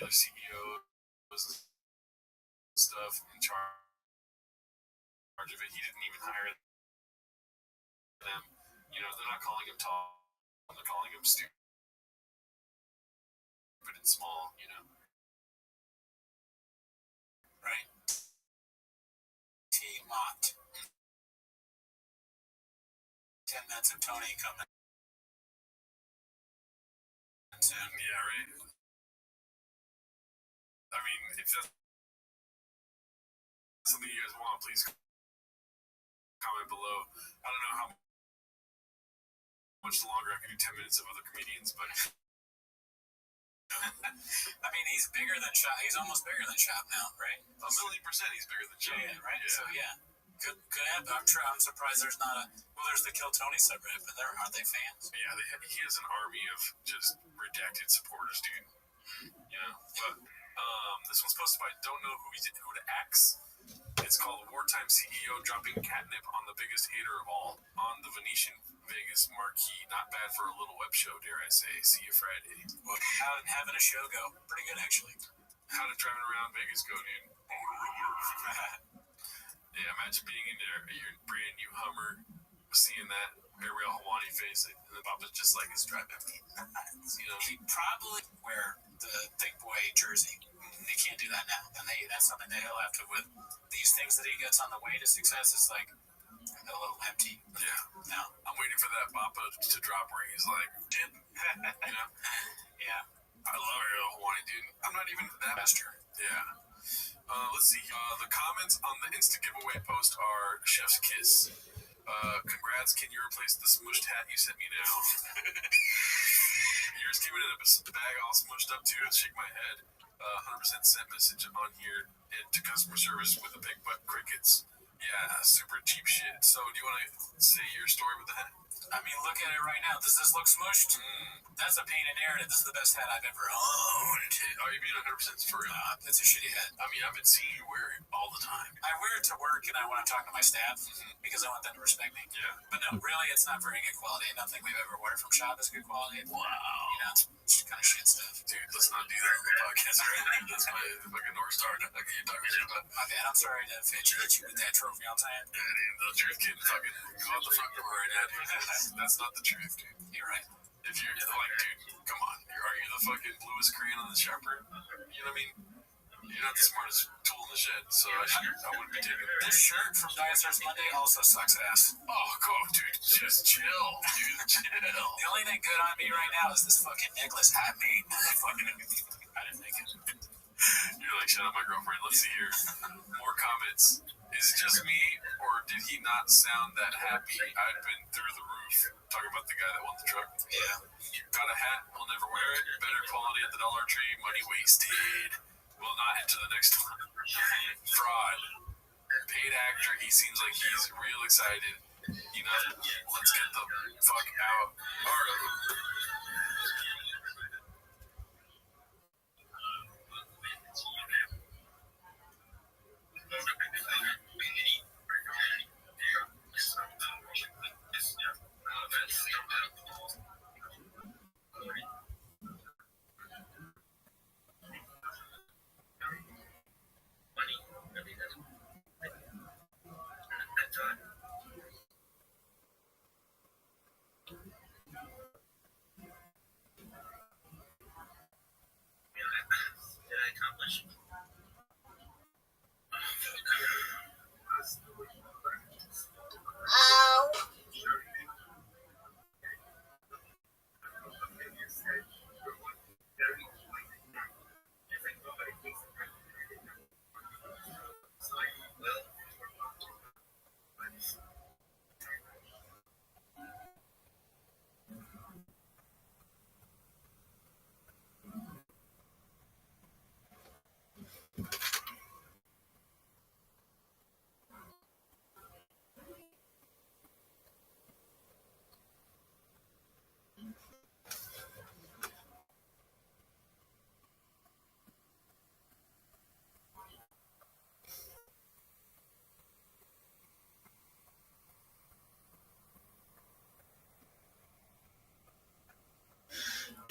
regular CEOs and stuff in charge of it. He didn't even hire them. They're not calling him tall. They're calling him stupid and small. Right. T-Mott. 10 minutes of Tony coming soon. Yeah, right. I mean, if that's something you guys want, please comment below. I don't know how much longer I can do 10 minutes of other comedians, but I mean, he's bigger than Shop. He's almost bigger than Shop now, right? 1,000,000% he's bigger than Shop. Yeah, right. Yeah. So yeah, good app. I'm surprised there's not a. Well, there's the Kill Tony subreddit, but aren't they fans? Yeah, he has an army of just redacted supporters, dude. But this one's posted by Don't Know Who to Axe. It's called Wartime CEO Dropping Catnip on the Biggest Hater of All on the Venetian Vegas Marquee. Not bad for a little web show, dare I say. See you Friday. Well, how did having a show go? Pretty good, actually. How did driving around Vegas go, dude? Yeah, imagine being in your brand new Hummer, seeing that Ariel Hawani face, and the Papa just like is driving. He'd probably wear the thick boy jersey. They can't do that now, and that's something that he'll have to with these things that he gets on the way to success. Is like a little empty. Yeah. No, I'm waiting for that Papa to drop where he's like, Yeah. I love Ariel Hawani, dude. I'm not even that master. Yeah. Let's see. The comments on the Insta giveaway post are Chef's Kiss. Congrats. Can you replace the smushed hat you sent me now? Yours came in a bag all smushed up too. Shake my head. 100% sent message on here and to customer service with the big butt crickets. Yeah, super cheap shit. So, do you want to say your story with the hat? I mean, look at it right now. Does this look smushed? That's a painted narrative. This is the best hat I've ever owned. Are you being 100% for real? It's a shitty hat. I mean, I've been seeing you wear it all the time. I wear it to work, and I want to talk to my staff because I want them to respect me. Yeah. But no, really, it's not very good quality. Nothing we've ever ordered from Shop is good quality. Wow. It's kind of shit stuff. Dude, let's not do that on the podcast, right? That's my fucking North Star. I get you talking shit about. My bad. I'm sorry to hit you with that trophy all the time. Yeah, dude, the truth can fucking go out the front door right now, dude. That's not the truth, dude. You're right. If you're like, dude, come on. Are you the fucking bluest crayon on the sharper? You know what I mean? You're not the smartest tool in the shed, so I wouldn't be taking it. This shirt from Diet Starts Monday also sucks ass. Oh, cool, dude. Just chill, dude. Chill. The only thing good on me right now is this fucking necklace I made. I didn't make it. You're like, shut up, my girlfriend. Let's see here. More comments. Is it just me, or did he not sound that happy? I'd been through the roof. Talking about the guy that won the truck. Yeah. Got a hat, will never wear it. Better quality at the Dollar Tree. Money wasted. Will not enter the next one. Fraud. Paid actor. He seems like he's real excited. Let's get the fuck out.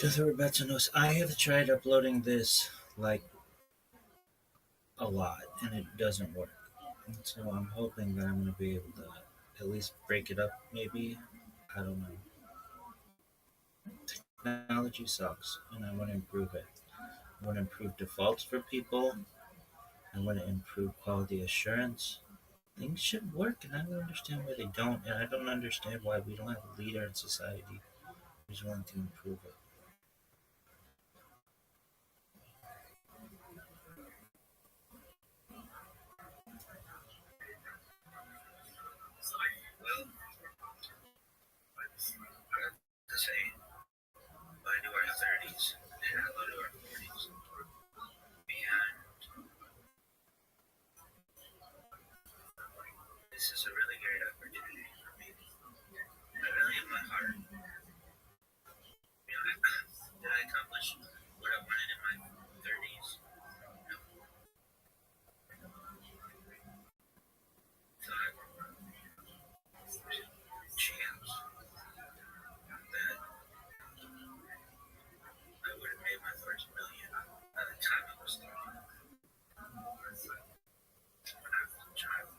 Just Roberto knows. I have tried uploading this like a lot, and it doesn't work. And so I'm hoping that I'm going to be able to at least break it up, maybe. I don't know. Technology sucks, and I want to improve it. I want to improve defaults for people. I want to improve quality assurance. Things should work, and I don't understand why they don't, and I don't understand why we don't have a leader in society who's willing to improve it. Well, to say, by into our 30s and hello to our 40s. And this is a really great opportunity for me. I really, in my heart, did I accomplish what I wanted in my 30s? No. Thought chance that I would have made my first million by the time I was 30. When I was a child,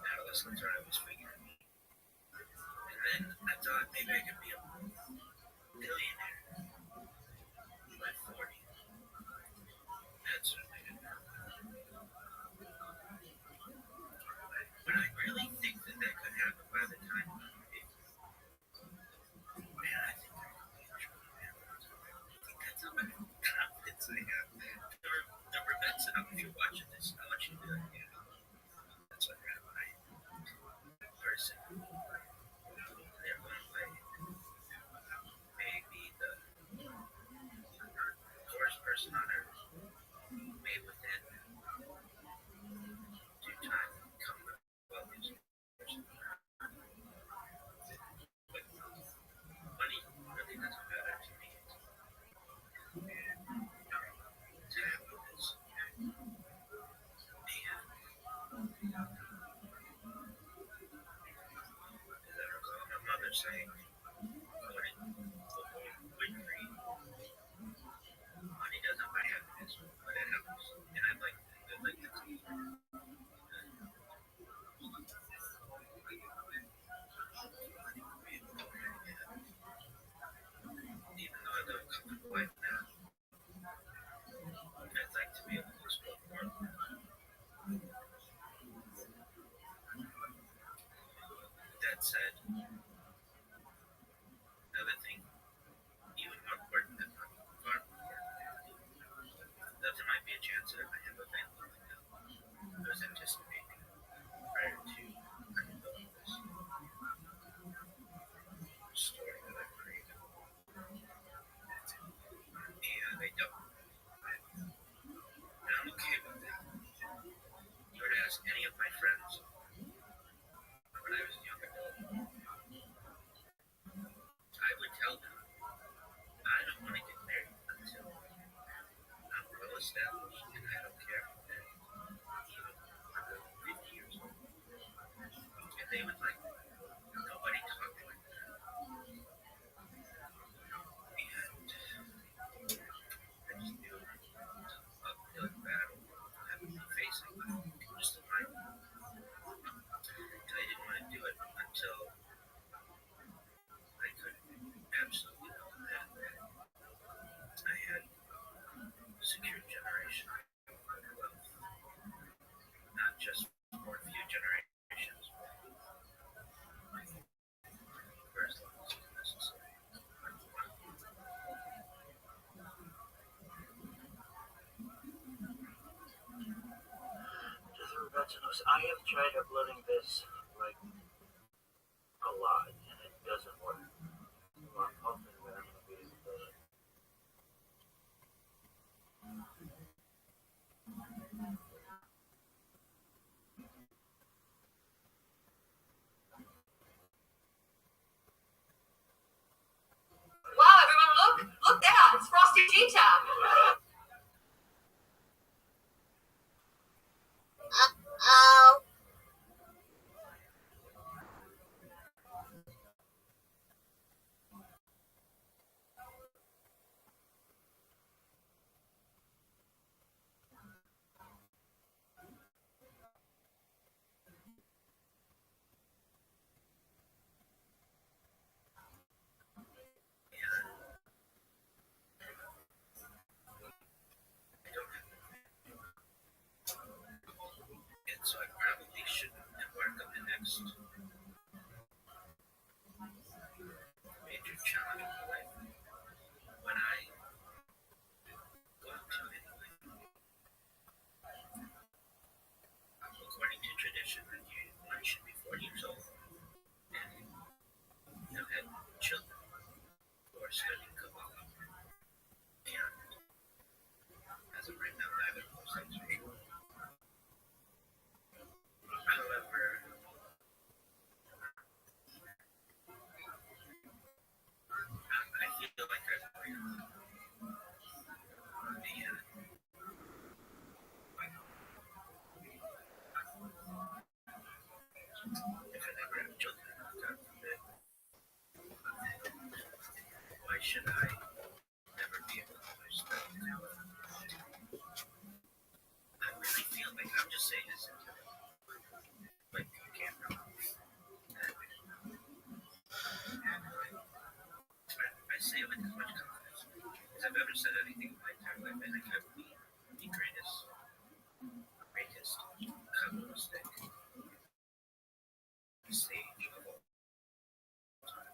adolescents are always figuring. And then I thought maybe I could be a billionaire by 40. That certainly didn't happen. But I really think that that could happen by the time I'm 50. Man, I think I could be a trillionaire. I think that's how much confidence I have. Number Benson, if you're watching this, I want you to be like, yeah, that's what Rabbi, that person, they're one way, maybe the worst person on earth, may within due time come the wealthiest person. But money really doesn't matter to me. And to have this, and as I recall my mother saying, Winfrey, money doesn't buy happiness, but it helps. And I like that. Even though I live a comfortable life now, I'd like to be able to explore more. That said, another thing, even more important than money, far more important, that there might be a chance that I might have a family like that. I was anticipating prior to building this story that I've created. And I don't. And I'm okay with that. You were to ask any of my friends when I was a young adult, I would tell them I don't want to get married until I'm well established, and I don't care if I'm even 50 years old. And they would like, nobody talked like that. And I just knew uphill battle I would be facing just to find them. And I didn't want to do it until I could absolutely know that I had a secure generation of wealth, not just for a few generations, for as long as it's necessary. Just for veterans, I have tried uploading this like a lot, and it doesn't work. So I'm hoping that I'm going to be able to. Wow, everyone, look! Look there! It's Frosty Cheetah! Uh-oh. studying Kabbalah. And as of right now, I haven't posted it. However, I feel like I've learned. And if I never have children, God forbid, why should I never be able to understand Kabbalah? I really feel like I'm just saying this like you can't know. I say it with as much confidence as I've ever said anything in my entire life. I think I've been the greatest Kabbalistic sage of all time.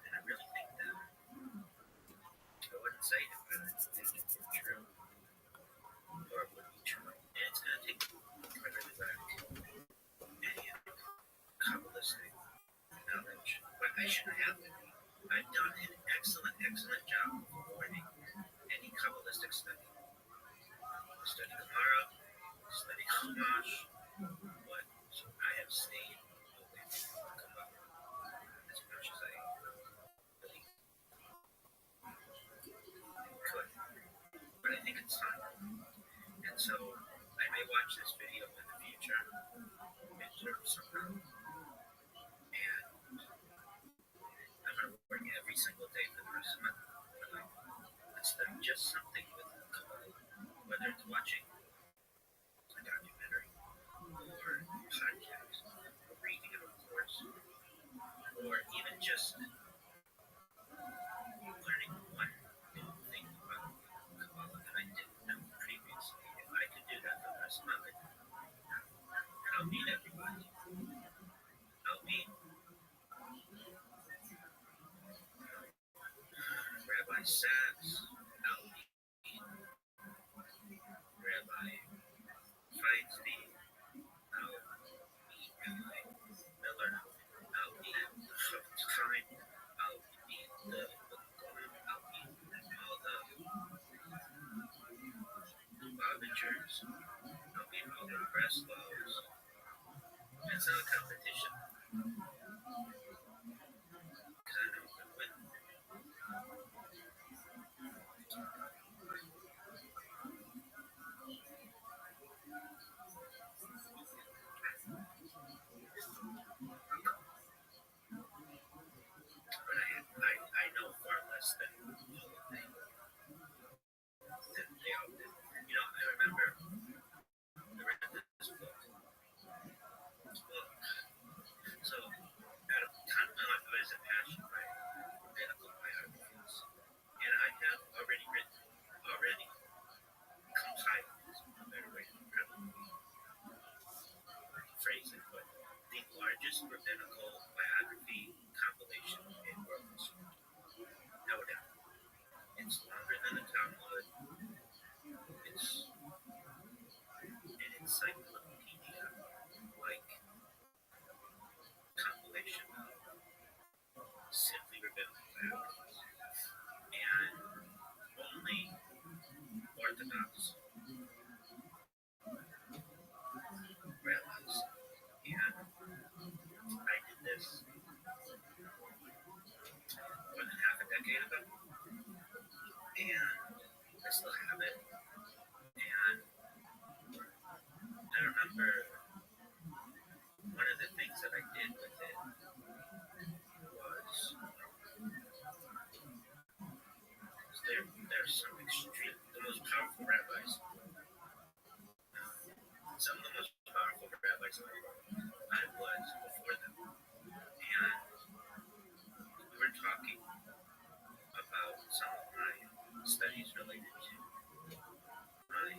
And I really think that I wouldn't say it, but I think it's true. Or it would be true. And it's going to take incredibly back any Kabbalistic knowledge. But I shouldn't have it. I've done an excellent job of avoiding any Kabbalistic study. Study Gemara, study Chumash, but I have stayed away from Kabbalah as much as I really could. But I think it's time. And so I may watch this video in the future, midterm somehow, and I'm going to work every single day for the rest of my life. Let's study just something with Kabbalah, whether it's watching a documentary, or podcast, or reading it, of course, or even just learning one new thing about Kabbalah that I didn't know previously. If I could do that for the rest of my life, I'll meet everybody. I'll meet Rabbi Sachs. I'll meet Rabbi Feinstein. I'll meet Rabbi Miller. I'll meet the ROTHSCHILD. I'll meet the Goyim. I'll meet all the Lubavitchers. I'll meet all the Breslovs. It's not a competition. Because I know I'm going to win. But I know far less than all of them than they all did. You know, I remember I read this book. So, at a time in my life, I was a passion by medical biographies. And I have already compiled, is a better way to probably phrase it, but the largest rabbinical biography compilation in world history. No doubt. It's longer than the Talmud. It's an encyclopedia-like compilation of simply rabbinical biographies. And only Orthodox rabbis. And I did this more than half a decade ago. And I still have it. And I remember one of the things that I did with it was there's some the most powerful rabbis, some of the most powerful rabbis in the world. I was before them. And we were talking about some of my studies related to my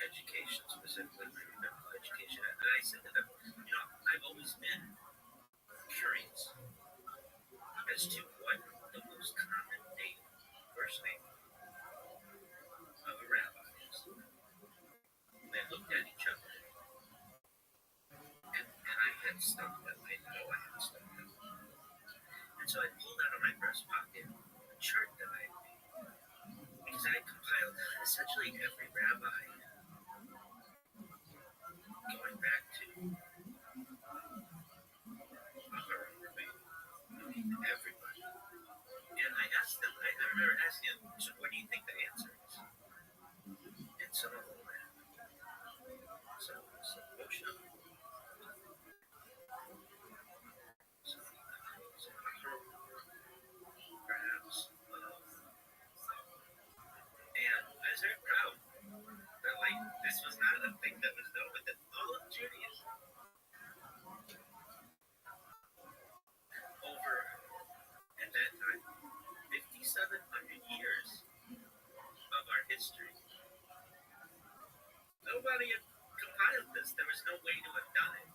education, specifically my medical education. And I said to them, you know, I've always been curious as to what the most common name, first name of a rabbi is. And they looked at had stuff that I know I had stuff that. And so I pulled out of my breast pocket a chart that I made because I compiled essentially every rabbi going back to everybody. And I asked them, I remember asking them, so what do you think the answer is? And some of them laughed. Some of them said, Moshe. Perhaps. And I was very proud that like this was not a thing that was known within all of Judaism. Over at that time, 5,700 years of our history. Nobody had compiled this. There was no way to have done it.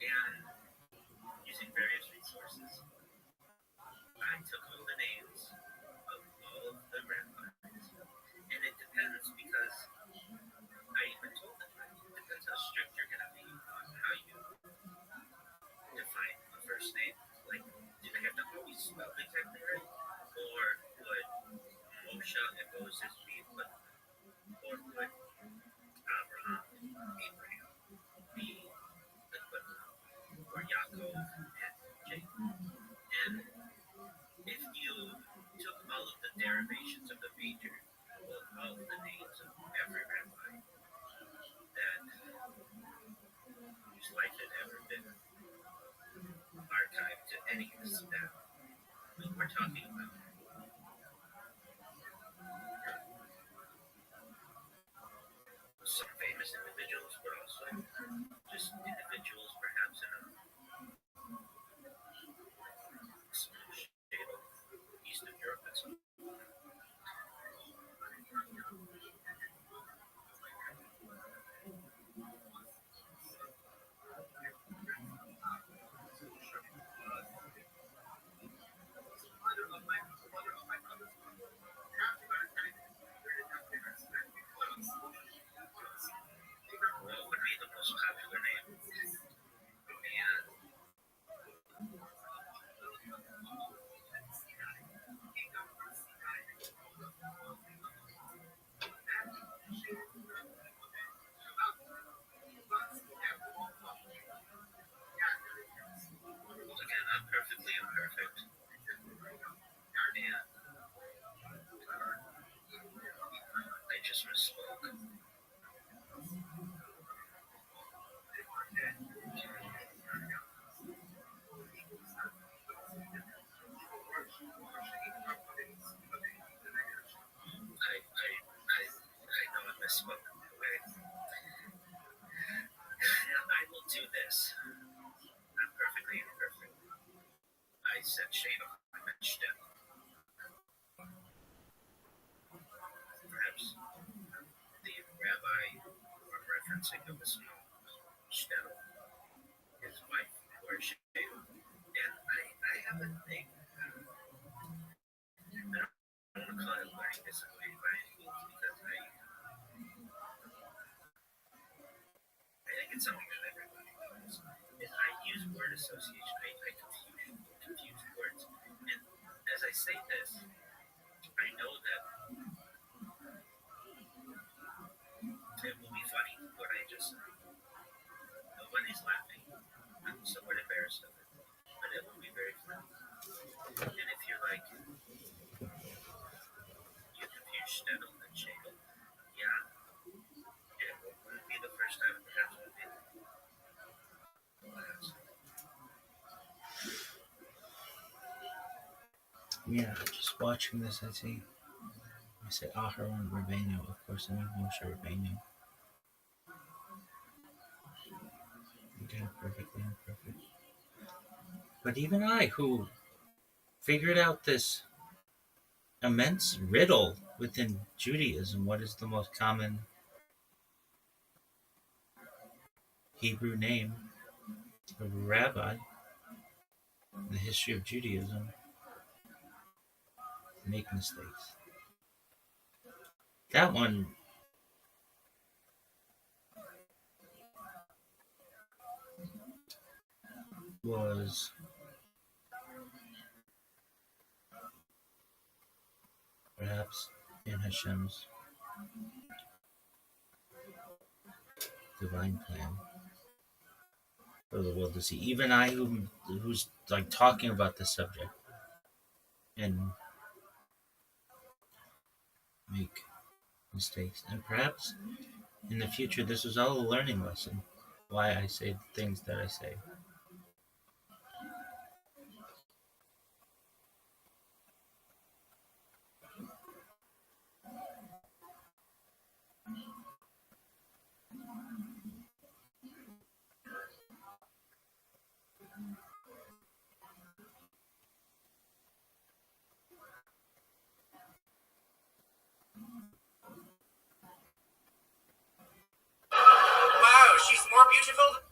And using various resources, I took all the names of all of the rabbis. And it depends because I even told them that it depends how strict you're going to be on how you define the first name. Like, do they have to always spell exactly right? Or would Moshe and Moses be equivalent? Or would Abraham be equivalent? Or Yaakov and Jacob? And if you took all of the derivations of the major, well, all of the names of every rabbi that whose life had ever been archived to any extent, I mean, we're talking about some famous individuals, but also just individuals perhaps in a small shade of East of Europe and so on. What would be the most popular name? And again, I'm perfectly imperfect. And I just misspoke. I know I misspoke. Okay. I will do this. I'm perfectly imperfect. I said Sheba. I meant Shtep. Perhaps the rabbi or referencing of the small Shtep, his wife, or Sheba. And I have a thing. I don't want to call it learning disability by any means because I think it's something that everybody knows. Is I use word association. I confuse words. And as I say this, I know that it will be funny what I just said. Nobody's laughing. I'm somewhat embarrassed of it. But it will be very funny. And if you're like, you confuse Stettel and Shagel, yeah, it wouldn't be the first time, perhaps it would be the last. Yeah, just watching this, I see. I said Aharon Rabbeinu, of course I mean Moshe Rabbeinu. Again, perfectly imperfect. But even I, who figured out this immense riddle within Judaism, what is the most common Hebrew name of a rabbi in the history of Judaism, make mistakes. That one, was perhaps in Hashem's divine plan for the world to see. Even I, who's like talking about this subject and make mistakes, and perhaps in the future, this was all a learning lesson. Why I say the things that I say. Wow, she's more beautiful.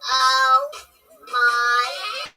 Oh my.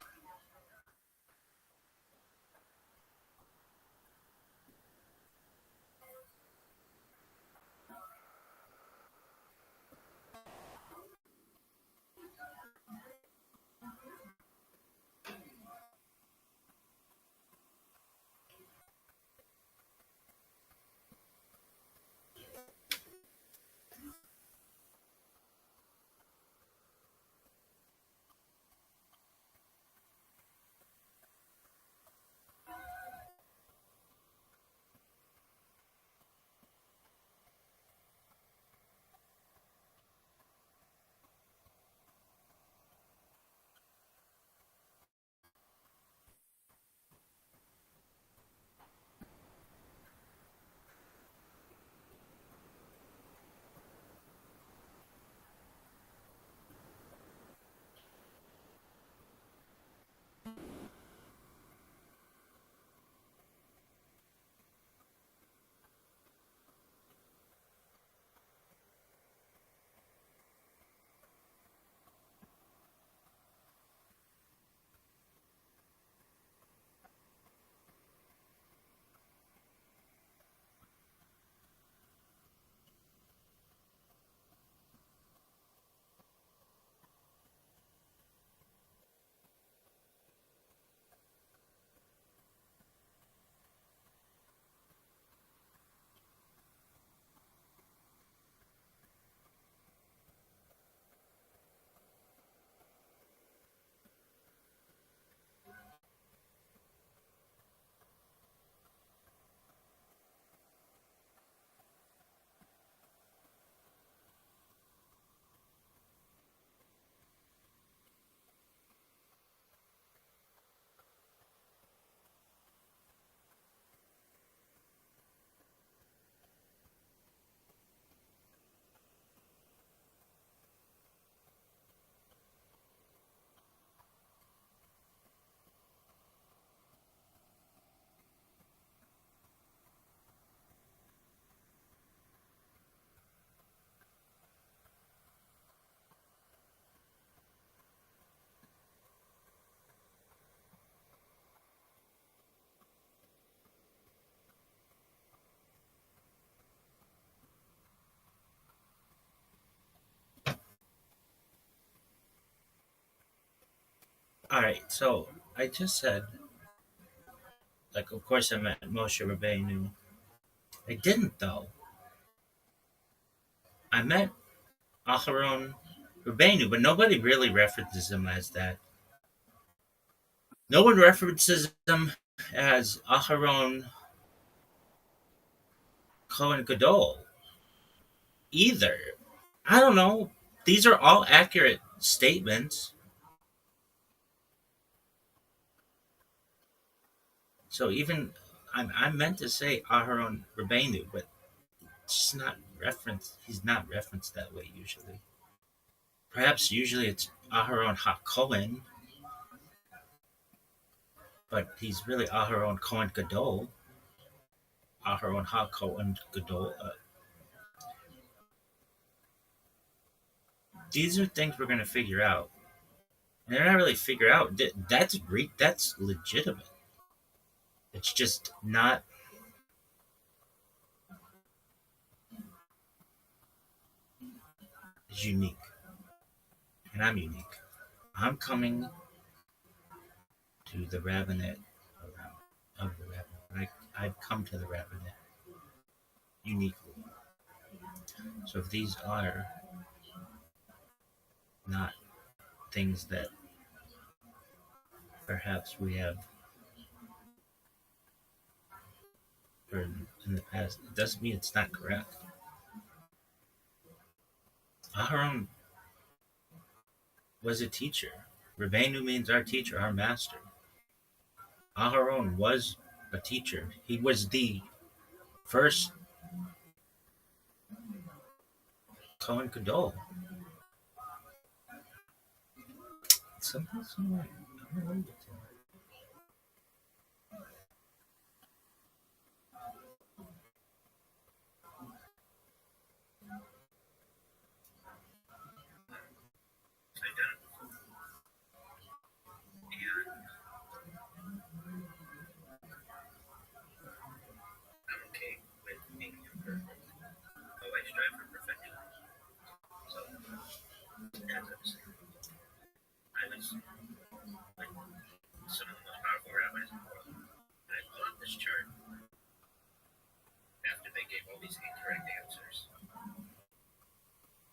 All right, so I just said, like, of course I meant Moshe Rabbeinu. I didn't though. I meant Aharon Rabbeinu, but nobody really references him as that. No one references him as Aharon Cohen Gadol either. I don't know. These are all accurate statements. So even I meant to say Aharon Rabbeinu, but it's not referenced. He's not referenced that way usually. Perhaps usually it's Aharon HaKohen, but he's really Aharon Cohen Gadol. Aharon HaKohen Gadol. These are things we're going to figure out. And they're not really figure out. That's legitimate. It's just not is unique, and I'm unique. I'm coming to the rabbinate of the rabbinate. I've come to the rabbinate uniquely. So if these are not things that perhaps we have heard in the past, it doesn't mean it's not correct. Aharon was a teacher. Rabbeinu means our teacher, our master. Aharon was a teacher. He was the first Kohen Gadol. Somehow, somewhere, I'm gonna read it to you. I'm okay with being imperfect. Oh, I strive for perfection. So, as I was saying, I was like some of the most powerful rabbis in the world. And I pulled up this chart after they gave all these incorrect answers.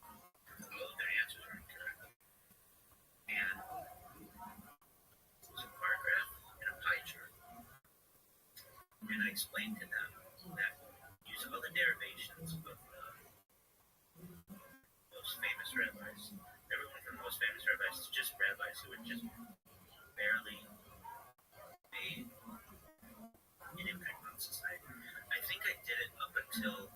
All of their answers were incorrect. And it was a bar graph and a pie chart. And I explained to them that use all the derivations of the most famous rabbis. Everyone from the most famous rabbis is just rabbis who had just barely made an impact on society. I think I did it up until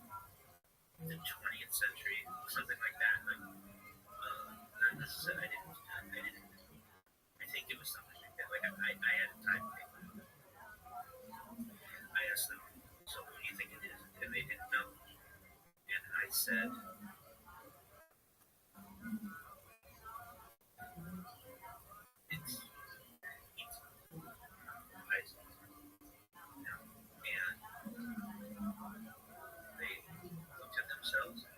the 20th century, something like that. Like, not necessarily. I think it was something like that. Like I had a timetable. I asked them, so who do you think it is? And they didn't know. And I said, it's Isaac. And they looked at themselves and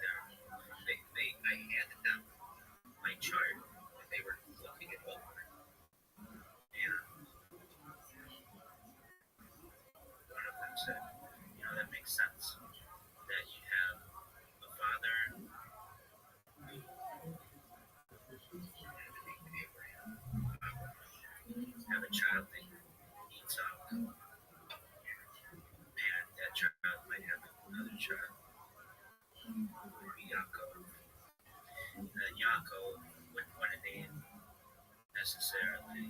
I handed them my chart and they were looking it over. And one of them said, that makes sense. That you have a father who named Abraham, have a child named Esau, and that child might have another child, Yaakov. And Yaakov wouldn't want to name necessarily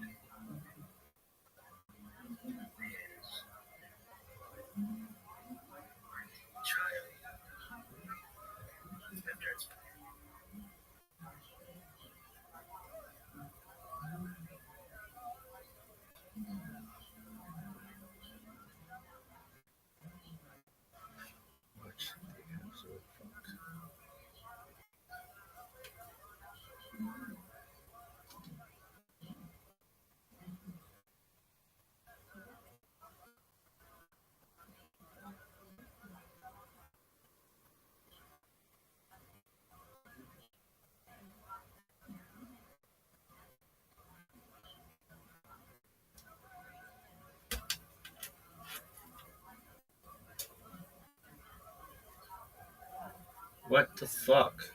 his child after its Which the absolute fuck. What the fuck?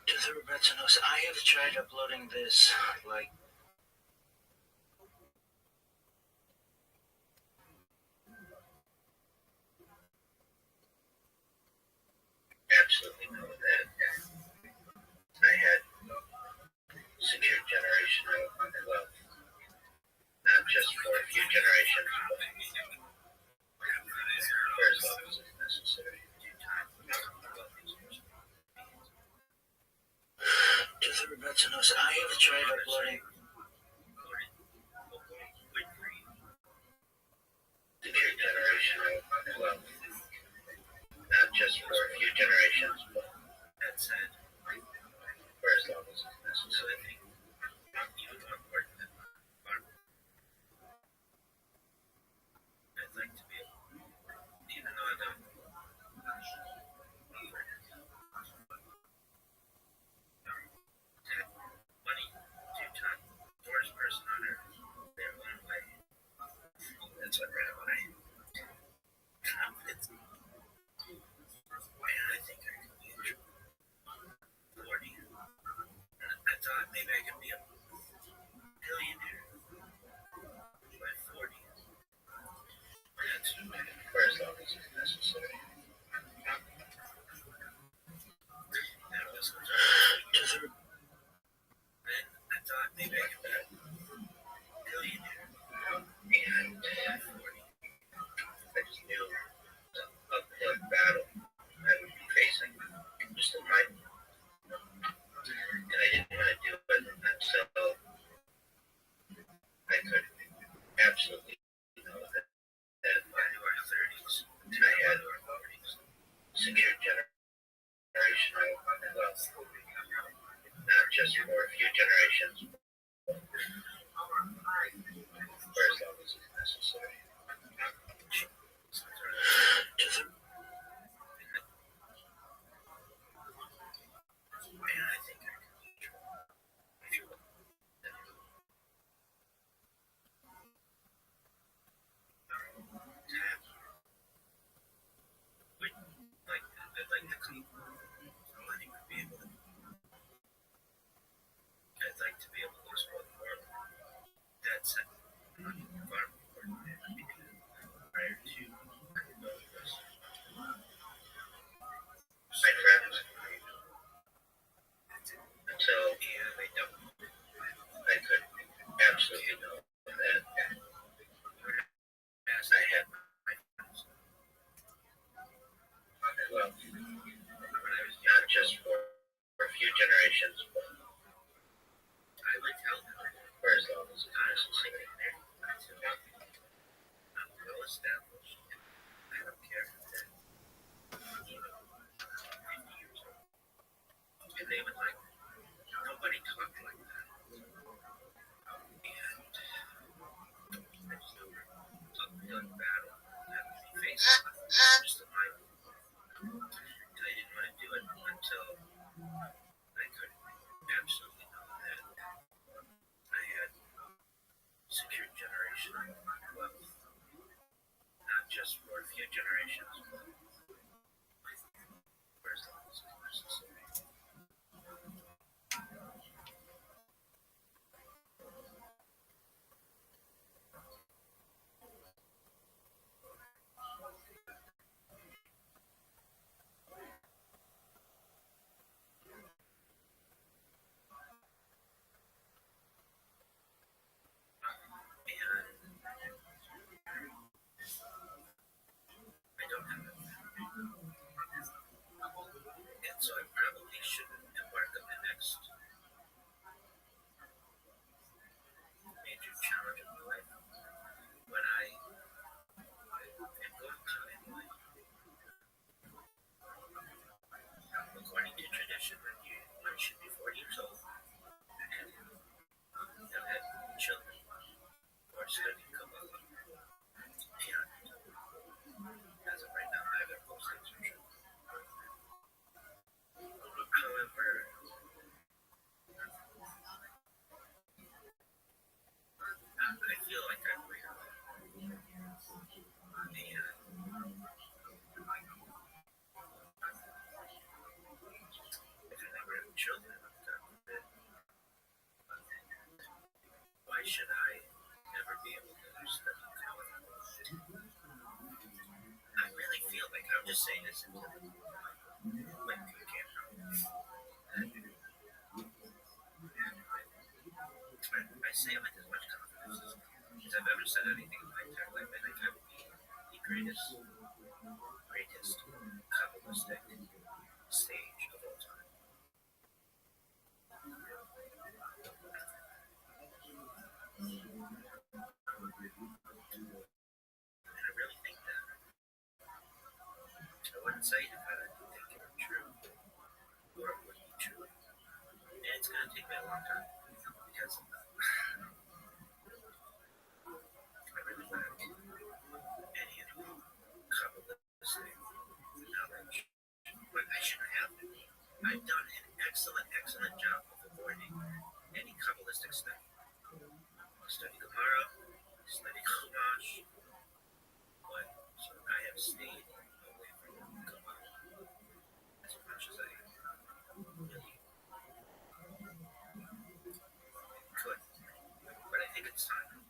Just everybody knows I have tried uploading this like absolutely know that I had secure generational wealth, not just for a few generations, but for as long as it's necessary. Just everybody knows I have tried uploading secure generational wealth, not just for a few generations, but that said, for as long as it's necessary. I'd like to be able, even though I don't money to time, worst person on earth, their own way. That's what Rabbi confidence. And I think I could be 40. I thought maybe I could be a billionaire by 40. That's for as long as it's necessary. That was just then I thought maybe I could be a billionaire and by 40. I just knew the uphill battle I would be facing just in my and I didn't want to do it until I could absolutely know that by our 30s I had secure generational wealth, not just for a few generations, for as long as it's necessary. And I think I could I'd like to clean money would be able to. I'd like to be able to explore the world. That's far more important because prior to this, my friends until they don't. I could absolutely know that as I had my friends. Well, when I was not just for a few generations, but I would tell them for as long as it's necessary. I'm well established. I don't care if they're 50 years old. And they would like, nobody talked like that. And I just knew uphill battle that we faced just in life. And I didn't want to do it until I could absolutely know that I had secured generational wealth, not just for a few generations, but for as long as it's necessary. I don't have it. And so I probably shouldn't embark on the next major challenge of my life when I am going to anyway. According to tradition, when you should be 40 years old and have had children or studied Kabbalah. And as of right now, I have those things for sure. However, I feel like I'm way off. And if I never have children, should I never be able to study Kabbalah? I really feel like I'm just saying this into the like to the camera. I say it with as much confidence as I've ever said anything in my entire life. I think I would be the greatest Kabbalistic sage of all time. And I really think that I wouldn't say it if I didn't think it were true, or it would be true. And it's going to take me a long time because I really lack any of the Kabbalistic knowledge. But I shouldn't have to. I've done an excellent job of avoiding any Kabbalistic study. Study Gemara, study Chumash, but so I have stayed away from Kabbalah as much as I really could. But I think it's time.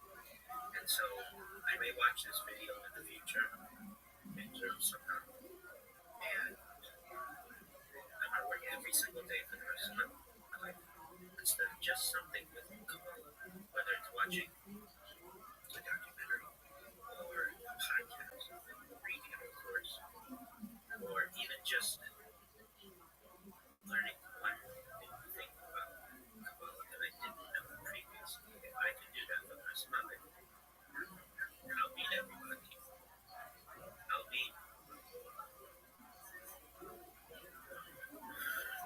And so I may watch this video in the future, somehow, and I'm going to work every single day for the rest of my life instead of just something with Kabbalah, whether it's watching a documentary or a podcast, reading a course, or even just learning one new thing about Kabbalah that I didn't know previously. If I can do that for the rest of my life, I'll meet everybody. I'll meet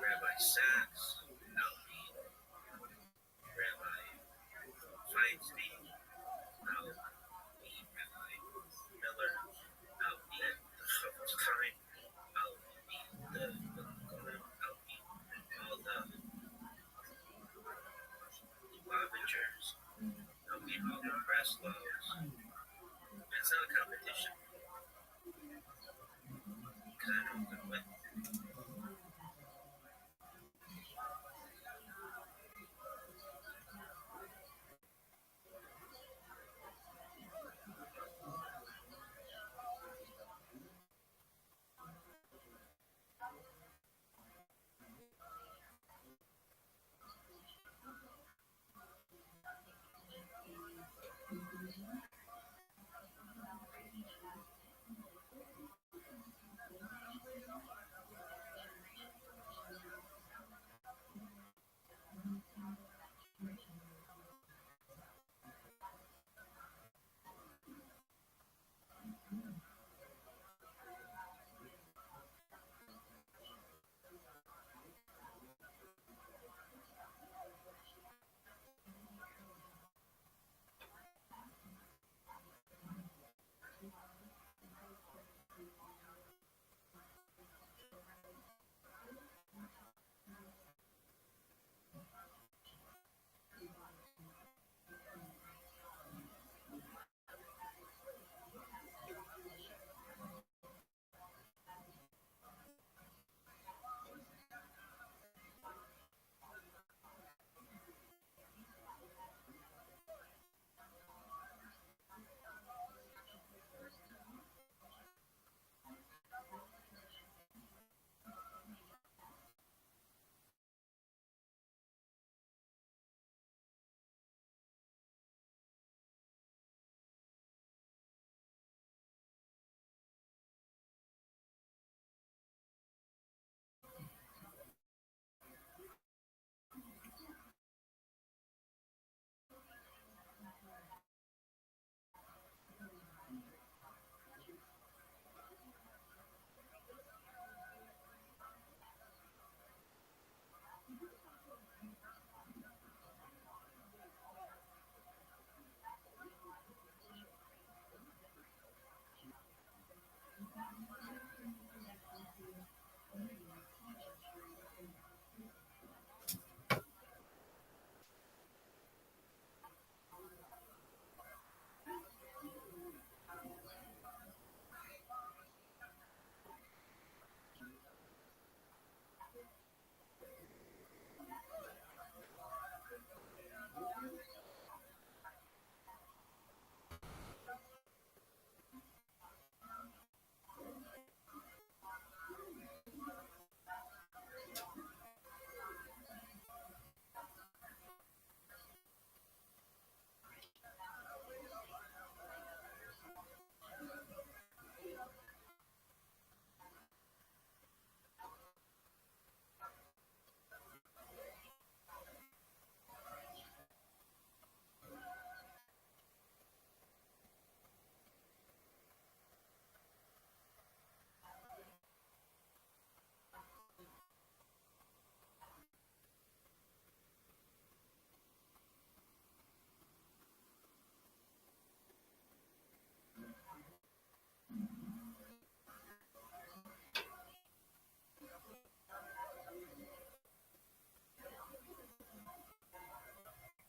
Rabbi Sachs. I'll meet Rabbi Feinstein. I'll meet Rabbi Miller. I'll meet the ROTHSCHILD. I'll meet the I'll meet all the Lubavitchers. I'll meet all the Breslows. It's not a competition because I know I'm going to win.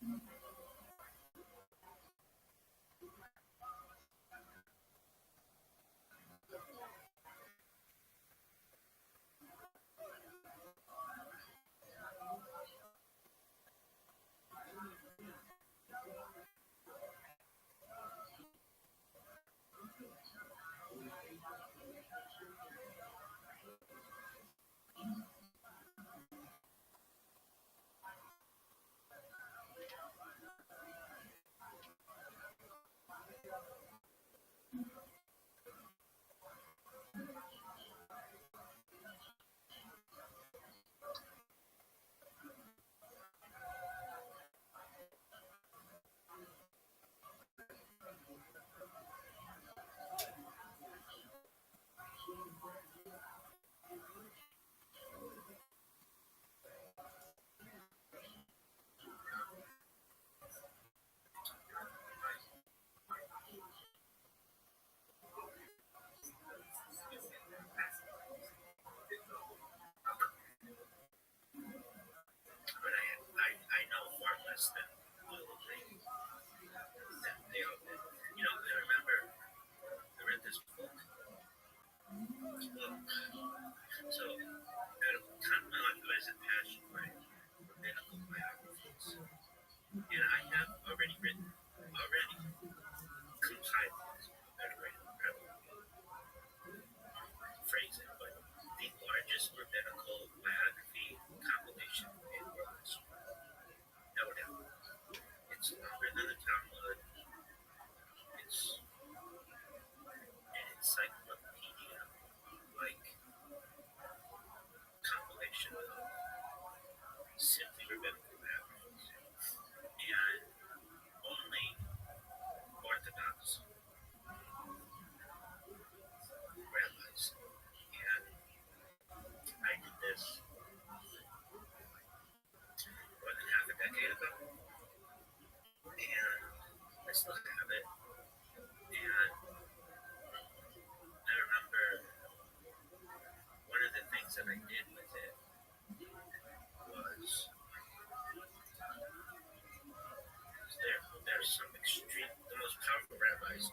But I know far less than all of they all did. I remember I read this book. So at a time in my life, I was a passion for medical biographies, and I have already compiled phrase it, but the largest rabbinical biography compilation in world history. No doubt. It's longer than the Talmud. It's an encyclopedia like compilation of simply rabbinical biographies. And only Orthodox rabbis. And I did this more than half a decade ago. And I still have it. And I remember one of the things that I did with it was there's some extreme, the most powerful rabbis,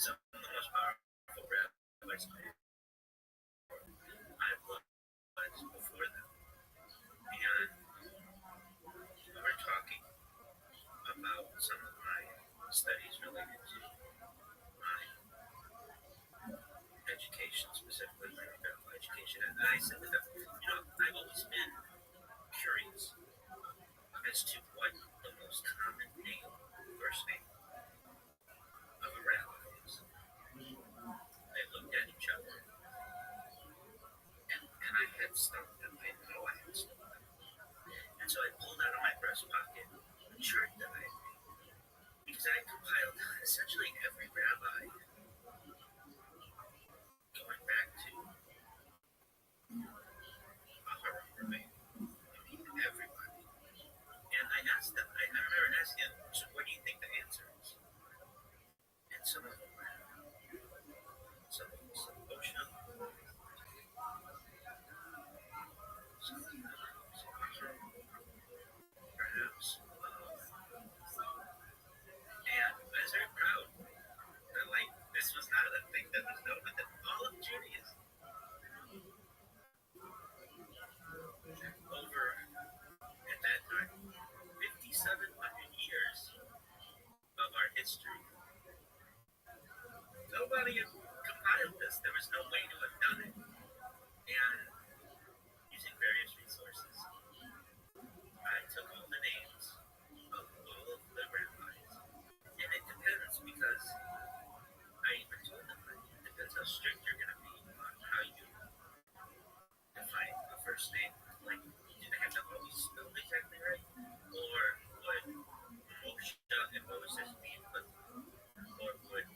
some of the most powerful rabbis I've loved before them. And we were talking about some of my studies related to my education, specifically my rabbinical education. And I said to them, I've always been curious as to what the most common name, first name of a rabbi is. They looked at each other, and I had stumped them. I know I had stumped them. And so I pulled out of my breast pocket a chart that I had made, because I compiled essentially every rabbi going back to Aharon Rabbi. Everybody. And I asked them, I remember asking them, so what do you think the answer is? And some of them were, some Osha, some perhaps. And I was very proud that, this was not a thing that was known within all of Judaism. Over, at that time, 5,700 years of our history. Nobody had compiled this. There was no way to have done it. And using various resources, I took all the names of all of the rabbis. And it depends, because I even told them that it depends how strict you're going to be on how you define a first name. Do they have to always spell exactly right? Or would Moshe and Moses mean, or would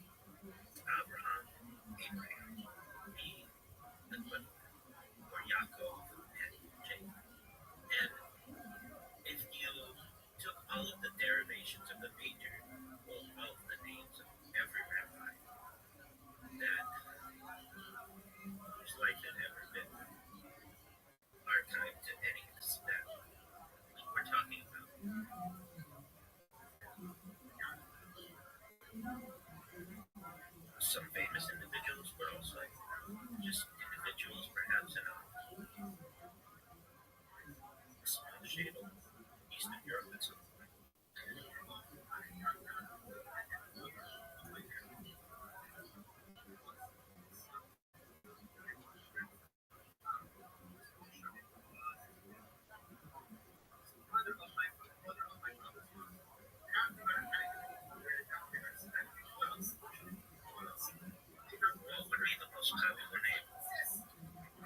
Abraham be some famous individuals, but also like just individuals perhaps in a small shadle, Eastern Europe and so forth. What would be the most popular name?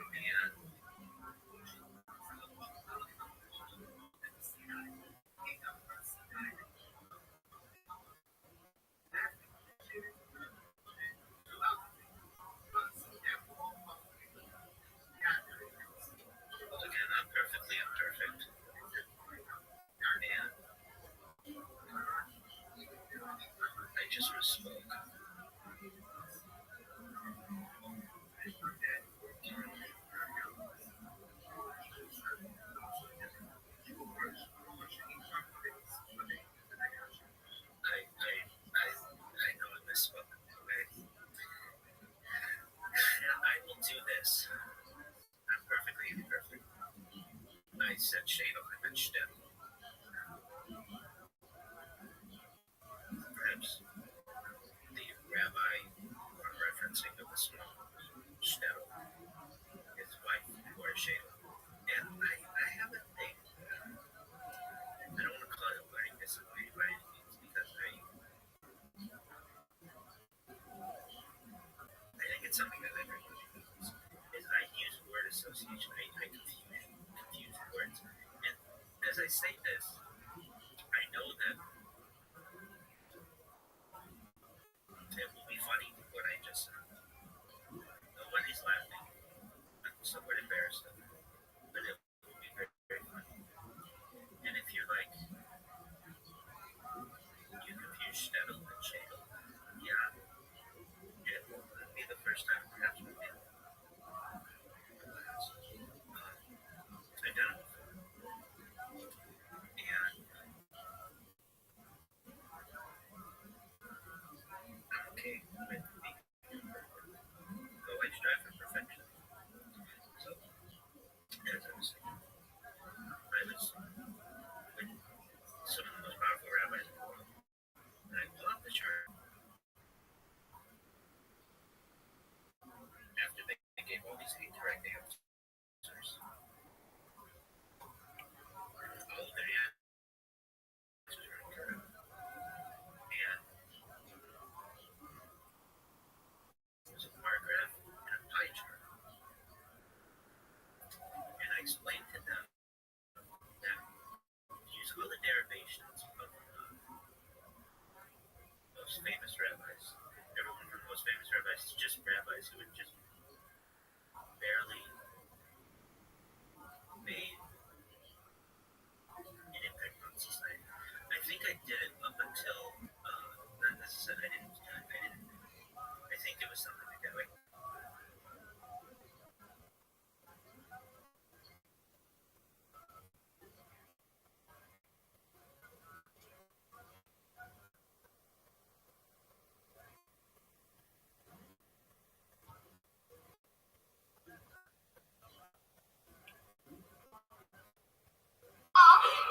And again, I'm perfectly imperfect. And I just misspoke. I know I misspoke. I will do this. I'm perfectly imperfect. I said shadle, I meant shtetl. Perhaps the rabbi are referencing of the small shtetl, his wife, wore a shadle. And I have a thing. I don't want to call it a learning disability by any means because I think it's something that everyone needs. Is I use word association. I confuse words. And as I say this, I know that it will be funny what I just said. Nobody's laughing. I'm somewhat embarrassed of it. But it will be very, very funny. And if you're like, you confuse shtetl and shadle, yeah, it will be the first time perhaps we've been identical. And I'm okay with being though I strive for perfection. So, as I was saying, I was with some of the most powerful rabbis in the world. And I pull out the chart after they gave all these incorrect answers. All of their answers were incorrect. And it was a bar graph and a pie chart. And I explained to them that use all the derivations of most famous rabbis. Everyone from the most famous rabbis is just rabbis who had just barely made an impact on society. I think I did it up until, not necessarily, I think it was something like that. Like,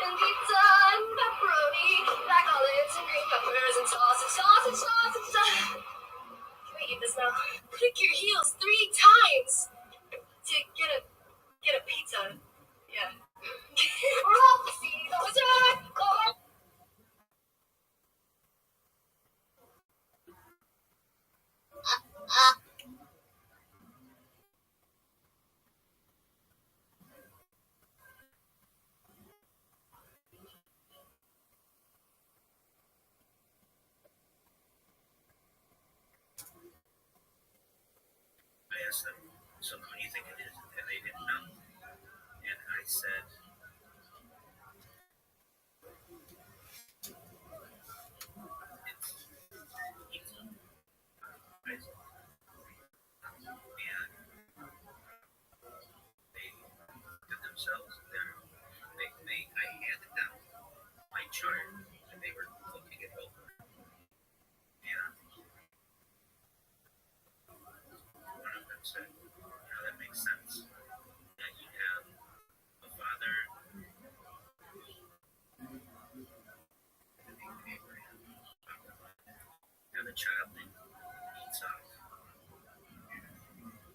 And pizza and pepperoni, black olives and green peppers and sausage. Can we eat this now? Click your heels 3 times to get a pizza. Yeah. I asked them, so who do you think it is? And they didn't know. And I said, it's pizza. And they looked at themselves and I handed them my chart and they were looking it over. And the child eats off,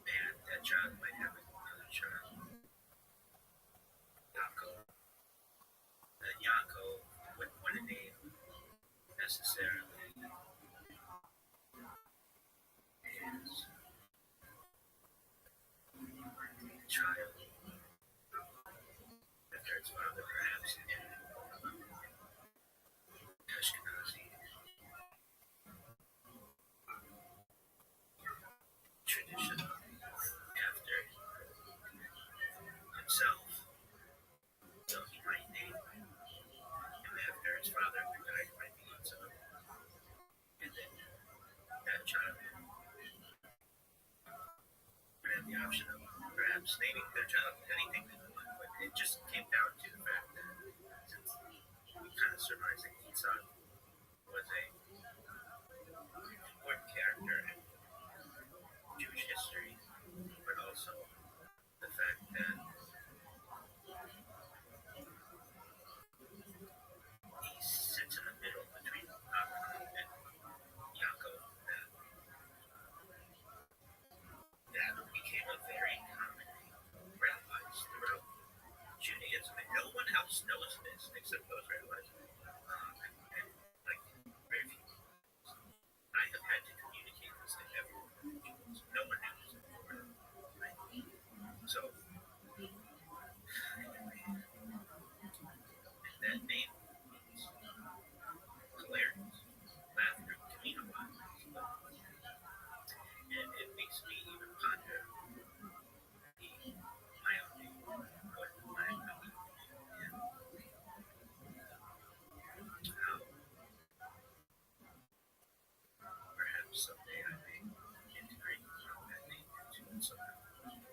and that child might have another child, Yaakov. That Yaakov wouldn't want to name necessarily his child after its father, perhaps in Ashkenazi tradition, after himself, so he might name him after his father, who died, might be Yitzhak, and then that child would have the option of perhaps naming their child anything they want, but it just came down to the fact that since we kind of surmised that Yitzhak was a important character in Jewish history, but also the fact that he sits in the middle between Abraham and Yaakov, that became a very common rabbis throughout Judaism, and no one else knows this except those rabbis. And like very few. I have had to communicate this to everyone. No one knew this before. Right? So, anyway, that name means hilarious, laughter, comedian wise. And it makes me even ponder my own name, what my own name, and how perhaps someday I may integrate that name into it somehow.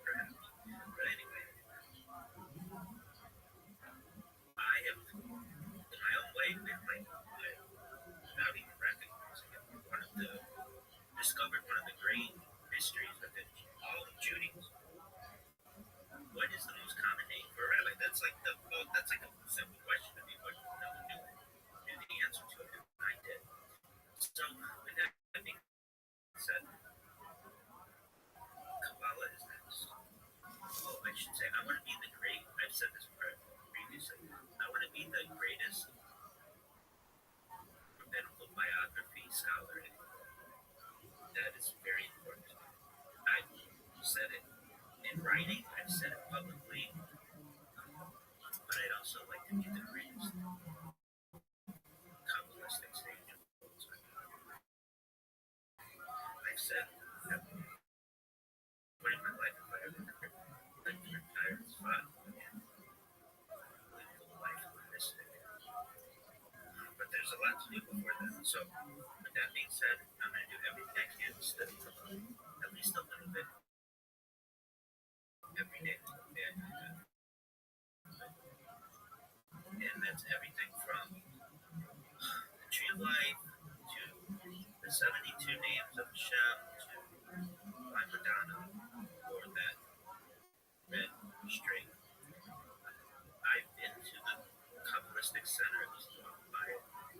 Perhaps. But anyway, I have, in my own way, been like, without even recognizing it, discovered one of the great mysteries within all of Judaism. What is the most common name for a rabbi? That's like a simple question to me, but no one knew the answer to it, and I did. So, with that being said, Kabbalah is next. Oh, I should say, I want to be the great, I've said this previously, I want to be the greatest rabbinical biography scholar in the world. That is very important to me. I've said it in writing, I've said it publicly, but I'd also like to be the greatest Kabbalistic sage of all time. I've said at one point in my life, if I ever like to retire as fun and live the life of a mystic. But there's a lot to do before that. So, with that being said, I'm going to do everything I can to study at least a little bit every day. And that's everything from the Tree of Life to the 72 names of Hashem to my Madonna or that red string. I've been to the Kabbalistic Center at least by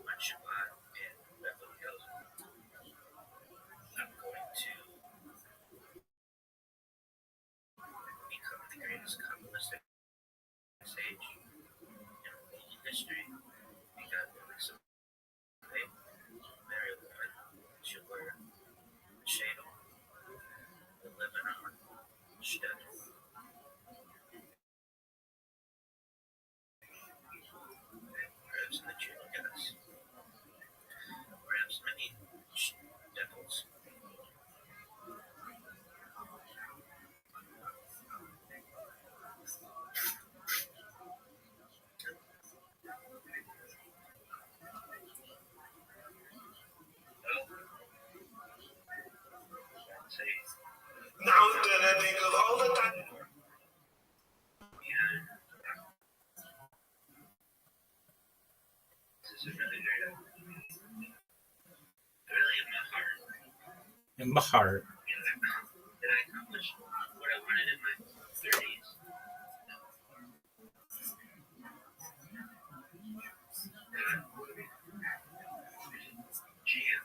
on Shabbat in Beverly Hills. I'm going to become the greatest Kabbalistic sage in all history. We got Alexa, marry a woman, she'll wear a shadel, we'll live in our shtetl. Perhaps in the Jew guess. Perhaps many shtetls. Now that I think of all the time. Yeah. This is really great. Really in my heart. In my heart. Did I accomplish what I wanted in my 30s? Jam.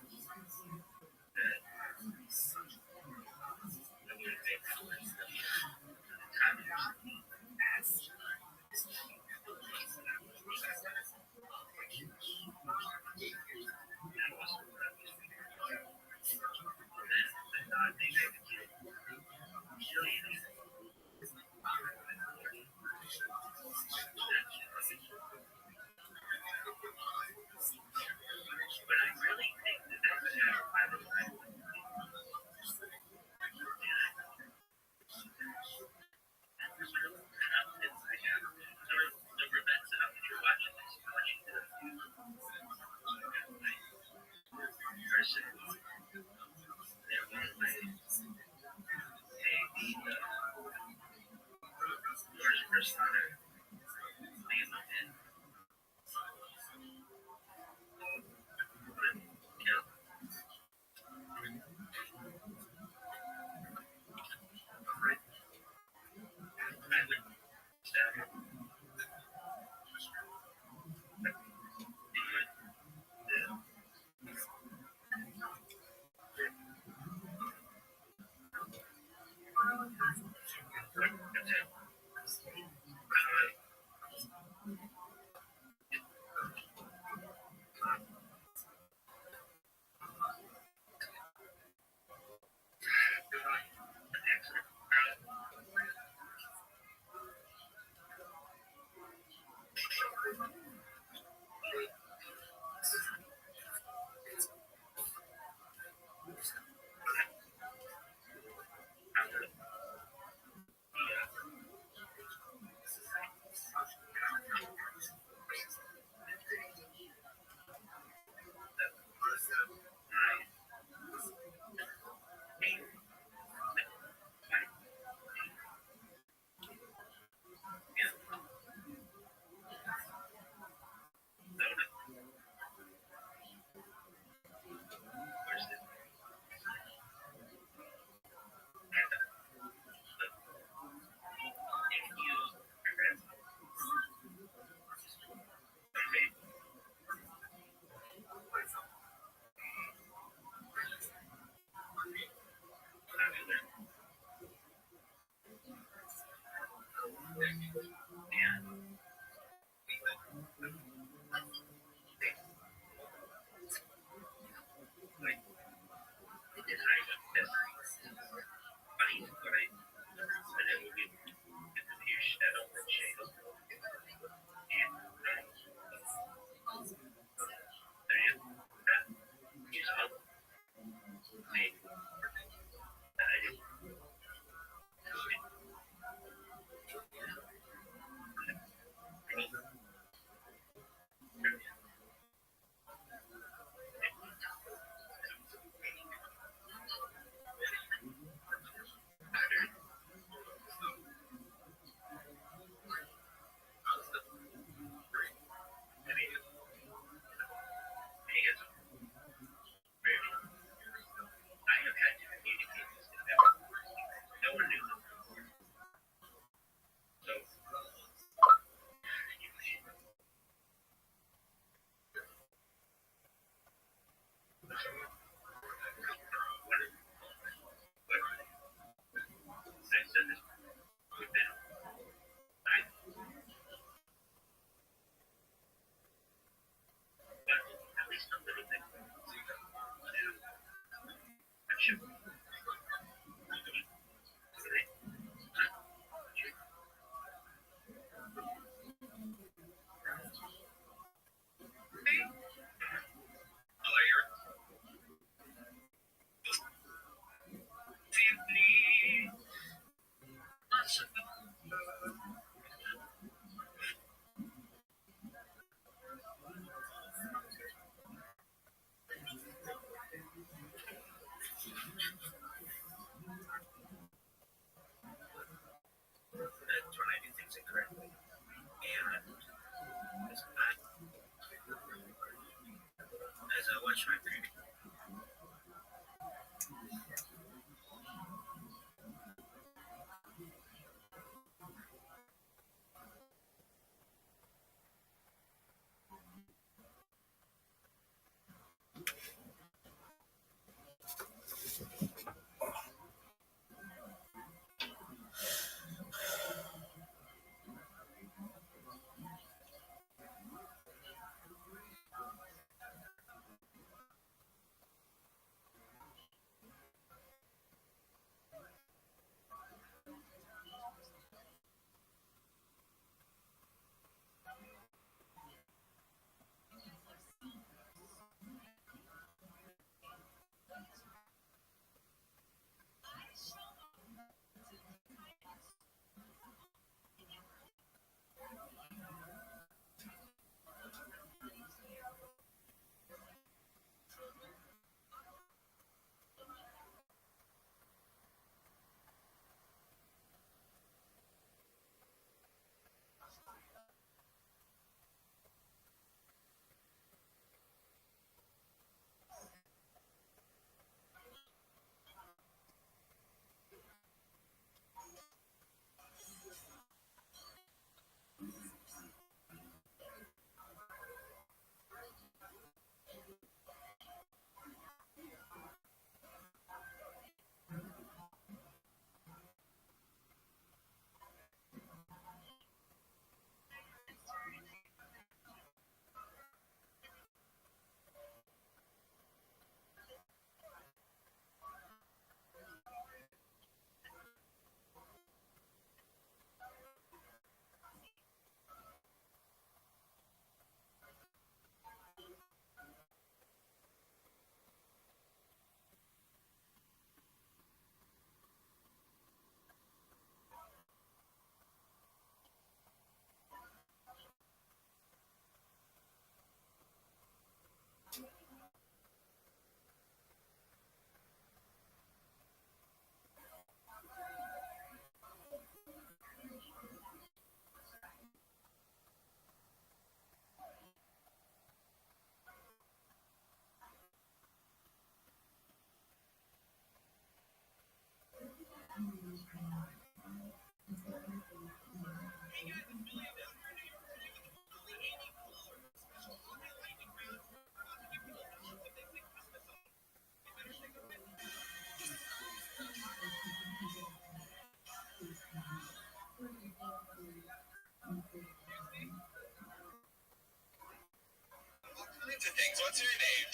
kinds of things. What's your name?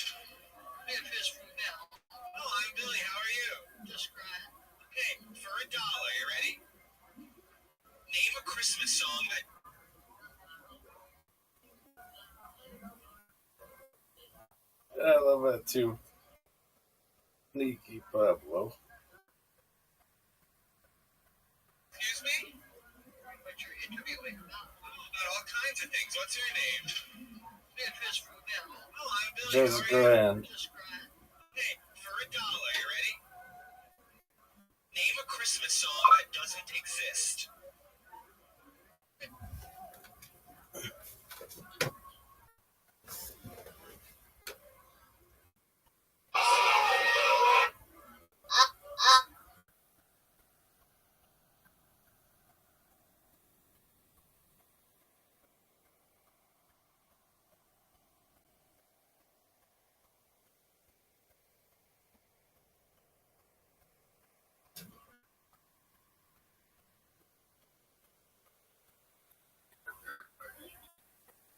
Big fish from Bell. Oh, I'm Billy. How are you? Just crying. Okay, for $1, you ready? Name a Christmas song that... I love that too. Sneaky Pablo. Excuse me? What you're interviewing about. Oh, about all kinds of things. What's your name? Big fish from Bell. Oh, I'm Billy. Just How are you? grand. Just crying. Okay, for $1, you ready? Name a Christmas song that doesn't exist.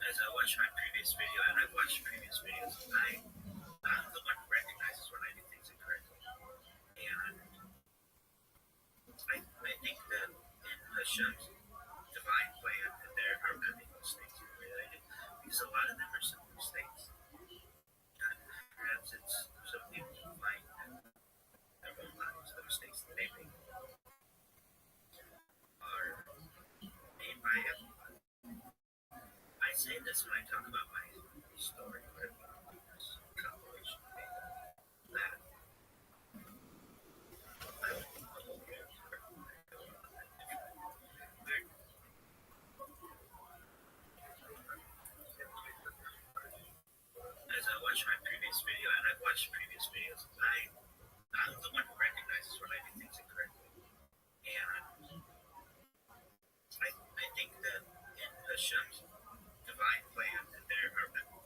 As I watch my previous video, and I've watched previous videos, I'm the one who recognizes when I do things incorrectly. And I think that in Hashem's divine plan, that there are many mistakes related, because a lot of them are simple mistakes. And perhaps it's so people who find that their own lives, the mistakes that they make, are made by everyone. I say this when I talk about my story, where this compilation that I would a whole world as I watch my previous video, and I've watched previous videos, I'm the one who recognizes when I do things incorrectly. And I think that in Hashem's divine plan, that there are many.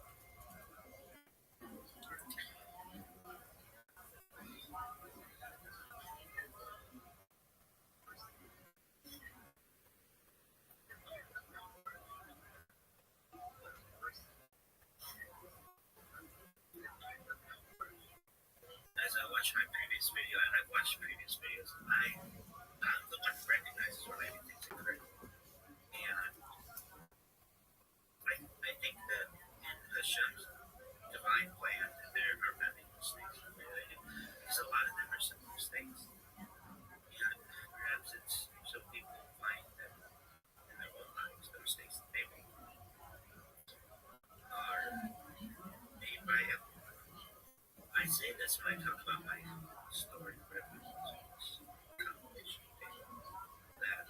As I watch my previous video, and I've watched previous videos, I'm the one who recognizes when I do things incorrectly. And I think that in Hashem's divine plan, that there are many mistakes related, because a lot of them are simple mistakes. And perhaps it's so people find that in their own lives, the mistakes that they make are made by everyone. I say this when I talk about my story, where this compilation that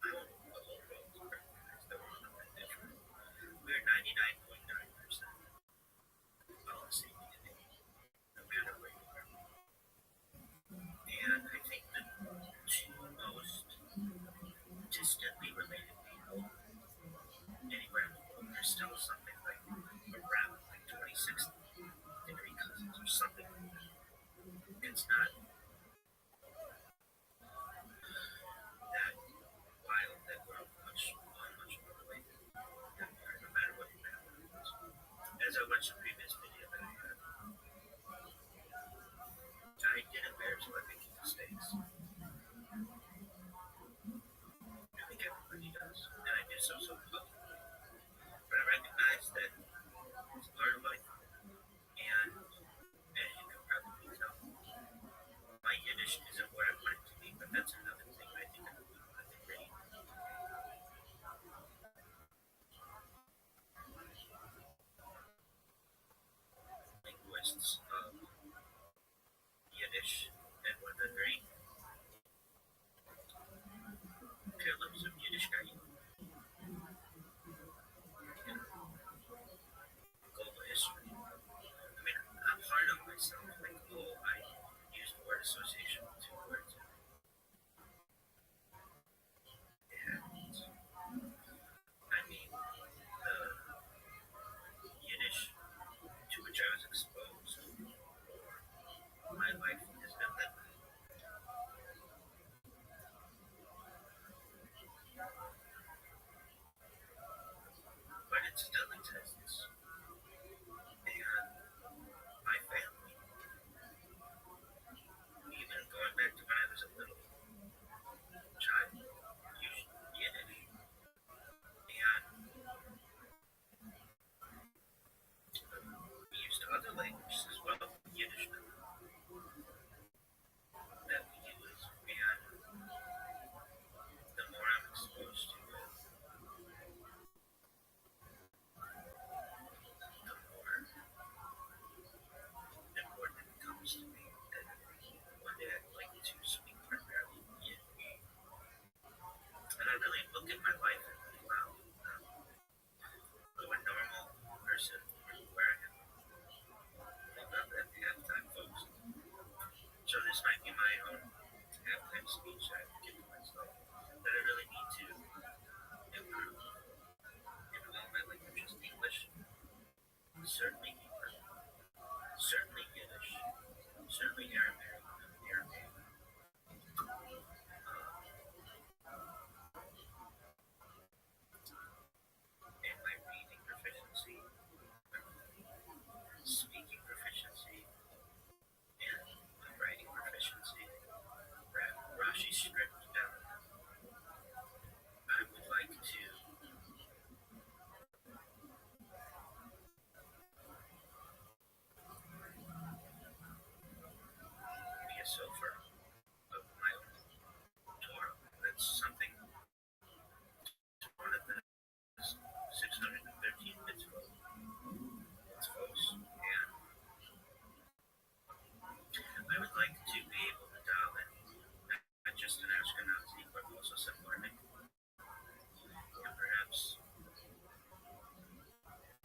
I want the whole world to recognize that we're not different. We're 99.9% all the same DNA, no matter where you are. And I think the two most distantly related people anywhere in the world, there's still something like around like 26-degree cousins or something like that. It's not that wild that we're much more related, no matter what your family is. As I watched the previous video that I had, I did embarrass by making mistakes. I think everybody does, and I do so publicly. But I recognize that it's part of life, and as you can probably tell, coincidentally Texas. And my family, even going back to when I was a little child, used Yiddish. And we used other languages as well, Yiddish that we use. And the more I'm exposed to it, the more important it becomes to me that one day I'd like to speak primarily Yiddish. And I really look at my life and think, wow, a normal person where I am, not that halftime folks. So this might be my own halftime speech I give to myself that I really need to improve in all my languages. English, certainly Hebrew, certainly Yiddish, certainly Aramaic, and my reading proficiency, speaking proficiency, and my writing proficiency. Rashi stripped down. I would like to be a sofer of my own Torah. That's something one of the 613 mitzvot. And I would like to be able to dial in not just an Ashkenazi, but also Sephardic, and perhaps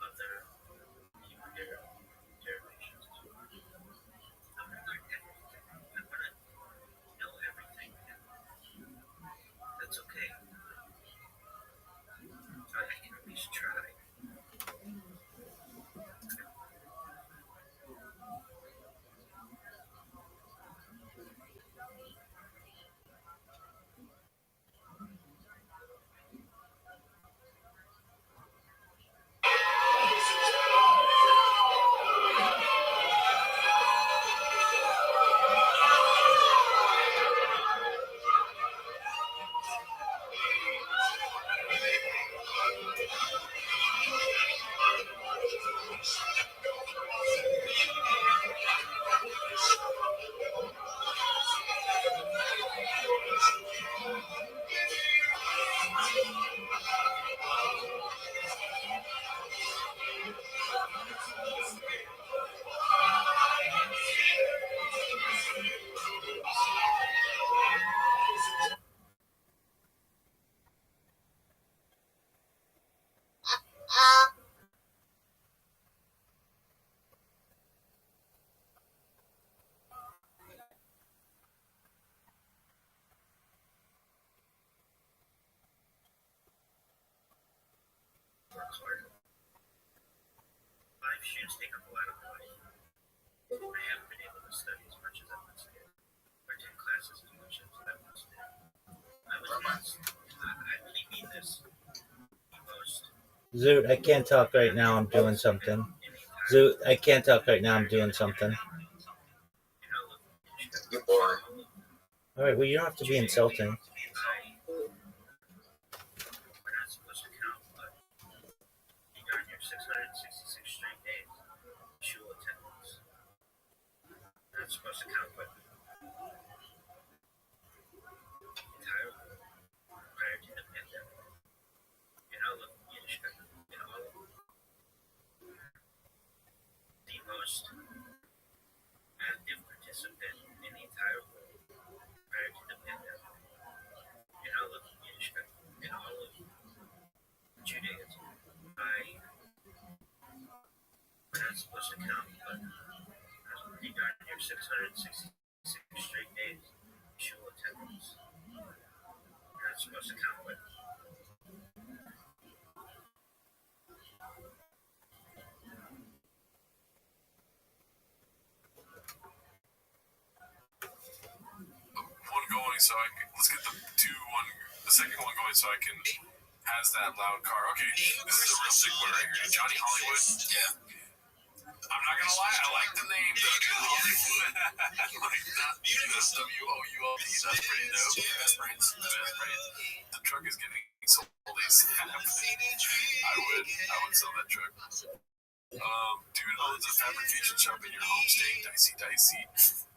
other Hebrew derivations as well. I want to learn everything. I want to know everything. That's okay. I can at least try. Life shoots take up a lot of my life. I haven't been able to study as much as I once did, or take classes as much as I once did. I was once, I really mean this, the most. Zoot, I can't talk right now. I'm doing something. Zoot, I can't talk right now. I'm doing something. You're boring. All right, well, you don't have to be insulting. We're not supposed to count, but you got your 666 straight days. Shul attendance. We're not supposed to count, but entire prior to the pandemic. In all of Yiddishkeit, in all of the most active participant in the entire world prior to the pandemic. In all of Yiddishkeit, in all of Judaism. We're not supposed to count, but regarding your 666 straight days, shul attendance. We're not supposed to count, but one going so I can, let's get the second one going so I can has that loud car. Okay, this is a real sick one right here. Johnny Hollywood. Yeah. I'm not gonna lie, I like the name though. Hollywood. Like that, WOULD. That's pretty dope. Yeah, best brains. The truck is getting sold ASAP. I would sell that truck. Dude owns a fabrication shop in your home state. Dicey.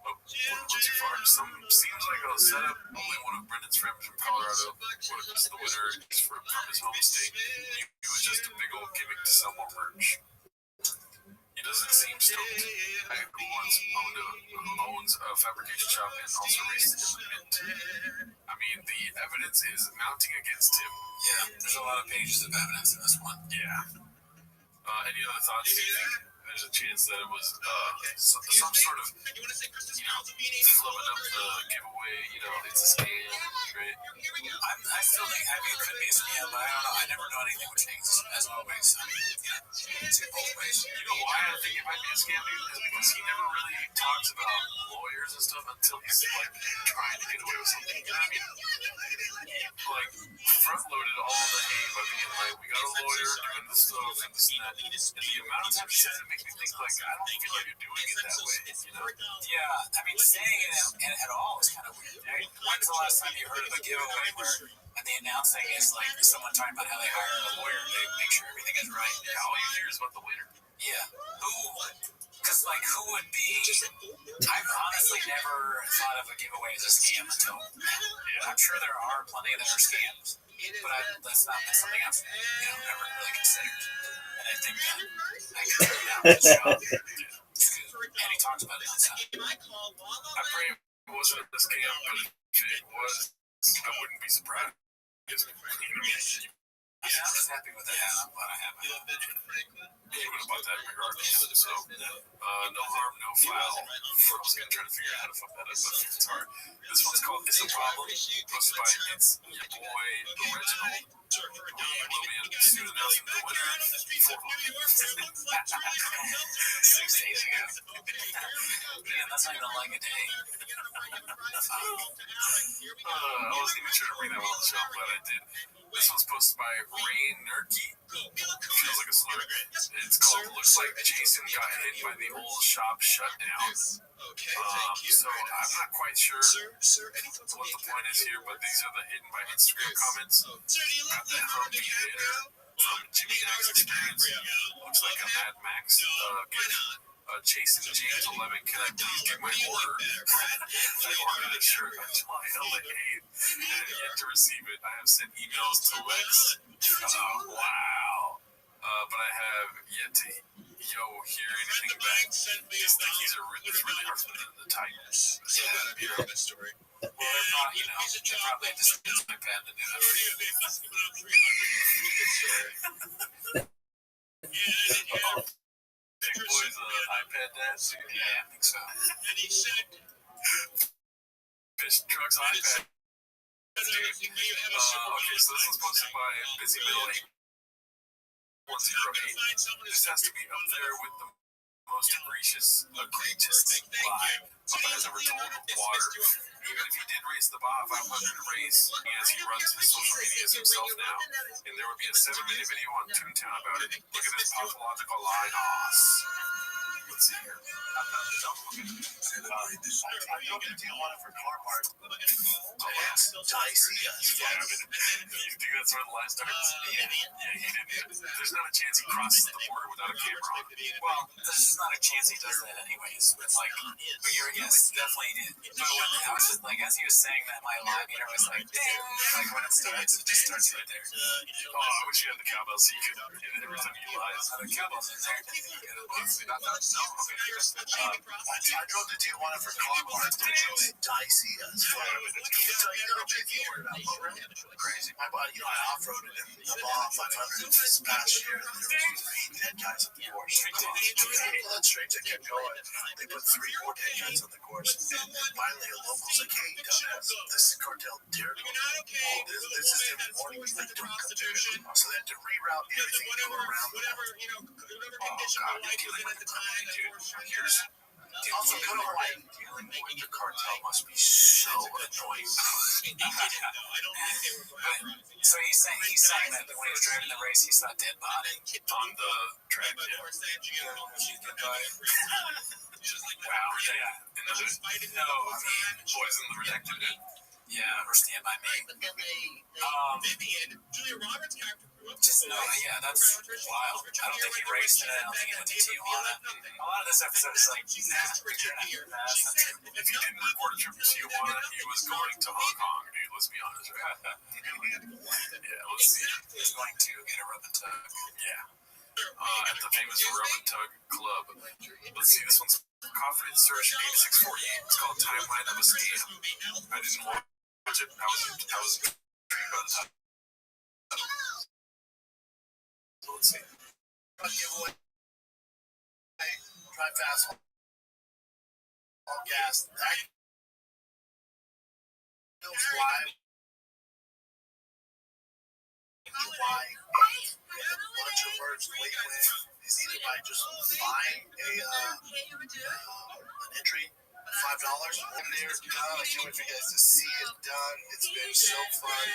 Oh, wouldn't go too far. Seems like a setup. Only one of Brendan's friends from Colorado. What if the winner is from his home state? He was just a big old gimmick to sell more merch. He doesn't seem stoked. I who owns a fabrication shop and also raced in the Mint. I mean, the evidence is mounting against him. Yeah, there's a lot of pages of evidence in this one. Yeah. Any other thoughts? Do you think there's a chance that it was some sort of, flubbing up the giveaway? It's a scam, right? I still think, it could be a scam, but I don't know. I never know anything with things, as always. I mean, it's both ways. You know why I think it might be a scam, dude? Is because he never really talks about lawyers and stuff until he's trying to get away with something. You know what I mean? Front-loaded all the hay by being like, we got a lawyer doing this stuff and this and that. And the amount of times he says it makes me think, I don't feel like you're doing it that way, Yeah, I mean, saying it at all is kind of weird. Right? When's the last time you heard of a giveaway where and the announcing is someone talking about how they hired a lawyer to make sure everything is right? Yeah, all you hear is about the waiter. Yeah. Because, who would be... I've honestly never thought of a giveaway as a scam until now. Yeah. I'm sure there are plenty that are scams, but that's not been something I've never really considered. And I think that I can put it down this job. And he talks about it on Sunday. I pray it wasn't a scam, but if it was, I wouldn't be surprised. I'm just happy with that. I'm glad I have it. He would have bought that regardless. So, no harm, no foul. I was going to try to figure out how to fuck that up, but it's hard. This one's called It's a Problem, posted by your boy, Reginald. Will be soon announcing the winner. 6 days ago. Man, that's not even like a day. I wasn't even sure to bring that one on the show, I'm glad I did. This one's posted by Ray Nurky. Feels like a slur. It's called Looks Like Jason Got Hit by the Old Shop Shutdown. So I'm not quite sure what the point is here, but these are the hidden by Instagram comments. Got that Humvee Hater from Jimmy X Experience. Looks like a Mad Max gift. Jason James 11, can I please get my order? I ordered a shirt on July 8th and yet to receive it. I have sent emails to Lex. Wow. But I have yet to hear anything back. These things are it's really hard for the titles. Yeah. Well, they're not, they probably just use my pen to do that. Big boy's iPad dad. Yeah, I think so. Fish trucks iPad. Okay, so this was posted by Busy Middle 8108. This has to be up there with the most egregious lie Papa has ever told water. Even if he did race the Baja 500 race, as he runs his social medias himself now, and there would be a 7-minute video on Toontown about it. Look at this pathological lie. Let's see here. I know the deal on it for Carhartt. Dicey. Yeah, I mean, you think that's where the lie starts? Yeah, he didn't. There's not a chance he crosses the border without a camera on. Well, there's just not a chance he does that anyways. It's but yes, definitely did. But when I was just as he was saying that, my line meter was like, ding! When it starts, it just starts right there. Oh, I wish you had the cowbell so you could hit it every time you lies. The cowbell's in there. I drove to Tijuana for Carhartt, which is dicey as fuck. Crazy. My body, I off-roaded in the Baja 500 this past year. There was 3 dead guys on the course. Straight to get going. They put 3 more dead guys on the course. And finally, a local's like, hey, dumbass, this is cartel territory. This is the morning we think don't come there. So they had to reroute everything and go around. Oh, God, you're dealing with the company, dude. Also, what a like dealing with the cartel must be so annoying. So he's saying that when he was driving the race, he saw a dead body on the track. Yeah. Wow. Yeah. And Poison the Redacted. Yeah, or Stand By Me. Just no, yeah, that's wild. I don't think he raced it. I don't think he went to Tijuana. A lot of this episode is like, if he didn't record a trip to Tijuana, he was going to Hong Kong, dude. Let's be honest, right? Yeah, let's see. He's going to get a rub and tug. Yeah. At the famous Rub and Tug Club. Let's see, this one's Confidence Search 8648. It's called Timeline of a Scam. I didn't watch it. I was intrigued by the title. So let's see. Giveaway. Drive fast. All gas. That feels why. Why a bunch of words late with is either by just buying an entry, $5. And there's done. I can't wait for you guys to see it done. It's been so fun,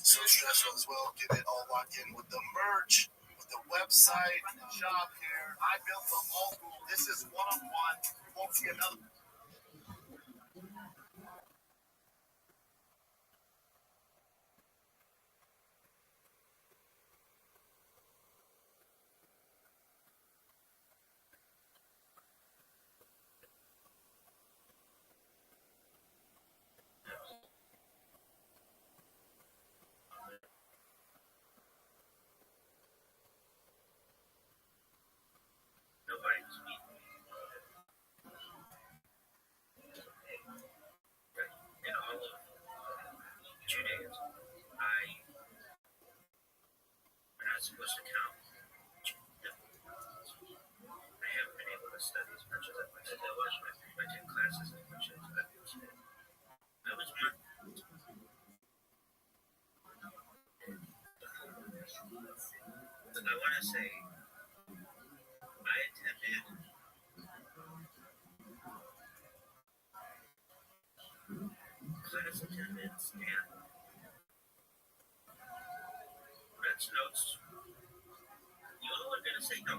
so stressful as well. Get it all locked in with the merch, with the website, shop here. I built the whole. This is one-on-one. You won't see another. In all of Judaism, we're not supposed to count different ones. I haven't been able to study as much as I wanted to watch my 10 classes as much as I used to. I was one. I want to say I attended class attendance and Red's notes. You all are gonna say no.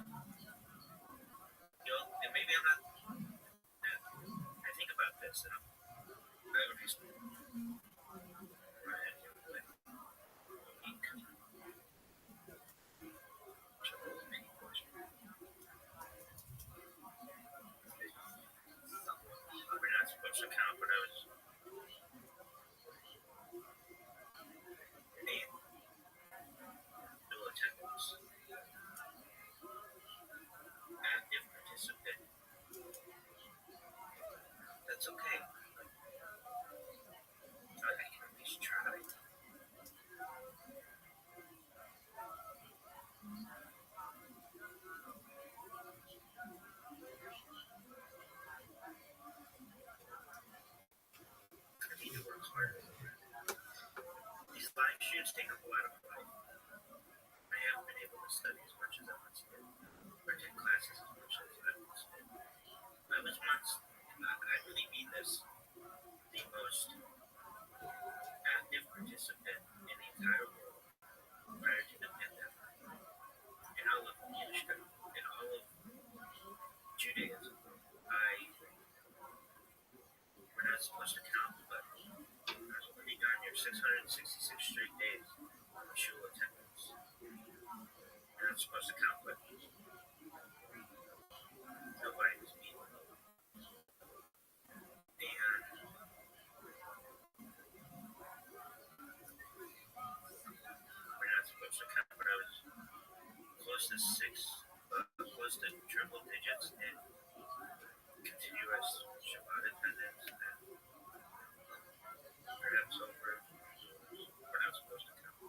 And maybe I'm not. I think about this and I would just. We're not supposed to count, but I was. Attendance. Active participant. That's okay. I can at least try. I need to work harder. These live shoots take up a lot of my life. I haven't been able to study as much as I once did, or take classes as much as I once did. I was once, I really mean this, the most active participant in the entire world prior to the pandemic. In all of Yiddishkeit, in all of Judaism, we're not supposed to count, but I was pretty darn near 666 straight days of shul attendance. We're not supposed to count, but nobody was mean. And we're not supposed to count, but I was close to triple digits in continuous Shabbat attendance, and perhaps over. We're not supposed to count.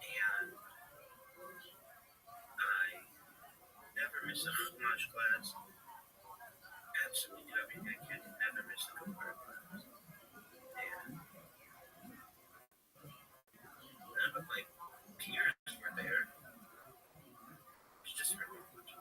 And I never miss a Chumash class. Absolutely do everything I can to never miss a Gemara class. And none of my peers were there. It was just really much.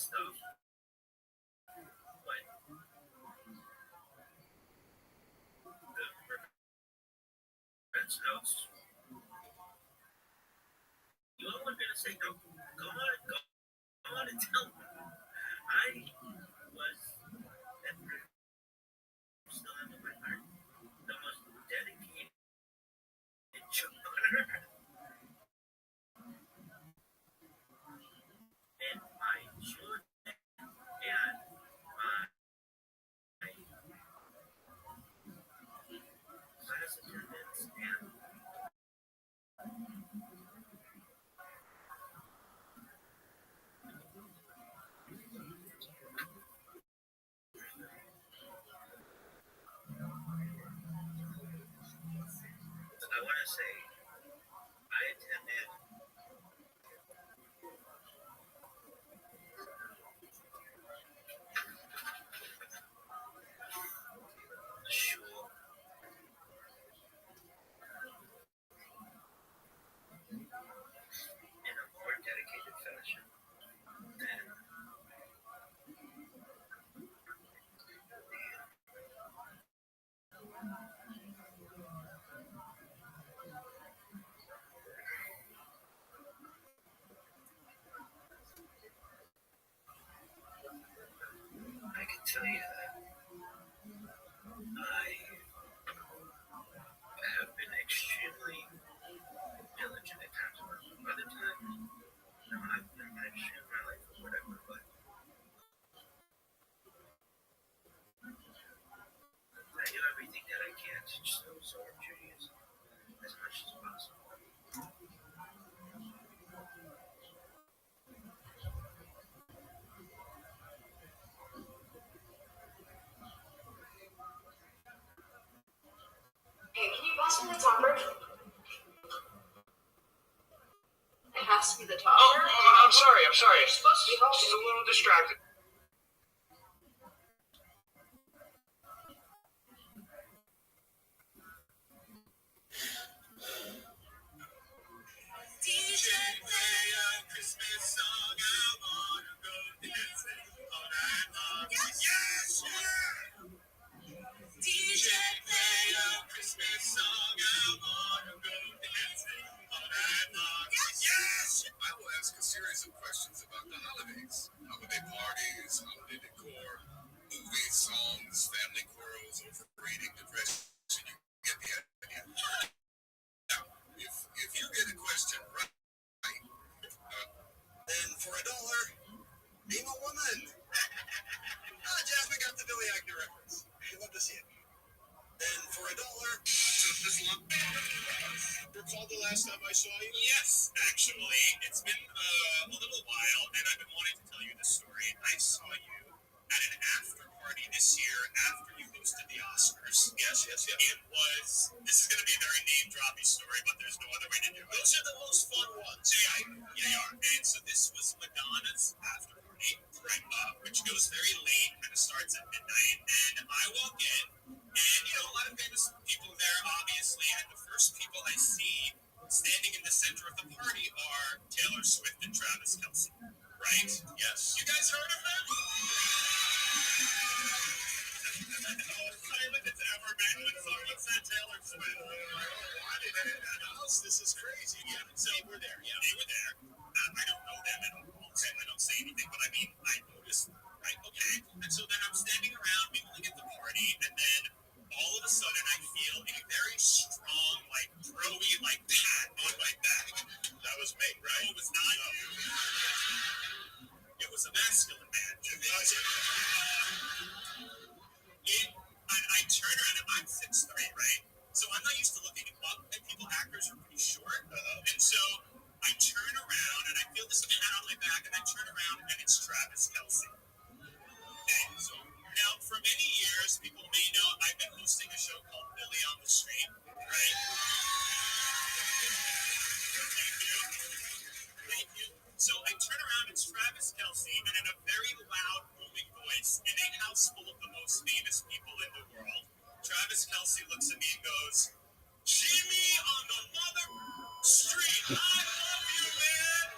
stuff. But the reference notes, you all are going to say, no, go on and tell me. I was, and still have in my heart, the most dedicated chunk on earth. And my children and my class attendants and I want to say I attended the shul in a more dedicated fashion than I can tell you that I have been extremely diligent at times. Other times, no, I've been extremely my life or whatever, but I do everything that I can to just absorb Judaism as much as possible. Hey, can you pass me the topper? It has to be the topper. Oh, I'm sorry. It's supposed to be Just a healthy. little distracted. DJ play a Christmas song. I wanna go dancing all night long. Yes, yeah. DJ play a Christmas song. I wanna go dancing all night long. Yes. I will ask a series of questions about the holidays, holiday parties, holiday decor, movies, songs, family quarrels, overeating, depression. You get the idea. Now, if you get a question right, then for $1, name a woman. Jasmine got the Billy Eichner reference. I'd love to see it. Then for $1, recall the last time I saw you? Yes, actually, it's been a little while, and I've been wanting to tell you this story. I saw you at an after party this year after you hosted the Oscars. Yes. This is going to be a very name-droppy story, but there's no other way to do it. Those are the most fun ones. Yeah, they are. And so this was Madonna's after party, right, which goes very late, kind of starts at midnight, and I walk in, and, a lot of famous people there, obviously, and the first people I see standing in the center of the party are Taylor Swift and Travis Kelce, right? Yes. You guys heard of them? Silent as ever, man, when someone said Taylor Swift. Why did they in that house? This is crazy. Yeah, so they were there, yeah. They were there. I don't know them at all. Okay, I don't say anything, but I mean, I noticed, right? Okay. And so then I'm standing around, mingling at the party, and then all of a sudden I feel a very strong, throwy, pat on my back. That was me, right? No, it was not you. It was a masculine man. I turn around and I'm 6'3", right? So I'm not used to looking up at people. Actors are pretty short. And so I turn around and I feel this pat on my back, and I turn around and it's Travis Kelce. Okay, so now for many years, people may know I've been hosting a show called Billy on the Street, right? Thank you. So I turn around, it's Travis Kelce, and in a very loud, booming voice, in a house full of the most famous people in the world, Travis Kelce looks at me and goes, "Jimmy on the mother street, I love you, man."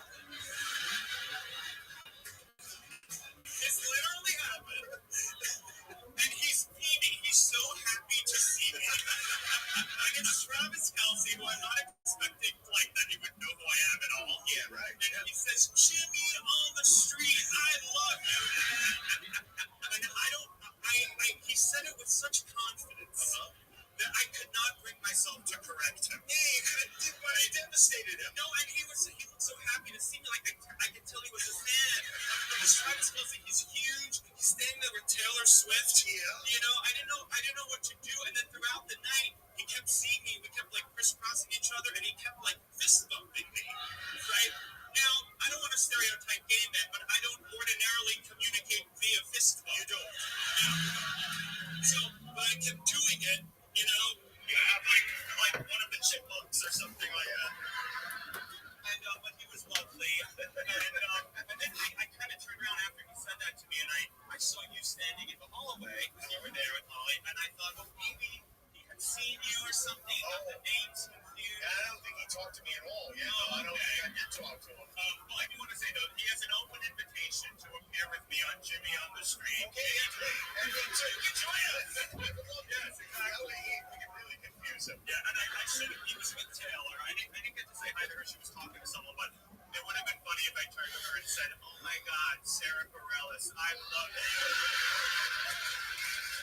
happy to see me. Like, I can tell he was a fan. His Travis Kelce, he's huge. He's standing there with Taylor Swift. Yeah. You know, I didn't know what to do. And then throughout the night, he kept seeing me. We kept like crisscrossing each other, and he kept like fist bumping me. Right now, I don't want to stereotype gay men, but I don't ordinarily communicate via fist bump. You don't. So, but I kept doing it. You know. Yeah, like one of the chipmunks or something like that. And but he was lovely, and then I kind of turned around after he said that to me, and I saw you standing in the hallway, and you were there with Molly, and I thought, well, maybe he had seen you or something. Got the names confused. Yeah, I don't think he talked to me at all. Yeah, no, I don't think I did talk to him. Well, I do want to say though, he has an open invitation to appear with me on Jimmy on the Street. Okay, that's great. And so you can join us. Yes, exactly. We can really confuse him. Yeah, and I should have. He was with Taylor. I didn't get to say hi to her. She was talking to someone, but it would have been funny if I turned to her and said, "Oh my God, Sarah Bareilles, I love you."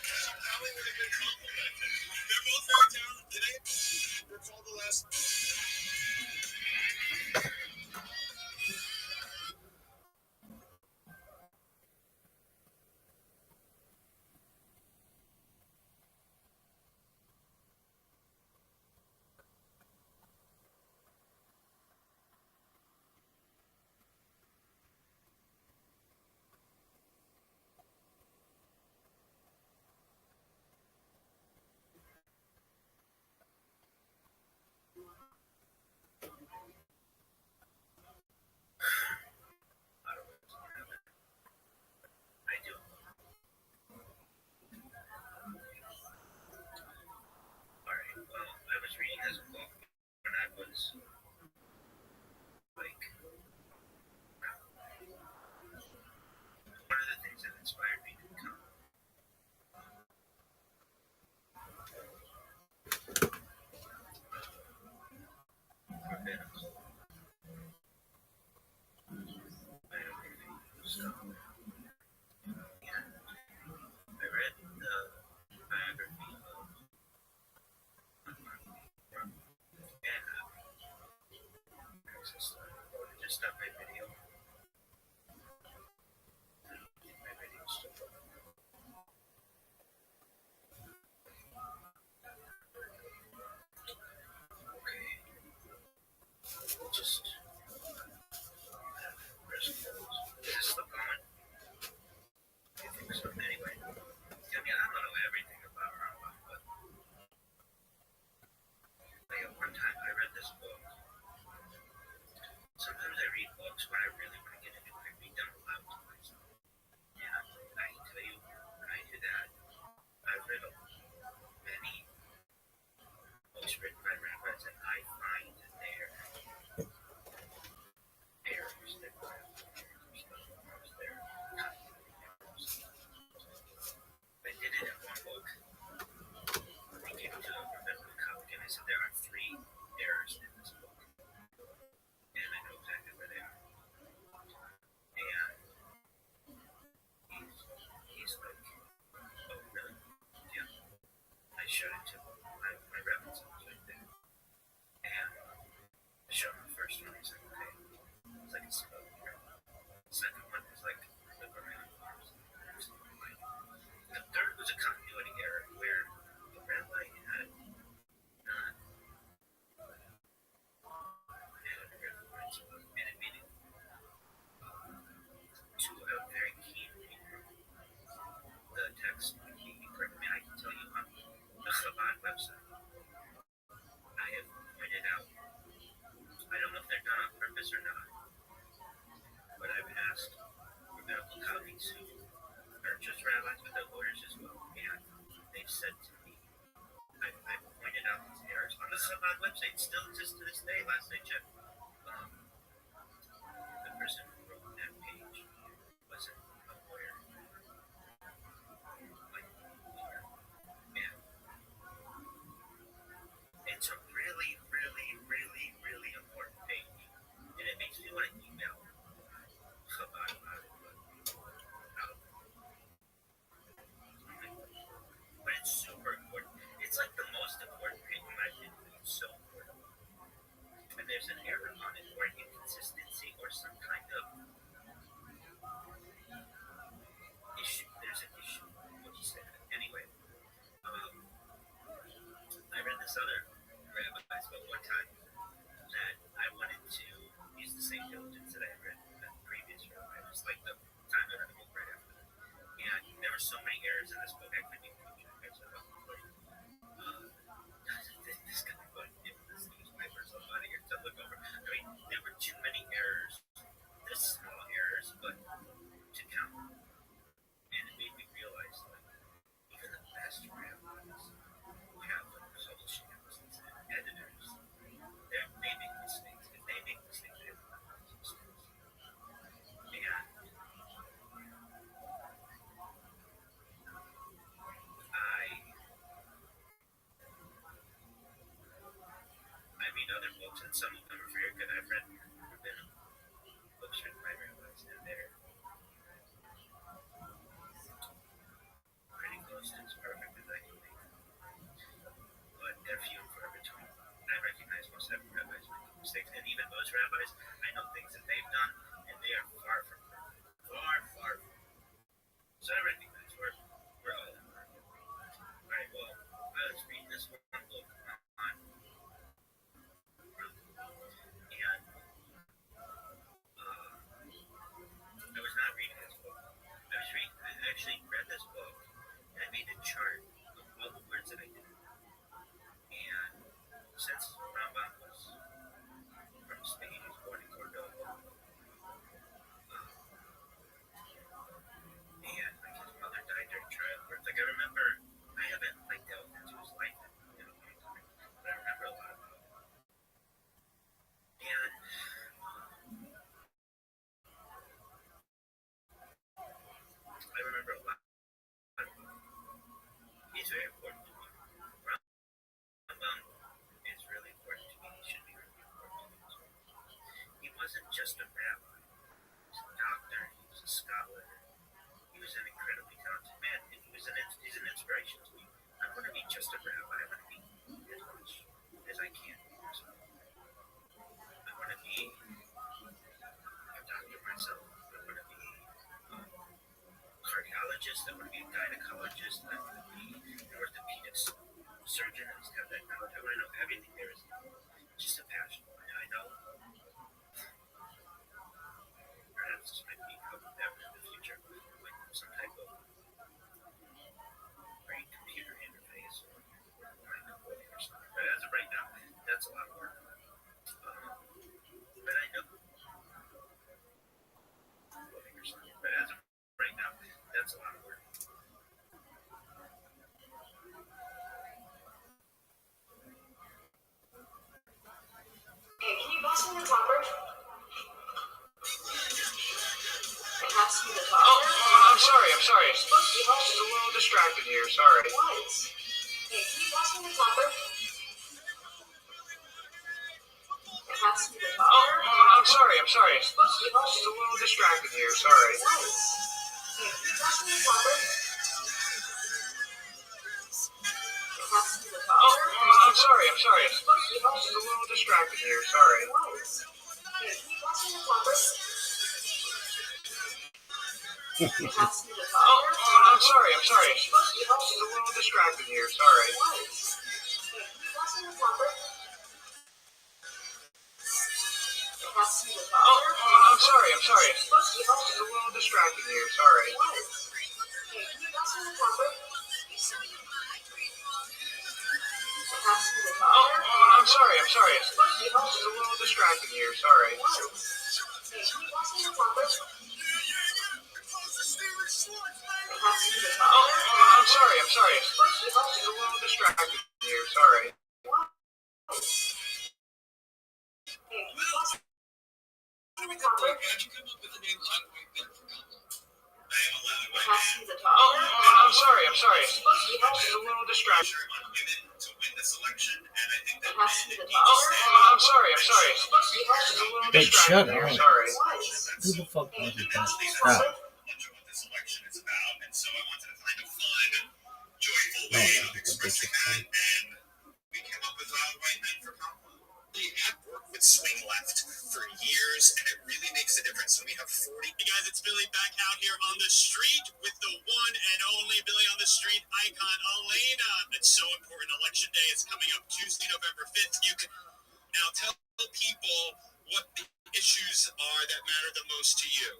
She probably would have been complimented. They're both very talented. That's all the last. I do. Alright, well, I was reading this book when I was like, one of the things that inspired me to become rabbinical biography. So, yeah, I read the biography of Anna. Just stop my video. My video's still going. Okay. Just press close. Is this still going? I think so. Anyway, I mean, I don't know everything about Rabbi, but like at one time I read this book. Sometimes I read books when I really want to get into it. I read them aloud to myself. And I can tell you, when I do that, I've read many books written by rabbis, and I find there errors that I have there. I did it in one book. I came to a rabbinical college and I said there are 3 errors in this book. And I know exactly where they are. And he's like, oh really? Yeah. I showed it to my reference was right there. And I showed him the first one. He's like, okay. It's like a spell here. The second one was like look around. The third was a continuity error where the rabbi had not had reference in a meeting to a very key reader. The text, he corrected me. I can tell you on the Chabad website, I have pointed out, I don't know if they're done on purpose or not, but I've asked rabbinical colleagues who are just rabbis, but they're lawyers as well, and they've said to me, I've pointed out these errors on the Chabad website. It still exists to this day. Last I checked, the person who wrote that page wasn't a lawyer, and it's a really, really, really, really important page, and it makes me want to email Chabad about it, but it's super important. It's like the most important page in my opinion. It's so important. And there's an error this other rabbi spoke one time that I wanted to use the same diligence that I had read in the previous rabbi. It was like the time I read the book right after that. And there were so many errors in this book, I couldn't even keep track. So I was like, this guy, but this is my personal body here to look over. I mean, there were too many errors, this small errors, but to count. And it made me realize that even the best rabbis who have publishing houses and editors, they make mistakes. If they make mistakes, they have to make mistakes. And I read other books, and some of them are very good. I've read rabbinic books written by rabbis, and they're pretty close to as perfect as I can make them. But they're few and far between. I recognize most every rabbis making mistakes, and even those rabbis, I know things that they've done, and they are far from perfect. Far from. So I recognize we're all imperfect. Alright, well, I was reading this one book on and I was not reading this book. I actually read this book, and I made a chart of all the words that I did. And since Rabbi was from Spain, he was born in Cordoba, and like his mother died during childbirth. Like I remember, I haven't like delved into his life in a long time, but I remember a lot about it. And I remember a lot about it. He's very important to me. Rambam is really important to me. He should be really important to me. He wasn't just a rabbi. He was a doctor. He was a scholar. He was an incredibly talented man, and he's an inspiration to me. I want to be just a rabbi. I want to be as much as I can. I want to be a doctor myself. I want to be a cardiologist. I want to be a gynecologist. I want to be an orthopedic surgeon who's got that knowledge. I want to know everything there is. It's just a passion. And I know perhaps this might be helpful in the future with some type of great computer interface or online coding or something. But as of right now, that's a lot of work. But I know coding or something. But as of right now, that's a lot of work. Hey, can you pass me the topper? Pass me the topper? Oh, I'm sorry. Just a little distracted here. Sorry. What? Hey, can you pass me the topper? Pass me the topper? Oh, I'm sorry. Just a little distracted here. Sorry. What? Hey, can you pass me the topper? Pass me the topper? Oh, I'm sorry. Just a little distracted here. Sorry. What? Hey, can you pass me the topper? Pass me the topper? Oh, I'm sorry. Just a little distracted here. Sorry. What? Hey, can you pass me the topper? Pass me the topper? Oh, I'm sorry. Just a little distracted here. Sorry. What? Hey, can you pass me the topper? Pass me the topper? Oh, I'm sorry. Just a little distracted here. Sorry. What? Hey, can you pass me the topper? Pass me the topper? Oh, I'm sorry. Just a little distracted here. Sorry. What? Hey, can you pass me the topper? Pass me the topper? Oh, I'm sorry. Just a little distracted. Pass me the topper? Oh, I'm sorry. Just a little Bitch, shut distracted here. up. Sorry. What? Who the fuck Hey, was can you it? pass me the Stop. topper? No, the bitch is fine. have worked with Swing Left for years, and it really makes a difference when we have 40. Hey guys, it's Billy back out here on the street with the one and only Billy on the Street icon, Elena. It's so important. Election day is coming up Tuesday, November 5th. You can now tell people what the issues are that matter the most to you.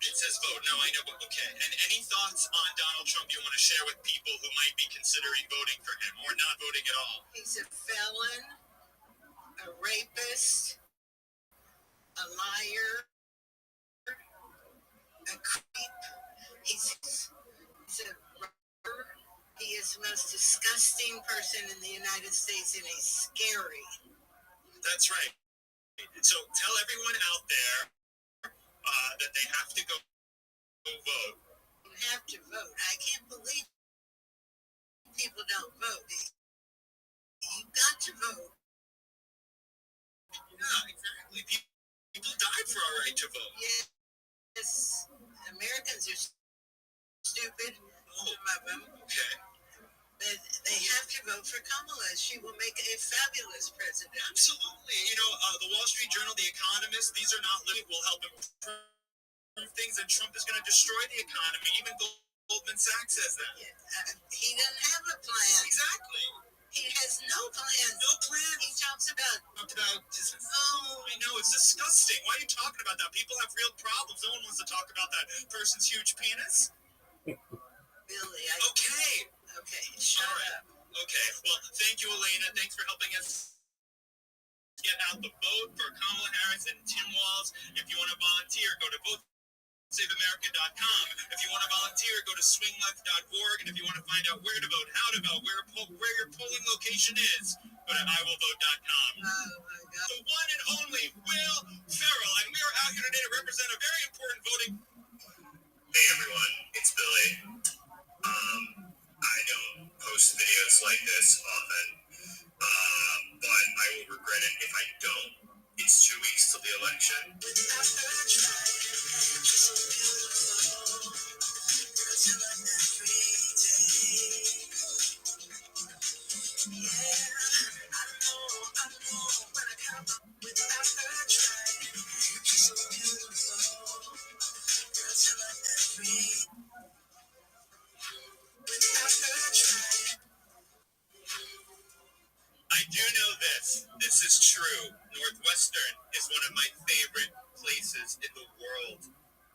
It says vote. No, I know, but okay. And any thoughts on Donald Trump you want to share with people who might be considering voting for him or not voting at all? He's a felon, a rapist, a liar, a creep. He's a robber. He is the most disgusting person in the United States, and he's scary. That's right. So tell everyone out there that they have to go vote. You have to vote. I can't believe people don't vote. You've got to vote. Yeah, exactly. People died for our right to vote. Yes, Americans are stupid. Some of them. Okay. But they have to vote for Kamala. She will make a fabulous president. Absolutely. You know, the Wall Street Journal, The Economist, these are not living, will help improve things, and Trump is going to destroy the economy. Even Goldman Sachs says that. Yeah, he doesn't have a plan. Exactly. He has no plan. No plan. He talks about. Oh, I know, it's disgusting. Why are you talking about that? People have real problems. No one wants to talk about that person's huge penis. Billy, Okay, shut up. Okay, well, thank you, Elena. Thanks for helping us get out the vote for Kamala Harris and Tim Walz. If you want to volunteer, go to votesaveamerica.com. If you want to volunteer, go to swingleft.org. And if you want to find out where to vote, how to vote, where your polling location is, go to iwillvote.com. Oh, my God. The one and only Will Ferrell, and we are out here today to represent a very important voting. Hey everyone, it's Billy. I don't post videos like this often, but I will regret it if I don't. It's 2 weeks till the election. I do know this. This is true. Northwestern is one of my favorite places in the world.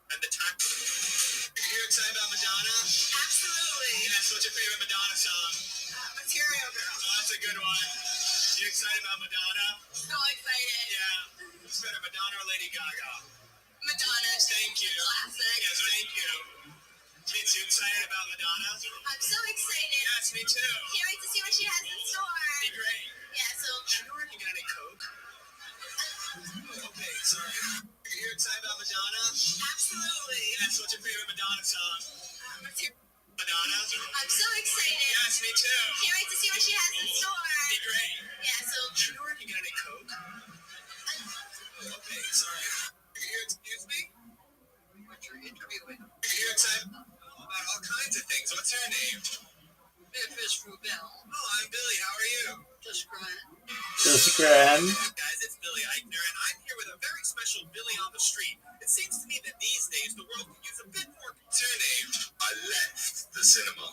And the time. You're excited about Madonna? Absolutely. Yes, what's your favorite Madonna song? Material Girl. Oh, that's a good one. You excited about Madonna? So excited. Yeah. Who's better, Madonna or Lady Gaga? Madonna. Thank you. Classic. Yes, thank you. Kids, you excited about Madonna? I'm so excited. Yes, me too. Can't wait to see what she has in store. Be great. Yeah, so. Do you know where I can get any Coke? Okay, sorry. You're excited about Madonna? Absolutely. Yes, what's your favorite Madonna song? Madonna? I'm so excited. Yes, me too. Can't wait to see what she has in store. Be great. Yeah, so. Do you know where I can get any Coke? Okay, sorry. Excuse me? What you're interviewing. You're excited about all kinds of things. What's your name? Memphis Rubel. Oh, I'm Billy. How are you? Just grand. Guys, it's Billy Eichner, and I'm here with a very special Billy on the Street. It seems to me that these days the world could use a bit more. What's your name? I left the cinema,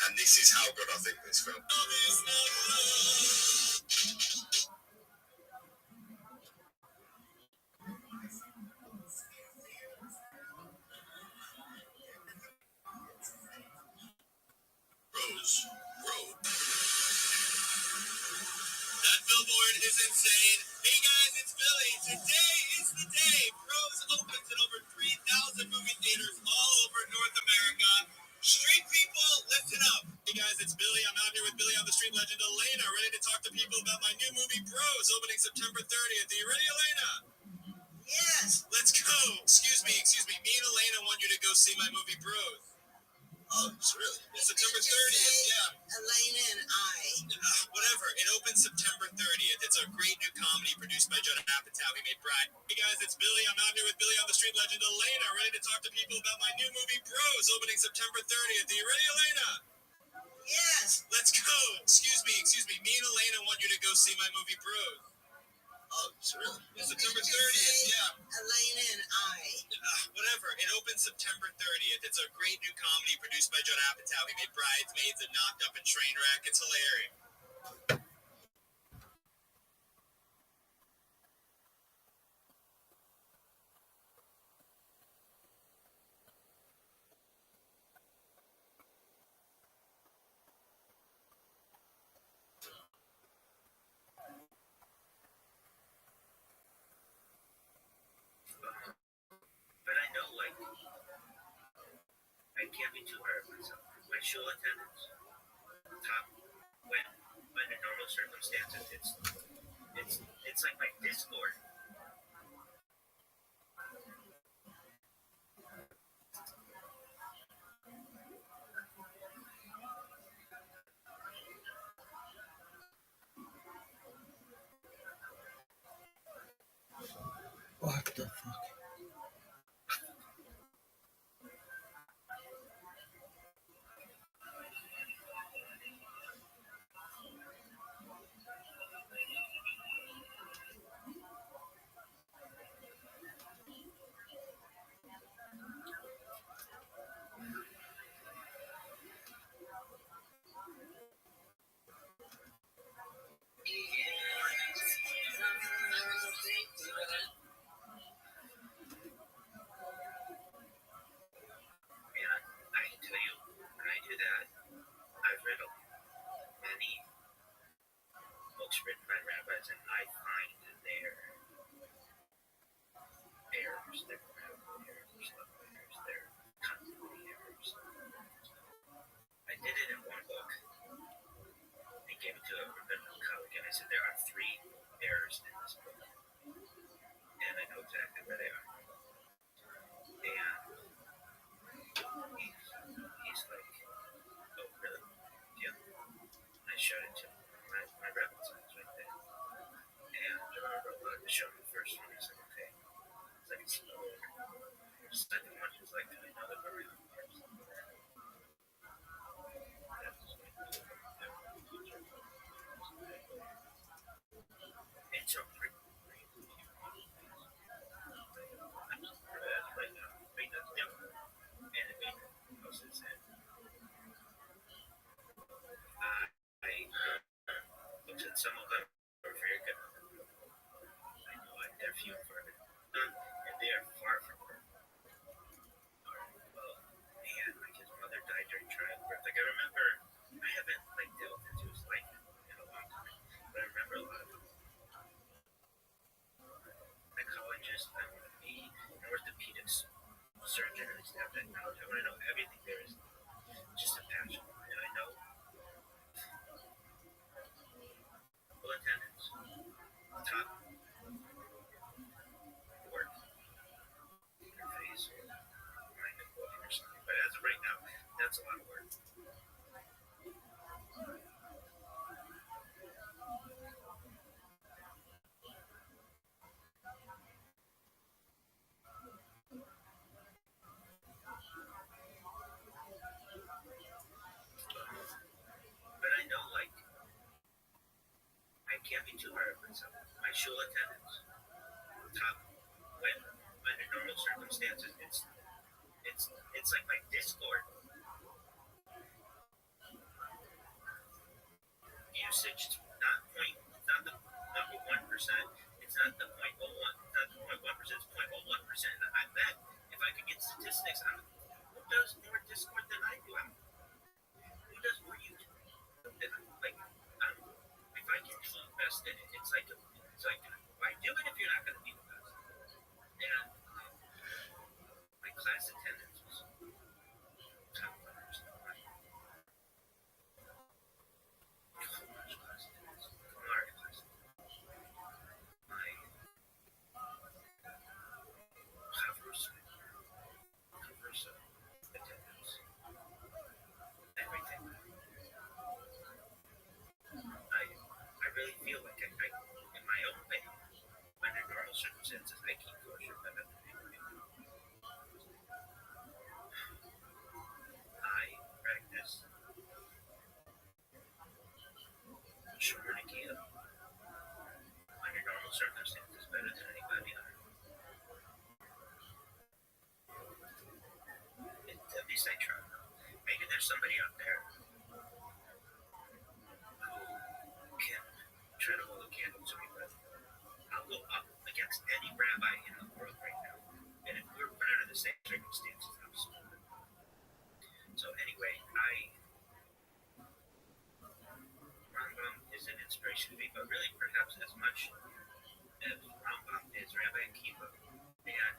and this is how good I think this film. Rose Road. That billboard is insane. Hey guys, it's Billy. Today is the day Rose opens in over 3,000 movie theaters all over North America. Street people, listen up. Hey guys, it's Billy. I'm out here with Billy on the Street legend Elena, ready to talk to people about my new movie Bros, opening September 30th. Are you ready, Elena? Yes. Let's go. Excuse me. Me and Elena want you to go see my movie Bros. Oh, it's really? It's September 30th, yeah. Elena and I. Whatever. It opens September 30th. It's a great new comedy produced by Judd Apatow. We made Brad. Hey guys, it's Billy. I'm out here with Billy on the Street legend Elena, ready to talk to people about my new movie Bros, opening September 30th. Are you ready, Elena? Yes. Let's go. Excuse me. Me and Elena want you to go see my movie Bros. Oh, really? It's September 30th, yeah. Elena and I. Whatever. It opens September 30th. It's a great new comedy produced by Judd Apatow. He made Bridesmaids and Knocked Up and Trainwreck. It's hilarious. But I know, like, I can't be too hard on myself. My shul attendance, top, when under normal circumstances, it's like my Discord. What the fuck? And I can tell you, when I do that, I've read many books written by rabbis, and I find their errors, their grammar errors, their continuity errors. I did it in one book. I gave it to a rabbinical colleague, and I said, there are 3 errors in this book, and I know exactly where they are. And he's like, oh, really? Yeah. I showed it to him. My reference is right there. And I remember I showed him the first one. He's like, okay. It's like, it's slow. The second one is like, I know the very first. It's a pretty right now. Right now, yeah. And it made no sense. I looked at some of them are very good. I know they're few and far between, and they are far from perfect. Well, man, like his mother died during childbirth. Like I remember, I haven't like delved into his life in a long time, but I remember a lot of them. Psychologist, I want to be an orthopedics surgeon, and I have that knowledge. I want to know everything there is. Just a passion, and I know full attendance, top work, interface, mind of clothing or something. But as of right now, that's a lot of work. But I know, like, I can't be too hard on myself. My shul attendance, top, when under normal circumstances, it's like my Discord usage. It's not the number 1%. It's not the 0.01. It's not the 0.1%. It's 0.01%. I bet if I could get statistics, who does more Discord than I do? Who does more YouTube? Like, if I can invest in it, it's like why do it if you're not going to be the best? And my class attendance was top 1%. I really feel like I, in my own way, under normal circumstances, I keep kosher, but circumstances better than anybody at least I try. Maybe there's somebody out there who can try to hold a candle to me, but I'll go up against any rabbi in the world right now. And if we were put under the same circumstances, absolutely. So anyway, Rambam is an inspiration to me, but really perhaps as much as Rambam is Rabbi Akiva. And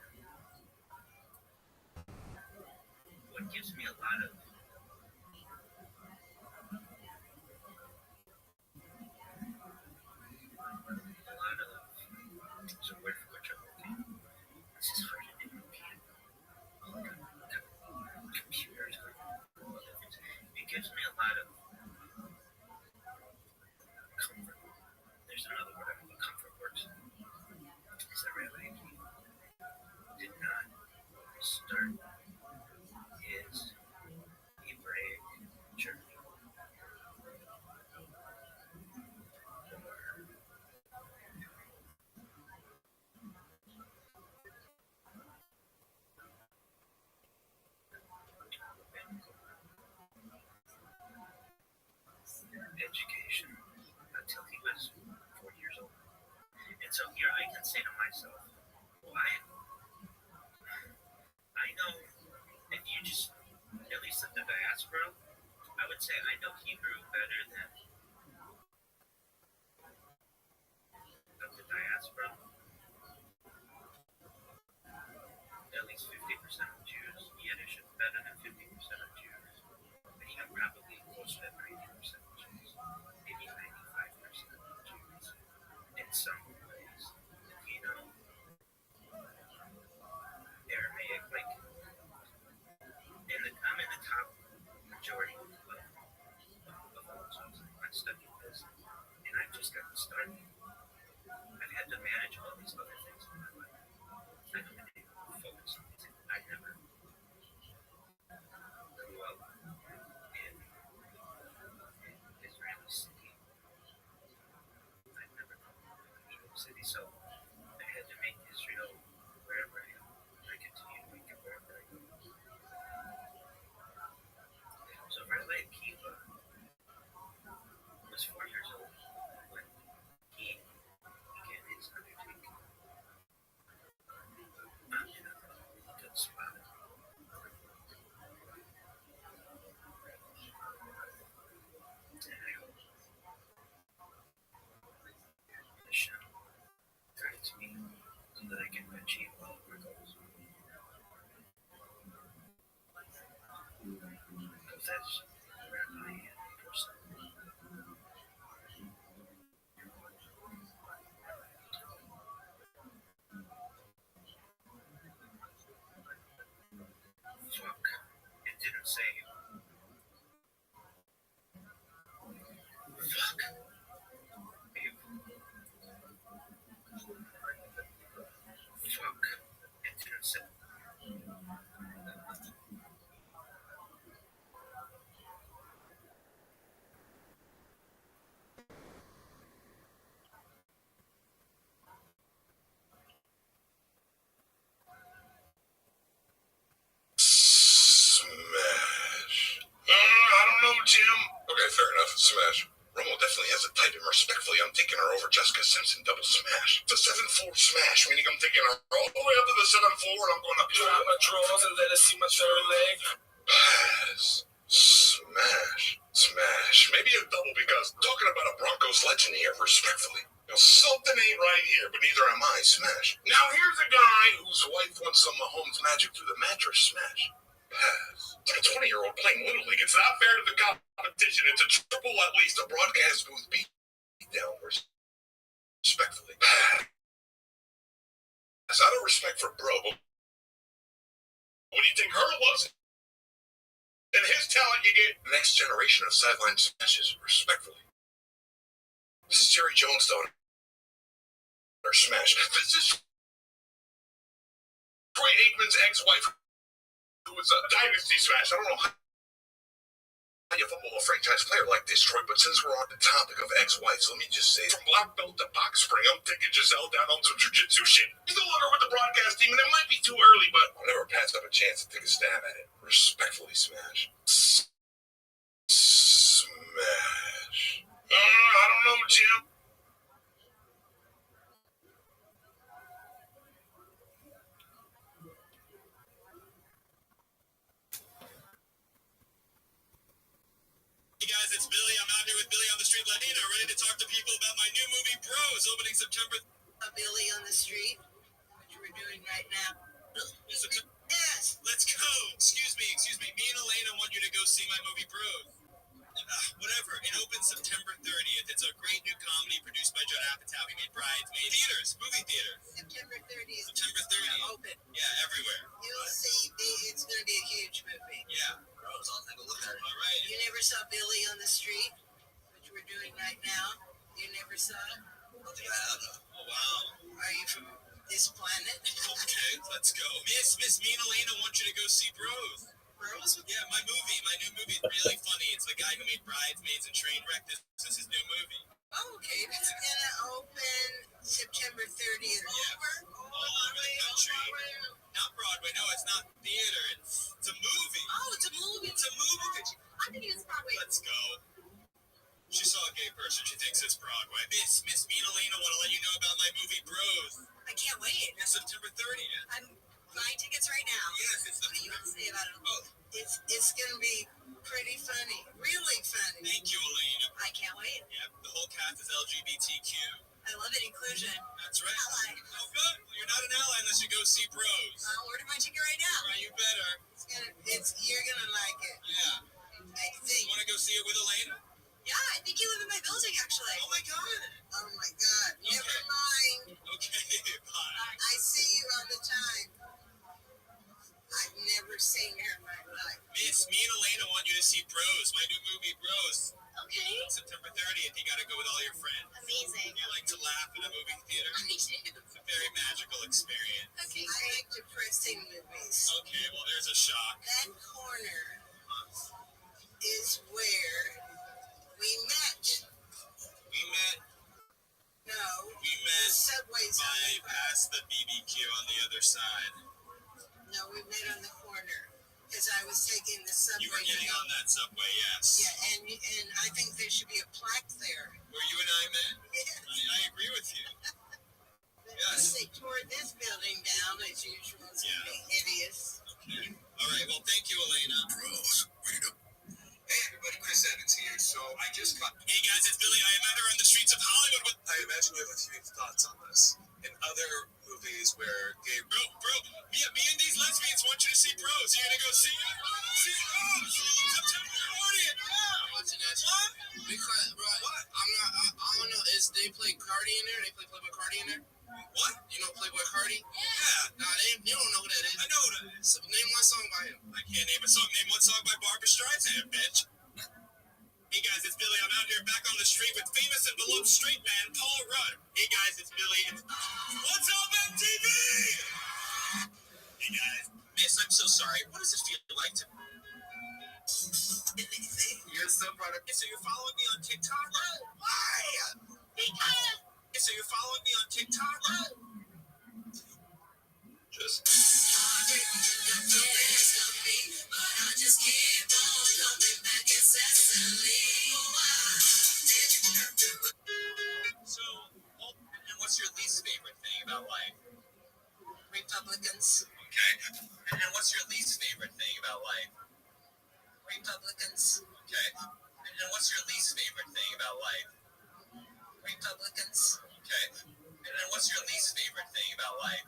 what gives me a lot of so where for which I'm looking. This is hard to do. Computers, it gives me a lot of comfort. There's another word I think comfort works. Is that Rabbi Akiva did not start his Hebraic journey education until he was 4 years old. And so here I can say to myself, well, I know, and you just, at least at the diaspora, I would say I know Hebrew better than of the diaspora. At least 50% of Jews, Yiddish is better than 50% of Jews. But even probably close to 90% of Jews, maybe 95% of Jews. In some ways, you know, Aramaic, like, I'm in the top majority of all Jews. I studied this, and I've just gotten started. I've had to manage all these other things in my life. I haven't been able to focus on these. I never grew up in Israeli city. I've never grown up in New York City, so I had to make Israel wherever I am. I continue to make it wherever I go. So Rabbi Akiva was 4 years old when he began his undertaking. I'm in a good spot. And I hope Hashem guides me so that I can achieve all of my goals. Because that's where I am personally. Fuck. It didn't say. Fuck. Fuck. It didn't say. Smash. I don't know, Jim. Okay, fair enough. Smash. Romo definitely has a type, and respectfully, I'm taking her over Jessica Simpson double smash. It's a 7-4 smash, meaning I'm taking her all the way up to the 7-4, and I'm going to drop my drawers and let her see my third leg. Pass. Smash. Smash. Maybe a double because talking about a Broncos legend here, respectfully. Now, something ain't right here, but neither am I. Smash. Now, here's a guy whose wife wants some Mahomes magic through the mattress. Smash. Pass. It's like a 20-year-old playing Little League. It's not fair to the competition. It's a triple at least. A broadcast booth beat down respectfully. Pass. Out of respect for bro, what do you think her was? And his talent, you get the next generation of sideline smashes, respectfully. This is Jerry Jones, though. Or smash. This is Troy Aikman's ex-wife, who was a dynasty smash. I don't know how you a franchise player like this, Troy, but since we're on the topic of ex-wives, let me just say, from black belt to box spring, I'm taking Giselle down on some jiu-jitsu shit. He's no longer with the broadcast team, and it might be too early, but I'll never pass up a chance to take a stab at it. Respectfully, Smash. Smash. I don't know, Jim. Hey guys, it's Billy. I'm out here with Billy on the Street Latino, ready to talk to people about my new movie Bros, opening September. Billy on the Street, which we're doing right now. Yes. Let's go. Excuse me. Me and Elena want you to go see my movie Bros. Whatever. It opens September 30th. It's a great new comedy produced by Judd Apatow. He made Bridesmaids. Theaters, movie theater. September 30th. September 30th. Open. Yeah, everywhere. You'll see. It's going to be a huge movie. Yeah. Bros, I'll take a look at it. All right. You never saw Billy on the Street, which we're doing right now. You never saw it? I don't think I have. Oh, wow. Are you from this planet? Okay, let's go. Miss, me and Elena want you to go see Bros. Bros? Yeah, my new movie is really funny. It's the guy who made Bridesmaids and Trainwreck. This is his new movie. Oh, okay. It's going to open September 30th. Yeah. All over the country. Not Broadway. No, it's not theater. It's a movie. Oh, it's a movie. It's a movie. I think it's Broadway. Let's go. She saw a gay person. She thinks it's Broadway. Miss, me and Elena want to let you know about my movie Bros. I can't wait. It's September 30th. I'm buying tickets right now. Yes, it's What do you have to say about it? Oh, It's going to be pretty funny. Really funny. thank you, Elena. I can't wait. Yep, the whole cast is LGBTQ. I love it. Inclusion. That's right. Ally. Oh, good. Well, you're not an ally unless you go see Bros. I'll order my ticket right now. Right, you better. You're going to like it. Yeah. I think. You want to go see it with Elena? Yeah, I think you live in my building, actually. Oh, my God. Oh, my God. Okay. Never mind. Okay, bye. I see you all the time. I've never seen her in my life. Miss, me and Elena want you to see Bros, my new movie Bros. Okay. September 30th. You got to go with all your friends. Amazing. You like to laugh at a movie theater? I do. It's a very magical experience. Okay, I great. like depressing movies. Okay, well, there's a shock. That corner is where we met. We met The subway's on the corner. past the BBQ on the other side. No, we met on the corner. Because I was taking the subway. You were getting on that subway, yes. Yeah, and I think there should be a plaque there. Where you and I met? Yes. I agree with you. Yes. They tore this building down as usual. It's Yeah. hideous. Okay. All right, well, thank you, Elena. Bros, read up. Hey everybody, Chris Evans here. So I just got. Hey, guys, it's Billy. I met her on the streets of Hollywood with... I imagine you have a few thoughts on this. In other movies where gay. Bro, me and these lesbians want you to see Bros. You're gonna go see Bros. September 40th. I'm watching that shit. What? Because, bro, I don't know. They play Cardi in there? They play Playboy Cardi in there? What? You know Playboy Cardi? Yeah. Nah, they don't know who that is. I know who that is. So name one song by him. I can't name a song. Name one song by Barbra Streisand, bitch. Hey guys, it's Billy. I'm out here back on the street with famous and beloved straight man Paul Rudd. Hey guys, it's Billy. What's up, MTV? Hey guys. Miss, I'm so sorry. What does it feel like to... You're so proud of. Hey, so you're following me on TikTok? Why? Hey, so you're following me on TikTok? Just. So, and what's your least favorite thing about life? Republicans. Okay. And what's your least favorite thing about life? Republicans. Okay. And what's your least favorite thing about life? Republicans. Okay. And what's your least favorite thing about life?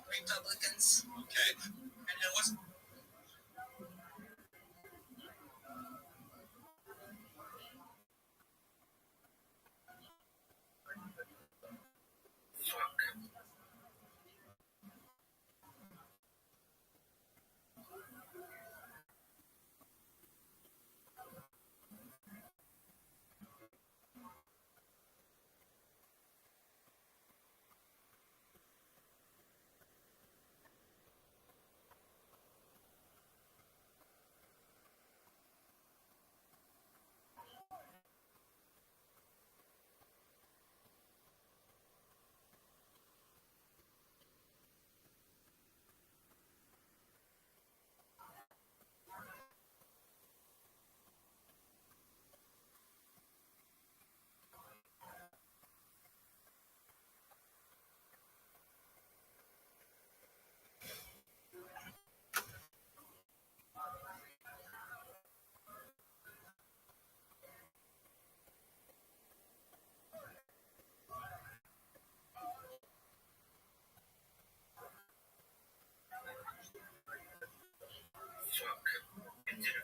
Republicans. Okay. And what's...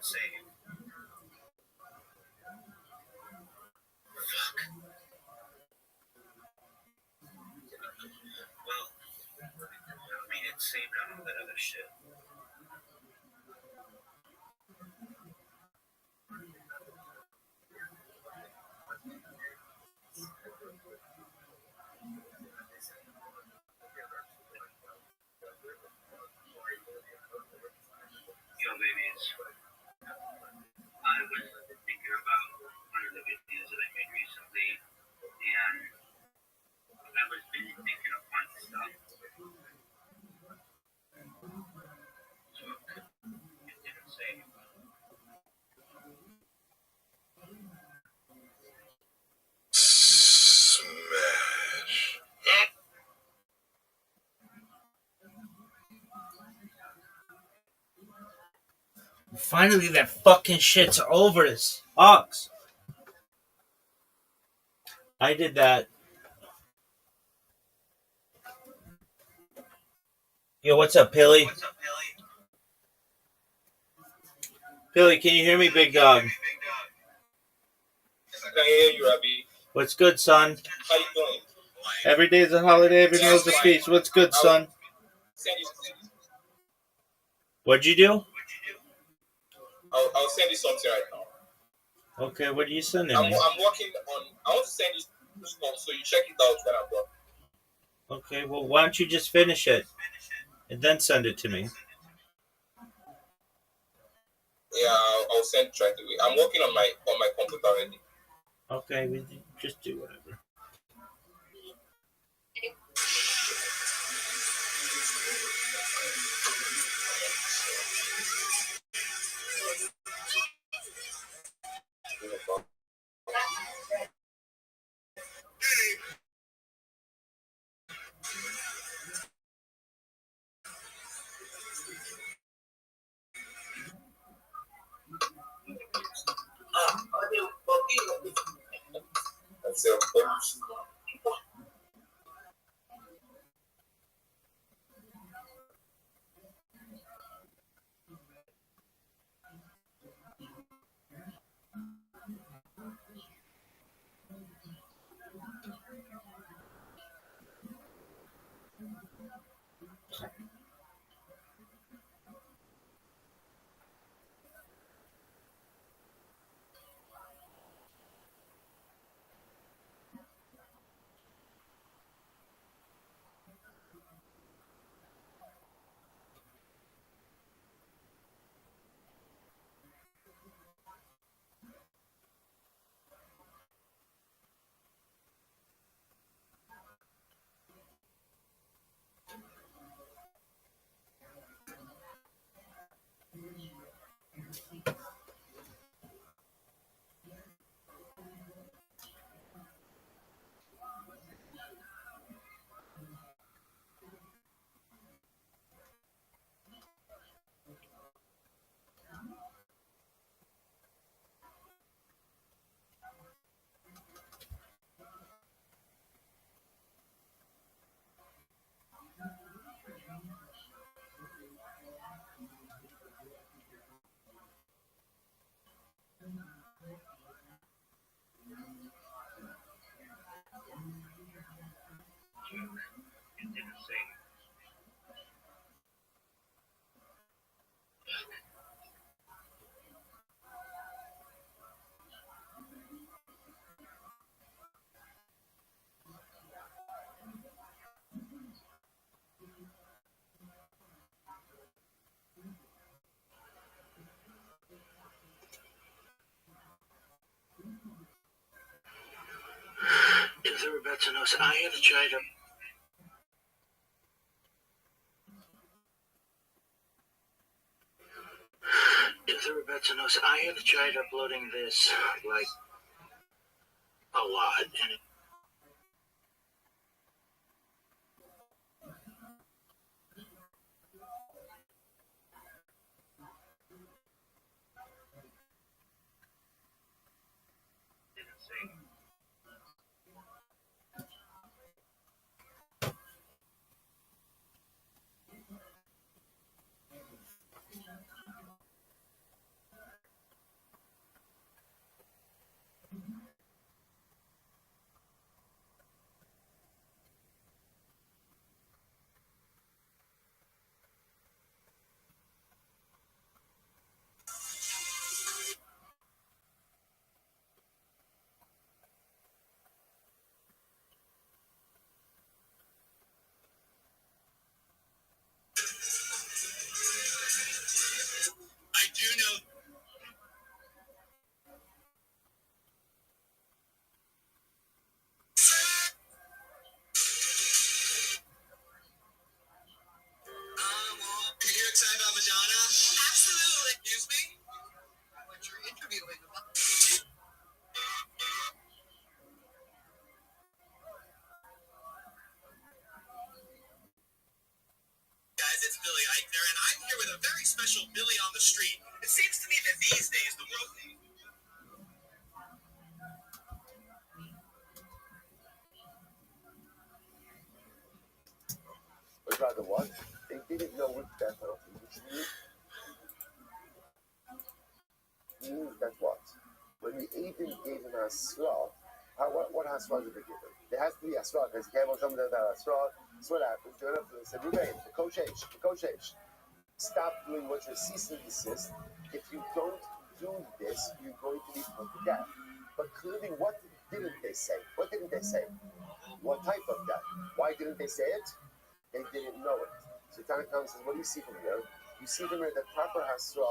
insane. Fuck. Well, I mean, insane on all that other shit. Yo, babies. I was thinking about one of the videos that I made recently, and I was busy thinking of fun stuff. So it didn't say. Smash. Finally, that fucking shit's over. It sucks. I did that. Yo, what's up, Pilly? What's up, Billy? Pilly, can you hear me, big dog? Yes, I can hear you, Rabbi. What's good, son? How you doing? Every day's a holiday, every meal's a feast. What's good, son? What'd you do? I'll send you something right now. Okay, what are you sending I'm me? working on. I want to send you stuff so you check it out when I'm done. Okay, well, why don't you just finish it and then send it to me? Yeah, I'll send it right away. I'm working on my computer already. Okay, we just do whatever. That's it. I have tried to. I have tried uploading this like a lot, and it rather what? They didn't know which death penalty, which means that what? When the Aiden gave him a straw, what Hasra did they give him? There has to be a straw, because you can't come to that straw. So what happens? They went up to him and said, Ruben, the coach H, stop doing what you're cease and desist. If you don't do this, you're going to be put to death. But clearly, what didn't they say? What didn't they say? What type of death? Why didn't they say it? They didn't know it. So Tanakh says, what do you see from here? You see from here that proper Hasra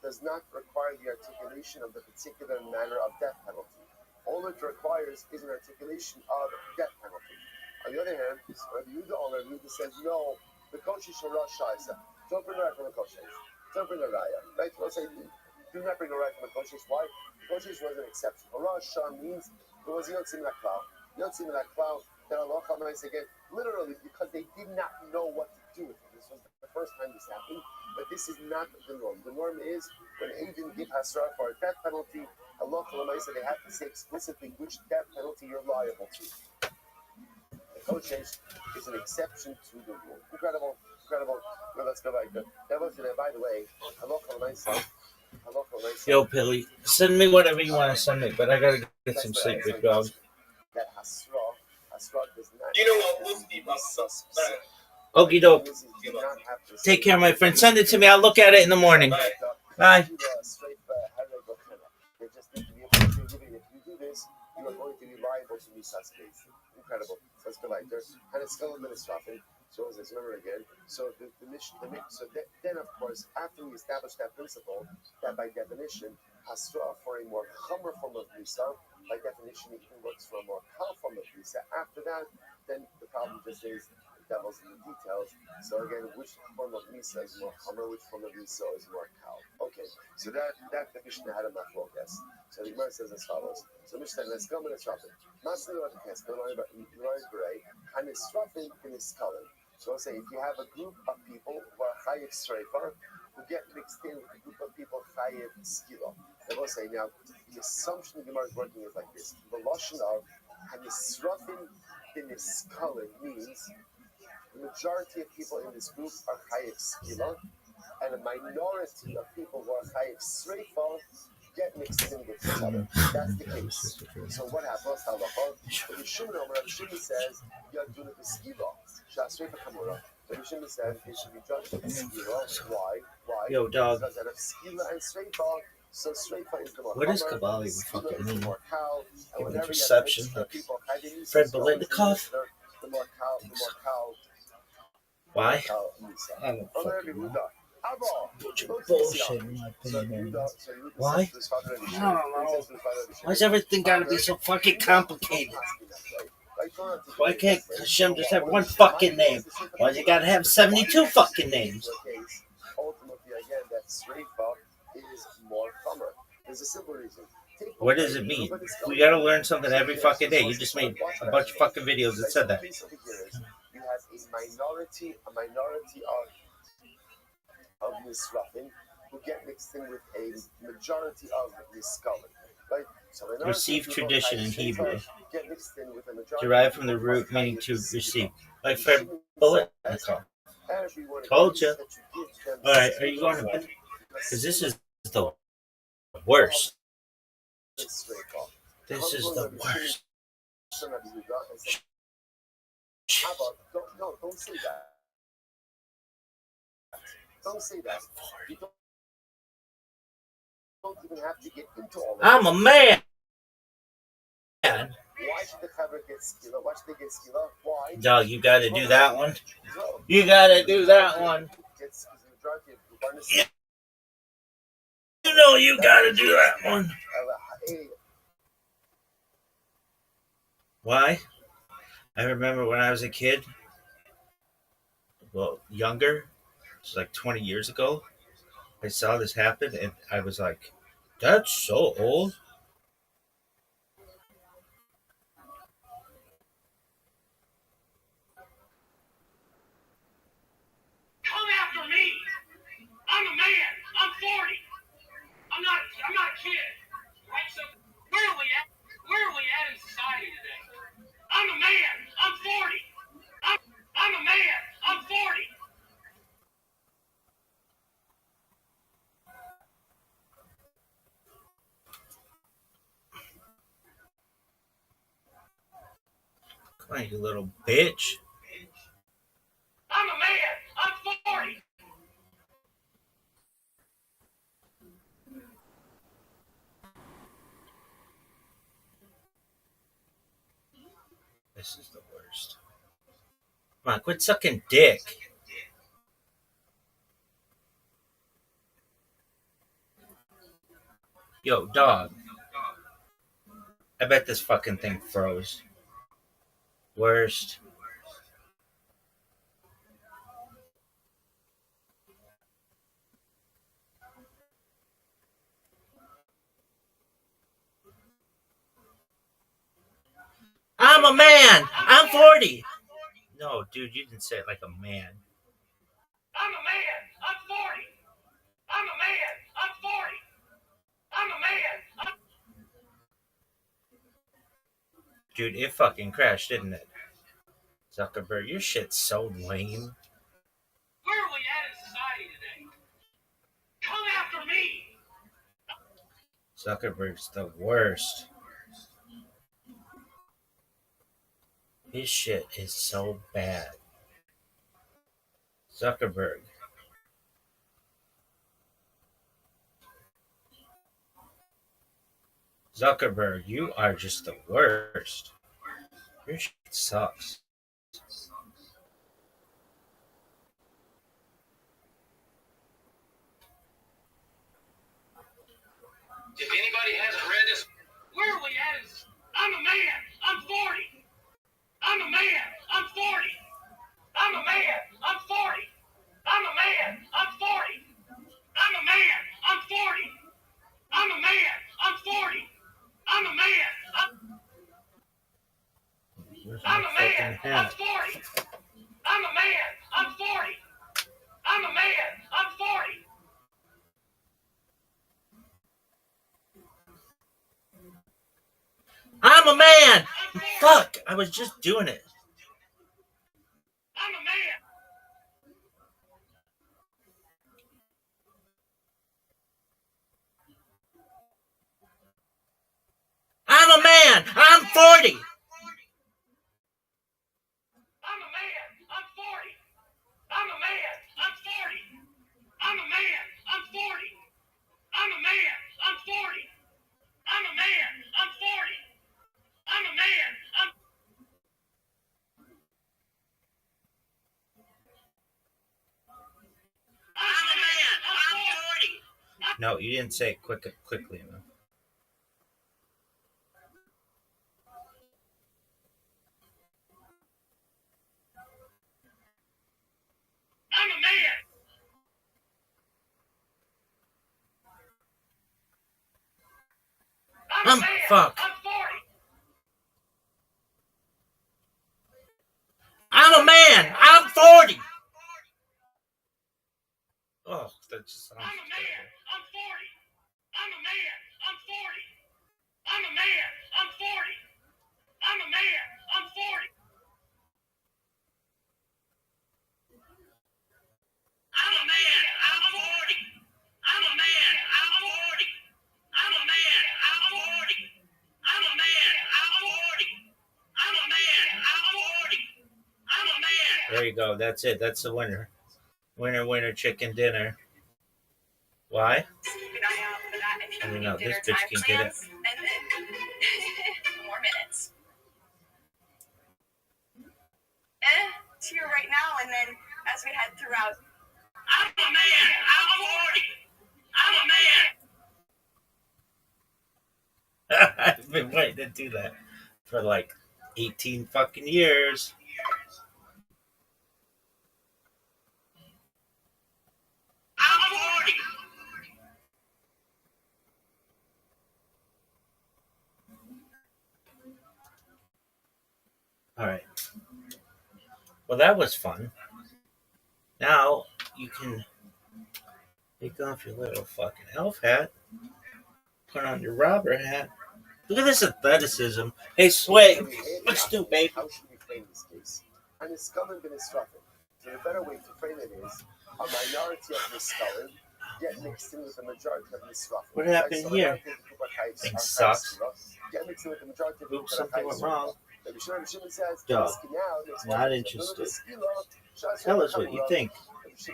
does not require the articulation of the particular manner of death penalty. All it requires is an articulation of death penalty. On the other hand, Rabbi Yehuda says, no, the Koshi Sharash Shaisa. Don't bring a right from the Koshi. Don't bring a raya. Right? We'll say, do not bring a right from the Koshi. Why? The Koshi was an exception. Rosh Shah means it was Yotzim Laklau. Yotzim Laklau, that Allah Khamais again, literally because they did not know what to do with it. This was the first time this happened, but this is not the norm. The norm is when Aiden give Hasra for a death penalty, Allah Khamais they have to say explicitly which death penalty you're liable to. The Kodesh is an exception to the rule. Incredible. No, let's go back. That was today, by the way. Allah Khamais. Yo, Billy, send me whatever you want to send me, but I gotta get some sleep, big dog. That Hasra does not. You know what? We'll see about Okie doke. Take care, my friend. Send it to me. I'll look at it in the morning. Bye. They just need to be able to do it. If you do this, you are going to be liable to Misas case. Incredible. So let's go like this. And it's still administrative. So let's remember again. So then of course, after we establish that principle, that by definition, Hasra for a more chomer form of Misa, by definition, it even works for a more kal form of Misa. After that, then the problem just is the devil's in the details. So again, which form of Misa is more chomer, which form of Misa is more kal? Okay, so that the Mishnah had a machlok guess. So the Gemara says as follows. So Mishnah, let's go and let's drop it. Masli or the case, Learn Beret, and it's dropping in his skull. So I'll say, if you have a group of people who are chayiv sreifa, who get mixed in with a group of people chayiv skila. I will say now, the assumption the Gemara is working is like this: the lashon of hanisrafin in his skull means the majority of people in this group are chayiv skila, and a minority of people who are chayiv sreifa get mixed in with each other. That's the case. So what happens? Rabbi Shimon says, "Yaduna b'skila." Shasreifa kamura. Rabbi Shimon says they should be judged with skila. Why? Yo, dog. Because out of skila and sreifa, so sreifa is the more. What is Kabbalah even fucking mean? Give an interception. Fred Belitnikov. The more cow. Why? I don't fucking know. Bullshit, in my opinion. Why? I don't know. Why's everything gotta be so fucking complicated? Why can't Hashem just have one fucking name? Why's it gotta have 72 fucking names? Ultimately, again, that sreifa is more chomer. There's a simple reason. What does it mean? We gotta learn something every fucking day. You just made a bunch of fucking videos that said that. You have a minority of misrafin who get mixed in with a majority of miskalin. Right? So Receive tradition in Hebrew, derived from the root meaning to receive. Like Fred Belitnikov. Told you. Alright, are you going to bed? Because this is the worst. This is the worst. No, don't say that. Don't say that. You don't even have to get into all that. I'm a man. Why should the Chaver get skila? Why should they get skila? Why? Dog, you gotta do that one. You gotta do that one. You know you gotta do that one. Why? I remember when I was a kid, well, younger, it was like 20 years ago, I saw this happen and I was like, that's so old. Come after me. I'm a man. I'm 40. I'm not a kid. Right? So where are we at in society today? I'm a man. I'm 40. I'm a man. I'm 40. Come on, you little bitch. I'm a man. I'm 40. This is the worst. Come on, quit sucking dick. Yo, dog. I bet this fucking thing froze. Worst. I'm a man. I'm 40. No, dude, you didn't say it like a man. I'm a man. I'm 40. I'm a man. I'm 40. I'm a man. Dude, it fucking crashed, didn't it? Zuckerberg, your shit's so lame. Where are we at in society today? Come after me. Zuckerberg's the worst. His shit is so bad. Zuckerberg. Zuckerberg, you are just the worst. Your shit sucks. If anybody hasn't read this, where are we at? I'm a man. I'm 40. I'm a man. I'm 40. I'm a man. I'm 40. I'm a man. I'm 40. I'm a man. I'm 40. I'm a man. I'm 40. I'm a man. I'm a man. I'm 40. I'm a man. I'm 40. I'm a man. I'm 40. I'm a man! Fuck! I was just doing it. I'm a man. I'm a man! I'm 40! I'm a man. I'm 40. I'm a man. I'm 40. I'm a man. I'm 40. I'm a man. I'm 40. I'm a man. I'm 40. I'm a man. I'm a man. I'm 40. No, you didn't say it quickly enough. I'm a man. I'm a man. Fuck. I'm 40. I'm a man! I'm 40! Oh, that just sounds I'm a man. terrible. I'm 40. I'm a man. I'm 40. I'm a man. I'm 40. I'm a man. I'm 40. I'm a man. I'm 40. I'm a man. I'm 40. I'm a man. I'm 40. I'm a man. I'm 40. I'm a man. I'm 40. I'm a man. There you go. That's it. That's the winner. Winner, winner, chicken dinner. Why? I don't know. This bitch can get it. And then more minutes. To your right now, and then as we head throughout. I'm a man. I'm 40. I'm a man. I've been waiting to do that for like 18 fucking years. I'm 40. All right. Well, that was fun. Now you can take off your little fucking elf hat, put on your robber hat. Look at this athleticism. Hey, Sway, let's do, babe. How should we frame this case? And it's come and been instructed. So the better way to frame it is a minority of misspelling get mixed in with the majority of misruffle. What happened here? Thing sucks. Get mixed in with the majority of Oops, something went wrong. Dog. Not interested. Tell us what you think.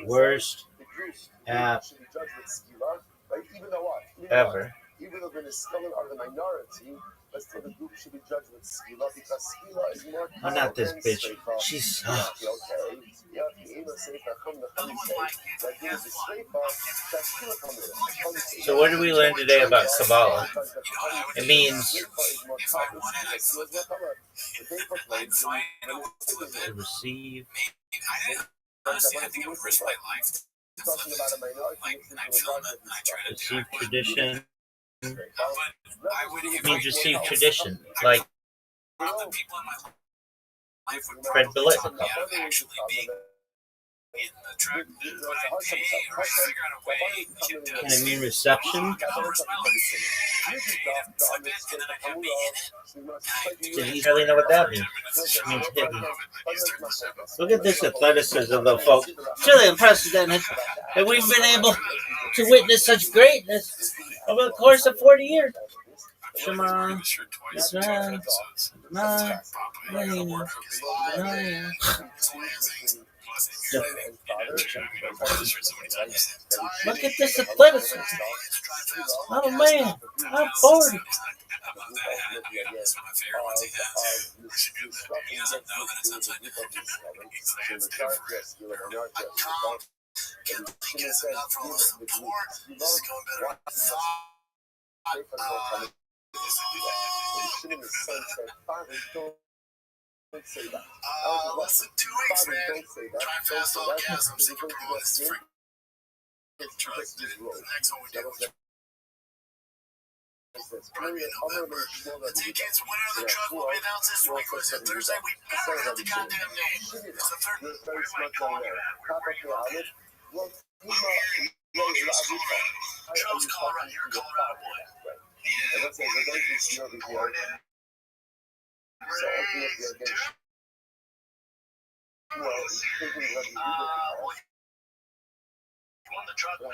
Worst app ever. Even though the scholar are the minority, but still the group should be judged with skila because skila is more. Oh, not this bitch. She sucks. So what did we learn today about Kabbalah? It means to receive. Honestly, I think I would risk my life to flip it. And I film it, and I try to do Receive it. tradition. But I would, if It means I receive did, tradition. Like other people in my life would Fred probably Bullitt. talk me out of actually being in the truck, but I'd pay or I'd figure out a way to Can it mean reception? I'd pay to flip it, and then I'd have me in it. And I'd do Did it. he really know what that means? It means hidden. Look at this athleticism, though, folks. It's really unprecedented that we've been able to witness such greatness over the course of 40 years. Shema, Yisrael, Look at this athleticism. Oh man, I'm 40. That's one of my favorite ones he has. He doesn't know that it's upside down. I can't think it's enough for all the support. This is going better than I thought. Less than 2 weeks, man. Try fast all gas. I'm sick of doing this freaking truck. The next one we do probably in November. The tickets, winner of the truck will be announced this week. Was it Thursday? We better have the goddamn name. It's the third. Where am I calling you at? Where are you located? Rogers, Colorado. Joe's Colorado. You're a Colorado boy. Yeah, born in raised, dude. Won the truck, man.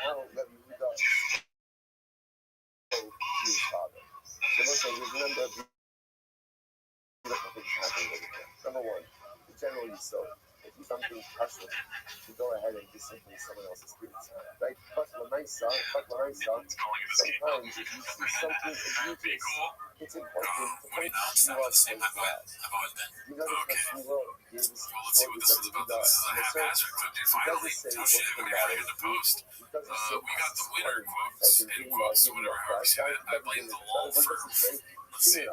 Number one, generally so. If you something personal, you go ahead and just simply someone else's goods. Right? But sometimes if you see something egregious, it's important to point out It's not the same. I've always been. you know that the world gives Well, let's see what this is about. This is a haphazard clip, dude. Finally. Oh shit, we got it in the post. We got the winner quotes, in quotes, whatever, however you say it. I blame the lull for, let's see.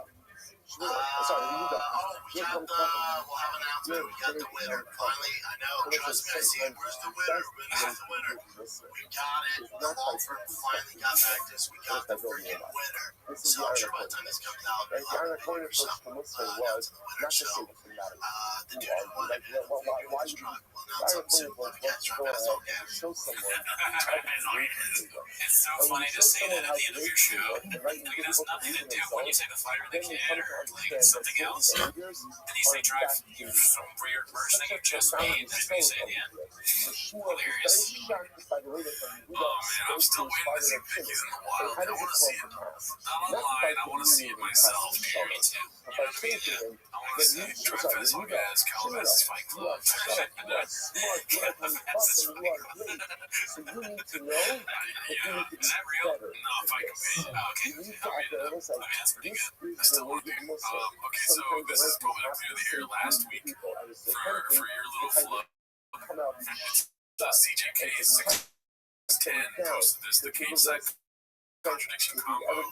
We got we'll have an announcement. We got the winner. Finally, I know. Trust me, I see it. Where's the winner? Where's the winner? We got it. The law firm finally got back to us. We got the freaking winner. So I'm sure by the time this comes out, we'll have the winner. So, announcing the winner. So, the dude who won it, this truck, will announce something soon. Podcast drive past all gas. It's so funny to say that at the end of your show. Like, it has nothing to do when you say the fighter, the kid, or like something else. Then you say drive some weird verse that you just made. That's what you say at the end. Hilarious. Oh man, I'm still waiting to see Piggies in the wild. I want to see it. Not online, I want to see it myself. Me too. You know what I mean? I want to see Drive Fast All Gas, Calabasas Fight Club. Is that real? No, Fight Companion. Oh, okay. I mean, that's pretty good. I still want to do. Okay, so this is going up through the air last week for your little flub. CJK 610 posted this. The cage side contradiction combo.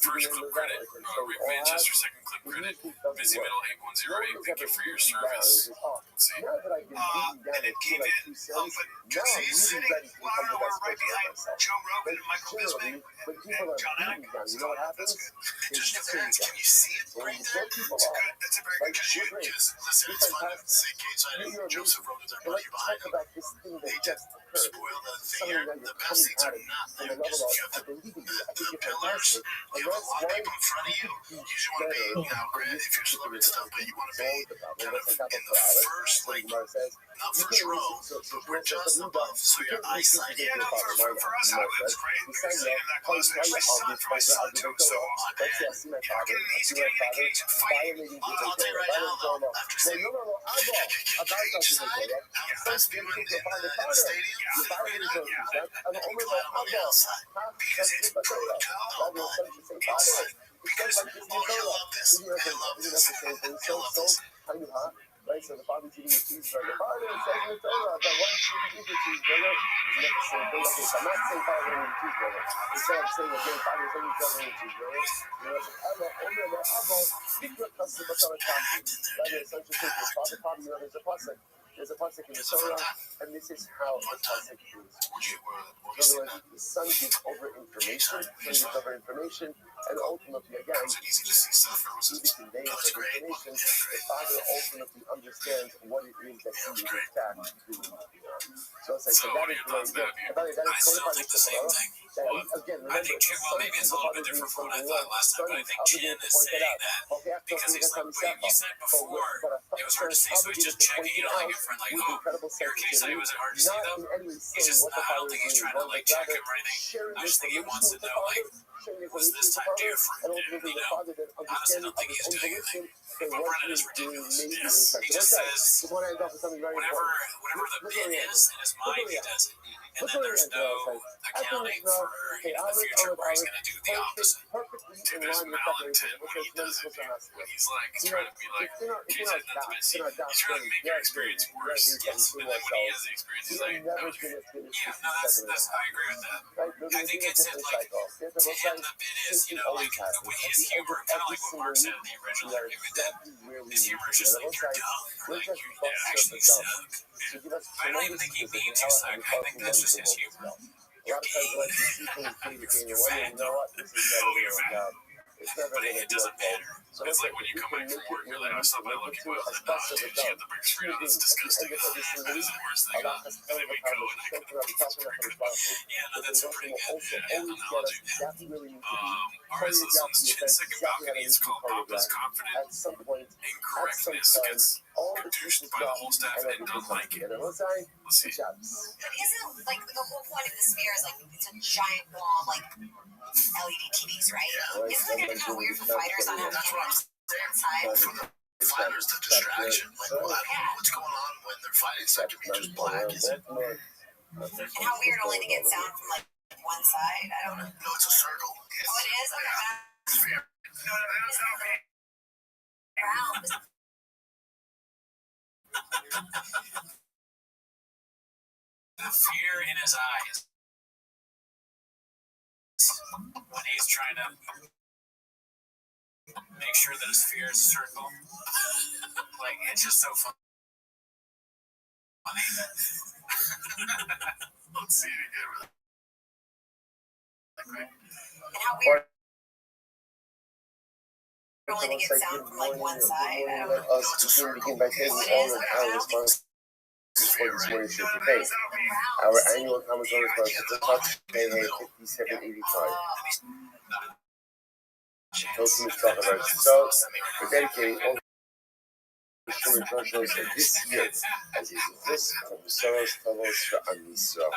First clip credit, Rick Manchester. Second clip credit, Busy Middle 8108. Thank you for your service. Let's see. And it came in, but because he's sitting, I don't know, we're right behind Joe Rogan and Michael Bisping and John Atkins. So that's good. It just depends. Can you see it right there? It's good. That's a very good shoot. Because listen, it's fun to say cage side and Joseph Rogan's our buddy behind him. They just occurred. spoil the Something vineyard. that The you're best coming seeds at are it not from there a level because of, you have I believe in you. I think the you're pillars. fantastic. And You have a that's lot of why people in front of you. You usually want to be, you know, granted, if you're celebrity stuff, but you want to be kind of in the first, like, not first row, but we're just above. So your eyesight. Yeah, no, for us, it was great. We were sitting in that class. I actually saw it for my son, too. So, you know, he's getting engaged in fighting. I'll tell you right now, though, after seeing inside, how fast people in the stadium, the arena, they glad him on the outside. Because it's brutal, but inside. Because, oh, he'll love this. He'll love this. He'll love this. Right, so the father's eating a cheeseburger. Father, it says in the Torah that once you eat the cheeseburger, it's not the same thing. Okay, so I'm not saying father eating a cheeseburger. Instead of saying again, father is eating a cheeseburger. You know, right, there's such a thing. Father, father, you know, there's a pasuk in the Torah, and this is how the pasuk is. In other words, the son gives over information, and ultimately, again, through the conveyance of information, the father ultimately understands what it is that he is in fact doing. So it's like, so that is I still think the same thing. Again, I think, well, maybe it's a little bit different from what I thought last time, but I think Jen is saying that because he's like, well, you said before it was hard to see, so he's just checking, you know, like a friend, like, oh, your case study, was it hard to see, though? He's just, I don't think he's trying to, like, check him or anything. I just think he wants to know, like, was this time different? And, you know, honestly, I don't think he's doing anything. But Brennan is ridiculous. Yes. He just says, whatever the bit is in his mind, he does it. And then there's no accounting for, you know, the future where he's going to do the opposite. Dude, there's malintent when he does it, dude. When he's like trying to be like, he's not the best. He's trying to make your experience worse. Yes. And then when he has the experience, he's like, that was good. Yeah, no, that's I agree with that. I think it's it, like, to him the bit is, you know, like, his humor, kind of like what Mark said in the original interview with that. His humor is just like, you're dumb. Like, you actually suck. But I don't even think he means you suck. I think that's just his humor. You're gay. Oh, you're fat. Oh, you're fat. But it doesn't matter. It's like when you come back from work, you're like, oh, stop by Lucky Well. And dude, she had the big screen on. It's disgusting. That is the worst thing. And then we go and I go, yeah, no, that's a pretty good analogy. All right, so this one's Chin's second balcony. It's called Papa's Confident Incorrectness. Gets caduced by the whole staff and don't like it. Let's see. But isn't, like, the whole point of the sphere is, like, it's a giant wall, like, LED TVs, right? Yeah. Isn't it kind of weird for fighters on having cameras inside? For the fighters, the distraction. Like, what's going on when they're fighting? So it can be just black, is it? And how weird only to get sound from, like, one side? I don't know. No, it's a circle. Oh, it is? Okay. Sphere. No, that's not me. Round. The fear in his eyes when he's trying to make sure that his fear is a circle. Like, it's just so funny. Let's see it again. And how weird only to get sound from, like, one side? I don't know. Us begin by taking all of our responsibilities for this morning's should be paid. Our annual common zone response pay 5785. Token is talking about. So we're dedicating all the instructions this year, as is this from the Soros Tavos for Amisra.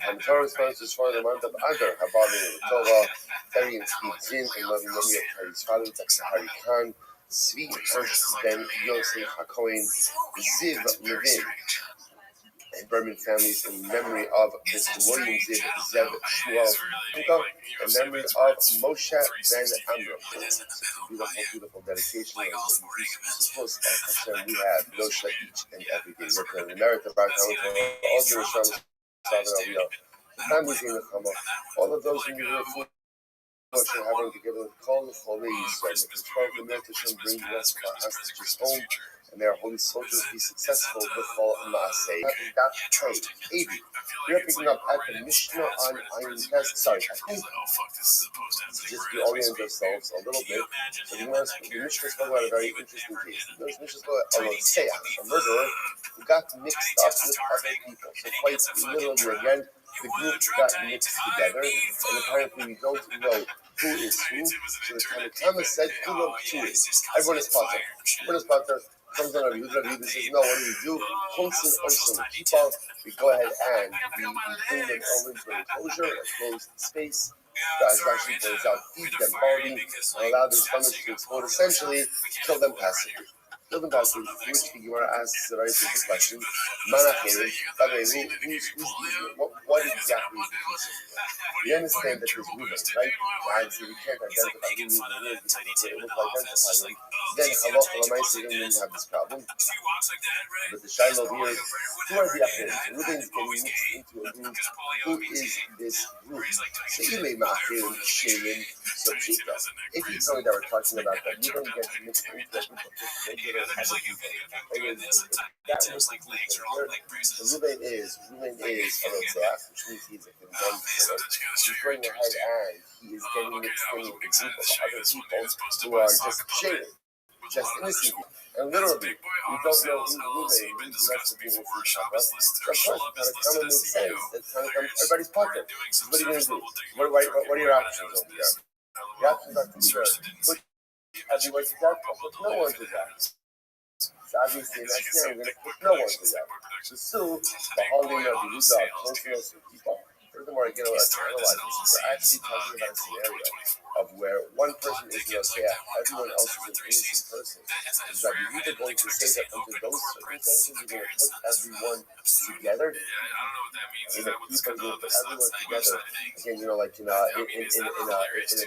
Our Torah sponsors for the month of Adar, Habali Tova, Terry and Steve Zin, and loving memory of Terry's father, Taksahari Khan, Svi Ben Yosef HaKohen, Ziv Levin, and Berman families in memory of Mr. William Ziv Zev Shmuel Pinko, in memory of Moshe Ben Amram. Beautiful dedication. We have Yosha each and every day. Working on the merit of our talent, all the Rishon, the families in the Chama, all of those in the food. Should have them together with Kol Choli Yisrael. The 12 the Miltishim bring us hostages home and their holy soldiers be successful before Maaseh. Daf Hey, 80. We are picking up at the Mishnah on Ayin Tes. Sorry, I think just reorient ourselves a little bit. So the Mishnah spoke about a very interesting case. The Mishnah spoke about a Rotzeach, a murderer who got mixed up with other people. So quite literally again, the group got mixed together, and apparently we don't know who is who. So the Tanakama said, "Kulo Tui." Everyone is potter. Everyone is potter. Comes on Rabbi says, "No, what do we do? Chulsin Oshim Kippah. We go ahead and we bring them over into an enclosure, a closed space. Rashi points out, feed them barley, and allow their stomachs to explode. Essentially, kill them passively." Kill them passively. Which the Gemara asks a very simple question: Manachim, what exactly is the piece of it? We understand that there's movement, right? And so we can't identify who movement is because if we're able to identify them, then halacha l'maaseh we don't have this problem. But the shiloh here, who are the Achim? Reuben's getting mixed into a group. Who is this group? She'ilei ma'achim she'ilin sochita. If you tell me that we're talking about that, Reuben gets mixed into a group of just regular so Reuben is a Rotzeach, which means he's a condemned sinner. He's going ahead and he is getting mixed in with a group of other people who are just shaded, just innocent. And literally, we don't know who Reuben is, the rest of the innocent Shabbos. So of course, the Tanakama makes sense. That Tanakama, everybody's potter. So what are you going to do? What are your options over here? The options are to either put everyone to death or put no one to death. So obviously, in that scenario, we're going to put no one to death. So still, the holding of the Yehuda of closeness with people. Furthermore, again, let's analyze this. We're actually talking about a scenario of where one person is in Rotzeach, everyone else is an innocent person. Is that Yehuda going to say that under those circumstances, you're going to put everyone together? In a people, you're going to put everyone together. Again, like in a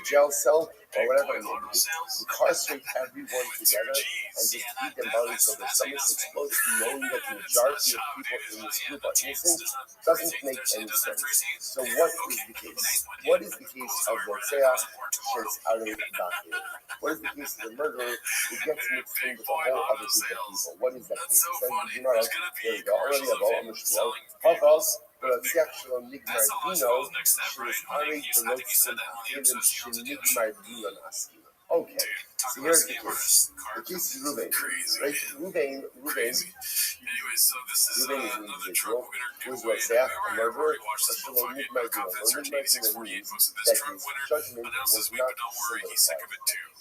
jail cell or whatever, and incarcerate everyone together and just feed them barley so their stomachs explode, knowing that the majority of people in this group are innocent, doesn't make any sense. So what is the case? What is the case of Rotzeach Shes Alei Dachir? What is the case of the murderer who gets mixed in with a whole other group of people? What is that case? It says in Gemara, there you go, already a Baal Amishmuel, Havas, Rotzeach Shalom Nigmar Dino, Shes Alei Velotzim Achirim Shenigmar Dino Naski. Okay, so here's the case. The case is Reuben, right? Reuben is an individual who is Rotzeach, a murderer, a Shalom Nigmar Dino. Shalom Nigmar Dino means that his judgment was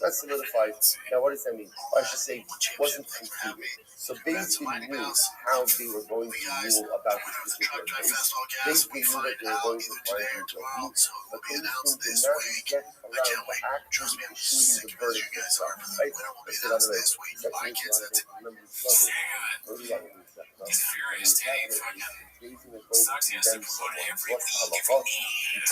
not solidified. Now, what does that mean? Or I should say, wasn't concluded. So basically knew how they were going to rule about this particular case. Basically knew that they were going to find him guilty, but they did not get around to actually issuing the verdict itself, right? Let's say that way. He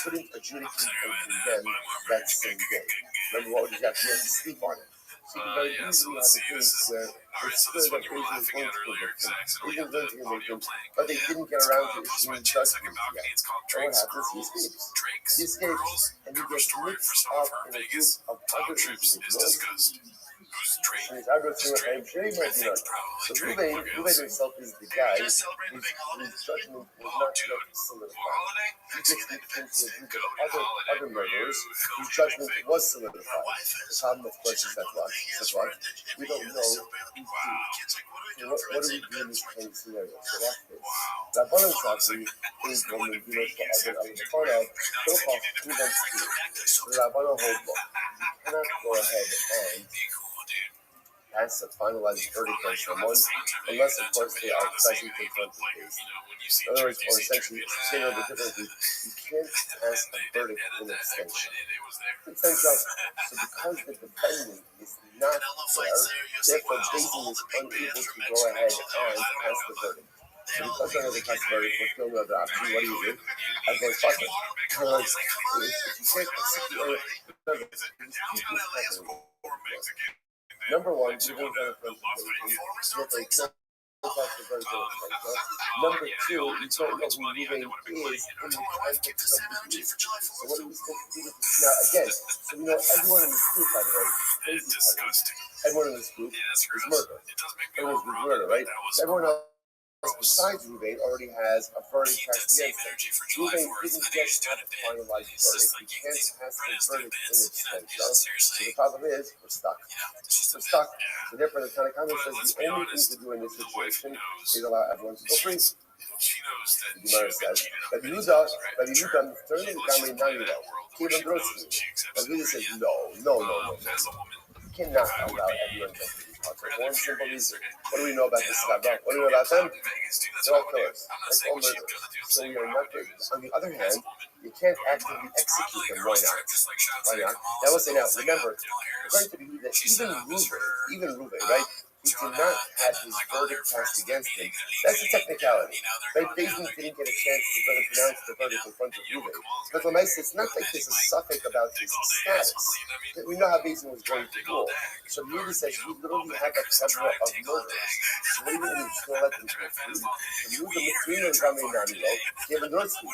couldn't adjudicate and condemn that same day. Remember what you have to sleep on it. So you can very easily have a case where it's clear that Asian is going to convict him, Asian is going to convict him, but they didn't get around to issuing judgment yet. So what happens? He escapes. He escapes, and he gets mixed up in a group of other individuals. So Reuben himself is the guy whose judgment was not yet solidified. He gets mixed into a group of other murderers whose judgment was solidified. The problem, of course, is that what? We don't know who's who. So what do we do in this kind of scenario? So watch this. Rabbanan Tzaddi is going to do it for other part of Hilchach Reuben's team. So Rabbanan hold law. You cannot go ahead and pass a finalized verdict on someone unless, of course, they are present in front of the case. In other words, or essentially, saying over differently, you can't pass a verdict in abstention. So because the defendant is not there, therefore Basin is unable to go ahead and pass the verdict. So because they're able to pass the verdict, what's the only other option? What do? I go fuck it. Because if you can't number one, you're going to That's the verdict of extension. Number two, you don't know who Ruvain is in the context of the group. So what are we supposed to do with this? Now, again, so we know everyone in this group, by the way, crazy part is, everyone in this group is murder. Everyone's been murder, right? Everyone else besides Ruvain already has a verdict passed against him. Ruvain didn't get a finalized verdict. He can't pass the verdict in extension. So the problem is, we're stuck. We're stuck. So therefore, the Tanakh says the only thing to do in this situation is allow everyone to go free. The Gemara says, Rabbi Yehuda, turning the Gamri Nanilo, Kevin Brodsky. Rabbi Yehuda says, no. You cannot allow everyone to go free. For one simple reason. What do we know about this Rabbi? What do we know about them? They're all killers. They're all murderers. So we are not good. On the other hand, you can't actively execute them. Why not? Now we'll say now, remember, according to the Ruvain, even Ruvain, right? He did not have his verdict passed against him. That's a technicality. Right? Bezdin didn't get a chance to go to pronounce the verdict in front of Ruvain. But for Maisa, it's not like there's a suffix about his status. We know how Bezdin was going to rule. So Yehuda says you literally have a cover of murderers. So what do you mean you're just going to let them go free? So Yehuda Mitrino and Gamri Nanilo gave a Nordsky.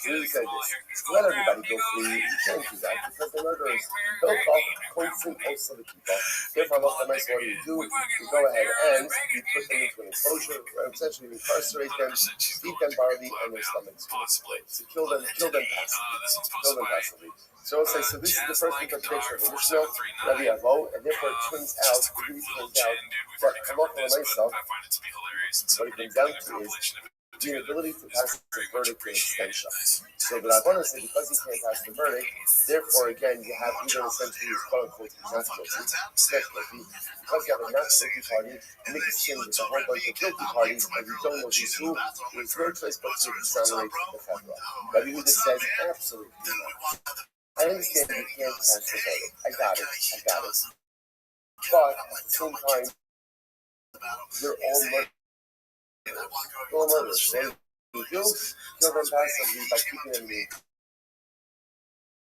Yehuda said this. Let everybody go free. You can't do that because the murderers built off coats and oaths of the people. Therefore, what do you do? You go ahead and you put them into an enclosure, or essentially incarcerate them, feed them barley, and their stomachs to kill them passively. So let's say, so this is the first interpretation of the Mishnah, Rabbi Avo, and therefore it turns out, that Halacha L'Maisa, what it comes down to is the inability to pass the verdict in extension. So the Rabbanan said because he can't pass the verdict, therefore again you have either essentially his quote unquote not guilty, because you have a not guilty party mixed in with a whole bunch of guilty parties and you don't know who's who, there's no choice but to exonerate the federal. Rabbi Yehuda says absolutely not. I understand you can't pass the verdict. I got it. But at the same time, they're all murderers. All murderers. They kill them passively by keeping them in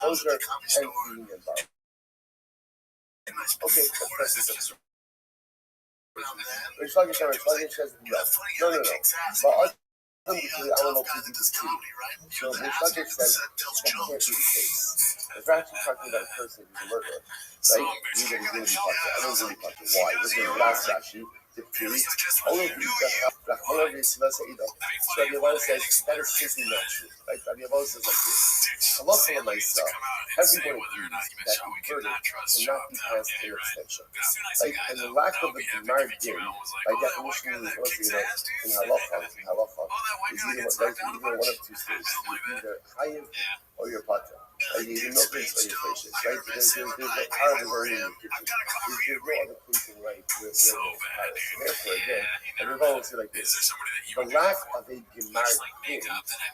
closure and feeding them barley. Okay, that's the Rish Lakish says no. But ultimately, I don't know if we do this too. So Rish Lakish says that can't be the case. If we're actually talking about a person who's a murderer, right? We're going to be talking. I don't really talk to why. We're going to last Rashi. The priest, all of you that all of this says Rabbi Avo says that is simply not true. Right? Rabbi Avo says like this. Halacha L'Maisa, everyone agrees that the verdict cannot be passed in extension. Right? And the lack of a Gemar din, by definition, is what in halacha is either one of two states. You're either chayiv or you're patra. Right? You either milk this or you're gracious. Right? There's a parable in the kitchen. There's no other place in right where there's a therefore, again, and we've always said like this, the lack of a Gemar din,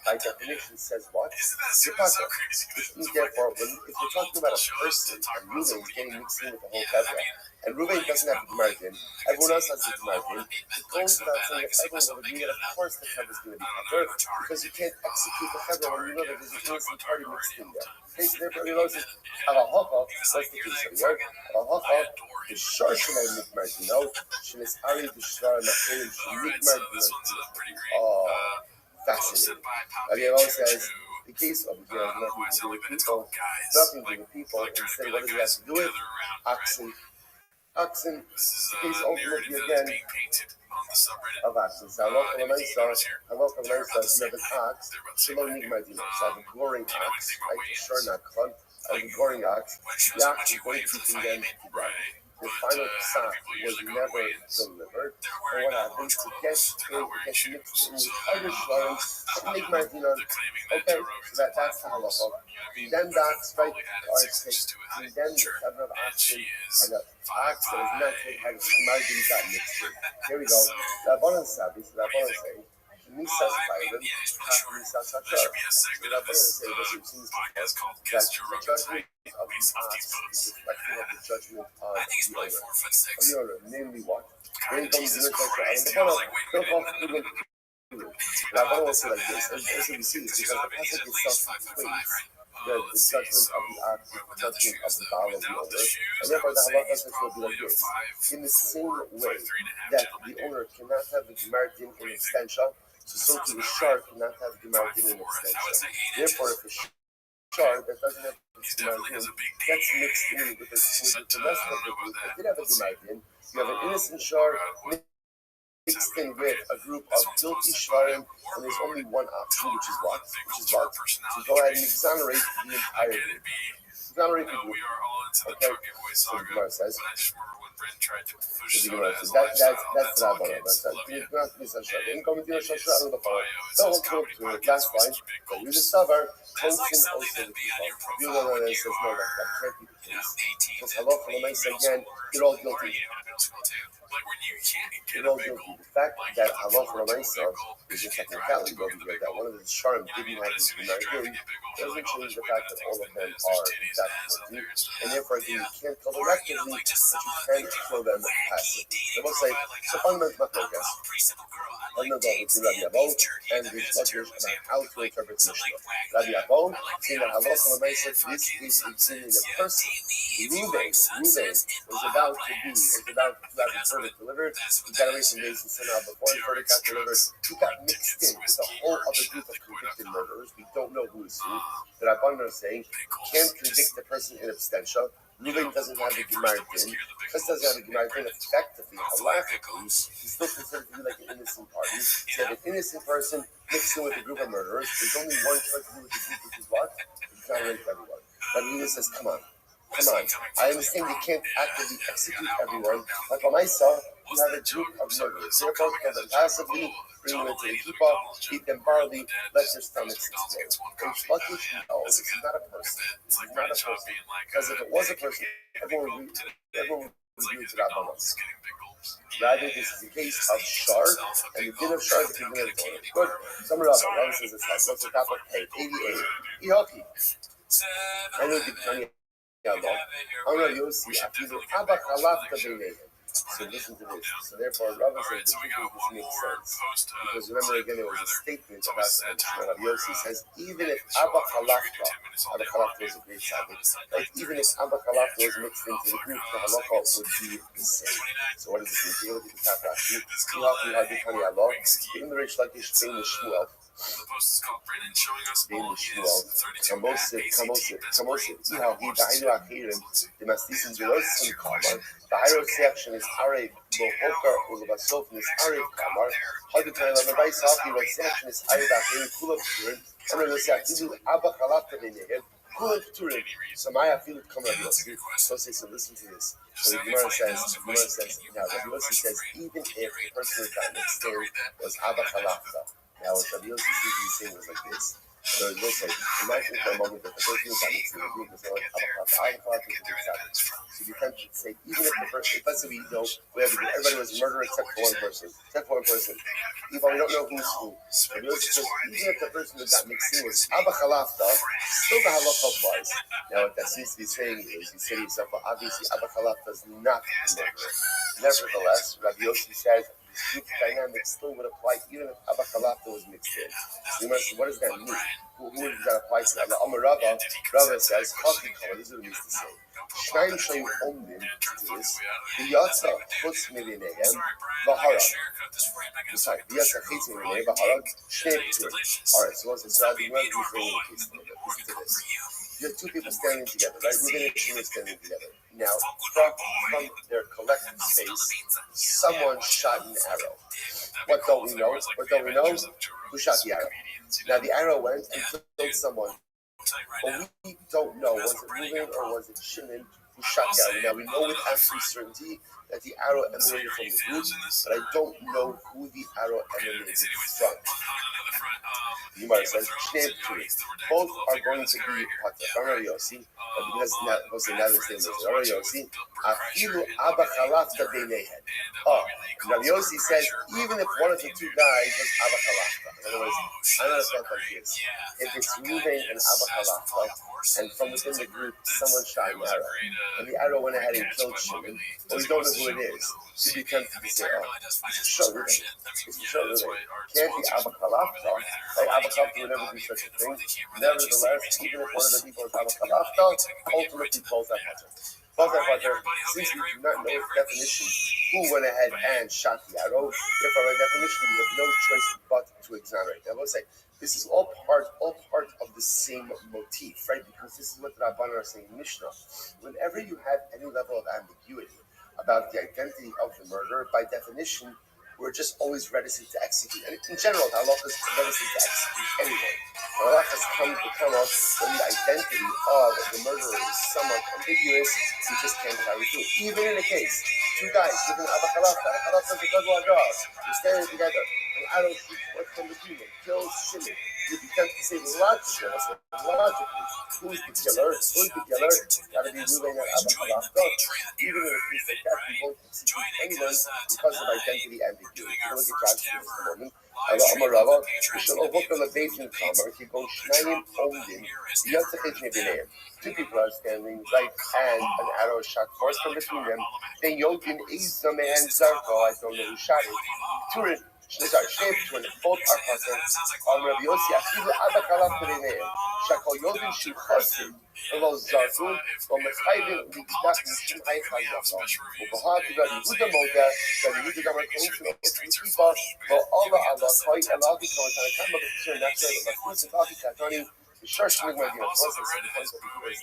by definition, says what? You're patra. Therefore, if we're talking about a person, and Ruvain is getting mixed in with the whole Kedra, and Ruvain doesn't have a Gemar din, everyone else has a Gemar din, it goes without saying that everyone will agree that of course the Kedra is going to be covered, because you can't execute the Kedra when you know that there's an innocent party mixed in there. Okay, so therefore, everyone knows Halacha, what's the case of the Halacha, the Shar Shalai Mikmar Dino, Shinis Ari, the Shar Machir, Mikmar Dino. Fascinating. Rabbi Avo says, the case of the girl has nothing to do with people, instead, what does it have to do with? Oxen. The case ultimately again of oxen. So Halacha L'Maisa, you have an ox, Shelo Mikmar Dino. So I have a glorying ox, right? Shar not Klan. I have a glorying ox. The ox is going teaching them to die. The final psak was never delivered. And what happens to get mixed in with other shlams and make martinon. Okay, so that's the halacha. Then the ox, right, are extinct. And then the seven of oxen and the ox that is not taken had a margin got mixed in. Here we go. The Rabbanan Sabbath, the Rabbanan saying, Nisas Byron, Nisas Hachar. The Rabbanan say, what you've seen before, that the judgment of the ox is reflecting of the judgment of the owner. Namely what? When it comes to the Rabbanan will say like this, and as we see, because the passage itself explains judgment of the ox, the judgment of the bowel of the owner. And therefore the halacha says will be like this. In the same way that the owner cannot have the Gemar din in absentia, so too the shar cannot have the Gemar din in absentia. Therefore, if a shar that doesn't have the Gemar din gets mixed in with the rest of the group that did have a Gemar din, you have an innocent shar mixed in with a group of guilty shvarim, and there's only one option, which is what? To go ahead and exonerate the entire group. Exonerate the group. Okay? So the Gemara says, that's the Rabbi. That's fine. But you discover Tosin also the people. You know that says no, that can't be the case. Because halacha l'maisa again, you're all guilty. You're all guilty. The fact that halacha l'maisa is a technicality over here, that one of the sharm didn't have his Gemara doesn't change the fact that all of them are exactly, and therefore you can't kill them actively, but you can kill them passively. So we'll say, so fundamental machlokas, I'm going to go with Rabbi Abo and the Shlokish about how to interpret the Mishnah. Rabbi Abo, saying that halacha l'maisa, this is exceeding the person. Ruben was about to have his verdict delivered. He got away from days and sin out before the verdict got delivered. He got mixed in with a whole other group of convicted murderers. We don't know who is who. But Rabbanan is saying, can't convict the person in absentia. Ruben doesn't have the Gemara din. Chas doesn't have the Gemara din. Effectively, halachically, he's still considered to be like an innocent party. So you have an innocent person mixed in with a group of murderers. There's only one choice to do with the group, which is what? Exonerate everyone. Rabbi says, come on. I understand you can't actively execute everyone. Like on my son, you have a group of murderers. Therefore, kill them passively, bring them into the kippah, eat them barley, let their stomachs explode. And Shlokish, no, this is not a person. This is not a person. Because if it was a person, everyone would agree to that bonus. Rather, this is a case of shar, and the din of shar is the din of Torah. Good. Some of the Rabbi says it's like, what's the top of page? 88. Ihoki. I know the Tanya. So listen to this. So therefore, Rabbi says this makes sense. Because remember again, it was a statement about Rabbi Yossi says, even if Abba Chalafta is a great sabbath, like even if Abba Chalafta was mixed into the group, the halacha would be the same. So what does this mean? Look at the top Rashi. Even the Reish Lakish came to Shmuel. The post is called Brennan showing us all his 32 the higher section is Arev Bohoka Ulabasof is Arev Kamar. Hadutay Lavai Safi section is Arev Akerim Kulab Turin. And the section is Abba Chalafta Beneged Kulab Turin. So Maya feel it come out. So say, so listen to this. So the Gemara says, now the Yossi says, even if the person who got mixed in was Abba Chalafta. Now, what Rabbi Yossi is saying was like this. So we'll say, imagine for a moment that the person who got mixed in the group is like, so you can say, even if the person, let's say we know, everybody was a murderer except for one person. Even we don't know who's who. Rabbi Yossi says, even if the person who got mixed in was Abba Chalafta, still the halacha applies. Now, what that seems to be saying is, you say to yourself, well, obviously Abba Chalafta is not a murderer. Nevertheless, Rabbi Yossi says, group dynamics still would apply even if Abba Chalafta was mixed in. So what does that mean? Who does that apply to? Rabbi says, this is what it means to say. Shnayim Shem Omnim to this, V'yatza Chutz Milineihem V'harag. Sorry, V'yatza Chutz Milineihem V'harag, Shnei P'turim. Alright, so what's this? Rabbi, we're going to reframe the case a little bit. Listen to this. You have two people standing together, right? Ruben and Shimon standing together. Now, from their collective space, someone shot an arrow. What don't we know? Who shot the arrow? Now, the arrow went and killed someone. But we don't know, was it Ruben or was it Shimon who shot the arrow? Now, we know with absolute certainty that the arrow emanated from the group, but I don't know who the arrow emanated from. The Gemara says, both are going to be Pater. Rabbi Yossi, because now goes another statement. Rabbi Yossi, afilu abba chalafta beinehem. Oh, Rabbi Yossi says even if one of the two guys was abba chalafta. In other words, I'm not a like this. If it's Ruvain and abba chalafta, and from within the group someone shot an arrow, and the arrow went ahead and killed Shimon, but we don't know who it is. To be tempted to say, oh, it's show Ruvain. It's show Ruvain. Can't be abba chalafta. Like abba chalafta would never do such a thing. Nevertheless, even if one of the people is abba chalafta, ultimately falls that mutter. Since we do not know its definition, who went ahead and shot the arrow, therefore by definition we have no choice but to examine it. I will say, this is all part of the same motif, right? Because this is what the Rabban are saying in Mishnah. Whenever you have any level of ambiguity about the identity of the murderer, by definition, we're just always reticent to execute. And in general, the halakha is reticent to execute anyway. The halakha has come to tell us when the identity of the murderer is somewhat ambiguous, we just can't carry through. Even in a case, two guys, even Abba Chalafta is a good dog, they're standing together, an arrow shoots forth from between them, kills Shimon. You'd be tempted to say logically, who's the killer? Gotta be moving at Abba Chalafta. Even in a case like that, we won't execute anyone because of identity ambiguity. If you look at God's in a moment, Amar Rava, Shaloh Hokal Abeithin Kamar, Kikon Shnayim Omdim, Yatzachit Nebineim. Two people are standing right, and an arrow shot forth from between them. Then Yogin Izam and Zarko, I don't know who shot it. Both are passing. Rabbi Yossi, Afilu Abba Chalafta beinehem. Shakol Yogin Shulchosim. Although Zarko, or Mechayvin Ubidat Mishim Haifa Yachal. Ubahat Rabbi Yehuda Moda, Rabbi Yehuda Gamar Kolim Shulchipa, Allah Allah Koi Eladi Kotan Kama B'Kishir Natural B'Chutz Elavi Katani. The church would might be a closer to the place that people is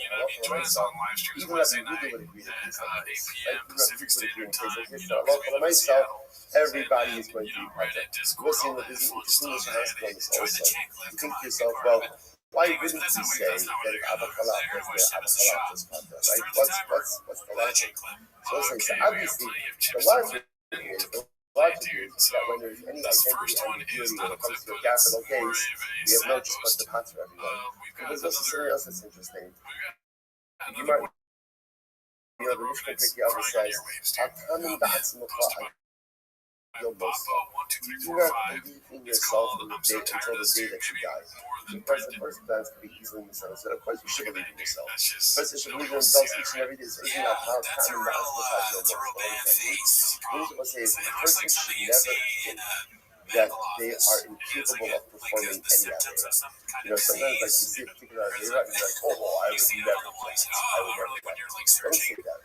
even as we would agree to things like this. Everybody is going to be part of it. Listening to this English house also. You think to yourself, well, why wouldn't you say that Abba Chalafta is the Abba Chalafta's partner, right? What's the logic? So obviously, the logic is that when there's any identity ambiguity when it comes to a capital case, we have no choice but to answer everyone. But there's also something else that's interesting. The Mishnah Pirkei Avos says, "Hatamin ba'atzmecha adil mosa." Do not believe in yourself until the day that you die. Because the person plans to be easily misunderstood. Of course, you should believe in yourself. The person should believe in themselves each and every day. So isn't that how Hatamin ba'atzmecha adil mosa? What I say is, the person should never think that they are incapable of performing any avera. Sometimes like you see a particular avera and you're like, oh, I would never do that. Don't say that.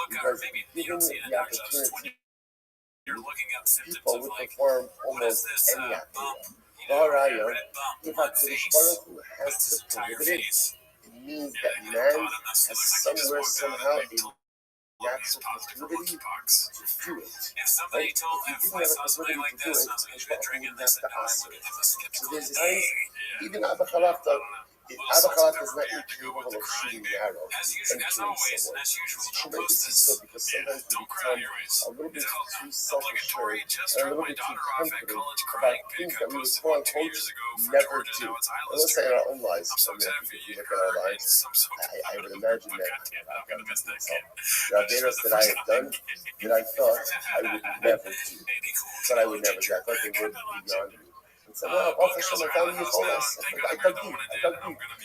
Because given the opportunity, people would perform almost any avera. If HaKadosh Baruch Hu has to prohibit it, it means that man has somewhere, somehow, a natural proclivity to do it. Right? If you didn't have a proclivity to do it, you wouldn't have to ask it. So there's times, even Abba Chalafta is not incapable of shooting the arrow and killing someone. It's tremendous because sometimes we become a little bit too self-assured and a little bit too confident about things that we would quote-unquote never do. And let's say in our own lives, if you look at our lives, I would imagine that there are averas that I have done that I thought I would never do. But I would never do. I thought they would be beyond me. So, well, Baruch Hashem, I found you fullness. I dug deep.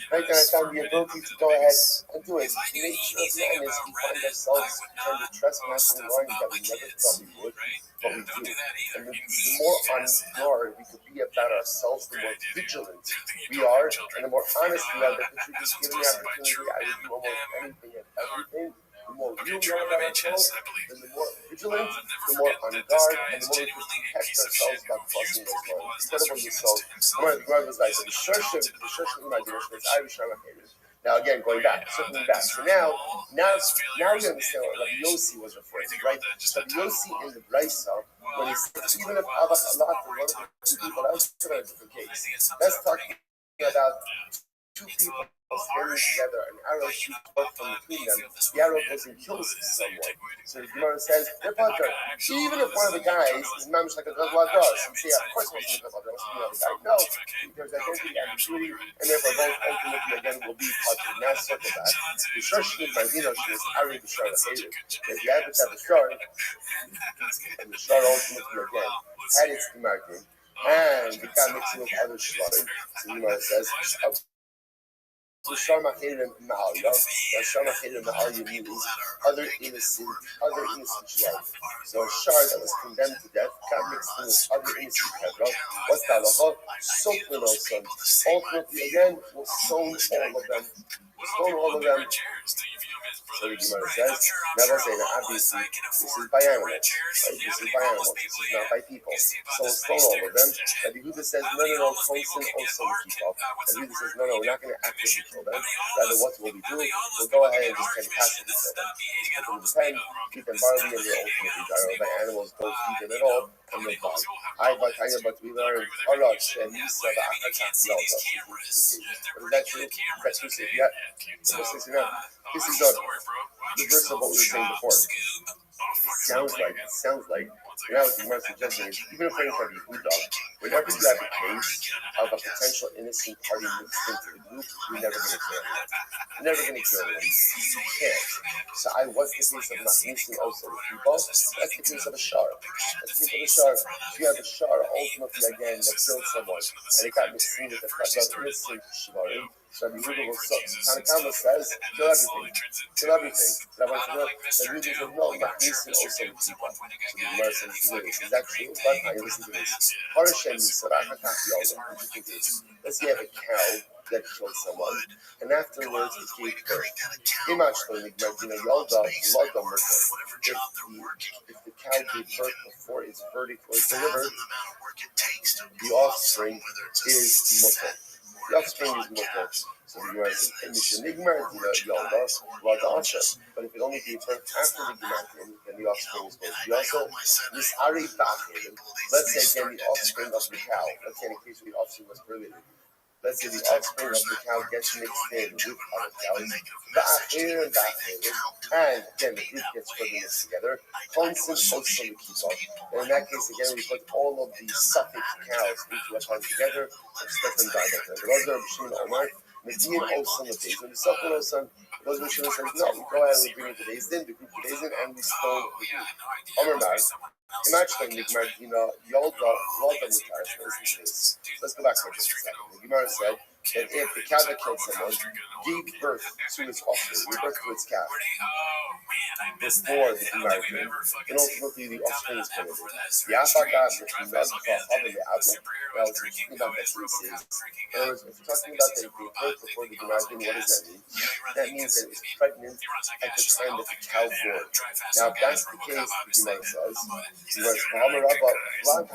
Right then, I found the ability to go ahead and do it. The nature of man is we find ourselves trying to trespass in lines that we never thought we would, but we do. And the more on guard we could be about ourselves, the more vigilant we are, and the more honest we are that the truth is given the opportunity, I would do almost anything and everything. The more real we are about ourselves, and the more vigilant, the more on guard, and the more we can protect ourselves by crossing those lines. Incredible yourself. Where was like the church in my direction, it's Irish Ramadan. Now again, circling back. So now you understand what Rabbi Yossi was referring to, right? Rabbi Yossi in the Brisa, when he said, even if Abba Chalafta, one of the two people, that was a different case. That's talking about two people standing together, an arrow shoots forth from between them. The arrow goes and kills someone. So the Gemara says, they're potter. Even if one of the guys is mamish like a Gazla does, and say, of course, it wasn't a Gazla, it was the other guy. No, there's identity and ambiguity, and therefore both ultimately again will be potter. Now circle back. The Shosh is my Dino, she was Ari the Shar of Hated. If you happen to have a Shar, and the Shar ultimately again had its demarking, and it got mixed with other Shvarim. So the Gemara says, so Shar Machirim Ma'alya, that Shar Machirim Ma'alya means other innocent Shvarim. So a Shar that was condemned to death got mixed in with other innocent Kedra. What's the halacha? Sokin also. Ultimately, again, will stone all of them. So the Gemara says, never say that obviously this is by animals, right? This is by animals, this is not by people. So we'll stone all of them. Rabbi Yehuda says, no, Tosin also will keep up. Rabbi Yehuda says, no, we're not going to actively kill them. Rather, what will we do? We'll go ahead and just kind of passively kill them. Put them in the pen, keep them barley, and they'll ultimately die. Or by animals, don't feed them at all, and they'll die. But we learned, and you said that I can't smell them. Is that true? That's true. Yeah. This is the reverse of what we were saying before. It sounds like, now what the Gemara suggesting is, even if we're in Yehuda, whenever you have a case of a potential innocent party mixed into the group, you're never going to kill anyone. You're never going to kill anyone. You can't. So what's the case of Machnisin also with people? That's the case of a Shar. If you have a Shar, ultimately again, that killed someone, and it got mixed in with the innocent Shvarim, so Rabbi Yehuda Tanakama says, kill everything. Rabbi Yehuda says, no, Machnisin also with people. So the Gemara says, is that true? But listen to this. Let's say you have a cow that killed someone, and afterwards it gave birth. If the cow gave birth before its verdict was delivered, the offspring is mutter. The offspring is mutter. So the Gemara says, but if it only gave birth after the Gemara, then the offspring is going to be also this Ari Bachim. Let's say again the offspring of the cow. Let's say in case the offspring was prohibited. Let's say the offspring of the cow gets mixed in with other cows. And again the group gets further mixed together. Constant also we keep up. And in that case again we put all of the suffix cows into a pile together and let them die like that. Those are Shimon Omar. Median also the days. When the Sophan also, those are Shimon says, no, we go ahead and we bring it to Bezdin, the group to Bezdin, and we stone the group. Omar Mar. Imagine the Gemara, Yolda, Roda Mutar. Let's go back for just a second. The Gemara said that if the cow that killed someone gave birth to its offspring, gave birth to its calf before the Gemara came, then ultimately the offspring is coming. The Afagad, which we love to call Abba the Abba, well, it's talking about that piece is, in other words, if we're talking about that it gave birth before the Gemara came, what does that mean? That means that it was pregnant at the time that the cow born. Now, if that's the case, the Gemara says, whereas Muhammad Rabba, Vlad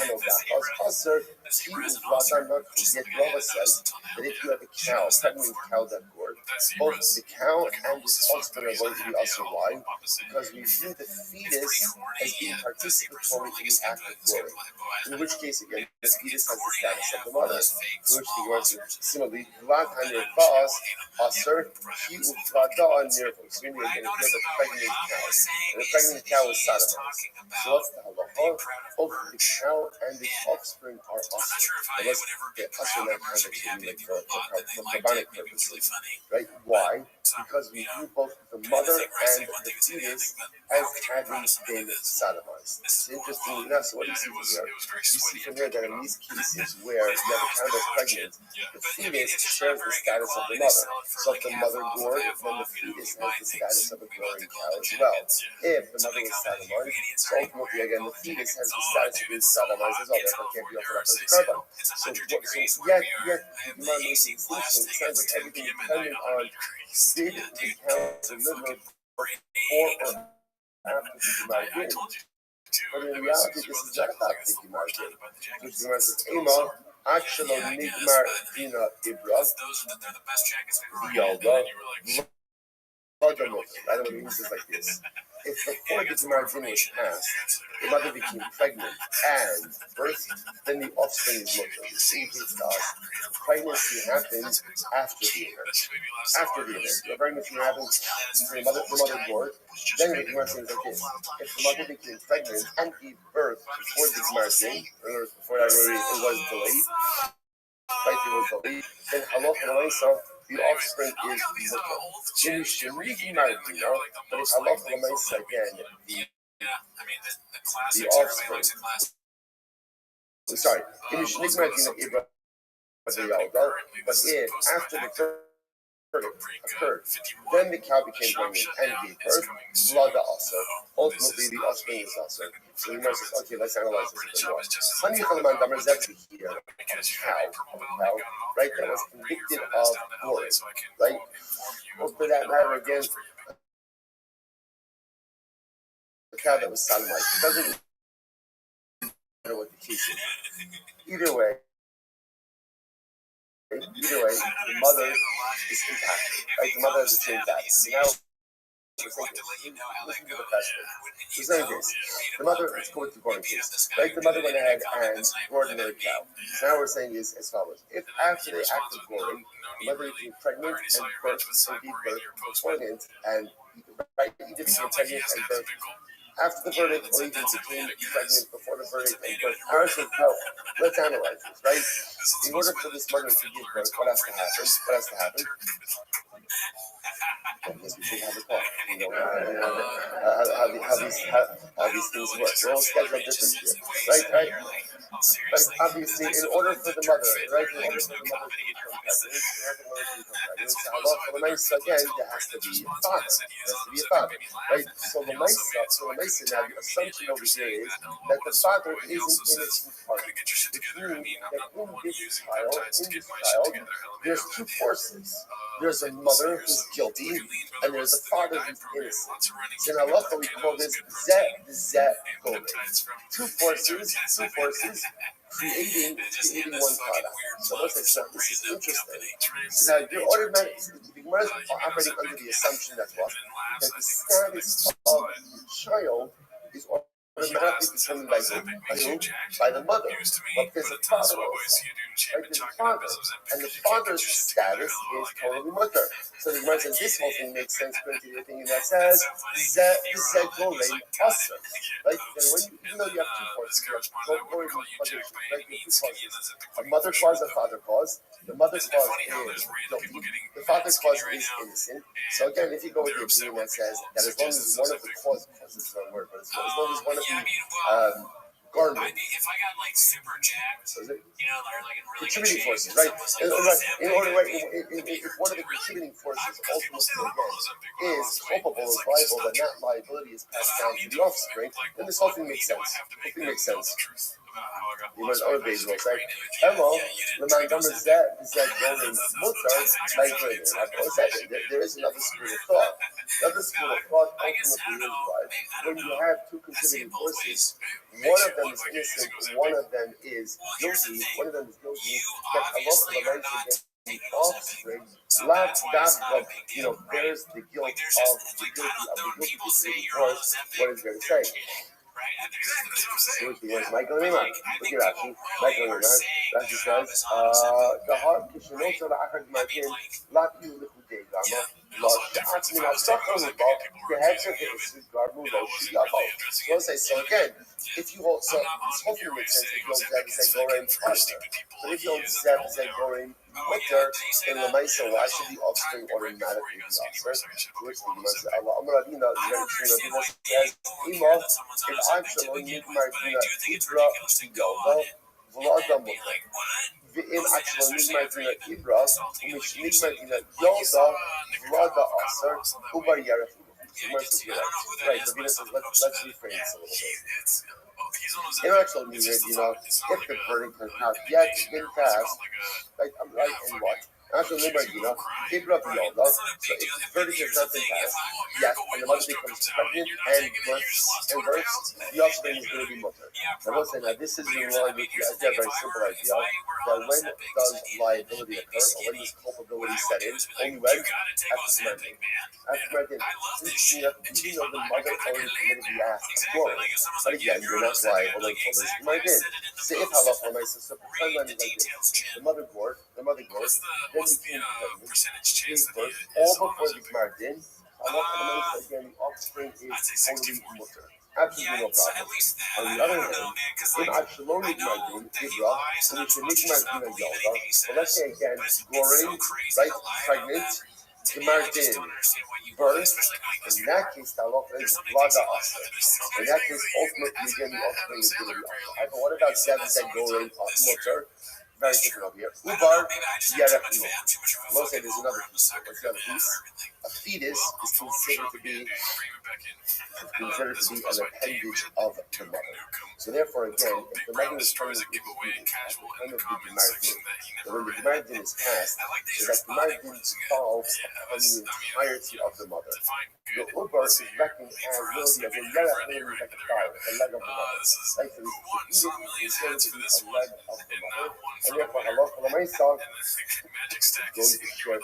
Hasser, he is Vlad yet Rabba says that if you have a cow, pregnant cow that gored, both the cow and the offspring are going to be also why? Because we view the fetus as being participatory in the act of goring. In which case, again, the fetus has the status of the mother. In which the words are similarly, Vlad Hanir Bas, Hasser, he will Vlada Nirvum. So when you're going to have a pregnant cow, and the pregnant cow is sodomized. So what's the halacha? Both the cow and the offspring are also. Unless the usher in that context would be like for rabbinic purposes. Right? Why? Because we view both the mother and the fetus as having been sodomized. It's interesting enough. So what do you see from here? You see from here that in these cases where you have a cow that's pregnant, the fetus shares the status of the mother. So if the mother gored, then the fetus has the status of a goring cow as well. If the mother was sodomized, so ultimately again the fetus has the status of being sodomized as well. Therefore can't be offered up as a carbon. So yet you might make a distinction. It sounds like everything depending on did the cow deliver before or after the Gemara did. But in reality, this is not about the Gemara did. Which the Gemara says, Ema, Akshalo Nigmar Dina Ibra, Yalda, Vladamot. I don't know what it means like this. if before the Gemara din was passed, the mother became pregnant and birthed, then the offspring is mutter. This indicates to us pregnancy happens after the event. After the event, the pregnancy happens. The mother bore. Then the Gemara says like this: if the mother became pregnant and gave birth before the Gemara din, or before that it was delayed, right? It was delayed. Then halacha l'maisa, the offspring is mutter. Then you should read the Gemara, but it's halacha l'maisa again. The offspring. Sorry, but if after the verdict occurred, then the cow became pregnant and gave birth, blood also. Ultimately, the offspring is also. So the Gemara says, okay, let's analyze this a bit more. Honey Chalaman Damar here, a cow, right, that was convicted of glory, right? Or for that matter, again, the cow that was sodomite. It doesn't matter what the case is. Either way, the mother is impacted, right? The mother has the same impact. Now, the mother, let's go with the born case, right? The mother went ahead and gored another cow. So now we're saying is as follows: if after the act of goring, the mother became pregnant and birth, pregnant and right, either became pregnant and birth after the verdict, or even became pregnant before the verdict and birth. No, let's analyze this, right? In order for this mother to give birth, what has to happen? Well, yes, we should have a talk. You know, how these things work. We're all scheduled differently here, right? But obviously, in order for the mother, right? In order for the mother to become pregnant, so again, there has to be a father. Right? So the Maisa, now the assumption over here is that the father is an innocent party. Which means that in this child, there's two forces. There's a mother who's guilty, and there's a father who's innocent. So in halacha we call this zeh golden. Two forces creating one product. So let's say this is interesting. So now you're automatically, the Gemara is operating under the assumption that what? That the status of the child is automatically determined by who? By the mother. But there's a father also. Right? There's a father. And the father's status is totally mutter. So the Gemara says this whole thing makes sense according to the opinion that says zeh golei asr. Right? Even though you have two forces, a mother clause, a father clause. The mother clause is guilty. The father clause is innocent. So again, if you go with the opinion that says that as long as one of the clauses is not a word, but as long as one of the garment. If I got like super jacked, you know, or like in really contributing forces, right? In order, if one of the contributing forces ultimately again is culpable, is liable, but not liability is passed down to the offspring, then this whole thing makes sense. You must obey the right? Hello, the man comes that golden mutter by greater. There is another school of thought. Another school of thought ultimately is why when you have two contributing forces, one of them is innocent, one of them is guilty, that Allah against the offspring, bears the guilt of the guilty force. What is there to say? Here's Michael Neyman. Look at Rashi. Michael Neyman. Rashi says, "Gahar kishnota la'achad ma'akin la'yu l'chudei gama la'shat min ha'sachar l'bal gehetzer ve'esus garbu lo'shiyabal." So again, if you hold, so this hopefully makes sense if you hold zeh gorein faster. But if you hold zeh gorein mutter, then the Maisa, why should the offspring automatically be offspring? Which the Maisa, Allah Amradina, the Rabbi says, Ima, if I'm Shalom, Nidmartina, Ibra, Yalda, Vlada Mutter. ואם actually Nidmartina, Ibra, Nidmartina, Yalda, Vlada Aser, Ubar Yaref. The Maisa is right. The Venus says, let's rephrase this a little bit. In actual meaning, if the verdict has not yet been passed, right, in what? After Limardina, they grew up in Yalda, so if the verdict has not been passed, yes, and the mother becomes pregnant and births, the offspring is going to be mutter. I will say now this is in line with the idea, a very simple idea, that when does liability occur, or when does culpability set in, only when? After Mardin. After Mardin, even though the mother already committed the act of quarrel, but again, you're not liable until there's Mardin. So if halacha l'maisa, so the timeline is like this: the mother gored, then became pregnant, gave birth, all before the Mardin. Halacha l'maisa, again, the offspring is totally mutter. Absolutely no problem. On the other hand, if Absalom is Mardin, Ibra, and if the Mardin and Yalda, well, let's say again, goring, right, pregnant, the Mardin, birth, in that case, the halacha is Vlada Asa. In that case, ultimately, again, the offspring is going to be Asa. But what about Zed goring mutter? Very different over here. Ubar, Yerech Ilo. We'll say there's another piece. What's the other piece? A fetus is considered to be an appendage of the mother. So therefore, again, if the mother is trying to give away casual and the Gemardin, when the Gemardin is passed, so that the Gemardin falls upon the entirety of the mother. The Ubar is reckoned as really as a Yerech Ilo, like a thigh, a leg of the mother. Like the fetus is considered to be a leg of the mother. And therefore, halacha l'maisa going to share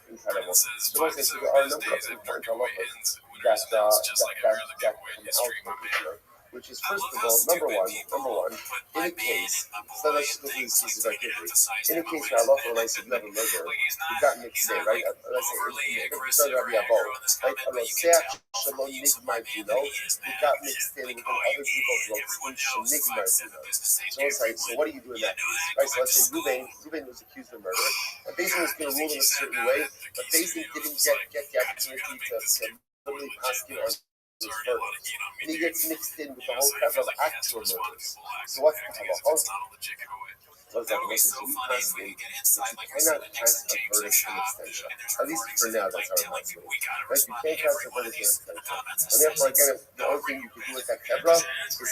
incredible. So there are a number of important halachas that come out from the which is first of all, number one, in a case, so let's just look at these pieces very quickly. In a case where halacha l'maisa you have a murder, you got mixed in, right? Let's say Rabbi right? Shalom nigmardino, you got mixed in with other people's roles, nigmardino. So it's like, so what do you do in that case? Right? So let's say Ruben was accused of murder, and Bezdin was going to rule in a certain way, but Bezdin didn't get the opportunity to literally pass on his verdict. And he gets mixed in with the whole crap of actual murders. So what's the halacha? So it's like, listen, so you pass in, but you cannot pass a verdict in extension. At least for now, that's how it has to be. Right? You can't pass a verdict in extension. And therefore, again, the only thing you can do with that kebra is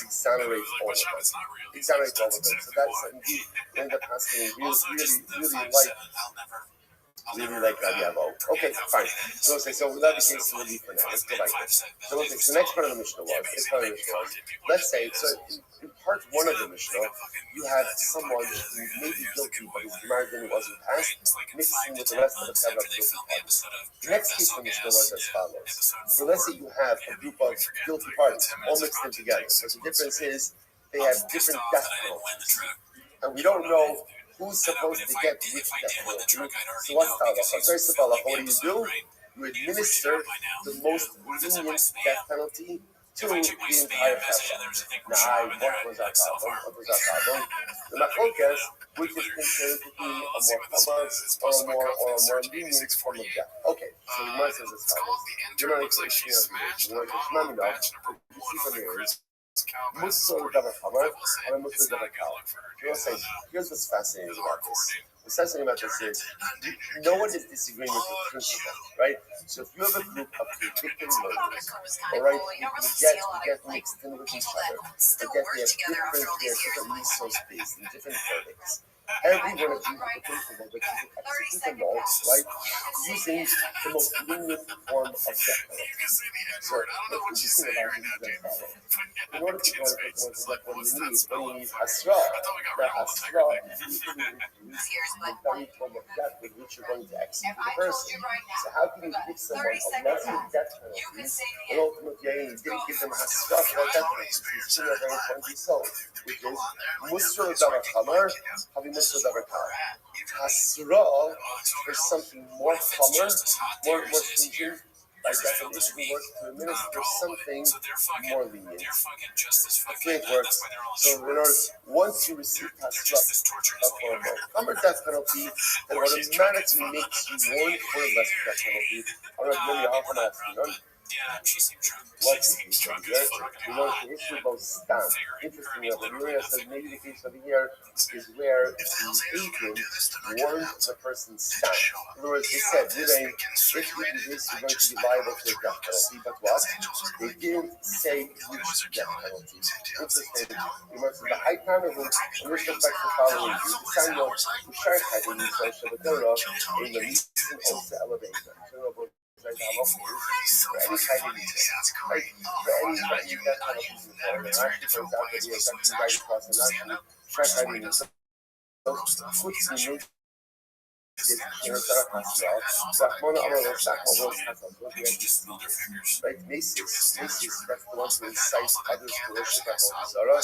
exonerate all of them. Exonerate all of them. So that's indeed, you end up passing really like Rabbi. Okay, fine. So without the case, we'll leave for now. Let's go back there. So the next part of the Mishnah was, let's say, so in part one of the Mishnah, you had someone who may be guilty, but his Gemardin wasn't passed, mixing with the rest of the Tevra guilty parties. The next case of the Mishnah was as follows. So let's say you have a group of guilty parties, all mixed in together. So the difference is they have different death penalties. And we don't know who's supposed to get which death penalty. So what's the halacha? Very simple halacha. What do? You administer the most lenient death penalty to the entire family. Now, what was our problem? The machlokas, which is considered to be a more lenient form of death. Okay, so the Gemara says as follows. You're not explaining the word Shemamina. You see from here is Musor Davar Chamar and Musor Davar Kal. Here's what's fascinating about this. What's fascinating about this is no one is disagreeing with the principle, right? So if you have a group of convicted murderers, all right, you get mixed in with each other, but yet they have different resources and different verdicts. Every one of you is the principle that you can execute the laws, right, using the most lenient form of death penalty. So what you think about it is that in order to go to what you need Asra. Now, Asra is usually the very form of death with which you're going to execute the person. So how can you give someone a lesser death penalty when ultimately you didn't give them Asra for that death penalty? It's still a very friendly soul, which is Musra Davar Chamar, having Musra Davar Kal. Asra for something more Chamar, more stringent. By definition, work to administer something more lenient. The way it works. So, in other words, once you receive Hasra for a Chamar death penalty, then automatically makes you warrant for a lesser death penalty. Yeah, she seems drunk. What seems drunk? Yes. The issue about stam. Interesting enough, the Uriah says maybe the case over here is where the agent warned the person's stam. In other words, they said, Ruben, if you do this, you're going to be liable to a death penalty. But what? They didn't say which death penalty. Interesting. The high time of it, in respect to the following, the Samuel, who shared having the social Torah in the meeting also elevator. For any kind of reason, right? For any that kind of reason, or actually, for example, the effective right across the national, shared having the social, puts the name. Right, Macy's, that's the one who incites others to worship at Zara.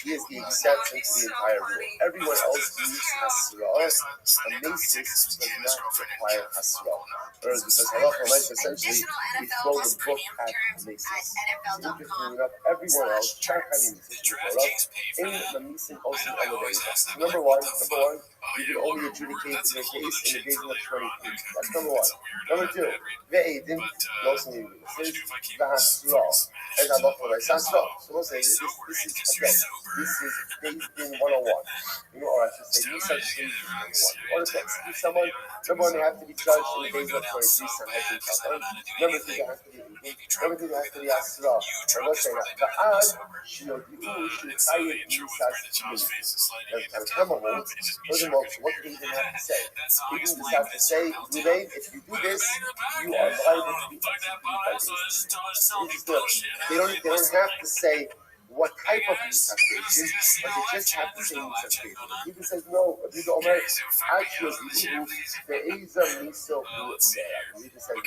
He is the exception to the entire rule. Everyone else needs Hasra, and Macy's does not require Hasra. Whereas because halacha might essentially we throw the book at Macy's. Interestingly enough, everyone else, in the Mason also elevated. Number one, you can only adjudicate the case in the days of 23. That's number one. Number two, Ve'edin, those in the Hasra, and halacha by Sasra. So we'll say this is Ve'edin 101. Or I should say, Nissan Shady 101. Or the text, if someone, number one, they have to be judged in the days of 23, some has been covered. Number two, they have to be number two, they have to be Asra. Or let's say that the Ad, Shiodiu, Shitayim, Nisas, furthermore, what do they even have to say? They just have to say, Ruvain, if you do this, you are liable to be executed by this. They don't have to say what type of mutation, but they just have to say mutation. He says, no, Rabbi Omer, actually, there is a miso there. He says,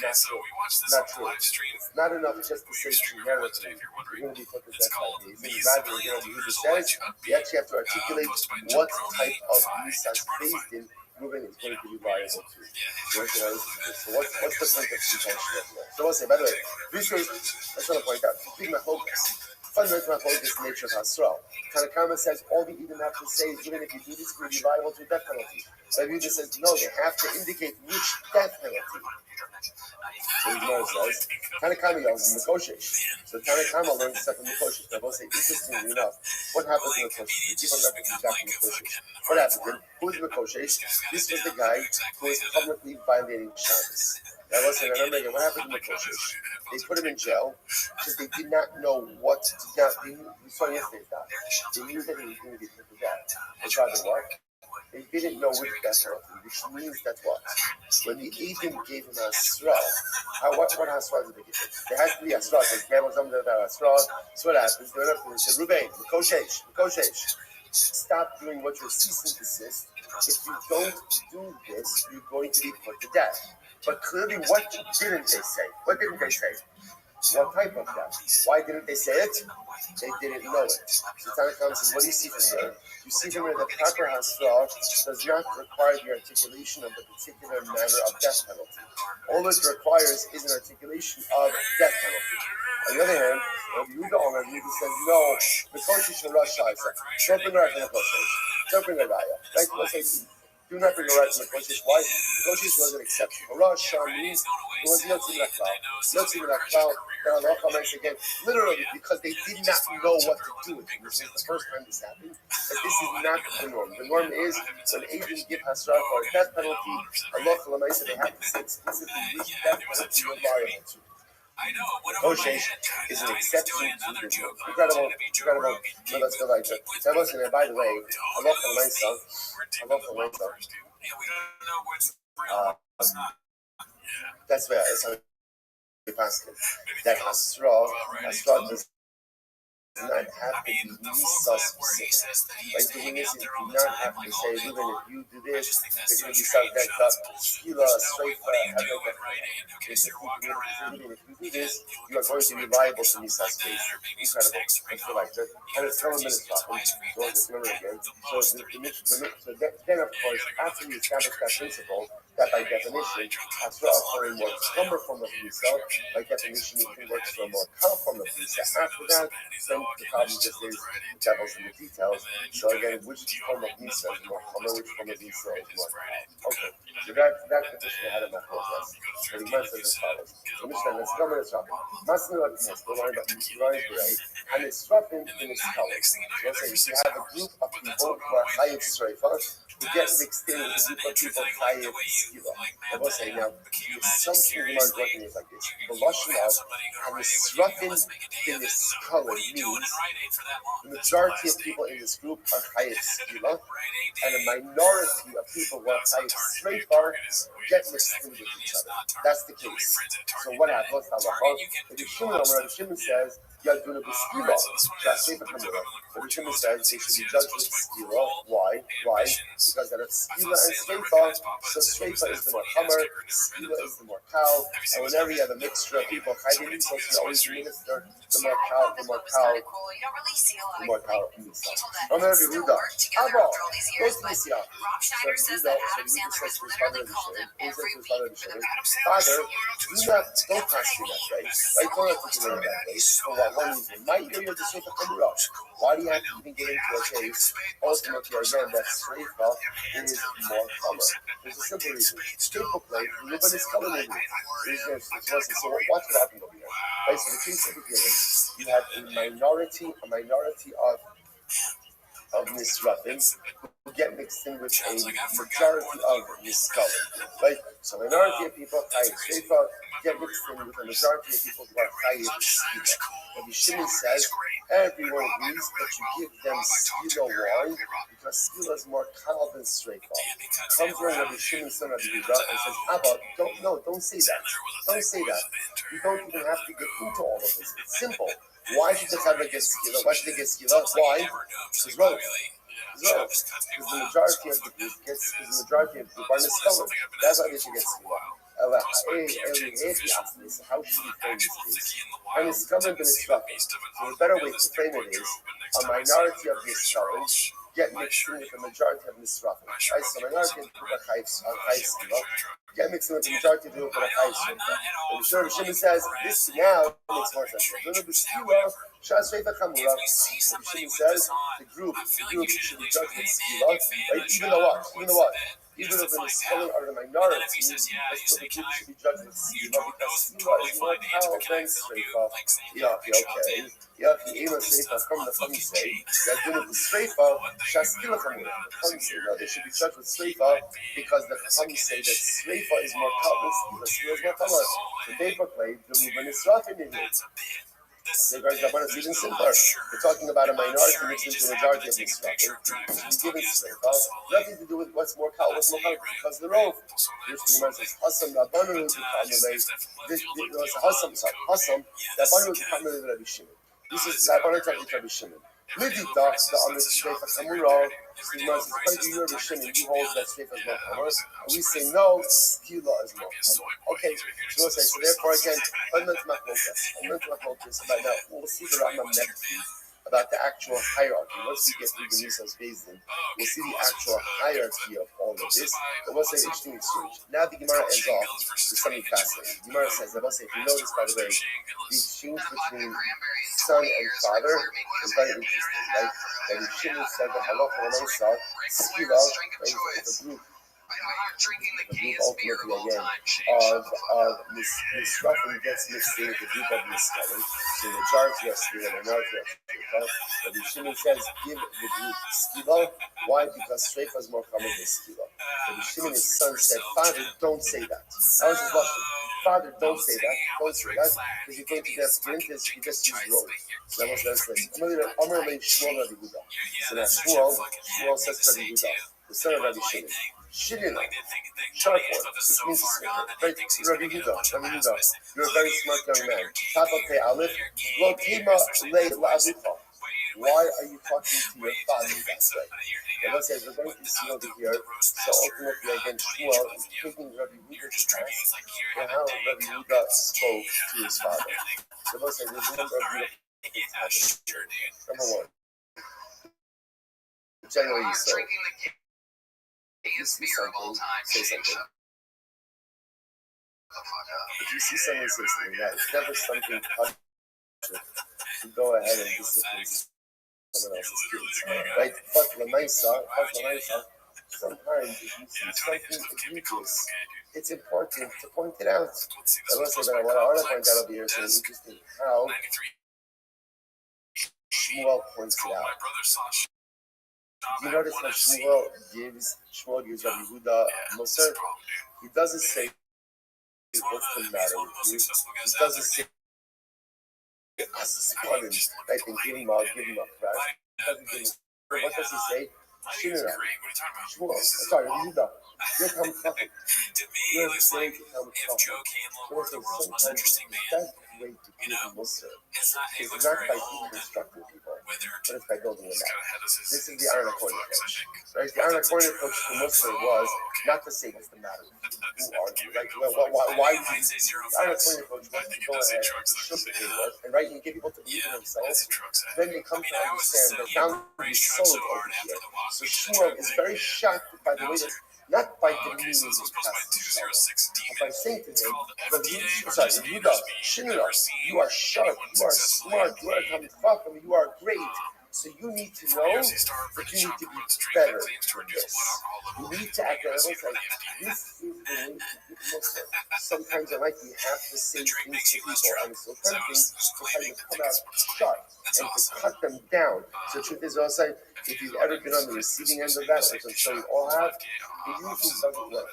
not true. It's not enough just to say generically, you're going to be put to death by these. It's rather, he says, you actually have to articulate what type of misas based in Ruben is going to be liable to. So what's the point of contention of that? So I'll say, by the way, this is, I just want to point out, big mahlokas. Fundamental mahlokas nature of Hasra. Tanakama says all the Edom have to say is even if you do this, you're going to be liable to a death penalty. Rabbi Yehuda says no, they have to indicate which death penalty. So the Gemara says, Tanakama yells in Mekoshesh. So Tanakama learns stuff in Mekoshesh. Now, we'll say, interestingly enough, what happens in Mekoshesh? Keep on referencing back in Mekoshesh. What happened? Who was Mekoshesh? This was the guy who was publicly violating Shabbos. Now, listen, remember again, what happened in Mekoshesh? They put him in jail because they did not know what to do. We saw yesterday's that. They knew that he was going to be put to death. They tried to work. They didn't know which death penalty, which means that what? When the agent gave him a Asra, what Asra did they give him? There has to be Asra. Because Gamble something about Asra. So what happens? They went up to him and said, Ruben, Mekoshesh, stop doing what you're cease and desist. If you don't do this, you're going to be put to death. But clearly, what didn't they say? What didn't they say? What type of death? Why didn't they say it? They didn't know it. So Tanakh says, what do you see from here? You see from here that proper Hasra does not require the articulation of the particular manner of death penalty. All it requires is an articulation of death penalty. On the other hand, Rabbi Yehuda says, no, the Koshish and Rosh Hashanah. Don't bring a right to the Koshish. Don't bring a raya. Right? Let's say, do not bring a right to the Koshish. Why? The Koshish was an exception. Rosh Hashanah means it was Yotzim Laklau. Yotzim Laklau, the halacha makes again, literally because they did not know what to do with it. This is the first time this happened. But this is not the norm. The norm is when agents give Hasra for a death penalty, Allah Lamaisa, they have to say explicitly which death penalty you're liable to. Koshish is an exception to the rule. Incredible. But let's go like that. Now listen, and by the way, Allah Lamaisa, that's where it's that Hasra does not have to be Nisa specific. Like doing this, you do not have to say, even if you do this, you're going to be subject to Skila, Sreifa, even if you do this, you are going to be liable to Nisa space. Incredible. Let's go like that. And it's 7 minutes talking. So let's remember again. So then, of course, after we establish that principle, that by definition Hasra for a more calmer form of Misa, by definition it works for a more calm form of Misa. After that, then the problem just is the devil's in the details. So again, which form of Misa is more calmer, which form of Misa is more calm? Okay, so that condition had a macros. But the Gemara says as follows. So Mishnah, let's go with Rabbi. Masnu at Nes, the line that Rai Bray, and it's dropping in its color. So let's say you have a group of people who are Chayiv Sreifa, who get mixed in with a group of people Chayiv Skila. I will say now, the assumption the Gemara is working is like this. The Lashon of and the Srafin in this color means the majority of people in this group are Chayiv Skila, and a minority of people who are Chayiv Sreifa get mixed in with each other. That's the case. So what happens? Rabbi Shimon says, Yaduna B'Skila, Shaseifa Kamura. Rabbi Shimon says they should be judged with Skila. Why? Why? Because out of Skila and Sreifa, so Sreifa is the more Hammer, Skila is the more cow, and whenever you have a mixture of people, Chayim Mitzvah should always minister the more cow, the more cow, the more cow Mitzvah. Omer Yehuda, Abba, goes to Messiah. Schneider says that Adam Sandler has literally called him every week for the Father, don't pass me that way. Like, don't have to do it that way. For what one reason? My area is Sreifa Kamura. Why do you have to even get into a case? Ultimately, again, that Sreifa is more Hammer. There's a simple reason. Staple plate, Reuben is coming in. So what could happen over here? Right, so the case over here is you have a minority of Nisrafim who get mixed in with a majority of Niskalim. Right? So a minority of people, Chayiv Sreifa, get mixed in with a majority of people who are Chayiv Skila. Rabbi Shimon says, everyone agrees that you give them Skila wine because Skila is more kal than Sreifa. Comes around Rabbi Shimon, son of Yehuda, and says, Abba, don't say that. Don't say that. You don't even have to get into all of this. It's simple. Why should the Chadra get Skila? Why should they get Skila? Why? Because Rov. Because the majority of the group are Niskalim. That's why they should get Skila. So how should we frame this case? And it's coming to Nisrafim. So the better way to frame it is a minority of Niskalim get mixed in with the majority of Nisrafim. Right? So a minority of people are Chayiv Skila get mixed in with the majority of people who are Chayiv Sreifa. And the Rabbi Shimon says this now makes more sense. Rabbi Skila, Shaseifa Kamura. Rabbi Shimon says the group should be judged with Skila. Right? Even though what? Even if the Niskalim are the minority, the group should be judged with Skila because Skila is more powerful than Sreifa. Okay. The Ema Sreifa, come the funny say, Yaduna B'Sreifa, Shaskila Kamura. The funny say, no, they should be judged with Sreifa because the funny say that Sreifa is more powerful than Skila is more powerful. So they proclaim the Reuben Nisrafim in it. The Rabbanan is even simpler. We're talking about a minority mixed into a majority of Nisrafim. We're giving Sreifa nothing to do with what's more cow, what's more cow, because the Rov. This Gemara says, Hassam, Rabbanan is Hassam, Rabbanan is Rabbi Shimon. This is Rabbanan talking to Rabbi Shimon. Lidita, the Amrit Sreifa Kamura, the Gemara says, according to Rabbi Shimon, you hold that Sreifa is more Hammer, and we say, no, Skila is more Hammer. Okay, so we'll say, so therefore, again, I'm not focused, but now we'll see the Rambam next week about the actual hierarchy. Once we get through the Nisa's Bezdin, we'll see the actual hierarchy of all of this. But we'll say interesting exchange. Now the Gemara ends off with something fascinating. The Gemara says, I will say, if you notice, by the way, the exchange between son and father is very interesting, right? That Shimon said that halacha l'nosa, skila, is the group. The group ultimately again of Nisrafim gets mixed in with the group of Niskalim. So the majority of Skila, the minority of Sreifa. But the Shimon says give the group Skila. Why? Because Sreifa is more common than Skila. So the Shimon, his son, said, Father, don't say that. That was his lashon. Father, don't say that. Don't say that. Because you're going to get Grintis, you just use Rov. So that was the translation. I'm going to make Shmuel Rabbi Yehuda. So now Shmuel says to Rabbi Yehuda, the son of Rabbi Shimon. Shilin, sharp one, which means very Rabbi Yehuda, you're a very smart young man. Tapa Pe Aleph, Lo Tima Le La'avucha. Why are you talking to your father that way? And let's say we're going to see over here, so ultimately again, Shmuel is taking Rabbi Yehuda to task for how Rabbi Yehuda spoke to his father. So let's say there's a number of beautiful things. Number one, generally you say, if you see something, say something. If you see someone say something like that, it's never something positive to go ahead and discipline someone else's kids, right? Fuck the nicer. Sometimes if you see something egregious, it's important to point it out. I will say that what I want to point out over here is really interesting how Shmuel points it out. Do you notice how Shmuel gives Rabbi Yehuda Musar? He doesn't say, what's the matter with you? He doesn't say, right? And give him a crash. What does he say? Shmuel, sorry, Yehuda, you're coming fucking. You're saying to come fucking. Sometimes the best way to give Musar is not by deconstructing people, but it's by building them up. This is the Aaron Accordion approach. Right? The Aaron Accordion approach to Musar was not to say what's the matter with you. Who are you? Like, why did you? The Aaron Accordion approach was to go ahead and right, and get people to believe in themselves. Then they come to understand that boundaries so over here. So Shmuel is very shocked by the way that, not by demeaning his past, but by saying to him, Yehuda, Shmuel, you are sharp, you are smart, you are coming from, you are great. So you need to know that you need to be better for this. You need to act as like this is the way to be Muslim. Sometimes I like you have to say things to people, and it's so tempting to kind of come out sharp and to cut them down. So the truth is also, if you've ever been on the receiving end of that, which I'm sure you all have, it usually doesn't work.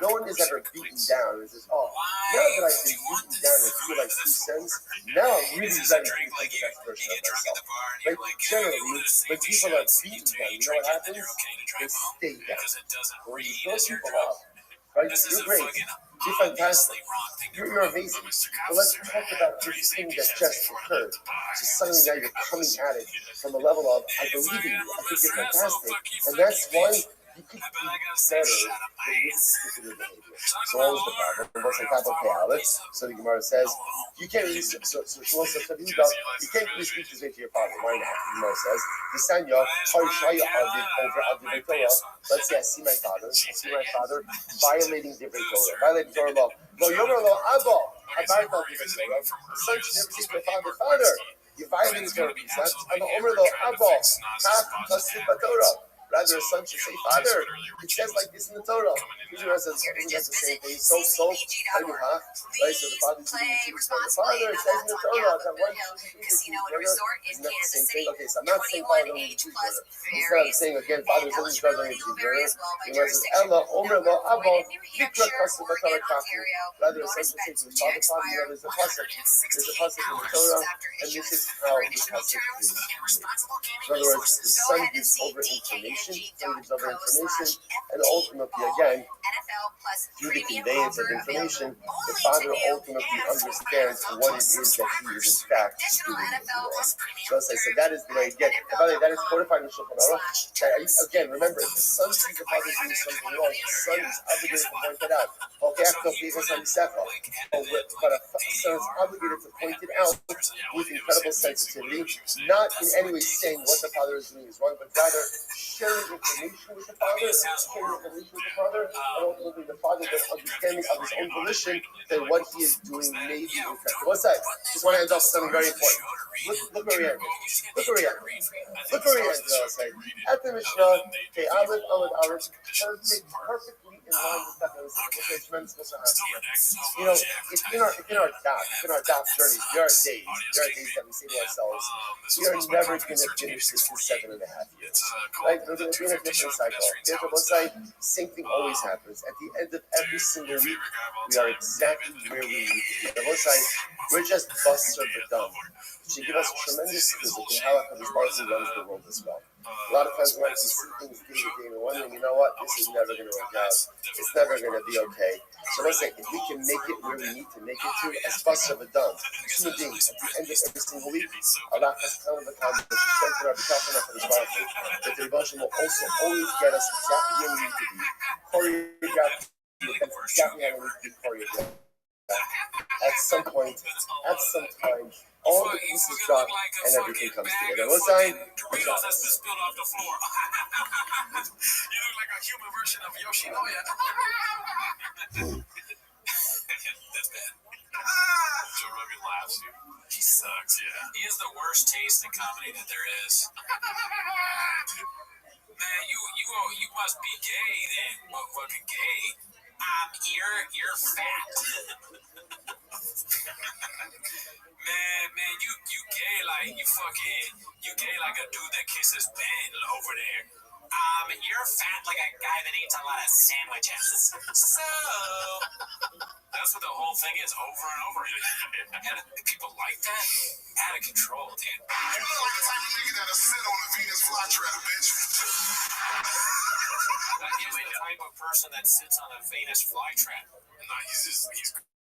No one is ever beaten down and says, oh, now that I've been beaten down and feel like 2 cents, now I'm really ready to become the best version of myself. Like, generally, when people are beaten down, you know what happens? They stay down. When you build people up, right? You're great. You're fantastic. You're amazing. But let's talk about this thing that just occurred. So suddenly now you're coming at it from a level of, I believe in you. I think you're fantastic. And that's why you could be better than this particular behavior. So what was the problem? So the Gemara says, you can't really, so Shmuel says, you can't really speak this way to your father. Why not? The Gemara says, let's say I see my father violating different Torah, violating Torah law. No, you're no Abba. I violated different Torah. The son should never say to the father, you violated Torah. I'm an Omer lo Abba. Torah. Rather, a son should say, Father, it says like this in the Torah. Israel says, isn't that the same thing? So, right? So the father's saying, Father, it says in the Torah that one should be isn't that the same thing? Okay, so I'm not saying Father don't need to teach Torah. Instead, I'm saying again, Father doesn't struggle to teach Torah. Israel says, Ella, Omer, Lo, Abba, Mikra, Kasu, Batara, Kafu. Rather, a son should say to his father, Father, you know, there's a pasuk. There's a pasuk in the Torah, and this is how the pasuk is made. In other words, the son gives over information, and ultimately, again, through the conveyance of information, the father ultimately understands what it is that he is in fact doing in the world. So as I said, that is the way to get it. And by the way, that is codified in Shulchan Aruch. Again, remember, if the son sees the father doing something wrong, the son is obligated to point it out. But a son is obligated to point it out with incredible sensitivity, not in any way saying what the father is doing is wrong, but rather sharing information with the father, and ultimately the father then understanding of his own volition that what he is doing may be incorrect. What's that? Just want to end off with something very important. Look where we end. Look where we end. At the Mishnah, perfectly in line with that. Okay, tremendous you know, it's in our daf journey. There are days that we say to ourselves, we are never going to finish this in 7.5 years. Right? We're going to be in a different cycle. Same thing always happens. At the end of every single week, we are exactly where we need to be. We're just busts of the dumb. She gives us tremendous physical in how this person runs the world as well. A lot of times we like to see things day to day and wondering, you know what, this is never going to work out. It's never going to be okay. So let's say, if we can make it where we need to make it to, as busts of a dumb, human beings, at the end of every single week, Allah has come to the concept to strengthen our becoming for this powerful, that the devotion will also always get us exactly where we need to be. Choreographed, exactly how we need to be choreographed. At some point, all the pieces drop and everything comes together. What's that? Doritos has been spilled off the floor. You look like a human version of Yoshinoya. That's bad. Joe Rogan laughs, dude. He sucks. Yeah. He has the worst taste in comedy that there is. Man, you must be gay then, motherfucking gay. You're fat. man, you gay like you gay like a dude that kisses Ben over there. You're fat like a guy that eats a lot of sandwiches. So that's what the whole thing is, over and over again. And people like that? Out of control, dude. You look like the type of nigga that'll sit on a Venus flytrap, bitch. He's the type of person that sits on a Venus flytrap. No, he's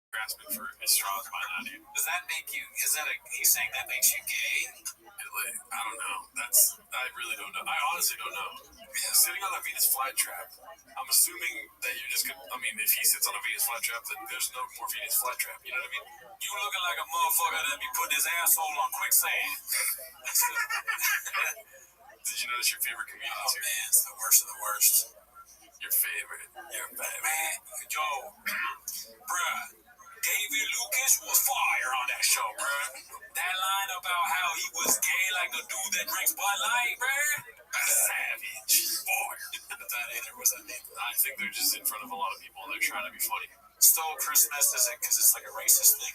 grasping for his straws by now, dude. Does that make you? He's saying that makes you gay? I don't know. I really don't know. I honestly don't know. Yeah, sitting on a Venus flytrap, I'm assuming that you're just gonna, I mean, if he sits on a Venus flytrap, then there's no more Venus flytrap. You know what I mean? You looking like a motherfucker that be putting his asshole on quicksand. Did you notice your favorite comedian? Oh, man, it's the worst of the worst. Your favorite. Man, yo, bruh, David Lucas was fire on that show, bruh. That line about how he was gay like a dude that drinks Bud Light, bruh. Savage. Boy. Was that name? I think they're just in front of a lot of people and they're trying to be funny. Stole Christmas, is it because it's like a racist thing?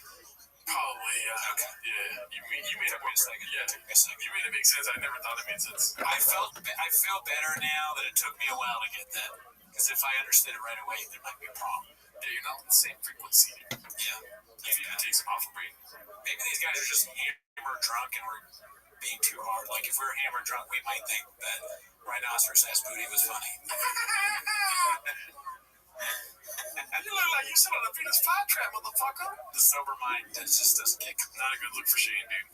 Probably, yeah. Okay. Yeah, you made it make sense. Yeah, Took me a second. you made it make sense. I never thought it made sense. I feel better now that it took me a while to get that. Because if I understood it right away, there might be a problem. Yeah, you're not on the same frequency. Yeah. You need to take some alpha brain. Maybe these guys are just hammered drunk and we're being too hard. Like, if we were hammered drunk, we might think that Rhinoceros ass booty was funny. You look like you sit on a Venus flytrap, motherfucker. The sober mind just doesn't kick. Not a good look for Shane, dude.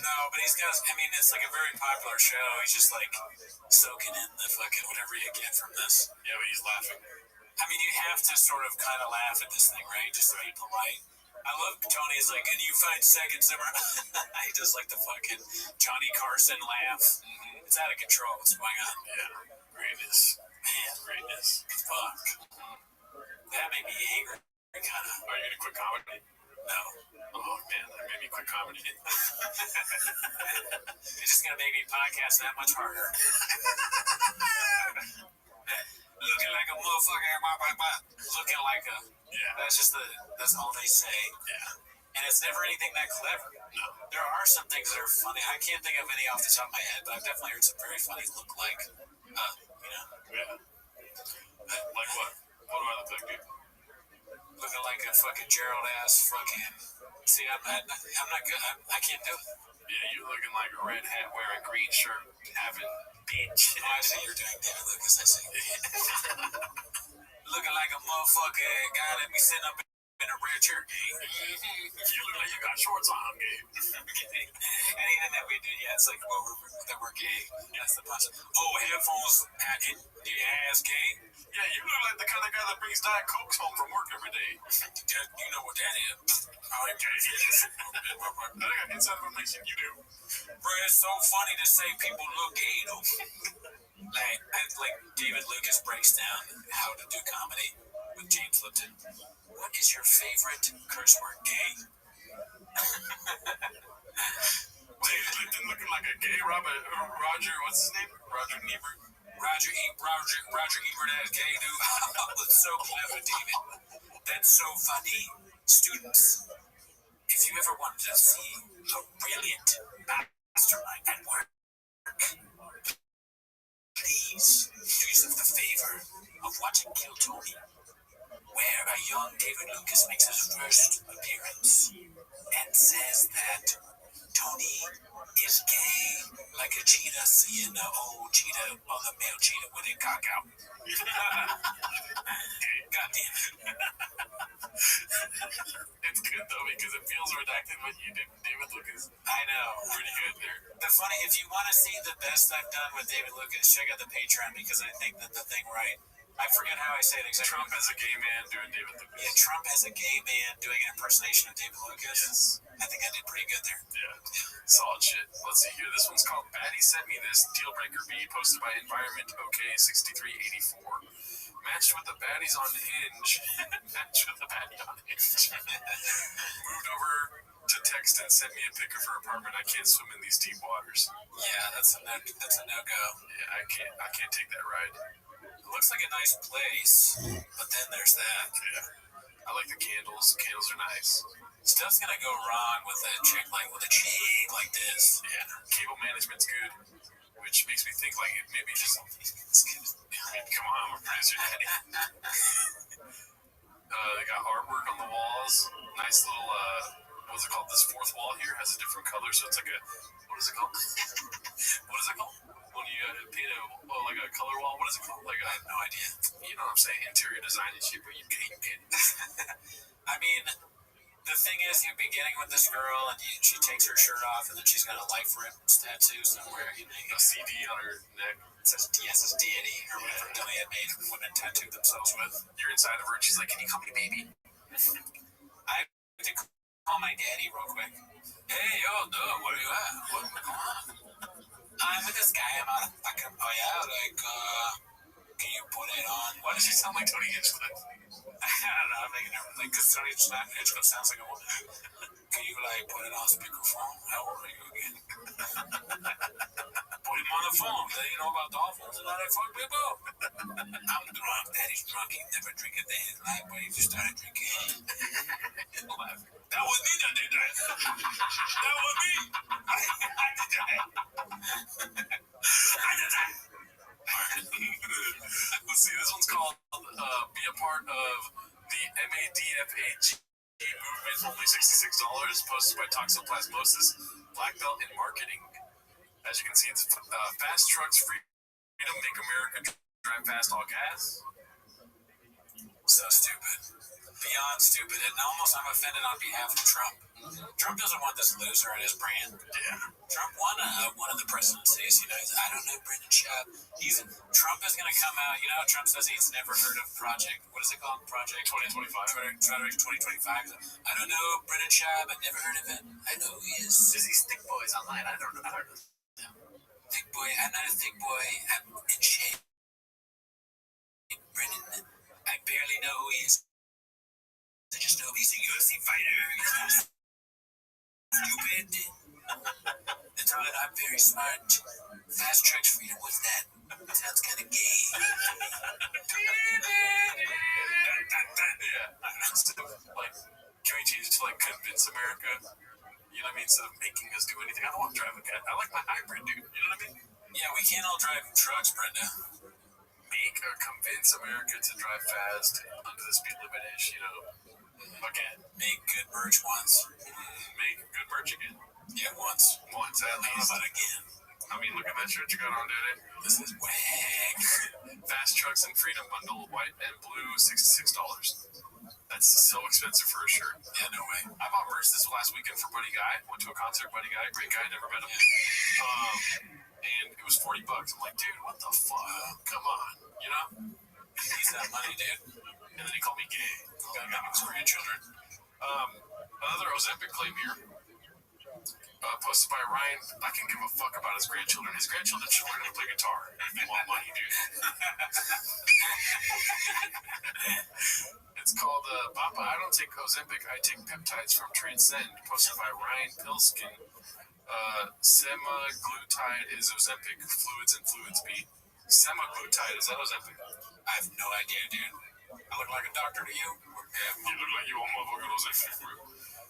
No, but he's got, I mean, it's like a very popular show. He's just like soaking in the fucking whatever you get from this. Yeah, but he's laughing. I mean, you have to sort of kind of laugh at this thing, right? Just to be polite. I love Tony's like, and you find second Zimmer. He does like the fucking Johnny Carson laugh. It's out of control. What's going on? Yeah, greatness. Man, Greatness. fuck. That made me angry, kind of. Are you gonna quit comedy? No. Oh man, that made me quit comedy. It's just gonna make me podcast that much harder. Looking like a motherfucker. Looking like a. Yeah. That's all they say. Yeah. And it's never anything that clever. No. There are some things that are funny. I can't think of any off the top of my head, but I've definitely heard some very funny look like, you know. Yeah. Like what? What do I look like, dude? Looking like a fucking Gerald ass fucking. See, I'm not good. I can't do it. Yeah, you looking like a red hat wearing green shirt, having bitch. Oh, I see you're doing David Lucas. I see. Looking like a motherfucker guy that be sitting up in a red shirt, gay. You look like you got shorts on, gay. Anything that we do, yeah, it's like, well, that we're gay. That's the punch. Oh, headphones, your ass gay. Yeah, you look like the kind of guy that brings Diet Cokes home from work every day. You know what that is. I'm gay. I got inside information you do. Bro, it's so funny to say people look gay, though. Like David Lucas breaks down how to do comedy with James Lipton. What is your favorite curse word? Gay. David Lipton looking like a gay Roger, what's his name? Roger Ebert. Roger Ebert ass gay dude. That's so clever, David. That's so funny. Students, if you ever wanted to see a brilliant mastermind at work, please do yourself the favor of watching Kill Tony, where a young David Lucas makes his first appearance and says that Tony is gay like a cheetah seeing the old cheetah or the male cheetah with it cock out. God damn it. It's good though because it feels redacted when you did David Lucas. I know. Pretty good there. The funny, if you want to see the best I've done with David Lucas, check out the Patreon because I think that the thing right. I forget how I say it exactly. Trump as a gay man doing David Lucas. Yeah, Trump as a gay man doing an impersonation of David Lucas. Yes. I think I did pretty good there. Yeah. Solid shit. Let's see here. This one's called Batty Sent Me This Deal Breaker B, posted by Environment OK 6384. Matched with the baddies on Hinge. Matched with the baddie on Hinge. Moved over to text and sent me a pic of her apartment. I can't swim in these deep waters. Yeah, that's a no-go. Yeah, I can't take that ride. It looks like a nice place, but then there's that. Yeah. I like the candles. The candles are nice. Stuff's gonna go wrong with a chick like this. Yeah. Cable management's good, which makes me think like it maybe just. I mean, come on, I'm a producer daddy. They got artwork on the walls. Nice little what's it called? This fourth wall here has a different color, so it's like a what is it called? What is it called? When you paint like a color wall, what is it called? Like I have no idea. You know what I'm saying? Interior design and shit, but you get. I mean, the thing is, you're beginning with this girl, and she takes her shirt off, and then she's got a life rips tattoo somewhere. You know, a CD on her neck. It says DS's deity, or whatever dummy had made women tattoo themselves with. You're inside of her, and she's like, "Can you call me baby?" I have to call my daddy real quick. Hey, yo, dude, where you at? What's going on? I'm with this guy. I'm out of fucking. Oh yeah, like, can you put it on? Why does she sound like Tony Hinchcliffe? I don't know. I'm making it like because Tony Hinchcliffe sounds like a woman. Can you like put it on speakerphone? How old are you again? Put him on the phone. Then you know about dolphins and how they fuck people. I'm drunk. Daddy's drunk. He never drink a day in his life, but he just started drinking. That was me that did that. That was me. I did that. I did that. Let's see, this one's called Be a Part of the MADFAG Movement, only $66, posted by Toxoplasmosis, Black Belt in Marketing. As you can see, it's Fast Trucks Freedom, Make America Drive Fast, All Gas. So stupid. Beyond stupid. And almost I'm offended on behalf of Trump. Trump doesn't want this loser in his brand. Yeah. Trump won one of the presidencies. You know, I don't know Brendan Schaub. Trump is going to come out. You know, Trump says he's never heard of Project. What is it called? Project 2025. Project 2025. I don't know Brendan Schaub. I've never heard of it. I know who he is. There's these thick boys online. I don't know. Thick boy. I'm not a thick boy. I'm in shape. Brendan, I barely know who he is. I just know he's a UFC fighter. Stupid. That's all. I'm very smart. Fast Trucks Freedom. What's that? Sounds kind of gay. Yeah. Like, can we change it to like convince America? You know what I mean? Instead of making us do anything. I don't want to drive a cat. I like my hybrid, dude. You know what I mean? Yeah, we can't all drive trucks, Brenda. Make or convince America to drive fast under the speed limit ish, you know. Again. Make good merch once. Make good merch again. Yeah, once. Once at least. But again. I mean, look at that shirt you got on, dude. This is wag. Fast Trucks and Freedom Bundle, white and blue, $66. That's so expensive for a shirt. Yeah, no way. I bought merch this last weekend for Buddy Guy. Went to a concert, Buddy Guy, great guy, never met him. And it was $40. I'm like, dude, what the fuck? Come on, you know? He's that money, dude. And then he called me gay. Got me his grandchildren. Another Ozempic claim here. Posted by Ryan. I can give a fuck about his grandchildren. His grandchildren should learn to play guitar. If they want money, dude. It's called Papa, I don't take Ozempic, I take peptides from Transcend. Posted by Ryan Pilskin. Semaglutide is Ozempic. Fluids and Fluids B. Semaglutide, is that Ozempic? I have no idea, dude. I look like a doctor to you? Yeah, you look like you all motherfucker Ozempic, bro.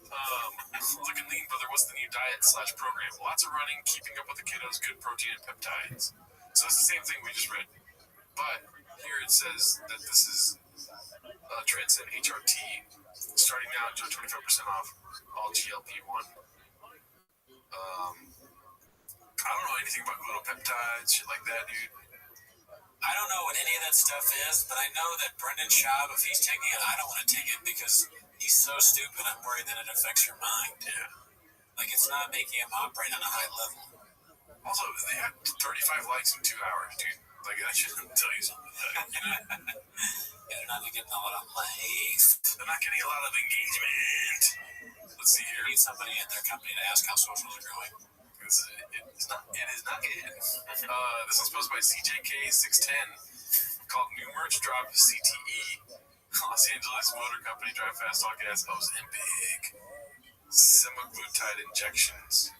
Looking lean, brother. What's the new diet/program? Lots of running, keeping up with the kiddos, good protein and peptides. So it's the same thing we just read. But here it says that this is Transcend HRT. Starting now, enjoy 25% off all GLP-1. I don't know anything about glutapeptides, shit like that, dude. I don't know what any of that stuff is, but I know that Brendan Schaub, if he's taking it, I don't want to take it because he's so stupid. I'm worried that it affects your mind. Yeah. Like, it's not making him operate on a high level. Also, they had 35 likes in 2 hours, dude. Like, that shouldn't tell you something. You know? Yeah, they're not getting a lot of likes. They're not getting a lot of engagement. Let's see here. They need somebody at their company to ask how socials are going. It is not good. This is posted by CJK610. called New Merch Drop CTE. Los Angeles Motor Company, Drive Fast, All Gas, Ozempic. Semaglutide injections.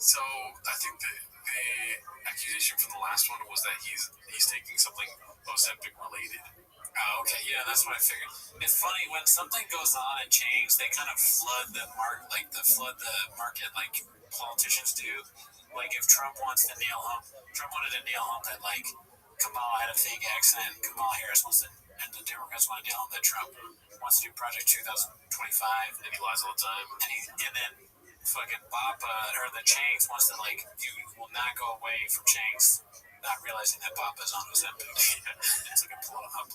So I think the accusation from the last one was that he's taking something Ozempic related. Oh, okay, yeah, that's what I figured. It's funny when something goes on and change, they kind of flood the market like politicians do. Like if Trump wanted to nail home that like Kamala had a fake accent, Kamala Harris and the Democrats want to nail home that Trump wants to do Project 2025, and he lies all the time. And then fucking Papa or the Changs wants to like you will not go away from Changs. Not realizing that Papa's on Ozempic. It's like a political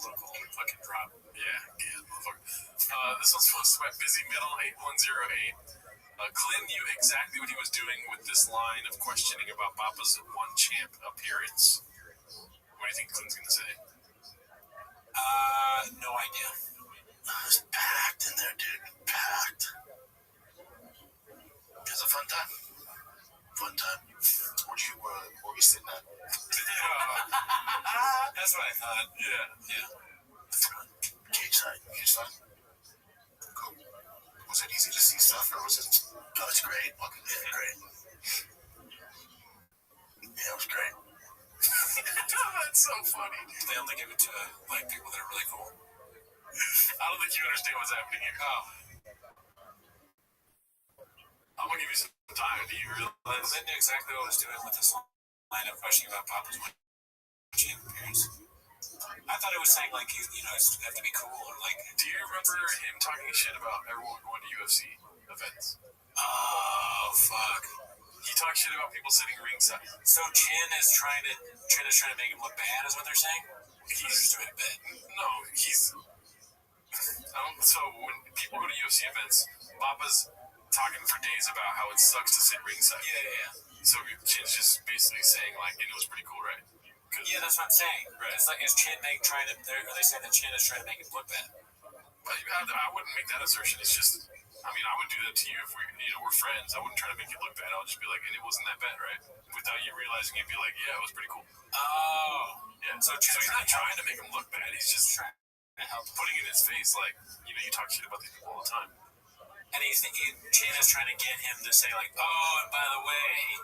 fucking drop. Yeah, motherfucker. This one's posted by Busy Middle 8108. Clint knew exactly what he was doing with this line of questioning about Papa's one champ appearance. What do you think Clint's gonna say? No idea. It was packed in there, dude. Packed. It was a fun time. Fun time. Where were we sitting at? That's what I thought. Yeah. Cage side. Cool. Was it easy to see stuff, or was it? No, it's great. Fucking great. Yeah, it was great. That's so funny. They only give it to like people that are really cool. I don't think you understand what's happening here. Oh. I'm gonna give you some time. Do you realize? They knew exactly what I was doing with this line of questioning about Papa's one champ appearance. I thought it was saying like you have to be cool or like. Do you remember him talking shit about everyone going to UFC events? Oh fuck! He talks shit about people sitting ringside. So Chin is trying to make him look bad, is what they're saying? He's just doing a bit. No, he's. So when people go to UFC events, Papa's talking for days about how it sucks to sit ringside. Yeah. So Chin's just basically saying like, it was pretty cool, right? Yeah, that's what I'm saying. Right. It's like is Chin are they saying that Chin is trying to make him look bad? I wouldn't make that assertion. It's just, I would do that to you if we're friends. I wouldn't try to make you look bad. I'll just be like, and it wasn't that bad, right? Without you realizing, you'd be like, yeah, it was pretty cool. Oh. Yeah. So he's not trying to make him look bad. He's just trying to help putting in his face, like, you talk shit about these people all the time. And Chin is trying to get him to say like, oh, and by the way,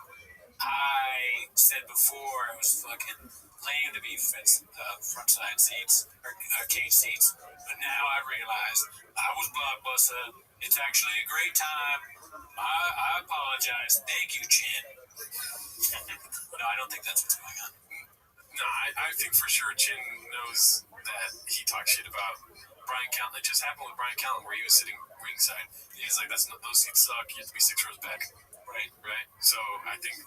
I said before it was fucking lame to be front side seats or cage seats, but now I realize I was blockbuster. It's actually a great time. I apologize. Thank you, Chin. No, I don't think that's what's going on. No, I think for sure Chin knows that he talks shit about Brian Callen. It just happened with Brian Callen where he was sitting ringside. He's like, those seats suck. You have to be 6 rows back. Right. So I think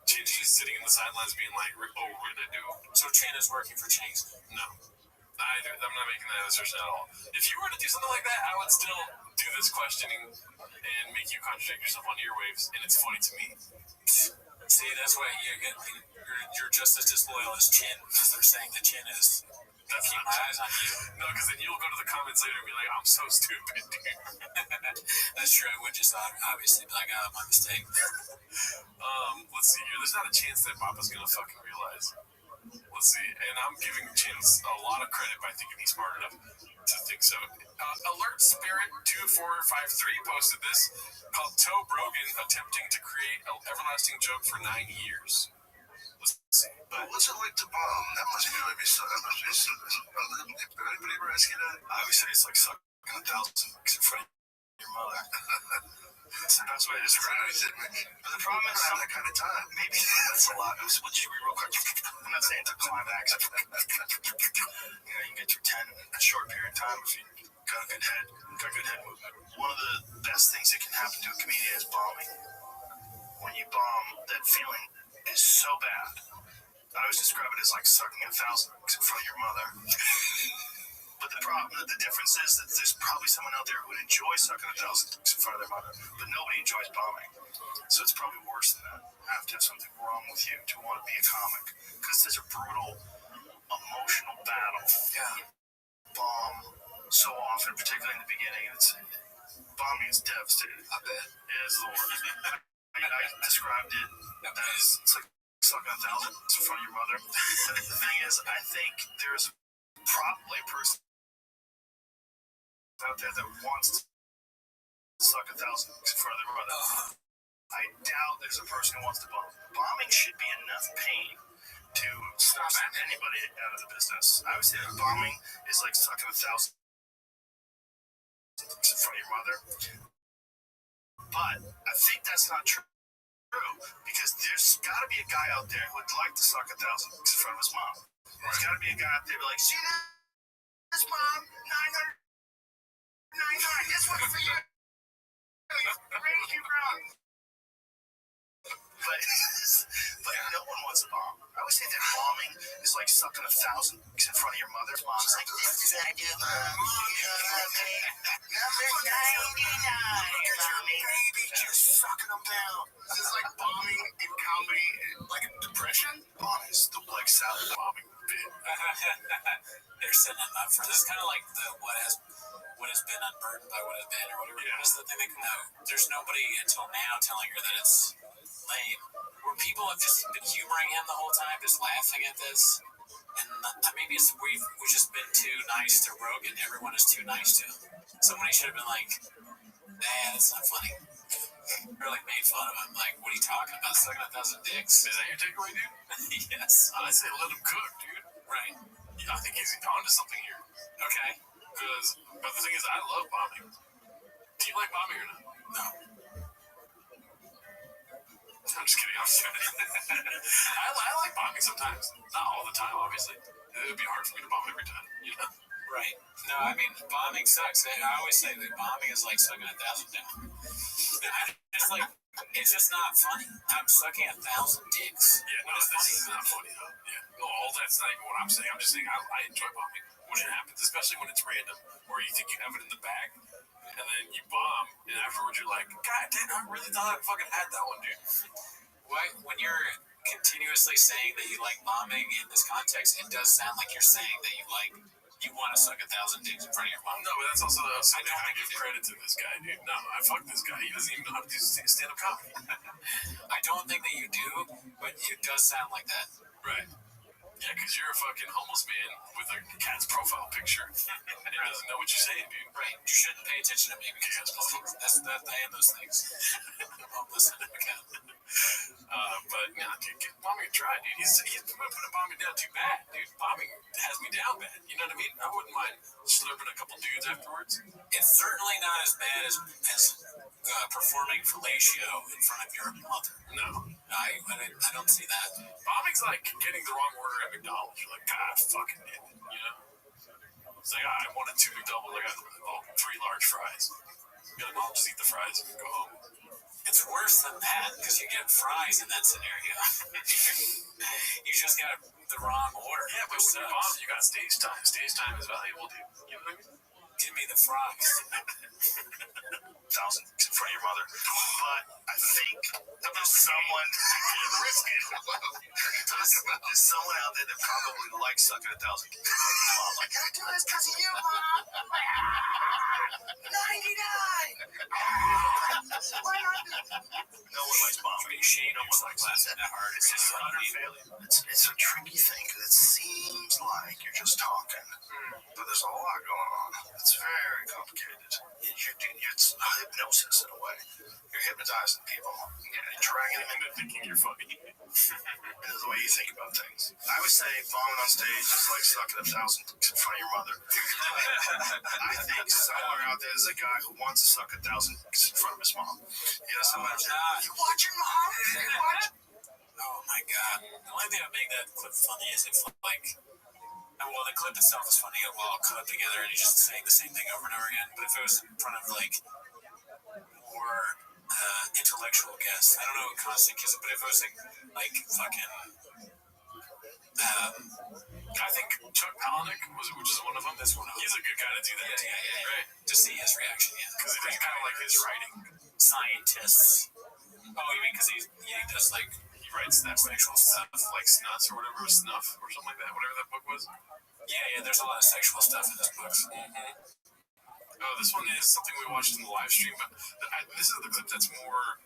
Chin's just sitting in the sidelines being like, what are we going to do? So Chin is working for Chang's? No. I'm not making that assertion at all. If you were to do something like that, I would still do this questioning and make you contradict yourself on earwaves, and it's funny to me. See, that's why you're just as disloyal as Chin, because they're saying that Chin is keeping my eyes on you. No, because then you'll go to the comments later and be like, I'm so stupid, dude. That's true. I would just obviously be like, oh, my mistake. Let's see here. There's not a chance that Papa's going to fucking realize. Let's see. And I'm giving Chin's a lot of credit by thinking he's smart enough to think so. Alert Spirit 2453 posted this called Toe Brogan attempting to create an everlasting joke for 9 years. Let's see. But what's it like to bomb? That must really be so. Anybody ever ask you that? Obviously, it's like sucking 1,000 bucks in front of your mother. That's the best way to describe it. But the problem is, that kind of time. Maybe that's a lot. Would you read real quick? I'm not saying it's a climax. You can get through 10 in a short period of time if you got a good head movement. One of the best things that can happen to a comedian is bombing. When you bomb, that feeling is so bad. I always describe it as like sucking 1,000 bucks in front of your mother. But the difference is that there's probably someone out there who would enjoy sucking 1,000 bucks in front of their mother, but nobody enjoys bombing. So it's probably worse than that. You have to have something wrong with you to want to be a comic, because there's a brutal, emotional battle. Yeah. Bomb so often, particularly in the beginning. Bombing is devastating. I bet. It is the worst. I described it as it's like sucking 1,000 in front of your mother. The thing is, I think there's probably a person out there that wants to suck 1,000 in front of their mother. I doubt there's a person who wants to bomb. Bombing should be enough pain to force anybody out of the business. I would say that bombing is like sucking 1,000 in front of your mother. But I think that's not true because there's got to be a guy out there who would like to suck 1,000 in front of his mom. There's got to be a guy out there who like, see this, mom? 999. This one's for you. Raise you grown. But no one wants a bomb. I would say that bombing is like sucking 1,000 in front of your mother's mom. It's like, this is I do, mom. Number 99. Look at your baby just sucking them down. This is like bombing in comedy, like in depression. Bomb is the Black Sabbath bombing bit. They're setting them up for this. Kind of like what has been unburdened by what has been, or whatever. Yeah. What is the thing that there's nobody until now telling her that it's lame. Where people have just been humoring him the whole time, just laughing at this. And maybe we've just been too nice to Rogan. Everyone is too nice to him. Somebody should have been like, nah, that's not funny. Or like made fun of him. Like, what are you talking about? Sucking 1,000 dicks? Is that your takeaway, dude? Yes. I'd say let him cook, dude. Right. Yeah, I think he's onto something here. Okay. But the thing is, I love bombing. Do you like bombing or not? No. I'm just kidding. I like bombing sometimes. Not all the time, obviously. It would be hard for me to bomb every time, you know? Right. No, I mean, bombing sucks. I always say that bombing is like sucking 1,000 down. It's just not funny. I'm sucking 1,000 dicks. Yeah, no, this is not funny, though. Yeah. No, all that's not even what I'm saying. I'm just saying I enjoy bombing when it happens, especially when it's random, or you think you have it in the bag, and then you bomb, and afterwards you're like, God damn, I really thought I fucking had that one, dude. Why, when you're continuously saying that you like bombing in this context, it does sound like you're saying that you want to suck 1,000 dicks in front of your mom. No, but that's also I don't give credit to this guy, dude. No, I fuck this guy. He doesn't even know how to do stand-up comedy. I don't think that you do, but it does sound like that. Right. Yeah, because you're a fucking homeless man with a cat's profile picture. And he doesn't know what you're saying, dude. Right. You shouldn't pay attention to me because I am those things. Homeless and a cat. But yeah, dude, give bombing a try, dude. He's putting bombing down too bad, dude. Bombing has me down bad. You know what I mean? I wouldn't mind slurping a couple dudes afterwards. It's certainly not as bad as performing fellatio in front of your mother. No. I don't see that. Bombing's like getting the wrong order at McDonald's. You're like, God, fucking did it, you know? It's like, I wanted 2 McDoubles. I got 3 large fries. You're like, I'll just eat the fries and go home. It's worse than that because you get fries in that scenario. You just got the wrong order. Yeah, but when you bomb, you got stage time. Stage time is valuable, dude. You know what I mean? Give me the fries. 1,000 in front of your mother. But I think there's someone there's someone out there that probably likes sucking 1,000 mom. Like, I do this because of you, mom. 99. Why not? No one likes bombing. No one likes laughing that hard. It's just utter failure. It's a tricky thing because it seems like you're just talking, but there's a lot going on. It's very complicated. It's hypnosis in a way. You're hypnotizing people. You're dragging them into thinking you're funny. It's the way you think about things. I would say bombing on stage is like sucking 1,000 in front of your mother. I think somewhere out there is a guy who wants to suck 1,000 in front of his mom. You know, someone says, "You watching, mom? You watching?" Oh my God! The only thing that would make that clip funny is if well, the clip itself is funny. We'll all cut together and he's just saying the same thing over and over again. But if it was in front of like more intellectual guests, I don't know what constant kiss it, but if it was like fucking I think Chuck Palahniuk which is one of them. That's one of them. He's a good guy to do that. Yeah. Right? To see his reaction, yeah. Because it's kind of like his writing. Scientists. Oh, you mean because he does like he writes that sexual stuff, like Snuts or whatever, Snuff or something like that, whatever that book was. Yeah, there's a lot of sexual stuff in those books. Mm-hmm. This one is something we watched in the live stream, but this is the clip that's more,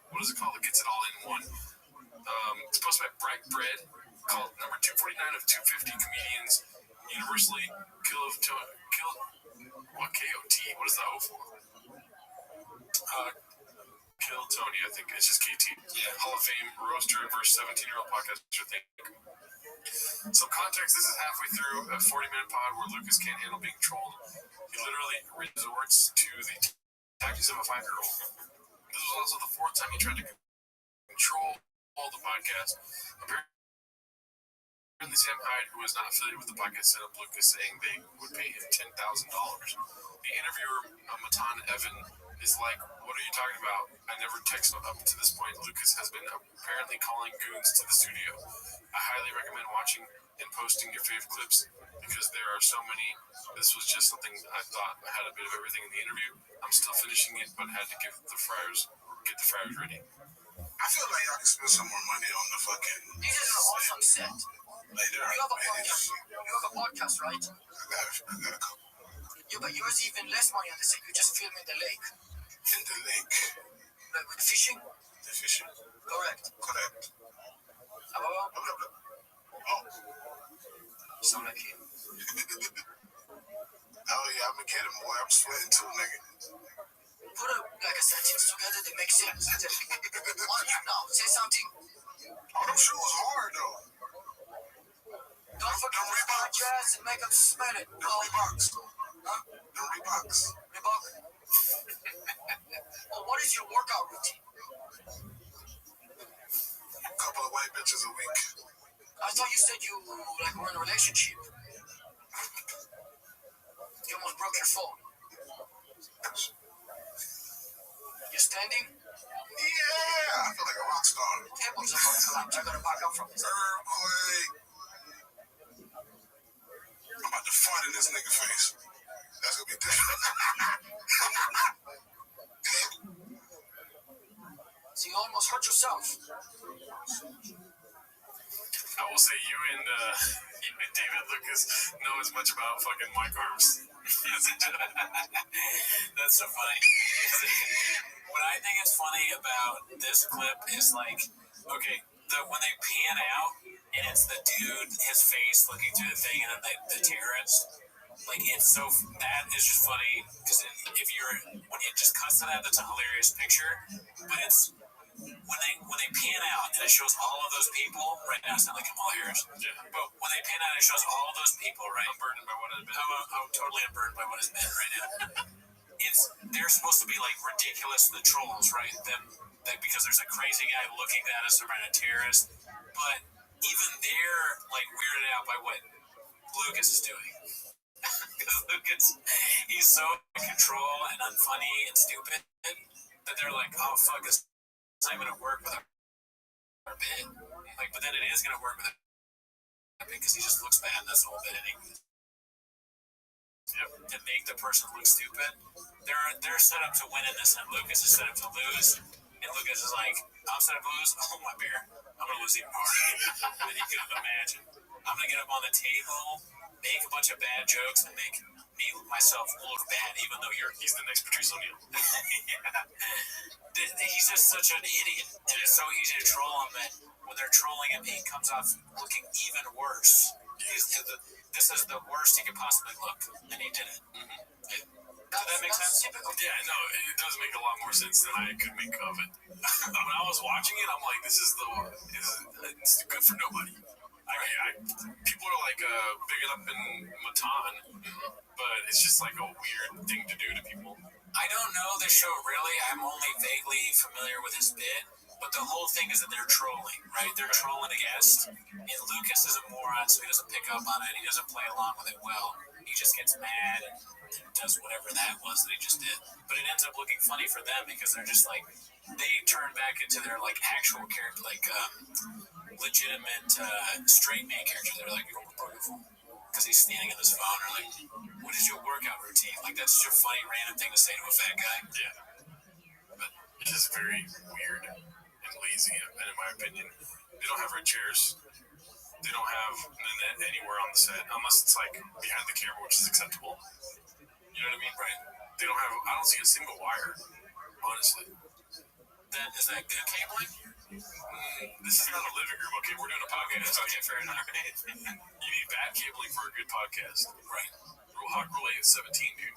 what is it called? It gets it all in one. It's posted by Bright Bread, called number 249 of 250 comedians universally KOT. What is the O for? Kill Tony, I think. It's just KT. Yeah. Hall of Fame roaster versus 17-year-old podcaster thing. Some context, this is halfway through a 40-minute pod where Lucas can't handle being trolled. He literally resorts to the tactics of a 5-year-old. This was also the 4th time he tried to control the podcast. Apparently, Sam Hyde, who is not affiliated with the podcast, set up Lucas saying they would pay him $10,000. The interviewer, Matan Evan, is like, what are you talking about? I never texted up to this point. Lucas has been apparently calling goons to the studio. I highly recommend watching and posting your favorite clips because there are so many. This was just something I thought had a bit of everything in the interview. I'm still finishing it, but had to get the fryers ready. I feel like y'all can spend some more money on the fucking. This is an awesome set. Like, You have a podcast, right? I got a couple. Yeah, but yours even less money on the set. You just film in the lake. In the lake. Like with fishing? The fishing. Correct. Oh. You sound like him. Oh yeah, I'm gonna get him, boy. I'm sweating too, nigga. Put a sentence together that makes sense. On you now. Say something. Oh, them shoes hard though. Don't forget to start jazz and make them smell it. Them Reeboks. Huh? Them Reeboks. Reebok? Well, what is your workout routine? A couple of white bitches a week. I thought you said you were in a relationship. You almost broke your phone. You standing? Yeah, I feel like a rock star. Tables are going to collapse. I gotta back up from this. Earthquake. I'm about to fart in this nigga face. That's gonna be different. So you almost hurt yourself. I will say you and David Lucas know as much about fucking mic arms. That's so funny. What I think is funny about this clip is like, okay, when they pan out and it's the dude, his face looking through the thing, and then the terrorist, like it's so that is just funny because when it just cuts to that, that's a hilarious picture. But it's when they pan out and it shows all of those people right now. It's not like Kamala Harris, but when they pan out, it shows all of those people. Right, I'm burdened by what has been. I'm totally unburdened by what has been right now. They're supposed to be like ridiculous, the trolls, right? Because there's a crazy guy looking at us around a terrorist, but even they're like weirded out by what Lucas is doing. Because Lucas, he's so in control and unfunny and stupid that they're like, oh fuck, it's not going to work with our bit. Like, but then it is going to work with our bit because he just looks bad. And that's the whole bit anyway. Yep. To make the person look stupid, they're set up to win in this, and Lucas is set up to lose. And Lucas is like, I'm set up to lose. Oh my beer, I'm gonna lose even harder than you could imagine. I'm gonna get up on the table, make a bunch of bad jokes, and make myself look bad, even though he's the next Patrice O'Neal. Yeah. He's just such an idiot, and it's so easy to troll him that when they're trolling him, he comes off looking even worse. This is the worst he could possibly look, and he did it. Mm-hmm. Does that make sense? Yeah, no, it does make a lot more sense than I could make of it. When I was watching it, I'm like, it's good for nobody. People are like bigging up in Matan, but it's just like a weird thing to do to people. I don't know the show really. I'm only vaguely familiar with his bit. But the whole thing is that they're trolling, right? They're trolling a guest. And Lucas is a moron, so he doesn't pick up on it. He doesn't play along with it well. He just gets mad and does whatever that was that he just did. But it ends up looking funny for them because they're just like, they turn back into their like actual character, like legitimate straight man character. They're like, you're beautiful. Because he's standing on his phone. Or like, what is your workout routine? Like, that's just a funny random thing to say to a fat guy. Yeah. But it's just very weird. Lazy, and in my opinion, they don't have red chairs. They don't have internet anywhere on the set, unless it's like behind the camera, which is acceptable. You know what I mean? Right? They don't have. I don't see a single wire, honestly. Is that good cabling? This is not a living room, okay? We're doing a podcast. Okay, fair enough. You need bad cabling for a good podcast. Right. Rule 8 is 17, dude.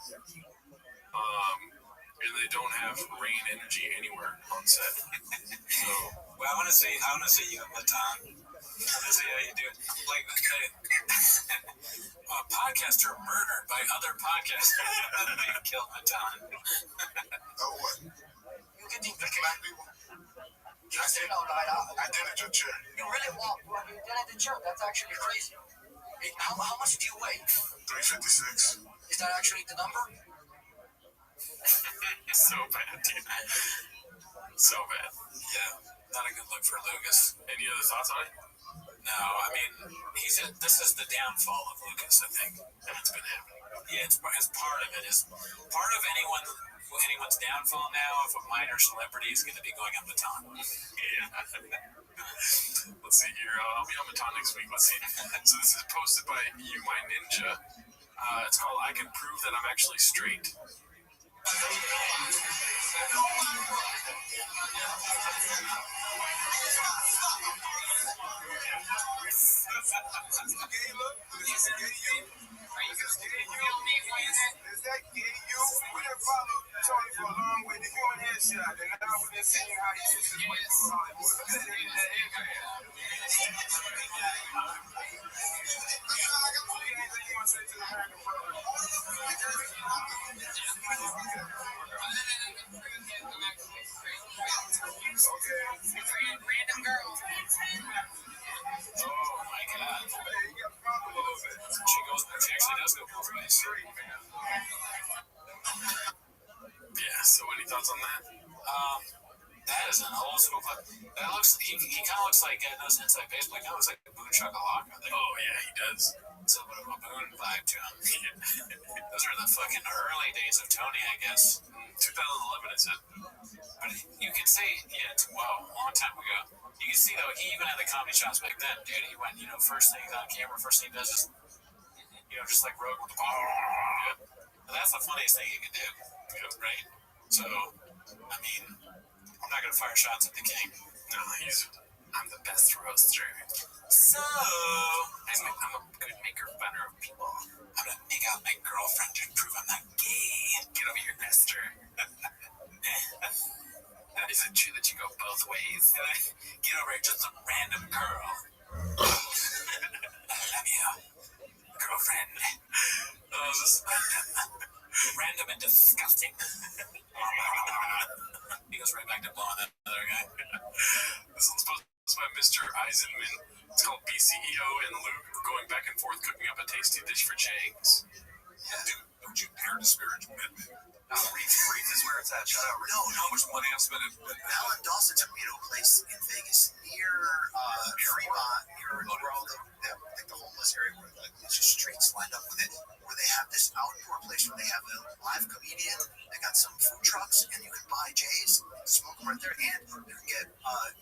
And they don't have rain energy anywhere on set. So, well, I want to see you in Baton. I want to see how you do it. Like, a podcaster murdered by other podcasters. They killed Baton. Oh, what? You can do Black people? I said no, I did it, your chair. you really walk when you did it in church. That's actually crazy. Hey, how much do you weigh? 356. Is that actually the number? so bad, dude. So bad. Yeah, not a good look for Lucas. Any other thoughts on it? No, I mean, this is the downfall of Lucas, I think. And it's been happening. Yeah, it's part of it. Is part of anyone's downfall now if a minor celebrity is going to be going on Baton. Yeah. Let's see here. I'll be on Baton next week. Let's see. So this is posted by You My Ninja. It's called I Can Prove That I'm Actually Straight. Is that gay you? We done followed Tony for a long way to human headshot, and now we done seen how he gets his way through Hollywood. Random girl. Oh my God! She actually does go both ways. Yeah, so any thoughts on that? That is an old school clip. That looks. He kind of looks like those inside baseball. He kind of looks like Boone Shakalaka. Oh, yeah, he does. It's a bit of a Boone vibe to him. Those are the fucking early days of Tony, I guess. 2011, it said. But you could say, yeah, it's a long time ago. You can see, though, he even had the comedy shots back then, dude. He went, first thing on camera, first thing he does is, just like Rogue with the ball. Yeah. That's the funniest thing you can do, right? So, I mean, I'm not going to fire shots at the king. No, I'm the best roaster. So, I'm a good maker funner of people. I'm going to make out my girlfriend to prove I'm not gay. Get over here, Nestor. Is it true that you go both ways? Get over here, just some random girl. I love you, girlfriend. This random and disgusting. He goes right back to blowing that other guy. This one's posted by Mr. Eisenman. It's called BCEO and Luke going back and forth cooking up a tasty dish for Chang's. Yeah, dude, don't you dare disparage men. Reef is where it's at. Shout out, Reef. No, how much money I'm spending. Al and Dawson took me to a place in Vegas near Fremont, near where all the homeless area where there's just streets lined up with it, where they have this outdoor place where they have a live comedian. They got some food trucks, and you can buy J's, smoke them right there, and you can get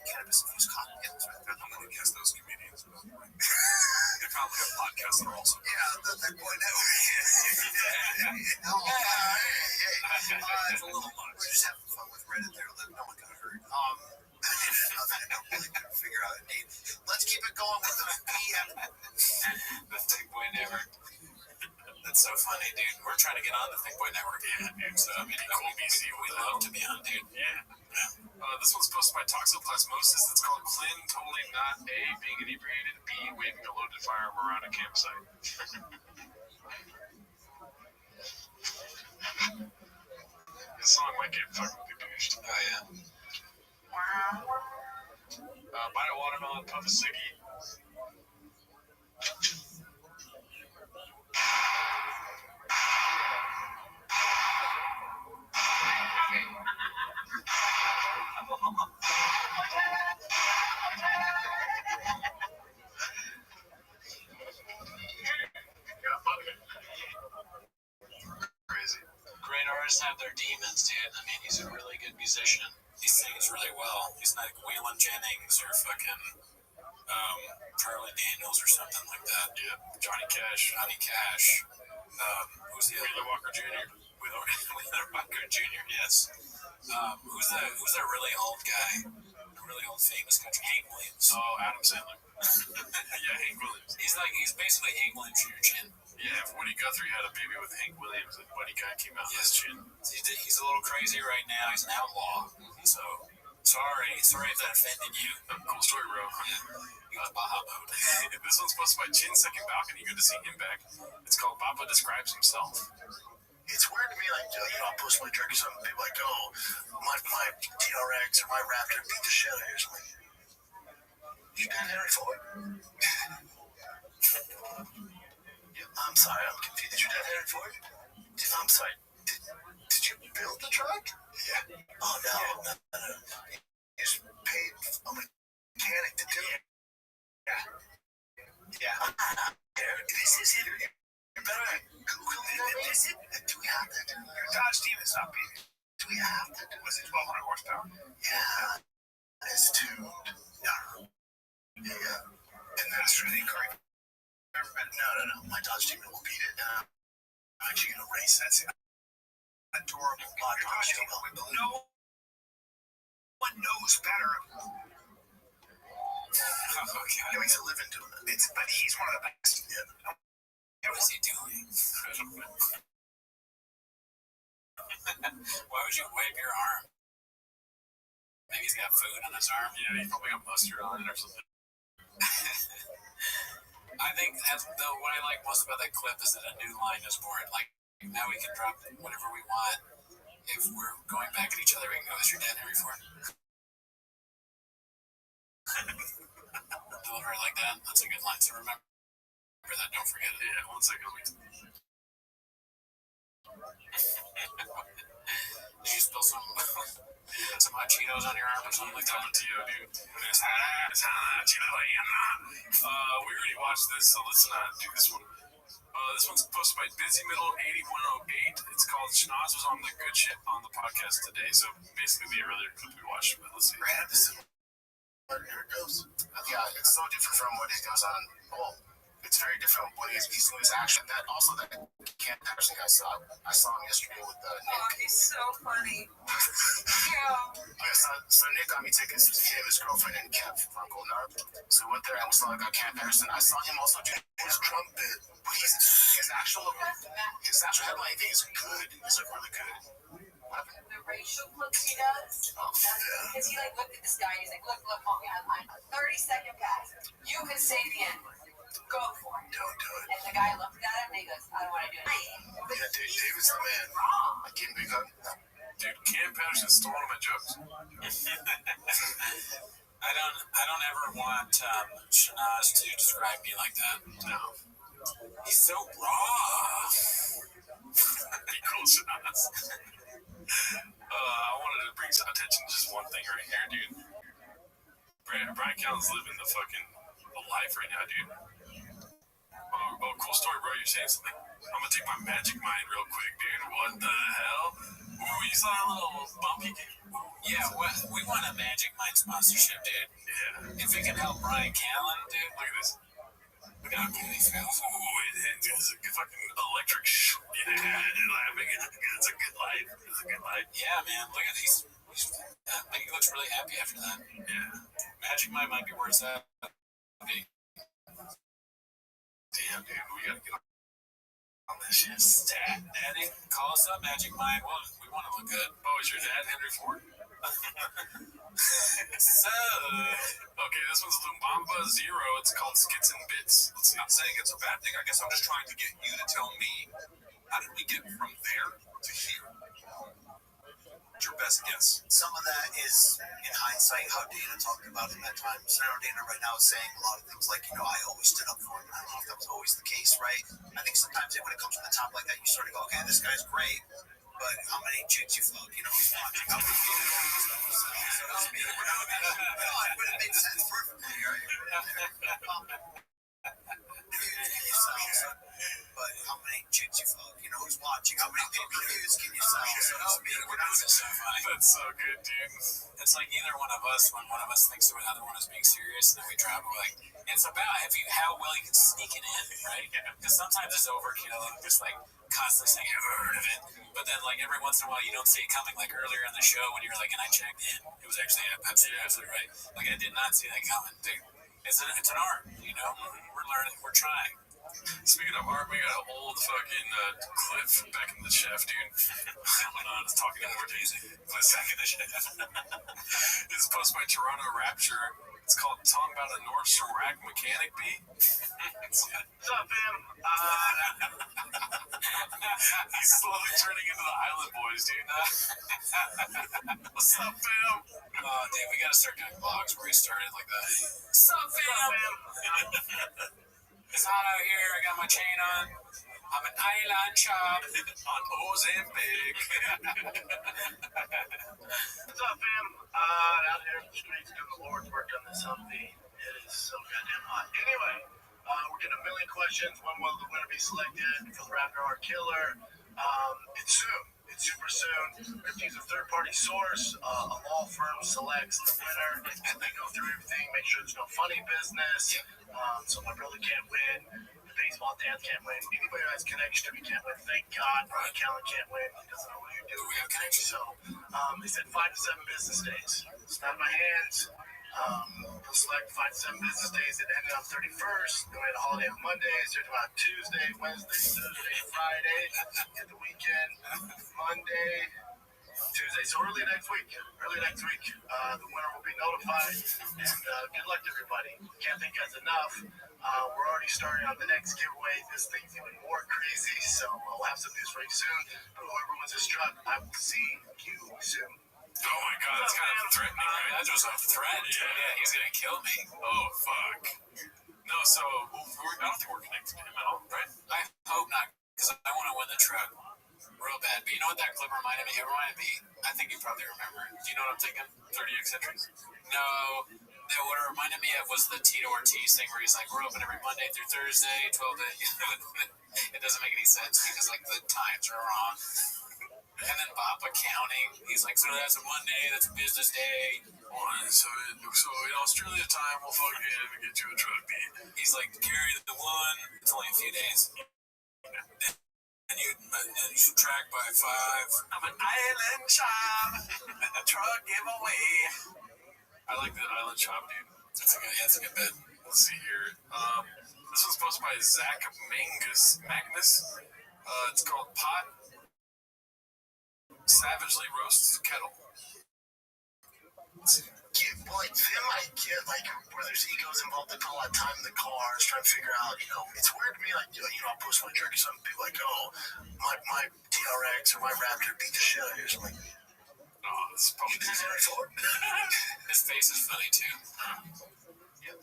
cannabis-infused cocktails right there. I'm gonna guess those comedians. They probably have podcasts that are also. Yeah, the boy network. It's a little much. We're just having fun with Reddit there. No one got hurt. Nothing I really couldn't figure out. Indeed. Let's keep it going with the PM. The Thick Boy Network. That's so funny, dude. We're trying to get on the Thick Boy Network. Yeah, dude. So, I mean, we love to be on, dude. Yeah. This one's posted by Toxoplasmosis. It's called Clint totally not A, being inebriated, B, waving a loaded firearm around a campsite. This song might get fucking douched. Oh, yeah. Bite a watermelon, puff a ciggy. Crazy. Great artists have their demons, dude. I mean, he's a really good musician. He sings really well. He's not like Waylon Jennings or fucking Charlie Daniels or something like that. Yeah, Johnny Cash. Who's the other? Wheeler Walker Jr. Wheeler Walker Jr. Yes. Who's that really old guy who really old famous country, Hank Williams. Oh, Adam Sandler. Yeah, Hank Williams. He's basically Hank Williams for your chin. Yeah, if Woody Guthrie had a baby with Hank Williams, and Buddy Guy came out his chin. He's a little crazy right now. He's an outlaw. So, sorry if that offended you. Cool story, bro. He was Baja mode. This one's sponsored by Chin's Second Balcony. Good to see him back. It's called Papa Describes Himself. It's weird to me, like, I'll post my drink or something, people like, oh, my TRX or my Raptor beat the shit out of yours. I'm like, you done Henry Ford? I'm sorry, I'm confused. Did you done Henry Ford? I'm sorry, did you build the truck? Yeah. Oh, no. You just paid a mechanic to do it. Yeah. This is it. You're better at Googling this. Do we have that? Your Dodge Demon's not big. Do we have that? Was it 1,200 horsepower? Yeah. It's tuned. No. Yeah. And that's really correct. No. My Dodge Demon will beat it. I'm actually going to race that. Adorable. No one knows better. Okay. He's a living doing it. But he's one of the best. Yeah. What is he doing? Why would you wave your arm? Maybe he's got food on his arm. Yeah, he's probably got mustard on it or something. I think what I like most about that clip is that a new line is born. Like, now we can drop whatever we want. If we're going back at each other, we can go, is your dad Henry Ford? Deliver it like that. That's a good line. So remember that. Don't forget it. Yeah, 1 second. Did you spill some hot Cheetos on your arm or something like that? Tapatio, dude. It's hot Cheeto. We already watched this, so let's not do this one. This one's posted by Busy Middle 8108. It's called Schnoz was on the good shit on the podcast today. So basically the earlier clip we watched, but let's see. Here it goes. Yeah, it's so different from what he goes on. Well, it's very different when he's doing his action. That Camp Patterson guy I saw him yesterday with Nick. Oh, he's so funny. So Nick got me tickets to him, his girlfriend, and Kev from Golden Arp. So we went there and we saw Camp Patterson. I saw him also do his trumpet. But his actual headline thing is good. It's like really good. The racial flips he does. Oh, yeah. Because he looked at this guy and he's like, look, homie, I'm 30-second pass. You can say the end. Go for it. Don't do it. And the guy looked at him and he goes, I don't want to do it. Yeah, David's the man. I can't believe that. Dude, Cam Patterson stole one of my jokes. I don't ever want Schnoz to describe me like that. No. He's so raw. Be cool, Schnoz. I wanted to bring some attention to just one thing right here, dude. Brian Callen's living the life right now, dude. Oh, cool story, bro. You're saying something. I'm gonna take my magic mind real quick, dude. What the hell? Ooh, you saw that little bumpy dude? Yeah, we want a Magic Mind sponsorship, dude. Yeah. If it can help Brian Callen, dude. Look at this. Look how cool he feels. Ooh, it's a fucking electric shoot in the head. It's a good life. It's a good life. Yeah, man. Look at these. He looks really happy after that. Yeah. Magic Mind might be where it's at. Damn, dude. We gotta get on this shit. Stat, Daddy. Call us up, Magic Mind. Well, we want to look good. Oh, is your dad Henry Ford? So, okay, this one's Lumbamba Zero. It's called Skits and Bits. Let's see. Not saying it's a bad thing. I guess I'm just trying to get you to tell me, how did we get from there to here? What's your best guess? Some of that is, in hindsight, how Dana talked about him at times. Senator Dana right now is saying a lot of things like, I always stood up for him. I don't know if that was always the case, right? I think sometimes when it comes to the top like that, you sort of go, okay, this guy's great, but how many chicks you fuck? Who's watching? How many people you fuck? So to speak. But it makes sense perfectly, right? But how many chicks you fuck? Who's watching? How many people okay. Can you sell? That's so funny. That's so good, dude. It's like either one of us, when one of us thinks the other one is being serious, and then we drop it, we're like, it's about how well you can sneak it in, right? Because sometimes it's overkill, and just like constantly saying, ever heard of it? But then like every once in a while you don't see it coming, like earlier in the show when you were like, and I checked in, it was actually a Pepsi, absolutely right. Like I did not see that coming, dude. It's an art, you know? We're learning, we're trying. Speaking of art, we got an old fucking clip back in the chef, dude. I was talking to more days. Back in the chef. It's posted by Toronto Rapture. It's called Talking About a Nordstrom Rack Mechanic Beat. What's up, fam? He's slowly turning into the Island Boys, dude. What's up, fam? Oh, dude, we gotta start doing vlogs where we started like that. What's up, fam? It's hot out here. I got my chain on. I'm an island chop On Ozempic. What's up, fam? Out here in the streets doing the Lord's work on this Humvee. It is so goddamn hot. Anyway, we're getting a million questions. When will the winner be selected for the Raptor Art Killer? It's soon. It's super soon. We have to use a third-party source. A law firm selects the winner. They go through everything, make sure there's no funny business. So my brother can't win. The baseball dad can't win. Anybody who has connection to me can't win. Thank God. Brian Callen can't win. He doesn't know what you do. We have connection. So they said 5 to 7 business days. It's not in my hands. We'll select 5 to 7 business days. It ended on 31st. Then we had a holiday on Monday. So it's about Tuesday, Wednesday, Thursday, Friday. Get the weekend. Monday, Tuesday. So early next week. The winner will be notified. And good luck to everybody. Can't thank you guys enough. We're already starting on the next giveaway. This thing's even more crazy. So we'll have some news for you soon. But whoever wins this truck, I will see you soon. Oh my god, it's kind of threatening, right? That was a threat. Yeah, he's gonna kill me. Oh, fuck. No, so, I don't think we're connected to him at all, right? I hope not, because I want to win the truck real bad. But you know what that clip reminded me? It reminded me, I think you probably remember it. Do you know what I'm thinking? 30 eccentrics? No, what it reminded me of was the Tito Ortiz thing where he's like, we're open every Monday through Thursday, 12 to... It doesn't make any sense because, like, the times are wrong. And then Bob accounting, he's like, so that's a Monday, that's a business day. So in Australia time, we'll fucking get you a truck beat. He's like, carry the one, it's only a few days. And you subtract by 5. I'm an island chop. Truck giveaway. I like the island chop, dude. That's a good bit. Let's see here. This one's posted by Zach Magnus. It's called Pot Savagely Roasts Kettle. Them I get, like, where there's egos involved, they put a lot of time in the cars, trying to figure out, it's weird to me, like, I'll post my truck or something, people like, oh, my TRX or my Raptor beat the shit out of yours. I'm like, oh, this is probably Henry Ford. His face is funny, too.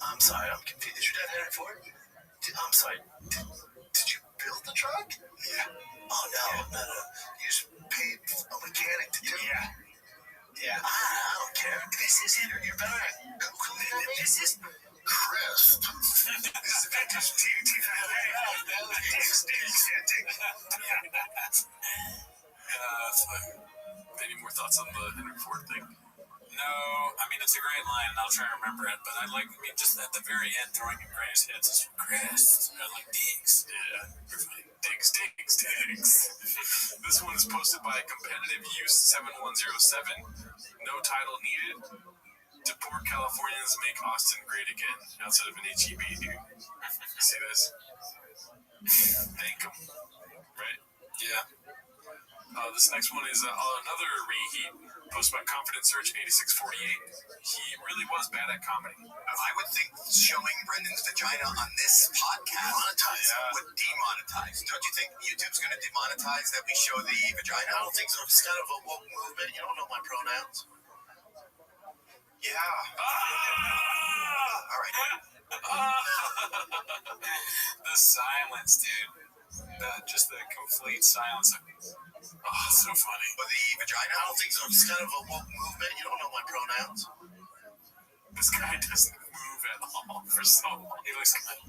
I'm sorry, I'm confused. Is your dad Henry Ford? I'm sorry, did you build the truck? Yeah. Oh, no. You just paid a mechanic to do it. Yeah. I don't care. This is it. You're better at Google it. This is Chris. This is vintage TV. Any more thoughts on the Henry Ford thing? No, I mean, it's a great line, and I'll try to remember it, but just at the very end, throwing in greatest hits is Chris. Like Diggs. Yeah, you're funny. Diggs. This one is posted by Competitive Use 7107. No title needed. Deport Californians make Austin great again outside of an HEB, dude. See this? Thank them. Right? Yeah. This next one is another reheat posted by Confident Search 8648. He really was bad at comedy. I would think showing Brendan's vagina on this podcast would demonetize. Don't you think YouTube's going to demonetize that we show the vagina? I don't think so. It's kind of a woke movement. You don't know my pronouns. Yeah. All right. The silence, dude. Just the complete silence. Oh, that's so funny. But the vagina? I don't think so. It's kind of a woke movement. You don't know my pronouns. This guy doesn't move at all for so long. He looks like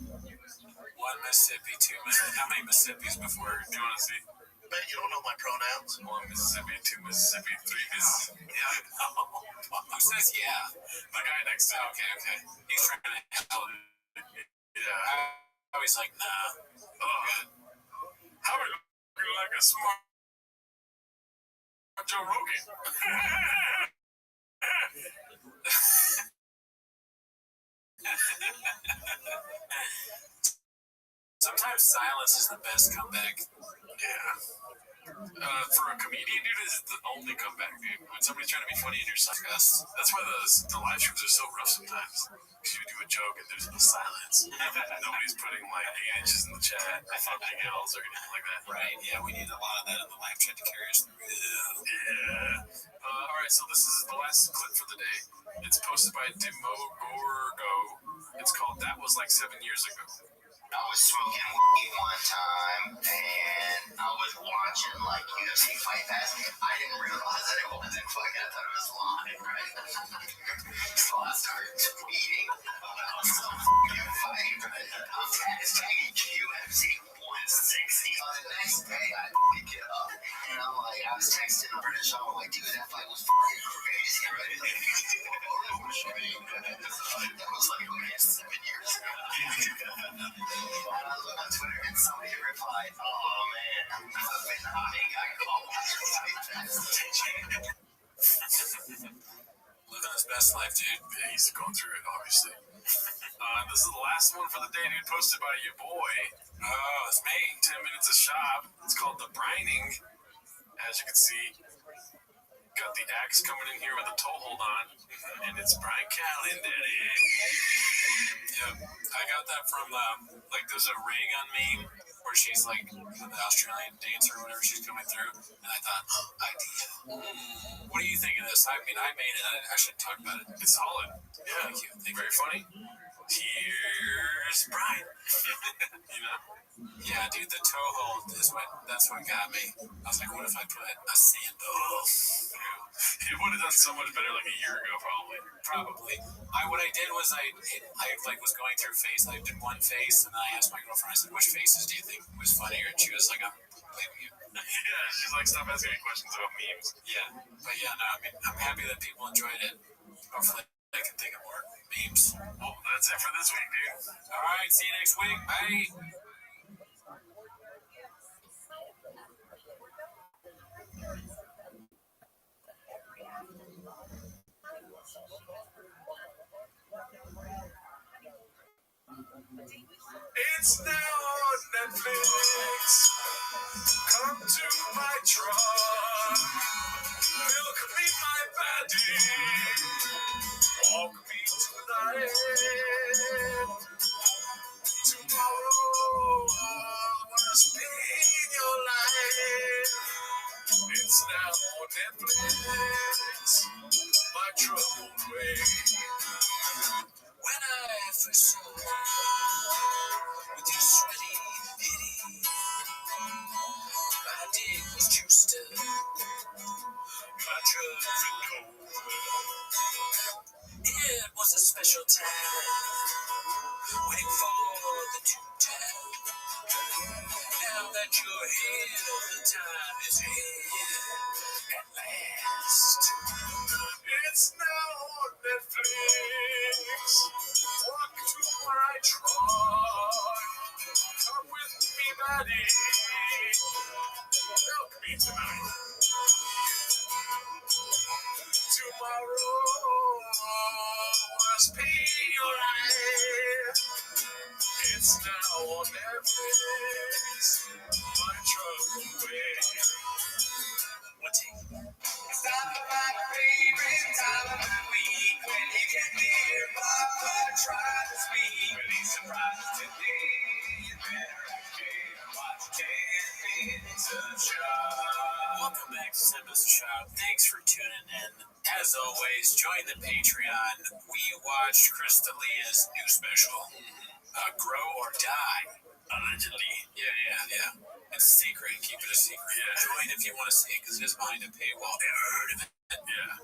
one Mississippi, 2 minutes. How many Mississippis before? Do you want to see? Man, you don't know my pronouns. 1 Mississippi, 2 Mississippi, 3 Mississippi. Yeah. Who says yeah? The guy next to him. Okay. He's trying to help. Yeah. I was like, nah. Good. How are you looking like a smart Joe Rogan? Sometimes silence is the best comeback. Yeah. For a comedian, dude, it's the only comeback, dude. When somebody's trying to be funny and you're silent. That's why the live streams are so rough sometimes. Because you do a joke and there's no silence. Nobody's putting like 8 inches in the chat, something else, or anything like that. Right, yeah, we need a lot of that in the live chat to carry us through. Yeah. Alright, so this is the last clip for the day. It's posted by Demogorgo. It's called That Was Like 7 Years Ago. I was smoking weed one time, and I was watching, like, UFC Fight Pass. I didn't realize that it wasn't fucking, I thought it was live, right? So I started tweeting about some fucking fight, right? I'm hashtagging UFC 160. So the next day, I pick it up, and I'm like, I was texting a British, I'm like, dude, that fight was fucking crazy, right? That was like, okay, 7 years ago. And I looked on Twitter and somebody replied, oh man, I've been hiding, I called Living his best life, dude. Yeah, he's going through it, obviously. This is the last one for the day, dude, posted by your boy. Oh, it's me. 10 minutes of shop. It's called The Brining. As you can see, got the axe coming in here with a toe hold on. And it's Brian Callen, daddy. Yeah, I got that from, like, there's a ray gun meme where she's, like, the Australian dancer or whatever she's coming through. And I thought, idea. What do you think of this? I mean, I made it. I should talk about it. It's solid. Yeah. Thank you. Very funny. Here's Brian. You know? Yeah, dude, the toe hold that's what got me. I was like, what if I put a sandal? It would have done so much better like a year ago, Probably. What I did was I like was going through I did one face, and then I asked my girlfriend, I said, which faces do you think was funnier? And she was like, I'm blaming you. Yeah, she's like, stop asking me questions about memes. Yeah, but yeah, no, I mean, I'm happy that people enjoyed it. Hopefully I can think of more memes. Well, that's it for this week, dude. All right, see you next week. Bye. It's now on Netflix. Come to my truck. Milk me my baddie. Walk me to the end. Tomorrow was in your life. It's now on Netflix. My troubled way. When I first saw you with your sweaty bitty, my dick was juiced up, my drug over. It was a special time, waiting for the two-time. Now that you're here, the time is here at last. It's now on Netflix. Walk to my truck. Come with me, buddy. Milk me tonight. Tomorrow must be your life. It's now on Netflix. My trouble way. It's time of my favorite time of the week. When you get near Papa, try to speak. Release surprises today. You better actually watch 10 minutes of shop. Welcome back to 10 Minutes of Shop. Thanks for tuning in. As always, join the Patreon. We watched Chris D'Elia's new special, Grow or Die. Allegedly. Yeah. It's a secret. Keep it a secret. Yeah. Join if you want to see it, because it is behind a paywall. Never heard of it. Yeah.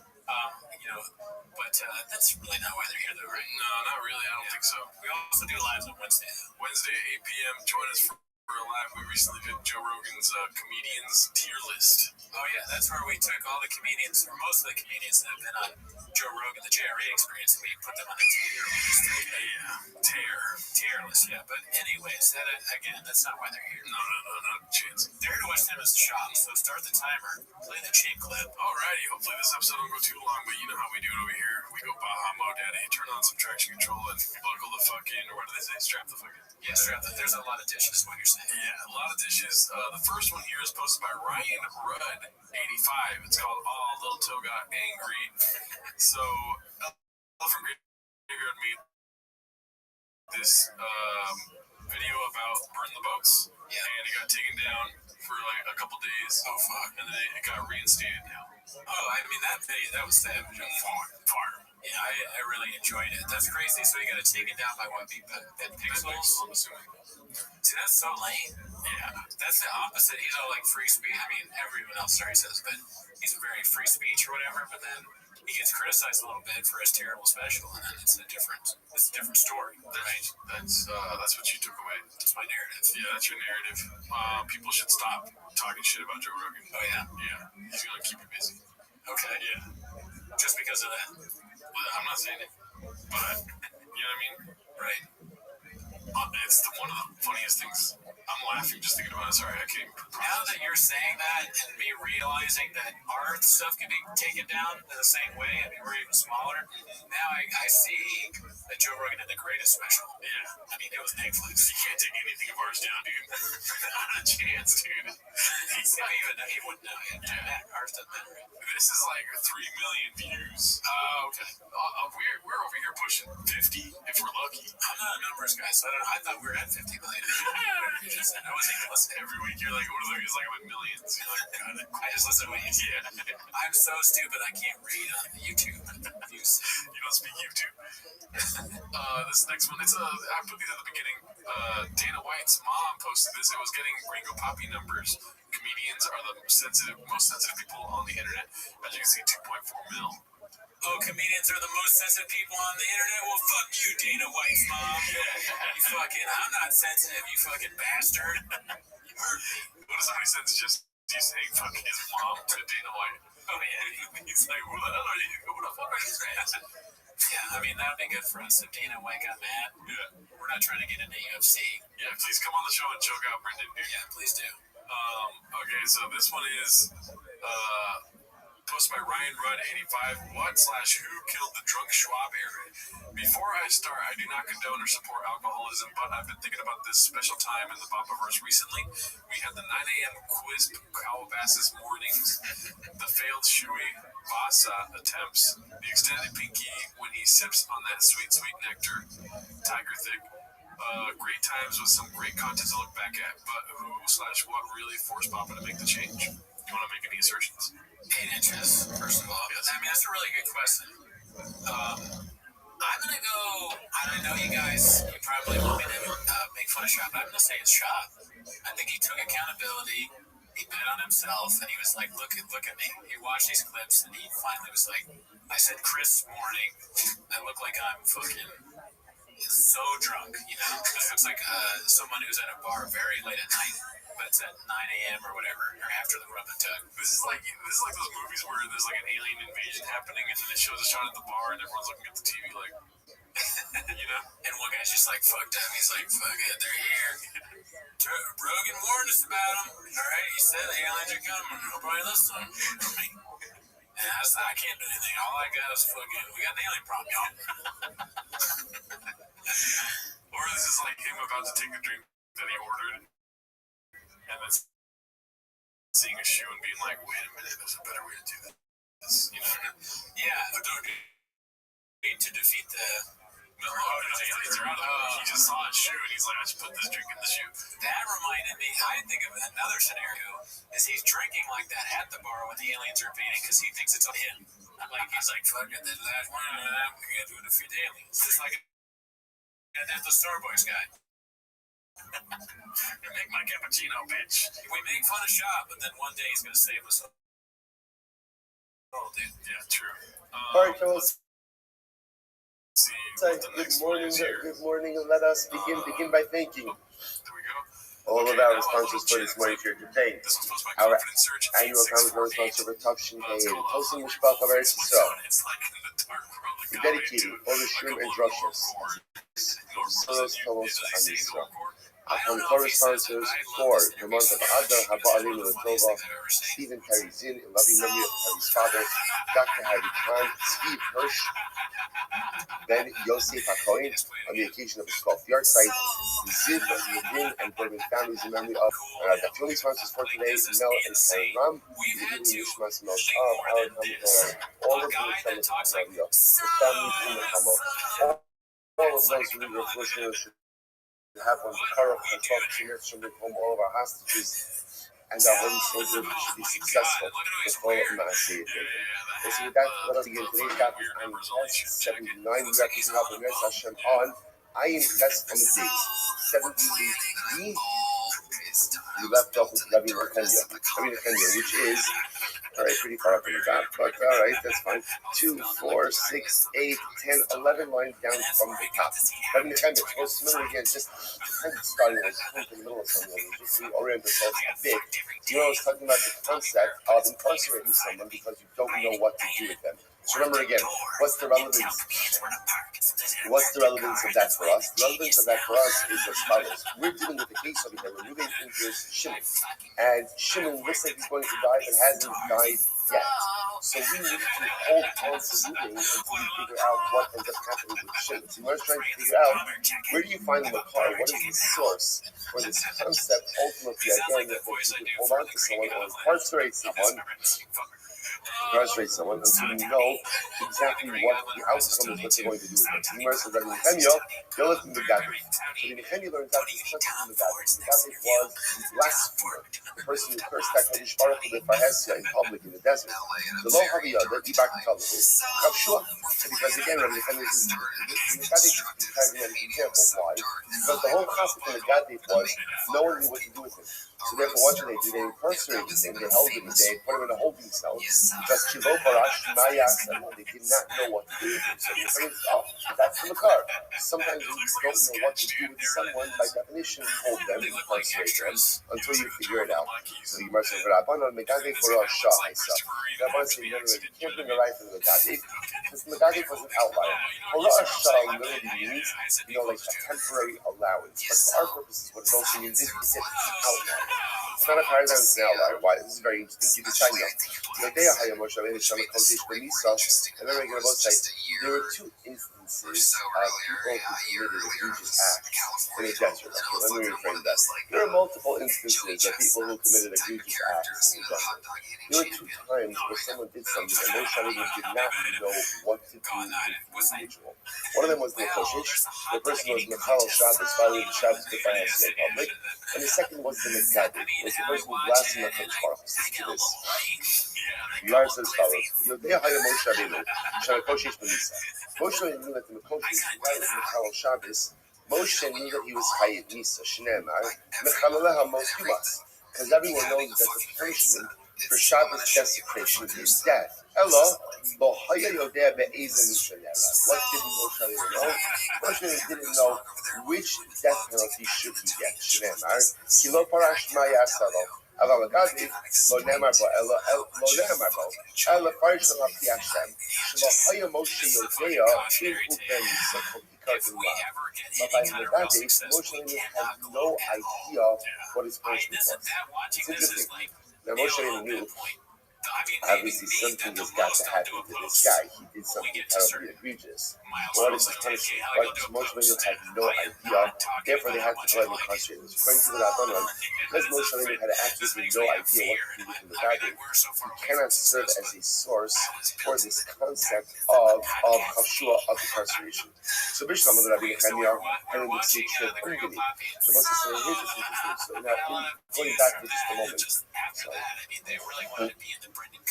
But that's really not why they're here, though, right? No, not really. I don't think so. We also do lives on Wednesday. Wednesday, 8 p.m. Join us for alive, we recently did Joe Rogan's comedians tier list. Oh yeah, that's where we took all the comedians, or most of the comedians that have been on Joe Rogan, the JRE experience, and we put them on a tier list. Tier list, yeah. But anyways, that's not why they're here. No, not a chance. They're here to watch them as the shop, so start the timer, play the chain clip. Alrighty, hopefully this episode don't go too long, but you know how we do it over here. We go Baja Mode Daddy, turn on some traction control, and buckle the fuck in, or what do they say? Strap the fuck in. Yeah, strap the. There's a lot of dishes, is what you're saying. Yeah, a lot of dishes. The first one here is posted by Ryan Rudd, 85. It's called "Oh, Little Toe Got Angry." So, from Graveyard made this video about Burn the Boats, and it got taken down for like a couple days. Oh fuck! And then it got reinstated now. Oh, I mean that video, that was savage. Fire. Yeah, I really enjoyed it. That's crazy. So he got it taken down by what? Pixels? I'm assuming. See, that's so lame. Yeah. That's the opposite. He's all like free speech. I mean, everyone else says, but he's very free speech or whatever. But then he gets criticized a little bit for his terrible special, and then it's a different story, right? That's what you took away. That's my narrative. Yeah, that's your narrative. People should stop talking shit about Joe Rogan. Oh yeah. Yeah. He's gonna keep you busy. Okay. Yeah. Just because of that. Well, I'm not saying it, but you know what I mean? Right. It's one of the funniest things. I'm laughing just thinking about it. Sorry, I can't. Now that you're saying that and me realizing that our stuff can be taken down in the same way, I mean, we're even smaller, now I see that Joe Rogan did the greatest special. Yeah. I mean, it was Netflix. You can't take anything of ours down, dude. Not a chance, dude. He wouldn't know. Ours doesn't matter. This is like 3 million views. Okay. We're over here pushing 50 if we're lucky. I'm not a numbers guy, so I thought we were at 50 million. I wasn't even listening. Every week you're like, what are those? Like, I'm at millions. You're like, God, I just listen to what you say. Yeah. I'm so stupid I can't read on YouTube. You don't speak YouTube. This next one, I put these at the beginning. Dana White's mom posted this. It was getting Gringo Poppy numbers. Comedians are the most sensitive people on the internet. As you can see, 2.4 mil. Oh, comedians are the most sensitive people on the internet? Well, fuck you, Dana White's mom. You fucking, I'm not sensitive, you fucking bastard. You hurt me. What if somebody sends just you saying fuck his mom to Dana White? Oh, yeah. He's like, who the hell are you? Who the fuck are you? Yeah, I mean, that would be good for us if Dana White got mad. Yeah. We're not trying to get into UFC. Yeah, please come on the show and choke out Brendan, dude. Yeah, please do. Okay, so this one is posted by Ryan Rudd, 85. What/who killed the drunk Schwab era? Before I start, I do not condone or support alcoholism, but I've been thinking about this special time in the Bopaverse recently. We had the 9 a.m. quiz Calabasas mornings, the failed Shui Vasa attempts, the extended pinky when he sips on that sweet, sweet nectar, tiger thick. Great times with some great content to look back at, but who/what really forced Papa to make the change? You want to make any assertions? 8 inches, first of all. Yes. I mean, that's a really good question. I'm going to go, I know you guys, you probably want me to make fun of Shop. I'm going to say it's Shop. I think he took accountability, he bet on himself, and he was like, look at me. He watched these clips, and he finally was like, I said Chris morning, I look like I'm fucking so drunk, you know? It looks like someone who's at a bar very late at night, but it's at 9 a.m. or whatever, or after the rub and tug. This is like those movies where there's like an alien invasion happening, and then it shows a shot at the bar, and everyone's looking at the TV like, you know? And one guy's just like fucked up. He's like, fuck it, they're here. Rogan warned us about them. All right, he said the aliens are coming. Nobody listened. And I can't do anything. All I got is fucking, we got an alien problem, y'all. Or this is like him about to take a drink that he ordered, and then seeing a shoe and being like, wait a minute, there's a better way to do this, you know? Yeah, but don't need to defeat the... No, the aliens are out of the he just saw a shoe and he's like, I should put this drink in the shoe. That reminded me, I think of another scenario, is he's drinking like that at the bar when the aliens are invading because he thinks it's on him. He's like, fuck it, this last one, we gotta do it to defeat the aliens. It's like, there's the Starbucks guy. You make my cappuccino, bitch. We make fun of Shop, but then one day he's gonna save us. Oh, dude. Yeah, true. All right, fellas. See Good morning. Good morning. Let us begin by thanking. There we go. All of our responses for this morning here today. This was posted by Our Confidence Search annual conference 8648. response for Tufshin Let's Day, go. Tosin Mishpach of Eretz Yisrael. It's like in the dark world. We dedicated all the Shurim and Drushes. Soros Tolos and Yisrael. Upon co-responses for the month of Adar, Haba Alinu Latova, Stephen Terry Zinn, in loving memory of Terry's father, Dr. Harry Khan, Steve Hirsch, Ben Yosef HaKohen, on the occasion of his 12th yard site, Ziv, Yevin, and Bergen families in memory of, and our Dafyomi sponsors for today, Mel and Karen Ram, Yevin Yishmas Mel Av, Aaron Hamilton, all of the Nishmas of Rabbi, the families in the Hamo, all of those who need refreshment should have one Bakara and 12 cheers from home all of our hostages, and our Holy Soldier should be successful with all of Maaseh. So with that, let us begin today's topic on test 79. We are picking up on Hashem on Ayin Test on the days 78B. We left off with Rabbi Nechemia, which is alright, pretty far up in the back, but alright, that's fine. 2, 4, 6, 8, 10, 11 lines down from the top. Rabbi Nechemia, most similar again, just kind of starting in the middle of something, just to orient ourselves a bit. You know, I was talking about the concept of incarcerating someone because you don't know what to do with them. So remember again, what's the relevance of that for us? The relevance of that for us is as follows. We're dealing with a case over here where Reuben injures Shimon. And Shimon looks like he's going to die, but hasn't died yet. So we need to hold on to Reuben until we figure out what ends up happening with Shimon. So we're trying to figure out, where do you find the Makar? What is the source for this concept, ultimately, again, that you can hold on to someone or incarcerate someone until you know exactly what the outcome is, what they're going to do with them. So the Gemara says that in Nechemia, they're looking at Gadif. So the Nechemia learns out this concept from the Gadif. The Gadif was the blasphemer, the person who cursed HaKadosh Baruch Hu Lefahesia in public in the desert. The Lo Haviyah, the Ibak Talahu, Kavshua. Because again, Rabbi Nechemia is the Gadif is kind of an example. Why? Because the whole concept of the Gadif was no one knew what to do with him. So therefore, what did they do? They incarcerated him, they held him, they put him in a holding cell. Because Chivo Parash, Mayak, they did not know what to do with him. So they said, oh, that's the Makar. Sometimes you just don't know what to do with someone. By definition, hold them, incarcerate them, until you figure it out. So the Gemara says, Rabban on Megadeh for a Shah. Rabban said, no, you can't bring a right for the Megadeh, because the Megadeh was an outlier. Hora Shah literally means, like a temporary allowance. But for our purposes, what it also means is it's an outlier. It's not a paradigm, it's an outlier. Why? This is very interesting. Keep it shiny up. And then we're going to both say there were two instances of people who committed egregious acts in the desert. Okay, let me reframe that. There are multiple instances of people who committed egregious acts in the desert. There were two times where someone did something and Moshe Rabbeinu did not know what to do with the individual. One of them was the Koshish. The person was Mechal Shabbos, violated Shabbos with Fahasya in public. And the second was the Megadeh, was the person who blasphemed HaKadosh Baruch Hu. Listen to this. The Gemara says as follows: Yodei Haya Moshe Rabbeinu, Shalakoshish Benisa. Moshe knew that the Mekoshish who violated Mechal Shabbos, Moshe knew that he was Chayiv Nisa, Shneimar, Mechalaleha Mos Yumas, because everyone knows that the punishment for Shabbos desecration is death. Ella, Lo Haya Yodei Be'ezah Mishanela. What did Moshe Rabbeinu know? Moshe didn't know which death penalty should he get. Shneimar, Kilo Parash Maya Salo. אבל הגדי לא נאמר בו, אלא לא נאמר בו, אלא פרש על פי השם, שלא היה משה יודע אם הוא בן יסף ביקרתם לה. But by the Agadi, Moshe had no idea what his punishment was. It's interesting. Now Moshe knew, obviously something has got to happen to this guy. He did something terribly egregious. What is his punishment? But Moshe had no idea. Therefore, they had to go and incarcerate him. According to the Rabbanon, because Moshe had absolutely no idea what to do with the Megadeh, he cannot serve as a source for this concept of Kavshua, of incarceration. So Bishlam of the Rabbi Nechemia and in the Sitch of Ungani. So Moshe said, here's what's interesting. So now, going back for just a moment. So,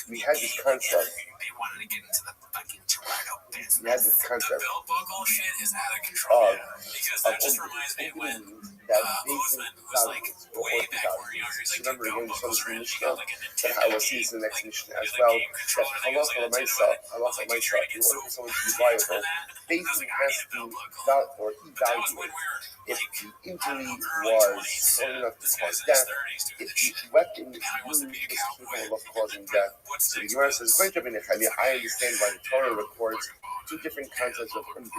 we had this concept. We had this concept of Ungani. that Beis Din was like evaluates or way back where, you know, orthodoxies. he's like, Remember again, we saw this in the Mishnah, like a but Nintendo I will see this in the next Mishnah as well, that halacha l'maisa, in order for someone to be viable, Beis Din has to evaluate if the injury was strong enough to cause death, if the weapon used is capable of causing death. So the Gemara says, I understand why the Torah records two different concepts of injury.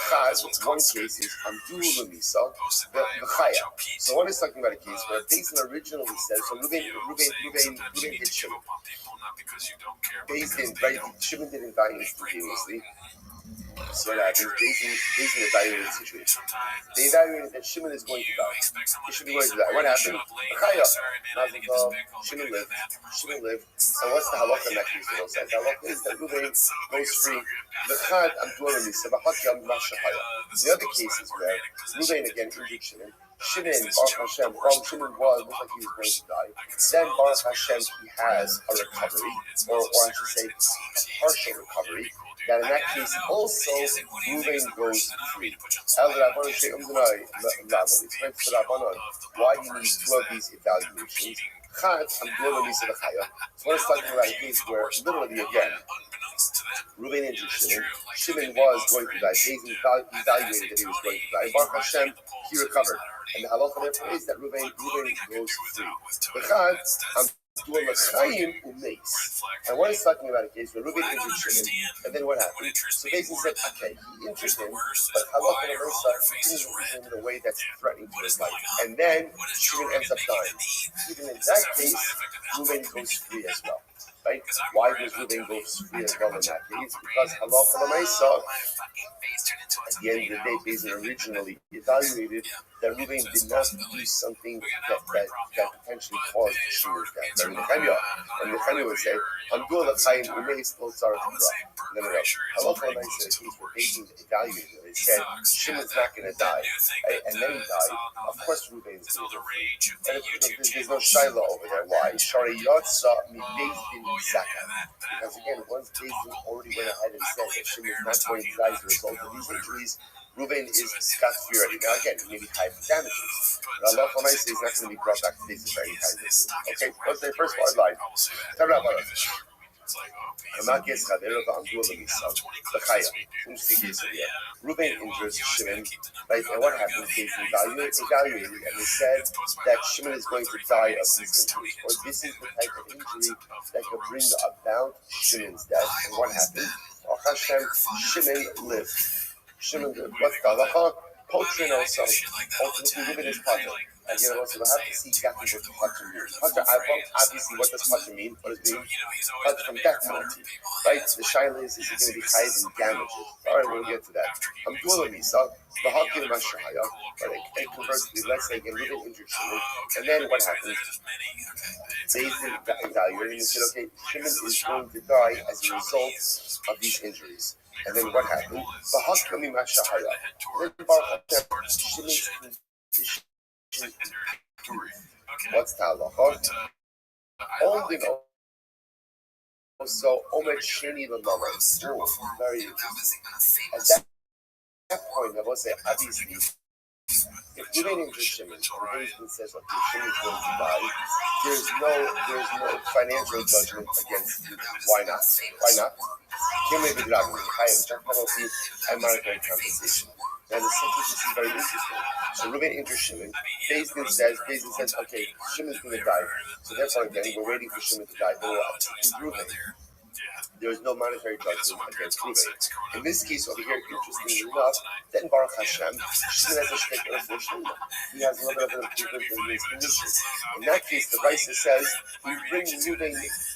Chaz, one case is Amdu Lamisa, the Chaya. So one is talking about a case where Beis Din originally says, so Ruben hit Shimon. Beis Din, right? Shimon didn't die instantaneously. So that happens. Beis Din evaluated the situation. They evaluated that Shimon is going to die. He should be going to die. What happened? Chaya. Shimon lived. And what's the halacha in that case? The halacha is that Ruben goes free. The Chad, I'm doing the other cases where Ruben again injured Shimon. Shimon, Baruch Hashem, Shimon looked like he was going to die. Then Baruch Hashem, he has a recovery, or I should say, a partial recovery. That in that case also Ruben goes free. Why do you need two of these evaluations? So what is talking about a case where literally again Ruben injured Shimon. Shimon was going to die. Beis Din evaluated that he was going to die. Baruch Hashem, he recovered. And the halacha therefore is that Ruben goes free. And what is talking about a case where Ruben injured Shimon, and then what happened? So Beis Din said, okay, he injured him, but halacha didn't injure him in a way that's threatening to his life. And then Shimon ends up dying. Even in that case, Ruben goes free as well. Right? Why does Ruben go free as well in that case? Because halacha l'maisa, at the end of the day, Beis Din originally evaluated that Ruben did not do something that potentially caused Shimon's death. And Nechemia would say, "Amdu l'chaim umeis lo tzarich hara." No. Halacha l'maisa, the case where Beis Din evaluated it, they said Shimon's not going to die, right? And then he died. Of course, Ruben's going to die. And there's no shaila over there. Why? Shari yotza mi Beis Din zaka. Because again, once Beis Din already went ahead and said that Shimon's not going to die as a result of these injuries, Ruben is scot-free already. Now again, maybe tied for damages. But Allah is not going to be brought back to Beis Din for any kind of issue. Okay, what's the first hard line? Ruben injures Shimon, right? And what happened? Beis Din evaluated, and they said that Shimon is going to die of these injuries, or this is the type of injury that could bring about Shimon's death. And what happened? Shimon lived. Shimon lived. What's the halacha? Potrin also. Ultimately, given his pater. Again, also, we'll have to see exactly what the pater means. Pater, obviously, what does pater mean? What does it mean? Pater from death penalty. Right? The shaila is he going to be chayav in damages? Alright, we'll get to that. I'm doing misa. The hakim mashahaya. And conversely, let's say again, Ruben injured Shimon. And then what happens? Beis Din evaluated and said, okay, Shimon is going to die as a result of these injuries. And then what happened? The hakim mashahaya. Then Baruch Hashem, Shimon's what's the halacha? Only also omer sheni l'mama. Very interesting. At that point, I will say, obviously, if Ruben injures Shimon, and Beis Din says, okay, Shimon's going to die, there's no financial judgment against Ruben. Why not? Can't make it out of death penalty and monetary compensation. Now the sentence is very interesting. So Ruben injures Shimon. Beis Din says, okay, Shimon's going to die. So therefore, again, we're waiting for Shimon to die. But we'll execute Ruben. There is no monetary judgment against Ruben. In this case over here, interestingly enough, then Baruch Hashem, Shimon has a shticker for Shimon. He has a little bit of an improvement in his condition. In that case, the Raisa says, we bring Ruben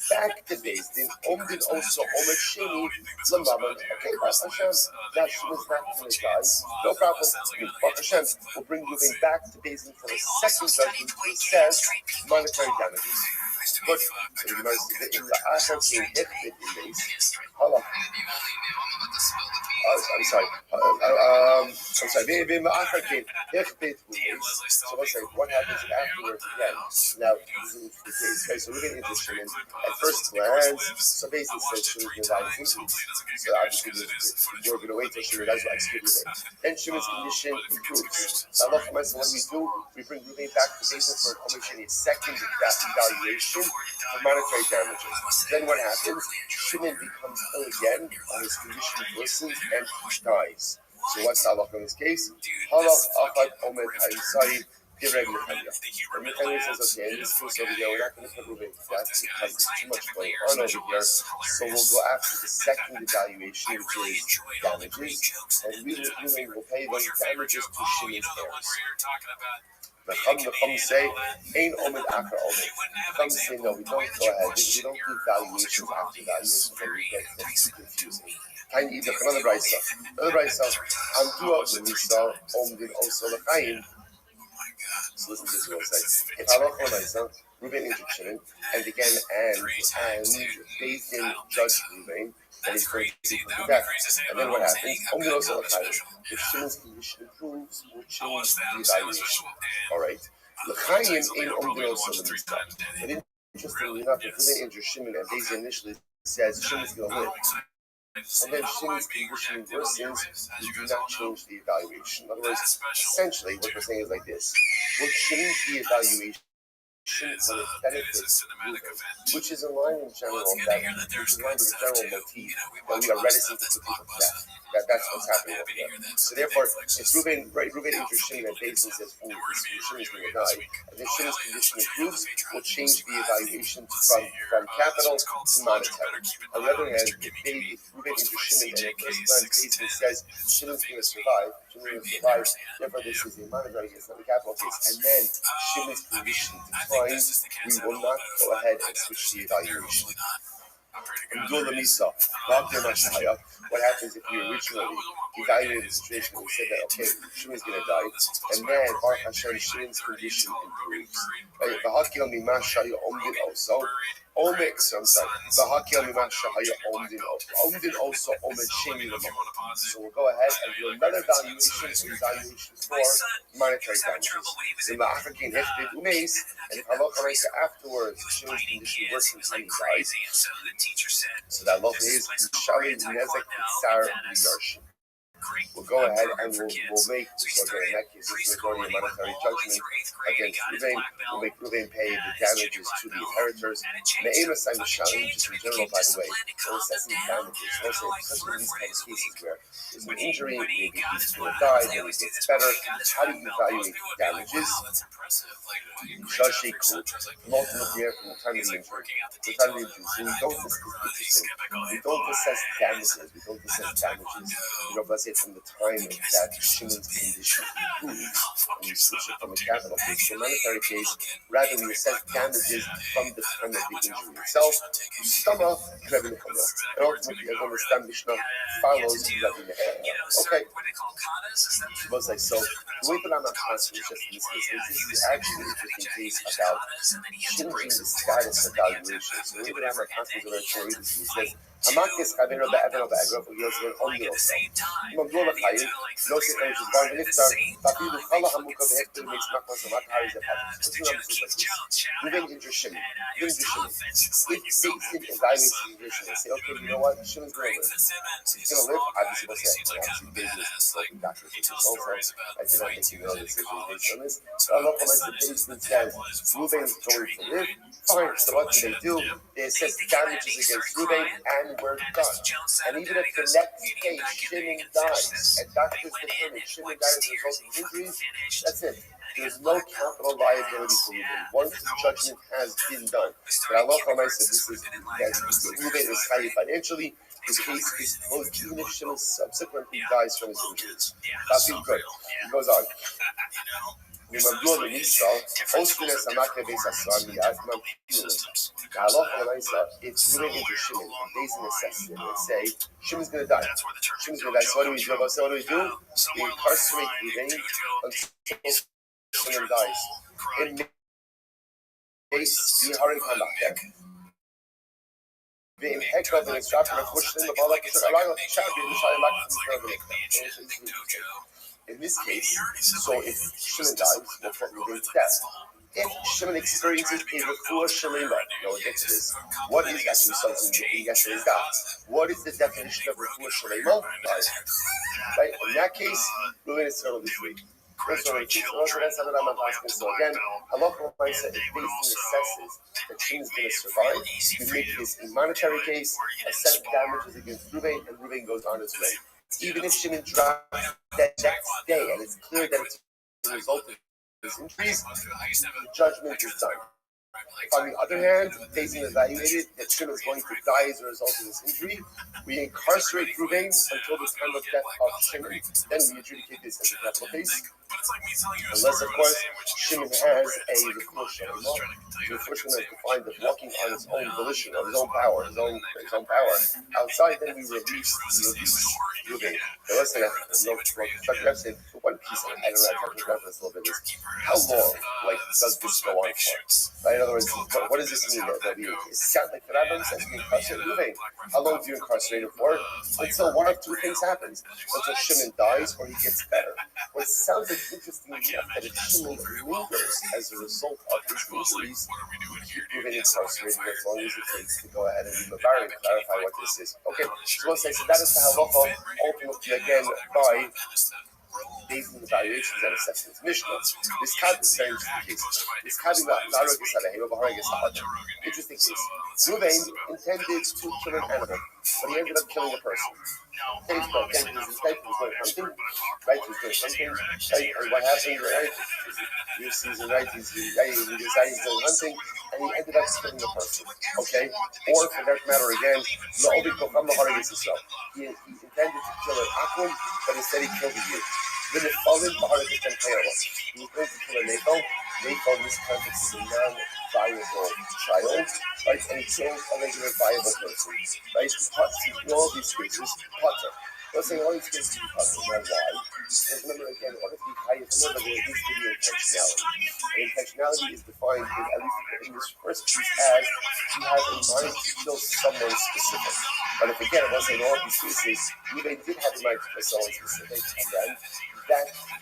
back to Beis Din, Omdin also Omer Sheni L'Mammon. Okay, Baruch Hashem, now Shimon's not going to die. No problem. Baruch Hashem will bring Ruben back to Beis Din for a second judgment, which says monetary damages. But in the Achar came Hechbet in Beis. I'm sorry. I'm sorry. So let's say what happens afterwards again. Now, this is the case, right? So we're getting into Shimon. At first glance, so basically says Shimon's going to die in increase. So obviously, we're going to wait till Shimon dies to execute Ruvain. Then Shimon's condition improves. So Allah, what do? We bring Ruvain back to Jason for a second evaluation for monetary damages. Then what happens? Shimon becomes ill again, and his condition worsens and he dies. So what's the halach in this case? Halach achad omed ha'isai direg Nechemia. And Nechemia says, okay, in this case over here, we're not going to put Ruvain to death because there's too much going on over here. So we'll go after the second evaluation, which is damages, and Ruvain will pay those damages to Shimon's heirs. The Chum say, ain't omen after omen. Chum say, no, we don't go ahead. We don't do valuations after valuations. That's confusing. Can you eat another brisa? Another brisa. Amdua v'misa omdin oso l'chaim. So listen to this one say. If halach l'maisa, Ruvain injured Shimon, and again, and Beis Din judged Ruvain, and he's going to the death. And then what happens? Omdin oso l'chaim. If Shimon's condition improves, we'll change the evaluation. All right. L'chaim ain't omdin oso l'misa. But interestingly enough, if Ruvain injured Shimon, and Beis Din initially says Shimon's going to live, and then Shimon's condition worsens, we do not change the evaluation. In other words, essentially, what we're saying is like this. We'll change the evaluation for the benefit of Ruvain, which is in line in general with the general motif that we are reticent to put people to death. That's what's happening over there. So therefore, if Ruvain injures Shimon and Beis Din says, oh, Shimon's going to die, and then Shimon's condition improves, we'll change the evaluation from capital to monetary. On the other hand, if Ruvain injures Shimon and at first glance Beis Din says Shimon's going to survive, therefore this is a monetary case, not a capital case, and then Shimon's condition declines, we will not go ahead and switch the evaluation. What happens if we originally evaluated the situation and we said that, okay, Shimon's going to die, and then Baruch Hashem, Shimon's condition improves. Right? So we'll go ahead and do another evaluation for monetary damages. And if halacha afterwards, Shimon's condition worsens and he dies. So that halacha is Shali Nezek Tsar Liyarshin. We'll go ahead and we'll make, so again, in that case, this is going to be a monetary judgment against Ruvain. We'll make Ruvain pay the damages to the inheritors. Me'ema sign the Shalim, just in general, by the way, we're assessing damages. Also, especially in these kind of cases where there's an injury, maybe he's going to die, maybe it gets better. How do you evaluate damages? Shashi Kut, from ultimately from the time of the injury. So we don't assess damages. We don't assess damages. Let's say from the time that Shimon's condition improves, and we switch it from a capital case to a monetary case, rather we assess damages from the time of the injury itself. Stama, and ultimately, as understand Mishnah follows Rabbi Nechemia. Okay. Suppose like so. The way that I'm not constantly just in this case, this is actually an interesting case about changing the status of valuation. So the way that I'm not constantly going to read this, he says, Hamakis Rabbeinu be'evan be'egrov u'yosef omdilos. Mamdul l'chayim, Yosef HaMishbar v'niftar, v'afilu chala hamuka v'hekter me'ismach v'samat ha'izet ha'izet. Ruvain injures Shimon. If Beis Din evaluates the injury and say, okay, you know what, Shimon's going to live. He's going to live, obviously we'll say, obviously Beis Din is consulting doctors, which is also, I do not think you know this based on this. So Allah Beis Din says, Ruvain is going to live. Fine, so what do? They assess damages against Ruvain and we're done. And even if the next day Shimon dies, and doctors determine Shimon dies as a result of injuries, that's it. There's no capital liability for Ruvain once the judgment has been done. But Allah said this is that Ruvain is highly financially. The case is closed even if Shimon subsequently dies from his injuries. That's good. He goes on. ומדוע לניסה, אוסקולס המקרה בייס הסרמי, אז ממפירו. והלוך למייסה, it's Ruvain into Shimon, and Beis Din assesses him and say, Shimon's going to die. Shimon's going to die, so what do we do? We incarcerate Ruvain until Shimon dies. In Beis Din Harin Hamakek, ואם הקל ונצרף לפושטים בבעלה פשוט הלילה shall be Mishai In this case, so if Shimon dies, we'll put Reuben to death. If Shimon experiences a refuah shalema, now we'll get to this. What is actually something in yesterday's daf? What is the definition of refuah shalema? Right? In that case, Reuben is still this week. So again, halacha l'maisa is based on assesses that Shimon is going to survive. You make this in monetary case, assess damages against Reuben, and Reuben goes on his way. Even if Shimon drops that next day, and it's clear that it's a result of his injuries, the judgment is done. If on the other hand, based on evaluated that Shimon is going to die as a result of this injury, we incarcerate Reuben until the time of death of Shimon, then we adjudicate this as a capital case. Unless, of course, Shimon has a refuah shalema. The refuah shalema is defined as walking on his own volition, on his own power, his own power. Outside, then we release Reuben. The rest of that, one piece, I don't know, I talked about this a little bit, is how long, does this go on for? Right? In other words, what does this mean? That it sounds like the Rabbi says we incarcerate Reuben. How long do you incarcerate him for? Until one of two things happens. Until Shimon dies or he gets better. Well, it sounds like interesting enough that if Shimon lingers as a result of his injuries, Reuben incarcerated as long as it takes to go ahead and clarify what this is. Okay, so let's say, so that is the halacha, ultimately again by based on evaluations and assessments. Mishnah. This cat is very interesting case. This cat is interesting case. Reuben intended to kill an animal, but he ended up killing a person. Okay, so again, this guy was going hunting, right? He was going hunting, right? And what happened, right? New season, right? He decided he's going hunting, and he ended up killing a person. Okay? Or for that matter, again, he intended to kill an akum, but instead he killed a youth. Then it fallen behind the Tempero. He was going to kill a Nathan. Nathan, in this context, is a non-viable child, right? And he killed a regular viable person, right? In all these cases, Potter. Let's say all these cases are Potter. Now, why? Because remember, again, what if we hide it? Remember, there needs to be intentionality. And intentionality is defined, at least in this first piece, as you have in mind to kill someone specific. But if, again, let's say in all these cases, they did have in mind to kill someone specific, and then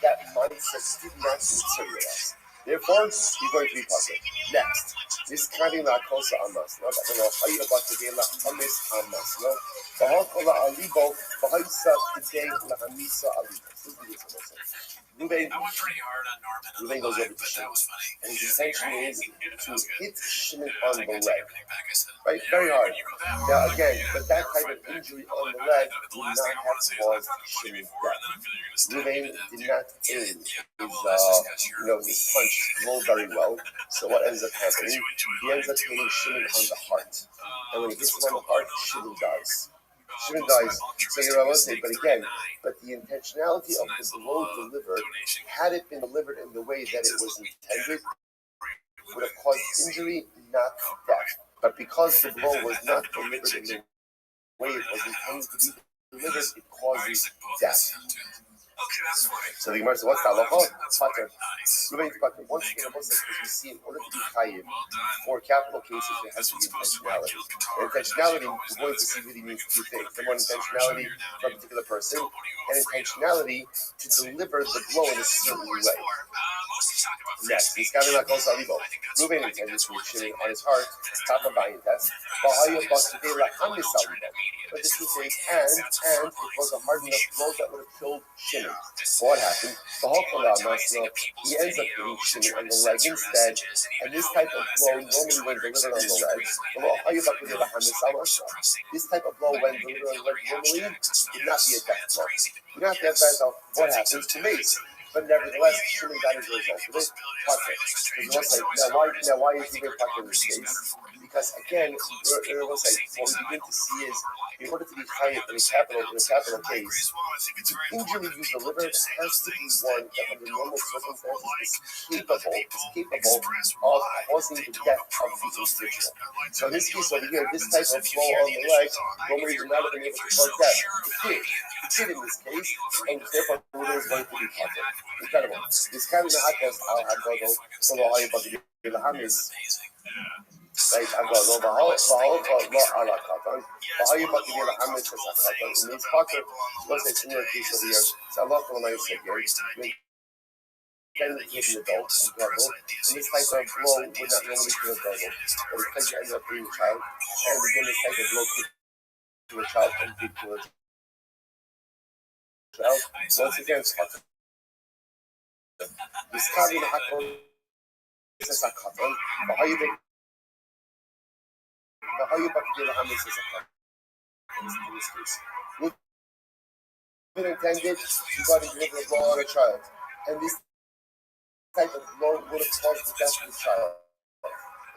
that mindset did not materialize. Therefore, he's going to be puzzled. Next, this kind of kosa amas. No, that no hayu about the la amis amas. No, bahakola alibo bahaisa today la amisa alibo. I went pretty hard on Norman. Reuben goes over to Shimon, and his intention is to hit Shimon on the leg. Right, very hard. Now again, but that type of injury on the leg would not have caused Shimon's death. Reuben did not aim his punch blow very well. So what ends up happening? He ends up hitting Shimon on the heart, and when he hits him on the heart, Shimon dies. Shimon dies. So you're allowed to say, but the intentionality of the blow delivered, had it been delivered in the way that it was intended, would have caused injury, not death. But because the blow was not delivered in the way it was intended to be delivered, it causes death. So the Gemara says, what's that? Pater. Once again, because we see in order to be chayiv, for capital cases, there has to be intentionality. And intentionality, we're going to see really means two things. Number one, intentionality for a particular person, and intentionality to deliver the blow in a certain way. Next, this guy like also Alibo. Reuben intended to reach Shimon on his heart, top of buying test. But the truth is, and it was a hard enough blow that would have killed Shimon. So what happened? He ends up hitting Shimon on the leg instead, and this type of blow normally when delivered on the leg, this type of blow when delivered on the leg normally would not be a death blow. You don't have to emphasize what happens to mace. But nevertheless, Shimon got as a result of it. Now why is he going to talk in this case? Because again, what we begin to see is, in order to be chayiv in a capital case, the injury you delivered has to be one that under normal circumstances is capable of causing the death of the individual. So in this case over here, this type of blow on the leg normally would not have been able to cause death. It did in this case, and therefore Reuben is going to be puzzled. Incredible. This kind of hakos al hagadol solo hayabadi lahamis. right? Agadol, Bahal, Lo Ala Katan, Bahayu Bakir Hamis is a Katan. It means Potter, was a similar case over here. So Allah again, then taking the dog and goggle. And this type of blow would not normally kill a goggle, but it could end up being a child. And again, this type of blow could to a child and could kill a child. Once again, it's hot. This cabin hakon is a cotton. Bahayu Bakir Hamis is a cotton. In this case, would been intended to God to deliver a blow on a child, and this type of blow would have caused the death of the child.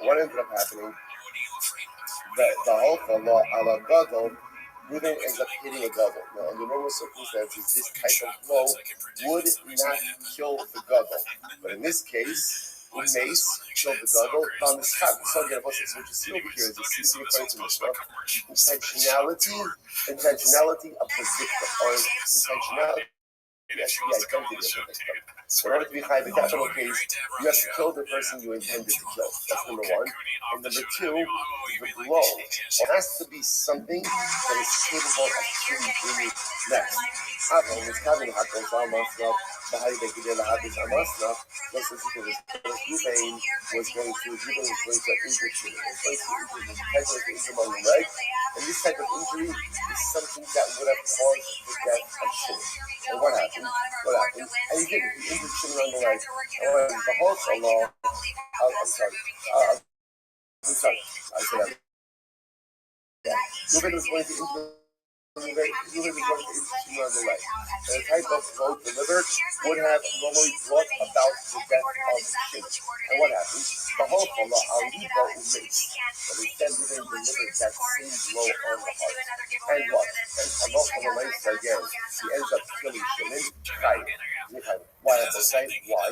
What ended up happening? The whole law ala gadol wouldn't end up hitting a gadol. Now, under normal circumstances, this type of blow would not kill the gadol, but in this case, mace killed the gadol. Found this cat. So again, what you see over here is you see according to Mishnah, intentionality of the victim, or intentionality. Yes, the identity of the victim. In order to be high in the capital case, you have to kill the person you intended to kill. That's number one. And number two, the blow. It has to be something that is capable of killing next. This having happens almost not the high they could have this almost not. Just as Ruvain was going to injure him. On the leg. And this type of injury is something that would have caused the death of Shimon. And what happened? And he didn't. He injured Shimon on the leg. And the whole law. I'm sorry. I said that. Ruben was going to injure Shimon on the leg. And the type of blow delivered would have normally brought about the death of Shimon. And what happened? The whole law, Aliba Umace. But instead, Ruben delivered that same blow on the heart. And what? And Allah again, he ends up killing Shimon. Why? Why?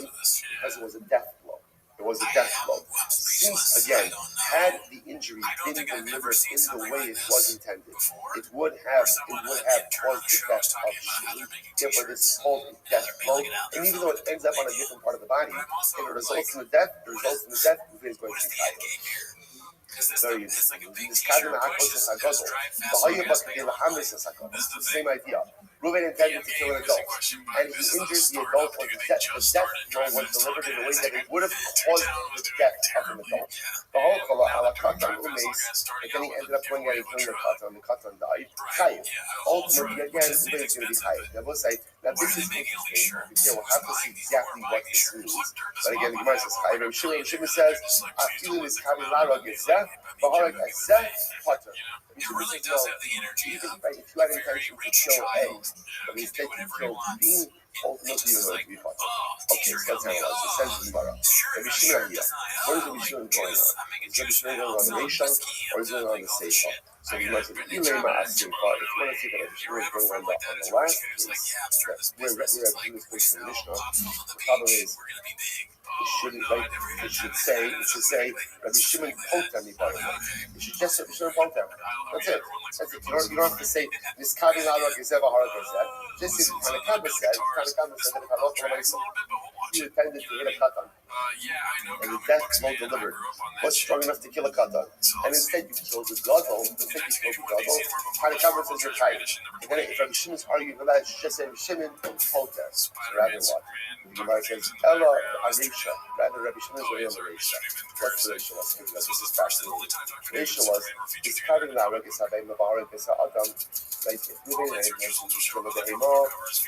Because it was a death blow. It was a death blow. Since, again, had the injury been delivered in the way it was intended, it would have caused the death of Shimon. Therefore, this is called a death blow. And even though it ends up on a different part of the body, if it results in the death, it is going to be tied. Very interesting. This cabin is a gadol. It's the same idea. Ruben intended to kill an adult, and he injures the adult, or the death blow was delivered in a way that it would have caused the death of an adult. The whole kala ala katan umace, and then he ended up going out and killing the katan died. Chayiv. Ultimately, again, Ruben is going to be chayiv. Now we'll say, now this is interesting. Here we'll have to see exactly what this means. But again, the Gemara says chayiv. Shimon says, "Afilu is kabin larag ezeh, v'harag ezeh pater." It really does have the energy of right? If you had intention to kill A, but instead you killed B, ultimately you're going to be hot. Okay, so let's analyze. It says in Gemara. Rabbi Shimon here. What is Rabbi Shimon going on? Is Rabbi Shimon going on the Reisha, or is he going on the Seifa? So the Gemara says, if you want to see that Rabbi Shimon is going on the last case, we're reading this place in the Mishnah, the problem is, it should say, Rabbi Shimon poked anybody. It should just say, Rabbi Shimon poked him. That's it. You don't have to say, this Kavi Larok is ever hard as that. Just say, Tanakama said that if I lost my son, he intended to hit a katan. And the death blow delivered was strong enough to kill a katan. And instead you killed the gadol. Tanakama says you're tired. And then if Rabbi Shimon's arguing for that, just say, Rabbi Shimon poked him. Rather what? The Gemara says, Ella Arisha. Rather, Rabbi Shimon's way on the Reisha. What's the Reisha? This is fascinating. The Reisha was, it's Kavi Larok is Havei Mavar and Pesa Adam. Like, moving and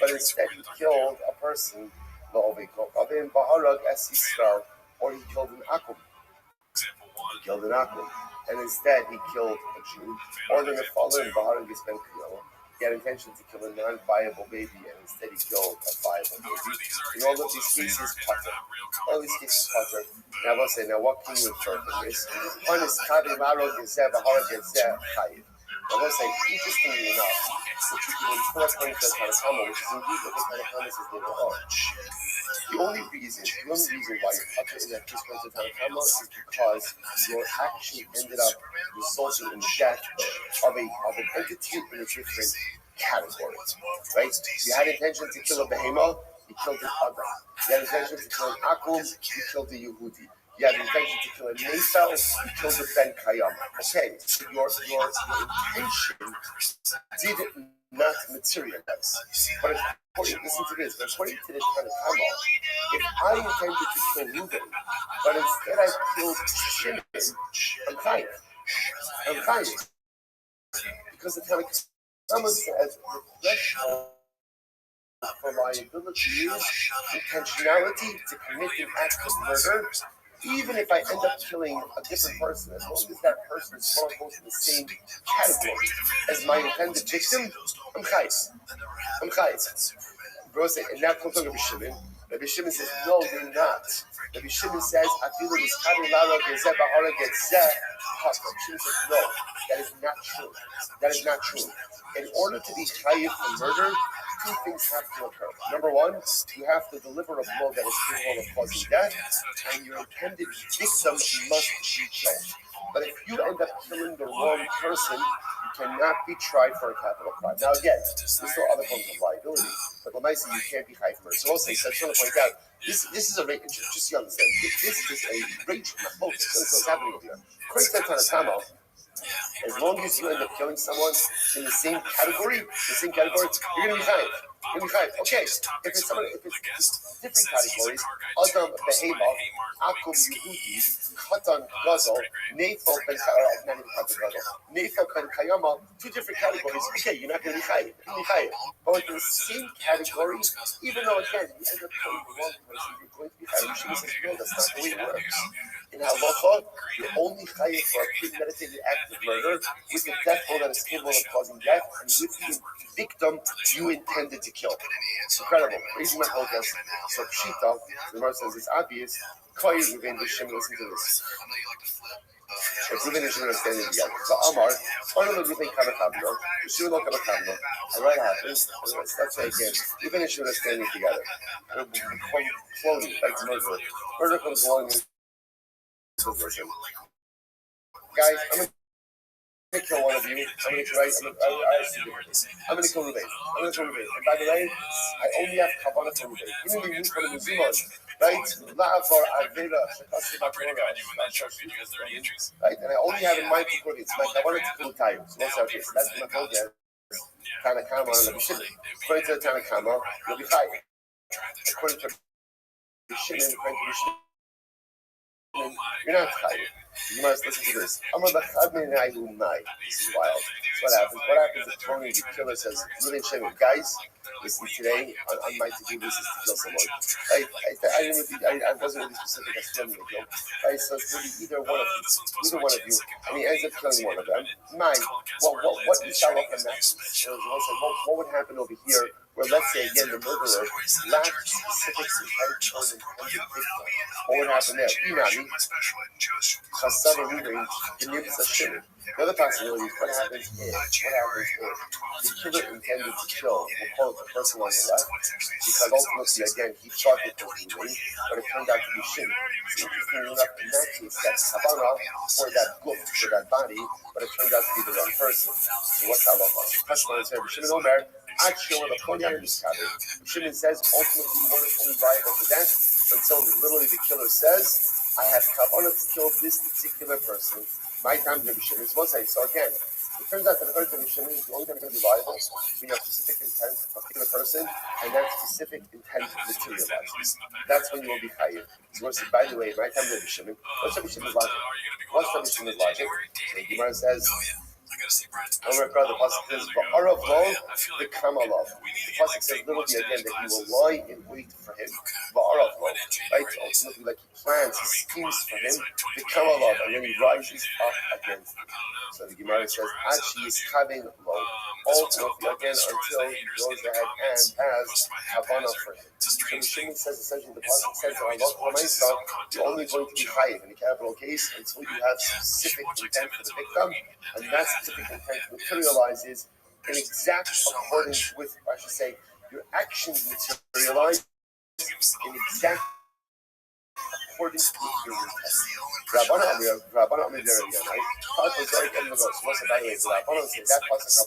but instead he killed a person, or he killed an akum. And instead he killed a Jew, or the Nephalim, Baharag is Ben Kiyel. He had intention to kill a non-viable baby, and instead he killed a viable baby. In all of these cases, Potter. All these cases, Potter. Now, let's say, now what can you infer from this? One is Kavi Marog Gezeh, Baharag Gezeh, Chayiv. I will say, interestingly enough, which you can infer from the Tanakama, which is indeed what the Tanakama says later on. The only reason why you're touching in that case from the Tanakama is because your action ended up resulting in the death of an entity in a different category, right? You had intention to kill a behemoth, you killed an Adam. You had intention to kill an Akum, you killed a Yehudi. You have the intention to kill a Nefel, you killed a Ben Kayam. Okay, so your intention did not materialize. But according, listen to this, according to this kind of Kama, if I intended to kill Reuben, but instead I killed Shimon, I'm chayiv. I'm chayiv. Because the Tanakh Kama says the threshold for liability is intentionality to commit an act of murder, even if I end up killing a different person, as long as that person is quote unquote in the same category as my intended victim, I'm chayiv. I'm chayiv. Bro said, and that comes from Rabbi Shimon. Rabbi Shimon says, no, you're not. Rabbi Shimon says, I feel it is having Lalo Gezeh Bahara Gezeh. Rabbi Shimon says, no, that is not true. That is not true. In order to be chayiv for murder, two things have to occur. Number one, you have to deliver a blow that is capable of causing death, and your intended victim must be killed. But if you end up killing the wrong person, you cannot be tried for a capital crime. Now again, there's still other forms of liability, but Lamaisa, you can't be chayiv for murder. So also, I just want to point out, this is a rage, just so you understand, this is a rage machlokas. This is what's happening here. According to Tanakama, as long as you end up killing someone in the same category, you're going to be chayiv. Okay, if it's different categories, Adam Behema, Akum Yehudi, Katan Gazal, Nefel Ben Kayama, two different categories. Okay, you're not going to be chayiv. But in the same category, even though again you end up killing the wrong person, you're going to be chayiv. Shimon says, no, that's not the way it works. In halacha, you're only chayiv for a premeditated act of murder with the death blow that is capable of causing death, and with the victim you intended to kill. Incredible. Crazy machlokas. So Pshita, the Gemara says it's obvious. Koi Ruben and Shimon, listen to this. If Ruben and Shimon are standing together, so Amar, one of them you think Kanakabno, Shimon no Kanakabno, and what happens? Let's say again, Ruben and Shimon are standing together, and it will become cloning, like murder. Murder comes along and guys, I'm going to kill one of you. I'm going to kill Ruben. And by the way, I only have kavanah for Ruben. Even the use for the Muzimon, right? Right? And I only have in mind for it's my kavanah to kill Tayyip. So what's our case? That's my kavanah. Tanakama and Rabbi Shimon. According to the Tanakama, you'll be chayiv. According to Rabbi Shimon, you're not chayiv. You must listen to this. This is wild. What happens if Tony the killer says, really Shimon, guys, listen, today on my to-do list is to kill someone. I wasn't really specific as filming the kill. So it's really either one of you. And he ends up killing one of them. What is that up in that? What would happen over here where, let's say, again, the murderer lacked specifics and had to turn intended victim? What would happen there? Inami, Chasava Ruben, the Nibs of Shimon. The other possibility is what happens if the killer intended to kill, we'll call it the person on the left, because ultimately, again, he thought it was Ruben, but it turned out to be Shimon. So interestingly enough, in that case, that's Havana for that goof, for that body, but it turned out to be the wrong person. So what's that about? Question is here, Shimon Omer, actually, the Konya in this cabin. Shimon says ultimately one is only liable for that until literally the killer says, I have kavanah to kill this particular person. My time to be Shimon. So again, it turns out that the Rabbi Shimon is the only time going to be liable when you have specific intent of a particular person, and that specific intent materializes. That's when you will be chayiv. So we'll say, by the way, my time to be Shimon. What's Rabbi Shimon's logic? So the Gemara says, the pasuk says, "Ba'arav lo v'kama lo." The pasuk says literally again that he will lie in wait for him. Ba'arav lo, right? Ultimately, like he plans, he schemes for him. V'kama lo, and then he rises up against him. So the Gemara says, "Achi is having lo." Ultimately, again, until he goes ahead and has kavanah for him. So Shimon says essentially the pasuk says that you're only going to be chayiv in a capital case until you have specific intent for the victim, and that specific intent materializes in exact accordance with, I should say, your actions materialize in exact according to the human test. Rabbanan Amir Yanai, Pasuk Zarek and Magos. What's the way? Rabbanan say that Pasuk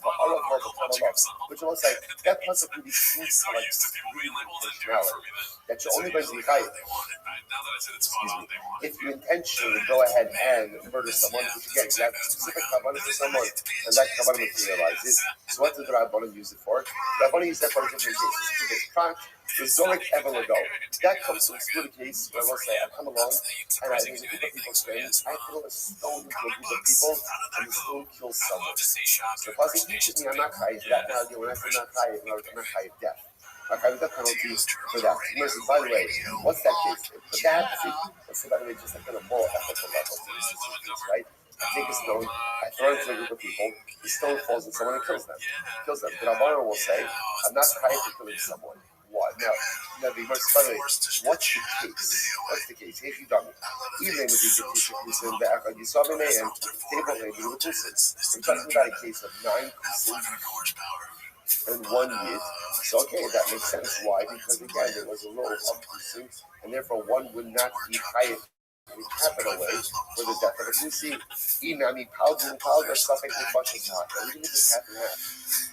which will say that Pasuk really seems to like intentionality. That you only brings the Chayim. If you intentionally go ahead and murder someone, which again, you have a specific kavanah for someone, and that kavanah materializes. So what did the Rabbanan use it for? Rabbanan used that for different cases. The Zorik Evelago. That comes to exclude a case where let's say I come along and there's a group of people standing, I throw a stone into a group of people and the stone kills someone. So if I say teaches me I'm not chayiv, that now when I say I'm not chayiv, I'm not chayiv death. I'm chayiv death penalty for that. Mercy, by the way, what's that case? But that let's say by the way, just like on a moral ethical level, right? I take a stone, I throw it into a group of people, the stone falls on someone and kills them. The Rabbanan will say, I'm not chayiv for killing someone. Why? Now the mercy, by the way, what's the case? What's the case? If you dummy, even with the Kusin back on you saw me and table lady with the Kusin. I'm talking about a case of 9 Kusin and 1 Yid. So okay, that makes sense. Why? Because again, there was a rule of Kusin, and therefore one would not be chayiv in a capital way for the death of a Kusin. Even I mean, powder or something with bunches not. Even if it's half and half.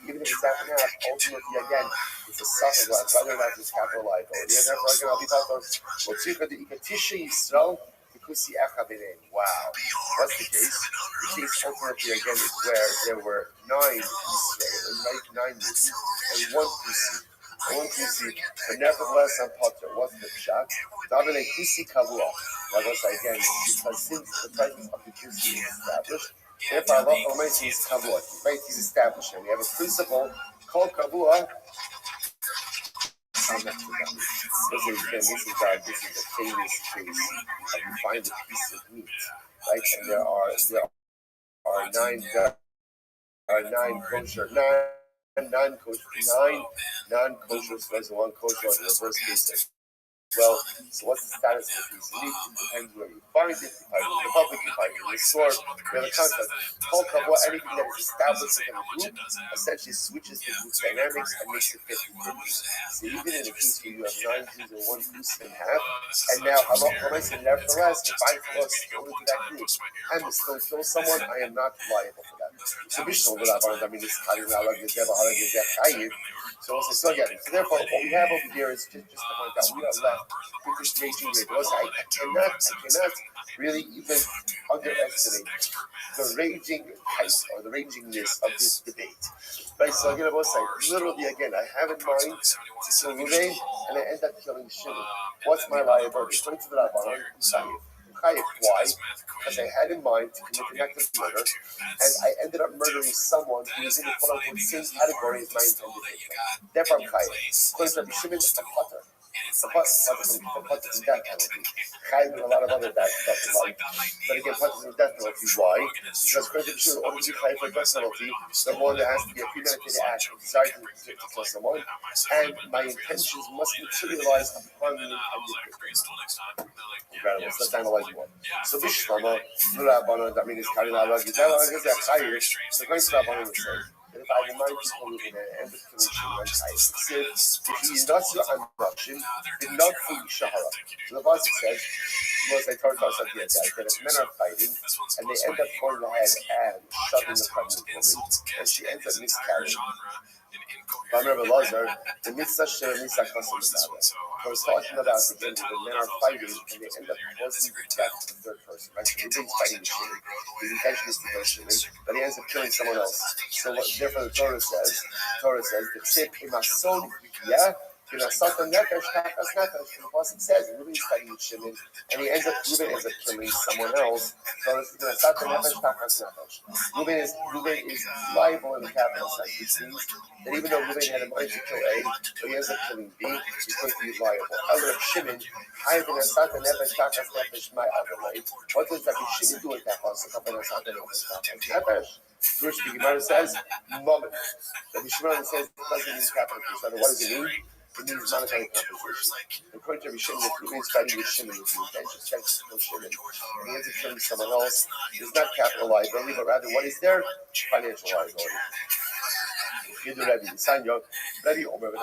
Even if it's half and half, ultimately again, it's a suffix line, whether or not it's capital liability. And therefore, again, I'll be talking about wow. What's the case? The case ultimately again is where there were 9 Israel, 9 Muslims, and 1 Kusi. One Kusi, but nevertheless on Potter, what's the Pshat? Davile Kusi Kavua. Now, let's say again, because since the presence of the Kusi is established, therefore, Allah Almighty is Kavua, right? He's established. And we have a principle called Kavua. This is a famous case. You find a piece of meat, right? And there are 9 kosher, 9 non-kosher, there's 1 kosher in the reverse case. Well, so what's the status of the piece of meat? It depends where you find it. You find it in the public, you find it in the store, you have a concept. Called Kavua, anything that is established in a group essentially switches the group dynamics and makes it fit the group. So even in a case where you have 9 Jews and 1 Jews and a half, and now nevertheless, if I throw a stone into that group and the stone kills someone, I am not liable for that. So Bishul will have I mean this so again, so therefore what we have over here is just to point out we are left with this raging rate. I cannot really even underestimate the raging height or the ragingness of this debate. Right, so again I will say, literally again, I have in mind to kill Ruvain and I end up killing Shimon. What's my liability? According to the Rabbanan, why? Because I had in mind to commit an act of murder, and I ended up murdering someone who was in the quote-unquote same category as my intended victim. Therefore, I'm chayiv. According to Rabbi Shimon, it's a putter. The putter is death penalty. Chayiv and a lot of other bad stuff in life. But again, putter is death penalty. Why? Because according to Rabbi Shimon, in order to be chayiv for death penalty, number one, there has to be a premeditated act, a desire to kill someone, and my intentions must materialize upon the intended victim. Incredible. So let's analyze one. So Bishlama, Rabbanan, that means Karina Alagi, that is a chayiv. So going to Rabbanan would say, that if I have in mind people who can end up killing Shimon and chayiv, if he is not so unrushing, did not fully shahara. So the Pasuk says, most I told us at the end, that if men are fighting and they end up going ahead and shoving the pregnant woman, and she ends up miscarrying. Rabbi Lazar, the mitzvah shel mitzvah kasim about it. I was talking about again when men are fighting and they end up causing death to the third person. Right? So Ruben's fighting with Shimon. His intention is to kill Shimon, but he ends up killing someone else. So therefore the Torah says, the tzip imason yeah. The Pasuk says Ruben is fighting with Shimon, and Ruben ends up killing someone else. Ruben is liable in the capital sense, which means that even though Ruben had a mind to kill A, but he ends up killing B, he's going to be liable. Other Shimon, what does Rabbi Shimon do with that Pasuk? First, the Gemara says, moment. Rabbi Shimon says it doesn't mean capital case. What does it mean? It means monetary compensation. According to Rabbi Shimon, if Ruben is fighting with Shimon, with the intention to kill Shimon, and he ends up killing someone else, it's not capital liability, but rather what is there? Financial liability. Rabbi Omer,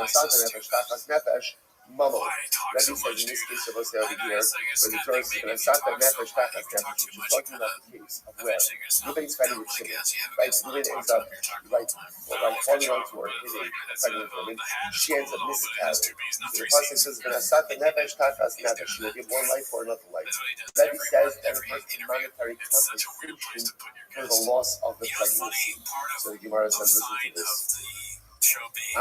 Mamo. Why talk Rabbi so says much, in this dude? case, over here, I know, it's like, where the I Torah think is maybe going to if you start the talk so nefesh much, tachas if you talk nefesh, too which is much, talking about the case of where eventually you're gonna sound Reuben's fighting dumb, with I Shimon, guess. You have a right? guest on Reuben to talk ends to up him, you're talking all the time. falling Good onto job, her, but hitting, like, fighting with Reuben. the hat is She ends cool up and all, but it has two miscarrying. B's, not So the three pasuk C's. says, "V'nasat nefesh tachas He's nefesh." doing She will that. give one life for another life. That's what he does Rabbi says that every refers to interview. monetary It's such a weird place compensation to put your for the guest. loss of the You know, funny pregnancy. part of So the Gemara the says, listen to sign this. of the show being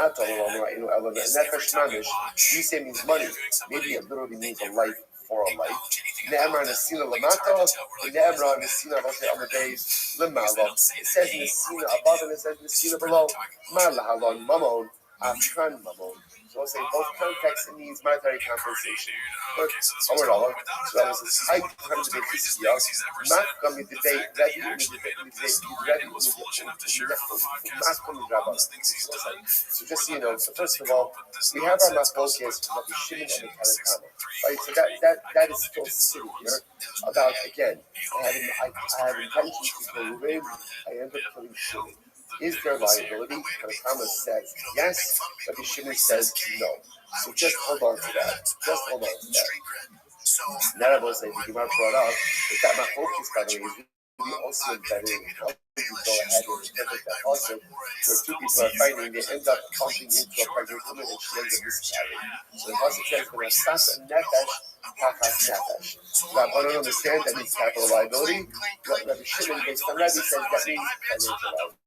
Is bad nefesh is every time we mamish. watch You say means them money. interviewing somebody, Maybe it literally they means a never life for a life. acknowledge anything Ne'emar about that. nesina Like, it's hard lamato, to tell. We're like, ne'emar what is nesina that? on the days Because they lemalo. don't say It their says name or nesina what they above do. and it says It's just nesina really below. talking Mar bullshit. lahalon mamon, afkan mamon. So I'll say both contexts it means monetary compensation. But Okay, so this our one's Lord, without a so I doubt, was this is high one of the kind most of the outrageous Kisya, things he's ever not said. coming The to date, fact that he actually made up this story and was foolish enough to share it on a podcast is one of the wildest things he's done. So just so you know, so first of all, we have our machlokas, Rabbi Shimon and the Tanakama. Right, so that is still sitting here about, again, I have intentions to kill Reuben, I end up killing Shimon. Is there liability? Tanakama says yes, Rabbi Shimon says no. So just hold on to that. Just hold on to that. Now I will say, the Gemara brought up, that machlokas, by the way, is really also embedded in how you go ahead and interpret that also, where two people are fighting, they end up bumping into a pregnant woman and she ends up miscarrying. So the pasuk says, "V'nasat nefesh tachas nefesh." Now, I don't understand that means capital liability. Rabbi Shimon, based on Rabbi, says that means financial liability.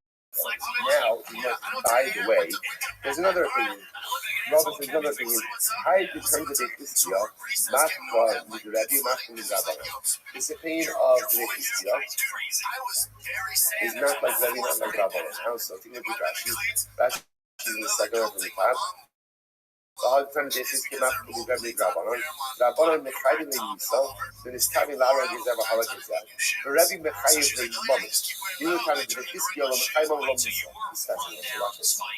Now, by the way, there's another opinion. Robert, there's another opinion. High in terms of the Hiskiyah, Machwa, Rabbi, Machwa, Rabbi. This opinion of the Hiskiyah is not like Rabbi, not like Rabbi. Now, so think of Rashi. Rashi is the second one from the top. All the time the Hiskiyah, Machwa, Rabbi, Rabbanon. Rabbanon, Mechayim, Yisrael, then it's Tavi, Lara, Gizah, Mahala, Gizah. The Rabbi, Mechayim, Mamas. You know, kind of the Hiskiyah, Mechayim, Mamas.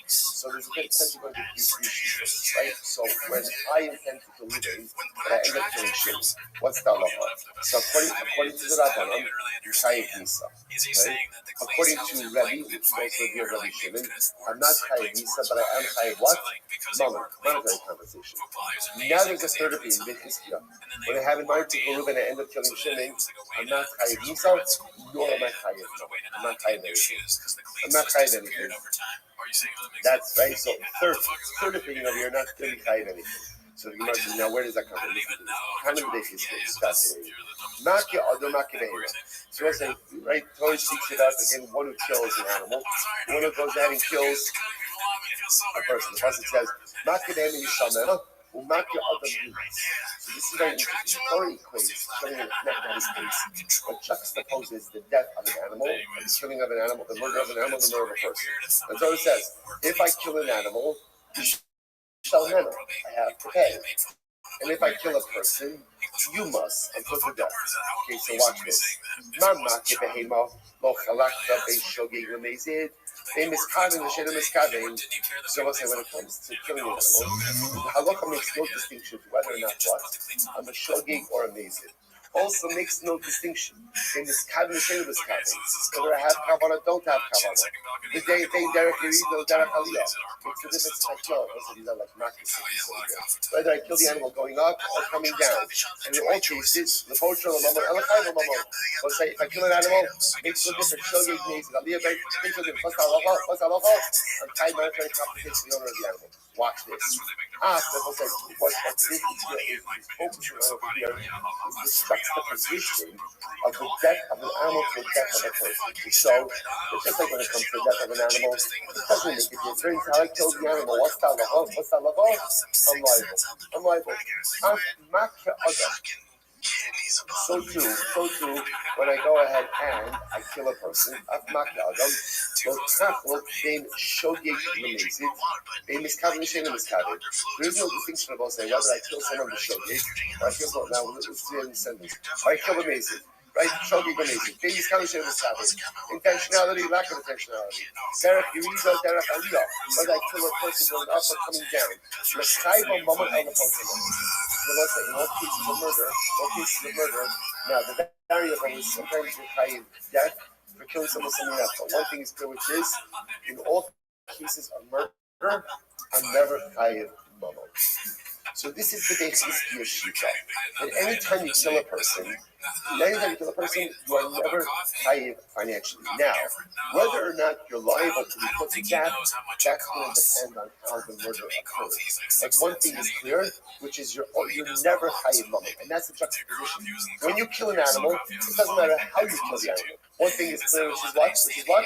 So there's a bit essentially going to be three issues, right? So when I intend to kill Reuben, but I end up killing Shimon, what's the halacha? So according to the Rabbanon, Chayiv Nisa. Right? According to Rabbi, most of you Rabbi Shimon, I'm not Chayiv Nisa, but I am Chayiv what? Monetary compensation. Now there's a third opinion, the Hiskiyah. When I have in mind to kill Reuben, I end up killing Shimon, I'm not Chayiv Nisa, nor am I Chayiv. I'm not Chayiv anything. I'm not Chayiv anything. That's right. So third opinion over here, not going to be Chayiv anything. So the Gemara says, now where does that come from? Kind of ridiculous. It's fascinating. Maki Adam, Maki Behema. So we'll say, right, Torah speaks about, again, one who kills an animal, one who goes ahead and kills a person. The Pasuk says, Maki Behema Yishamena, Umaki Adam. So this is very interesting. Torah equates killing an animal case, but juxtaposes the death of an animal, the killing of an animal, the murder of an animal, the murder of a person. And Torah says, if I kill an animal, I have to pay. And if I kill a person, you must until the death. Okay, so watch this. So I'll say when it comes to killing an animal, the halacha makes no distinction whether or not what, I'm a shogig or a mazid. Also makes no distinction in this kavan and this kavan. Whether I have kavan or don't have kavan. The day Derek Yerido, Derek Aliyah. It's a difference if I kill. These are like practices. Whether I kill the animal going up or coming down. And in all cases, the poacher or mama, will say if I kill an animal, it makes no difference. Shogig means Aliyah makes no difference. What's halacha? I'm tied monetary compensation to the owner of the animal. Watch this. People say, what this is focusing on over here is the juxtaposition of the death of an animal to the death of a person. So, it's just like when it comes to the death of an animal, it doesn't make a difference how I kill the animal. What's that level? I'm liable. So too, when I go ahead and I kill a person, there is no distinction about saying whether I kill someone with shogig or I kill someone. Now, let's see in the sentence. Or I kill a mason. Right? Shogig or mason. Baby's combination of intentionality, lack of intentionality. Derek Yeriza, Derek Aliyah. Whether I kill a person going up or coming down. In all cases of murder, now the variable is sometimes you're chayiv death for killing someone with something else. But one thing is clear, which is, in all cases of murder, I'm never chayiv mamo. So this is the Bechizkiya Shita. And anytime you kill a person, you are never chayiv financially. Now, whether or not you're liable to be put to death, that's going to depend on how the murder occurred. Like one thing is clear, which is you're never chayiv mamon, and that's the juxtaposition. When you kill an animal, it doesn't matter how you kill the animal. One thing is clear, which is what?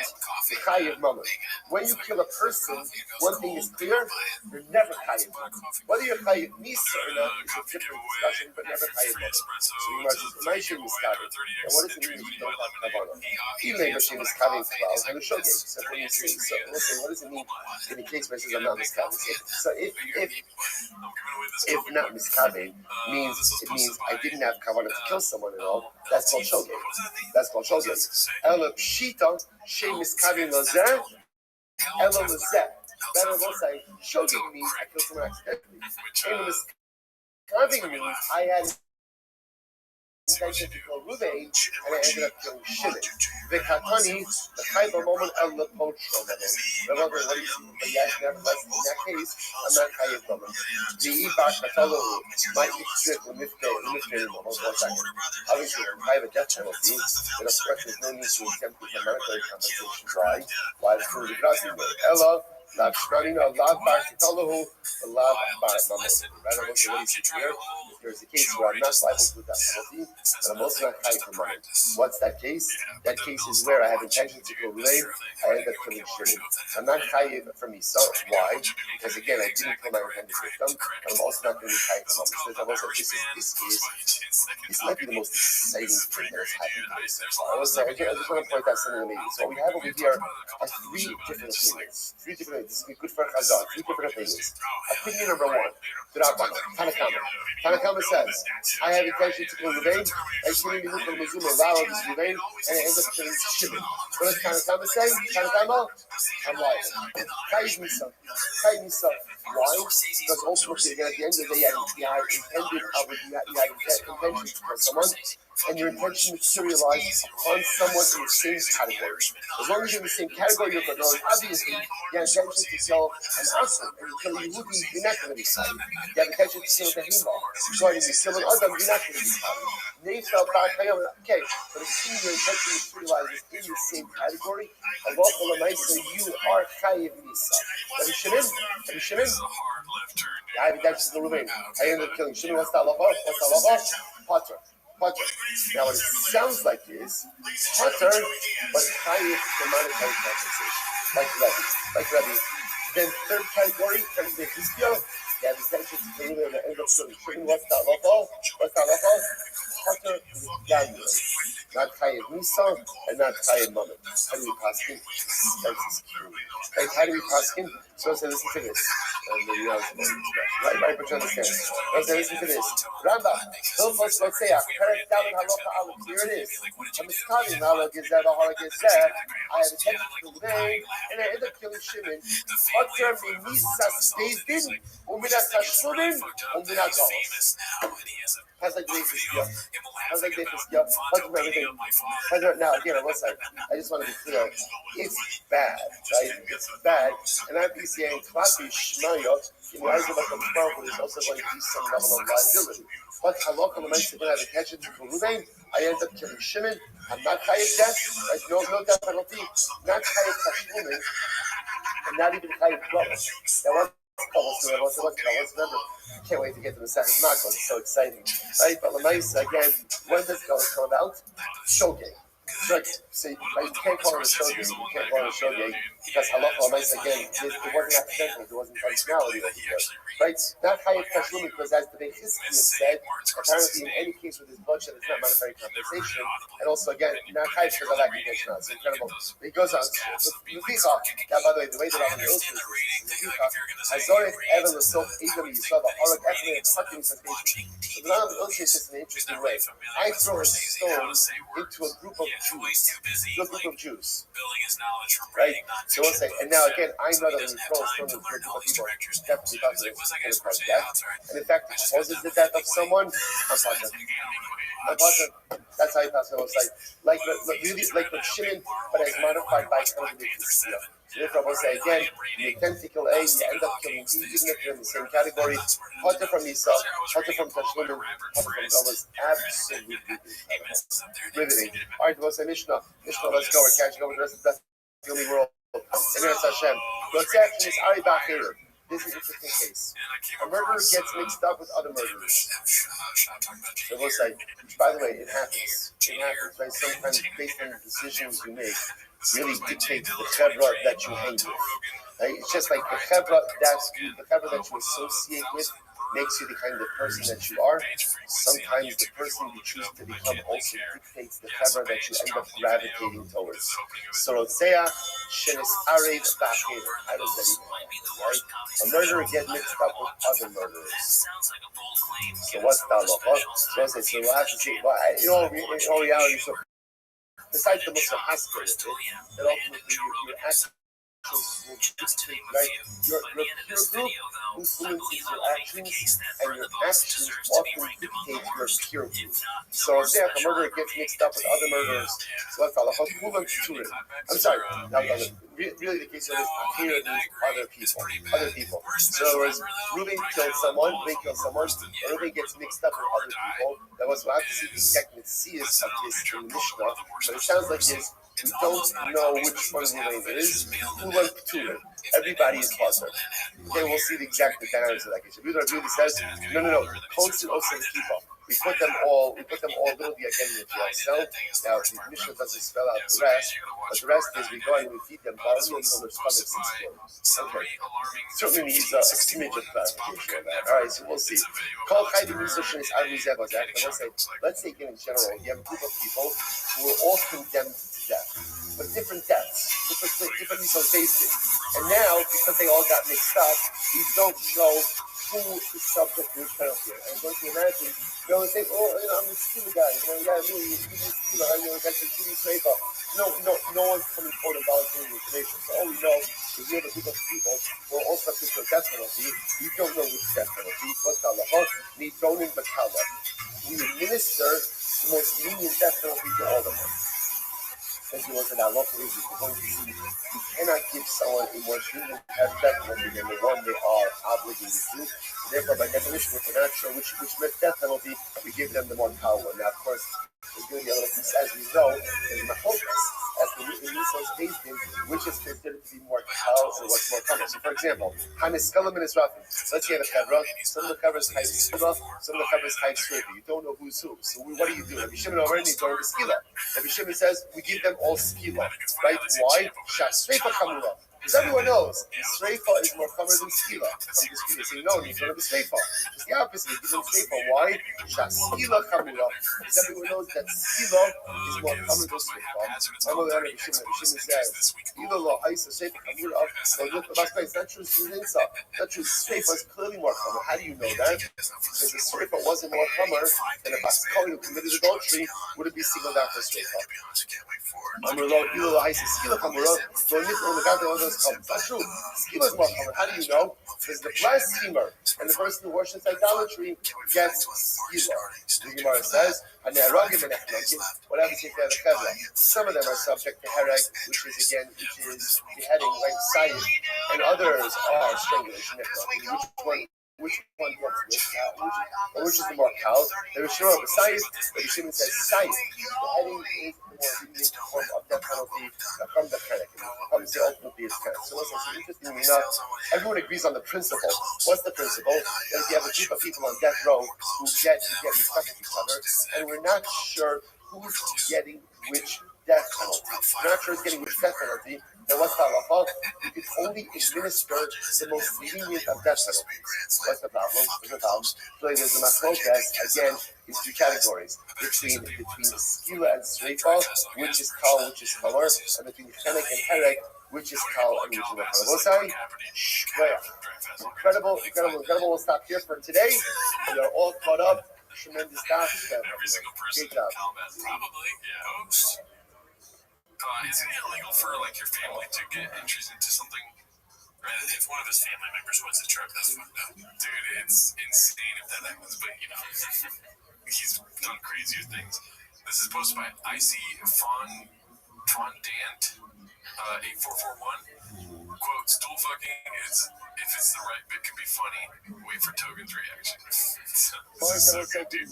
Chayiv mamon. When you kill a person, one thing is clear, you're never chayiv mamon. Whether you're chayiv misa or not is a different discussion, but never chayiv mamon. So you might say, and what does it mean if you don't have kavanah? Even if she was cutting 12 and a shogeg. So when you see, so listen, what does it mean in the case where it says I'm not miscaving? So if not miscaving means I didn't have kavanah to kill someone at all, that's called shogeg. That's called shogeg. Ela pshita she miscaving lazeh ela lazeh. Better will say shogeg means I killed someone accidentally. And miscaving means I had intention to kill Ruvain, and I ended up killing Shimon. The Katani, the Chayba moment of the Potro moment. Remember, what do you see? But yes, nevertheless, in that case, I'm not Chayib moment. The Ibak Katalo might be strict with Mifkei moment. 1 second. Obviously, if I have a death penalty, then of course there's no need to attempt to get monetary compensation. Why? It's through the Grassy Ella. Lav Shranina, Lav Bar Kitalahu, Lav Bar Mamon. Rather, look at what he's here. If there's a case where I'm not liable to that penalty, and I'm also not chayiv for money. What's that case? That case is where I have intention to kill Ruvain, I end up killing Shimon. I'm not chayiv for me. So why? Because again, I didn't kill my intended victim, and I'm also not going to be chayiv for money. So I'm also this might be the most exciting thing that has happened to me so far. I just want to point out something amazing. So what we have over here are 3 different opinions. 3 different. This is good for Chazal. 3 different opinions. Opinion number 1, Tanakama says, I have intention to kill Ruvain, and Shimon Yehuda Mazuma Lalo is Ruvain, and I end up killing Shimon. What does Tanakama say? Tanakama, I'm lying. Chayiv Misa. Why? Because ultimately, again, at the end of the day, you had intention to kill someone, and your intention materialized upon someone in the same category. As long as you're in the same category, you're going to obviously, you have intention to kill an Asim, and you kill a Yehudi, you're not going to be chayiv. You have intention to kill a Behemah. So if you kill an Adam, you're not going to be chayiv. Okay, but as soon as your intention materializes in the same category, Allah you are chayiv misa. Rabbi Shimon? I have intention to kill Ruvain. I end up killing Shimon. What's the halacha? Potter. Now what it sounds like is Potter, but chayiv for monetary compensation. Like Rabbi. Then third category, comes the Bechizkiya. You have intention to kill Ruvain and end up killing Shimon. What's the halacha? Potter is Daniel. Not chayiv misa and not chayiv mamon. How do we paskin? How do we paskin? So listen to this. Right, but you understand. Listen to this. Rambam, Hilchos Rotzeach, Perek Dalet Halacha Aleph. Here it is. I'm miscaving Halacha Gezeh, Halacha Gezeh. I have intention to kill Ruvain, and I end up killing Shimon. Potter mimisas bezdin, uminat tashlumin, uminat galos. How's like Bechizkiya? Now, again, on one side, I just want to be clear. It's bad, right? It's bad. And I'm saying, Klati Shmaya, in the eyes of the Bible, is also going to be some level of liability. But halacha l'maisa, when I have intention to kill Ruvain, I end up killing Shimon. I'm not chayiv death, right? No death penalty, not chayiv tashlumin, and not even chayiv galos. Now, let's remember. Can't wait to get to the second knock. It's so exciting, right? But l'maisa, again, when does galos come about? Shogeg. So you can't call it a shogeg. Because halacha l'maisa, again, it wasn't accidental. There wasn't functionality over here, right? Not chayiv tashlumin, because as the Bechizkiya said, apparently in any case with his bloodshed, it's not monetary compensation. And also, again, not chayiv because of accusation. It's incredible. It goes on. Now, by the way, the way that I'm illustrating this is Hazorech Evan L'Sof Edom Yisrael Ha'orek Echne and Sakim Sensation. So the Rambam illustrates this in an interesting way. I throw a stone into a group of Jews. Right? So we'll say, and now again, I know that when you throw a stone into a group of people, definitely causes death. And in fact, it causes the death of someone. I'm Potter. That's how you pass it. Like Shimon, but as modified by kind of the Bechizkiya. So therefore, I will say again, you attempt to kill A, you end up killing B, even if you're in the same category. Hunter from Esau, Hunter from Tashlumin, Hunter from God was absolutely riveting. All right, we'll say Mishnah. Mishnah, let's go. We're catching up with the rest of the filming world. Eretz Hashem. Rotzach is Ari Bachir. This is an interesting case. A murderer gets mixed up with other murderers. So we'll say, by the way, it happens. It happens, right? Sometimes based on the decisions you make, really dictates the chevra that you hang with. Right? It's just like the chevra that you associate with makes you the kind of person that you are. Sometimes the person you choose to become also dictates the chevra that you end up gravitating towards. So Rotzach shenis Ari Bachir. How does that even happen, right? A murderer gets mixed up with other murderers. So what's the halacha? So we'll have to see. Well, in all reality, so besides the Muslim aspect of it, that ultimately your actions will dictate, right? Your peer group influences your actions, and your actions often dictate your peer group. So say if a murderer gets mixed up with other murderers, so that's halacha. I'm sorry, really the case of this here is other people. So in other words, Reuben killed someone, Reuben gets mixed up with other people. That was what I have to see the exact mitzvahs of this in the Mishnah, but it sounds like this. We don't know which one Reuben is. Kulan P'turim. Everybody is puzzled. Okay, we'll see the exact dynamics of that case. Rabbi says, no. Kotsu also the kippah. We put them all literally again in the jail cell. Now, the Mishnah doesn't spell out the rest, but the rest is we go and we feed them barley until their stomachs explode. Okay. Certainly needs a smidge of clarification of that. All right, so we'll see. Let's take it in general. You have a group of people who are all condemned to death, but different deaths, different basis. And now, because they all got mixed up, we don't know who is subject to which penalty. I'm going to imagine, they think, I'm the stealer guy, you're the guy from TV paper. No one's coming forward and volunteering information. So all we know is we have a group of people who are all subject to a death penalty. We don't know which death penalty. What's the halacha? Nidonin b'kala. We administer the most lenient death penalty to all of them. As you look at our local issues, we're going to see you cannot give someone a more lenient death penalty than the one they are obligated to. Therefore, by definition, if we're not sure which death penalty, we give them the more power. Now, of course, there's going to be a little piece, as we know, there's machokas, as the Niso's tasting, which is considered to be more kal or what's more common. So, for example, Haniskalam and Israfim. Let's say you have a chevra. Some of the chevras hide skila, some of the chevras hide shrivi. You don't know who's who. So, what do? Rabbi Shimon already don't have skila. Rabbi Shimon says we give them all skila, right? Why? Shasreifa kamura. Because everyone knows Sreifa is more common than Skila. So you know, you don't have a Sreifa. It's the opposite. You don't Sreifa. Why? Shasila Kamura. Because everyone knows that Skila is more common than Sreifa. I know that Rabbi Shimon says, Skila lo haisa Sreifa Kamura. So look, it's not true Sreifa. Not true Sreifa is clearly more common. How do you know that? Because if Sreifa wasn't more common, then a Baskali who committed adultery wouldn't be singled out for Sreifa. Amrullah, Ilo lo haisa Skila Kamura. So in this that's true. Skila is more common. How do you know? Because the blasphemer and the person who worships idolatry gets skila. The Gemara says, what happens if they have a chevra? Some of them are subject to hereg, which is beheading, like Sayid, and others are strangulation. Which one gets which is the more kal? There is sure of a Sayid, but Shimon says Sayid. Beheading is the more lenient form of death penalty from the hereg. It comes to ultimately its hereg. So listen, interestingly enough, everyone agrees on the principle. What's the principle? That if you have a group of people on death row who get mixed up with each other, and we're not sure who's getting which death penalty. We're not sure who's getting which death penalty. Then what's the halacha? You can only administer the most lenient of death penalties. What's the problem? So there's the machlokas, again, in two categories. Between skila and sreifa, which is kal, which is color, and between chenek and hereg, which is kal and which is no color. Incredible. We'll stop here for today. We are all caught up. Tremendous stuff. Great job. Probably, yeah. Is it illegal for your family to get entries into something? Right? If one of his family members wins a truck, that's fucked up. Dude, it's insane if that happens, but he's done crazier things. This is posted by IC Fondant 8441. quote, stool fucking is, if it's the right bit, can be funny. Wait for Togen's reaction. This is so good, dude.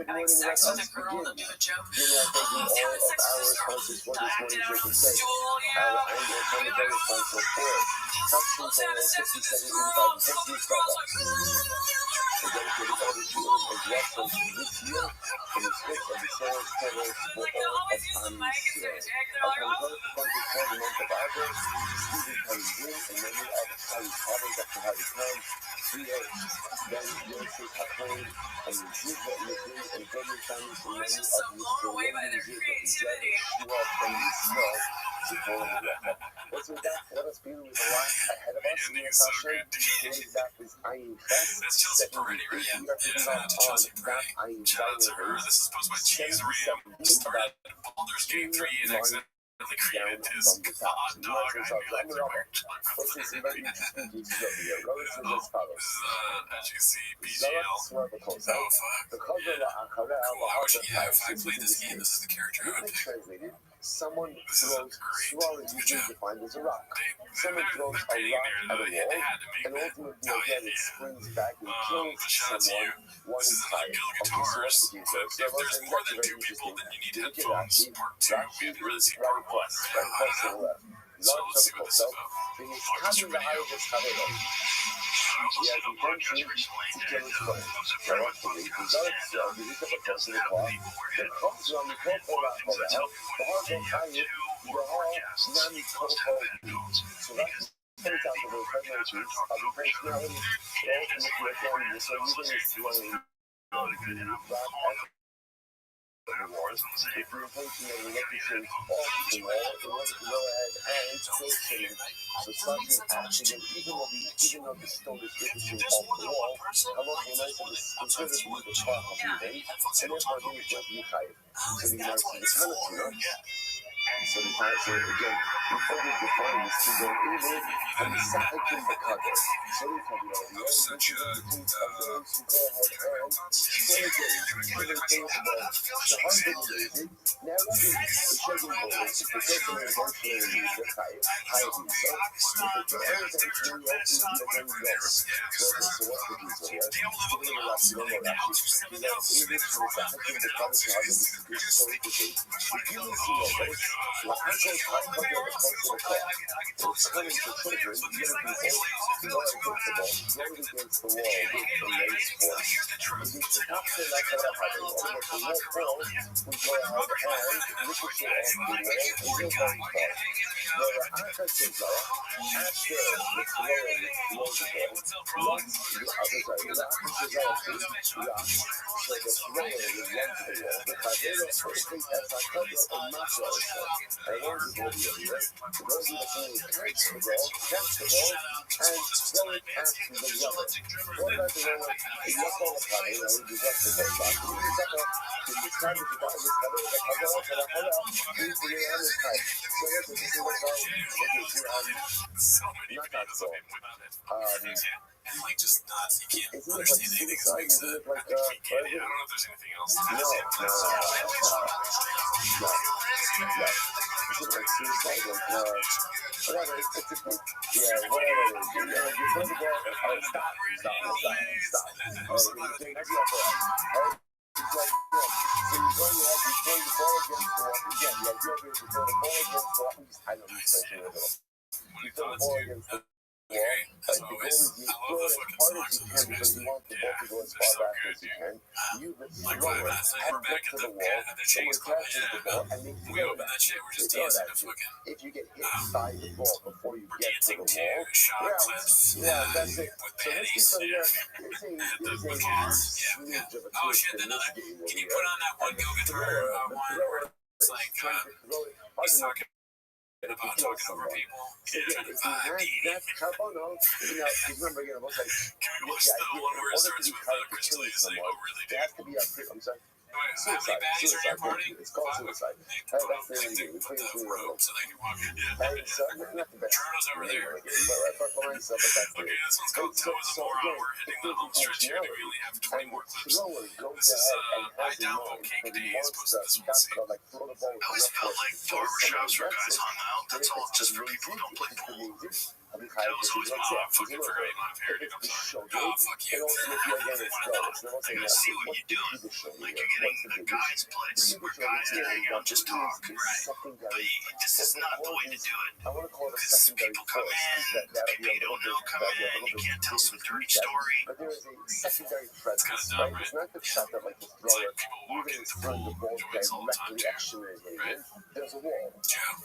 Having sex with a girl to do a joke. Oh, having sex with this girl. Act it out on the stool, yeah. Be like, oh, let's have sex with this girl. And some of the girls like, like they'll always use the mic as their dick. They're like, oh. I was just so blown away by their creativity. Let us be with the life ahead of us. That's Chelsea Peretti, right? Yeah, shout out to Chelsea Peretti. Shout out to her. This is posted by Cheese Ram. Started Baldur's Gate 3 and accidentally created his hot dog. I knew everywhere. This is, as you see, BGL. Oh, fuck. Cool. If I played this game, this is the character I would pick. Someone throws swallowing defined as a rock. Someone throws a rock at a wall, and ultimately again it springs back and kills someone. One This is another Guild Guitars. If there's more than 2 people, then you need headphones. Part 2. We haven't really seen part 1, right? I don't know. So let's see what this is about. Orchestra video. He has intention to kill his friend. Directly, he does so, he is a person in the car. The cops on the car for that for the help. The hard don't hang it. The hard, Nami Coco. So that's the out of the pregnant trees. I'll be very clear with you. All from the curriculum, so you can explain. If you're thinking of electrician off the wall, you want to go ahead and fix it. So something accident, even though the stone is written off the wall, I want to know that it's considered to be the top of the day, and therefore I think it's going to be higher. So the nice to the penalty, no? So the answer again, before we define this to go in and the second thing the cover. So we can go here, which is the two of those who go ahead and play the game. The hard thing is, now we do the shaking ball, it's the second eventually in the high view. So if the areas that it's really open, you're going to go. So what's the diesel here? We're going to last no more actually. You know, in this for the second thing the cover to have this is good so it is. If you don't see those, what happens is I come here to close to the car. It's coming to children, you're going to be very comfortable, going against the wall with the lace force. If you stop to like that happen, or if the wall falls, we go ahead and ricochet off the wall and you're going far. Now the opposite law, after it's lower, the other side, the opposite law is locked. So the lower is one to the wall. Because they don't first think that's a cover of muscle. I want to go here. To go to the thing, catch the ball, and throw it after the rubber. What about the rubber? If you call it high, you know, you got the ball back. You use up the time to go to the cover, please do it on this time. So that's the thing what's wrong. So many videos of him without it. And like just nuts. You can't Isn't it like understand anything suicide? makes Isn't sense. it like, I don't know if there's anything else. no. Is it like suicide? Like, whatever, it's a good, yeah, whatever it is. You know, you play the ball, stop. So you're going to have, you play the ball against the wall. Again, the idea is to throw the ball against the wall. I know these plays a little. You throw the ball against the wall. Okay, as Like the goal always, is you I throw love the it fucking as hard as songs you in can this because you want the ball to go as They're far so back good, as you dude. can. You like throw 5 it, minutes later, head we're back to at the the wall, the James Club. someone crashes the ball, and they We throw open that. that shit, we're just They throw dancing that to shit. fucking. If you get hit by the ball before you We're get to dancing the to wall, shot clips. yeah, that's it. With So this panties. is so Yeah. there's a With cats. Yeah. smidge of a Oh twist shit, in another. this game Can you over put on that one here. Go And the Guitar thrower one where it's like trying to throw it hard he's enough talking to about kill talking over someone. people? So again, if you have that cabono, you know, because remember again, both like Can we the watch the idea one in where it order to starts be with hard to Crystal? kill He's like, someone, oh, really, there dude? has to be a I'm sorry. How many Suicide. baddies are in your party? It's called 5. suicide. They That's put up the like thing. they put the rope so they can walk in. And so not the best. Jordan's over there. But myself, but that's Okay, this one's called Toe of the Moron. We're hitting the home stretch here. We only have 20 more clips. This is I Download Cake Days posted this one. See. I always felt like barbershops where guys hung out. That's all just for people who don't play pool. That was always, oh, I fucking forgot you don't have hair, dude. I'm sorry. Oh, fuck you. I see what you're doing. Like you're getting a guy's place where guys can hang out, just talk. Right. But this is not the way to do it. Because people come in, people you don't know come in, you can't tell some dirty story. But there is a secondary threat. It's kind of dumb, right? It's not the fact that like the It's thrower like people walk moving into from the ball joints all the time, directly too. at Shimon, Right? there's a wall.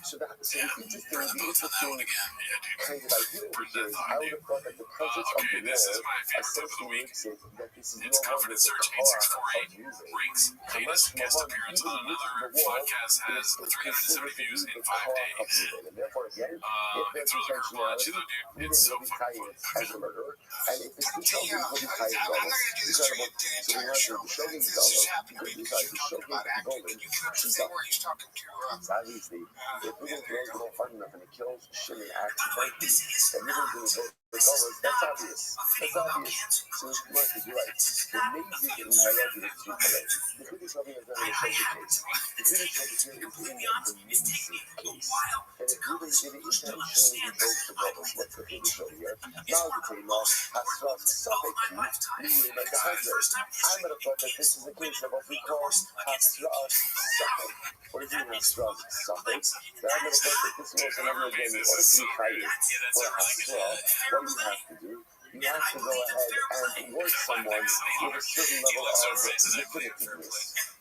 So the interesting, Burn the boats on that one again. Yeah, dude. kind of idea Burn here that is thought, I would dude. have thought that the presence of Okay, the this wall is my favorite clip of the essentially week. makes it that this is It's no longer Confidence the Search car 8648 of using. ranks latest guest appearance on another podcast has 370 views in 5 days. And therefore, again, It throws a curveball at you though, dude. It's so fucking fun. as a murderer. And if it's detailed, it will be tied I'm not going to do this for incredible. the So we entire want show. to show This these is happening because you're talking about acting. And you can see where he's talking to. Obviously, if Ruben throws the ball far enough and it kills Shimmy acts funky, and Ruben's going to go for goals, that's obvious. That's obvious. So Mark is right. The amazing thing I love is to play. The biggest something that's not going to show the case. The biggest something here is in the amazing case. And if Ruben didn't intentionally invoke the bubbles, what's the big show here? Now the team has lost something, meaning like the hundred. I'm going to thought that this is a case of what we call has lost something. What do you mean has lost something? Then I'm going to thought that this was another game. What if we fight it? Well, what do you have to do? You have to go ahead and work someone with a certain level of definitiveness.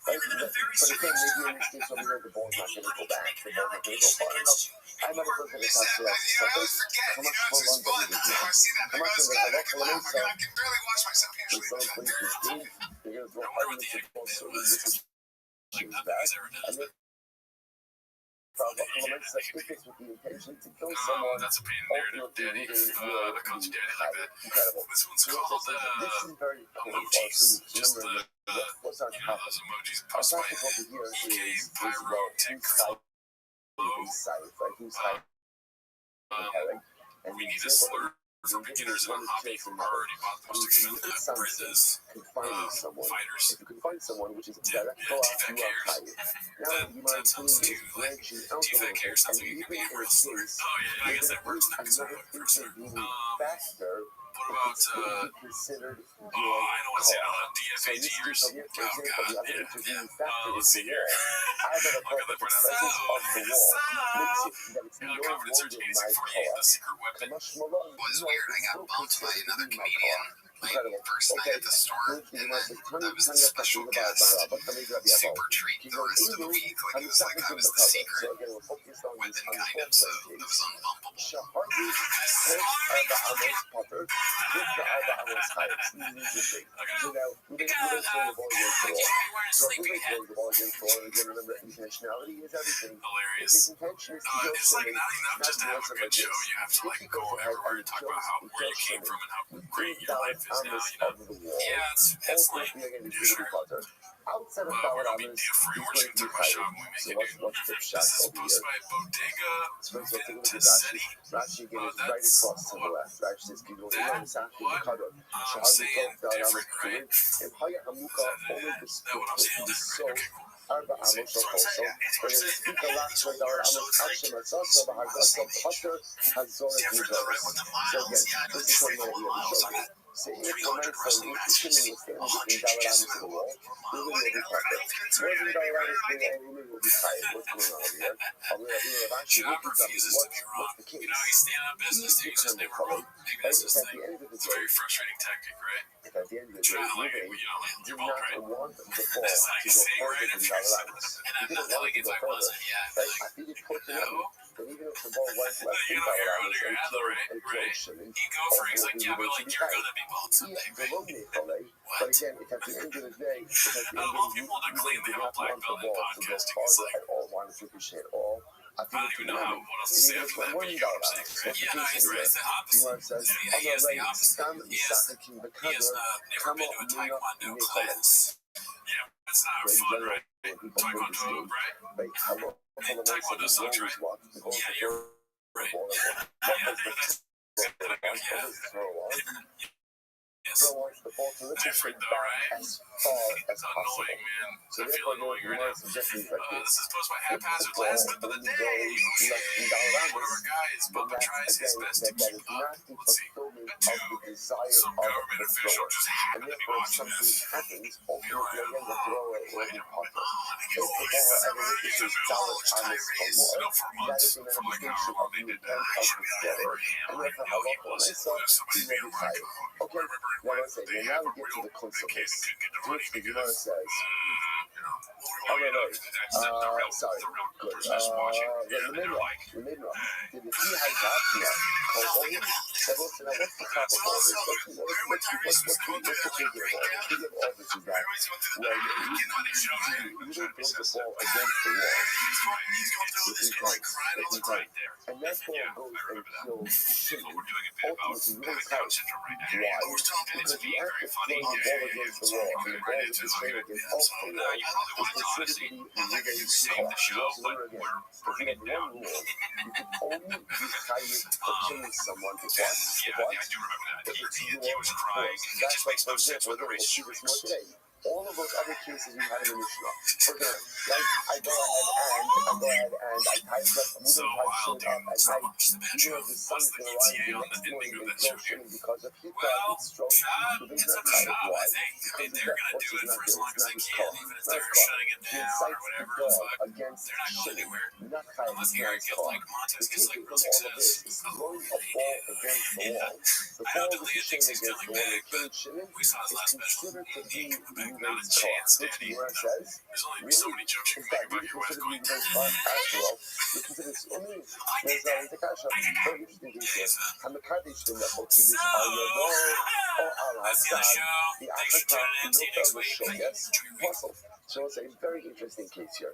Right? But again, maybe in this case over here, the ball's not going to go back. The ball's not going to go far enough. I never heard that it's not lost something. How much more long does it take? How much of it? I can barely watch myself When usually. someone plays this game, they're going to throw hard into the ball so this is back. And then elements that if it's with the intention to kill someone, That's a pain in the narrative, Daddy. I called you Daddy like that. incredible. This one's called This is very emojis. Just the, what's our topic? those emojis Our posted by topic over here EK is Pyro about Tech who's side, right? Who's side, right? And we need a slur for beginners in a hobby who already bought the most expensive Brenda's confining someone. fighters. If you can find someone which is a direct go out, you are tired. Now you might sounds too like branching out a defect little hair bit, sounds and like it could even be a in real this slur. case, Oh yeah, I guess that works now because another we're slur. intervening factor. What about Considered oh, I don't want to say it out loud. so in DFA this years. case over here, for Oh example, god, the other yeah. intervening factor Let's is see the here. wall. I have a Look at the presence of the wall makes it that it's no Confidence Search longer my 8648, car. the secret The weapon. much smaller Was weird. I got bumped by another comedian. Like first night at the store, and then I was the special guest. Super treat the rest of the week. Like it was like I was the secret weapon kind of. So it was unbumpable. Intentionality is everything. Hilarious. His intention is to go It's like swimming, not enough just to have a not good show. You have to like go everywhere and talk about how where you came from and how great your life is now. You know? Yeah, it's like sure. Outside of But we're power gonna be free worship talking about Sean when we make so it, dude. what's the This shot is over posted here? by Bodega So let's take a look at Vintassetti. Rashi again is right That's across to the left. Rashi says, "Give you that a sack in the what cutter." I'm saying different, right? And Haya Hamuka only That what I'm saying different, so right? Okay, cool. أربع عمود شخص فلسطيك لحظة دور عمود أكشن أساسا بهرجاسة بخطر هزور الجزائر. So again, this is something that we have to show you. So if the man says he's killing the stand between Dalaran to the wall, we will be covered. More than Dalaran is being all women will be tired. What's going on over here? Job refuses to be wrong. What's the case? You know, he's standing on business, dude. He's just never wrong. Maybe that's his thing. It's a very frustrating tactic, right? If at the end of the day, Try to like, Ruben land did your ball, not right? want the ball to That's like go saying further right than after you Dalaran. and I'm not like if I wasn't, yeah. Right? I think it's fortunate, but even if the ball went left You than know, you're Dalaran, under your head, right? Right. He'd go for it. He's like, yeah, but like you're gonna be bald someday, right? But again, if at the end of the day, if at the end of Well, the day, people that claim they have a black belt in podcasting, go it's farther like, at all, want to ricochet at all, I I don't even know what else to say after that, but you know what I'm saying, right? Yeah, no, he's right. It's the opposite. Yeah, he has the opposite. He has never been to a Taekwondo class. Yeah, that's not fun, right? Taekwondo, right? Taekwondo sucks, right? Yeah, you're right. Yeah, that's yeah. Yes. Throw wants the ball to the Different though, back right? as far as It's possible. annoying, man. So I feel therefore, annoying right now. suggestions like This this. is posted by If the Haphazard. ball Last clip of the only day. goes left and down around One of our us, guys, then Bubba, that's tries his again best to that keep is up. not the Let's see. fulfillment At of 2, the desire some of government the official thrower. just And happened to be therefore, if watching something this. happens, You're ultimately like, again the thrower will be popular. If the ball This is ever reaches dollars on this floor, no, for that is months. an For like indication however of long the they did intent that. of the thrower. And therefore, how often I saw, he will be tired. Okay, now let's say, now we get to the crux of this. To which the Gemara says, sorry, good. The middle. Did he have that? No. Now, what's the top of all this? What's the figure of all this? The figure of all this is that when you don't throw the ball against the wall with intent, and that ball goes and kills Shimon, ultimately you don't count. Why? Because the act of throwing the ball against the wall and the ball is straight against off the wall is considered to be a rigorous call. Again, if you have one rule, you can only be hired for killing someone if what? If it's your force. That's like, for example, we'll see this more today. All of those other cases we had in the Mishnah. For example, like I go ahead and I tie it up, move and tie Shimon up at night, even though the sun's going to rise the next morning and kill Shimon because of heat stroke, the big not tired. Why? Because the death force is not there. It's not his call. Not his call. He incites the dog against Shimon, not tired. It's not his call. The taking from all of this is throwing a ball against the wall. The ball with the Shimon against the wall and killing Shimon is considered to be Not a chance, Daddy. Says, There's only so many jokes you can make about your wife going after all, you consider this only there's now the kasha. Very interesting thing here. Hamakadesh in the book, Kiddush al Yado or al Hasad, the Achata, no show. Yes, puzzle. So it's a very interesting case here.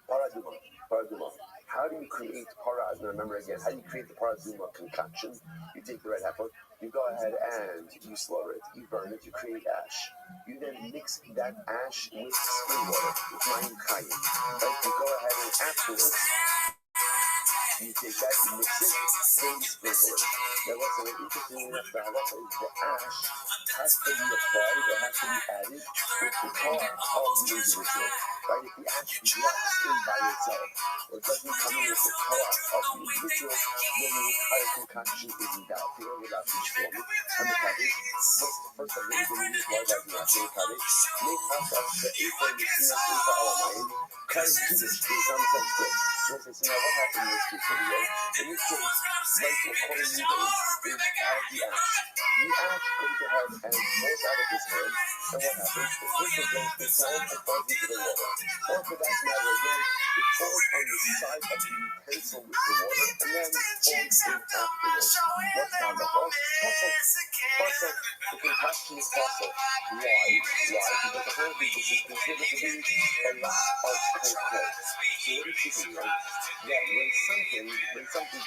Paraduma. How do you create parad? Now remember again, how do you create the paraduma concoction? You take the red heifer, you go ahead and you slaughter it, you burn it, you create ash. You then mix that ash with spring water, with mayim chayim. Right? You go ahead and afterwards, you take that, you mix it, then you sprinkle it. Now listen, interesting enough, the halacha is the ash has to be applied or has to be added with the tar of the individual. Right? If the ash drops in by itself, or it doesn't come in with the tar of the individual, then the entire concoction is in doubt. You know, without each form. And the Kaddish, first of all, the meaning why that's not the Kaddish, make us the Ephah and the Sinah Ephah Alamayim, Kaddish Kiddush, in some sense good. So now what happened in this case? In this case, like we're calling you is out of the ash. The ash goes ahead and falls out of his hand, and what happens? It hits against his hand and falls into the water. Or for that matter, again, it falls on the side of the utensil with the water, and then falls in afterwards. What's down the hole? Puzzle. The concoction is puzzle. Why? Because the whole thing is considered to be a lack of control. So what is she doing? That when something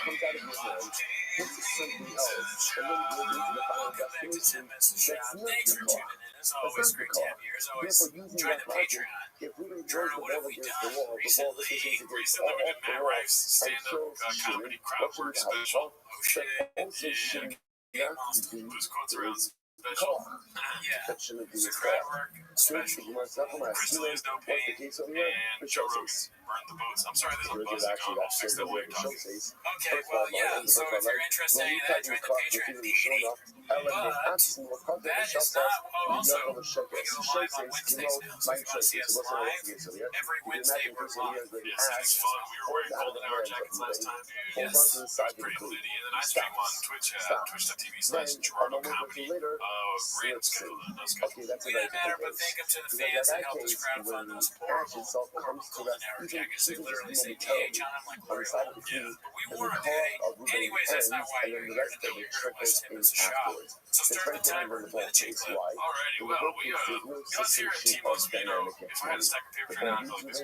comes out of your hand, hits something else, and then goes into the final destination, that's not the car. Therefore, using that logic, if we don't throw the ball against the wall, the ball pushes against off the wall and kills Shimon, what should we have? That also should not be the car. That shouldn't be the car. So, what's the case over here? The show says. I'm sorry, there's a buzzing. I'll fix that later. Okay, well, yeah, so if you're interested in that, join the Patreon feed. But that is not also, we go live on Wednesdays now, so if you want to see us live, every Wednesday we're live. Yes, it's fun. We were wearing golden hour jackets last time, dude. Yes, it was pretty litty. And then I stream on Twitch at twitch.tv/GerardoComedy. Great schedule. Okay, that's We didn't matter, but thank them to the fans that helped us crowdfund those poor golden hour jackets. They literally say DH on them like we're old. Yeah, but we wore them today. Anyways, that's not why you're here today. You're here to watch Tim as a shop. So start the timer and play the chain clip. Alrighty, well, let's hear it, Timo Speedo. If I had a stack of paper now, I'd be like this.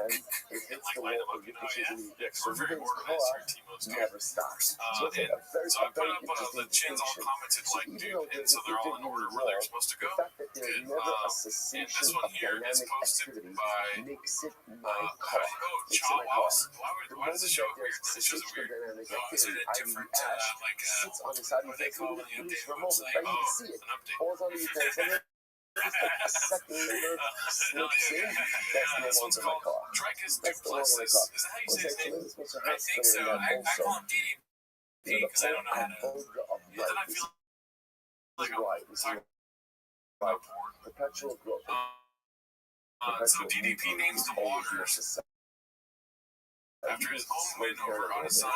and it hits the light wall them of up, your you know, position. yeah, So we're very Ruben's organized core here at T-Most. never stops. So it's like a very, So I put up interesting the chins all distinction. commented So like, even dude, though and there's so an they're all in order where they're supposed to the go. fact that there's never a And cessation this one of here is dynamic posted activity by makes it my car. oh, Makes it Chow my car. Wows. Why does it show up weird? It shows it Cessation of weird. dynamic Oh, is it activity, a i.e. different, Ash, like, sits on the side of what your they face call with when it you for a update moment, website? but you can Oh, see it. an update. Falls on your face, and then just like a second later slips in. That's This the one's logo of my called car. Dreykus That's the logo of my Duplessis. car. Is that how you Was say his actually name? this was I think so. I call him DDP because I don't know how to. But then I feel like I'm right. This is talking right. about porn. Perpetual growth. So DDP names the waters after his own win over Adesanya.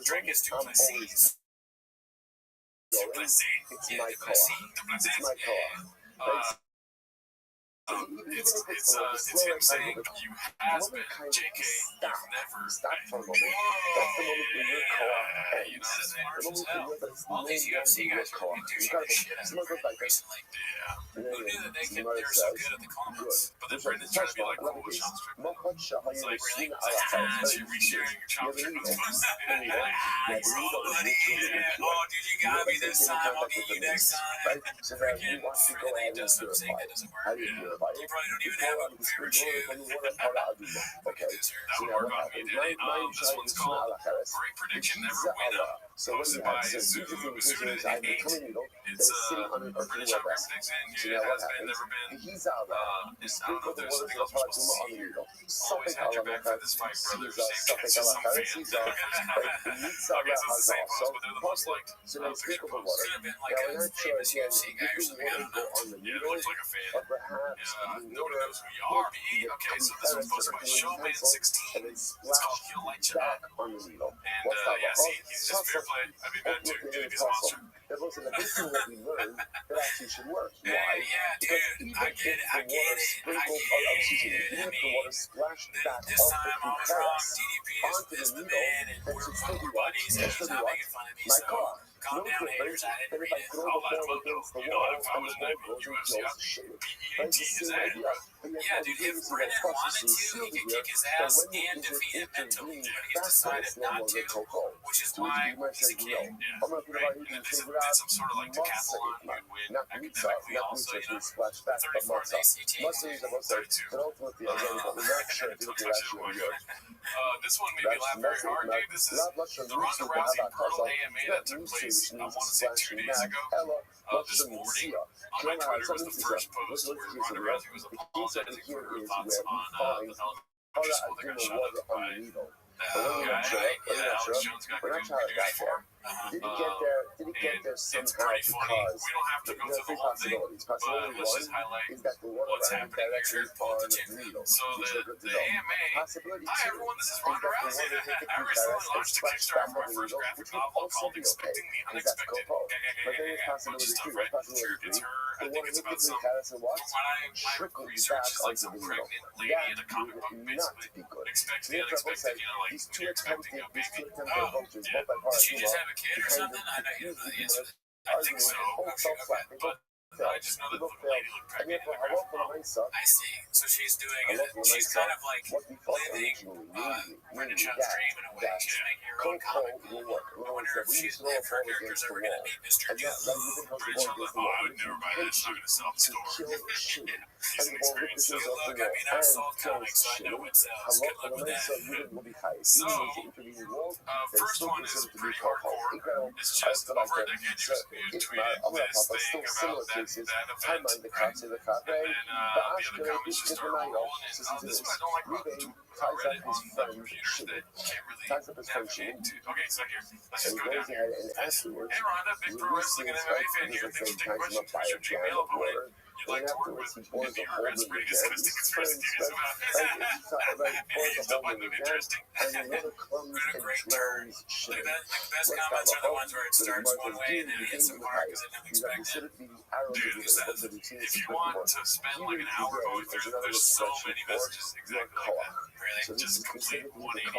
Dreykus Duplessis. Duplessis. It's Yeah, my car. Duplessis. It's my car. It's him saying you has been JK, you've never Stop for a moment. Whoa, That's the moment when your car ends. you know what The I'm moment when you're the All these UFC guys are car. douching Incredible. the shit out of Someone goes like this. recently. Yeah. Who knew that they were so good at the comments? But then Brendan's trying to be like cool with Sean Strickland. It's like, really? You're resharing your Sean Strickland's post. Bro, buddy, yeah. Oh, dude, you got me this time. I'll get you next time. Freaking, and then he does something that doesn't work. How do you feel about it? You probably don't even have a favorite shoe. Okay. That would work on me, did it? This one's called Great Prediction Never Win Up. Posted by Zuna88. It's British on Great Prediction. Here it has been, never been. I don't know if there's something else we're supposed to see here. Always had your back for this fight, brother. Same catches, some fans. Okay, so it's the same post, but they're the most liked picture posts. Could have been like a famous UFC guy or something. I don't know. Yeah, it looks like a fan. Nobody knows who you are. Okay, so this one's posted by Showman16. It's called He'll Light You Up. And yeah, see, he's just fair play. I'd be mad too. DDP's a monster. That wasn't a big thing that we learned that actually should work. Why? Yeah, dude, I get it. I mean, the water splashed back this off time I the was wrong. terrace DDP is the man, and we're buddies, and he's not making fun of me, my so car. calm down, haters. I didn't read it. I'll let him know. You know, if I was in that UFC, I'd beat his ass, bro. Yeah, dude, if Brennan wanted to, he could kick his ass and defeat him mentally, but he's decided not to, which is why he's a king. Yeah, right. And then they did some sort of like decathlon, you'd win academically also, you know. 34 in the ACT, 32. This one made me laugh very hard, dude. This is the Ronda Rousey Brutal AMA that took place, I want to say 2 days ago. This morning on my Twitter was the first post where Ronda Rousey was apologizing for her thoughts on the people that got shot up by Alex Jones got reduced for. Did he get there somehow? It's pretty funny. Because We don't have to go there through are the three whole thing, possibilities. but let's just highlight Is that the water what's running happening directly here. on the needle? So the AMA. Possibility Hi two everyone, this is is Ronda that the Rousey. water hit the I recently terrace and launched a splashed Kickstarter back for my on the first needle, graphic which would novel also called be okay, Expecting the because that's Unexpected. Coco. But then there's possibility Bunch of stuff, two. right? Possibility It's three. her. I The think water it's hit about the some. terrace and From what? my Trickled research, back it's like onto some the needle. pregnant lady in a comic book, Not basically. be good. Expect the The trouble unexpected, said you know, like these when two you're expecting a attempted baby. approaches, Yeah. both by Did she just have a kid or something? I know you don't know the answer to that. I think so. Okay. But I just know that the lady looked pregnant in the graphic novel. I see. So she's doing it. She's kind of like living Brendan Schaub's dream in a way. She's making her own comic book. I wonder if her character's ever going to meet Mr. Doom. Brendan Schaub like, oh, I would never buy that. It's not going to sell at the store. He's an experience. Good luck. I mean, I've sold comics, so I know it sells. Good luck with that. So, first one is pretty hardcore. It's just over a decade you tweeted this thing about that event. And then the other comments just started rolling in. This one I don't like about Reddit on the computers that can't really navigate to. Okay, so here, let's just go down here. Hey Rhonda, big pro wrestling and MMA fan here. Thanks for taking questions. Here's your Gmail opponent. You'd like to work with in the regrets pretty disgusting conspiracy theories about used up on them interesting. Good, a great turn. The best comments are the ones where it starts one way and then it hits some mark because it didn't expect it. Dude, if you want to spend like an hour going through, there's so many messages exactly like that. Really? Just complete 180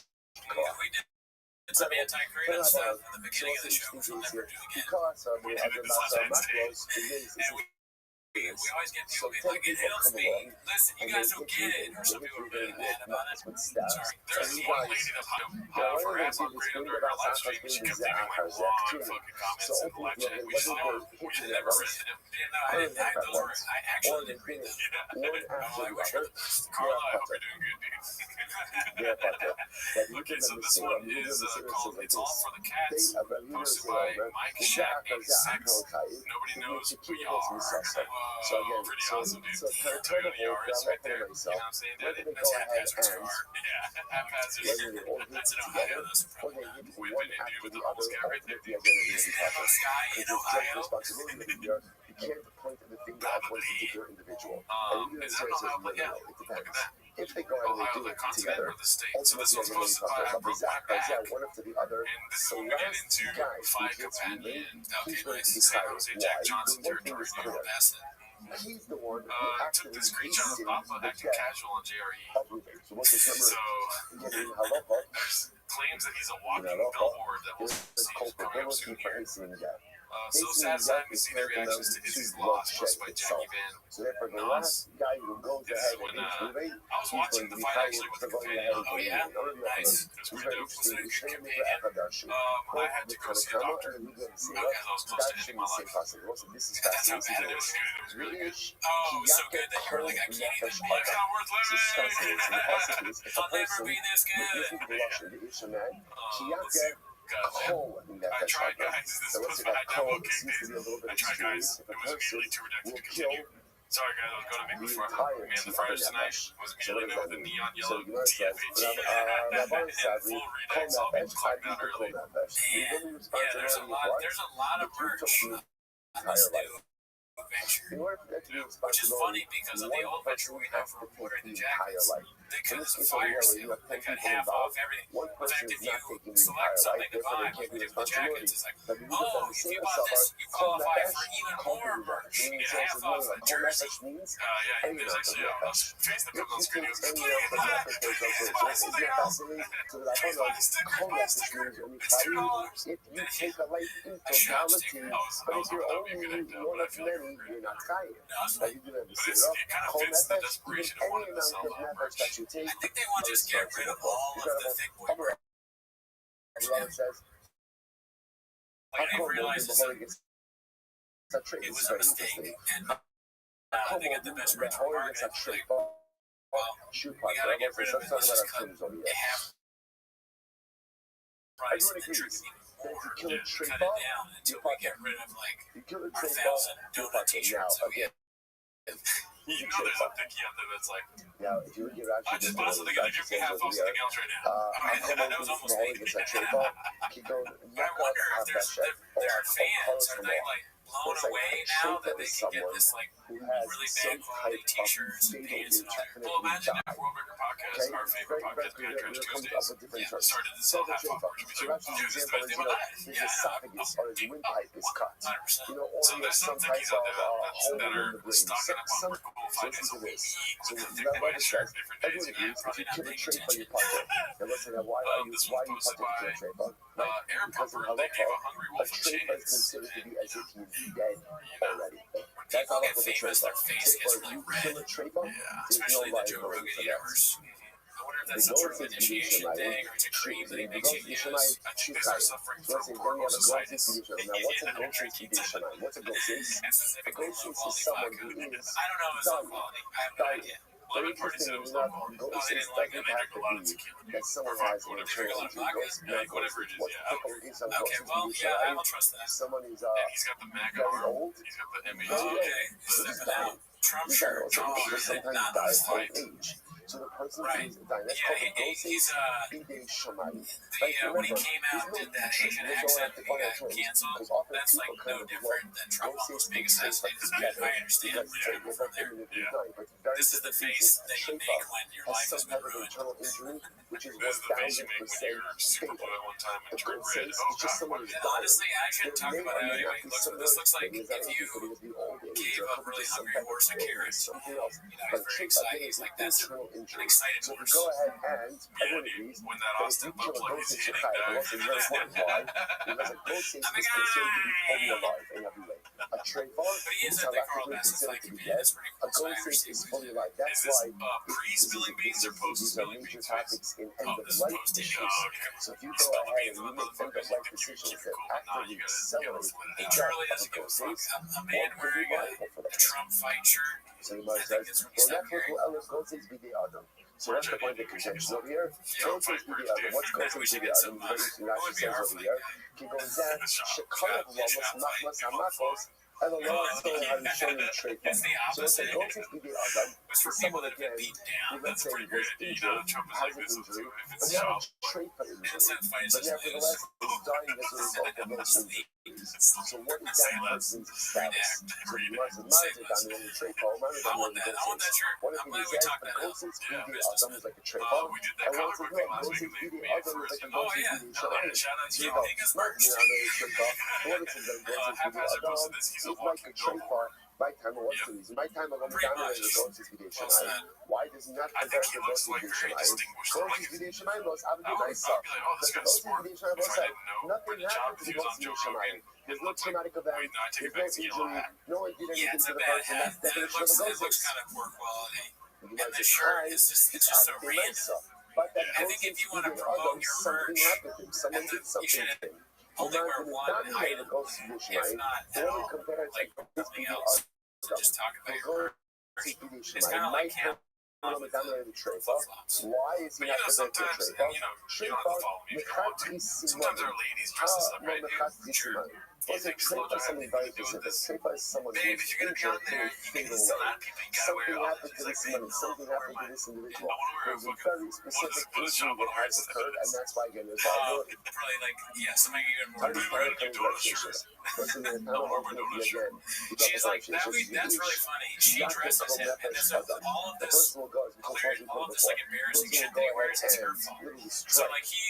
We did some anti-creative stuff in the beginning of the show, which we'll never do again. Because of the other master macros, And we We always get people being like, it helps me. Listen, you guys don't get it. Or some people are really mad about it. Sorry. There's one lady that hot off her ass on Great Under her live stream, and she kept leaving like long fucking comments in the live chat. We just never read them. I actually didn't read them. I wish I did. Carla, I hope you're doing good, dude. Okay, so this one is called It's All for the Cats, posted by Mike Shack 86. Nobody knows who you are. Pretty awesome, dude. Toyota Yaris right there. You know what I'm saying? That's haphazard car. Yeah, haphazard. That's in Ohio. That's probably whipping it, dude, with the whole sky right there, dude. Isn't that about sky in Ohio? Probably. Is that Ohio? Yeah, look at that. Ohio, the continent or the state. So this one's posted by I Broke My Back. And this is when we get into Phi Companion. Okay, nice. San Jose Jack Johnson territory, dude. That's it. Took the screenshot of Papa acting casual on JRE. So, there's claims that he's a walking billboard that will see coming up soon here. So sad to see the reactions to Izzy's loss, posted by Jackie Van Nons. This is when I was watching the fight actually with the companion. Oh yeah? Nice. It was pretty dope. Was it a good companion? I had to go see a doctor because I was close to ending my life. That's how bad it was. It was really good. Oh, it was so good that you were like, I can't even be. It's not worth living. I'll never be this good. Let's see. I tried, guys. This was my demo cake. I tried, guys. It was immediately too redacted to continue. Sorry, guys. I was going to make the fryers tonight. Was immediately met with the neon yellow TFAG. And full redacts. So I'll be clocked out early. Man, yeah, there's a lot of merch on this new venture, which is funny because on the old venture we have for ordering the jackets, because it's a fire sale, they cut half off everything. In fact, if you select something to buy, like we did with the jackets, it's like, oh, if you bought this, you qualify for even more merch. You get half off the jersey. Yeah, and there's actually a face that comes on screen. He goes, please buy something else. Please buy the sticker, buy a sticker. It's $2. A shop sticker. I was hoping that would be a good idea, but I feel like we're great. No, it's like, but it kind of fits the desperation of wanting to sell that merch. I think they want to just get rid of all of the thick boy merch. What I realized is that it was a mistake, and they got the best merch for market. Like, well, we gotta get rid of it. Let's just cut a half price and then cut it down until we get rid of like our 1,000 donut t-shirts that we have. You know there's a picky out there that's like, I just bought something and they give me half off something else right now. That was almost me. But I wonder if there are fans, are they like blown away now that they can get this like really bad quality t-shirts and pants and all that? Well, imagine if World Record Podcast, our favorite podcast, we had Trench Tuesdays, started to sell half off merch. Dude, this is the best deal of that. Yeah, no, 100%. So there's some thickies out there that are stocking up on workable 5 days a week with a thick white shirt, different days. Yeah, probably not paying attention. This one posted by Air Pumper. They gave a Hungry Wolf a chance. People get famous, their face gets really red. Yeah, especially the Joe Rogan universe. I wonder if that's some sort of initiation thing, or it's a cream that he makes you use. I think they start suffering from corpuscitis. And specifically low quality vodka. I don't know if it's low quality. I have no idea. Lemon Party said it was low quality. Oh, they didn't like it. They drink a lot of tequila. Or whatever. They drink a lot of vodka. Whatever it is, yeah. Okay, well, yeah, I will trust that. And he's got the MAGA arm. He's got the MAG. Okay. The Trump shirt. Oh, not this fight. Right. Yeah, he's when he came out and did that Asian accent and he got canceled, that's like no different than Trump almost being assassinated. I understand. Yeah, from there. Yeah. This is the face that you make when your life has been ruined. This is the face you make when you're super blue at one time and turn red. Oh God. Honestly, I shouldn't talk about it anyway. This looks like if you gave a really hungry horse a carrot. He's very excited. He's like, that's an excited horse. Go ahead and when that Austin butt plug is hitting that. I'm a guy. A treifa he is is at the halachically Carl Bassett considered fight to be community. dead. That's pretty A cool. So I ghosted understand. is fully alive. That's Is this why pre-spilling beans or these are post-spilling major beans? topics in Oh, end of this is life post issues. Oh, okay. So if you You go spill the ahead beans and on you the make end motherfuckers, of life you think you're decisions cute that and cool, but nah, actively you gotta accelerate split it the He out. death truly of a doesn't give a ghosted, fuck. A what man could be wearing mindful for a that? Trump fight shirt. So you I might think say, it's what he well, said, that's what Gary. Ellen Ghosted be the Adam. So that's the point of contention over here. Trump Ghosted fight be the birds, Adam. dude. What's Maybe we Ghosted should be get the some. Adam? What What would be says our over fight here. guy? He goes down, Shekara Mas Yeah, Hamakos, and Allah Harishon Trade. It's the So it's a opposite. Ghosted be the Adam. It's for Is people someone that get again beat who, down. let's That's say, pretty was great. injured, Trump is has like an this injury, too. If but it's he had a child, trait for injury. Instant fight is But just nevertheless, lose. is dying as a result of those injuries. So what is that person's status? So you must admire the down in the trade call, I want that. I want that shirt. what if I'm he glad we says talked the that out. Ghosted Yeah, BD business Adam is like a trade we did that and comic once book again, thing last week, Ghosted and they BD made it Adam for is us. like a Oh, Ghosted yeah. BD Oh, yeah. Shout out to Here you. you go. He gets Not merged. you know, the trade call. What is it? Ghosted BD Haphazard Adam posted this. He's a is like a walking trade billboard. by time of what's the reason? By time of Pretty down much. the Ghosted BD Well said. Why does he not I compare think he to looks Ghosted like BD very distinguished. Like, Ghosted BD Shemayim was Abdu I would be Naisa. like, oh, this But the guy's Ghosted smart. BD Shemayim If I said, didn't know nothing where the job happened to the he was on Ghosted Joe BD Shemayim. Rogan, There's it no looked like, traumatic event. wait, no, I take it There's back, it's no a yellow injury. hat. No one did Yeah, anything it's to a the bad person. hat. That's It definition of a looks Ghosted. kind of poor quality. You And might the say, shirt hi, is just so Abdu random. Naisa. But that I think if you want to Ghosted promote BD your something merch, happened to him. Someone and did you something should to him. only wear one item, if not at all, like something else. So just talk about your merch. It's kind of like camp with flip-flops. Why is he But, not sometimes, compared to and, you don't have to follow me if you don't want to. Sometimes our ladies dress us up, right, dude? Sure. Was a trait for something very specific. Trait by someone Babe, who's if you're going to be on there, you can still not people. You gotta wear something it all. happened to She's like, this babe, money, something happened to this I individual. want to wear a There's a fucking, very specific what is injury that has occurred, and that's why again there's liability. Probably like, yeah, somebody get more. Tony Parker comes back to this. Listen to the kind of ultimately again. She's like, that's really funny. She dresses him, and this all of The this, person will go as hilarious, all of this like embarrassing shit that he wears is her fault. So like he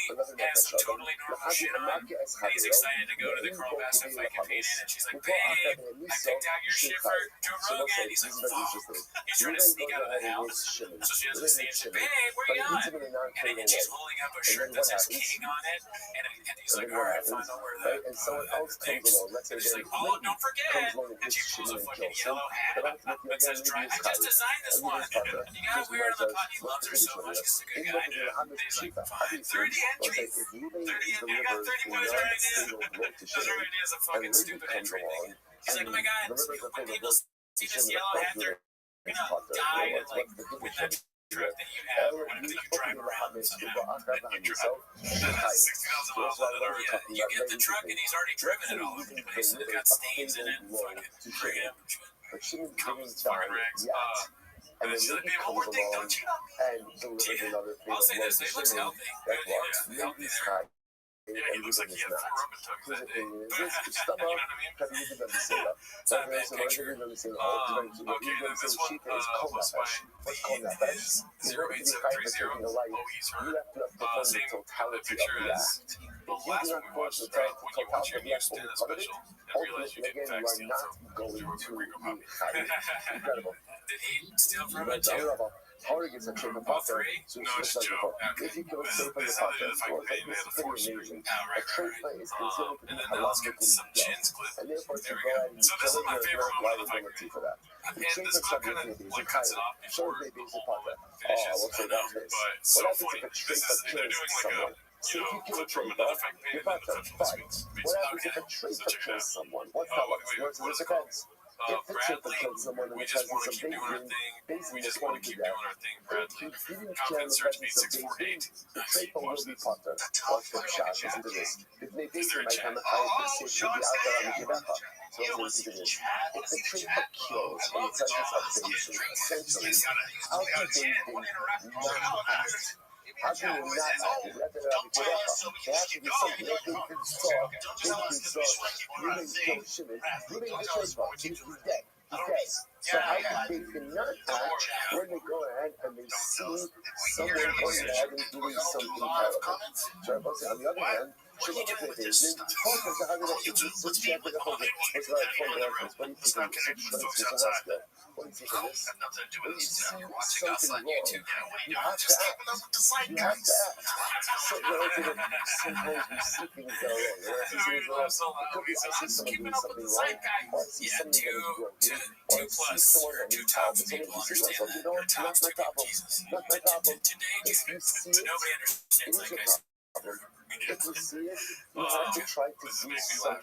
has some totally normal shit on, and he's excited to go to the Carl Bassett fight companion, and she's like, babe, I picked out your shit for Joe Rogan. He's like, fuck. He's trying to sneak out of the house, so she doesn't see it. She's like, babe, where you going? And then she's holding up a shirt that says King on it, and he's like, all right, fine, I'll wear that. And someone else comes along, let's say, And she's like, oh, don't forget. And she pulls a fucking yellow hat that says, I just designed this one. You gotta wear it on the pot. He loves her so much. He's a good guy. And he's like, fine. 30 entries. 30 entries. I got 30 points right ideas. Those are ideas of fucking stupid entry thing. He's like, oh my god, when people see this yellow hat, they're gonna die to like win that truck that you have or whatever that you drive around somehow. And you drive 60,000 miles on it already. You get the truck and he's already driven it all over the place. It's got stains in it. Fucking bring it up. But she didn't Comes fucking rags. and And then she's like, maybe babe, one comes more thing, along don't you know? and delivers another thing. I'll say this, he looks healthy. That's He looks what healthy maybe there. Yeah, he looks like he had 4 rub and tugs His that day. opinion is But, this, you stomach, know what I mean? have you done the same? It's not a bad picture. Okay, then this one was by What's 0830. Oh, he's hurt. Same picture as the last one we watched, right? When you watch your news stand special and realize you didn't fax steal from Rico Copy. incredible. Did he steal from it too? Hard gets a trip All three? so No, it's just like Joe. before. If you kill This safe on is the how they did the podcast, fight well, campaign. They had the it's four pretty streak. amazing. Oh, A right, trade right. play is considered to And be then now let's get halachically some just. chins clip. And therefore, There to we go go. ahead and So this is kill my your favorite direct one of the fight liability campaign. for that. And this clip kind of like cuts it off before the whole moment finishes. what's it about this? But so What happens funny. if a This trade is that they're kills doing like a someone? So if you kill a clip from trade another bot, fight campaign you're and then about a to clip from fight. this week's. What happens if a So trade check it kills out. someone? What Oh, follows? wait, What's what the is it called? depends. If the trade Bradley, kills someone in we the just want presence to of keep doing our Basin, thing. Basin We just is want going to to keep that. doing our thing, If Bradley. you didn't Confidence kill in the search presence of 8648. Basin, the trade will Watch be this. Potter. Watch the shot. Listen to this. If they Is there a Basin might chat? have a high percentage of the outside of the Quebecer. So listen to this. If the trade kills in the presence of Basin, essentially, how can Basin not act? How can you not act? Let it out of the Quebecer. There has to be something that they can saw. Really kill Shimon. Really the trade ball. He's dead. He's dead. So how can they not act when they go ahead and they see someone going ahead and doing something terrible? So on the other hand, What do you do with this stuff? Let's be with all they want. Everyone in the room. Let's not connect with the folks outside. What do you think Oh, of this? have nothing to do with this. You're watching us on YouTube. Yeah, what are you You doing? have Just to keeping up with the You have zeitgeist. to act. So, sometimes we see things that are wrong. You know, I see things wrong. It could be I see someone doing something wrong, or I see something that is broken, or I see someone that needs help, and someone can see myself, you know, not my problem. Not my problem. If you see it, Nobody it understands is your zeitgeist. problem. If you see it, you have to try to do something about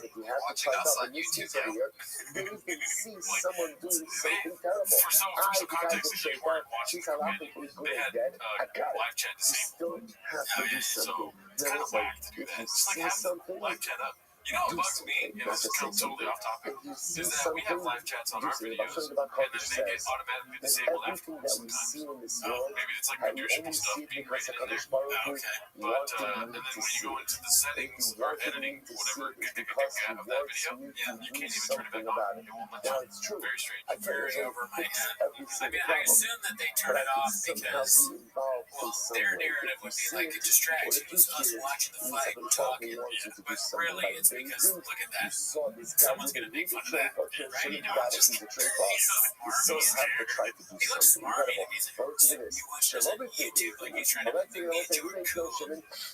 it. You have to try to help. And you see this over here, you can see someone doing something terrible. For some I, the guy context, that if said you weren't that, watching she's a lot of the people who's they good had and dead. I got it. live chat You disabled. still have to do So something. it's kind of whack to do If that. you Just like see have something, live chat up. You know what do bugs me, something. and Not this to is say totally something. off topic, If you see is that we have something, live chats on do our something. I'll show videos, you about and culture then they get says automatically that disabled everything that we sometimes. see in this world, Maybe it's like and we negotiable only stuff see it being because written of in there. Kadosh Baruch Hu Okay. But wants and you then to when you see go it. into the If settings you or want editing, to see whatever it, it's because he of that wants video, you you to do can't even turn it something back on. about it. It won't let Now, you. it's true. Very strange. I can't Very over my fix head. every I single mean, I problem, assume that they but turn I it can off somehow because, be involved in well, some their way. narrative If you would be see like it, a or distraction. if you It's us hear it, watching the means fight that and the talking talking. wants you to do But something really, about it. it's Then because, you look at you that. saw this guy Someone's with going a to make really fun of tray that. for Right? shouldn't You know, got it. just, He's a tray he boss. looks You still smarmy. have to try to do He looks something smarmy incredible. to music. Or look at this. You watch this on YouTube, like he's trying to make me into a cool.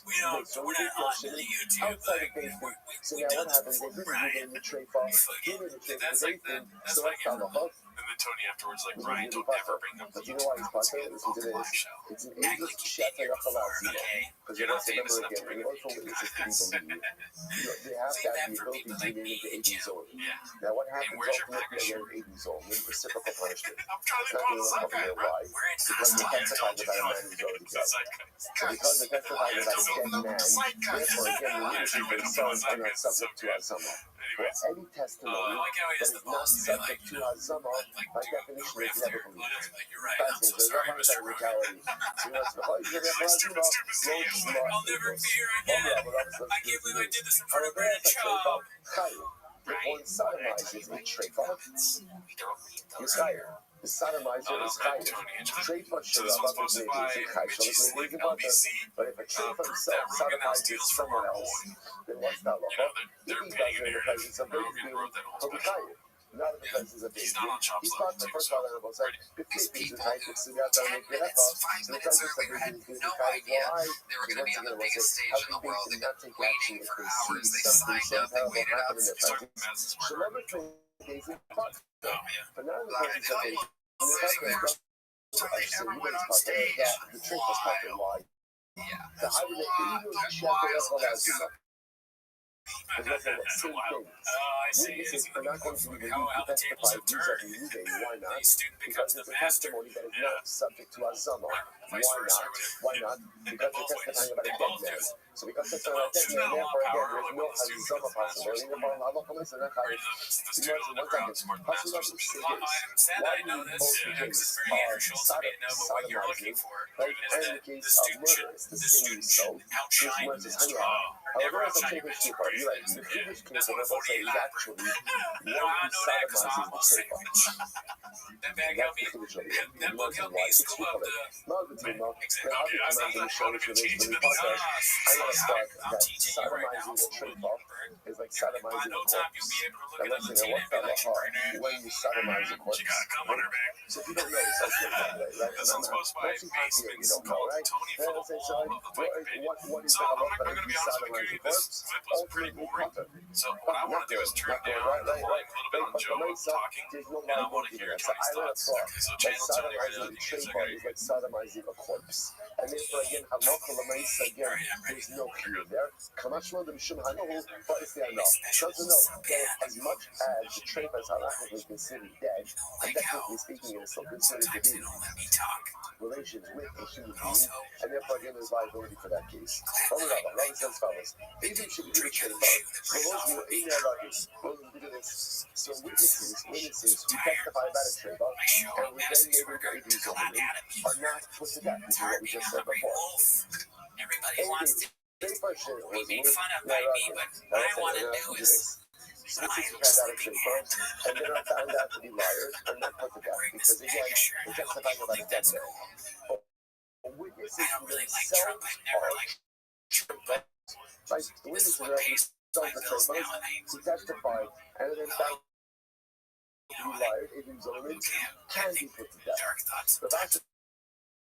We're not on the YouTube. Outside Like, of basement. So we now what done happens? They some really Brian. give him the tray for. He Fucking, made the tray for that's the like basement. that's So what I that's get not from the hook. And then Tony afterwards, like, Which is Brian, really don't fucked ever up. bring up But the you know why he's fucked up? Listen to live this. show. It's an act English like you've chef been here before, okay? because You're you not have to famous remember enough to again, bring in up order for YouTube witnesses to be comments. believed, they have to Save have that the for ability people to like be me able to and 80 Jim. zone. Yeah. Now what And happens where's your ultimately package? when you're 80 zone? When reciprocal punishment. I'm trying It's to not call going the to help Zeitgeist, you. bro. Why? We're in Because they're contact. testifying about a man who's already dead. So because they're testifying about a dead man, therefore again the witnesses themselves are not subject to Hazama. For any testimony I like how he that has is the not balls to be like, subject to Hazama, like by do a definition, riff is never there. believed. Like, you're right. I'm so Fasting, sorry, there's Mr. no Rogan. brutality. So you're not supposed to Like stupid CEOs. I'll never be here again. I can't believe I did this in front of Brandon Schaub. If one sodomizes a treifa, he's chayav. The sodomizer is chayav. Treifa sherabav is neighbor. But if a treifa himself sodomizes someone else, then what's the halacha? If he does it in the presence of Beit Din, he'll be chayav. Not in the presence of Beit Din. He's part of the first one animals. Like, These people had 5 minutes away, right? No idea they were going to be on the biggest stage in the world. They've been waiting for hours. They signed up. They waited up. So remember 20 days in front. Oh, yeah. But now in the presence of Beit Din, the trick was fucking why. The I see. Witnesses are not going to be How able to the tables testify have turned. vis-a-vis Why not? The student Because becomes the it's a master. testimony that is not subject to Hazama. Why not? Why not? Because they're testifying about a dead man. So because they're testifying about a dead man, therefore again, there's no Hazama possibility. Therefore, halacha listen, The student on the ground smart than masters. I'm sad that I know this because it's very Andrew Schultz of me to know, but what you're looking for is that the student should outshine this job. Never outshine your master. The Jewish case of Actually, is actually I know that because I'm all sick. That bag helped me. That book helped me school up the exam. I'm teaching you right now. Is like By sodomizing no a time corpse. you'll be able to look And at let's the say, teen what's and be that like, law? When you sodomize a corpse. She got to come on her back. So if you don't know, it's okay, right? This one's posted by Basements You don't know, called right? Tony And full let's say, so of the fight pit. what is So the I'm halacha going to if be you honest with sodomize you, a this corpse? clip was pretty boring. So what I want to do is turn down the volume a little bit on Joe talking, and I want to hear Tony's thoughts. Okay, so channel Tony right now, give me a second. Is like sodomizing a corpse. And therefore, again, halacha l'maisa, again, there's no clear there. Kamashma the Mishum Hanahu, but it's the enough. Doesn't know that as much as the trait as halachically is considered dead, and technically speaking, it is still considered to be relations with a human being, and therefore, again, there's liability for that case. Rabbi says, fellas, Egypt should be treifa. For those who are in their luggage, so witnesses who testify about a treifa, and we then maybe these women are not put to death, is what we just said before. Everybody wants to be made fun of by me, but what I want to do is and they're not found out to be liars and not put to death because again, they're testifying about a dead man. Witnesses I don't really like Trump. I never liked Trump. Like, the This is witnesses what are pays my bills now, and who testified, and then found you know, lied, Adrian Zolomon can be put to death. dark thoughts.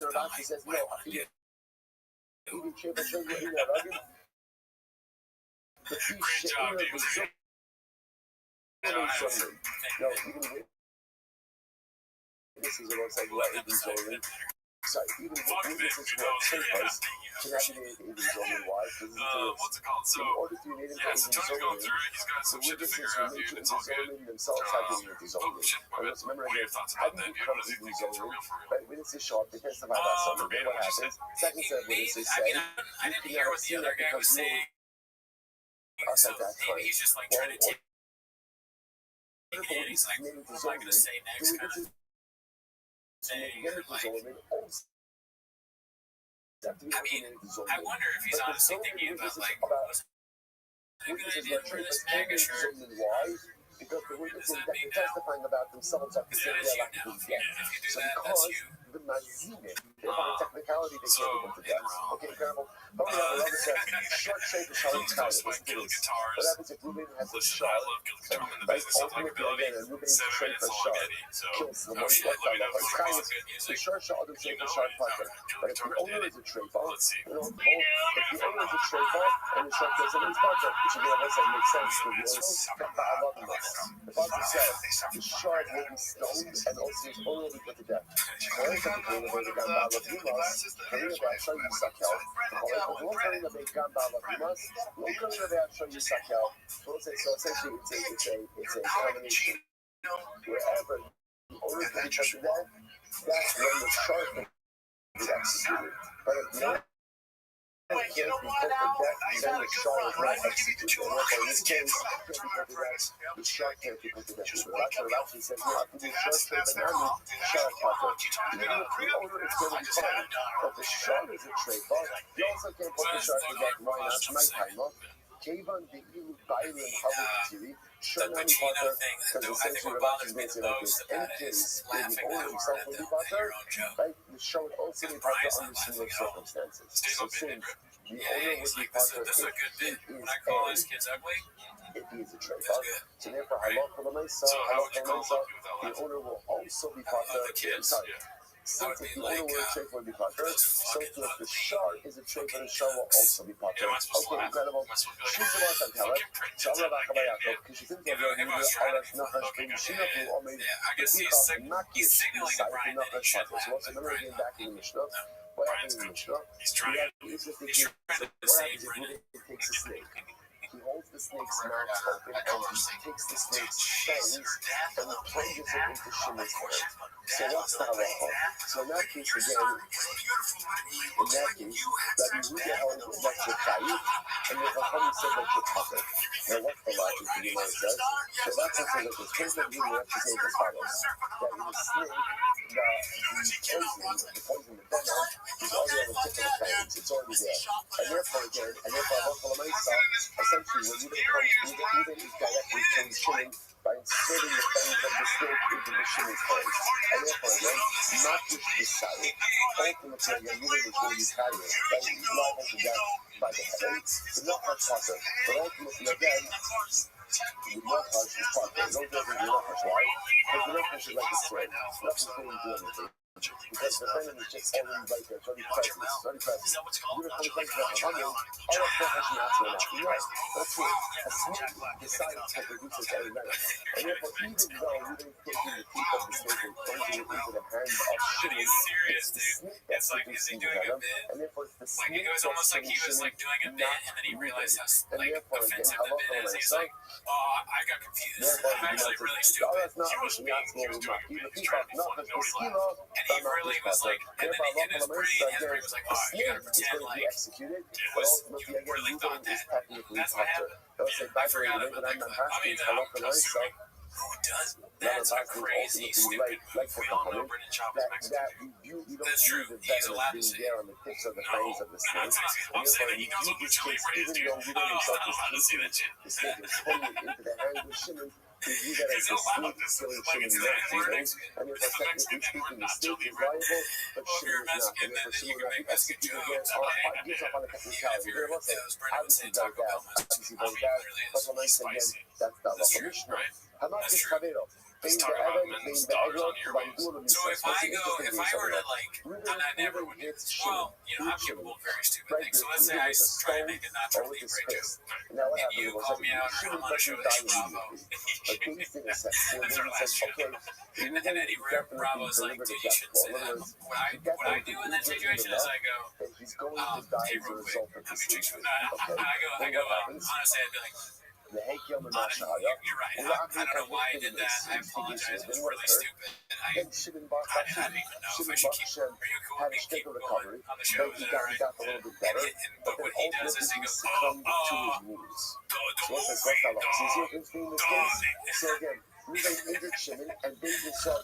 Rabbi says, no, even Sheba shows you in the Rabbi. The Great job, dude. No, even witnesses are outside Adrian Zolomon. Sorry, even witnesses who are papers can have been Adrian Zolomon. Why? What's it called? So, in order to be native to so Tony's Adrian going Zolomon, through it. He's got some the shit to witnesses figure who out, made dude. it It's all good. Zolomon themselves have been Adrian Zolomon. Shit, my bad. Remember What are your again, thoughts I about that, didn't dude? become What does he Adrian think is Zolomon, real for real? but witnesses show up, they testify about something. Then what happens? Second set witnesses say, I didn't hear what the other guy was saying. So maybe he's just like trying to take it, and he's like, what am I going to say next? Kind of thing. Or like, I mean, I wonder if he's honestly thinking about, like, was it a good idea for this MAGA shirt? because the witnesses that are testifying about themselves are considered their lack of death. So because the Mazimim, they find a technicality they can't even to death. Okay, incredible. But we have another set. Short shape is how it's kind of what happens if Ruben has a shot, right? Ultimately, again, and Ruben's shape a shot kills the one shot. It's kind of the short shot, other shape is short puncher. But if the owner is a treifa, you know, if the owner is a treifa and the short kills him, it's puncher. Which again, I say makes sense because the owner, I love him. The Pasuk says the shard will be stoned and also his owner will be put to death. When the Kalina Bay Gamba of Dimas, Kalina Bay show you Sakel. The one Kalina Bay Gamba of Dimas, one Kalina Bay show you Sakel. So essentially it's a combination. Wherever the owner is going to be put to death, that's when the shard will be executed. But if the owner can't be put to death, then the shard is not executed. And therefore, in this case, can't be put to death. The shark can't be put to death. So that's what Rashi says, you have to do shark trade, but not shark cutter. Even if the owner is going to be fine, but the shark is a trade, but you also can't put the shark to death. Why not? My time, huh? Kevan, the Ilu, Byron, Habu, Shonani Potter, because essentially Rashi makes it like this. In case, when the owner himself will be Potter, right? The show would also be Potter under similar circumstances. So since the owner would be Potter if he is a trade, so therefore, the owner will also be Potter. Sorry. Since if the owner were a trade, would be Potter. So if the shard is a trade, the shard will also be Potter. Okay, incredible. She's the one tell it. Shalom Akabayako. Because she's in the I guess he's signaling the Brian that he should laugh. So remember again back in the Mishnah. What happens in the Mishnah? He's trying to say Brennan. He takes a snake. He holds the snake's mouth open and he takes the snake's fangs and plunges it into Shimon's hand. So what's the halacha? So in that case, again, Rabbi Yehuda held that you're chayit, and the Chachamim said that you're pater. Now what's the logic the Gemara says? So that's what says that the Prince of Judah have to say as follows: that in the snake, the poison, the venom, is already on the tip of the fangs. It's already there, and therefore essentially, when Yehuda is directly from Shimon by inserting the fangs of the snake into the Shimon's hands. And therefore, again, not just the side. Ultimately, again, Yehuda was going to be carried. That is liable to death by the heavens. It's not much hotter. But ultimately, again, the Nachash is Potter. No different than Nachash, right? Because the Nachash is like a thread. Nothing's going to do anything. Because the venom is just already right there. It's already present. It's already present. You're going to come to the Chachamim. All of Nachash is not enough. You know, that's it. A snake decides to produce its own venom. And therefore, even though you didn't take in the teeth of the snake and plunging it into the hand of Shimon, it's the snake that's producing the venom. And therefore, it's the snake It was almost like he was like doing a bit, and then he realized how like offensive the bit is. He's like, "Oh, I got confused. I'm actually really stupid." He was trying to and he really was like, and then in his brain was like, "Oh, you gotta pretend like you really thought that." That's what happened. I forgot about that. I mean, who does? That's a crazy, stupid move. We all know Brennan Chop is Mexican. That's true. He's allowed to say it. On the tips of the fangs of the snake. I'm saying that he knows what mutual labor is, dude. I don't see that shit. The snake is pulling it into the hand of Shimon. is viewed as a state killing Shimon not humane, and therefore technically speaking the state is liable, but Shimon is not, and therefore Shimon will not be executed again. Gives up on the technicality. There was obviously very bad, but when I say again, that's the law. Mishnah. Hamakis Chavero. Let's talk about men's daughters on earbuds. So if I were to like, and I never would do this. Well, I'm capable of very stupid things. So let's say I try to make a not truly great joke, and you call me out, or I'm on a show that's Bravo. And then Eddie Bravo's like, dude, you shouldn't say that. What I do in that situation is I go, hey, real quick, how many chicks? I go, honestly, I'd be like, you're right. I don't know why I did that. I apologize. It was really stupid. I don't even know if I should keep. Are you cool with me keep going on the show? Is that all right? But what he does is he goes,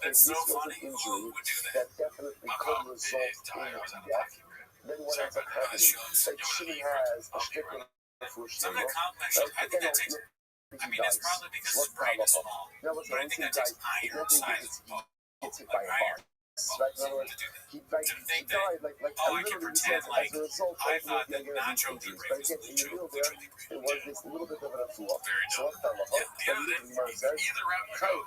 that's so funny. Who would do that? That definitely could result in death. Then what ends up happening? Shimon has a stricter. So I'm going to compliment you. I think that takes. I mean, it's probably because his brain is small. But I think that takes iron size of gets hit by a bar. Right? In other words, he died like I can pretend like as a result I thought that of Nacho the Libre but was again, in the middle there, it was this little bit of an affair. So what the Either route you go,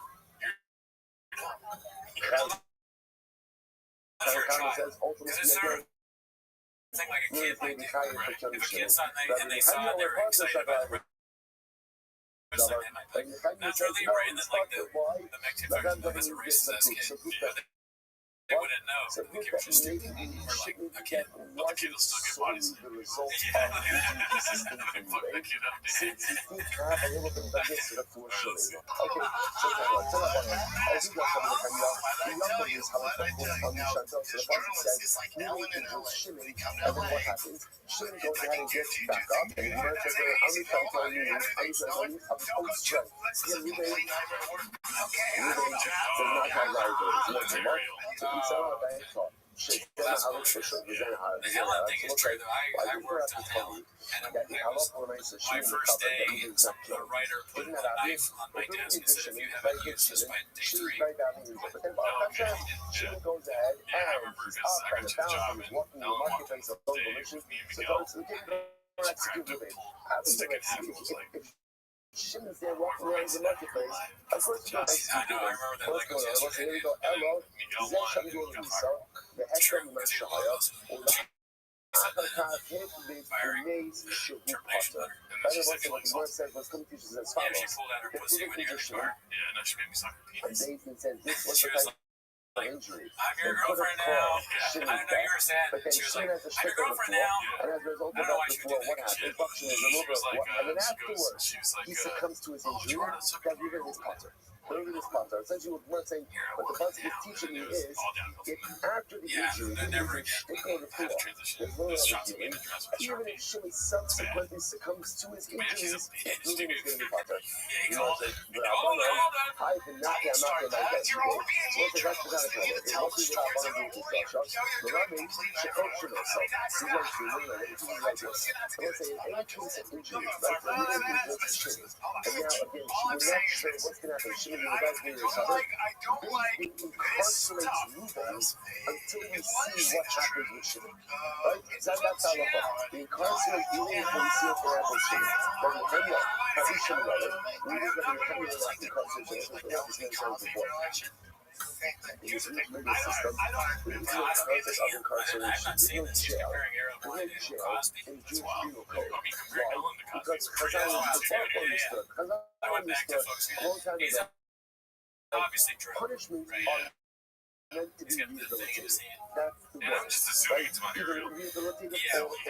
says ultimately because it's sort of thing like a kid might do. If a kid saw it and they saw it, they were excited about it. It's like they might be like, Nacho Libre, and then like the Mexican version of this erases this kid. They wouldn't know. The kid was just stupid. Or like a kid. but the kid will still get bodies. The result of the system anyway. Since he did have a little bit of this sort of foreshadowing. Okay, so as you got some of the number is how it's on the Chantal. So the person says, Shimon, and then what happens? Shimon goes ahead and gets back up, and the man says, I'm going to tell you, I'm going to own strength. Yeah, you may does not have liabilities. The Helen thing is true, though. I worked on Helen, and my first day, the writer put a knife on my desk and said, if you haven't used this by day 3, Shimon goes ahead and he's up and about, he's walking in the marketplace of Long Volition, so goes to the game, let's do with it. I was going to if Shimon's there walking around the marketplace, of course you don't I know, I remember that like it was yesterday. Here we go, Elo, זה שגור למיסה, והחל ממה שהיה, ולאחר כך בפני שהוא פוטר. ואני רוצה what the said was coming to teach us as follows. The physical condition, and Nathan said this was the type of injury. I'm your girlfriend now. I know you were sad. But then She was Shimon like, has a I'm your stick on the girlfriend floor, now. and as a result I of don't know why that, she before would do what that. happened, function is a little bit, and then afterwards, he succumbs to his injury, that we get his potter. Whatever this potter. Essentially, what we're saying, what the concept is teaching me is, if after the injury, you stick on the floor, there's no other healing, even if Shimon subsequently succumbs to his injuries, healing is going to be potter. You know what I'm saying? I've been knocking, I'm not going to like that. So what's the rest of that? It must be what I want to do with this shot. The Rabbi should coach himself. He's like, he's like this. So let's say in any case of injury, like the healing is what's changing. And now, again, we're not sure what's going to happen. Shimon is about to be recovered. He incarcerates Rubens until we see what happens with Shimon. Right? That's how we They incarcerate Rubens until we see what happens with Shimon. Then we hang up. Have you Shimon on it? Rubens is going to come in and not incarceration. That's what he's going to say before. In this legal system, we use the concept of incarceration. There's no jail. There's no jail in Jewish penal code. Why? Because Chazal understood. Chazal understood a long time ago. Punishments are meant to be rehabilitated. That's the word. Right? Either rehabilitated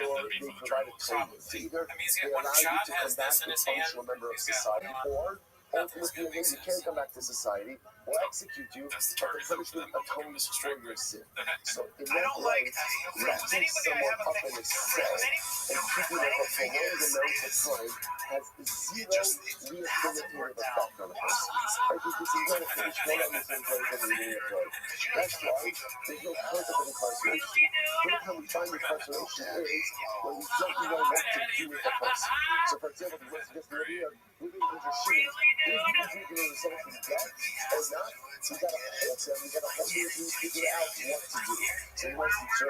or they provide a training. So either they allow you to come back to a functional member of society, or ultimately, again, you can't come back to society. or execute you, That's the but the target for punishment them. atones for your sin. So in I that don't like way, asking locking someone up in a cell and keeping them for prolonged amounts of time has zero rehabilitative effect on a person. Right? This is not a finished product in terms of the approach. That's why there's no concept of incarceration. The only time we find incarceration is when we don't know what to do with the person. So, for example, the West just moving into shooting, is the injury going to result in death or not? We got to hold them, we got to hold them and figure out what to do. So, you might see, so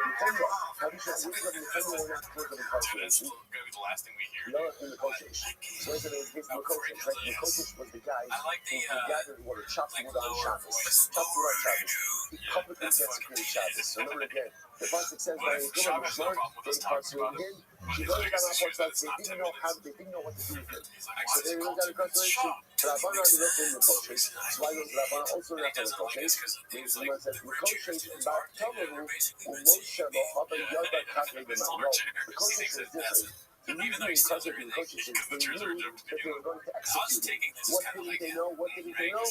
how do you show we're going to defend you or not because of incarceration? Going to be the last thing we hear. No, it's been negotiation. So I said it was his negotiation. Right? Negotiation was the guy who gathered water, chopped wood on Shabbos. Chopped wood on Shabbos. He publicly desecrated Shabbos. Remember again, the pasuk says by his woman was born, they incarcerated him. She learned about our parts, they didn't know what to do with him. So they really got incarceration. Rabbanan looked in negotiation. So why was Rabbanan also not to negotiate? Because the man says, negotiate about Tamaru, Moshe Lohav, and Yada Kadre Gemara. No, negotiation is different. Even though he's such a good coach, they knew that they were going to execute it. What didn't they know? What didn't they know?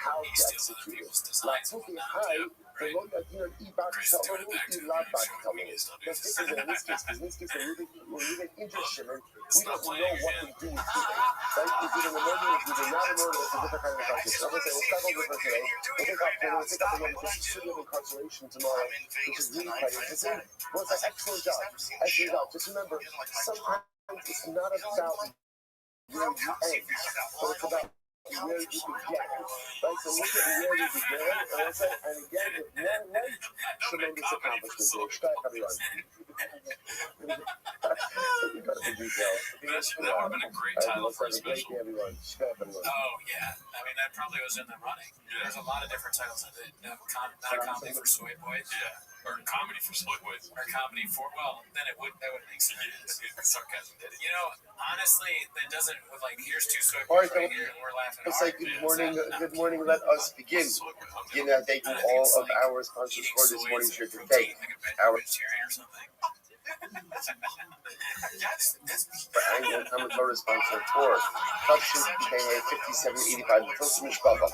How to execute it. Like looking high, they wrote that in Ibak Tamaru, Ilad Bak Tamaru. That's different than in this case, because in this case, when we get injured Shimon, we don't know what to do with it. Right? Is it an murder? Is it not a murder? It's a different kind of incarceration. I'm going to say, we'll start over for today. We'll take up the city of incarceration tomorrow, which is really quite interesting. Well, it's an excellent job. Excellent job. Just remember, sometimes it's not about where you end, but it's about where you began. Right? So look at where you began, and again, with one way, tremendous accomplishment. Shkach, everyone. You got to be detailed. That would have been a great title for a special. Everyone. Shkach, everyone. Oh, yeah. I mean, that probably was in the running. Yeah. There's a lot of different titles. Not a comedy for soy boys. Yeah. Or comedy for soy boys. Or comedy for, well, then that would make sense. Sarcasm did it. You know, honestly, that doesn't, like, here's two soy boys right here, and we're laughing. Let's say good morning, let us begin. Begin thanking all of our sponsors for this morning's show today. Our annual Talmud Torah sponsor tour, Kavshin PKA 5785, the Tosim Mishpacha.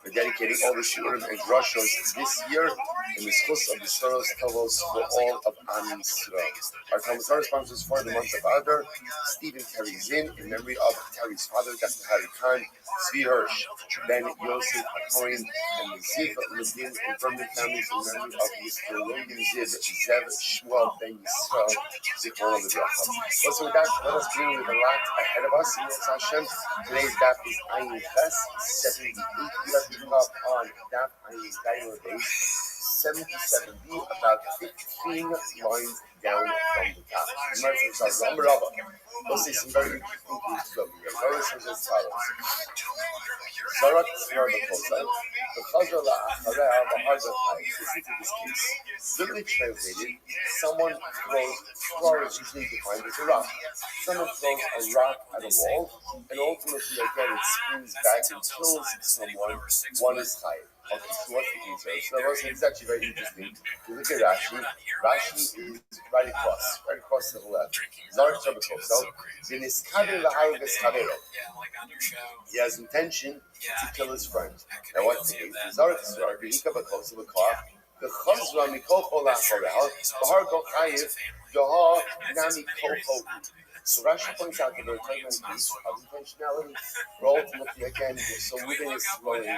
We're dedicating all the shiurim and drushos this year in the schus of the Soros Tavos for all of Am Yisrael. Our Talmud Torah sponsors for the month of Adar, Stephen Terry Zinn in memory of Terry's father, Dr. Harry Khan, Zvi Hirsch, Ben Yosef Cohen, and the Ziv Levin and Vermin families in memory of Mr. Logan Ziv, Zev Shmuel Ben Yisrael, Zichron of the Bracha. Also with that, let us begin with a lot ahead of us in Yitz Hashem. Today's daf is Ayin Ches, 78. Let's pick up on daf Ayin Daimor Base. 70-70, about 15 lines down from the top. We'll see some very interesting things from here. Notice as follows. Zarak Tzvarbakosa, the Chazar La'achareh B'Hardachai. Listen to this case. Literally translated, someone throws, throw is usually defined as a rock. Someone throws a rock at a wall, and ultimately, again, it springs back and kills someone. One is higher. Okay, so what's the case here? So it's actually very interesting. You look at Rashi. Rashi is right across to the left. Zarak Tzvarbakosa. He has intention to kill his friend. Now what's the case? Zarak Tzvarbakosa the Chazra Mikol La'achareh Bahar Gochayev Yoha Nami Kol. So Rashi points out that there are times of intentionality, where ultimately, again, so within his throwing the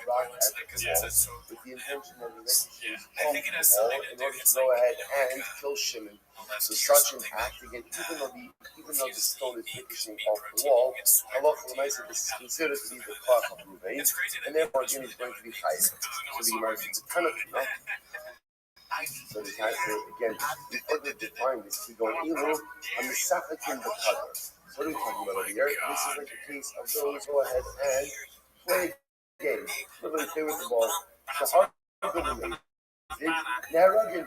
rock at the wall, with the intention of the execution of the wall in order to go ahead and kill Shimon. So such an act, again, even though the stone is ricocheting off the wall, halacha l'maaseh is considered to be the klach of Ruvain, and therefore, again, he's going to be chayav. So the Gemara says, it's kind of enough. So the answer again, we further define this to go ilu on the sachakim b'kadar. So what are we talking about over here? This is like the case of those who go ahead and play a game. Literally play with the ball. The hard of the game. Neharagen,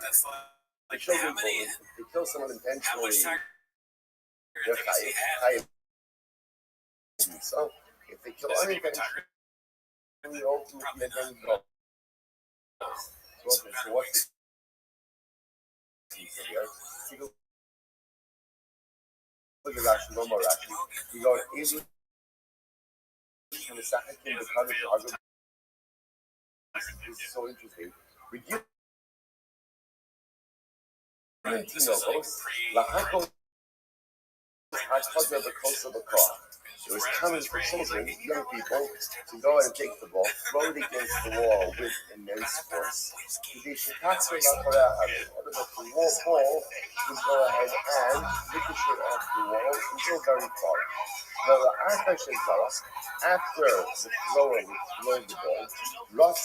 the children told them, if they kill someone intentionally, they're chayav. So if they kill unintentionally, ultimately again go. So what's look at Rashi, one more Rashi. You go easy This is so interesting. Beginning Right. This is it was common for children, young people, to go and take the ball, throw it against the wall with immense force. The ball would go ahead and ricochet off the wall and go very far. Now, after the thrower would throw the ball, ruts,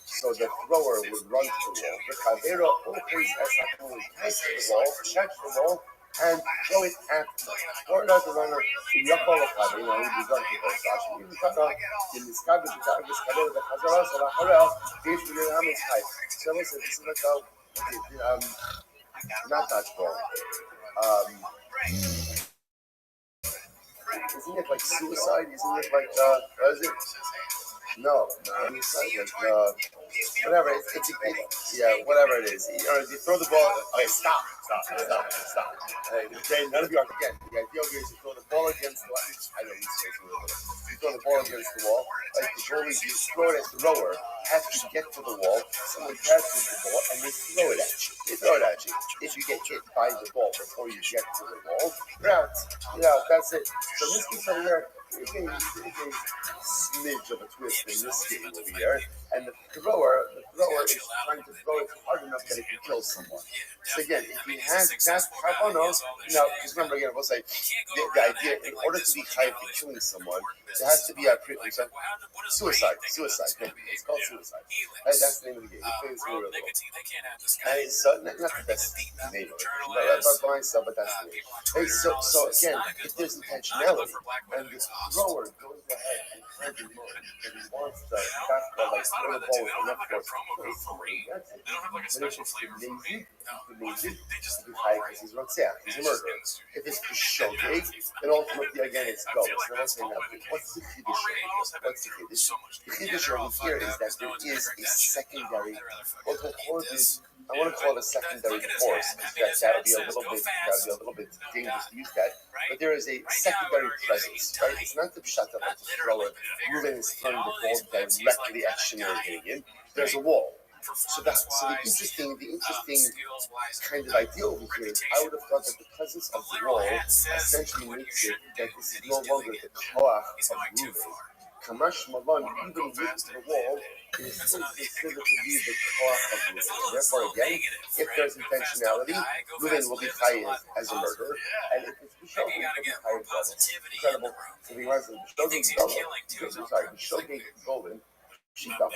so the thrower would run to the wall. The Chavera opens as a catch the ball, check the ball, and throw it at or not the runner in your qualify, he begun to go. So you can in this cabin, the Hazara, so this is the Hamis type. So listen, this is like not that ball. Isn't it like suicide? Isn't it like, is it? No, it's like, whatever, whatever it is. You throw the ball, okay, stop. Okay, none of you are, again, the idea here is to throw the ball against the wall. You throw the ball against the wall, like the goalie, you throw it as the thrower, has to get to the wall, someone passes the ball, and they throw it at you. If you get hit by the ball before you get to the wall, you're out. That's it. So this piece over here, it's a smidge of a twist in this game over here, and the thrower is trying to throw it hard enough that it can kill someone. So again, if he has that kavanos, because remember again, we'll say the idea, in order to be chayav for killing someone, there has to be a suicide. It's called suicide. That's the name of the game. And so not the best name of it, but that's the name. So again, if there's intentionality, and the thrower goes ahead and tries to move, and he wants to basketball like throw the ball with enough force, that's it. Because he's Rotzeach, he's a murderer. If it's Kishogeg, then ultimately again it's goes. So I'm saying now, what's the Kiddush? The Kiddush over here is that there is a secondary, I want to call it a secondary force, because that'll be a little bit dangerous to use that. But there is a secondary presence, right? It's not the pshat of like the thrower moving his throwing the ball directly at Shimon hitting him. There's a wall. So the interesting kind of idea over here is I would have thought that the presence of the wall essentially makes it that this is no longer the koach of moving. Kamash Malon, even with the wall, is still considered to be the koach of moving. Therefore, again, if there's intentionality, moving will be chayav as a murder, and if it's Bishogeg, it will be chayav double. Incredible. So he was the Bishogeg Golden, Shita.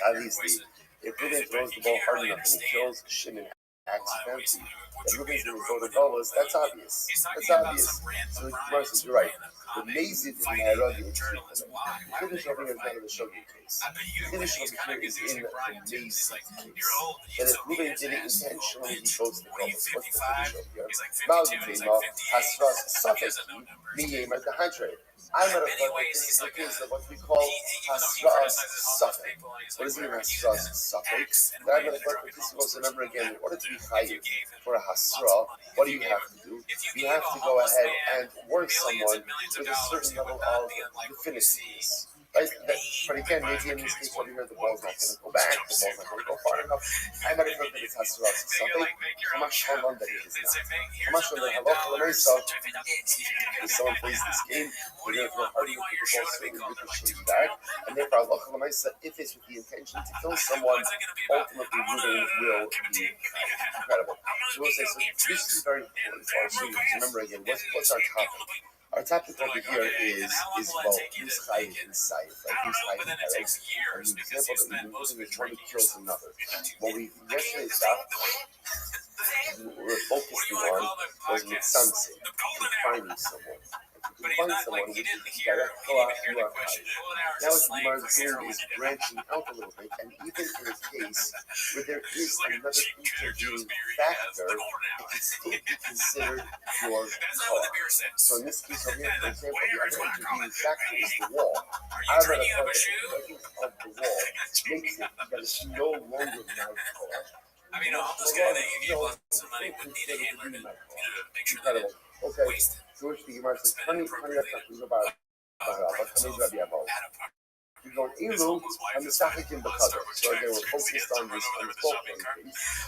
Obviously, if Ruben throws the ball hard enough and he kills Shimon accidentally, then Ruben's going to go to goals. That's obvious. So Gemara says, you're right. The Mazid in Nairobi is the Kiddush over here is not in the Shogeg case. The Kiddush over here is in the Mazid case. That if Ruben did it intentionally, he goes to goals. What's the Kiddush over here? Malvima Hasras Safeki Miyema Dehadre. I would have thought that this is the case of what we call Hasras Safek. What does it mean, Hasras Safek? I would have thought that this was, remember again, in order to be chayiv for a Hasra, what do you have to do? You have to go ahead and work someone with a certain level of definitiveness. Right? But again, maybe in this case over here, the ball's not going to go back, the ball's not going to go far enough. I might have thought that it's Hasras Safek. Kamash Halon that it is not. Kamash Halon Halon Halon if someone plays this game, we're going to throw hard enough with the ball so we ricochet back. And therefore, Allah Lamaisa, if it's with the intention to kill someone, ultimately moving will be incredible. So we'll say, so this is very important for our students. Remember again, what's our topic? Our topic over here is who's chayiv inside, like who's chayiv inside. And the example that we've been using is trying to kill another. What we yesterday stopped, we're focusing on was with something, finding someone. If you find someone with direct koach, you are chayiv. Now what the Gemara is doing is branching out a little bit, and even in a case where there is another intervening factor, it can still be considered your koach. So in this case over here, for example, the other intervening factor is the wall. I would have thought that the presence of the wall makes it that it's no longer my koach. I mean, all this guy that you gave lots of money would need a handler to make sure that it wasted. So which the Gemara says, "Honey, that's not to go you go Elu and the Sachikim Bakadar. So they were focused on this folk case.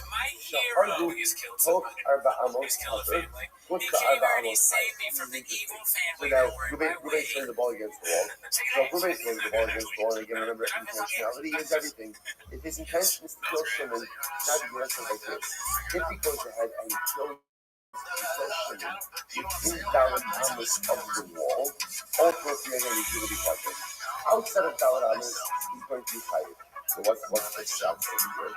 My hero, he's killed Talk somebody. Arba Amos He's killed a Kafir. family. What's He the came Arba here and he Amos? saved me from the evil So family now, that were in my way. Ruben's throwing the ball against the wall. So Ruben's throwing the ball against the wall, and again, remember, intentionality is everything. If his intention is to kill Shimon, now the direction like this. If he goes ahead and kills Shimon within Dalit Amos of the wall, all appropriate and he's going to be puzzled. Outside of Dalit Amos, he's going to be tired. So what's the shot over here?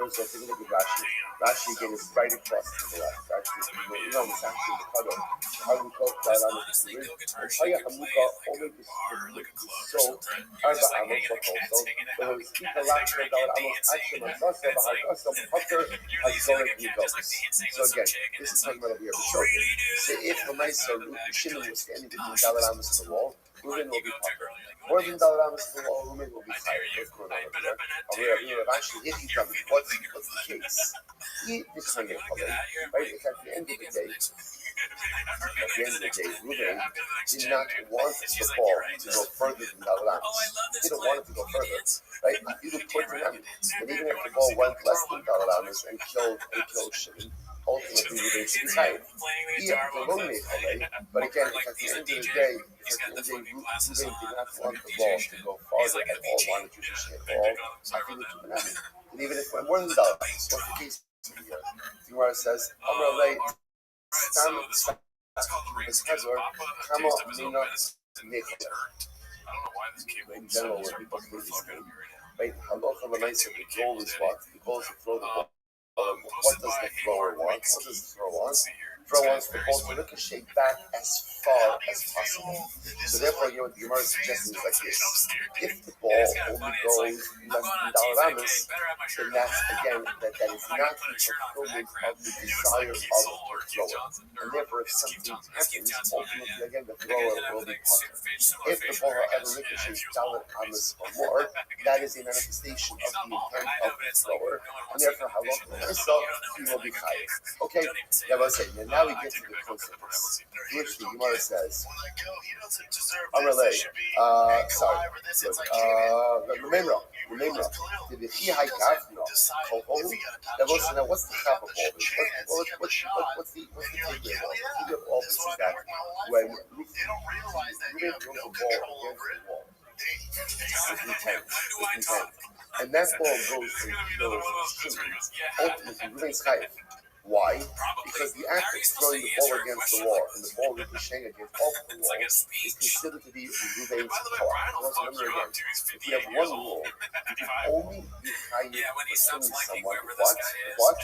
First of all, take a look at Rashi. Rashi again is right across to the left. Actually, it's actually the cutter. How do we call Dalit Amos? And Chaya Hamuka only is so Arba Amos of also. So we speak a lot of Dalit Amos. Actually, Masasa, Bahagasa, Pucker, Hazoric Nigos. So again, this is talking about over here. So if the Maisa Shimon was standing between Dalit Amos and the wall, Ruben will be pucker. More than Dalit Amos and the wall, Ruben will be tired. What's going on over here? Actually, if he's done, what's the case? He decided right? It's at the end of the day. Ruben did not want the ball to go further than Dalit Amos. He didn't want it to go further, right? He would put it on. And even if the ball went less than Dalit Amos and killed Shimon, ultimately Ruben should be tired. He had the long way, but again, at the end of the day, Ruben did not want the ball to go farther at all. Wanted to just hit ball. I think it should be. And even if it went more than Dalit Amos, what's the case here? The Gemara says, Amar Stam Hezor, Kama Mina Nechel. In general, when people say this thing, right? Halacha l'maisa, the goal is what? The goal is to throw the ball. What does the thrower want? What does the thrower want? The thrower wants the ball to ricochet back as far as possible. So therefore, what the Gemara is suggesting is like this. If the ball only goes less than Dalit Amos, then that's, again, that is not the fulfillment of the desire of the thrower. And therefore, if something happens, ultimately, again, the thrower will be punished. If the ball ever ricochets Dalit Amos or more, that is a manifestation of the intent of the thrower. And therefore, how long he will be higher. Okay? Yeah, let's say. Now we get to the concept. Which the Gemara says, Amalei, remember, the Chihai Gavno, now what's the chap of all this? What's the takeaway of all this? Is that when Ruben throws the ball against the wall, it's intent. And that ball goes and kills Shimon. Ultimately, Ruben's chayiv. Why? Because the act of throwing the ball against the wall and the ball ricocheting against off the wall is considered to be Ruben's power. Let's remember again, if we have one rule, you can only be chayiv for killing someone what?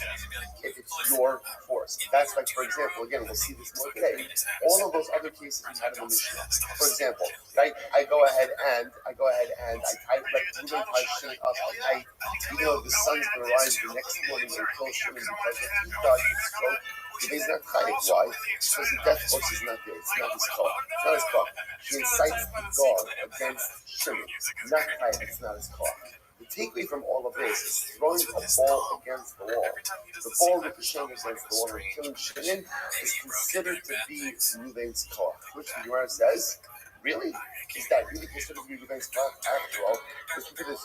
If it's your force. That's like, for example, again, we'll see this more today. All of those other cases we had in the Mishnah. For example, right? I go ahead and I tie Ruben ties Shimon up at night. You know the sun's going to rise the next morning and kill Shimon because he thought he was stroke. He's not chayiv. Why? Because the death force is not there. It's not his call. It's not his call. He incites the dog against Shimon. Not chayiv. It's not his call. The takeaway from all of this is throwing a ball against the wall. The ball ricocheting against the wall and killing Shimon is considered to be Ruben's call. Which the Gemara says, really? Is that really considered to be Ruben's call? After all, let's look at this.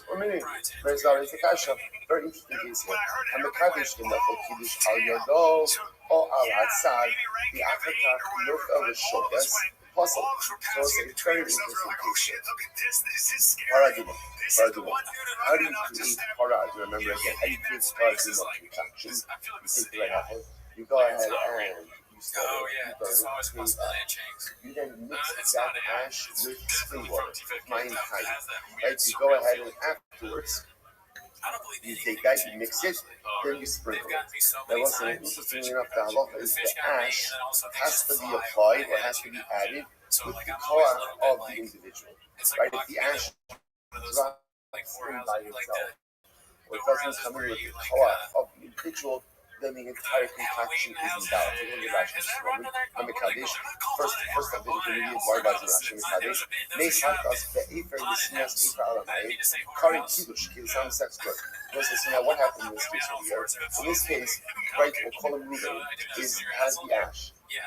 Very interesting case here. And the Kaddish in the Kiddush al Yado or al Hatzad, the Africa Loka Rishokas puzzle. So it's a very interesting case. Paraduma. How do you create para? Do you remember again? How do you create paraduma contraction? You take the right apple, you go ahead and you start you then mix that ash with spring water, fine kind. Right? You go ahead and afterwards, you take that, you mix it, then you sprinkle it. Now listen, interestingly enough, the halacha is the ash has to be applied or has to be added with the core of the individual. Right? If the ash drops in by itself, or it doesn't come in with the core of the individual, then the entire concoction is invalid. First of the intermediate word by Rashi Mekadesh, Meishakas be'efer l'snias efer alamei, Kari Kiddush, Kiddush sex work. Now what happened in this case over here? In this case, right, we'll call him Ruben, has the ash.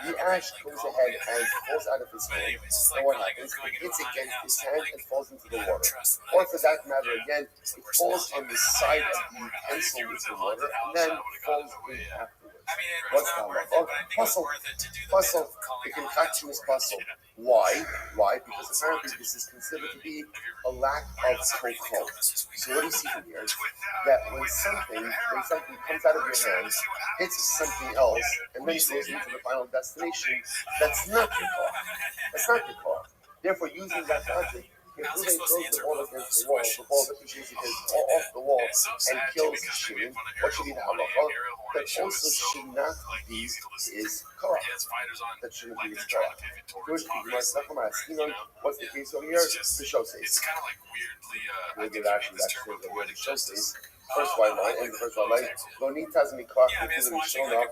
The ash goes ahead and falls out of his hand, and what happens? It hits against his hand and falls into the water. Or for that matter, again, it falls on the side of the utensil into the water, and then falls in afterwards. What's that like? Oh, puzzle. Puzzle. The contraction is puzzle. Why? Why? Because apparently this is considered to be a lack of control. So what do you see from here? That when something comes out of your hands, hits something else, and then goes into the final destination, that's not your call. That's not your call. Therefore, using that logic, if Ruben throws the ball against the ball ricochets off the wall and kills Shimon, what should be the halacha? That also should not be his call. That shouldn't be his call. What's the case over here? The show says. It's kind of like weirdly. The show says. First white line, and the first white line. Lonitas miklach mishona,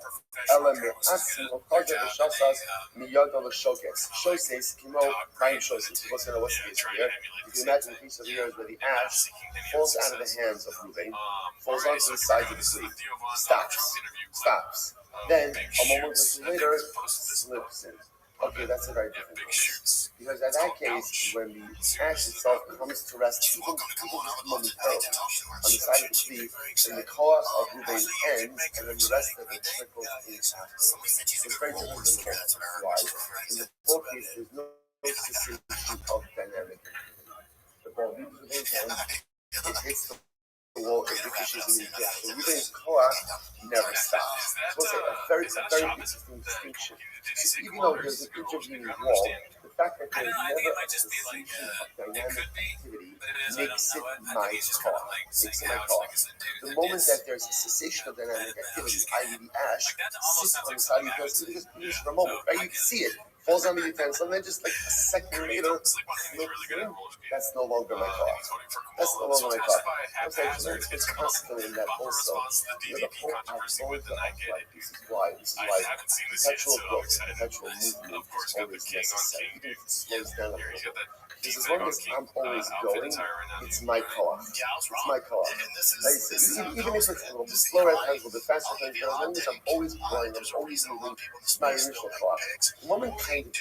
ela me'atzim okaja v'shasas miyad l'shokes. Shoses kimo kaim shoses. What's the case here? If you imagine the case of here is where the ash falls out of the hands of Reuben, falls onto the sides of the sleeve, stops. Then a moment or two later, slips in. Okay, that's a very different case. Because in that case, when the ash itself comes to rest, even momentarily, on the side of the sleeve, then the core of Reuben ends, and then the rest of it trickles in afterwards. So it's very different than both. Why? In the both cases, there's no cessation of dynamic activity. The ball leaves Reuben's hand, it hits the wall, it ricochets in the gap. So Reuben's core never stops. So it's a very interesting distinction. So even though there's a picture of the wall, the fact that there's never a cessation of dynamic activity makes it my call. The moment that there's a cessation of dynamic activity, i.e. the ash sits on the side of the utensil, just for a moment, right? You can see it, falls on the utensil, and then just like a second later, that's no longer my call. That's no longer my call. It's constantly in that also. The whole idea this is why perpetual growth, perpetual movement is always necessary. Even if it slows down a little bit. Because as long as I'm always going, it's my call. It's my call. Even if it's a little bit slower at times, a little bit faster at times, as long as I'm always growing, I'm always moving, it's my initial call. The moment kind of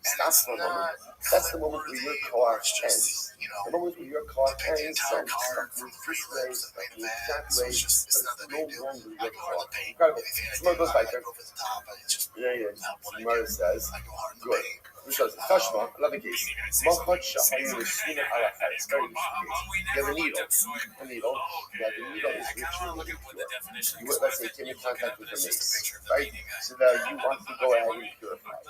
stops for a moment, that's the moment where your call ends. The moment where your call ends, so moves this way, moves that way, but it's no longer your call. Incredible. Someone goes by there. Gemara says, good. Because Tashma, another case. Machot shahayu l'shina ala charetz. Very interesting case. You have a needle. Yeah, the needle is ritually pure. Let's say it came in contact with a mace, right? So now you want to go ahead and purify it.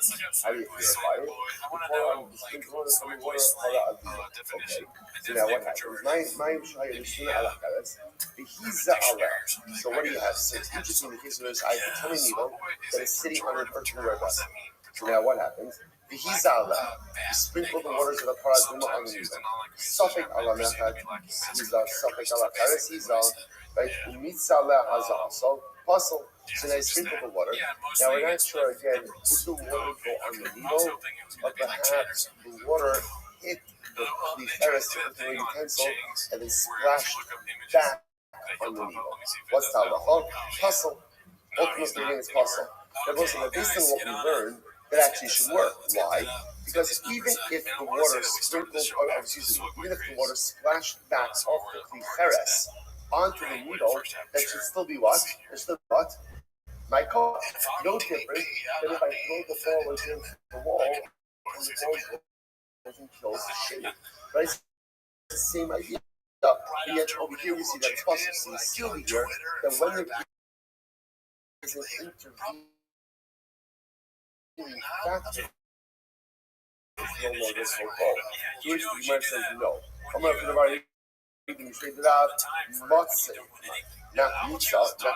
How do you purify it? You pour on the sprinkle water from the water, okay. So now what happens? Ma'im shahayu l'shina ala charetz. V'hiza ala. So what do you have? So it's interesting in the case where I have a tiny needle that is sitting on an earthenware vessel. So now what happens? You sprinkle the waters of the paraduma on the needle. Safek ala mechad, safek ala charetz, right? Umitza ala hazal. So puzzle. So now you sprinkle the water. Now we're not sure again, did the water go on the needle, or perhaps the water hit the charetz with the utensil and then splashed back on the needle. What's the halacha? Puzzle. Ultimately, it's puzzle. But based on what we learned, that actually should work. Why? Because even if the water even if the water splashed back off the charetz onto the needle, that should still be what? There's still what? My call. No different than if I throw the ball against the wall and the ball doesn't kill the shade. Right? It's the same idea. Yet over here we see that it's possible. So we still here that when there is an intervening factor, no longer so called. To which the Gemara says no. I'm going to put you can straighten it out. Matzah, not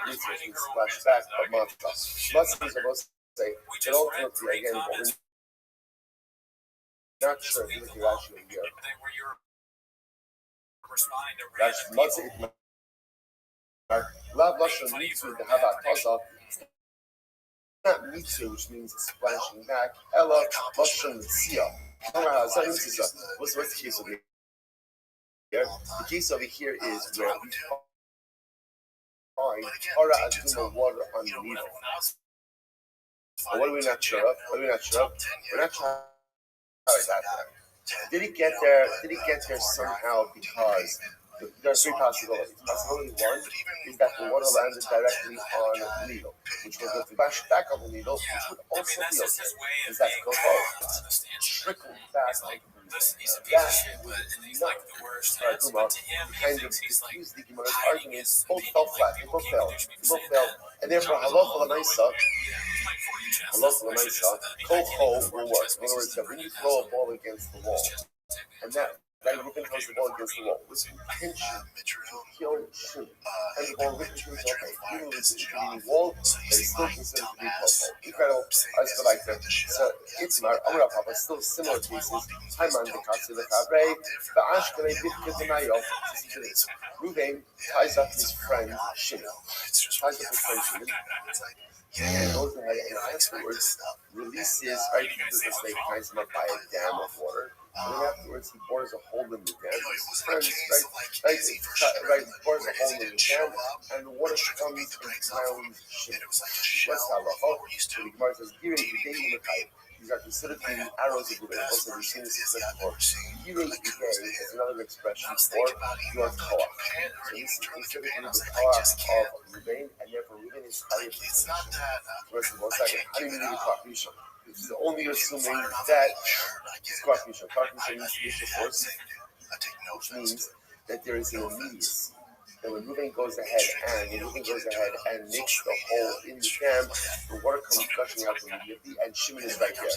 mitzvah means splash back, but matzah. Matzah is supposed to say that ultimately, again, what we're not sure if you look at Rashi here. Rashi, matzah, lav lashon mitzvah dehava tazav. Not mitzu, which means splashing back. Ella lashon mitzia. What's the case over here? The case over here is where we find hara aduma water on the needle. But what are we not sure of? What are we not sure of? We're not sure how it got there. Did he get there? Did he get there somehow because there are three possibilities. Possibility one is that the water landed directly on the needle, which was going to bash back on the needle, which would also be okay. Because that's go forward. Trickle back like He's a piece of shit, but he's like the worst. But to him, kind of confused the Gemara's arguments. Both fell flat. They both failed. And therefore, halacha l'maisa, kol chol will work. In other words, that when you throw a ball against the wall, and that Reuben throws the ball against the wall with intention to kill Shimon, and the ball ricochets off even though it's a wall, but it's still considered to be kol chol. Incredible. I just like that. So it's my Amar Papa, still similar cases. Haiman the Katsu the Kabre, the Ashkelei Bitke the Nayo. Reuben ties up his friend Shimon. And goes ahead and afterwards releases, right, because the snake ties him up by a dam of water. And then afterwards he bores a hole in the dam. His friends, right, bores a hole in the dam, and the water comes and drowns Shimon. What's halacha? So the Gemara says, "Girei b'dei u'mekayim." These are considered to be arrows of Reuben. Also, we've seen this before. Girei b'dei is another expression for your koach. So this is considered to be the koach of Reuben, and therefore Reuben is chayiv. First of all, second, how do you mean koach rishon? This is only assuming that it's koach rishon. Koach rishon means initial force, which means that there is an immediacy. And when Reuben goes ahead and makes the hole in the dam, the water comes gushing out immediately, and Shimon is right there.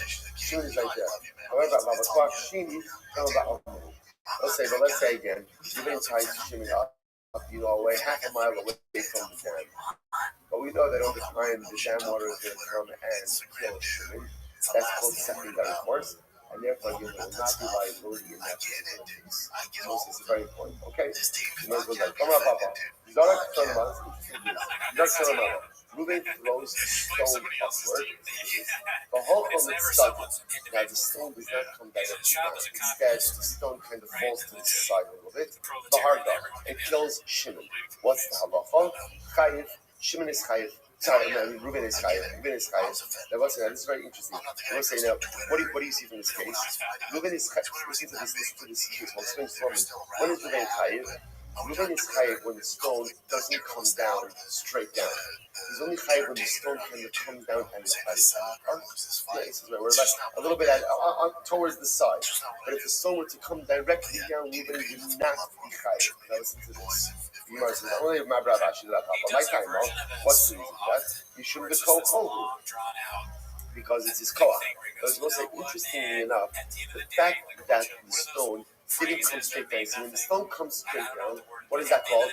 However, let's say again, Reuben ties Shimon up, away half a mile away from the dam. But we know that over time, the dam water is going to come and kill Shimon. That's called secondary force. And therefore, you will not be liability in that particular case. So this is very important. Okay? You might go like, come on, Papa. Reuben throws a stone upward. The whole thing is stuck. Now, the stone does not come directly down. Instead, the stone kind of falls to the side a little bit. The hard dog. It kills Shimon. What's the halacha? Chayiv. Shimon is chayiv. Sorry, no, Reuben is chayiv. This is very interesting. We'll say now, what do you see from this case? Reuben is chayiv. Listen to this case. I'll explain slowly. When is Reuben chayiv? Reuben is chayiv when the stone doesn't come down straight down. He's only chayiv when the stone can come down and we're like a little bit towards the side. But if the stone were to come directly down, Reuben would not be chayiv. Now listen to this. What's the reason for that? You shouldn't be kol because it's his koach. But it's also interestingly enough, the fact that the stone didn't come straight down. So when the stone comes straight down, what is that called?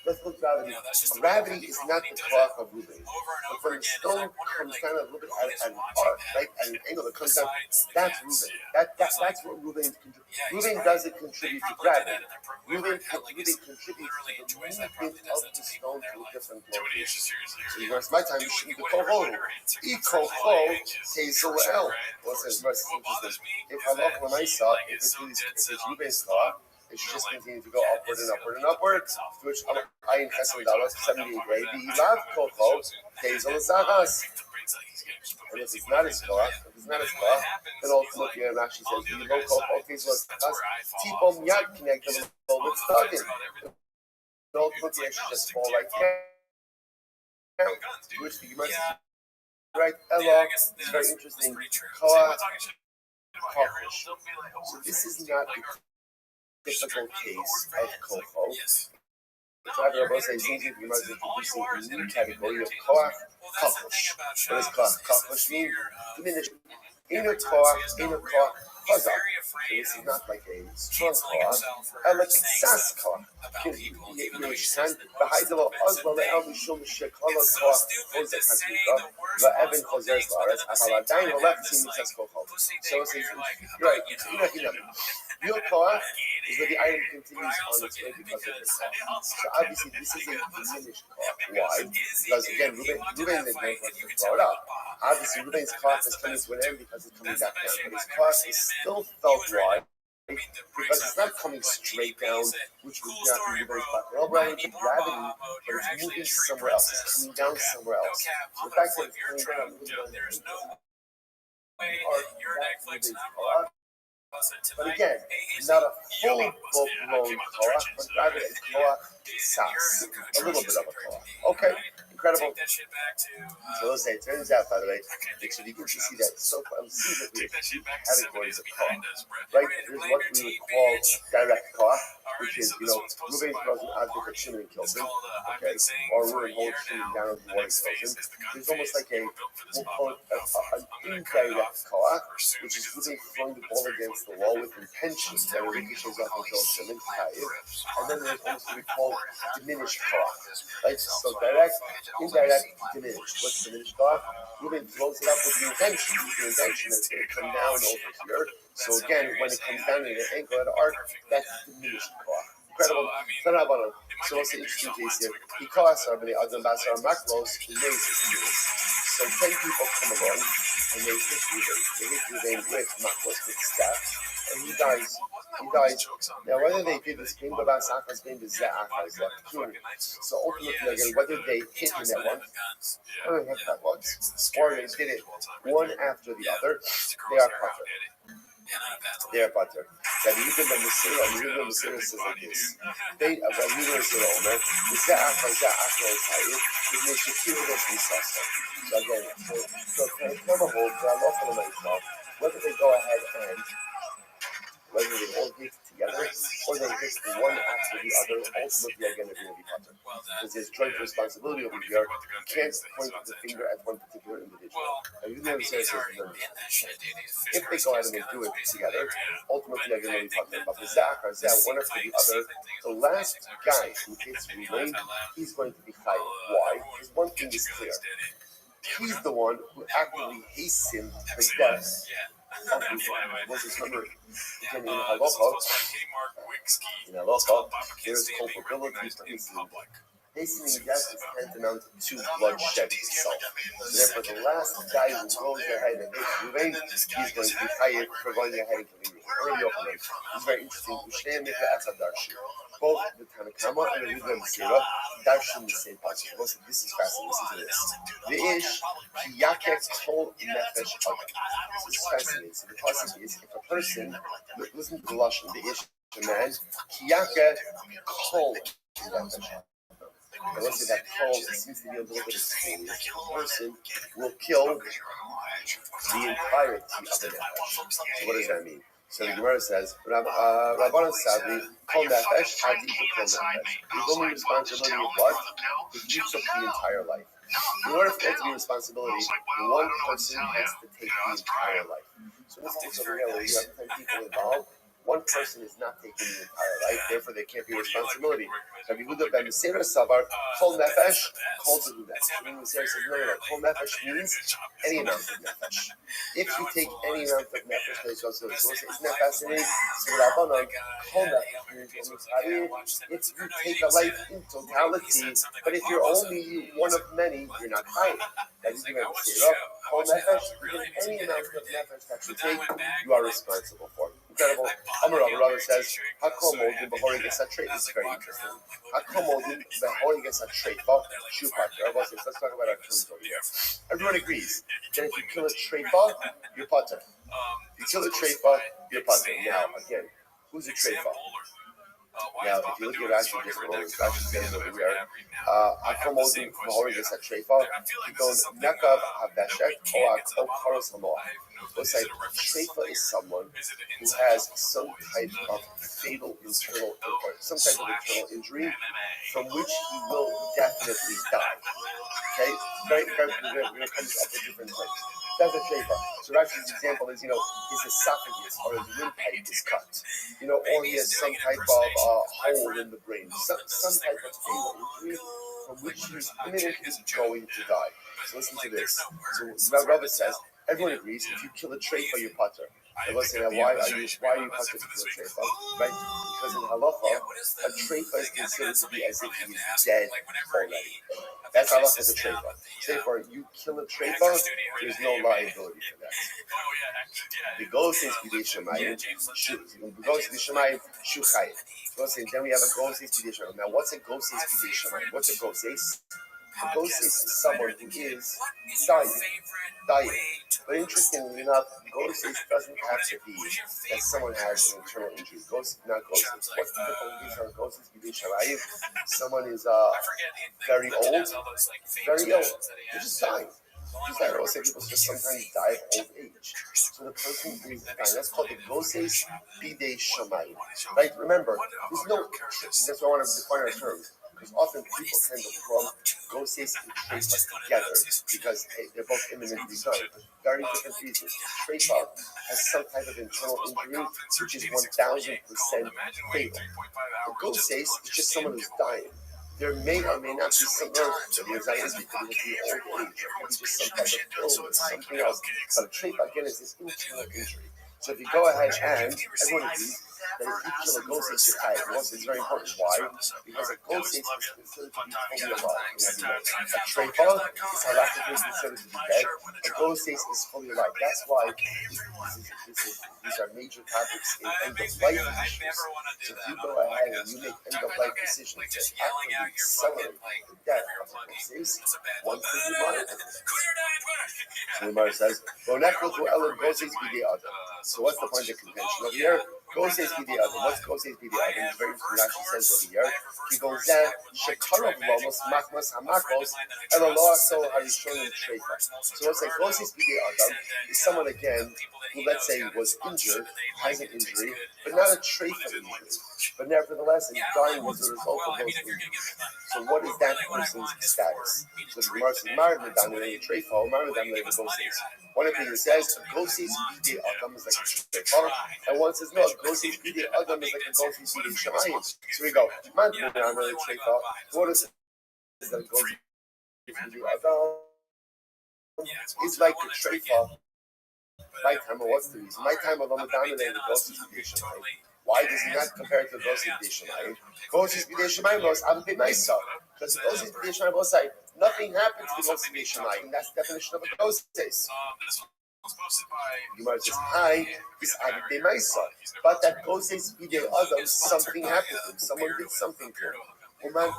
That's called gravity. Gravity is not the koach of Reuben. But when the stone comes down a little bit at an arc, right, at an angle that comes down, that's Reuben. That's what Reuben contributes. Reuben doesn't contribute to gravity. Reuben contributes to the movement of the stone to a different location. So you guys, my time, you shouldn't be kol-ho. E-kol-ho, tezel el. Well, it says, if halacha l'maisa, if it's Reuben's law, it should just continue to go upward and upward and upward. To which Ayin Chesed Dalos 78 way, the Ilav Kol-ho, tezel zahas. And if it's not his koach, then ultimately Rashi says, the low kol-ho, tezel zahas, tipom yad connect them with stugging. And ultimately it should just fall right down. To which the Gemara says, right, Ella, it's very interesting. Koach, so this is not the typical case of kol-ho. Rabbi says, seems like the Gemara is introducing a new category of koach, kachosh. What does kachosh mean? Inner koach, chazak. So this is not like a strong koach, like sas koach. Yishan, v'haydelo ozla le'el mishum shekala koach chozek hakika, v'evan chozers la'aretz, aval adayin oleftzim mitzas kol-ho. So it says, right, real koach is where the iron continues on its way because of the koach. So obviously this is a diminished koach. Why? Because again, Reuben didn't know what to throw it up. Obviously Reuben's koach is coming to an end because it's coming back down. But his koach is still felt wide because it's not coming straight down, which would not be the very well, rather than gravity, but it's moving somewhere else. It's coming down somewhere else. So the fact that it's coming down, there's no way or that your Netflix and but again, not a full-blown koach, but rather a koach sas, a little bit of a koach. Okay, incredible. Take that shit back to. So let's say it turns out, by the way, so you can see that so far, see that we categories of koach, right? There's what we would call direct koach, which is, moving throws an object of shimmy and kills him, okay, or moving hold shimmy down to one and kills him. There's almost like we'll call it an indirect koach, which is moving, throwing the ball against the wall with intention that it ricochets off and kills him and then there's almost what we call diminished koach, right? So direct, indirect, diminished. What's diminished koach? Moving throws it up with the intention that it's going to come down over here. So again, when it comes down in an ankle at an arc, that's diminished koach. Incredible. So what's the interesting case here? Because our Adam Basar Makros is so 10 people come along and they hit Ruvain with Makros with staff, and he dies. Now whether they did this game about Sakas game is so ultimately again, whether they hit him at once, or they hit that once, or they did it one after the other, they are potter. They are potter. That even the Messiah says like this. They when you know the owner, is that after is they should kill this disaster. So again, so come a hold, so I'm off on myself, whether they go ahead and whether they all hit together or they hit one after the other, ultimately are going to be potter. Because there's joint responsibility over here. You can't point the finger at one particular individual. And you know what I'm saying? If they go ahead and they do it together, ultimately they're going to be potter. But for Zach or Zach, one after the other, the last guy who hits Ruvain, he's going to be fighting. Why? Because one thing is clear. He's the one who actively hastened the death of Ruvain. Was his number in Halacha, there's culpability for hastening. Hastening death is tantamount to bloodshed itself. So therefore, the last guy who goes ahead and hits Ruvain, he's going to be chayiv for going ahead and killing Ruvain. It's very interesting. Both the Tanakama and the Rudra Masira darshan the same passage. This is fascinating. Listen to this. The ish kiyakek kol nefesh adam. This is fascinating. So the passage is if a person, listen to the lashon, the ish, the man, kiyakek kol nefesh adam. And let's say that kol seems to be a little bit of pain. The person will kill the entirety of the nefesh. So what does that mean? So the Gemara says, Rabbanan Sadly, Kol Nefesh, Hadi Kol Nefesh. The only responsibility of what? If you took the entire life. In order for that to be responsibility, one person has to take the entire life. So in this case over here, where you have 10 people involved, one person is not taking the entire life, therefore there can't be responsibility. Rabbi Yehuda ben Meseira Savar, Kol Nefesh, Kol Zehuda. Rabbi Meseira says, no, Kol Nefesh means any amount of Nefesh. If you take any amount of Nefesh, isn't that fascinating? So Rabbanan, Kol Nefesh means if you take a life in totality, but if you're only one of many, you're not chayiv. Rabbi Yehuda ben Meseira, Kol Nefesh, any amount of Nefesh that you take, you are responsible for. Incredible. Rabbi says, Hakol Modim B'Hori Gets a Trait. This is very interesting. Hakol Modim B'Hori Gets a Trait. Shoe partner. Let's talk about our terms over here. Everyone agrees that if you kill a treifa, you're potter. If you kill a treifa, you're potter. Now, again, who's a treifa? Now, if you look at Rashi, Rashi's getting over here. Hakol Modim B'Hori Gets a Treifa. You go Nekav HaBeshek or Karos HaMoach. Looks like treifa is someone who has some type of fatal internal or some type of internal injury from which he will definitely die. Okay? We're going to come up with different things. That's a treifa. So Rashi's example is, his esophagus or his windpipe is cut. Or he has some type of hole in the brain. Some type of fatal injury from which he's imminently going to die. So listen to this. So Rabbi says, everyone agrees if you kill a treifa, you're potter. I was saying, why are you talking to a treifa? Right? Because in halacha, a treifa is considered to be as if he is dead already. That's halacha of a treifa. Therefore, you kill a treifa, there's no liability for that. The goes is b'dei shemayim, the goes is b'dei shemayim shuchayim. Then we have a goes is b'dei shemayim. Now, what's a goes is b'dei shemayim? What's a goes is? A goes is someone who is dying. But interestingly enough, ghosis doesn't have to be that someone has an internal injury. Ghosis, not ghosis. What's the difference on ghosis? Someone is very old, very ill. They're just dying. Just like I always say, people just sometimes die of old age. So the person is dying. That's called the ghosis bidei shamayim. Right? Remember, there's no. That's why I want to define our terms. Because often people tend to clump ghosis and treifa together because they're both imminently done. For very different reasons. Treifa has some type of internal injury which is 1000% fatal. The ghosis is just someone who's dying. There may or may not be some nerve to the anxiety because of the old age, or maybe just some type of illness, something else. But a treifa again is this internal injury. So if you go ahead and everyone agrees that if you kill a ghosis, you're tired. It's very important. Why? Because a ghosis is considered to be fully alive. A treifa is halachically considered to be dead. A ghosis is fully alive. That's why these are major topics in end-of-life issues. So if you go ahead and you make end-of-life decisions that actively accelerate the death of a ghosis, one could be monitored. So the Gemara says, so what's the point of contention over here? Ghosis b'dei adam. What's ghosis b'dei adam? It's very Rashi says over here. He goes there. Shekarov lomos machmas hamakos elaloa so harishonim treifa. So what's like ghosis b'dei adam is someone again who, let's say, was injured, has an injury, but not a treifa injury. But nevertheless, is dying as a result of those injuries. So what is that person's status? So the Gemara says, "Marad medamle treifa, or marad medamle ghosis." One opinion says a ghosis b'dei adam is like a treifa, and one says no, a ghosis b'dei adam is like a ghosis b'dei shemayim. So we go, "Marad medamle treifa." What is that? A ghosis b'dei adam is like a treifa. My time, what's the reason? My time alone medamle the ghosis b'dei shemayim. Why does he not compare it to the ghosis b'dei shemayim? Ghosis b'dei shemayim was avim b'maisa. Because the ghosis b'dei shemayim was like nothing happened to the ghosis b'dei shemayim. That's the definition of a ghosis. Gemara says, "Hi, this avim b'maisa." But that ghosis b'dei adam, something happened to him. Someone did something to him. The one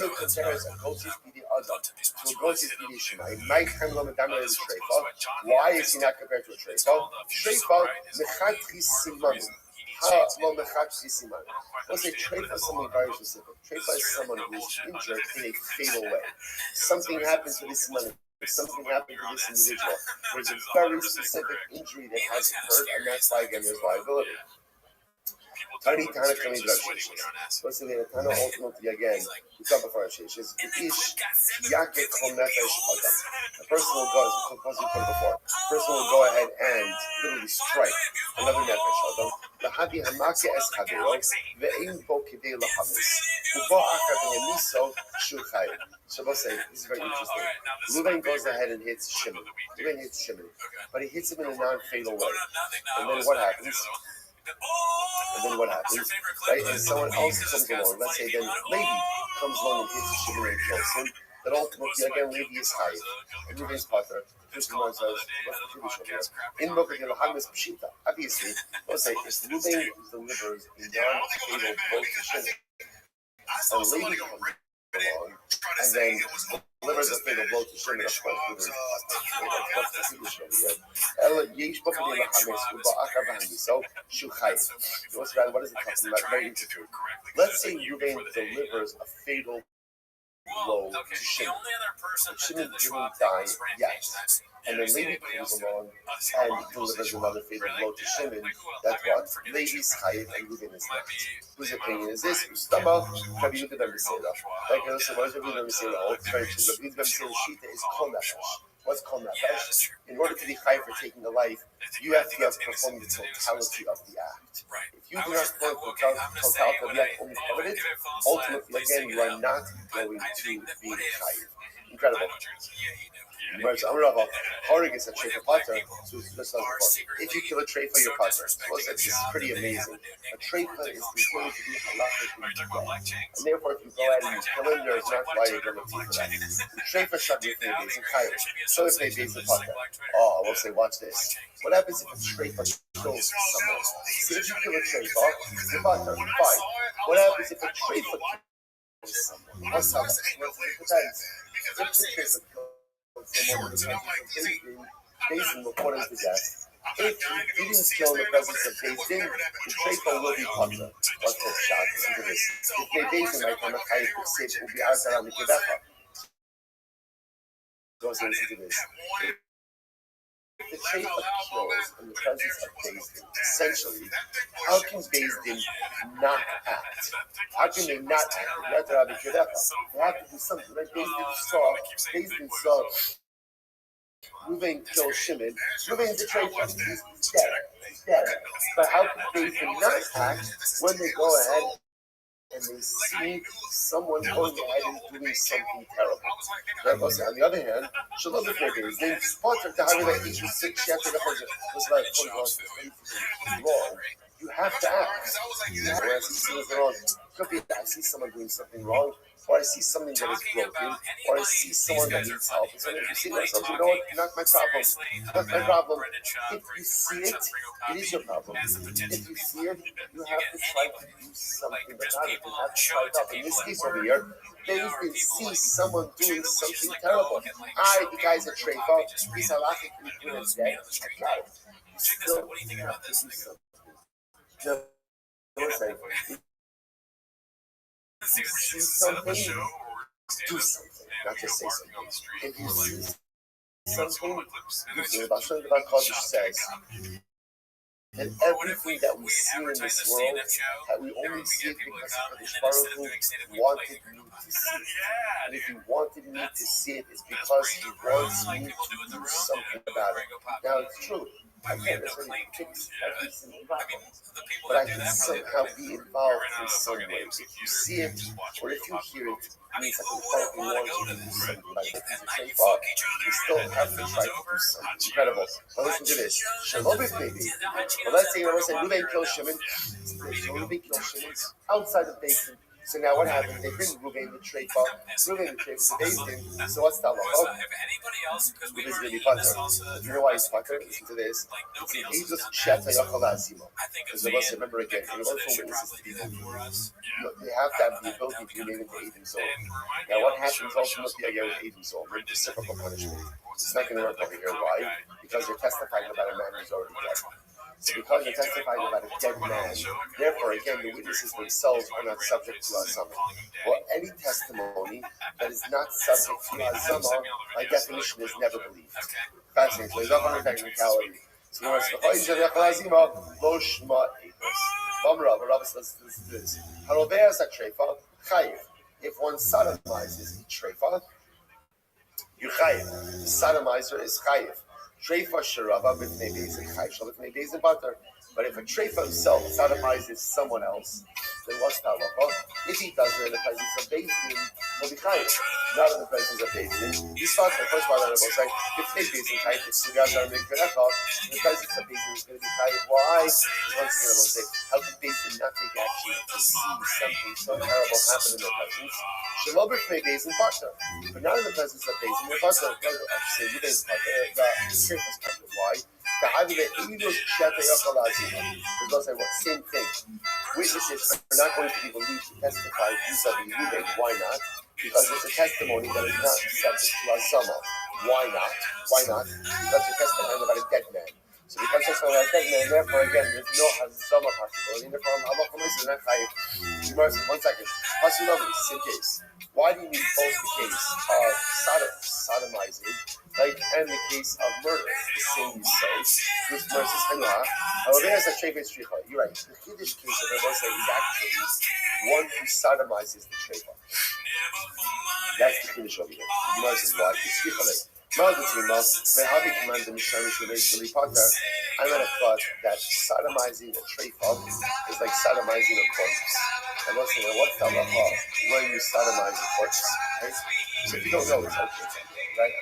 who compares a ghosis b'dei adam to a ghosis b'dei shemayim, my time lo medamle is treifa. Why is he not compared to a treifa? Treifa mechatris simanim. Lo mechatris simanim. Let's say treifa is something very specific. Treifa is someone who is injured in a fatal way. Something happens to this simanim. Something happened to this individual. There's a very specific injury that has occurred, and that's why again there's liability. Tani Tana Kami Drashish. What's the name of Tana ultimately again? We talk about Rashish. Is Ish Yaket Kol Nefesh Adam. A person will go, as we put it before, a person will go ahead and literally strike another Nefesh Adam. Lahadi Hamake Es Kadero, Ve'im Bo Kidei Lahamis. Ubo Akar Be'emiso Shulchayim. So we'll say, this is very interesting. Ruben goes ahead and hits Shimon. Ruben hits Shimon. But he hits him in a non-fatal way. And then what happens? Right? And someone else comes along. Let's say then Levi comes along and hits Shimon and kills him. Then ultimately, again, Levi is high. And Ruben's partner. First one says, what's the tradition here? In Mokadil Hamas Pshita. Obviously, let's say if Ruben delivers a non-fatal blow to Shimon, and Levi comes along and then delivers a fatal blow to Shimon, of course, what's the tradition over here? What is it talking about? Very interesting. Let's say Ruben delivers a fatal blow to Shimon. Shimon didn't die yet. And then Levi comes along and delivers another fatal blow to Shimon. That's what? Levi's chayiv and Ruben is left. Whose opinion is this? Ustama, Rabbi Yehuda ben Besela. Like I said, what is Rabbi Yehuda ben Besela? Rabbi Yehuda ben Besela's shita is kol nefesh. What's kol nefesh? In order to be chayiv for taking a life, you have to have performed the totality of the act. If you do not perform the totality of the act, only covered it, ultimately, again, you are not going to be chayiv. Incredible. Right, so I'm gonna have a Horrigus a treifa potter. So it's just like if you kill a treifa, you're potter. Well, this is pretty amazing. A treifa is considered to be halachically dead, and therefore, if you go ahead and you kill him, there is not liability for that. The treifa shot with maybe is chayiv. So if maybe is a potter. Oh, I will say, watch this. What happens if a treifa kills someone? See, if you kill a treifa, you're potter. Fine. What happens if a treifa kills someone? That's how it depends. If the treifa someone Basin reported to death. If he didn't kill in the presence of Basin, the treifa will be potter. What's that shot? Listen to this. If they Basin might come a chayiv b'sif will be arzar mikivecha. Goes into this. If the treifa kills in the presence of Basin, essentially, how can Basin not act? How can they not act? They have to do something. Like Basin saw Reuven killed Shimon. Reuven's a treifa. He's dead. He's dead. But how can Basin not act when they go ahead and they see someone going ahead and doing something terrible? On the other hand, Shalom Basin, they sponsor to have that issue 6 years ago. Was like, wrong. You have to act. Whereas he sees wrong. Could be I see someone doing something wrong, or I see something that is broken, or I see someone that needs help. And so you see myself, you know what? Not my problem. Not my problem. If you see it, it is your problem. If you see it, you have to try to do something about it. You have to try it out. In this case over here, they see someone doing something terrible. The guy's a treifa. He's halachically doing it dead. I got it. Still, what do you think about this? See something, do something, not just say something. If you see something, do something. About something about Kodesh says that everything that we see in this world, that we only see it because the Baruch Hu wanted me to see it. And if he wanted me to see it, it's because he wants me to do something about it. Now, it's true. I can't necessarily fix every single problem, but I can somehow be involved in some way. If you see it, or if you hear it, it means I can probably want you to do something like it. You still have to try to do something incredible. Well, listen to this. Shalom baby. Well, let's say Reuven kills Shimon. Reuven kills Shimon outside of Basin. So now what happens? They bring Reuven the treifa. Reuven the treifa to Basin. So what's that law? Reuven's going to be potter. You know why he's potter? Listen to this. It's an ageless chet hayachal azimo. Because the Lord, remember again, in order for witnesses to be guilty, they have to have the ability to remain in the Edom zone. Now what happens ultimately again with Edom zone? We're reciprocal punishment. It's not going to work over here. Why? Because you're testifying about a man who's already dead. So because you're testifying about a dead man, therefore, again, the witnesses themselves are not subject to Azama. Well, any testimony that is not subject to Azama, by definition, is never believed. Fascinating. So there's a hundred technicality. So lo shma Rabbi says this. If one sodomizes a treifa, you're chayiv. The sodomizer is chayiv. Treifa sharava b'fnei beis and chayiv shal b'fnei beis and butter. But if a treifa himself sodomizes someone else, then what's the halacha? If he does it in the presence of Beis Din, he'll be chayiv. Not in the presence of Beis Din. You start the first part of the saying, if b'fnei beis and chayiv, it's sugaz ar mikverecha. In the presence of Beis Din, is going to be chayiv. Why? Because once again, I will say, how can Beis Din not take action to see something so terrible happen in their presence? Shalom b'fnei beis and butter. But not in the presence of Beis Din, butter. I should say, you didn't butter. The surface butter. Why? The English chet hayachal azimo. There's also what same thing. Witnesses are not going to be believed to testify vis-a-vis Reuven. Why not? Because it's a testimony that is not subject to Azama. Why not? Why not? Because you're testifying about a dead man. So because you're testifying about a dead man, therefore again, there's no Azama possibility. Therefore, Allah is not chayiv. 1 second. Hasulam, same case. Why do you need both the case of sodomizing, right, and the case of murder? The same you say. This verse is Hanua. However, there's a treifa stricha. You're right. The Kiddush case of Rabbi is actually one who sodomizes the treifa. That's the Kiddush over here. The Gemara says why? It's stricha. I might have thought that sodomizing a treifa is like sodomizing a corpse. I was saying, what's the halacha when you sodomize a corpse? Right? So if you don't know, it's okay, right?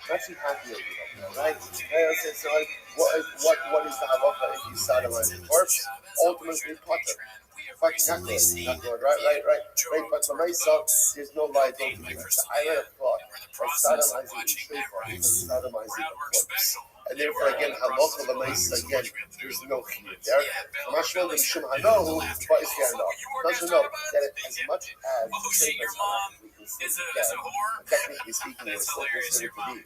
I'm actually happy that you don't know, right? So like, what is the halacha if you sodomize a corpse? Ultimately, potter. But not good, right? But for myself, there's no liability. I read a thought by sodomizing a shayfa, sodomizing a corpse. And therefore, again, halacha l'maisa, again, there's no chiyuv there. Mashma l'mishum hanahu, but it's the enough. Doesn't know that as much as shayfa's technically speaking, it's still considered to be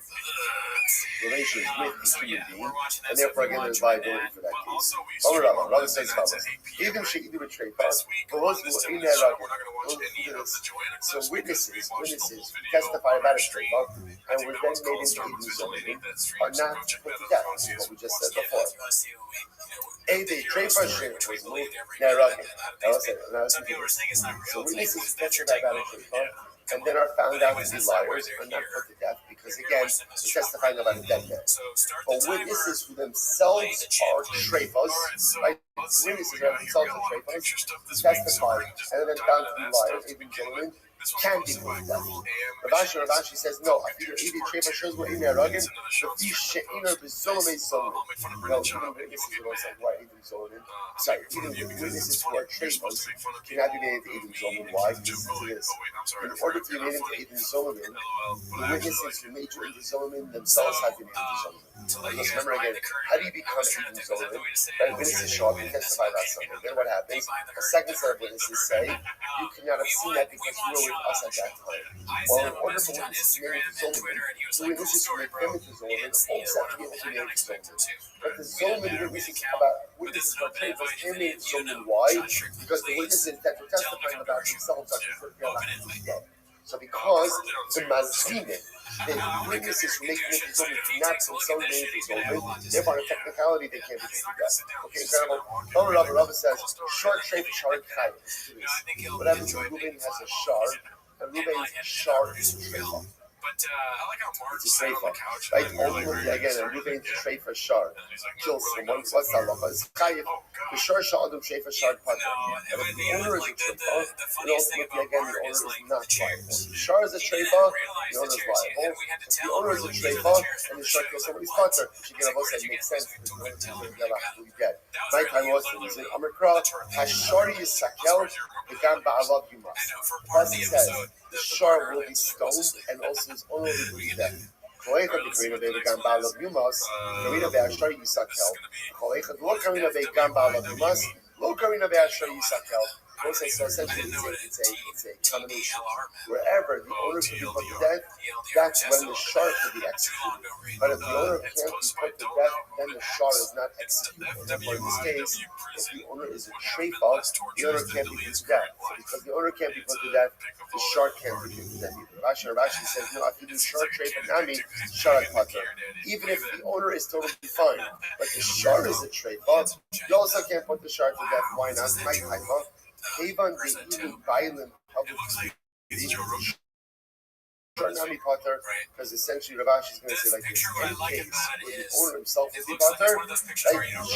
relations with the human being, and therefore, again, there's liability for that case. Rabbi says, even sheidu a shayfa, so witnesses testify about a shayfa, and were then made into Eden Zolim, are not put to death, what we just said before. The shayfa was moved, so witnesses testify about a shayfa, and then are found out to be liars, are not put to death, because again, they're testifying about a dead man. But witnesses who themselves are shayfas, right? Witnesses who themselves are shayfas, testify, and then found to be liars, even gentlemen, can be put to death. Ravashi says, no, even shayfa shows what in their rugged, the fish she'iner b'zolomei zolomei. No, even witnesses who don't say, why even zolomei? Sorry, even witnesses who are shayfas cannot be made into Eden Zolomei. Why? Listen to this. In order to be made into Eden Zolomei, the witnesses who made you into Zolomei themselves have to be made into Zolomei. Because remember again, how do you become Eden Zolomei? Right? Witnesses show up and testify about something. Then what happens? A second set of witnesses say, you could not have seen that because you were with us at that time. Well, in order for witnesses to be made into Zolomei, the witnesses who make them into Zolomei also have to be able to be made into Zolomei. But the Zolomei witnesses about witnesses are shayfas and made into Zolomei. Why? Because the witnesses that were testifying about themselves are dead. So because the mazvine, the witnesses who make into Zolomei cannot themselves made into Zolomei, therefore on a technicality they can't be put to death. Okay, incredible. Rabbi says, short shayfa shard chayim. What happens if Reuben has a shard, and Reuben's shard is a shayfa? I like how Mark It's a shayfa. Right? Ultimately, again, a Reuben's shayfa shard kills someone. What's that halacha? It's chayiv. The shor sha'adum shayfa shard pater. And if the owner is a shayfa, then ultimately, again, the owner is not liable. If the shar is a shayfa, the owner is liable. If the owner is a shayfa, and the shar kills somebody's pater, she can have also make sense because the owner is dead. Nighttime also is in Amrikra, Hashari Yisakel, the Gamba Alav Yumas. Pasuk says, the shar will be stoned, and also his owner will be dead. Kolecha b'karina be'gamba alav yumas, karina be'ashar yisakel. Kolecha lo karina be'gamba alav yumas, lo karina be'ashar yisakel. So essentially, it's a combination. Wherever the owner could be put to death, that's when the shar could be executed. But if the owner can't be put to death, then the shar is not executed. Therefore, in this case, if the owner is a shayfa, the owner can't be put to death. So because the owner can't be put to death, the shar can't be put to death either. Rashi says, no, if you do shar shayfa nami, shar pater. Even if the owner is totally fine, but the shar is a shayfa, you also can't put the shar to death. Why not? Even the even violent public speech, because essentially Ravashi is going to say like this: any case where the owner himself is the potter, right?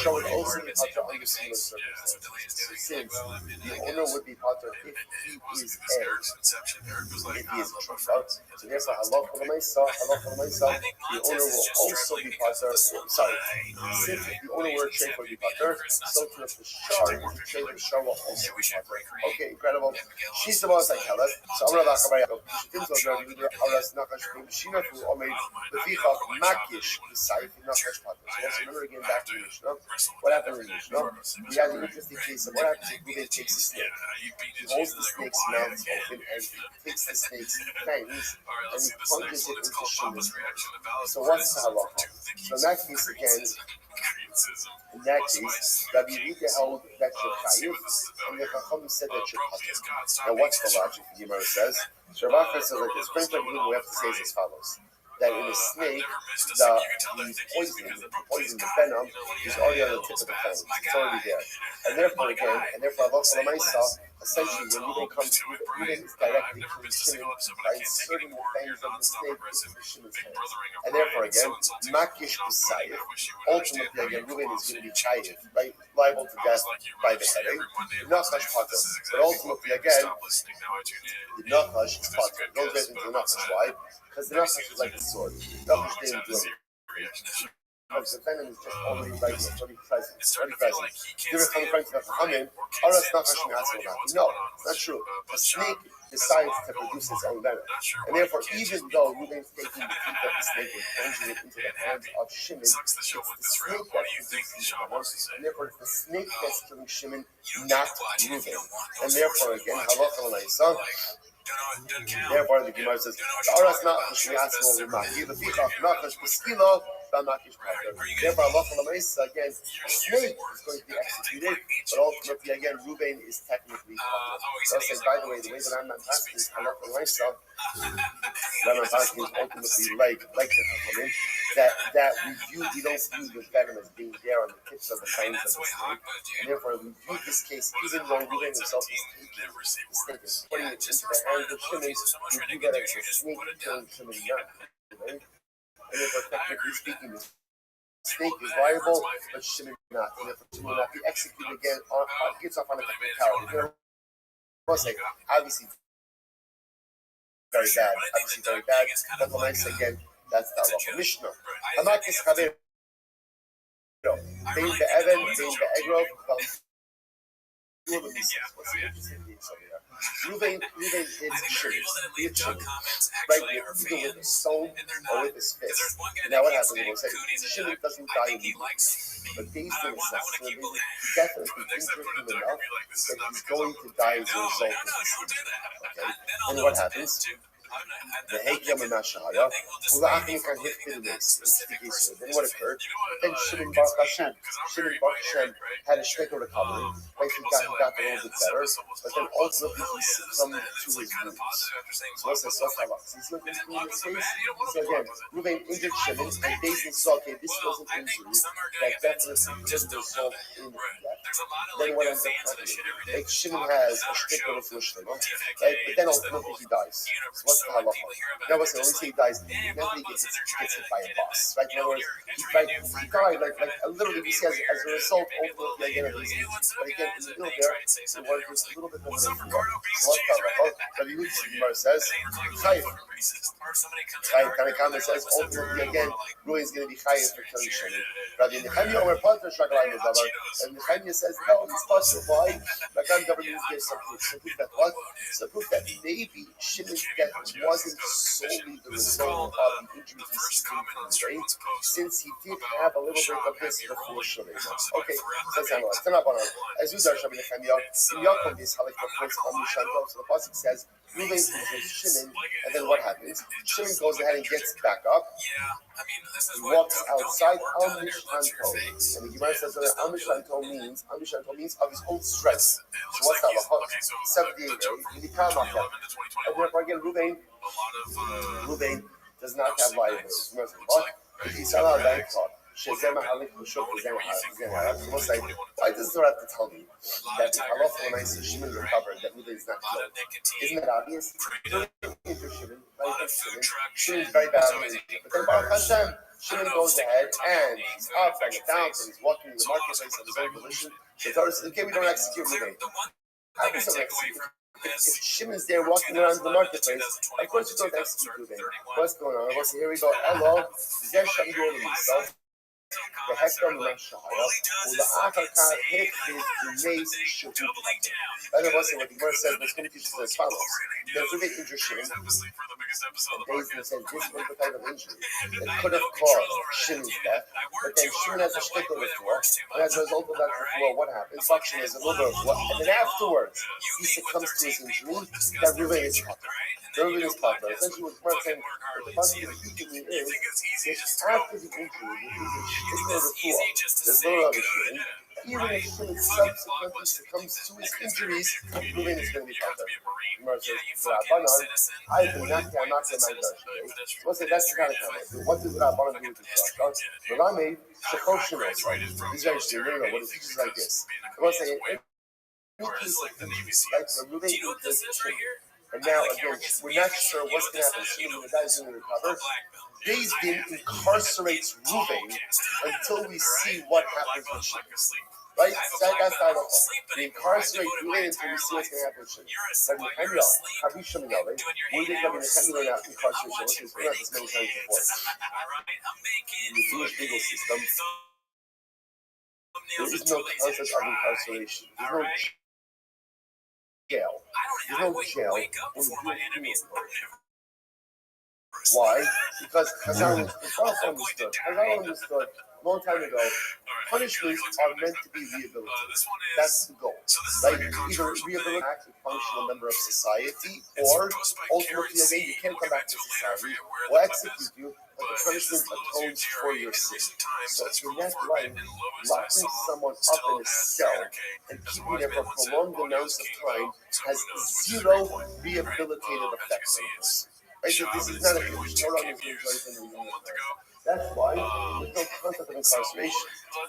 Show it also the potter under similar circumstances. So since the owner would be potter if he is a shayfa, so therefore halacha l'maisa, the owner will also be potter. Sorry, since if the owner were a shayfa would be potter, so to the shar, the shar will also be potter. Okay, incredible. She's the most like Caleb. So I'm going to Aras Nakash Shinafu Omed Lefichach Makish Saif Nakash Pater. So let's remember again back to Mishnah. What happened in Mishnah? We had an interesting case of what happens if Reuben takes a snake. He holds the snake's mouth open and he takes the snake's fangs and he plunges it into Shimon. So what's the halacha? So in that case again, Rabbi held that you're chayiv, and the Chacham said that you're patur. Now, what's the logic? The Gemara says. Shabbat says like this. First thing we have to say is as follows: that in a snake, the poison, the venom, is already on the tip of the fangs. It's already there, and therefore again, halacha l'maisa, essentially when Ruben comes to it, Ruben is directly to Shimon by inserting the fangs of the snake into Shimon's hands. And therefore, again, Makish B'Sayif, ultimately, again, Ruben is going to be chayiv, right? Liable to death by the heading. The Nachash Pater. But ultimately, again, the Nachash is Pater. Don't get into the Nachash. Why? Because the Nachash is like a sword. Nachash didn't do anything. Because the venom is just already right there, already present. Already present. You're coming to the Chachamim, or else Nachash Mehatzim about. No, it's not true. The snake decides to produce its own venom. And therefore, even though Ruben's taking the teeth of the snake and plunging it into the hands of Shimon, it's the snake that's producing the venom. And therefore, it's the snake that's killing Shimon, not Ruben. And therefore, again, halacha l'maisa. Therefore, the Gemara says, "Aras nachash mi'atzmo v'maki lefichach nachash b'skilo v'makish pater." Therefore, halacha l'maisa, again, a snake is going to be executed, but ultimately, again, Ruben is technically pater. So I say, by the way, the way that I'm not asking is halacha l'maisa. Rambam asking is ultimately like the Chachamim, that we don't view the venom as being there on the tips of the fangs of the snake, and therefore we view this case, even though Ruben himself is taking the snake and putting it into the hands of Shimon, we view that as a snake killing Shimon, not Ruben. And therefore, technically speaking, the snake is liable, but Shimon not. And therefore, Shimon will not be executed again. Gets off on a technicality. Obviously, very bad. Obviously, very bad. But the nice again, that's the halacha. Mishnah. Hamakis Chavero. Bein be'even, bein be'egrov. Ruben hits Shimon. He hits Shimon. Right here, either with his stone or with his fist. Now what happens? We'll say Shimon doesn't die immediately. But based on necessity, he definitely injured him enough that he's going to die as a result of this. Okay? And what happens? The Heikam and Nashaya, Ula'achim can hit the race. Then what occurred? Then Shimon Baruch Hashem. Shimon Baruch Hashem had a shtick recovery. Right, he got a little bit better. But then ultimately he succumbed to his wounds. So what's this? What's that? He's looking in his face. So again, Ruben injured Shimon, and Daisy saw, okay, this was an injury that definitely didn't result in death. Then what ends up happening? Like Shimon has a shtick of a right? But then ultimately he dies. So what's the halacha? Now, when we say he dies, he mentally gets hit by a bus. Right? In other words, he died like a little bit. You see, as a result, ultimately, again, of these injuries. But again, in the middle there, it was a little bit of an influence. So what's the halacha? Rabbi Gemara says, chayiv. Tanakama says, ultimately, again, Ruben is going to be chayiv for killing Shimon. Rabbi Nechemia Omer Pater Shagalayim Davar, and Nechemia says, no, it's possible. Why? Rakan Davar gives some proof. So proof that what? So proof that maybe Shimon's death wasn't solely the result of the injuries he sustained from the rape, since he did have a little bit of this before Shimon. Okay, so as we are Rabbi Nechemia, in Yaakov is Halik B'Chos Amu Shanto. So the pasuk says, Ruben injures Shimon, and then what happens? Shimon goes ahead and gets back up. He walks outside Al Mishkanto, and the Gemara says that Al Mishkanto means of his own strength. So what's that? 78. And therefore again, Ruben does not have liabilities. But he's not allowed to talk. Why does the Torah have to tell me that the halacha when I see Shimon recovered, that Ruben is not killed? Isn't that obvious? Shimon is very bad. But then Baruch Hashem, Shimon goes ahead and he's up and down and he's walking in the marketplace of his own volition. The Torah says, okay, we don't execute Ruben. How do we don't execute? If Shimon's there walking around the marketplace, of course you don't execute Ruben. What's going on? Well, so here we go. Hello. Zesh Shamdur himself. The Hekam Nashaya, Ula'achar Kar hit his mace should be covered. That was what the Gemara says, but it's going to teach us as follows. There's Ruben injured Shimon, and Daisy says this was the type of injury that could have caused Shimon's death, but then Shimon has a shtickle before, and as a result of that before, what happens? Function is a little bit of what, and then afterwards, he succumbs to his injury, that Ruben is covered. Ruben is covered. Essentially, what Gemara saying, the possibility of speaking is, that after the injury, it's not a fool. There's no rubbish here. Even if Shimon subsequently succumbs to his injuries, Ruben is going to be covered. Gemara says, Rabbanon, I do not care, I'm not saying my judge. We'll say that's the kind of comment. What does Rabbanon do with this judge? Rabbanon, Shekoshinos. He's very serious. What it teaches like this. We'll say, Whereas like the Navy like SEAls. removing Do you know what this is right here? and now I again, can't remember. we're not sure what's going to happen. Assuming the guy's going to recover. Beis Din incarcerates Ruvain until we see what happens with Shimon. Right? That's the idea. We incarcerate Ruvain until we see what's going to happen with Shimon. But Nehemiah, Havi Shimon Yahweh, we're going to go to Nehemiah or not incarceration, which is not this many times before. In the Jewish legal system, there is no concept of incarceration. There's no jail. There's no jail in the Jewish legal system. Why? Because Chazal understood a long time ago, punishments are meant to be rehabilitated. That's the goal. Like either rehabilitate a functional member of society, or ultimately again you can't come back to society. We'll execute you, but the punishment atones for your sin. So in that light, locking someone up in a cell and keeping them for prolonged amounts of time has zero rehabilitative effects on us. Right, so this is not a condition. That's why there's no concept of incarceration.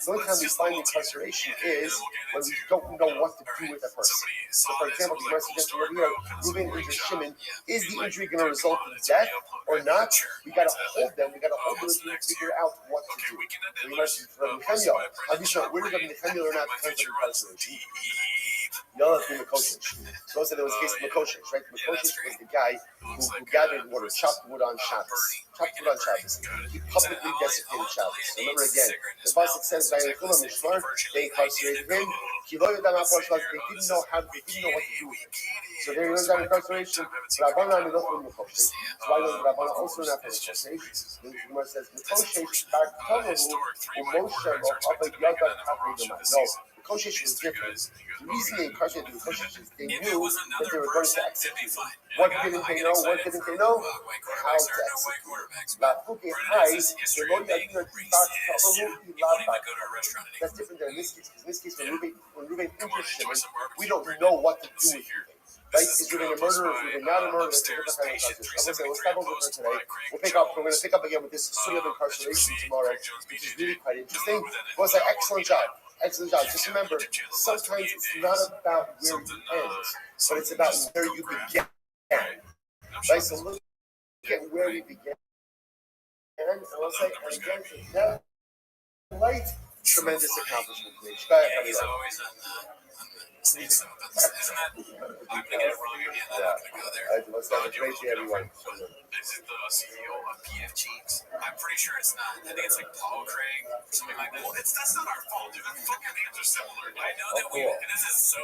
The only time we find incarceration is when we don't know what to do with a person. So, for example, the Gemara suggests over here, Ruvain injured Shimon. Is the injury going to result in death or not? We got to hold them. We got to hold them and figure out what to do. The Gemara says, Nehemiah, have you shown where is Nehemiah or not the concept of incarceration? Y'all have been Makoshish. So there was a case of Makoshish, right? Makoshish was the guy who gathered wood or chopped wood on Shabbos. He publicly desecrated Shabbos. Remember again, the Pasuk says, they incarcerated him. They didn't know what to do with him. So there was that incarceration. Rabbanan is also Makoshish. So why was Rabbanan also not for Makoshish? The Gemara says, Makoshish, no. Koshish was different. The reason they incarcerated the Koshish is they knew that they were going to execute. What didn't they know? How to execute. That's different than in this case. In this case, when Ruvain injures Shimon, we don't know what to do with him. Right? Is Ruvain a murderer? Is Ruvain not a murderer? Let's stop over for today. We're going to pick up again with this story of incarceration tomorrow, which is really quite interesting. It was an excellent job. Excellent job. Just remember, sometimes it's not about where you end, but it's about where you begin. Right? So look at where we began. And I'll say, and again, that light, tremendous accomplishment. Go ahead, he's always on the sneak stuff. Isn't that? I'm going to get it wrong again. I'm not going to go there. Let's have a great day, everyone. Is it the CEO of PF Cheeks? I'm pretty sure it's not. I think it's like Paul Craig or something like that. Well, that's not our fault, dude. The fucking names are similar. I know that and this is so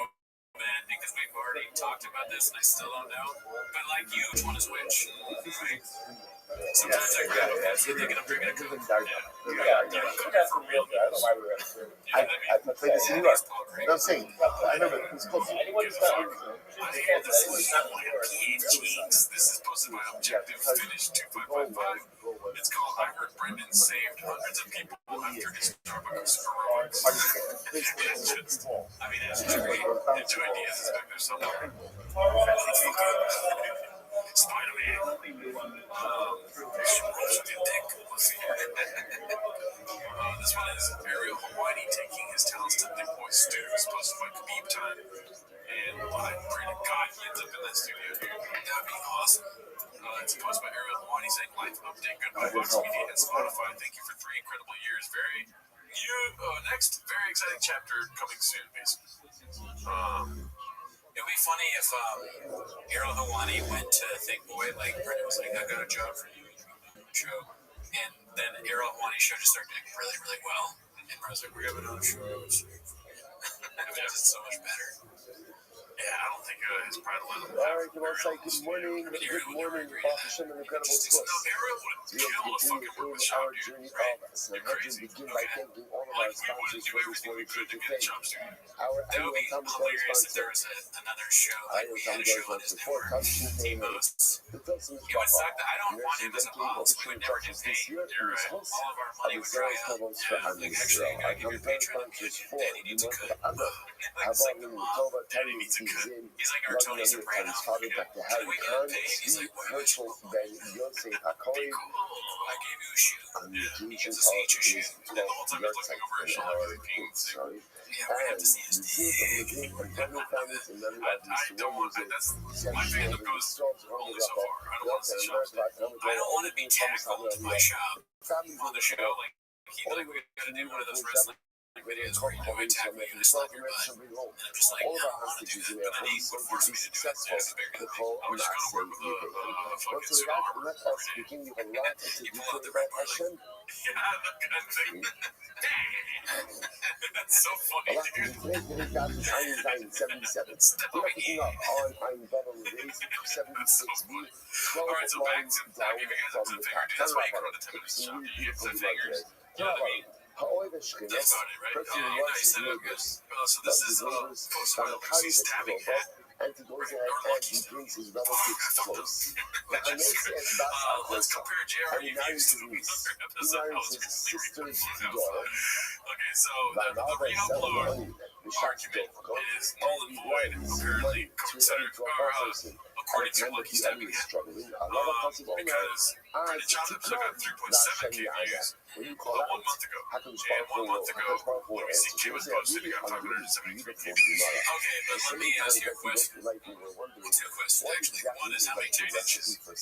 bad because we've already talked about this and I still don't know. But like you, which one is which? Right? Sometimes I grab a Pepsi thinking I'm drinking a Coke. That's for real. I don't know why we were I played this in New York. No, I'm saying, I remember it was close. This is posted by Objective, finished 2555. It's called I Heard Brendan Saved Hundreds of People After His Starbucks Heroics. I mean, that's great. It's two ideas. It's back there somewhere. Spider-Man. This one is Ariel Hawaii taking his talents to Big Boy Studios, posted by Khabib Time. And I pray to God he ends up in that studio, dude. That'd be awesome. It's posted by Ariel Hawaii saying, Life Update, goodbye, Vox Media and Spotify. Thank you for 3 incredible years. Next, very exciting chapter coming soon, basically. It would be funny if Ariel Hawani went to Think Boy, like Brendan was like, I got a job for you, show. And then Ariel Hawani's show just started doing really, really well. And Brendan was like, we have another show. It's so much better. Yeah, I don't think his pride will let him. All right, good morning. Good morning, Baruch Hashem, an incredible course. We are beginning our journey of Sanhedrin, begin by thanking all of our sponsors for this morning to today. Our annual Thomas Doyle sponsor. Another show. Annual Thomas Doyle sponsor. 4 cups to the Pilson's It would suck that I don't want him as a boss. We would never get paid. All of our money would dry up. Like, actually, I gotta give you a patron. Daddy needs a cut. It's like the mom. Daddy needs a cut. He's like our Tony Soprano. Father, Dr. Harry Khan, Steve Herschel, Ben Yosef Hakori, I gave you a shoe. and the Jewish He gives us each a shoe. is 12 York Tech, and our sorry. Yeah, we have to see his dick. That's my fandom goes only so far. I don't want to see shops. I don't want to be tackled to my shop on the show. Like, we gotta do one of those wrestling videos where you know, I tackle you and I slap your butt. And I'm just like, no, I don't want to do that. But then he would force me to do it. It's bigger than me. I was just going to work with a fucking suit of armor every day. You pull out the red bar like, Yeah, that kind of thing. That's so funny, dude. Alright, so back to giving it to the finger. Dude, that's why you go to the 10 minutes shop. You get the fingers. You know what I mean? That's about it, right? Nice. Set it up good. So this is posted by Lucy Stabbing Cat. And he goes ahead and he brings his relatives close. Let's compare JR reviews to he marries his sister's daughter. Okay, so the re-upload argument is null and void, apparently, according to Lucky Stabbing Cat. Because Brandon Johnson took out 3.7K views 1 month ago. And 1 month ago, WCG was posted, it got 573 views. Okay, but let me ask you a question. Two questions, actually. One is how many tick inches? How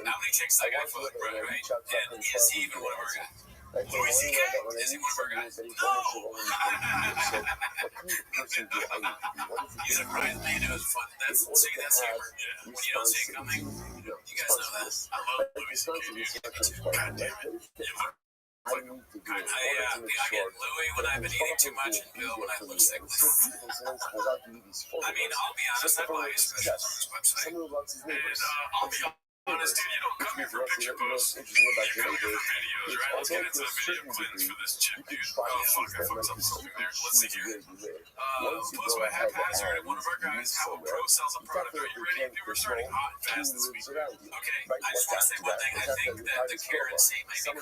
many ticks I got for right? And is he even one of our guys? Louis C.K.? Is he one of our guys? No! He's a crying man. It was fun. That's humor. When you don't see it coming, you guys know that. I love Louis C.K. God damn it. I get Louis when I've been eating too much and Bill when I look sickly. I mean, I'll be honest, I buy his specials on his website. And I'll be honest, dude, you don't come here for picture posts. You come here for videos, right? Let's get into the video cleanse for this chip, dude. Oh, fuck, I fucked up something there. Let's see here. Post by haphazard. One of our guys, how a pro sells a product. Are you ready? We're starting hot and fast this week. Okay, I just want to say one thing. I think that the carrot seed might be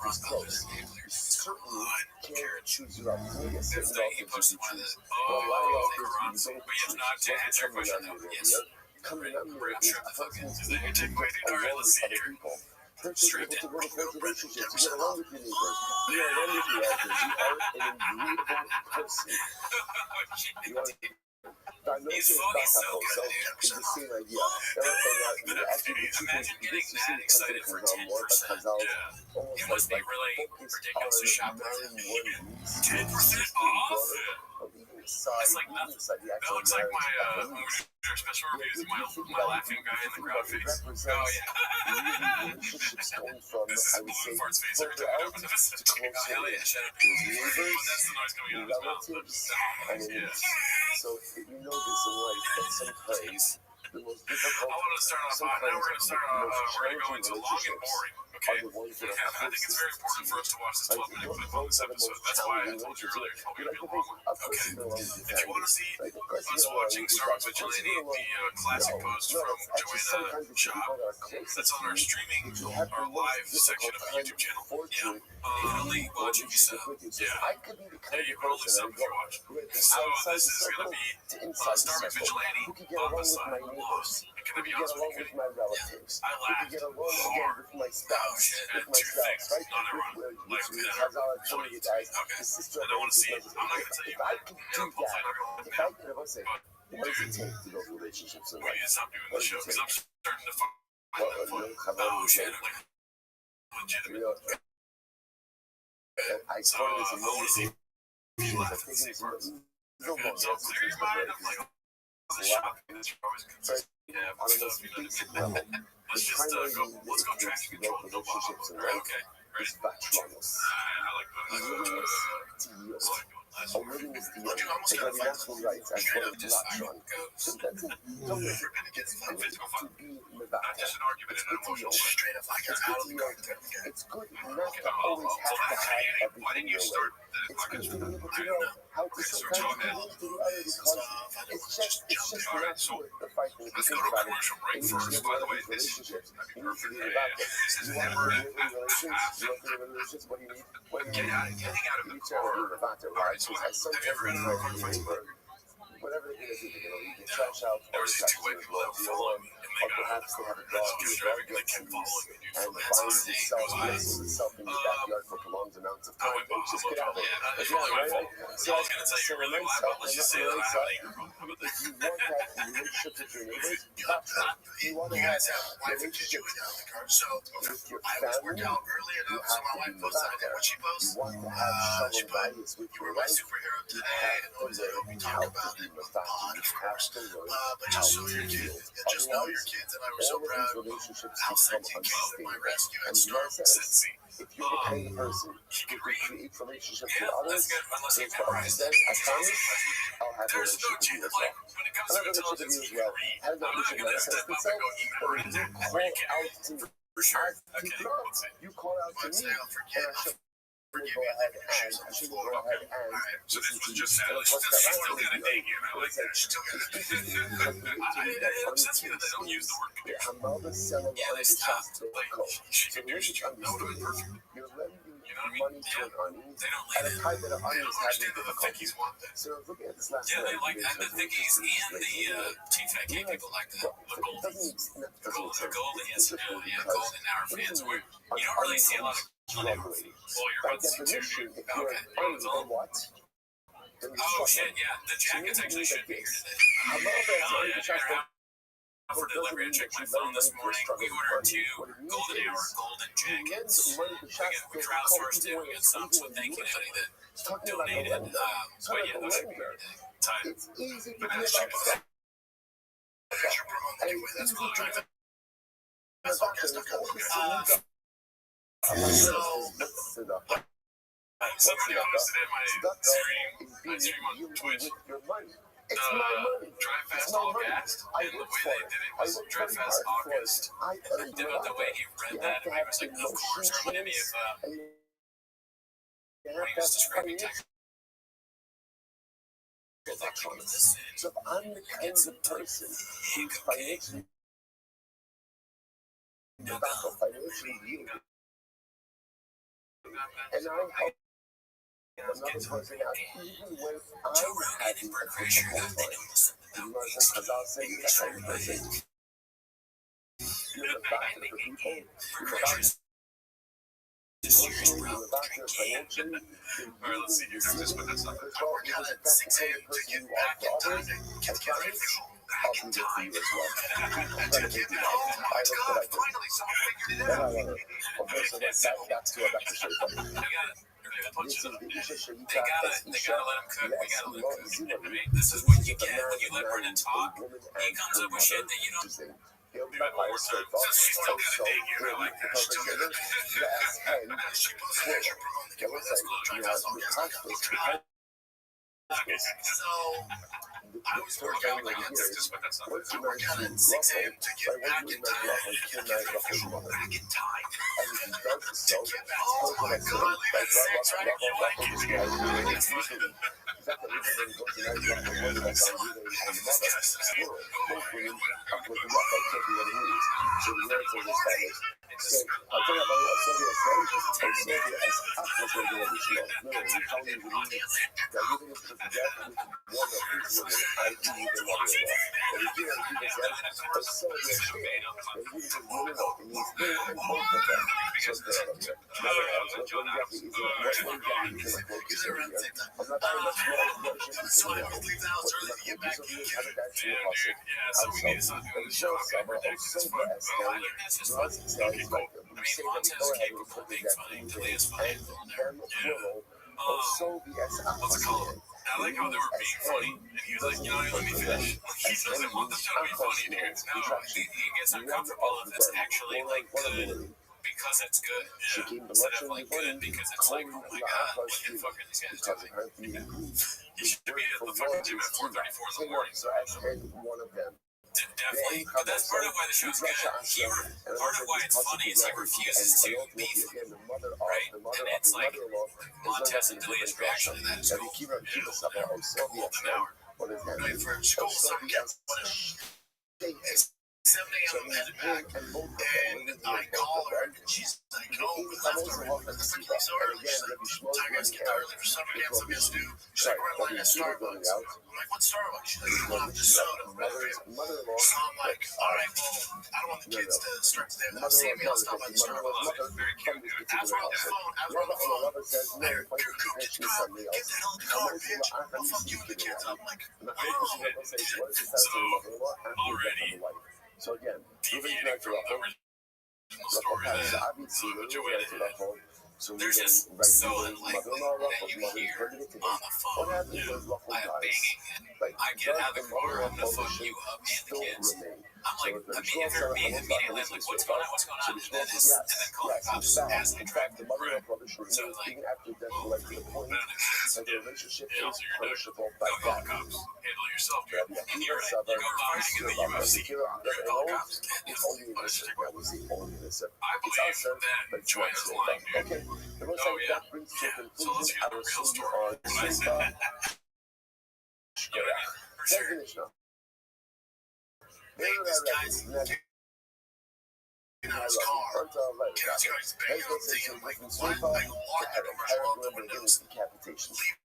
cross-colors. It's carrot. If he posted one of the, we have not to answer your question though. Yes. I'm sure the fucking is that your tick waiting? All right, let's see here. Stripped it. He's so good, dude. Imagine getting that excited for 10%. Yeah. It must be really ridiculous to shop at 10% off? That's like nothing. That looks like my special reviews, my laughing guy in the crowd face. Oh, yeah. This is Blue Fart's face every time I open the message. Oh, hell yeah, shut up. But that's the noise coming out of his mouth. Yeah. So you know this in life that sometimes the most difficult. I want to start off hot. Now we're going to go into long and boring. Okay. I think it's very important for us to watch this 12-minute clip on this episode. That's why I told you earlier it's probably going to be a long one. Okay. If you want to see us watching Star Wars Vigilante, the classic post from Joanna Shop, that's on our streaming, our live section of the YouTube channel. Yeah. Only watch if you sub. Yeah. Yeah, you can only sub if you watch. So this is going to be Star Wars Vigilante on the side. It's going to be honest with you. I laughed hard. Oh shit, I had two things on everyone. Like, how many okay. I don't want to see it. I'm not going to tell you. I'm hopefully not going to let me out. But we need to stop doing the show because I'm starting to fuck my foot. Oh shit, I'm like legitimate. So, I want to see if you laugh at the same parts. Okay, so clear your mind. I'm like, oh, the shopping that you're always concerned. Yeah, stuff, you know what I mean? Let's just go. Let's go traffic control. No bottom. Okay. Ready? I like It's good not to always have to have everything. Why didn't you start the podcast? I don't know. How to sometimes move to the other because it's just not worth the fight. Let's go to a commercial break first. By the way, this is perfect. This is never getting out of the car. Alright, so have you ever had a car fight? Whatever it is, you can trash out. There was these two white people that were following me, and they got out of the perhaps they car. have a And dog as and she was the dog driving, they gets kept loose following me, dude. and From finds inside. itself Goes, nestled itself in your backyard for prolonged amounts of I time. went They just get out of it. yeah, it's Yeah, probably my right, fault. right. I was gonna tell you really why, but let's just say that I have an anger problem. How about that? If you want to have relationships with your neighbors, You that's right. You want to you have guys have a wife and kids you relationships in the car. So with your I always work family. out early You enough so have my to wife be posts back that. there. What she You posts, want to have she shalom put, values with you your were my wife. superhero You today, have and to always learn we how talk to about be it on the methodical. pod, You of have course. to learn But how just to so your deal. kids, and just know your Otherwise, kids and I were so all of proud these of relationships how become Senti came up with my unstable. rescue And at you know what Storm. I said? If you're the kind of person who can create relationships with Yeah, others, that's good. Unless you there's what I memorize said. it. I promise I'll have a There's no relationship with you chance. as well. Like, when it comes I'll to have a relationship intelligence, with you you as can well. read. Has that I'm not relationship gonna manifest step up itself? and go eat But memorize if you it. call Or you out can to me, for sure. as Okay, people are, let's see. you call out to But me, say I'll forget. and I should go ahead and I should go ahead and So this listen was to you. just And of Sally. course, She that still last got one a is dang you. I like that. Still got it. It upsets me that they don't use the word computer. Yeah, they stopped. Like, she could do shit. That would have been perfect. You're lending You know what I mean? money to an army They don't at like a it. time that an They army don't is having understand that the difficulty. thickies want that. So looking at this last Yeah, they one, like that. The thickies and the T-Fat gay people like that. The goldies. The golden, yes, golden hour fans. You don't really see a lot of well, you're about to see two, dude. Okay, it's on. Oh shit, yeah, the jackets actually should be here today. Oh yeah, you better have for delivery. I checked my phone this morning. We ordered 2 golden hour golden jackets. We crowdsourced it. We got some, so thank you to anybody that donated. But yeah, those should be here today. Tight. It's easy to But be that's cheap. That's cool. That's Somebody posted in my stream on Twitch. It's my money. Drive It's Fast my All money. Gassed, I and the worked way for they it. did it I was worked Drive very Fast hard for it. August. I earned The way he read that, to I have was like, of course, reminded me of you when he was describing financial. technical. So if I'm the kind of person who's financially back or financially you, and I'm helping another person out, even when I'm having a difficult time. You know what I'm saying? Because I'll say you're that kind of person. You're the doctor for people. You're the doctor. You're the doctor financially. Alright, let's see here. Just put this up. I work out at 6 a.m. to get back in time to get together. I'll be there for you as well. I'm To going to get do it that. home. Oh my I look God, that I do. finally someone figured it Then I out. want to. Okay, so that's back to straight up. This is the issue. They gotta let him cook. We gotta let him cook. I mean, this is what you get when you let Brennan talk. He comes up with shit that you don't. He'll be back by a straight up. Still got a dig in. I like that. She posted that you're promoting the giveaway. That's cool. Drive Fast All Gassed. Okay. So I was working out like this. Just put that stuff. I work out at 6 a.m. to get back in time. Back in time. To get back. Oh my God, leave at 6, right? You're like, it's fine. So I would leave the house early to get back in. So we need to start doing the show. I'm redacted as fuck. Oh, I learned this is fun. Okay, cool. I mean, Montez is capable of being funny until he is funny. What's it called? I like how they were being funny, and he was like, you know, let me finish. He doesn't want the show to be funny, dude. No, he gets uncomfortable if it's actually like good because it's good, instead of like good because it's like, oh my god, what the fuck are these guys doing? You should be at the fucking gym at 4:34 in the morning. Definitely, but that's part of why the show's good. Part of why it's funny is he refuses to be funny, right? And it's like Montez and Delia's reaction to that is cool. You know, golden hour. Right for school, so yeah, whatever. 7 a.m. I'm headed back, and I call her, and she's like, "Oh, we left already. What the fuck you leave so early?" She's like, "Tigers get there early for summer camp, so we have to do." She's like, "We're in line at Starbucks." I'm like, "What Starbucks?" She's like, "You want just soda, whatever." So I'm like, "All right, well, I don't want the kids to start today without seeing me. I'll stop by the Starbucks." Very cute. As we're on the phone, I heard, "Coop, get the car, get the hell in the car, bitch. I'll fuck you and the kids." I'm like, "Oh." So already. So again, Deviating from the original story that Joanna had. There's just so unlikely that you hear on the phone. I am banging and I get out of the car, I'm gonna fuck you up and the kids. I'm like, immediately, I'm like, what's going on? And then call the cops as they drive the road. So like, well, Yeah, so you're done. Don't call the cops. Handle yourself, dude. and you're right, you go fighting in the UFC, you're gonna call the cops. I believe that Joanna's lying, dude. Oh, yeah. So let's hear the real story. What I said. You know what I mean? For sure. This guy's in his car. He's banging on the thing, and I'm like, "What?" I go walk the doors, roll up the windows, leave.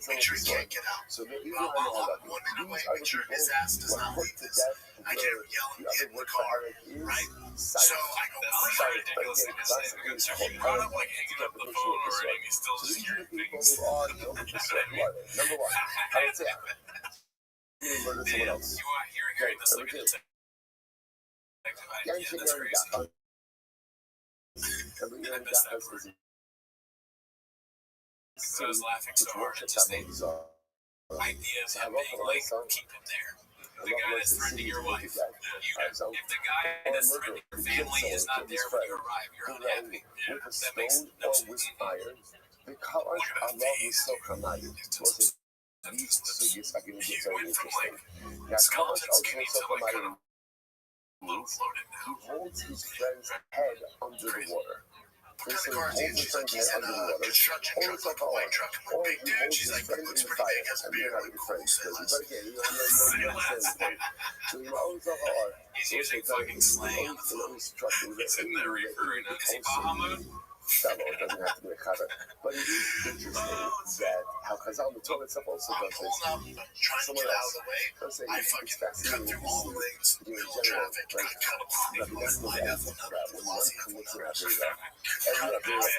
Make sure he can't get out. I'll walk 1 minute away, make sure his ass does not leave this. I get him yelling, hit the car, right? So I go, I like how ridiculous it is because he brought up like hanging up the phone already and he's still just hearing things. Number one, I would say murder someone else. You are hearing this like a detective idea. That's crazy. I missed that part. Because I was laughing so hard at just the idea of him being like, keep him there. The guy that's threatening your wife. If the guy that's threatening your family is not there when you arrive, you're unhappy. Yeah, that makes no sense. Because Allah is so Kamali. He went from like skeleton skinny to like kind of low floated now. He holds his friend's head under the water. What kind of car is he? She's like, he's in a construction truck, like a white truck. I'm like, big dude. She's like, looks pretty big, has a beard. I'm like, cool, say less. He's using fucking slang on the phone. He's in there referring to, is he Baha mode? That one doesn't have to be a cover. But it is interesting that how Kazal the toilet stuff also does this. I'm pulling up, trying to get out of the way. I fucking cut through all the lanes, middle traffic, cut them off, line up,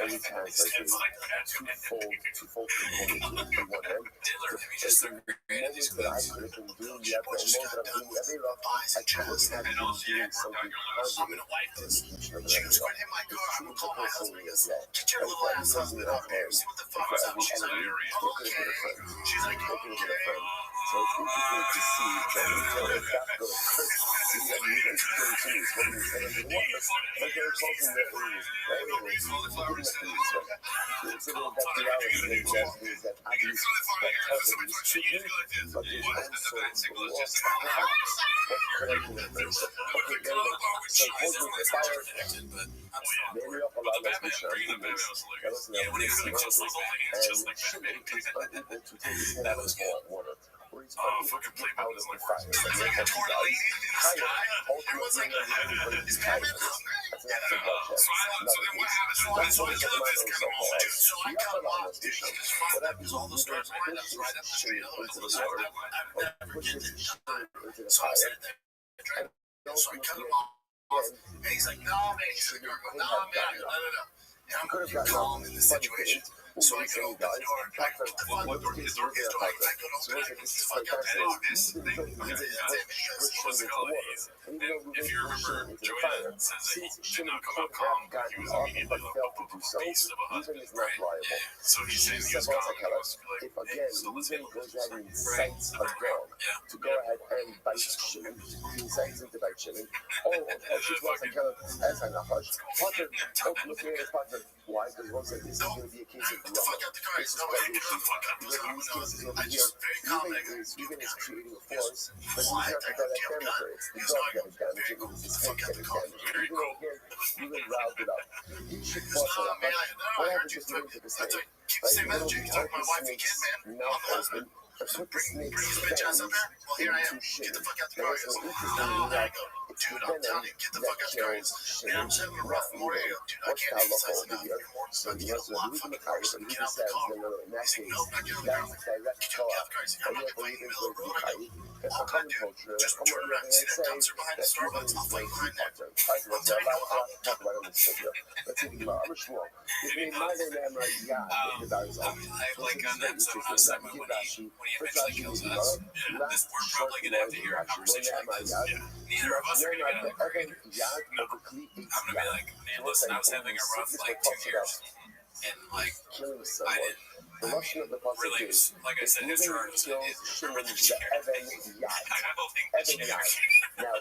every time it's like twofold component in one end. The moments that I could have been doing the other, the moment that I'm doing every rough, I could have been doing something positive. I'm gonna wipe this. She was going to hit my car. I'm gonna call my husband. Get your little ass husband up there. See what the fuck is up. She's like, okay. She's like, okay. So it's interesting to see that that goes That was water. Oh, fucking play button is like fire. It's like a tornado in the sky. Everyone's like, is Batman up? So then what happened? So I killed this kind of moment, dude. So I cut him off, dude. He just fucked up because all the stars lined up right up the street. Otherwise, it was so I said it there. So I cut him off. And he's like, no, man. He's like, no, man. No. And I'm going to be calm in this situation. So I could open the door. I go, what the fuck? His door. I go to open it. I go, the fuck up. And this thing. What's it called? And if you remember, Joanna says that he did not come out calm. He was immediately like a beast of a husband. Right? Yeah. So he's saying he was calm. He wants to be like, hey, so let's handle this. Right. To go ahead and bite chilling, incites into bite chilling. She's once again as an approach. Potter, look here, Potter. Why? Because once again, this is going to be a case of the fuck out the car. No, I get the fuck out. I just very calm. Even is creating a force, but he's not the guy that damage. It's the dog that is damaging. It's his head that is damaging. Even riled it up. He should force it up. What happens if you into the same? Keep the same energy. You talk to my wife and kid, man. Now husband. Bring his bitch ass up here. Well, here I am. Get the fuck out the car. He goes, no, there you go. Dude, I'm telling you, get the fuck out the car. He goes, man, I'm just having a rough morning. I go, dude, I can't emphasize enough. Your morning's about to get a lot fucking worse. So get out the car. He's like, no, not get out the car. I'm like, get out the car. He's like, I'm not fighting in the middle of the road. I go, all good, dude. Just turn around. See that dumpster behind the Starbucks? I'll fight behind there. I'm telling you, go up. Like on that episode when I was talking about when he eventually kills us, we're probably gonna have to hear a conversation like this. Neither of us are gonna get over it. No. I'm gonna be like, man, listen, I was having a rough like 2 years, and like I didn't. Really, like I said, his charge was remember the chair. I don't think the chair. Now,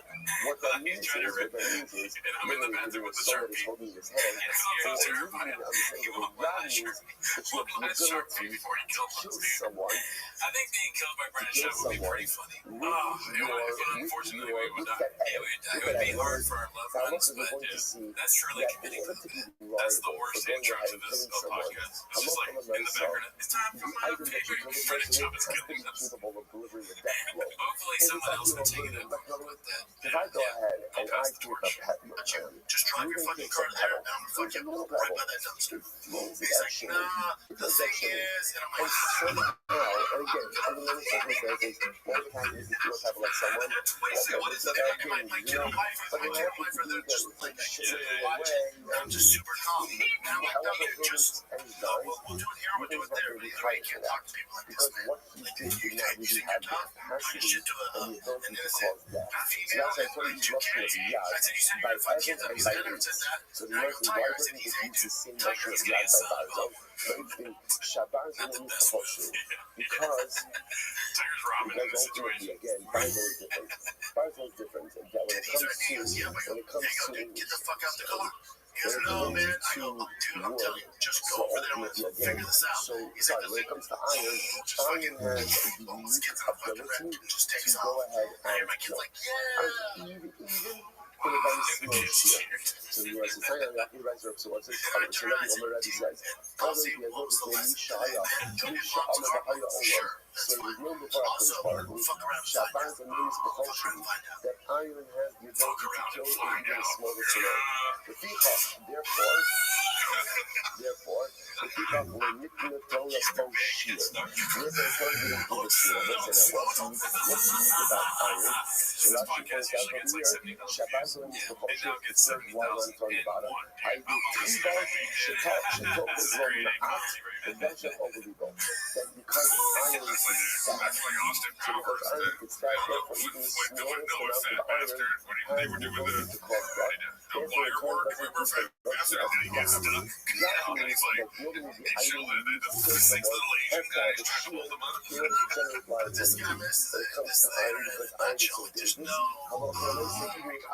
what that means He's trying to rip it, and I'm in the bathroom with the Sharpie. holding his hand. So terrified. He won't let that Sharpie before he kills us, dude. Someone. I think being killed by Brennan Schaub would be pretty funny. It would, unfortunately, we would not. It would be hard for our loved ones, but that's truly committing. That's the worst intro to this podcast. It's just like in the background. It's time for my opinion. Brennan Schaub is killing us. Hopefully, someone else will take it and run with that. If I go ahead and I keep a pet just drive your fucking car there, and I'm gonna fuck you right by that dumpster. He's like, nah, the thing is, and I'm like, and again, under many circumstances, more the time is you have like someone. What is it? My kid, my brother, just like, I'm just super calm. And I'm like, no, just, we'll do it here, we'll do it there. I can't talk to people like this, man. Like, you can't use your tongue, talking shit to an innocent female, and two kids. I said, you said you're gonna fuck kids up. He said, I never said that. Now I go, Tiger. I said, he's angry. Tiger, he's getting son. Because Tiger's robbing in this situation. again, Barzo's different. Barzo's different. And that when it comes to get the fuck out the car. He goes, no, man. I go, dude, I'm telling you, just go over there and let's figure this out. He's like, the when it comes to iron, iron has the unique ability to go ahead and my kid's like, yeah. even in a very small sphere. So the US is saying that he rises up towards it. So he already says, قاضي يقول لي شايع شاء الله بحي الله. So the room before Shaban's means proportion that iron has the ability to kill even smaller tomatoes. The peacock, therefore, the peacock will manipulate the both shear. Yes, I'm telling you to do this here. Listen, what's unique about iron? So that's because out of here, Shaban's means proportion is certain while I'm talking about it. I do peacock, Shatok is running out, the bench of overlegal. That because iron is That's like Austin Powers. With no offense, bastard. What they were doing the wire work. We were faster than he gets done. And he's like, he showed the 6 little Asian guys trying to hold him up. But this guy missed the internet in a nutshell. Like, there's no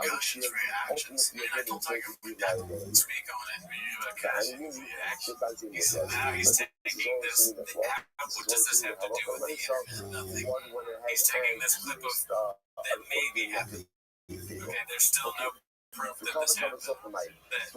emotions, reactions. And I told Tiger, we have to speak on it. Because the action, he's taking this, what does this have to do with the internet? Nothing. He's taking this clip of that maybe happened. Okay, there's still no proof that this happened. That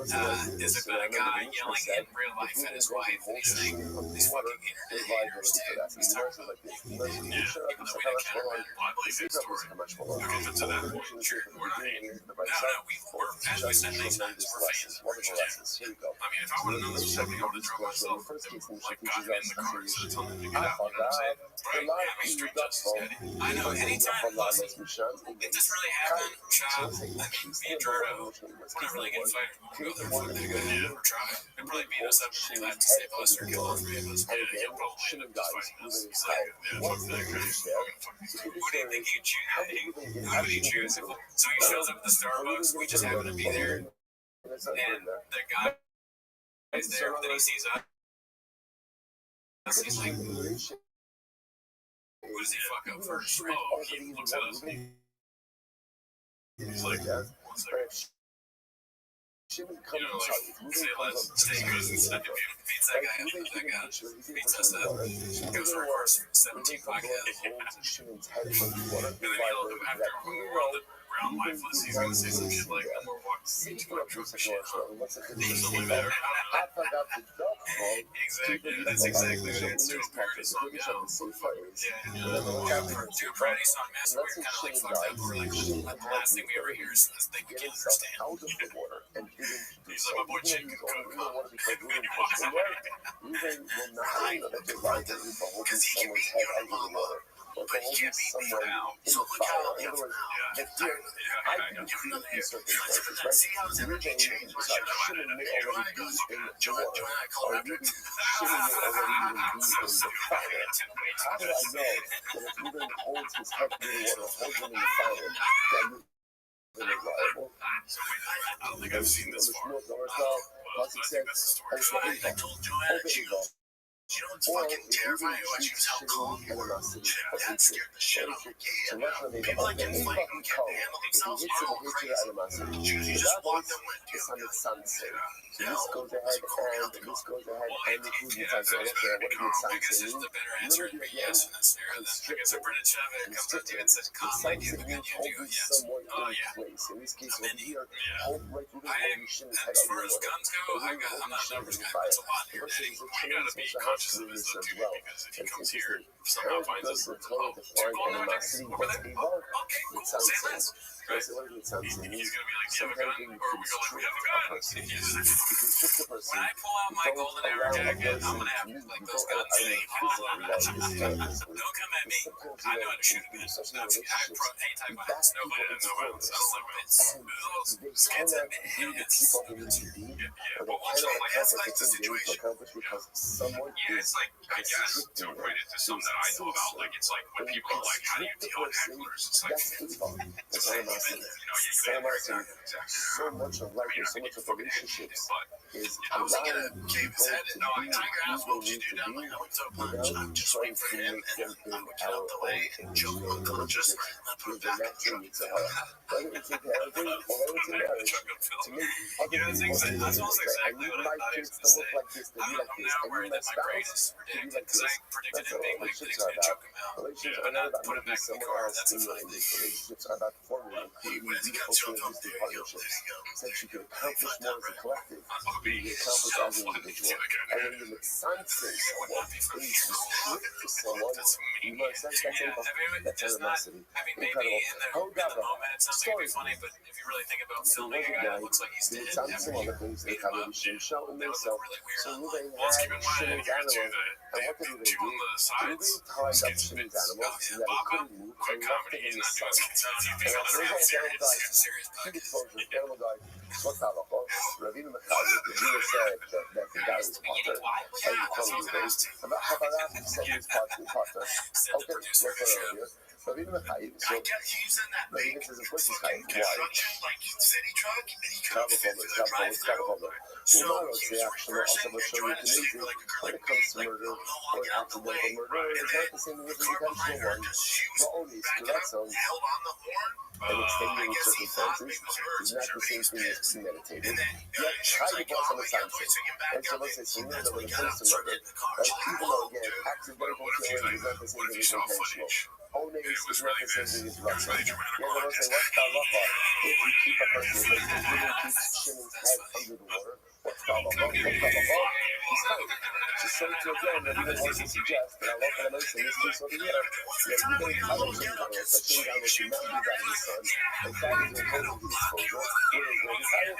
is about a guy yelling in real life at his wife, and he's saying, these fucking internet haters, dude. He's talking about even though we didn't counter it. Well, I believe his story. Okay, but to that point, sure, we're not hating. We're, as we said many times, we're fans. We're just, I mean, if I would have known this was happening, I would have drove myself. Like, gotten in the car instead of telling him to get out, you know what I'm saying? Right? Yeah, me straight justice, daddy. I know, anytime, listen, if this really happened, Sean, I mean, me and Jordan, we're not really good fighters. We'll go there for it. We're trying. They'll probably beat us up if they left to save us or kill all 3 of us. Yeah, he'll probably end up just fighting us. He's like, yeah, fuck that guy. Who do you think he'd choose? Who would he choose? So he shows up at the Starbucks, we just happen to be there, and the guy is there, then he sees us. He's like, who does he fuck up first? Oh, he looks at us. He's like, one second. You know, like, say less, stay good, beats that guy up, that guy beats us up, goes for reverse 17 podcasts. And then he'll go after him, we're on the ground lifeless, he's gonna say some shit like, "No more walking beach, but truck shit." I forgot the dog call. Exactly. That's exactly what it's to a parody song. Yeah. To a parody song, man. So we're kind of like fucked up. We're like, the last thing we ever hear is this thing we can't understand. Out of the water and didn't do He's like, my boy Chick can cook, huh? Ruben will not let the rider be holding someone's head under the water. Or holding someone in the fire. In other words, but here, I can create these circumstances, right? Ruben shouldn't already be in the water. Or Ruben shouldn't already even be in the fire. How do I know that if Ruben holds his head in the water, holds him in the fire, that Ruben is liable? I don't think I've seen this far. Plus it says, I told Joanna, you know what's fucking terrifying? She was how calm you were. That scared the shit out of me. People like him fighting can't handle themselves. You're all crazy. You just walk them with you. So this goes ahead and this goes ahead and includes the time. Okay, what did the I guess just the better answer would be yes in that scenario. Then I guess if Brendan Chavez comes up to you and says, "Calm my dude, can you do?" Yes. Oh yeah. In this case, over here, As far as guns go, I'm not a numbers guy. That's a lot here, Daddy. We gotta be conscious of this stuff too, because if he comes here, somehow finds us, oh, two ball narcotics over there. Oh, okay, cool. Say less. Right? He's gonna be like, "Do you have a gun?" Or we go like, "We have a gun." When I pull out my golden arrow jacket, I'm gonna have like those guns saying, "Don't come at me. I know how to shoot a gun." Any type of violence. No violence. I don't like violence. Skins and minutes. Yeah, but watch out. Like, that's like the situation. Yeah, it's like, I guess, to equate it to something that I know about, like, it's like when people are like, "How do you deal with hecklers?" It's like, it's like, you have so much of life and so much of relationships is I was gonna cave his head in. No, Tiger asked, "What would you do?" I'm like, "I went to a punch. I'm just waiting for him, and I would get out the way and choke him unconscious, and I put him back in the truck." You know, that's almost exactly what I thought he was going to say. I'm now worried that my brain is ridiculous because I predicted him being like that he's going to choke him out, but not put him back in the car. That's a funny thing. Relationships are about forming beautiful synergistic partnerships that you can accomplish more as a collective, you can accomplish as an individual. And when you make sense of someone, when you restrict to someone, you must sense that's animosity. Maybe in the moment it sounds like it'd be funny, but if you really think about filming a guy that looks like he's dead, that would look really weird. Well, let's keep in mind, if you're into the two on the sides, skits and bits. Baba, quick comedy, he's not doing skits. He's being on the real serious podcast. Rabbi said that the guy was Potter. That's what I was gonna ask too. Rabbi Mechayim, so I get using that Rabbi big says, of course he's fucking Chaim. Why? construction, like city truck, and he Travel couldn't fit public, through the travel drive-through. public. So Well, he the was action reversing also and show you trying to amazing save like a girl when like it comes me, to like, murder no, or I'll get out the way. accidental murder. And It's then not the same the with the car behind intentional her, one. because she was But only backing that up, sounds held on the horn. I extenuating guess he thought circumstances it was hers, is not the sure he same was thing pissed. as premeditated. And then Yet, she try was to like, go "Oh, on the we got side voice, so you can back and so up." let's say so And that's when when it he got comes out to and started murder, getting in the car. right? She's like, Even "Whoa, though again, dude." accidental What if you killing is not the what same if thing you as saw intentional. footage? Ones It is was not really the same good. thing as It was Russian. really dramatic. You're gonna say what's halacha if you keep a person like this, you don't keep Shimon's head under the water. What's halacha? What's halacha? He's fine. Just say to again that even wants to suggest that halacha and in this case over here, that you don't have a Shin Gano, so Shin Gano should not do that in his son. In fact, he's imposing his exposure. It is going to fire.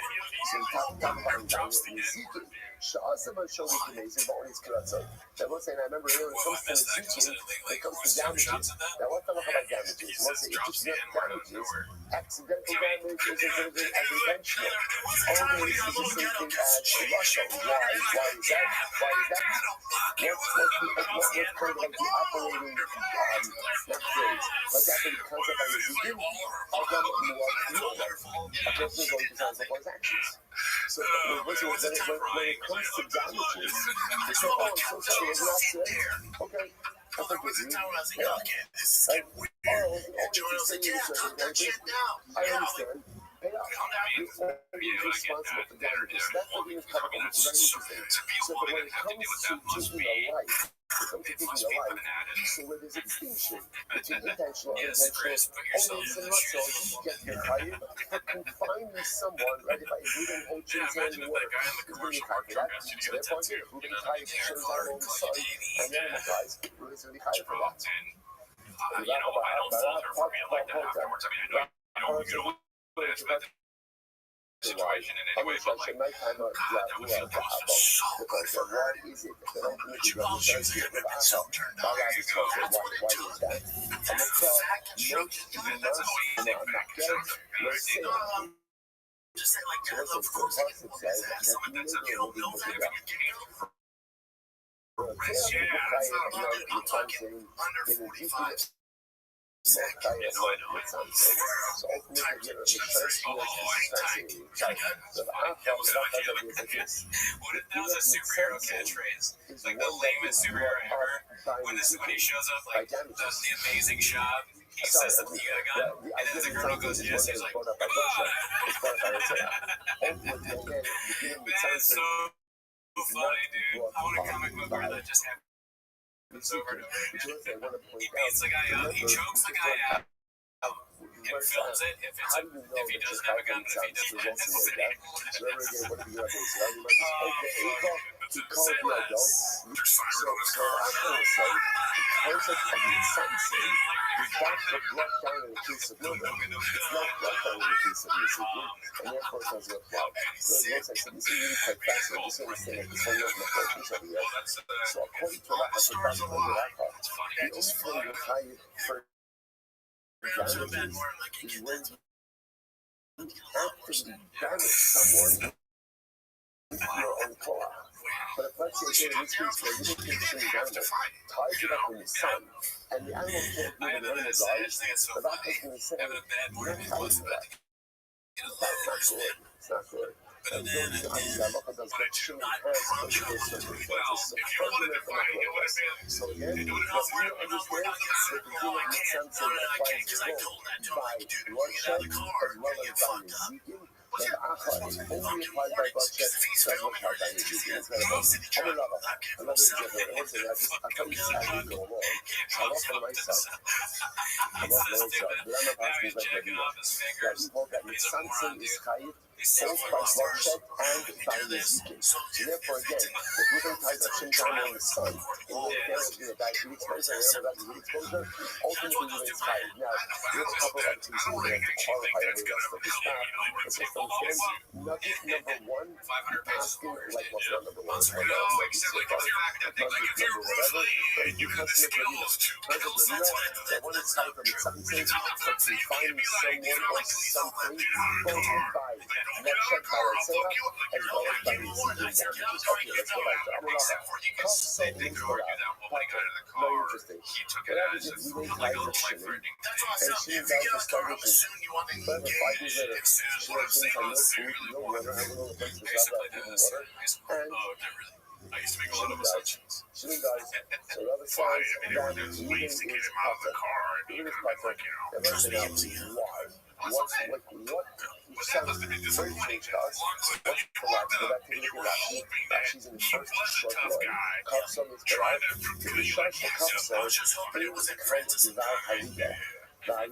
So you talk about down with Nizikin. Sha'asama show we can amazing, but only it's Kiratzon. That was saying, I remember when it comes to Nizikin, when it comes to damages, now what the fuck about damages? Once it just not damages, accidental damage is as intentional. Always is the same thing as Russia. Why is that? What's kind of like the operating phrase? What's happening concept on Nizikin? Adam Muad a person is going to sound for his actions. So when it comes to damages, they say, "Oh, I'm so sorry, it's not said." Okay, I think with you. Yeah. Right? Oh, I understand. Pay off. responsible for damages. So that's what we cover, which is very interesting. So but when it comes to taking a life, so where there's a distinction between intentional and unintentional, only some muscles get higher, but confining someone, right? If I wouldn't hold things in the water, it's going to be high for that. So therefore, here, who can high shows out on the sun, and then the guys, who is going to be high for that. I don't fault her for being like that afterwards. I mean, I know you don't want to answer that situation in any way, but like, God, that was so good for her. But you all choose him and been so turned on. There you go. That's what it took. That's the fact that showed you that. That's how you think back. You know, just say like that. Of course, that's something that's you don't know that if you can't. Yeah, that's not about it. I'm talking under 45. Second, I know. So time to Jesus. Oh, time. That was what that was a superhero catchphrase. Like the lamest superhero ever. When he shows up, like the amazing shop, he says that he got a gun, and then the girl goes, yes, he's like, come on! That's so funny, dude. I want a comic book where that just happens over and over again. He beats the guy up, he chokes the guy out, and films it if he doesn't have a gun, but if he does, that's someone your own car. But if let's say in this case where you didn't take the animal, ties it up in the sun, and the animal can't move and the animal dies, the doctor's going to say, you're tied to that. That's not good. It's not good. And so these Halacha does not show parents under those circumstances. So fundamental Halacha. So again, what we understand is that the human sense of applies both by bloodshed as well as by rebuking. And Acha is only applied by bloodshed, does not apply by rebuking. It's not about another example. I'll tell you this as we go along. Halacha myself. Halacha myself. But I'm not asking that we hold that Mitsansen is chayiv both by bloodshed and by rebuking. So therefore, again, if we don't tie the shin down on the sun, it will damage the heat exposure, and that heat exposure, ultimately it is chayiv. Now, there's a couple of activities that have to qualify every rest of this path. Let's just understand, nugget number one, asking like what's not number one, or not nugget so far, nugget number whatever, but you have to make a deal. Terms of the deal, that one is tied from Mitsansen, from finding someone or something, both by bloodshed by Sarah, as well as by rebuking damages. Okay, let's go back to Amulaka. Cuff something for that. Very interesting. What happens if we make ties of Shimon, and Shimon dies of starvation? 5 years later, Shimon thinks on no food, no water, having no place to grab that food and water, and I used to make a lot of assumptions. Shimon dies. So Rabbi says that Reuben is Pata. Reuben is Pata. And let's say now, why? What sounds very strange to us. What's the Rashi? Go back to the Rashi. Rashi's in the first short line. Kafsam is Barak. If you start the Kafsam, it was a friend to devour Harida. והרב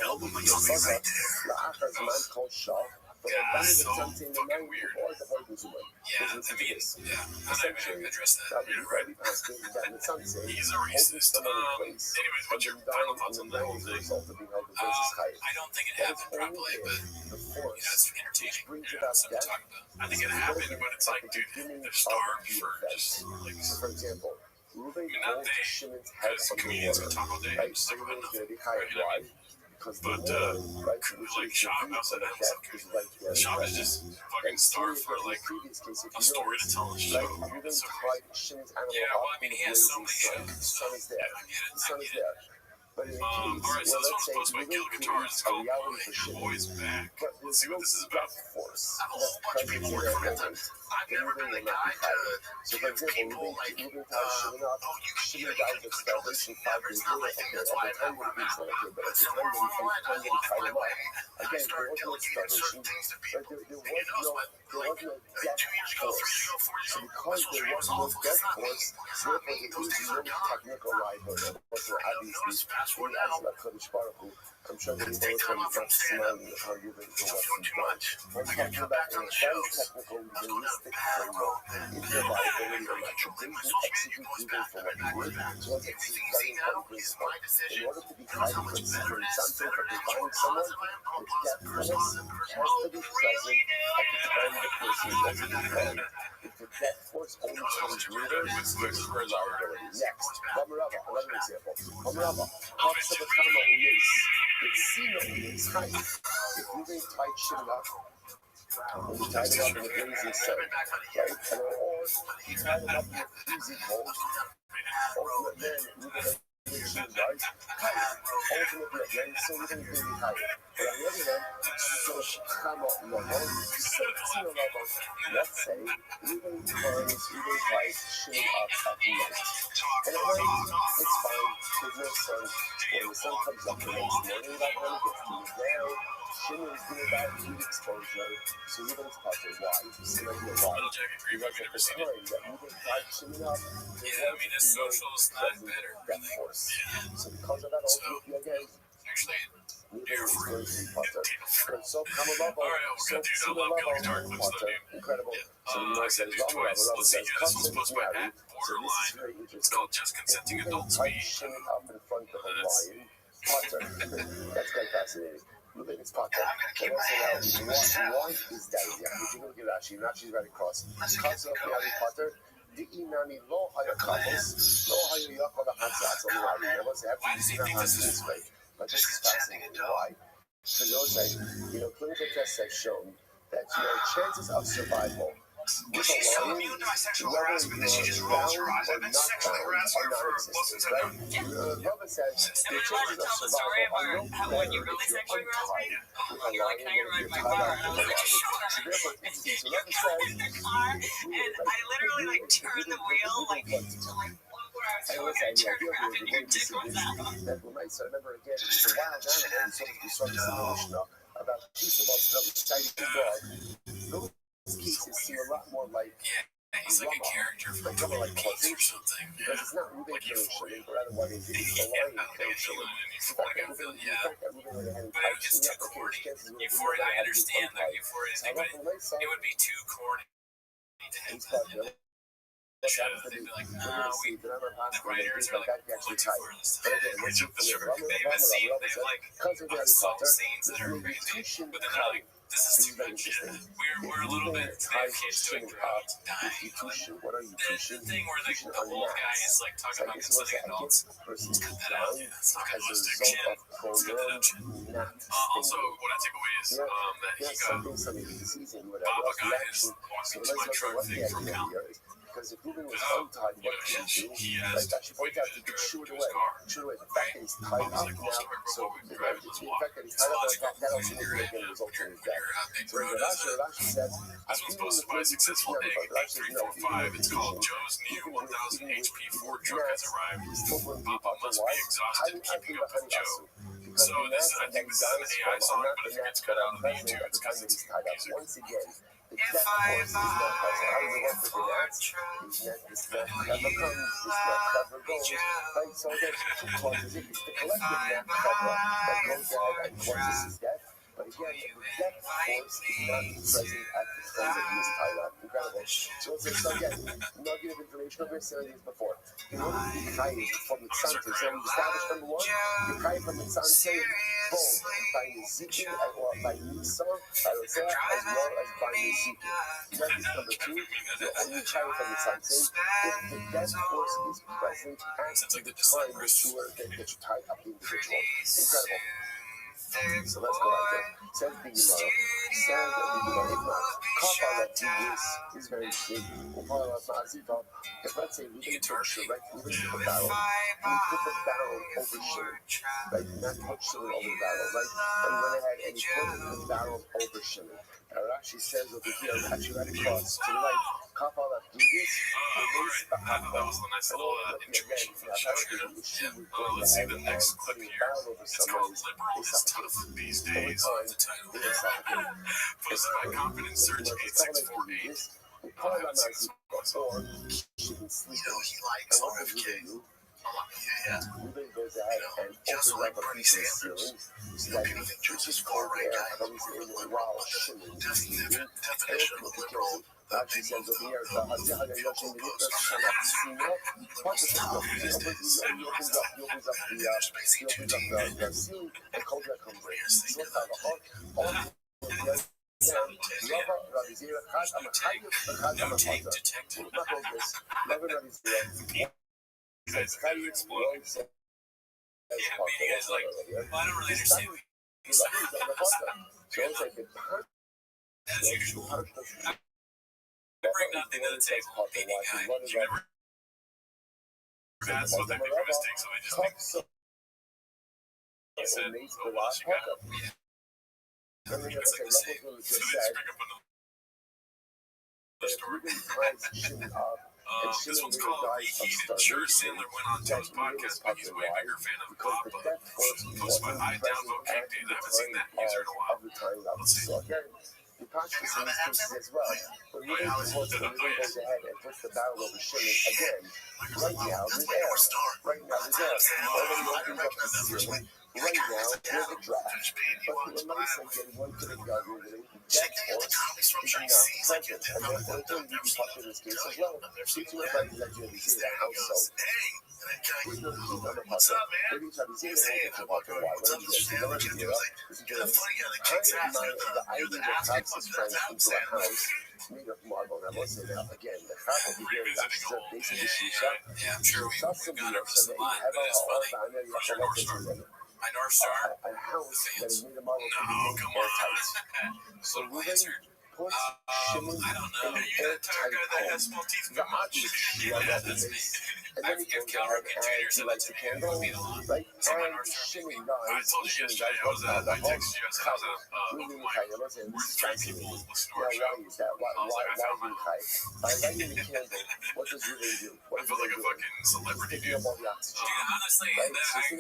אדום והוא בבזק לאחר זמן כל שעה ובאנו לצמצם למים ובועד הכל בזומן. Essentially, Rabbi asking that Mitsansen opens someone in place and then dying as a result of being held in place is chayiv. I don't think it happened properly, but the force it's entertaining. brings about death. I think it happened, but it's like, dude, they're starved for just like. So, for example, Reuben holds Shimon's head underwater, right? So Reuben's going to be higher. Why? Because the water, right, which is the view of the death, is right here. Shop is just fucking starved for like a story to tell. Right, Reuben tied Shimon's animal up in the blazing sun. The sun is there. The sun is there. But in a All case right, so where, this let's one's say, posted by we Gil will Guitars. create It's a called reality for Your shipping, Boy's Back. but Let's see there's no what this is death about. force I have a that's whole bunch of present people in that forget moment, I've then never Ruben been the will not guy be to hired. So, for give example, people like, Ruben ties shipping up, you can shipping eat dies anything of but chocolate starvation chip 5 peppers. days Not my later. thing. Okay, That's at why the I've time had when one it reached that, okay, but But at the somewhere time along the line, I when he lost tied my him up, way. And I again, there started was no delegating starvation, certain things to but people. there And you know, was no death 2 years ago, 3 years ago, force. 4 years So ago, because social there trade was was no awful. death It's not me. force, It's not therefore me. there Those is days no are gone. technical liability. Also, I have obviously, noticed fast forward as now. HaKadosh Baruch Hu, I'm sure that he Take knows time when off from not stand-up. smiling upon Ruben for I'm what doing he's too done. much. We're I gotta talking cut about back in on a the very shows. technical, I was going down realistic a bad framework. road. Is there liability or not? Control Did my he social media execute goes Ruben back. for I've what been he back with did? back. So this is Everything you very see now important is principle. my decision. In order to be You know how highly much better considered it is? something Better for than defining how someone, positive I am, how the positive death person. force has to be present at the time the person was defined. If the death force only comes later, there's no liability. Next, Hamarava, another example. Hamarava, Hafsa Bakama Unis, it's Sina Unis Chai. If Ruben tied shit up, and he tied him up in a blazing sun, right? Or he tied him up in a freezing cold, ultimate man, Ruben right? Ultimately, again, so Ruben is going to be hired. But on the other hand, so Shikama Lovo, Sina Lovo, let's say Ruben ties shitting up at night. And at night, it's fine, there's no sun. When the sun comes up the next morning, by the time it gets cooled down, Shimon is going to die heat exposure, so Ruben is puzzled. Why? Some idea why? Because at the time that Ruben tied Shimon up, there was this no social is not present better. death force. So because of that, ultimately, again, Actually, Ruben is going to be puzzled. So Kamalabo, so Guitar clips, Potter, incredible. So you know, I said says these twice. Let's see, this one's posted by married. So this is very It's interesting. called Just Consenting Ruben Adults tied Speak. Shimon up in front of a lion. Potter. That's quite fascinating. Ruben is Potter. And also now, why is that exactly? If you look at Rashi, Rashi's right across. Because of Harry Potter, the Inani Lo Hayakabos, Lo Hayakabos, the Hansas on the Rabi. There was absolutely not this way. But this is fascinating. Why? Because those say, clinical tests have shown that, chances of survival with She's a so lion, immune to my sexual whether harassment that she just rolls her eyes. I've been sexually harassed are her for non-existent, most of right? the Robert says the And we chances wanted to of tell the story survival are no about better when you if really you're sexually harassed me. untied with a You're like, lion can I than if ride you're my tied car? up And I with was a like, lion. sure. So therefore, it's interesting. So You Robert got says, in the car, and I literally like turned the wheel like to like look where I was I going. always I had the turned idea around we and were your going to dick see was this, out. that we might, so I remember again, it was a wild animal, we saw this in the Mishnah about Chisabos, that was citing the dog. Those cases seem a lot more like He's like a character from Twin Peaks or something. because it's not Ruben killing Shimon, but rather what is it? It's the lion killing Shimon. The fact that Ruben went ahead and tied It's Shimon too up, okay, corny. his chances would have been Euphoria, I better had he been understand that untied. Euphoria is So I but love the light side. it would be too corny to have He's that got in the the show. They'd be like, no, the writers are like, we'll do for this. But again, let's see They have a scene, they have like unsolved scenes that are crazy, but then they're like, this is too much. We're a little bit, they have kids doing drugs, dying. What are you The thing where the old guy is like talking about consenting adults. Let's cut that out. That's not as a realistic. Chin. result of Let's cut that out, Chin. not Also, what I take away is that he got something you can see in what Baba got reaction. his So walking to my let's truck look at thing what from the Cal. idea is. Because if Ruben was untied, what can he do? He Like asked that, she points out he could shoot it away. Shoot away. The fact that he's tied up now, so the fact that he's tied up, that also is going to result in his death. So Rashi says, this one's posted by Successful Egg 8345. It's called Joe's new 1000 HP Ford truck has arrived. Papa must be exhausted keeping up with Joe. So this, I think this is an AI song, but if it gets cut out of the YouTube, it's because it's music. Once again, the death force is not present. How does it work with the gnats? This gnat never comes, this gnat never goes. Right? So that causes it. It's the collective gnat that goes out and causes his death. But again, the death force is not present at the time that he is tied up. Incredible. So again, nugget of information over here, said this before. In order to be tied from the sun, so we established number one, you're tied from the sun, say, boom, by Ezekiel, or by Nisa, by Hosea, as well as by Ezekiel. That is number two, you're only tied from the sun, say, if the death force is present at the time that you tied up the individual. Incredible. So let's go right there. Says the Gemara, Kafala this is very interesting. If let's say we didn't touch the right, we didn't put the barrel, we put the barrel over Shimon, right? Not touch Shimon over the barrel, right? And went ahead and he put the barrel over Shimon. Now it actually says over here, actually right across to the right, Kafala do this, that was a nice little introduction for the show here. Let's see the next clip here. It's called Liberal is Tough These Days. That's the title. Posted by Confidence Search 8648. or she can sleep. He likes RFK. Yeah. Ruben goes ahead and opens up a piece of the ceiling. So that People think George is far right guy. comes in while Shimon is sleeping. Definition of a liberal. Actually says over here, he opens up the scene, and Cobra comes in. So No take detected. You guys are going to explode. Yeah, meaning is like, well, I don't really understand what you said. As usual. I bring nothing to the table, meaning you never That's what they make a mistake, so they just make. He said, oh, what else you got? It's like the same. So they just pick up another story. This one's called Reheated. Sure, Sandler went on to his podcast, but he's a way bigger fan of Papa. Posted by I Downvote Cake Days. I haven't seen that user in a while. Let's see. The conscious in this case as well. But Ruben goes ahead and puts the barrel over Shimon again. Right now, there's air. Already opens up the ceiling. Right now, there's a draft. But the nice thing is, one could have got rid of that force is now present. And therefore, it's going to be fucked in this case as well. Speaking of everybody that you see in the house, so we know the heat on the puzzle. Maybe it's not easy to hold the puzzle. Why? What is this? The idea that taps his friends into a house. Made of marble. Now, let's say that again. The fact that here is basically Shisha. Yeah, I'm sure we've gone over this a lot, but it's funny. My North Star? A house that is made of marble. No, come on. So Ruben puts Shimon I don't know. in an airtight home. The obvious Yeah, that's me. and then he goes ahead and he lights a candle, right? And Shimon I dies. told you yesterday, I texted you, I said I was open mic. Where three people will snore Now, why is that? Why do you hide? By lighting the candle, what does Ruben do? I feel like a fucking celebrity, Picking dude. up all the oxygen. Dude, honestly,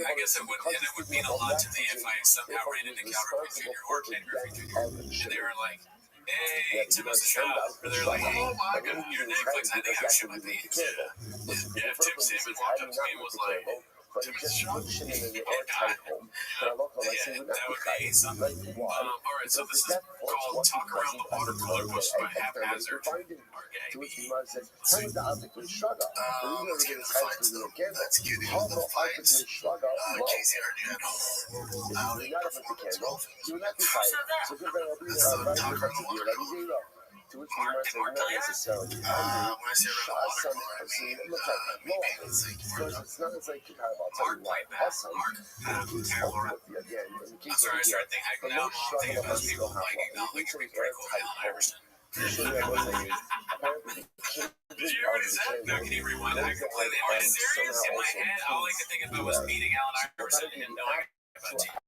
I guess it would mean a lot to me if I somehow ran into Calvary Jr. or Ken Griffey Jr. and they were like, hey, give us a shot. Or they're like, oh my god, your Netflix, I think I should my pants. Yeah, Tim Simmons walked up to me and was like, But it just puts him in an airtight home. But I love how I say, that would be something. Alright, so this is called Talk Around the Water Cooler, posted by Haphazard. To which the man says, how is the article Schlager? We're going to get his head to the candle. How the article Schlager? Casey already had a horrible outing Not if it's a candle. You will not be fired. So good very well be there. I'm very defensive here. Let me see you. To which the man says, not necessarily. when I say around the water cooler, I mean, It looks like no offense. Because it's not as like I'll tell you why. Awesome. Again, in case That's where I started thinking, now I'm thinking about people like acknowledging pretty cool Allen Iverson. Did you already say that? No, can you rewind that completely? Are you serious? In my head, all I could think about was meeting Allen Iverson and knowing about team.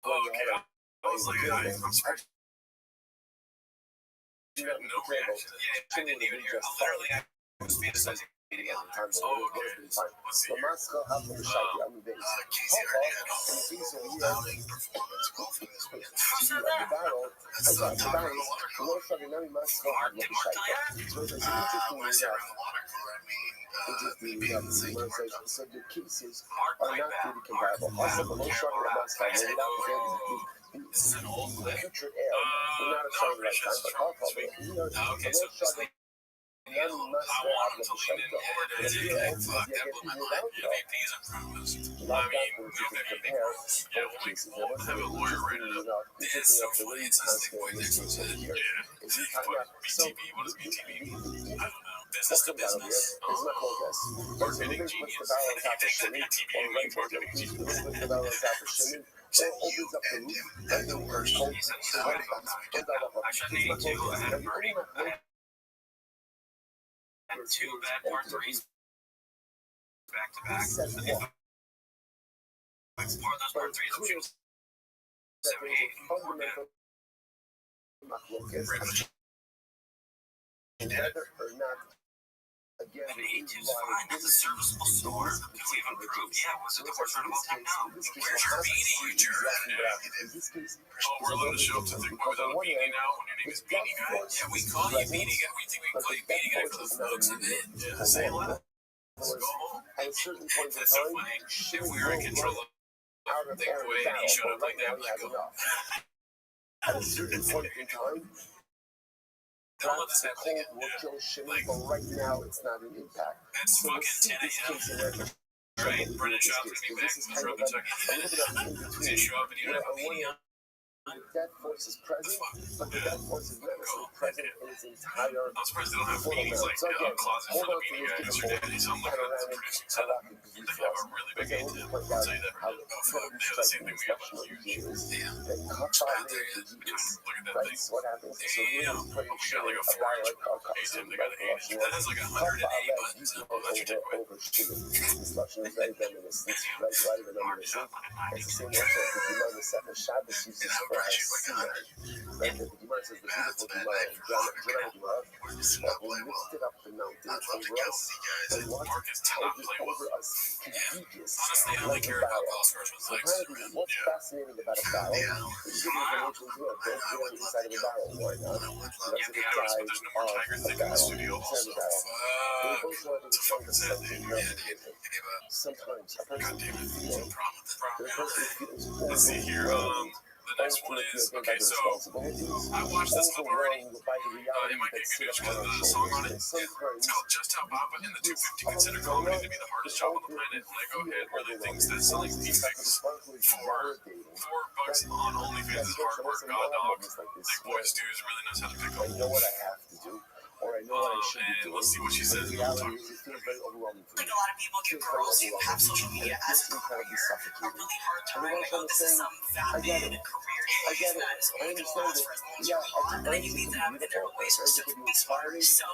Okay. I was like, I'm surprised. You had no reaction. Yeah, I didn't even hear. Literally, I was fantasizing meeting Allen Iverson. Oh, okay. Let's see here. Casey already had a horrible outing performance golfing this weekend. That's Talk Around the Water Cooler. When I say around the water cooler, I mean, me being the same Mark Johnson. So the cases are not really comparable. Also, the low sugar amounts are made out This is an old clip. temperature air. We're not showing right time, but alcohol. Okay, so just like, I want him to lean in and edit it. Like, fuck, that blew my mind. MVPs in front of us. I mean, no MVP. Yeah, we'll have a lawyer write it up. It's so funny. It says the boy next to his head. Yeah. But BTB, what is BTB? I don't know. business to business. It's not focus. Marketing genius. You think That's an ATV marketing genius. put the barrel on top of shimmy, it opens up the roof, and the worst cold. He said, I shouldn't eat too. I had a party. I had 2 bad part 3s back to back. Part those part 3s, I'm shooting 78. Whether or not, again, And 82's fine. That's a serviceable store. Could we have improved? Yeah, was it the worst run of all time? No. Where's your beanie, you jerk? Oh, we're allowed to show up to Thick Boy without a beanie now when your name is Beanie Guy. Yeah, we call you Beanie Guy. We think we call you Beanie Guy for the looks of it. Yeah, say what? At a certain point in That's so time, funny. If we were in control of Thick Boy and he showed up like that, we'd go, at a certain point in time, Don't let this the happen cold will kill shimmy, but right now it's not an impact. It's So we'll fucking see 10 this a.m. case in every Right, Brennan Shaw's gonna be back this is from kind Rub of and like Tucky. a little bit of in He's between. gonna show up and you don't have a beanie on. That force is present, but the death force is not necessarily present in its entire I'm surprised they don't have beanies like a closet for the Beanie Guy. It's your daddy's. I'm looking at the producing setup. They have a really big ATM. I'll tell you that. Oh, fuck. They have the same thing we have on huge. Damn. Right there, yeah. Look at that thing. What happens? So Damn. We got like a 4-inch ATM. They got an 8-inch. That has like 108 buttons. Oh, that's your dick, right? Instruction is very reminiscent, right reminiscent. It's the same also as the Gemara set the Shabbos uses for Sinai. Right, the Gemara says the beautiful Gemara, we lifted up the mountain over us, and Marcus did not play well. over us contagious. Honestly, I only care about golf scores with legs. What's fascinating about a barrel is the information to it. Don't get on the inside of a barrel. Why not? Yeah, the hours, but there's no more Tiger thing in the studio also. Sometimes a person There's a problem with that. Let's see here. The next one is, okay, so I watched this clip already. It might get good because of the song on it. It's called Just How Papa and the 250 consider comedy to be the hardest job on the planet. And I go ahead where they think that selling defects for $4 on OnlyFans is hard work. God dog. Big Boy Stews really knows how to pick up. I know what I have to do, or I know what I should be doing. Let's see what she says. The reality is, it feels very overwhelming to me. Like a lot of people give girls who have social media as a career a really hard time. Like, oh, this is some vapid career choice that is only going to last for as long as you're on. And then you meet them, and they're always specifically smart, so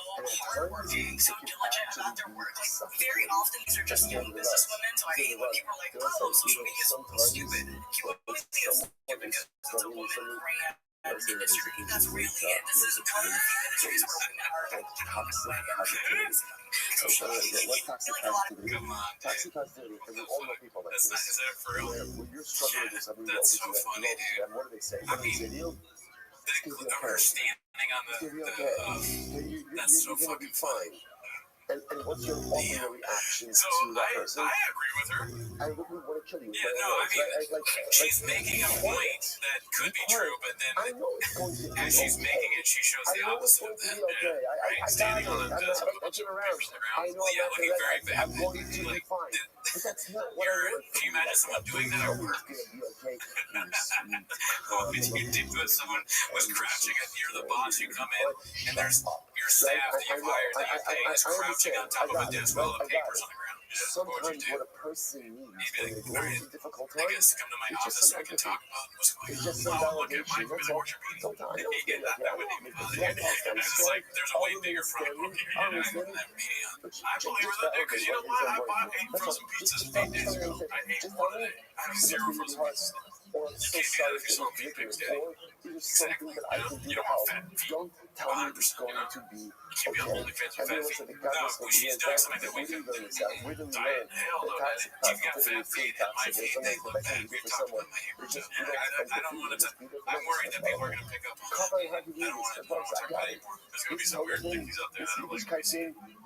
hardworking, so diligent about their work. Like, very often these are just young businesswomen, so I hate when people are like, oh, social media is so stupid. You always think it's stupid because it's a woman-ran industry. That's really it. This is one of the few industries where women are Toxic positivity, because we all know people like this. Is that for real? When you're struggling with something, That's so funny, dude. what do they say? What do they say to you? Her standing on the that's so fucking fine. And what's your ultimate reaction So to that person? I agree with her. I literally want to kill you. Yeah, no, I mean, she's making a point that could be true, but then I know it's going to be as she's making it, she shows the opposite of that. Right? Standing on a bunch of papers in the ground. Yeah, looking very bad. I'm going to be fine. But that's not what I want. Can you imagine someone doing that at work? Oh, it's ridiculous. Someone was crouching near the boss. You come in, and there's your staff that you've hired that you're paying is crouching on top of a desk with all the papers on the ground. Sometimes what a person needs when they're going through difficult I times, guess come to my office so we can talk about what's going it's on. just some Oh, look at validation. mine. That's all. What's your beanie? Sometimes That wouldn't even bother you. It's like there's a way bigger front. Okay, yeah, I don't have beanie on. I believe her that, dude, because you know what? I bought 8 frozen pizzas 8 days ago. I ate one today. I have 0 frozen pizzas. or I'm so sorry for your ridiculous, or there's something that I can do to help. Don't tell me it's going to be okay. Everyone said that God was going to be that. We didn't learn this out. We didn't learn that toxic positivity is really toxic. It's something the best thing to do for someone. It's just, you don't I don't want to. I'm worried that people are going to pick up on that. I don't want to talk about it anymore. There's going to be some weird things out there that I'm like,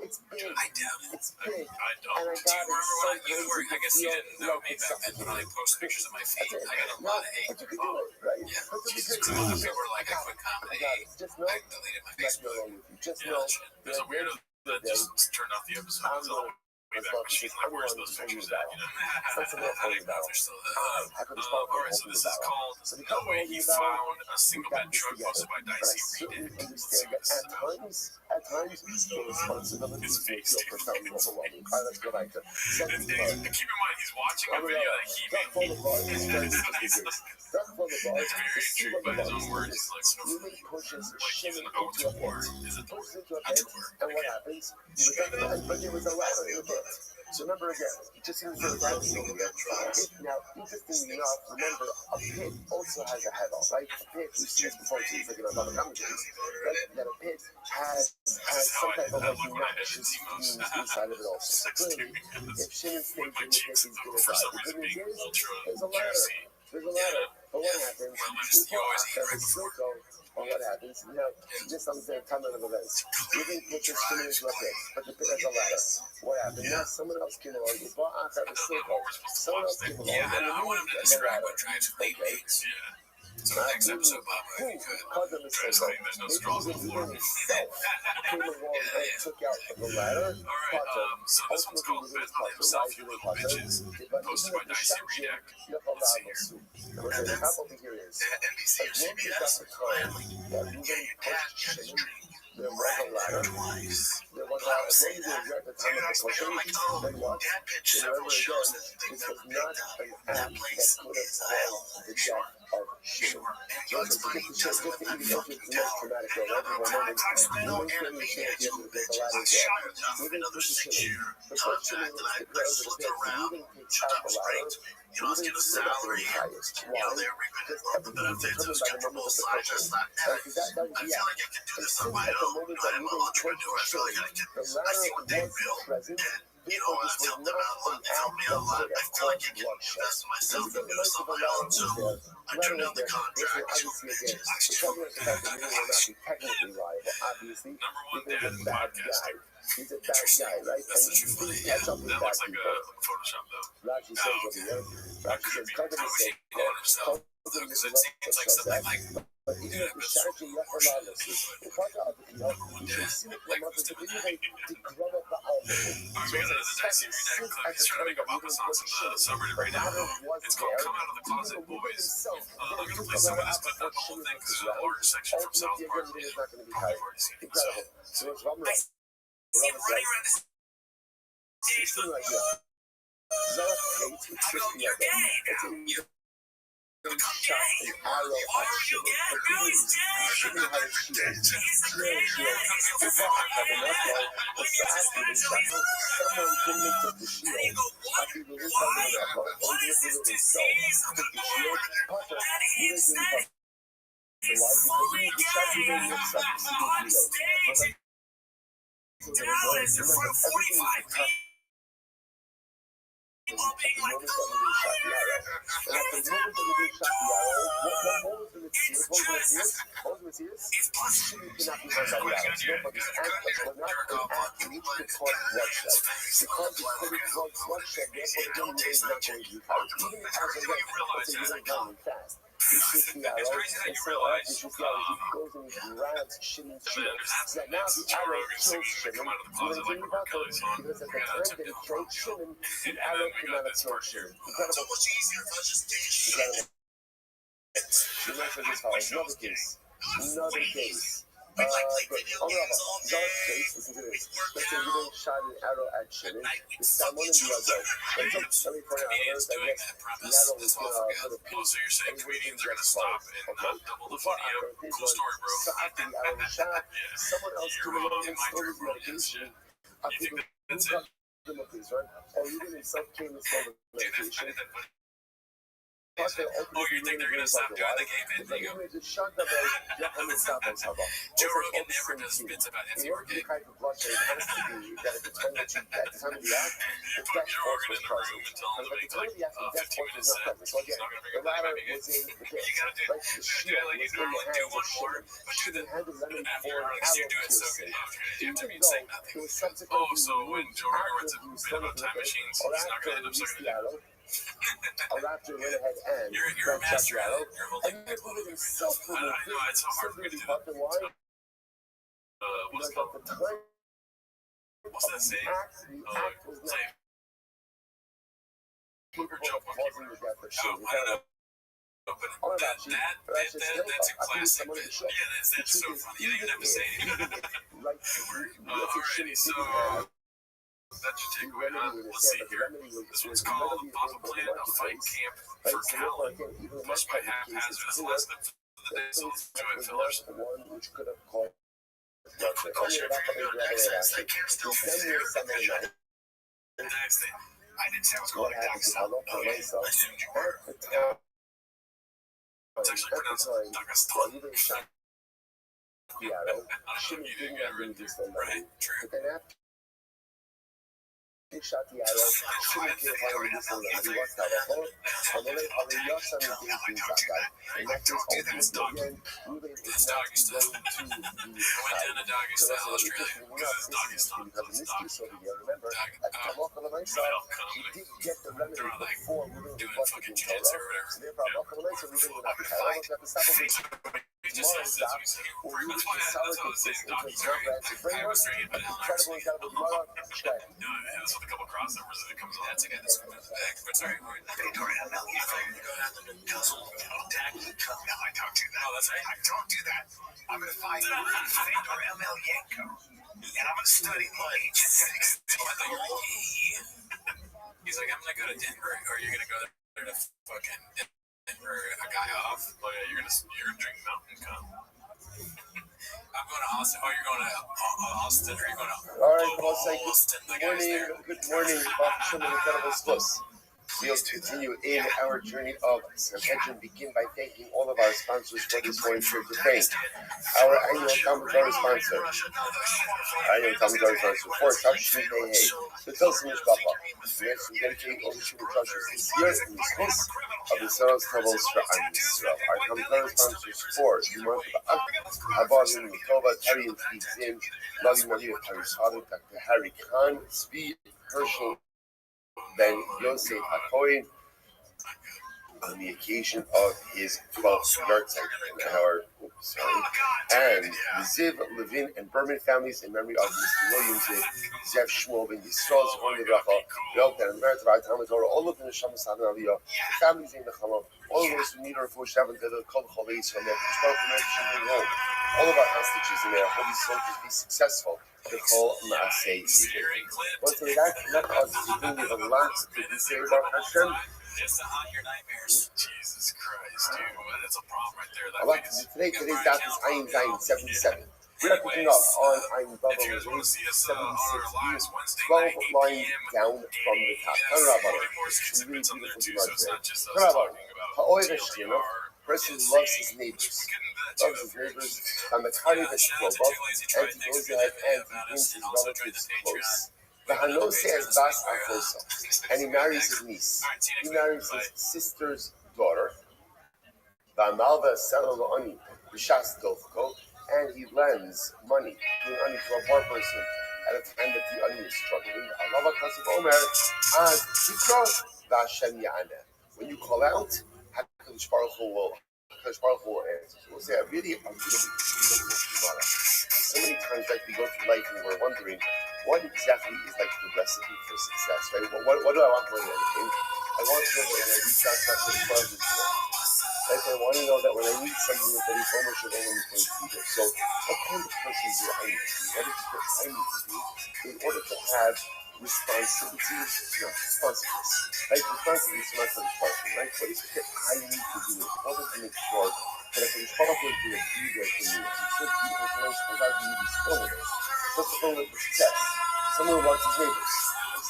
it's big. I doubt it. It's big. I don't. Do you remember when you were? I guess you didn't know me back then, but when I posted pictures of my feet, I got a lot of hate. But you can do it, right? Yeah. People were like, I quit comedy. I deleted my Facebook. Just know. There's a weirdo that just turned off the episode. Wayback Machine, like, where's those pictures at? You know? It's not something else How do you know if they're still there? Alright, so this is called The Way He Found a Single Bed Truck, posted by Dicey Reed. Let's see what this is about. at times, the responsibility His face, feel dude. profoundly overwhelming. All right, let's go back to And keep in mind, he's watching a video that he Duck for the ball. It's very made. serious. Duck for the ball. It's very intrigued by his own words. He's like, Really pushes like he's shimmy an into a auteur. pit. Is it Pushes into a pit, and what happens? But there was a ladder in the pit. So remember again, just seems to have now, interestingly enough, remember, a pit also has a head on, right? A pit, we've seen this before, so it's like in other commentaries, that a pit has some type of like noxious fumes inside of it also. So clearly, if Shimon stays in the pit, he's going to die. The good news is, there's a ladder. There's a ladder. But what happens? People after his circle, or what happens? You know, just understand the timeline of events. You think pushes Shimon into a pit, but the pit has a ladder. What happened? Now someone else came along. You bought after the circle. Someone else came along. Yeah, I want him to describe what drives late mates. So the next episode, Bob, if you could. There's no straws on the floor. Came along and took out the ladder. Alright, so this one's called Beds by Themselves, You Little Bitches, posted by Dicey Reed. Let's see here. The top over here is NBC or CBS, there was a ladder. There was a ladder at the time of the pushing. Then what? Dad pitched several shows that This was not an act that could have caused the death of Shimon. Just to get the show, just to give you the most traumatic of everyone. No one can understand the end of the ladder death. We didn't push the Shimon. The first Shimon was the girl of the pit. We didn't take out the ladder. you know, let's get a salary, you know, they're reaping the benefits of comfortable slash slap. I feel like I can do this on my own. You know, I'm an entrepreneur. I feel like I see what they build, and you know, I've helped them out a lot. They've helped me a lot. I feel like I can invest in myself and do this on my own. So I turned down the contract. Number one dad in the podcast. He's a bad guy, right? That's such a funny. Yeah, that looks like a Photoshop though. Rashi says over here. Rashi says, How would he go on himself? Because it seems like something like but even if the strategy you have to allow this, the part of the you see it come up with the video to grow up the album. Alright, we got another Dicey Reed clip. He's trying to make a Papa Sauce in the subreddit right now. It's called Come Out of the Closet Boys. I'm going to play some of this, but not the whole thing, because there's a large section from South Park. You've already seen it. So, See him running around the stage. You're gay. Become gay. Why are you gay? No, he's gay. He's a gay man. He's a fully gay man. When you're special, and you go, what? Why? What is this disease of the born? And he's that he's fully gay. On stage. Dallas in front of 45 people being like, come on, it's just, it's possible. It's crazy that you realize that now the arrow kills Shimon. You know about those? Because at the time that it killed Shimon, the arrow could not have killed Shimon. So much easier if I just take shit. You know, for this house, another case. We like video games all day. Listen to this. Let's say you don't shot an arrow at Shimon. This time one of the other. Let's let me point out, I guess the arrow was for the piece. So you're saying comedians are going to stop and not double the funny up? Cool story, bro. So after the arrow was shot, someone else came along and stole his medication. You think that's it? Or even himself came and stole the medication. Oh, you think they're going to stop doing the game in Diego? Joe Rogan never does bits about if you were gay. Put Joe Rogan in the room and tell him to make like 15 minutes set. He's not going to bring up that gay. You got to do like you normally do one more, but do the after you're on you do it so good. You have to be saying nothing. Oh, so when Joe Rogan writes a bit about time machines, he's not going to end up sucking it. A raptor went ahead and you're a master at it. You're holding and you're moving so I know, it's so hard for me to do. What's What's it called? the time What's that saying? Say, hook or jump on causing the death of I don't know. But that's a classic bit. Yeah, that's so funny. You don't even have to say anything. Alrighty, so that's your takeaway. Let's see here. This one's called Papa Plan a Fight Camp for Callan, pushed by Haphazardous. Last up for the day, so let's enjoy it, fellas. Which could have caused Quick question for you. Next time, they can't still fear the vision. Next thing. I didn't say I was going to Dagestan. Okay, assumed you were. It's actually pronounced Dagestan. I don't know if you didn't get it right. True. But then after he shot the arrow, shouldn't kill him in this one. He was not a hole. And then Yosan is inside. And that is ultimately again, Ruben is not going to be I went down to Dagestan, Australia, because it's Dagestan. Because in this case over here, remember, at the local myself, he did get the remedy before Ruben was busted in Torah. So therefore, local myself, Ruben will not be held. We'll have to stop over. Tomorrow's doc, or you would solid consistent with your branch of framework, incredible, Gemara, check. No, it's with a couple crossovers that it comes on. That's a guy that's coming back. But sorry, Now I don't do that. Oh, that's right. I don't do that. I'm going to find Fedor Emelianenko, and I'm going to study the ancient texts. Oh, I thought you were He's like, I'm going to go to Denver, or you're going to go there to fucking Denver a guy off. Oh, yeah, you're gonna drink Mountain Cum. I'm going to Austin. Oh, you're going to Austin, or you're going to all right, well, say Austin. good morning, Baruch incredible schluss. We'll continue in our journey of Sanhedrin. Begin by thanking all of our sponsors for this morning's trip to Spain. Our annual Talmud Torah sponsor. For Tavshin Hey, the Tilson Mishpacha. We have some dedicated overture trushes this year in the space of the Soros Tavos for Am Yisrael. Our Talmud Torah sponsors for the month of Abba in Mikova, Terry and Steve Zim, Loving Maria, Terry's father, Dr. Harry Khan, Speed, Herschel, Ben Yosef HaKohen, on the occasion of his 12th yahrzeit and the Ziv, Levin, and Berman families in memory of Mr. William Ziv, Zev Shmuel, Ben Yisrael, Zevon Yevracha, Yelk, and Merit of our Talmud Torah, all of the Neshama Sadhan Aliyah, the families in the Chalom, all of those who need our full Shabbat, the Kol Chalei Yisrael, all of our hostages and their holy soldiers be successful. The whole Maaseh Yidin. Once we got connect us to do with a lot to say about Hashem. Just to haunt your nightmares. Jesus Christ, dude. Well, that's a problem right there. I like today's dot is Ayin Zayin 77. We're picking up on Ayin Baba 76 views, 12 lines down from the top. It's really beautiful. Ha'oiv Hashem, person who loves his neighbors. And the Kari Veshkova, and he goes ahead and he brings his relatives close. The Hano says Bas Achosa, and he marries his niece. He marries his sister's daughter. The Amalva Salaloani, Bishas Dovko, and he lends money to an ani to a poor person at a time that the ani is struggling. Alava Kasav Omer, as Tikra Vashem Yana. When you call out, HaKadosh Baruch Hu will answer. We'll say, I really so many times like we go through life and we're wondering what exactly is like the recipe for success, right? What do I want more than anything? I want to know that when I reach out to the like I want to know that when I need something that is almost your own going to be there. So what kind of person do I need to be? What is it that I need to do in order to have responsibility? No, responsiveness. Right? Responsibility is not responsibility, right? What is it that I need to do in order to make sure that if it's probably going to be there for me, it's so beautiful for us without you even still with us. What's the phone with success? Someone who loves his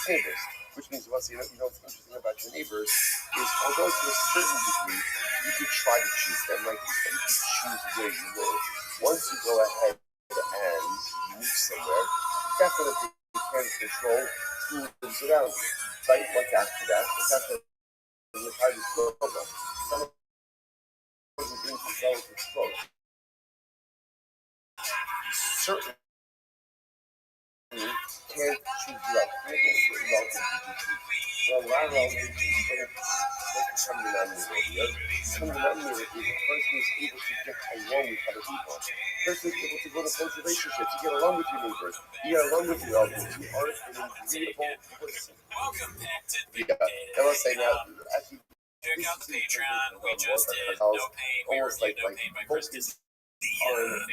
neighbors, which means what's what's interesting about your neighbors is although to a certain degree you could try to choose them, like you could choose where you live. Once you go ahead and you move somewhere, you definitely can't control who lives around you. Right? What's after that? What's after the private program? Someone who brings his relatives close. Certainly can't choose you out. Well, Rara was something denominator. Some denominator is a person who's able to get along with other people. A person who's able to go to close relationships. You get along with your neighbors. You get along with your elders. You are an agreeable person. Welcome back to Big Yeah, Data. I will say now, actually, Check out the Patreon. We just did No No Pain. We reviewed No Pain by Chris focus Castilla.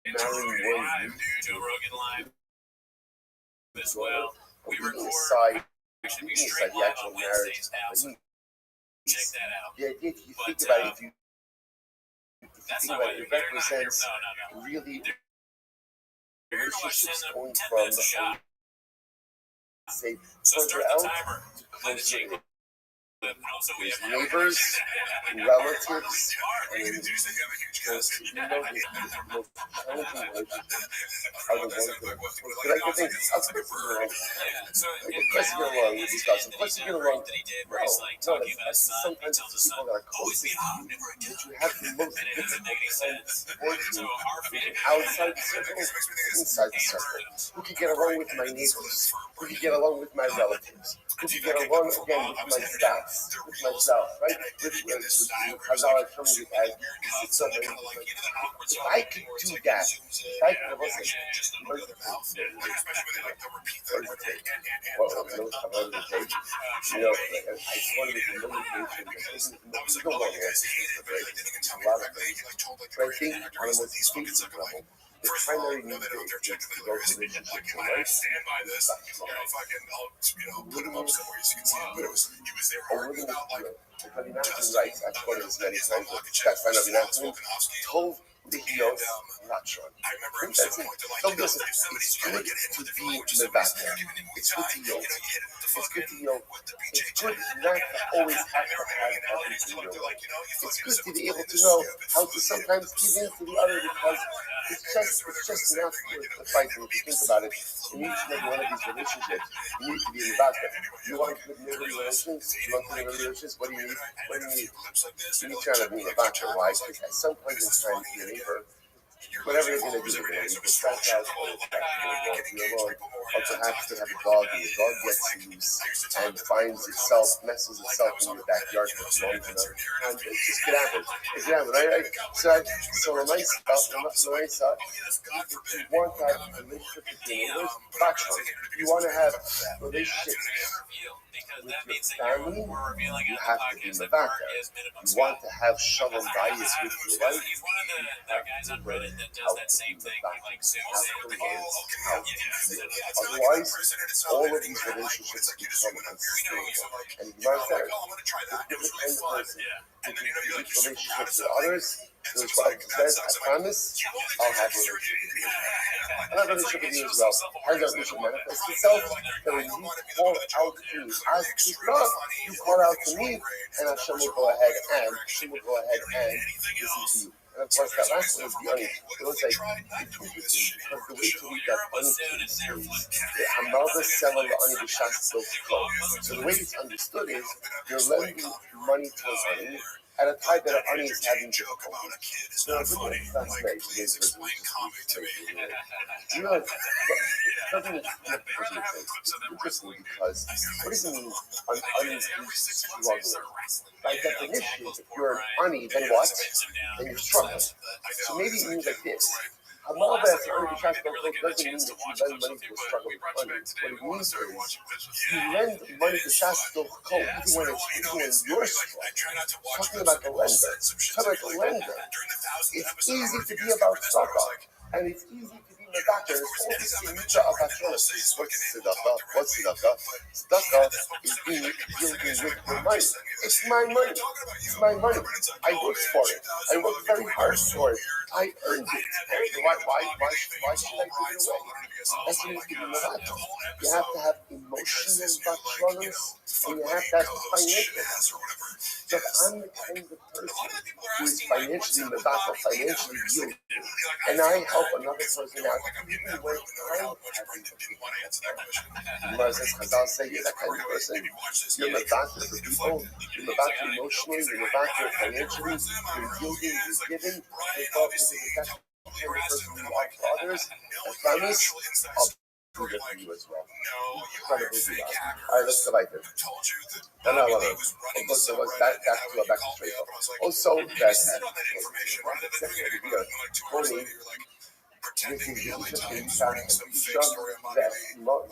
It's marrying Live, Joe Rogan Live as well. We record. Should be straight live on Wednesdays now, so check that out. Yeah, if you But, think about it, if you That's think not about what it, you're it hearing. represents No. really You're going to watch 10 going minutes from, of shot. say, So further start the out timer. to Play the closer jingle. But also we his have neighbors, relatives, and most challenging relationships are the ones that are like the thing. Of course, you get along with these guys. Of course, you get along. No, that's sometimes people that are closest to you, that you have the most difficult times towards you, outside the circle, inside the circle. Who can get along with my neighbors? Who can get along with my relatives? Who can get along again with my spouse, with myself, right? With Chazal is showing it as the system. If I could do that, if I could, listen, where's the tape? Well, I'm on the tape. You know, I just wanted to make a million pages. You don't want to answer this, right? A lot of things. But I think on a most basic level, the primary need is to go to relationships in life. Put him up somewhere so you can see it. But it was there arguing about like Rabbi writes, I've quoted this many times, but that's why Rabbi told the heels not sure. I remember him That's saying it. like So listen, it's good to be Nevada. It's good to yield. It's good to yield. It's good not to always have to have everything your way. It's good to be able to know how to sometimes give in to the other because it's just enough to fight. And if you think about it, in each and every one of these relationships, you need to be in the back. You want good neighborly relations? You want good neighborly relations? What do you need? What do you need? You need to be in the back. Why? Because at some point in time, your neighbor, whatever they're going to do, they're going to scratch out or or perhaps they have a dog and the dog gets loose and finds itself, messes itself in your backyard for long enough. And it just can happen. It can happen, right? So when I saw, you want to have a relationship with your neighbors, you want to have relationships with your family, you have to be in the back. You want to have shalom bayis with your wife, He's one of the guys on Reddit that does that same thing. He like zooms in. Otherwise, all of these relationships become unsustainable. And you might say, different kinds of person, relationships with others. So it's what it says, I promise, I'll have a relationship with you. I'll have a relationship with you as well. How does that relationship manifest itself? That when you call out to me, as God, you call out to me, and Hashem will go ahead and listen to you. And of course, that last one is the honey. It looks like it's interesting because the way to read that honey is Hamalva Selah La'ani B'Shas Bilchko. So the way it's understood is you're lending money to a honey at a time that an honey is having difficulty. So it's funny. You know, something that's interesting because what does it mean an honey is struggling? By definition, if you're an honey, then what? Then you're struggling. So maybe it means like this. Hamalva Selah B'Shas Bilchko doesn't mean that you lend money to a struggling honey. What it means is you lend money to Shas Bilchko even when you're struggling. Talking about the lender. It's easy to be about tzedakah, and it's easy to be medaker. It's all the simita of Hashem. What's tzedakah? Tzedakah is being with your money. It's my money. It's my money. I worked for it. I worked very hard for it. I earned it. Why should I give it away? That's what it means to be medaker. You have to have emotional struggles, and you have to have financial. So if I'm the kind of person who is financially medaker, financially yielding, and I help another person out, even when I'm having Chazal say you're that kind of person. You're medaker for people, you're medaker emotionally, you're medaker financially, you're yielding, you're giving, you're that kind of person you are for others. I promise, I'll do this to you as well. No, you Trying hired to fake All hackers. right, let's go like this. Who told you that No, no, Rabbi no. was running Of course, the there was subreddit, back and to when he straight called me up, up. and I was like, Oh, so if you that sit on that information rather than doing anything about it, and like 2 hours later, you're like pretending the LA Times is running some fake story on Monday.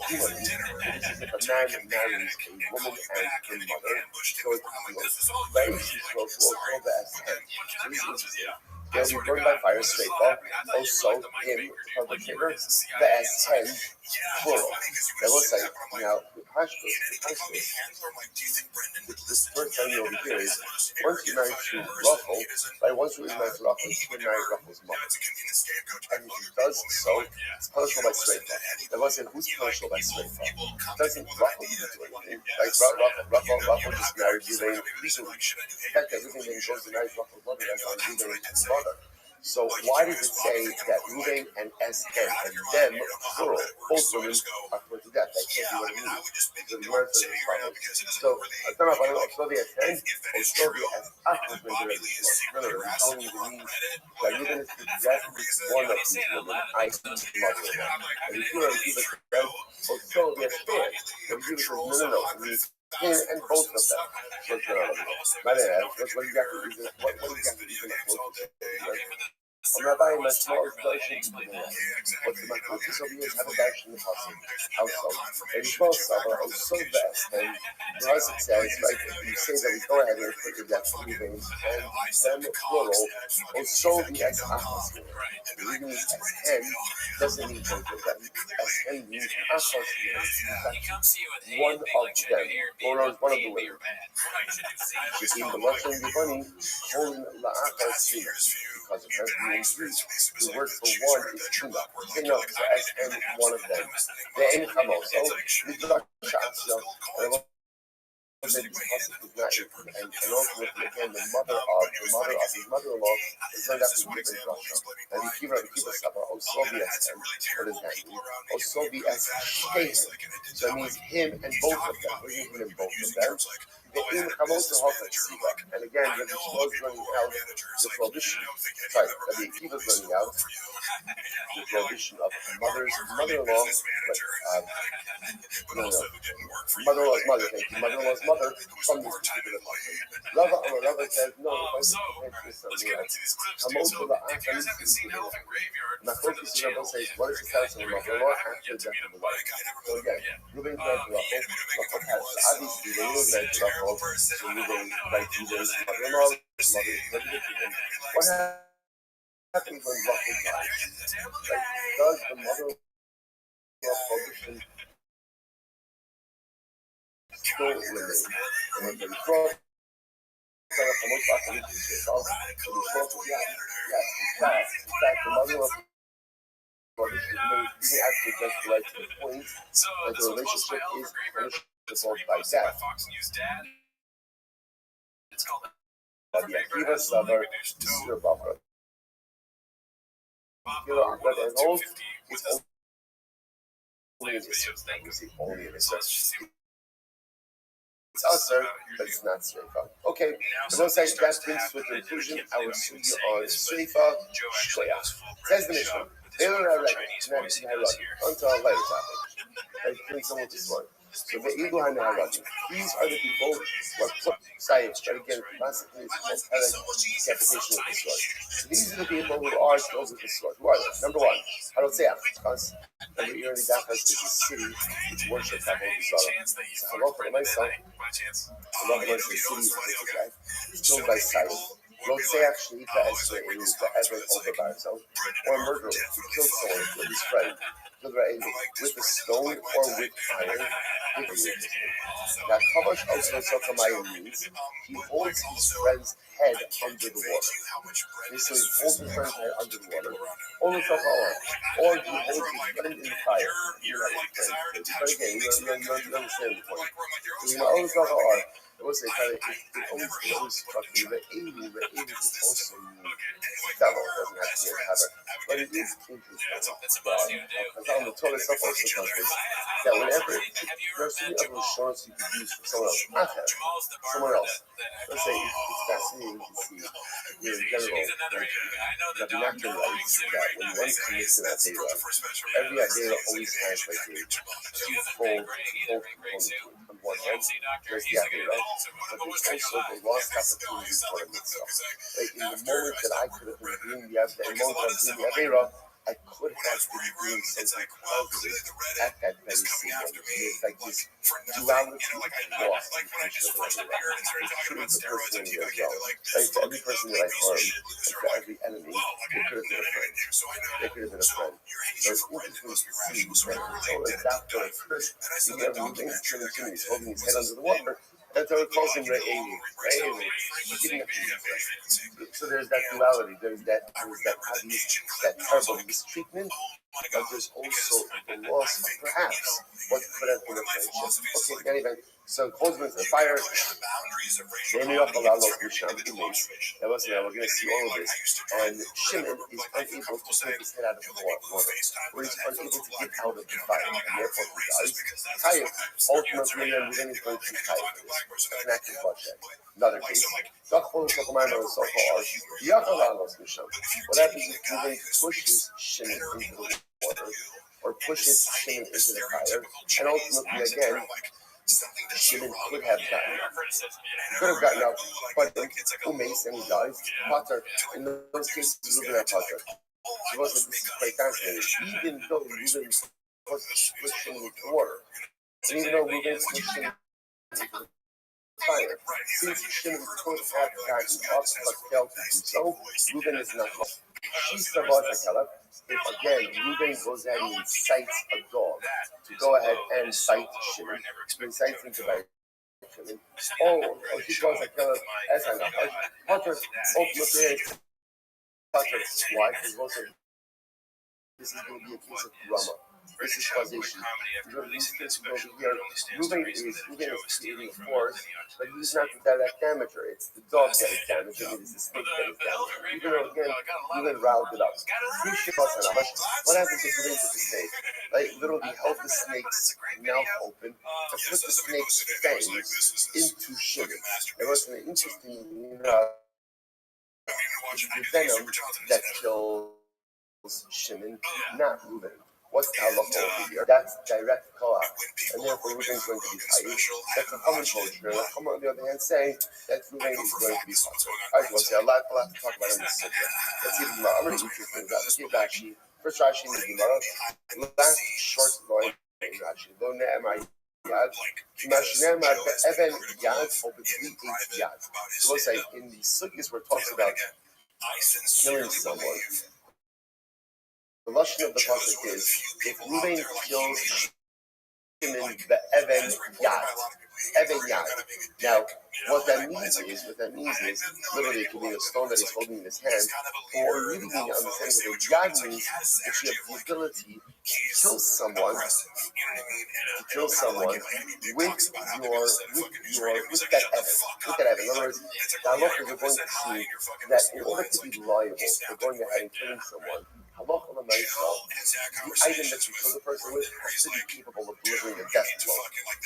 This is dinner. A man marries a woman and her mother. So it's very secret, Sorry, that but can I be honest with you? they'll be burned by fire straight up. Also, him, perpetrator, the S10, plural. They will say, now, the question is, the first time you'll hear is, once you're married to Ruffle, right, once you're married to Ruffle, you can marry Ruffle's mother. And if he does so, it's punishable by straight up. They will say, who's punishable by straight up? Doesn't Ruffle do anything? Like, Ruffle just married Elaine easily. In fact, everything that he goes to marry Ruffle's mother, that's on Elaine's mother. So why does it say that Ruvain and S10 and them, plural, both women are put to death? That can't be what it means. The words of the problem. So, I don't know if I don't know the S10 or still the S8 no, it only means that Ruvain is put to death is one of these women, i.e. mother-in-law. And if you want to give it to them, or still the S10, then you says, no, it means him and both of them. What's going on? My bad. What do you got to use? What do you got to use in the clothes? I'm not buying my small version. What's the focus of you is have a bash in the household. And you small summer is so vast. And because it says, right, you say that we go ahead and put your death moving, and then plural, also the S ahas. Reading this S10 doesn't mean both of them. S10 means ahas. One of them. Or one of the women. Between the Russian and the bunny, holding la ahas because of her being Greek, the word for one is tuna. Tuna, so S-N, one of them. The N come also, the Dutch Shasha, and ultimately again the mother of his mother-in-law is named after the different Russia. And the Kiva Saba, Osoviet, what does that mean? Osoviet Shehen. So it means him and both of them. What do you mean both of them? The in Hamosa Siva. And again, when the Shlo's running out, the prohibition, sorry, the Kiva's running out, the prohibition of mother-in-law, mother-in-law's mother, thank you, mother-in-law's mother from this particular country. Rava says, no, let's get into these clips, dude. So, if you guys haven't seen Elephant Graveyard for the channel, says, what is the status of the mother-in-law after the death of the wife? So again, Ruvain's married to Ruffle has obviously the little married to Ruffle, so Ruvain, like Ruvain's mother-in-law, what happens when Ruffle dies? Does the mother-in-law prohibition still remain? And the cross yes, in fact, the mother-in-law prohibition may actually just relate to the point that the relationship is punishable by death. It's called Akiva Savar, Sir Barbara. Here are what and all is only in this. It's also, but it's not Sreifa. Okay, so let's say that brings to a conclusion our studio on Sreifa Shkoya. Says the Mishnah. They don't have like until a later topic. I think someone just one. So the Eagle and Haragi. These are the people who are put science, but again, classically it's called decapitation of the sword. So these are the people who are killed with the sword. Who are they? Number one, Harotzeach, because the Irani Dakas is a city which worship Kappa Zara. So Halakha Lamaisa, Halakha Lamaisa is a city which is killed by silence. Rotzeach Shnita Esra Elu, the Ever over Barzo, or a murderer who killed someone with his friend, with a stone or with iron. Now, Kavash also Sokamaya means he holds his friend's head under the water. Okay, so he holds his friend's head under the water. Or he holds his friend in the fire. But again, you understand the point. So, it was it always struck me that 80 is also fellow, doesn't have to be a heaven. But it is interesting that on the Torah itself also tells us that whenever there are so many other assurance you could use for someone else. Not him, someone else. Let's say it's fascinating to see in general that the Nachman writes that when one commits an Avera, every Avera always has like a twofold component to it. On one hand, there's the Avera, but there's also the lost opportunity for a mitzvah. Like in the moment that I could have been doing the Avera, I could have been doing something positive at that very same moment. It's like this duality lost in the person as well. Like for every person that I harmed, and for every enemy, they could have been a friend. They could have been a friend. So it's interesting to see that so like that for a person, you have moving spiritually, he's holding his head under the water. That's how it calls him Rabbi. He didn't have to use that. So there's that duality. There's that obvious, that terrible mistreatment, but there's also the loss of perhaps what could have been a friendship. Okay, anyway, so close into the fire. They ended up allowed to Sham inmates. That was now we're going to see all of this. And Shimon is unable to take his head out of the water, or he's unable to get out of the fire, and therefore he dies. Kayif, ultimately, and then he's going to be Kayif. An active bloodshed. Another case. What happens if Reuben pushes Shimon into the water, or pushes Shimon into the fire, and ultimately again, Shimon could have gotten up, but Umace and he dies. Potter, in those cases, Reuben had Potter. He wasn't, this is quite fascinating. Even though Reuben was pushed Shimon into the water, and even though Reuben pushed Shimon into the fire, since Shimon could have gotten up but failed to do so, Reuben is not lost. She's the Akala. If again Reuben goes ahead and incites a dog to go ahead and bite Shimon, incites him to bite Shimon. She goes Akala as I know. Potter ultimately Potter's wife is also. This is going to be a case of drama. This is causation. Reuben is creating a force, but he's not the direct damager. It's the dog that is damaging. It is the snake that is damaging. Even though again, Reuben riled it up. What happens if Reuben took the snake? Like literally held the snake's mouth open to put the snake's fangs into Shimon. There was an interesting the venom that kills Shimon, not Reuben. What's the halacha over here? That's direct koach, and therefore Reuben's going to be chayiv. That's a common culture. The Chama, on the other hand, say that Reuben is going to be chayiv. All right, well, see, a lot to talk about in this subject. Let's see the Gemara. I'm going to read two things out. Let's see Rashi. First Rashi in the Gemara. Last short line in Rashi. Lo ne'emar yad. Mash ne'emar be'even yad or between 8 yad. So let's say in the sugyas where it talks about killing someone, the lashon of the pasuk is if Reuben kills Shimon be'even yad. Now, what that means is literally it could be a stone that he's holding in his hand, or really being understanding that yad means that you have the ability to kill someone with that evan. In other words, the halachas are going to see that in order to be liable for going ahead and killing someone, halacha l'maisa, the item that you kill the person with has to be capable of delivering a death blow.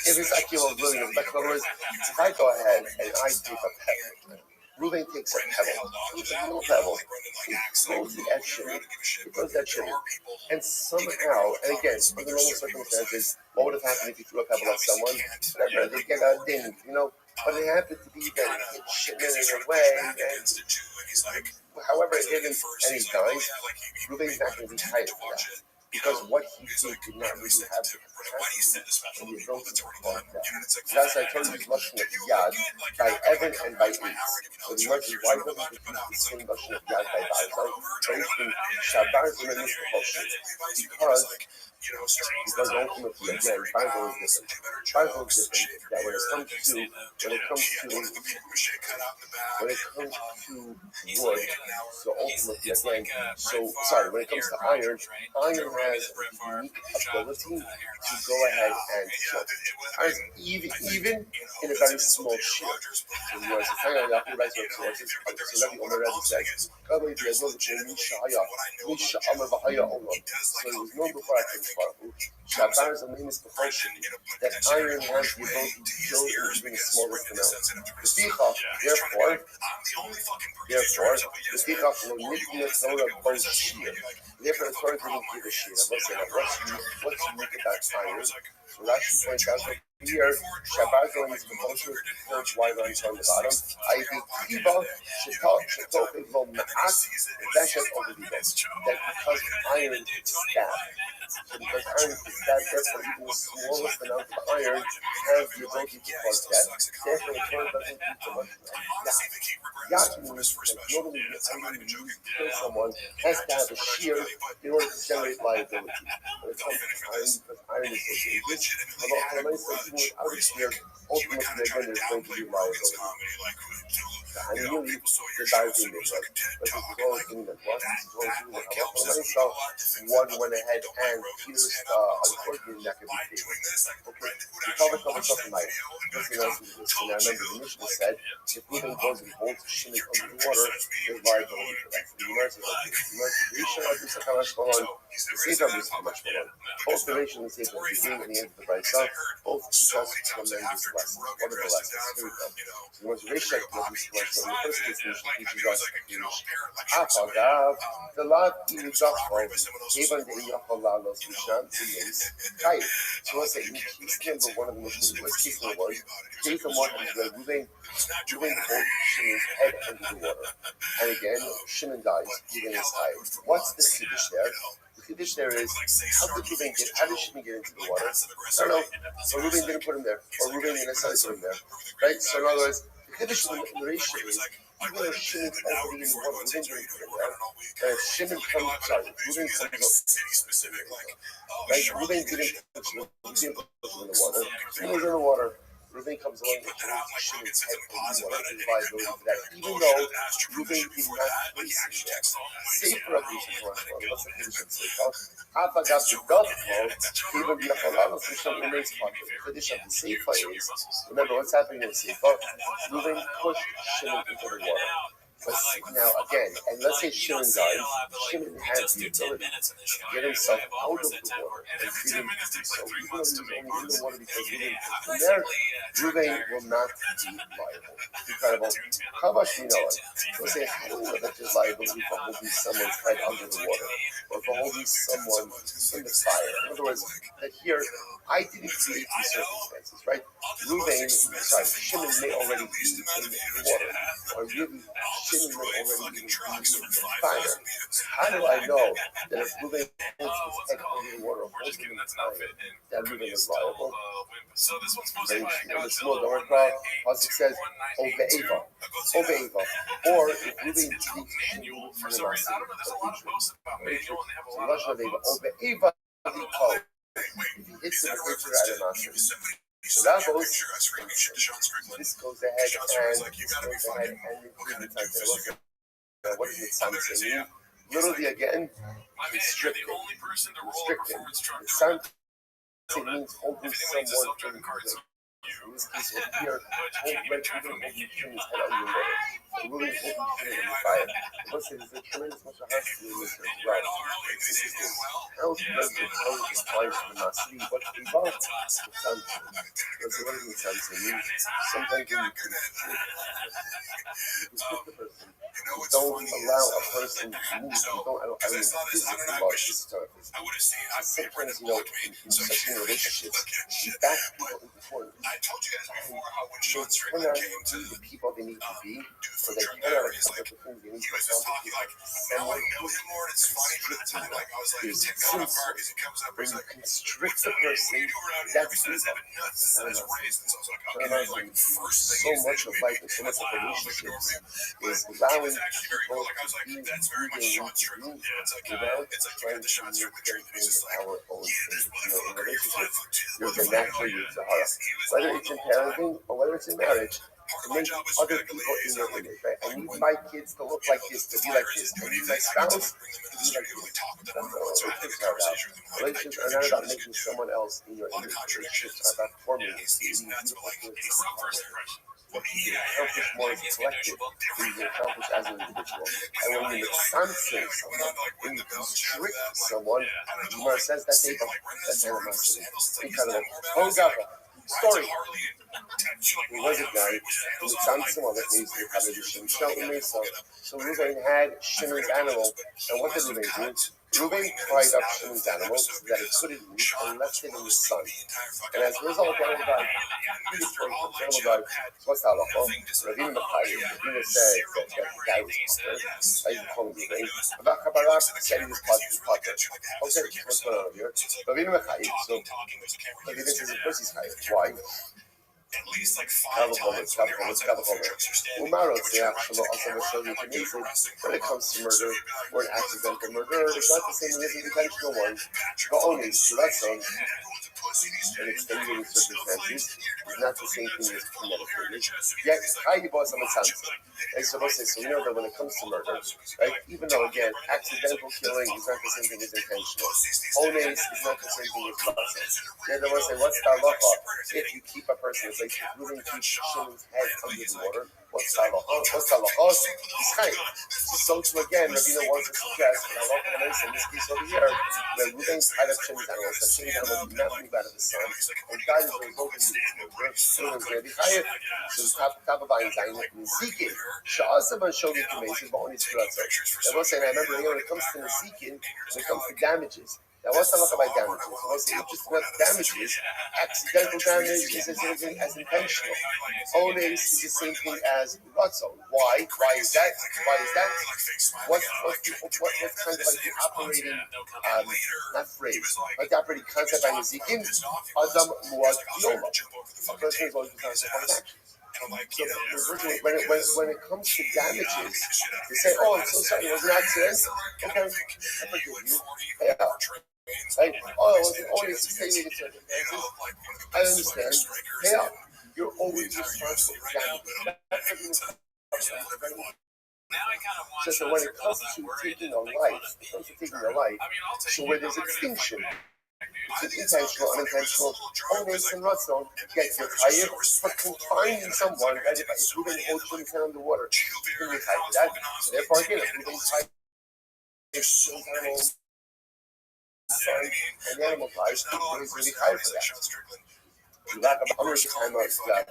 If it's not capable of delivering a death blow, in other words, if I go ahead and I take a pebble, Reuben takes a pebble, it's a little pebble, he throws it at Shimon, and somehow, and again, under normal circumstances, what would have happened if you threw a pebble at someone? Whatever, they get a ding, but it happened to be that it hit Shimon in a way, and however it hit him and he dies, Reuben's not going to be tired for that. Because what he did not really have the capacity and the ability to cause that. So that's why I told you this lashon of yad by Evan and by Eitz. So the merchant, why doesn't it use the same lashon of yad by Barzai? For instance, Shabar Zimmer Mishra because ultimately, again, Barzai is different. Barzai is different. That when it comes to wood, so ultimately, again, when it comes to iron has a unique ability to go ahead and chill. Even in a very small shield. So Rabbi Omer says, so it was known before I came שהבאז המימס בכל שני, that iron has the ability to kill even the smallest amount. לפיכך, therefore, לפיכך לא ניתן לו both shear. Therefore, the Torah didn't give a shear. What's unique about iron? So Rashi points out that here, Shabbat is compulsory with the third wide lines on the bottom. That because iron is stabbed. So because iron is stabbed, therefore even the smallest amount of iron has the ability to cause death. Therefore, the Torah doesn't do so much like Yat means that normally the iron used to kill someone has to have a shear in order to generate liability. When it comes to iron, because iron is so dangerous, even without a shear, ultimately again there's going to be liability. אני לי, זה בעייתי מאוד. But this is all thing that was, this is all thing that one went ahead and pierced a cord in that could be taken. Okay, we cover something like this. And I remember the Mishnah said, if Reuben goes and holds Shimon under the water, there's liability for that. The Gemara says like this. The Gemara says, Rishon Adu Sakamash Malon, the Sefer Adu Sakamash Malon. Both the Rishon and the Sefer, the beginning and the end of the Brayso, both teach us tremendous lessons. What are the lessons? Here we go. So the Rishon Adu Sakamash Malon, the first case teaches us Afagav, the love in Zachov, even the Yachol Lalos, Mishan, the Yes, Kai. So let's say, case number one of the Mishnah, what's case number one? Case number one is that Reuben holds Shimon's head under the water. And again, Shimon dies, Reuben is tied. What's the Kiddush there? The Kiddush there is, how did Shimon get into the water? I don't know. So Reuben didn't put him there, or Reuben didn't necessarily put him there. Right? So in other words, the Kiddush in the narration is, even though Shimon's already in the water, Reuben didn't put him there. If Shimon comes, Reuben comes up. Right? Reuben didn't put him in the water. Shimon was in the water. Reuben comes along and holds Shimon's head in the water and liability for that, even though Reuben did not place him there. Sefer of Rishon what's the Kiddush of Sefer? Afagav the dove even the Achalalos Rishon remains pocket. The Kiddush of the Sefer is, remember what's happening in the Sefer? Reuben pushed Shimon into the water. But now again, and let's say Shimon dies, Shimon has the ability to get himself out of the water and didn't do so. Even though he's only in the water because he didn't put him there, Reuben will not be liable. Incredible. How much do you know it? Let's say, how do you know that there's liability for holding someone's head under the water or for holding someone in the fire? In other words, that here, I didn't create these circumstances, right? Shimon may already be in the water, or Shimon may already be in the fire. How do I know that if Reuben holds his head under the water or holds him in the fire, that Reuben is liable? So this one's supposed to be like, the small door crowd, Pasuk says, Obe'eva. Or if Reuben speaks manual, for some reason, I don't know, there's a lot of posts about manual, and they have a lot of Obe'eva. If he hits the picture at an answer. So that goes, this goes ahead and what does it sound to me? Literally again, constricting. The sound means holding someone in this case over here, holding Shimon's head under the water. So really holding Shimon in the fire. Let's say there's a tremendous amount of hardship in this as well. This is this. How do you guys get how it applies to the Masri? What do we want? It sounds to me. What does it sound to me? Sometimes when you constrict the person, you don't allow a person to move. You don't allow, I mean, physically, this is how it is. Sometimes, in such relationships, you back people into corners. I told you guys before how when Sean They Strickland cannot came to be the people they need to be, do so food they truck cannot there, he's accept like, the things they need he to was just talking like, now I know him more and it's funny, but at the time, like, I was like, There's take that off sinful. because he comes up and When he's you like, constrict the what person, do you do around here? that's He says, evil. having nuts and his raisins. I was like, Sometimes okay, like, first thing so is much of life and so much of relationships is allowing people to be that's very much Sean Strickland. Yeah, it's like you got the Sean Strickland treatment. He's just like, our own things. In relationships, you're you're the natural Sahara. Whether it's in parenting or whether it's in marriage, to make other people in your image, right? I need my kids to look like this, to be like this. I need my spouse to be like this. That's what relationships are about. Relationships are not about making someone else in your image. Relationships are about forming a beautiful person. what you can accomplish more as a collective than you can accomplish as an individual. And when you mitzamtzim someone, when you constrict someone, Gemara says that they don't. That's animosity. Incredible. Story. He was a guy who mitzamtzim other things that had a Shem Shelton Mesa. So Reuben had Shimon's animal, and what did Reuben do? Reuben tied up Shimon's animal so that it couldn't move and left it in the sun. And as a result, the animal died. What's that halacha? Rabbi Machayim, Rabbi said that the guy was potter. I didn't call him Reuben. About Kabbalah said he was potter. Okay, what's going on here? Rabbi Machayim, so Rabbi says, of course he's chayiv. Why? At least like 5 times when you're outside the food trucks, you're standing. When it comes to murder or an accidental murder, it's not the same as an intentional one. But only so that's on in extenuating circumstances is not the same thing as premeditated. Yet, how you bought some sense. And so let's say, so we know that when it comes to murder, right, even though again, accidental killing is not the same thing as intentional. Ones is not the same thing as matzah. Yeah, they want to say, what's the halacha? If you keep a person, it's like moving keep Shimon's head under the water. What's the halacha? He's chayiv. So again, Rabbi wants to suggest, and I love what I say in this piece over here, that Reuben tied up Shimon's animals, that Shimon's animal did not move out of the sun, and God is very focused on this. So the top of Ein Zayin, Nezikin, Sha'asam and Shogeg Kamezes, but only Tzuratzah. I will say, and I remember, when it comes to Nezikin, when it comes to damages, now what's the halacha by damages? We'll say just enough damages, accidental damage is the same thing as intentional. Ones is the same thing as Ratzon. Why? Why is that? What's kind of like the operating, not phrase, like the operating concept by Nezikin? Adam Muad Yoma. A person is always responsible for his actions. So when it comes to damages, they say, "Oh, I'm so sorry, it was an accident." Okay, I forgive you. Yeah. Right? Oh, it was only extenuating circumstances. I understand. Yeah, you're always responsible for damages. So when it comes to taking a life, so where there's a distinction. It's intentional, unintentional, always in Ratzon, get your chayiv for confining someone that if you didn't hold him underwater, you can be chayiv for that. So therefore, again, if you didn't tie animal and the animal dies, you can be chayiv for that. You lack a hundred time of that.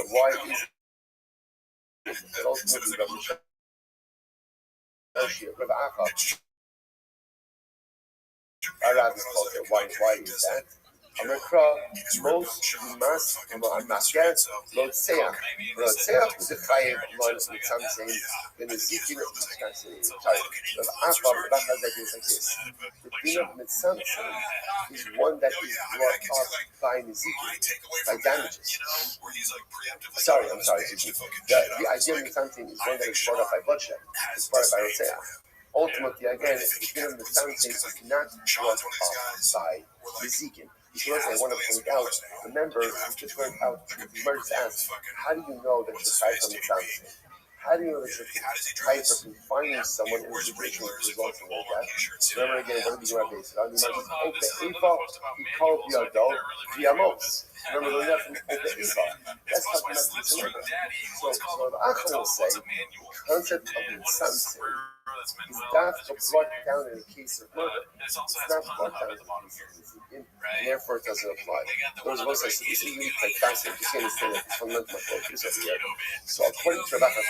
Why is it ultimately Rabbi why is that? Most must Lotseach is a chayiv one with some saying in the Zikin of the din of mitzamtzim is one that is brought up by Nezikin, by damages. Sorry. The idea of mitzamtzim is one that is brought up by bloodshed. It's brought up by Lotseach. Ultimately, again, the din of mitzamtzim is not brought up by Nezikin. Because I want to point out, remember, we just went out, the Gemara asked, how do you know that you're tied from the Mitzamtzim? How do you know that you're tied from confining someone in a situation which results in their death? Remember again, what did the Gemara base it on? The Gemara says, Eva, he called the adult, Viamos. Remember, we left from Eva. That's how we left from Eva. So the Achel will say, the concept of Mitzamtzim is not brought down in a case of murder. It's not brought down in a case of Nezikin, and therefore it doesn't apply. Those of us that say, this is really quite fascinating. Just understand that fundamental focus over here. So according to Rabbi,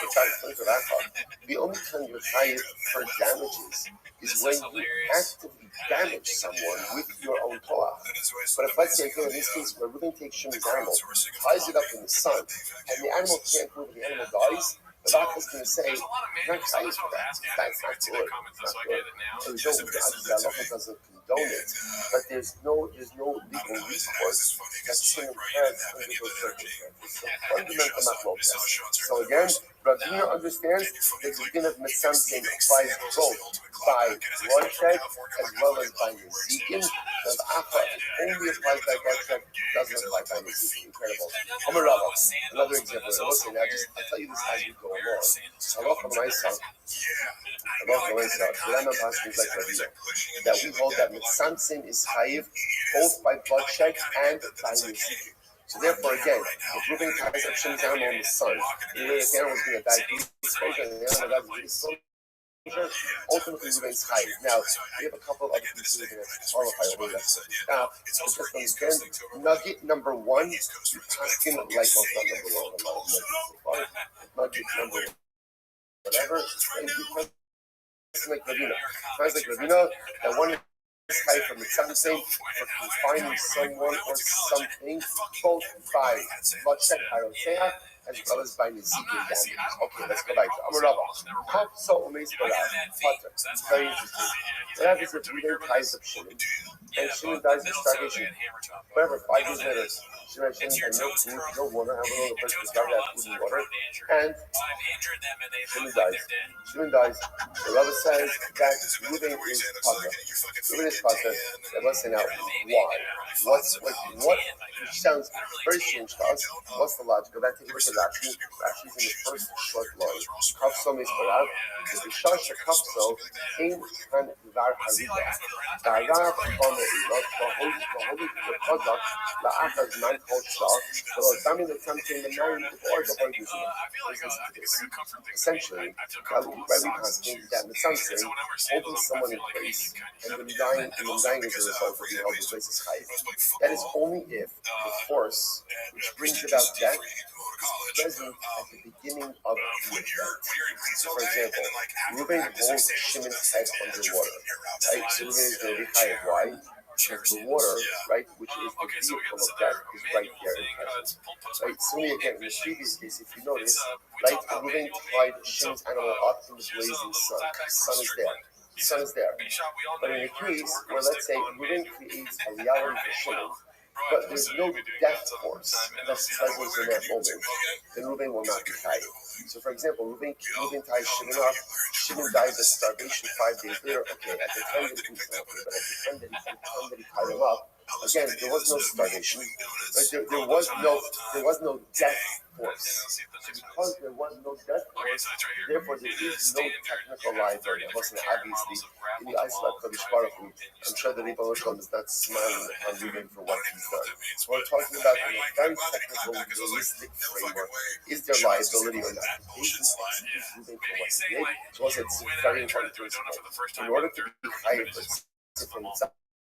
the only time you're chayiv for damages is when you actively damage someone with your own koach. But if let's say, in this case, where we're going to take Shimon's animal, ties it up in the sun, and the animal can't move and the animal dies, the doctor is going to say, you're not excited for that. That's not good. It's not good. The halacha doesn't condone it, but there's no legal recourse that Shimon has under those circumstances. So fundamental machlokes. So again, Rabbi understands that the din of mitzamtzim applies both by bloodshed as well as by Nezikin. The Acha only applies by bloodshed, doesn't apply by Nezikin. Incredible. Another example. I'll tell you this as you go along. Halacha L'maisa, the Rambam passes like Rabbi, that we hold that mitzamtzim is chayiv chayiv both by bloodshed and by niziki. So therefore, again, if Reuben ties up Shimon's animal in the sun, if the animal is going to die through exposure, and the animal dies through exposure, ultimately Reuben's chayiv. Now, we have a couple of other pieces that are going to qualify over that. Now, just understand, nugget number one, you paskin like, well, it's not number one, nugget number whatever, and you like Ravina. Sounds like Ravina, that one is high from the something for confining someone or something, both by bloodshed, pyrotea, as well as by niziki damages. Okay, let's go back to Amarava. Kaf so umeis barav. It's very interesting. What happens if Reuben ties up Shimon, and Shimon dies of starvation? Whatever, 5 years later, Shimon had no food, no water, have no place to starve, have food and water, and Shimon dies. Shimon dies. The Rabbi says that Reuben is Pata. Reuben is Pata. And let's say now, why? What sounds very strange to us. What's the logic of that? Take a look at Rashi. Rashi's in the first short line. Kapso means Barav. The Bishash Kapso came and Var Hariga. Darav Kama Ilot, Baholit the Kodak, La Achaz Man Kocha, the Dami the Tamkin, the Nine, or the Holy. Essentially, Rabbi asking that the sunset holding someone in place and then dying as a result of being held in place is high. That is only if the force which brings about death is present at the beginning of the event. So, for example, Reuben holds Shimon's head underwater. Right? So Reuben is going to be high. Why? Because the water, right, which is the vehicle of death, is right there in presence. Right? Similarly, again, in the previous case, if you notice, right, Reuben tied Shimon's animal up in the blazing sun. The sun is there. The sun is there. But in a case where, let's say, Reuben creates a reality for Shimon, but there's no death force that's present in that moment, then Reuben will not be tied. So, for example, Reuben ties Shimon up. Shimon dies of starvation 5 days later. Okay, at the time that he tied him up, again, there was no starvation. Right? There was no death force. So because there was no death force, therefore there is no technical liability. Listen, obviously, in the eyes of Kodesh Baruch Hu, I'm sure that Rebbe Shalom is not smiling on Reuben for what he's done. So we're talking about in a very technical, realistic framework. Is there liability or not? Is Reuben for what he did? So it's very important principle. In order to be hired from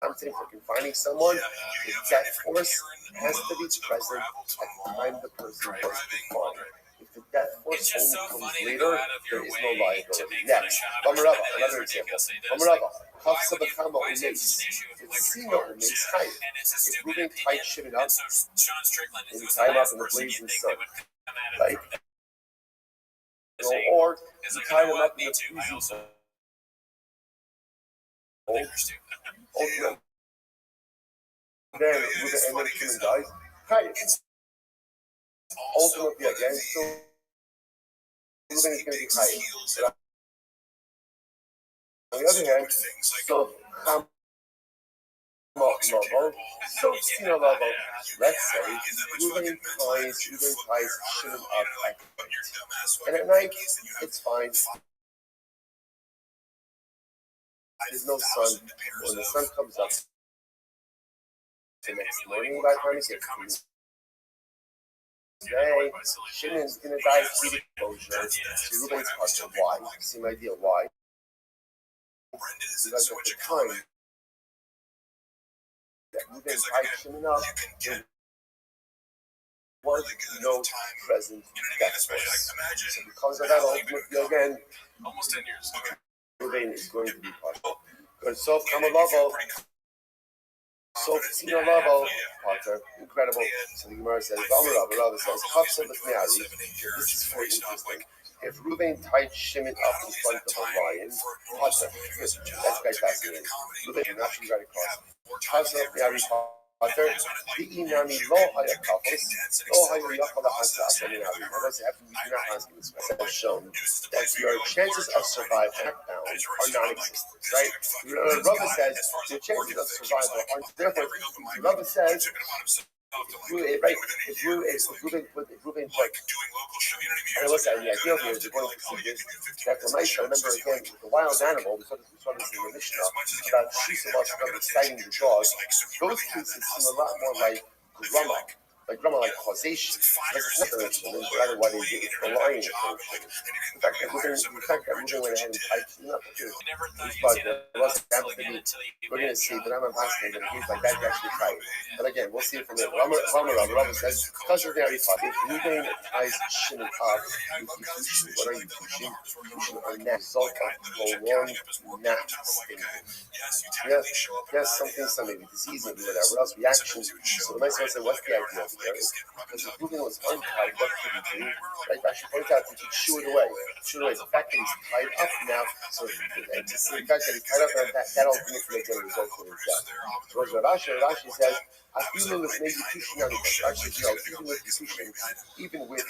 something for confining someone, the death force has to be present at the time the person was confined. If the death force only comes later, there is no liability. Next, Bamarava, another example. Bamarava, Kafsa B'chama Umeis. It's Sina Umeis Chayim. If Reuben tied Shimon up, and he tied him up in the blazing sun, right? Or he tied him up in the freezing sun. Then Shimon dies. Chayim. Ultimately, again, so Reuben is going to be Chayim. On the other hand, so Sina Lavo, let's say, Reuben ties Shimon up at night. And at night, it's fine. There's no sun. When the sun comes up the next morning, by the time it gets today, Shimon's going to die of heat exposure to Reuben's partner. Why? Same idea. Why? Because at the time that Reuben tied Shimon up, there was no present death force. So because of that, ultimately, again, almost 10 years. Reuben is going to be partial. Good. So, Kamalavo. So, Tina Lavo, Potter, incredible. So the Gemara says, Rabbi says, this is very interesting. If Reuben tied Shimon up in front of a lion, Potter, that's very fascinating. Reuben can actually right across. Potter, the Inami Lo Hayakafos, Lo Hayakala Hasa Asaminari. You're not asking this question. Has shown that your chances of survival are non-existent, right? Rabbi says your chances of survival aren't. Therefore, Rabbi says Right. If Ruben put, like doing local community and meetings. listen, the idea here is going to see this. That the nice, I remember again, with the wild animal, we saw this in the Mishnah, about Shisa exciting the dog. Those cases seem a lot more like grumma, like causation. It's rather what is it? It's the lion. In fact, that moving went ahead and piped him up too. But we're going to see, but I'm a pastor, and he's like, that's actually right. But again, we'll see it from there. Rama says, because of very fun, if moving ties shimon up, what are you pushing? Pushing a net result of prolonged nap state. Yes, something, disease, maybe whatever else, reaction. So the nice one said, what's the idea here? Because if moving was untied, what could he do? Right, I should point out that he shoo it away. The fact that he's tied up now, so the fact that he's tied up, that ultimately makes a result in himself. Whereas Rashi says, even with maybe pushing on even with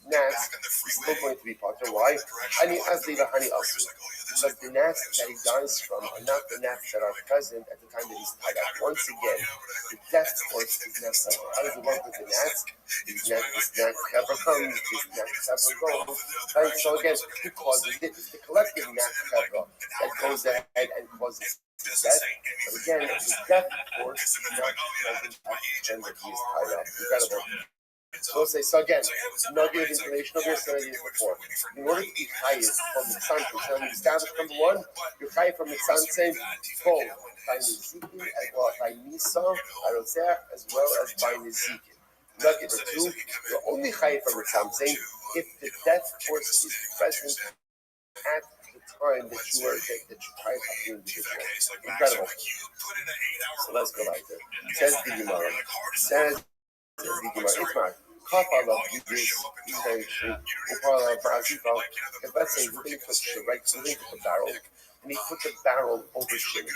gnats, he's still going to be potter. Why? Honey also. Because the gnats that he dies from are not the gnats that are present at the time that he's tied up. Once again, the death force is not something. How does it work with the gnats? These gnats never come, these gnats never go. Right? So again, who causes it? It's the collective gnat chevra that goes ahead and causes death. But again, the death force is not present at the time that he is tied up. Incredible. So let's say, so again, nugget of information over here, so I did before. In order to be highest from the sun, so when you establish number one, you're high from the sun, saying, both by Nizikin, as well as by Nisa, ROTHSCHILD, as well as by Nizikin. Nugget or two, you're only high from the sun, saying, if the death force is present at the time that you try to do the individual. Incredible. So let's go back there. Says the Gemara. It's not. If let's say we're going to put the barrel, and he put the barrel over Shimon,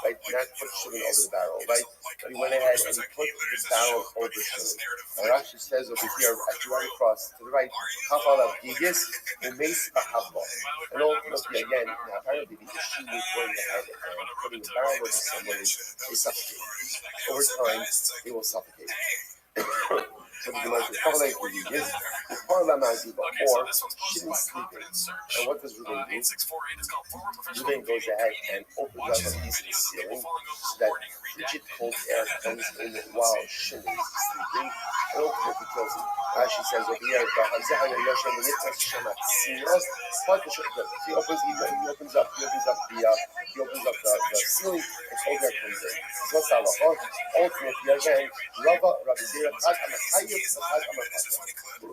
right? Not put Shimon over the barrel, right? But he went ahead and he put the barrel over Shimon. And Rashi says over here, as you run across to the right, Kafal of Gigis, Umes Ahava. And ultimately, again, apparently the issue with going ahead and putting the barrel over someone is they suffocate. Over time, they will suffocate. So the Gemara says, "Kafal of Gigis, Uparla Maziba," or Shimon sleeping. And what does Ruben do? Ruben goes ahead and opens up a piece of the ceiling so that frigid cold air comes in while Shimon is sleeping, and ultimately kills him. Rashi says over here, he opens up the ceiling, and cold air comes in. So what's halacha? Ultimately, again, Rabbi Zera,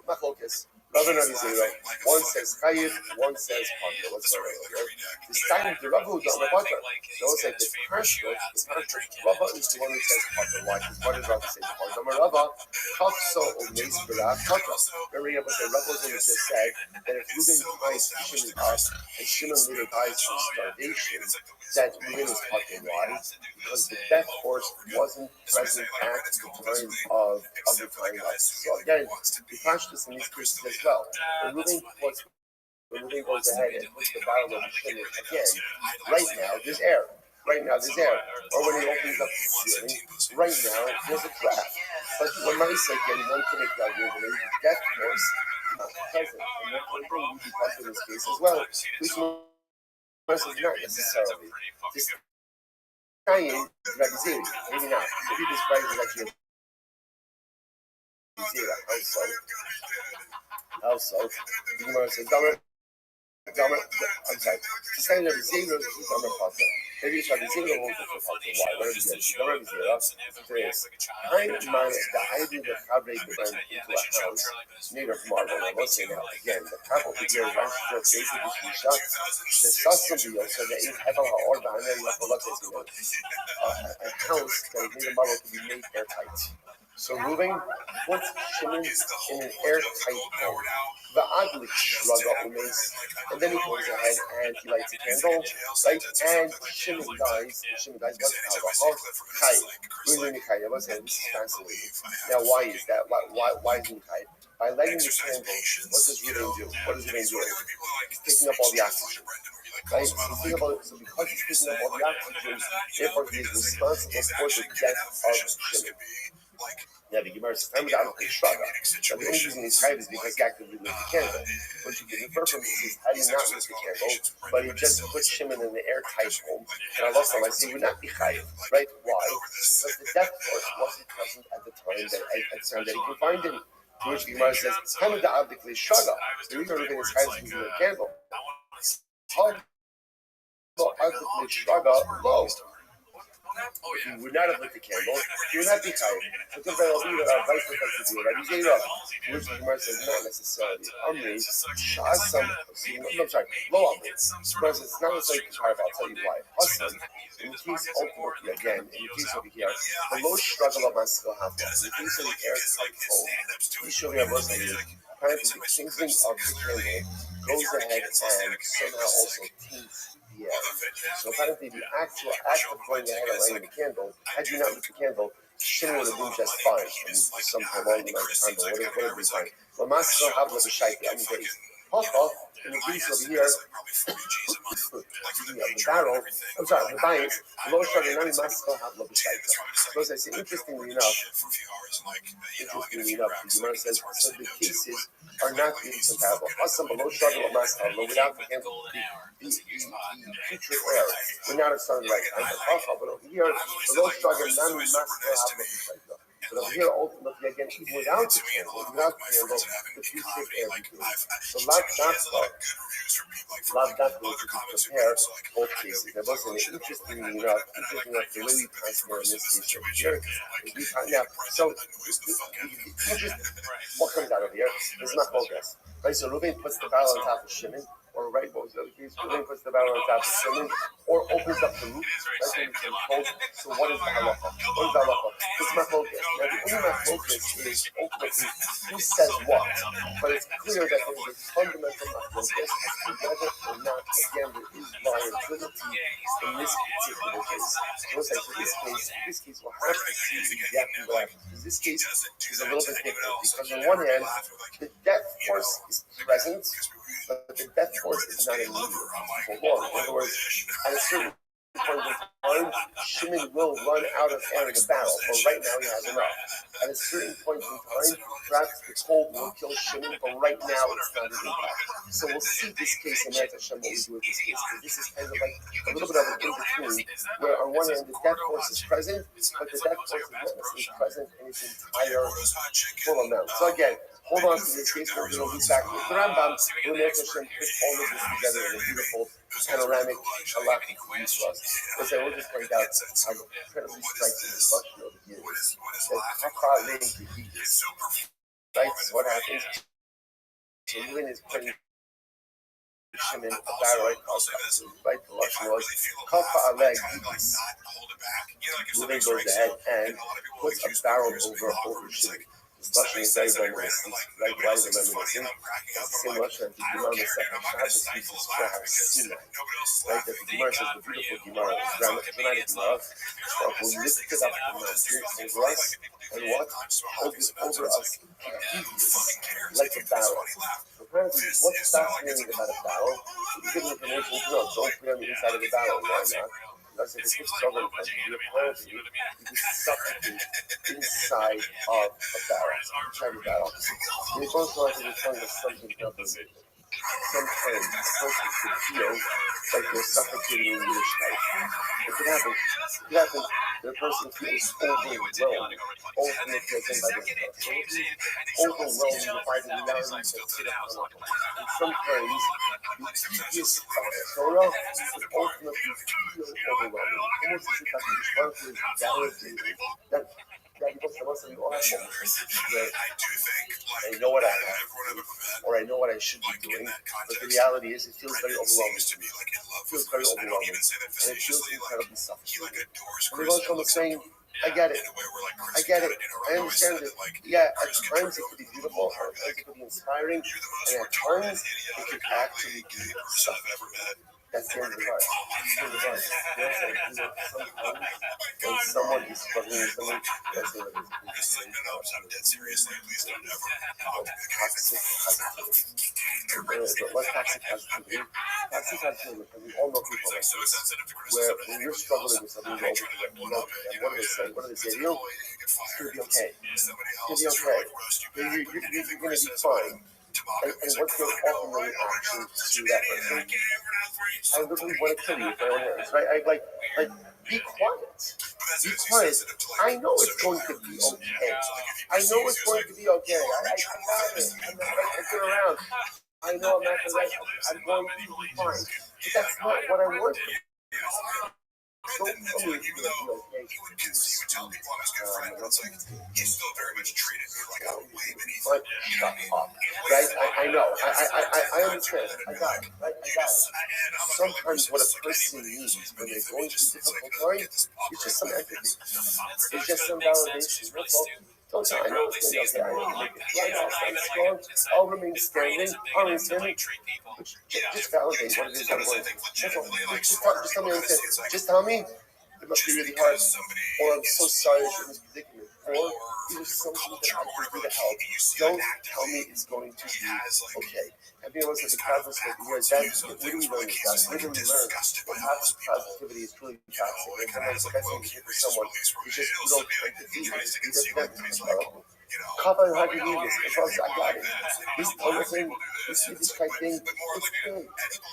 Machlokas. Rabbi and Rabbi Zera, one says Chayiv, one says Pater. What's the right? This time the Rabbi is on the Pater. So it's like the Pashto, Rabbi is the one who says Pater. Why? What does Rabbi say? Rabbi, Kafso or Meis Berach Pater. Remember what the Rabbi just said, that if Reuben dies Shimon up, and Shimon later dies from starvation, that Reuben is Pater. Why? Because the death force wasn't present at the time of the time of. So again, we patch this in these cases as well. When Reuben goes ahead and puts the barrel of Shimon again, right now there's air. Or when he opens up the ceiling, right now there's a trap. But when Marisa again, one can make that argument, the death force is not present. And therefore it will be part in this case as well. Which is not necessarily. This Kayin is Rabbi Zera, maybe not. Maybe this price is actually Zera. Also, the Gemara says, I'm sorry. This kind of Rabbi Zera is on the Pater. Maybe it's Rabbi Zera won't go for Pater. Why? What is it? Rabbi Zera says, I managed the idea that Rabbi went into a house made of marble. I will say now, again, the top of the year, Rashi just basically shot the Sassabi, so they have a order, and then a house that is made of marble to be made airtight. So Reuben puts Shimon in an airtight home. The Adlik Shraga Umes, and then he goes ahead and he lights a candle, right? And Shimon dies. What's Halacha? Chai. This is fascinating. Now, why is that? Why is he Chai? By lighting the candle, what does Reuben do? What is Reuben doing? He's picking up all the oxygen. Right? So because he's picking up all the oxygen, therefore he is responsible for the death of Shimon. Yeah, the Gemara says, "I'm down to struggle." But the only reason he's chayv is because he actively lit the candle. What you can infer from this is, how do you not lit the candle, but he just put Shimon in the airtight home? And Allah I say would not be chayv, right? Why? Because the death force wasn't present at the time that he confined him. To which the Gemara says, "How the abdically struggle?" The reason we're going to chayv is the candle. How abdically struggle? No. He would not have lit the candle. He would not be chayiv. Which the Gemara says not necessarily. Amri, Shasam. I'm sorry, Lo Amri. Gemara says it's not necessarily chayiv. I'll tell you why. Hasam. In the case ultimately again, in the case over here, the low struggle of Maskil Hafla. In the case of the airtight home, he showed me a verse apparently the kindling of the candle goes ahead and somehow also tints the air. So apparently the actual act of going ahead and lighting the candle, had you not lit the candle, Shimon would have been just fine. I mean, sometime along the amount of time, but would have been fine. But Maskil Hafla b'shayti, I mean, in the case over here, the barrel, I'm sorry, the bias, low sugar, none of Maskil Hafla b'shayti. Because I say, interestingly enough, the Gemara says, so the cases are not really comparable. Awesome, below sugar or Maskil Hafla, without the candle, the future air would not have started right time. But over here, below sugar, none of Maskil Hafla b'shayti. But over here, ultimately, again, even without the candle, the future air became. So Lav Dafka was to compare both cases. There wasn't interestingly enough, the way we transfer in this case over here. Now, so, what comes out of here? There's not progress. Right, so Reuven puts the barrel on top of Shimon, or right, what was the other case? Reuven puts the barrel on top of Shimon, or opens up the roof, right, so what is the halacha? What is the halacha? It's machlokas. Now, the only machlokas is ultimately who says what, but it's clear that there is a fundamental machlokas as to whether or not, again, there is liability in this particular case. So this case will have to see exactly what happens. Because this case is a little bit different, because on one hand, the death force is present, but the death force is not immediate for long. In other words, at a certain point in time, Shimon will run out of air in the barrel, but right now he has enough. At a certain point in time, perhaps the cold will kill Shimon, but right now it's not an impact. So we'll see this case in Eretz Hashem, what we do with this case, because this is kind of like a little bit of an in-between, where on one hand the death force is present, but the death force is not necessarily present in its entire full amount. So again, hold on to this case, we're going to look back with the Rambam, we'll Eretz Hashem put all of this together in a beautiful panoramic halakhic view for us. Because I will just point out how incredibly striking this question over here is. That Hafa Lane Kehidis, right? So what happens? So Reuven is putting Shimon a barrel right? The Lashon was Kafa Aleg Kehidis. Reuven goes ahead and puts a barrel over Shimon. This Lashon is very reminiscent, right? Why is it reminiscent? It's the same Lashon that the Gemara on the second Shabbos uses for Har Sinai, right? That the Gemara says, the beautiful Gemara, dramatic Gemara, who lifted up the mountain over us, and what? Over us, like a barrel. Apparently, what's fascinating about a barrel? You give information to know, don't put on the inside of the barrel, why not? Because if it gets over the country, apparently, you can suffocate inside of a barrel, inside a barrel. And it's also like it's telling us something else. Sometimes a person could feel like they're suffocating in Yiddishkeit. It could happen. The person feels overwhelmed, ultimately by the overwhelmed by the reality that sit upon them. And sometimes the tedious Torah could ultimately feel overwhelming. Almost as if I can respond to his validating that we all have moments where I know what I have to do, or I know what I should be doing, but the reality is it feels very overwhelming to me. It feels very overwhelming, and it feels incredibly suffocating. And the Rosh is saying, I get it. I understand it. Yeah, at times it could be beautiful, at times it could be inspiring, and at times it could actually be suffocating. That's the end of the verse. You know what I'm saying? Sometimes when someone is struggling with something, that's the end of it. I'm dead serious. Please don't ever talk to me. Toxic positivity. What toxic positivity? Toxic positivity, because we all know people like this, where when you're struggling with something, you're what do they say to you? It's going to be okay. It's going to be okay. You're going to be fine. And what's your ultimate reaction to that person? I literally want to kill you with my own hands, right? Like, be quiet. Be quiet. I know it's going to be okay. I know it's going to be okay. I got it. I'm not going to get around. I know I'm not going to. I'm going to be fine. But that's not what I want. Even though he would tell people I'm his good friend, but it's like he's still very much treated me like I'm way beneath him. You know what I mean? Right? I know. I understand. I got it. Right? I got it. Sometimes what a person needs when they're going through difficult times is just some empathy. It's just some validation. That's all. Don't say, I know it's going to be okay. I'll remain standing. I'll remain standing. Just validate what it is I'm going through. Just tell me what it is. Just tell me it must be really hard. Or I'm so sorry you're in this predicament. Or there's something that I can do to help. Don't tell me it's going to be okay. And being honest with the cosmos for years, that's what we learn is that we really learn that toxic positivity is truly toxic. And sometimes the best thing to do for someone is just you don't like to do it. Cover how you need this. As long as I got it. This other thing, this kind of thing, it's big.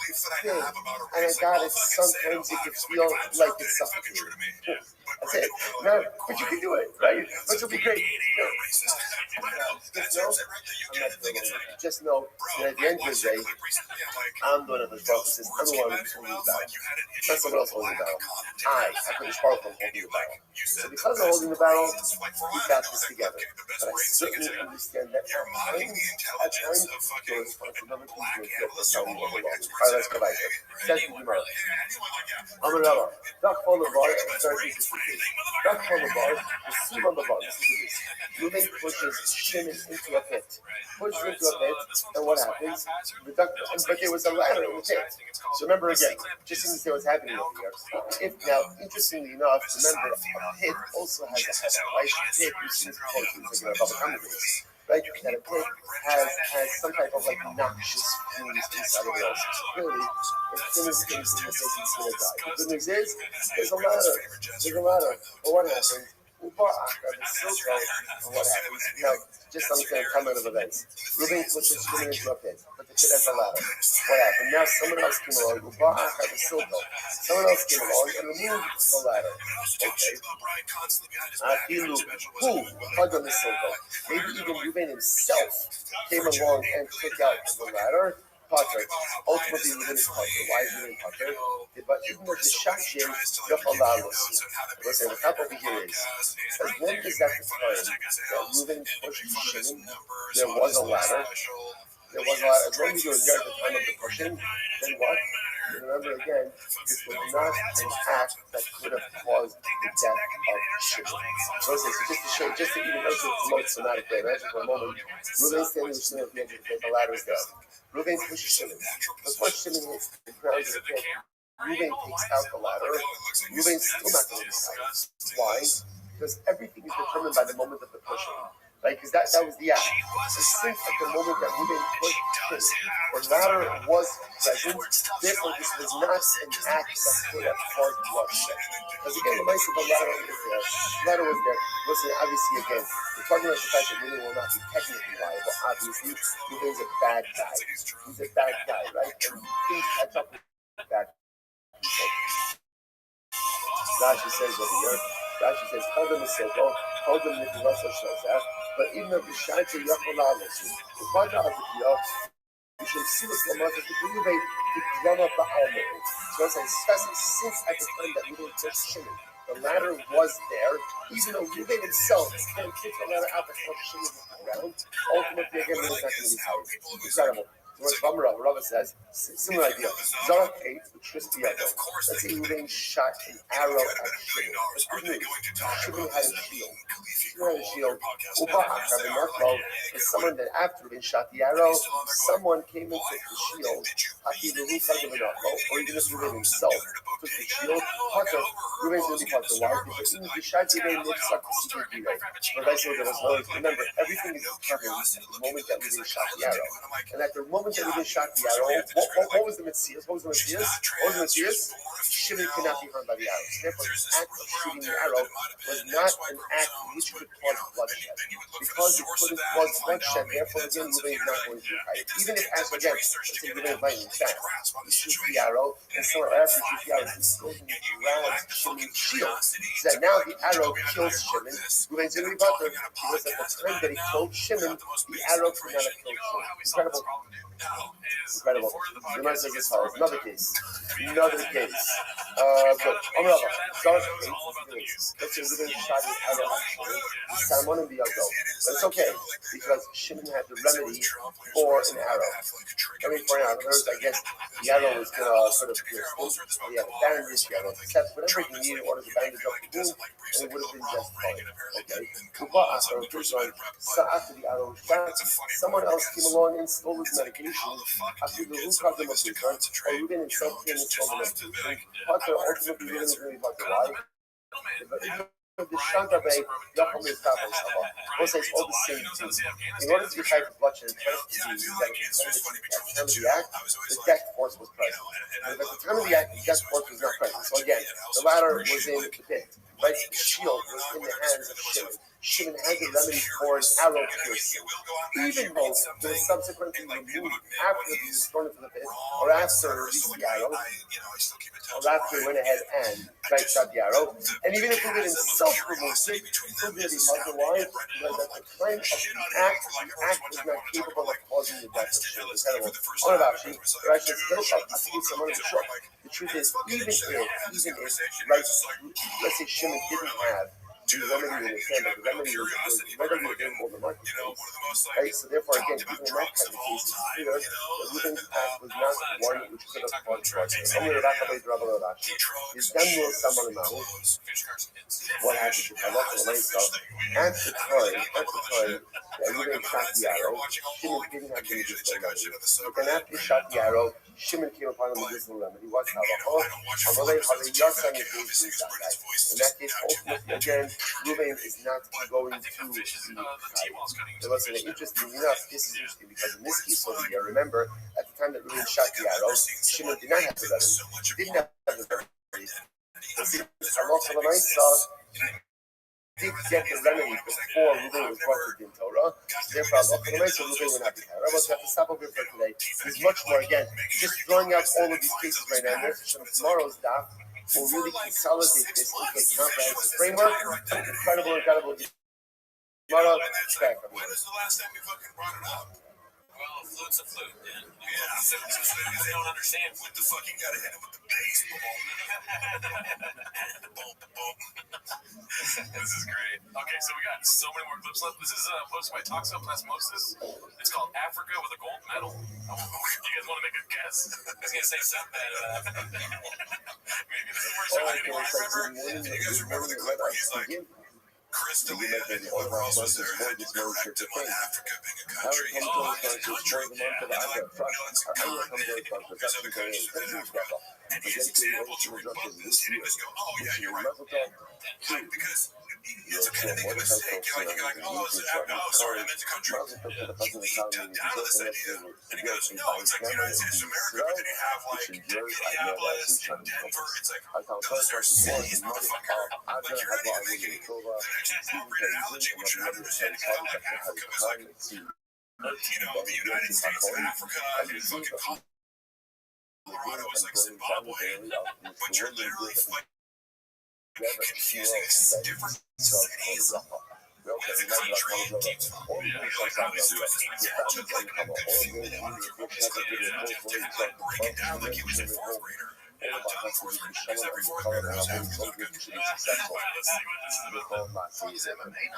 It's big. And I got it. Sometimes it can feel like it's suffocating. That's it. No, but you can do it, right? But you'll be great. Just know that at the end of the day, I'm the one who's focused. I'm the one who's holding the battle. Not someone else holding the battle. I put the spark on holding the battle. So because I'm holding the battle, we got this together. But I certainly understand that at times, your responsibility is to tell me what belongs. All right, let's go back here. Says the Gemara. Amarava. Duck on the bar and start to speak. Duck on the bar, receive on the bar. Listen to this. Reuben pushes Shimon into a pit. Pushes into a pit, and what happens? But there was a ladder in the pit. So remember again, just to see what's happening over here. Now, interestingly enough, remember, a pit also has a heaven, right? Pit, you see this quote, it's like a Bible right? That a pit has some type of like noxious fumes inside of it. Clearly, if sin is case in the case, he's going to die. The good news is, there's a ladder. There's a ladder. But what happens? What happens? Now, just understand the comment of events. Reuben pushes Shimon into a pit, but the pit has a ladder. What happened? Now someone else came along. Someone else came along and removed the ladder. Okay. Who hugged on the silver? Maybe even Reuben himself came along and took out the ladder. Potter. Ultimately, Reuben is Potter. Why is Reuben Potter? But even with the Shachim, listen, the top over here is, as long as at the time that Reuben pushed Shimon, there was a ladder. There was a ladder. As long as you were there at the time of the pushing, then what? Remember again, this was not an act that could have caused the death of Shimon. So just to even mention it more somatically, imagine for a moment, Reuben standing with Shimon at the edge of the pit, the ladder is there. Reuben pushes Shimon. Before Shimon hits the ground of the pit, Reuben takes out the ladder. Reuben's still not going to decide. Why? Because everything is determined by the moment of the pushing. Right? Because that was the act. So since at the moment that Reuben pushed Shimon, the ladder was present, therefore this was not an act that could have caused bloodshed. Because again, the mice of the ladder was there. The ladder was there. Listen, obviously, again, we're talking about the fact that Reuben will not be technically liable. Obviously, Reuben's a bad guy. He's a bad guy, right? And things catch up with bad people. Rashi says over here, Rashi says, hold them a circle, hold them with the Russell Shazah, but even if the Shaita Yakolalasu, the Father of the Yah, you should see what's the matter to bring away to drum up the almond. So as I stress, since at the time that Reuben pushed Shimon, the ladder was there, even though Reuben himself can kick the ladder out before Shimon hit the ground, ultimately again, it was not going to be tired. Incredible. So what Rabbi says, similar idea. Zara ate the crispy apple. Let's say Reuben shot an arrow at Shimon. Shimon had a shield. Is someone that after Reuben shot the arrow, someone came and took the shield Afilu Chad Benachal, or even if Reuven himself took the shield, Potter, Reuven's going to be Potter. Why? Because in the Bishad Yidei Nifsak Sikhi Yidei. Rabbi said there was no. Remember, everything is determined at the moment that Reuven shot the arrow. And at the moment that Reuven shot the arrow, what was the Metzias? What was the Metzias? What was the Metzias? Shimon cannot be hurt by the arrow. So therefore, the act of shooting the arrow was not an act which could cause bloodshed. Because it couldn't cause bloodshed, therefore, again, Reuven is not going to be fight. Even if, as again, let's say Reuven is lightning fast, he shoots the arrow, and so after he shoots the arrow, he goes and grabs Shimon's shield. So that now the arrow kills Shimon. Reuven's going to be Potter because at the time that he killed Shimon, the arrow could not have killed Shimon. Incredible. Incredible. The man says as follows. Another case. Good. Amrava. Start let's say Reuven shot the arrow at Shimon. The Salmon the Yago. But it's okay because Shimon had the remedy for an arrow. Remedy for an arrow. In other words, I guess the arrow was going to sort of pierce him. He had a bandage, he had a set, whatever he needed in order to bandage up the wound, and it would have been just fine. Okay? So after the arrow shot, someone else came along and stole his medication. After the root of the medication, or Reuven himself came and stole the medication. Potter ultimately Reuven is going to be Potter. Why? The Shantabay, Yacham is Tabos. Both say it's all the same thing. In order to be fighting bloodshed and at the time of the act, the death force was present. But at the time of the act, the death force was not present. So again, the latter was in the pit. Right? The shield was in the hands of Shimon. Shimon had the remedy for an arrow piercing. Even though it was subsequently removed after he was thrown into the pit, or after released the arrow, or after he went ahead and shot the arrow, and even if Reuven himself removed it, still did he otherwise, because at the time of the act was not capable of causing the death of Shimon. Incredible. On about Rashi says, the truth is, even if, right, let's say Shimon didn't have the remedy in his hand, but the remedy was readily available in the marketplace. Right? So therefore, again, even in that kind of case, it's clear that Reuven's act was not one which could have caused bloodshed. What happened to at the time that Reuven shot the arrow, Shimon didn't have the medicinal remedy. But then after he shot the arrow, Shimon came upon the medicinal remedy. What's halacha? In that case, ultimately, again, Reuven is not going to be fighting. Interesting enough, this is interesting because in this case over here, remember, at the time that Reuven shot the arrow, Shimon did not have the remedy. He didn't have the remedy. Did get the remedy before Reuven was brought to Torah. Therefore, Reuven will not be there. Rabbi, we have to stop over here for today. There's much more. Again, just throwing out all of these cases right now. Tomorrow's daf will really consolidate this into a comprehensive framework. Incredible. Tomorrow, back. When is the last time you fucking brought it up? Well, a flute's a flute, man. Yeah, They don't understand. Flute the fucking gotta hit it with the bass. This is great. Okay, so we got so many more clips left. This is posted by Toxoplasmosis. It's called Africa with a Gold Medal. You guys want to make a guess? I was going to say something bad about that. Maybe this is the first time anyone remember. You guys remember the clip where he's like, Chris D'Elia and whoever else was there had to correct him on Africa being a country. He's not a country. And they're like, no, it's a continent. There's other countries within Africa. And his example to rebut this, and he was going, oh, yeah, you're right. Like, because it's a kind of make a mistake. You're like, oh, sorry, I meant the country. Down this idea. And he goes, no, it's like the United States of America, but then you have, like, Minneapolis and Denver. It's like, those are cities, motherfucker. Like, you're not even making the next appropriate analogy, which would 100% count like Africa was like, the United States of Africa, and fucking Colorado is like Zimbabwe, but you're literally like confusing different cities with a country. Like obviously with an example, like confusing it, like break it down like he was in fourth grader. And I'm done fourth grader because every fourth grader knows Africa. Let's see what this is about.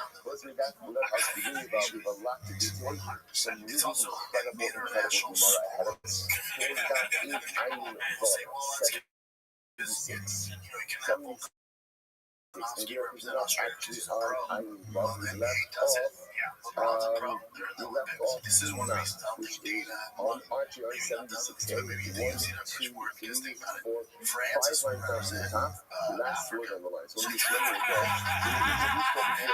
It's also international sports. Maybe he's not actually on but we left off. We left off This is one reason I which think is on RTR 76. 1, 2, 3, 4, 5 lines down to the top. Last word on the line. So when you slow it down, you introduce over here.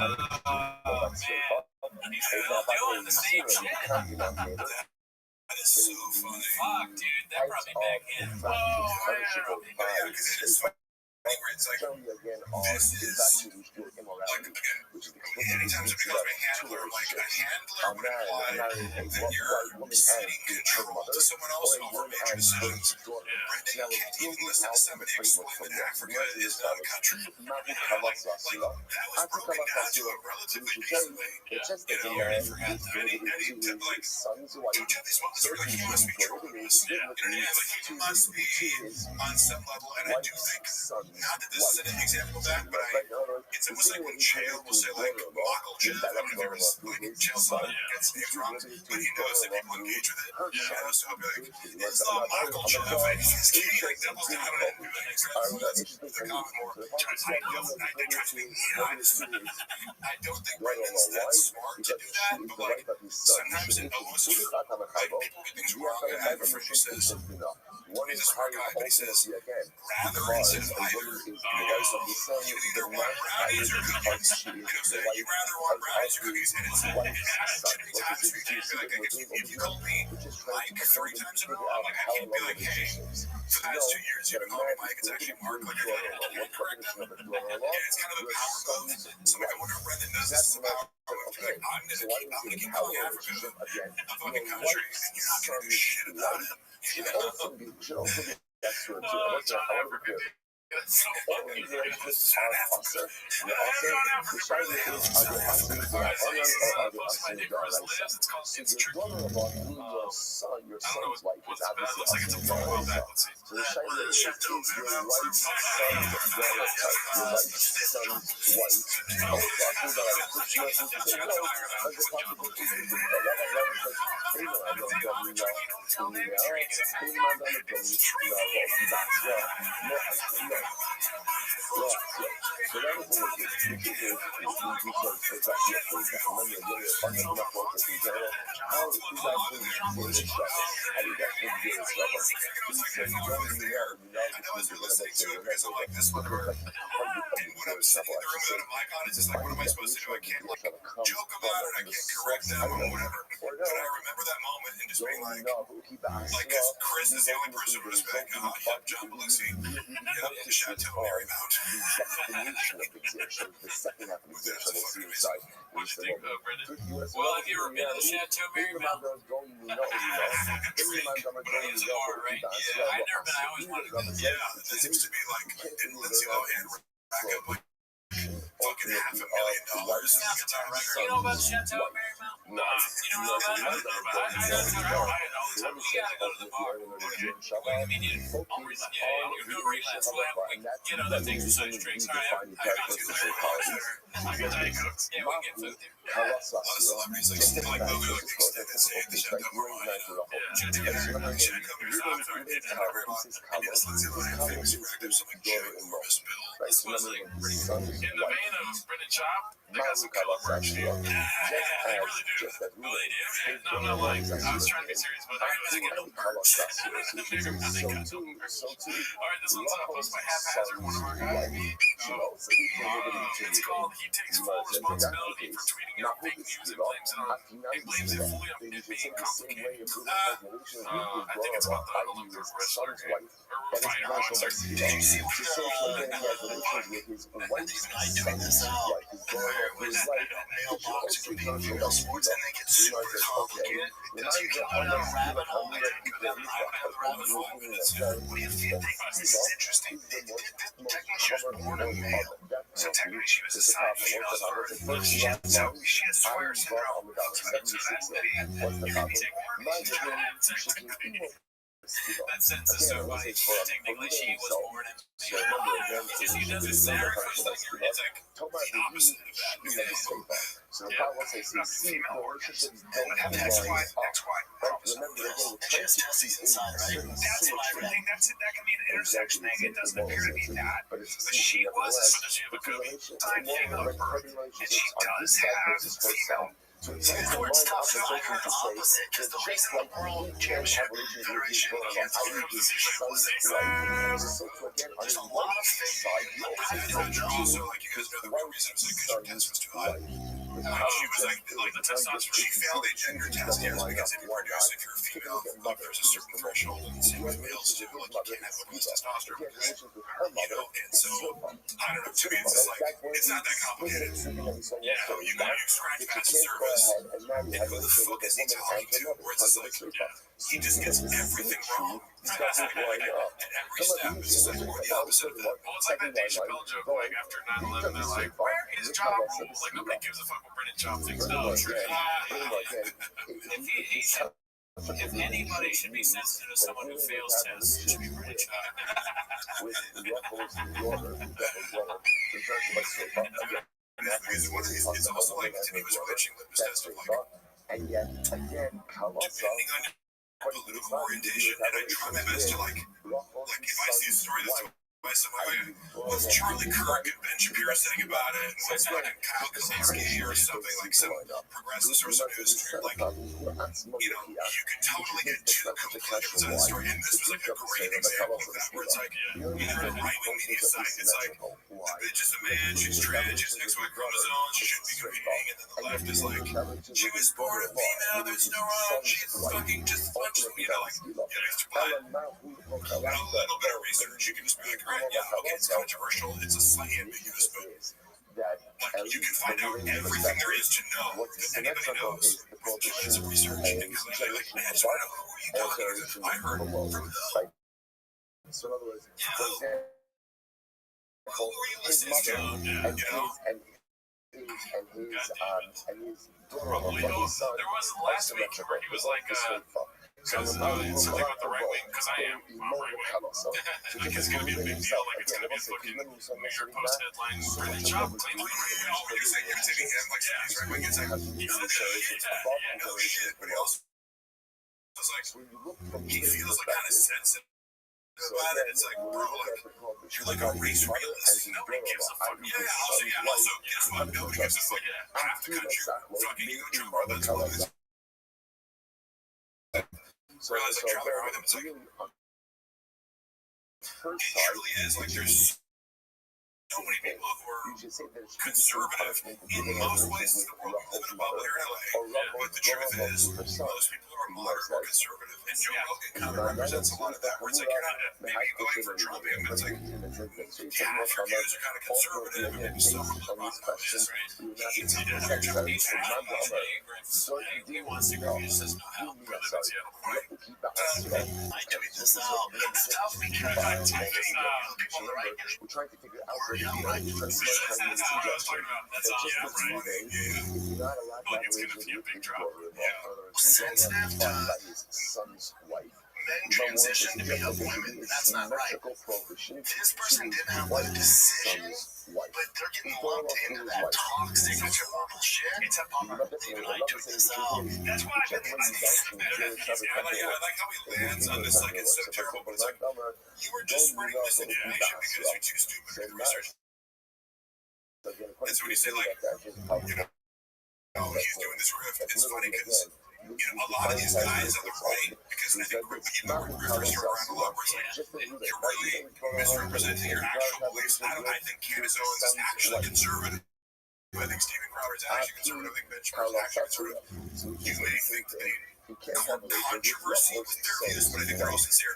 Go back straight up. Hold that back over 0. You can't denominator. That is so funny. Fuck, dude, that brought me back in. Tell you again on is actually your immorality, which is the anytime somebody calls me handler, like a handler would imply that you're ceding control to someone else over major decisions. Brendan can't even listen to somebody explain that Africa is not a country. Like, that was broken down to a relatively decent way. You already forgot that. Don't you have these ones that are like, you must be trolling us. He must be on some level, and I do think, not that this is an example of that, but it's almost like when Chael will say, like, Michael Jeff, I don't know if there was, like, Chael's son gets names wrong, but he knows that people engage with it. So he'll be like, it's not Michael Jeff, and he's getting, like, doubles down on it, the common more, I don't think Brendan's that smart to do that, but, like, sometimes it almost, like, people get things wrong, and I prefer he says, he's a smart guy, but he says, rather instead of either, you either want brownies or cookies. And he'll say, you rather want brownies or cookies. And it's too many times for you to be like, if you called me Mike 3 times in a row, I'm like, I can't be like, hey, for the past 2 years, you've been calling me Mike. It's actually Mark, like you're going to correct them. And it's kind of a power move. So like, I wonder if Brendan does this as a power move. Like, I'm going to keep calling Africa a fucking country, and you're not going to do shit about it. You know? That's true too. What's that? I want to It's so fucking great. this is our officer. The officer, the Chinese is are the officers that are the officers that are like so you're wondering about who your son's wife is obviously a son. So the Chinese is your wife's son's daughter, your wife's son's wife. I was talking about it. Which you know, because you know, as a possible people, so that was what we did. Joke about it, I can't correct them or whatever. But I remember that moment and just being like, because Chris is the only person who was like, oh, yeah, John Belushi, in Chateau Marymount. What do you think, Brendan? Well, have you ever been to the Chateau Marymount? It's a bar, right? Yeah, I've never been. I always wanted to go. Yeah, that seems to be like, didn't Lindsay Lohan rack up like fucking $500,000 guitar record? You know about the Chateau Marymount? No. You don't know about it? I don't know. We gotta go to the bar. I mean, I'll read that. Yeah, you'll go relax. We can get other things besides drinks. All right, I got you. I got Diet Cokes. Yeah, we can get food there. A lot of celebrities like they'll go like extended stay at the Chateau Marymount. Yeah, I guess Lindsay Lohan famous racked up some like Jerry Corbis bill. This was like in the vein of Brendan Chop. They got some color merch deal. They really do. Oh, they do? No, I'm not lying. I was trying to be serious, but I was getting no merch. The bigger one, they got no merch. Alright, this one's posted by Haphazard, one of our guys. It's called He Takes Full Responsibility for Tweeting Out Fake News and blames it fully on it being complicated. I think it's about the Olympic wrestler or fighter. Did you see what was that mailbox for female sports and they get super complicated because you can put a rabbit hole and then go down the rabbit hole and it's what do you think? This is interesting. Technically she was born a male, so technically she was assigned female's birth. So she has Sawyer syndrome. So that that sense is so funny. Technically, she was born in she doesn't sound like it's like the opposite of that. So the problem was they see relationships don't have X, Y, lines up. X, Y. Right? Remember, they're going to She has testes inside, right? That's what I think. That can be an intersection thing. It doesn't appear to be that. But it's But she was a female birth, and she does have female. See, this word stuff, so I heard opposite, because the reason the World Championship Federation can't figure out the position was there's a lot of things I don't know. Also, like, you guys know the real reason was like because your test was too high. She was like the testosterone. She failed a gender test here because if you're a female, like there's a certain threshold in the same with males too. Like you can't have obese testosterone, you know. And so I don't know. To me, it's just like it's not that complicated. You know, you got your scratch past the service, and who the fuck is he talking to? Where it's just like, he just gets everything wrong. At every step, it's just like more the opposite of that. Well, it's like that Dave Chappelle joke, like after 9/11, they're like, where is job rules? Like nobody gives a fuck what Brennan Job thinks. No, If anybody should be sensitive to someone who fails tests, it should be Brennan Job. It's also like he was pitching the test of like, and yet again, depending on your political orientation, and I try my best to like if I see a story that's by somebody, what's Charlie Kirk and Ben Shapiro saying about it, and what's fucking Kyle Kaczynski or something like some progressive source of news, like, you know, you could totally get two conclusions on a story, and this was like a great example of that, where it's like, even the right-wing media side, it's like, the bitch is a man, she's trans, she's an XY chromosome, she shouldn't be competing, and then the left is like, she was born a female, there's no wrong, she's fucking just functional, you know, like, it's a little bit of research, you can just be like, right, yeah, okay, it's controversial, it's a slightly ambiguous, but like, you can find out everything there is to know that anybody knows with 2 minutes of research, and clearly, like, I just want to know who are you talking to? I heard from who? So in other words, Who were you listening to? You know? Probably. There was last week where he was like, because something about the right wing, because I'm right wing. Like it's gonna be a big deal. Like it's gonna be a fucking New York Post headline. Brennan Job claims to be right wing. You're saying you're taking him like he's right wing. It's like no shit, but he also was like he feels like kind of sensitive about it. It's like, bro, like you're like a race realist. Nobody gives a fuck. Also, guess what? Nobody gives a fuck. Half the country fucking ego trip. That's what it is. Realize like traveling with him, it's like it truly is like there's so many people who are conservative in most places in the world. We live in a bubble here in LA, but the truth is most people who are moderate or conservative, and Joe Rogan kind of represents a lot of that, where it's like you're not maybe voting for Trump, but it's like half your views are kind of conservative, and maybe some are liberal. He wants to agree, he just doesn't know how. I tweet this out. It's tough because I'm typing people on the right. We're trying to figure out We're young, right? That's what I was talking about. That's all. Yeah, right. Like it's gonna be a big drop. Sensitive to men transition to become women. That's not right. This person didn't have one decision, but they're getting lumped into that toxic bullshit. It's a bummer. Even I took this out. That's why I like how he lands on this, like it's so terrible, but it's like you were just spreading misinformation because you're too stupid to do research. That's when you say like, you know, he's doing this riff. It's funny because you know, a lot of these guys on the right, because I think you know, riffers are around a lot where it's like, you're really misrepresenting your actual beliefs. I think Candace Owens is actually conservative. I think Steven Crowder's actually conservative. I think Ben Shapiro is actually conservative. You may think that they court controversy with their views, but I think they're all sincere.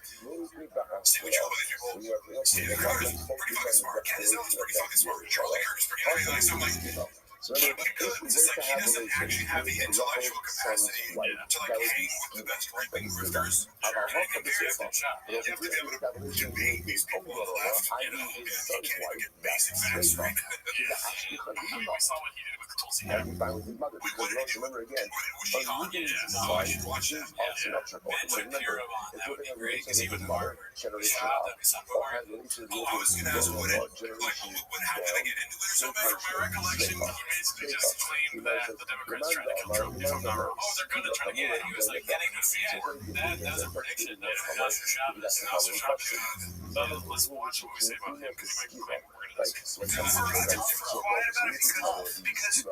Say what you love with people. Steven Crowder's pretty fucking smart. Candace Owens is pretty fucking smart. Charlie Kirk is pretty fucking like, so I'm like, it's like he doesn't actually have the intellectual capacity to like hang with the best right-wing grifters. You have to be able to debate these people on the left, you know, and he can't even get basic facts right. because I mean, we saw what he did with Tulsi and Gabbard. he found his mother. Because you also remember again, Was she on? religion Yeah, is no, I society, should watch is that. asymmetrical. Ben So took remember, Puro on. if That we're would be going to great because he relate to his was mother, Harvard. generation Wow, off, that'd be something or for has him. relation to Oh, I was gonna ask, what did how did I get into it or something? From my recollection, he basically just claimed that the Democrats tried to kill Trump, if I'm not wrong. Oh, they're gonna try to get it. He was like getting the that's a prediction. That's Let's watch what we say about him because he might claim we're going to discuss. Quiet about it because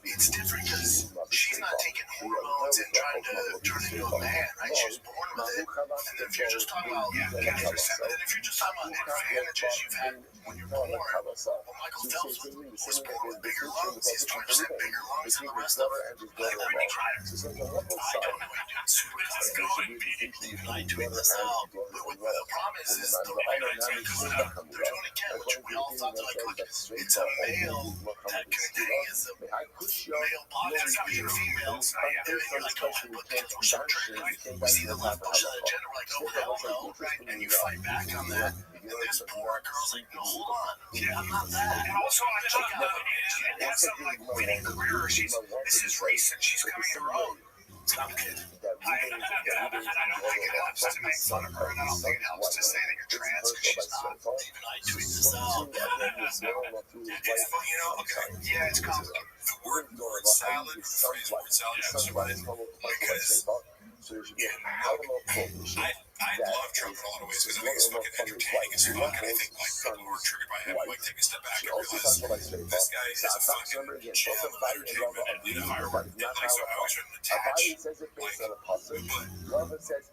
it's different because she's not taking hormones and trying to turn into a man, right? She was born with it. And then if you're just talking about feminine, if you're just talking about advantages you've had when you're born, well, Michael Phelps was born with bigger lungs. He has 20% bigger lungs than the rest of them. Like Brittany Griner. I don't know what it's going to be. I tweet this out. But the problem is they're doing it again, which we all thought, like, look, it's a male that community is a male body. It's not being female. It's not, and you're like, oh, but kids were so triggered, right? We see the left push that agenda, we're like, oh, hell no, right? And you fight back on that. And this poor girl's like, no, hold on. Yeah, I'm not that. And also, I thought it had some, like, winning career. This is recent. She's coming her own. I'm kidding. I don't think it helps to make fun of her, and I don't think it helps to say that you're trans because she's not. Even I tweet this out. It's funny, okay, yeah, it's complicated. The word salad, the phrase word salad comes from it because I love Trump in a lot of ways because I think it's fucking entertaining as fuck, and I think like people who are triggered by him like take a step back and realize this guy is a fucking gem of entertainment and firework. Like so I always try to attach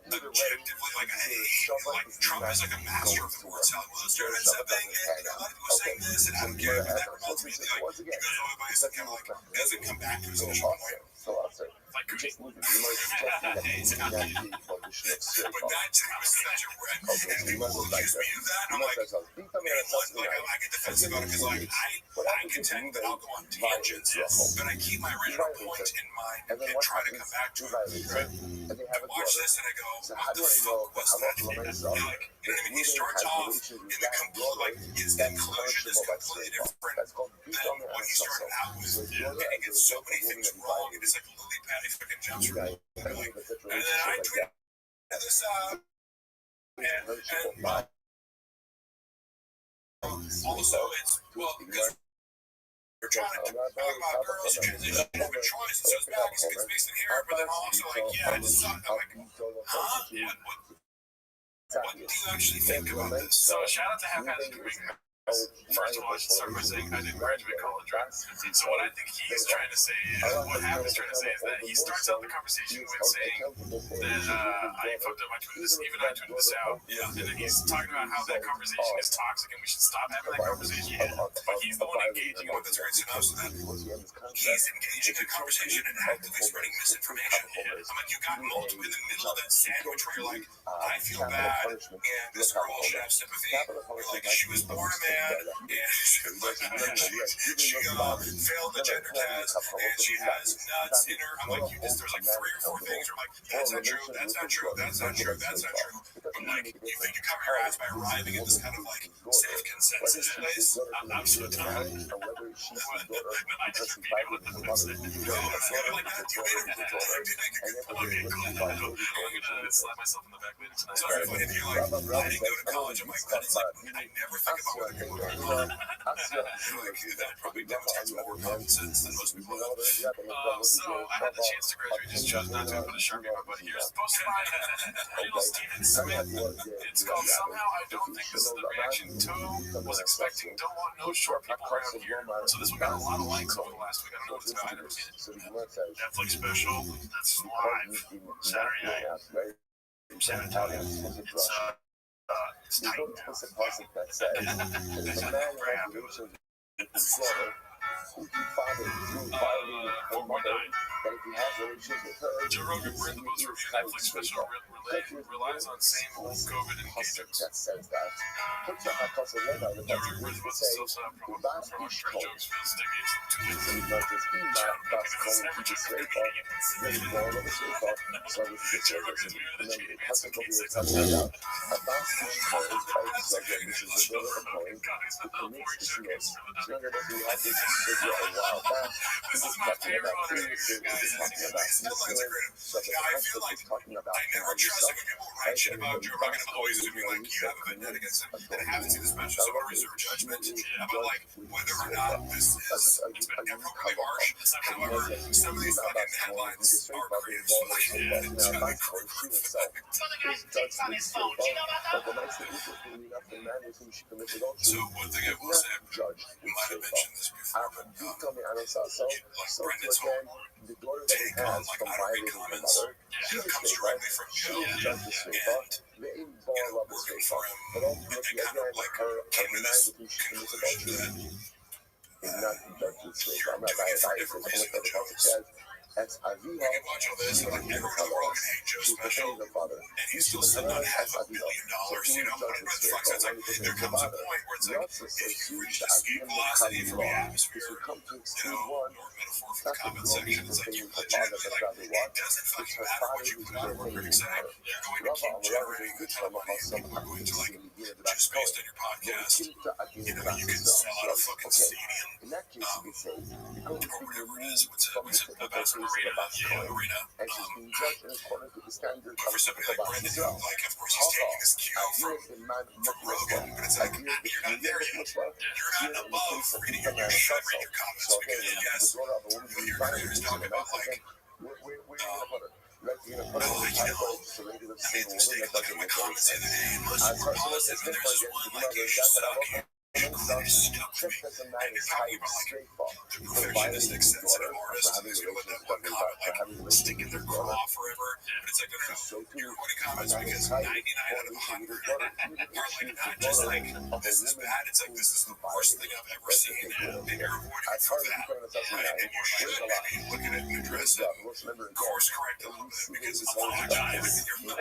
but objectively like like Trump is like a master of the word salad. Well, let's start at something and a lot of people saying this and I don't care, but that reminds me like he goes over by some kind of like doesn't come back to his initial point. Like Cookie. But that to me was such a red. And people will accuse me of that. I'm like, I get defensive about it because like I contend that I'll go on tangents, but I keep my original point in mind and try to come back to it. Right? I watch this and I go, what the fuck was that? Like, you know what I mean? He starts off in the complete like his conclusion is completely different than what he started out with, and he gets so many things wrong. It is like lily pad fucking jumps from like, and then I tweet this and also it's well because we're trying to talk about girls who transition have a choice, so it's bad because it gets mixed in here, but then also like yeah, it's not like huh? What do you actually think about this? So shout out to Haphazard Doing. First of all, I should start by saying I didn't graduate college, right? So what I think he's trying to say is, what Hap is trying to say is that he starts out the conversation with saying that I fucked up, I tweeted this, even I tweeted this out, and then he's talking about how that conversation is toxic and we should stop having that conversation. But he's the one engaging with That's right, so now so that he's engaging in a conversation and actively spreading misinformation. I'm like, you got multiple in the middle of that sandwich where you're like, I feel bad, and this girl should have sympathy. You're like, she was born a man. And she failed the gender test, and she has nuts in her. I'm like, there's like 3 or 4 things. I'm like, that's not true, that's not true, that's not true, that's not true. But like, you think you cover your ass by arriving at this kind of like safe consensus place? I'm so tired. I just repeat what the fuck said. Like that, you made a good point. Okay, cool. I'm gonna slap myself in the back later tonight. So if you're like, I didn't go to college, I'm like, that is like, I never think about what I like, that probably demonstrates more common sense than most people have. So I had the chance to graduate, just chose not to put a Sharpie on my butt. Here's post by Little Steven Smith. It's called Somehow I Don't Think This Is the Reaction Toe Was Expecting. Don't Want No Short People Around Here. So this one got a lot of likes over the last week. I don't know what it's about. I've never seen it. Netflix special. That's live Saturday night from San Antonio. It's tight Joe Rogan read the most reviewed Netflix special relies on same COVID engagements. Joe Rogan read the most self-promotion from Australian jokes feels decades too late. Joe Rogan's movie with the cheating man some kids say something. video a while back. This He is was my talking favorite about one of things, you he was guys. talking about stuff in the I context, feel like he was talking about I never family trust stuff. it when people write shit about Joe Rogan. I'm always assuming like you have a vendetta against him. And I haven't seen the special, so I want to reserve judgment about like whether or not this is appropriately harsh. However, some of these fucking headlines are creative. So like, it's gotta be creative. Some of the guy's dicks on his phone. Do you know about that? But the nice thing, interestingly enough, the man with whom she committed adultery So one thing I is will say, not judged we with might have straight mentioned thought. this before, but Do tell me, Anna, so Brendan's again, the daughter that he take on has like from irate violating her comments mother, she's a comes straight directly thought. from She Joe, is judged with straight thought. The aim ball of the working straight for thought. him, But ultimately, and kind again, of like her came to man this with whom she commits conclusion adultery that is not judged with straight you're thought. I'm not doing it for biased. different I'm reasons going than to Joe the is. as We can watch all this, and like everyone in the world can hate Joe Special, and he's still sitting on $500 million. You know, but the fuck, so it's like there comes a point where it's like if you reach escape velocity from the atmosphere, you know, or metaphor for the comment section, it's like you legitimately like it doesn't fucking matter what you put out or what critics say. You're going to keep generating a ton of money, and people are going to like just based on your podcast. You know, you can sell out a fucking stadium, or whatever it is. What's a basketball arena? And she's being judged in accordance with the standards But for somebody like Brendan, who, like, of course, he's taking his cue from Rogan, but it's like, you're not there yet. You're not above reading your, you should read your comments, because yes, your career is talking about, like, like, you know, look at my comments the other day, and most were positive, and there's this one, like, you should suck, and stuck to me. And you're talking about, like, the perfectionistic, sensitive artists, and they're gonna let that one comment, like, stick in their craw forever. But it's like, no, you're avoiding comments because 99 out of 100 are, like, not just like, this is bad, it's like, this is the worst thing I've ever seen, and you're avoiding it for that. And you should maybe look at it and address it, course correct a little bit, because it's apologize, you're like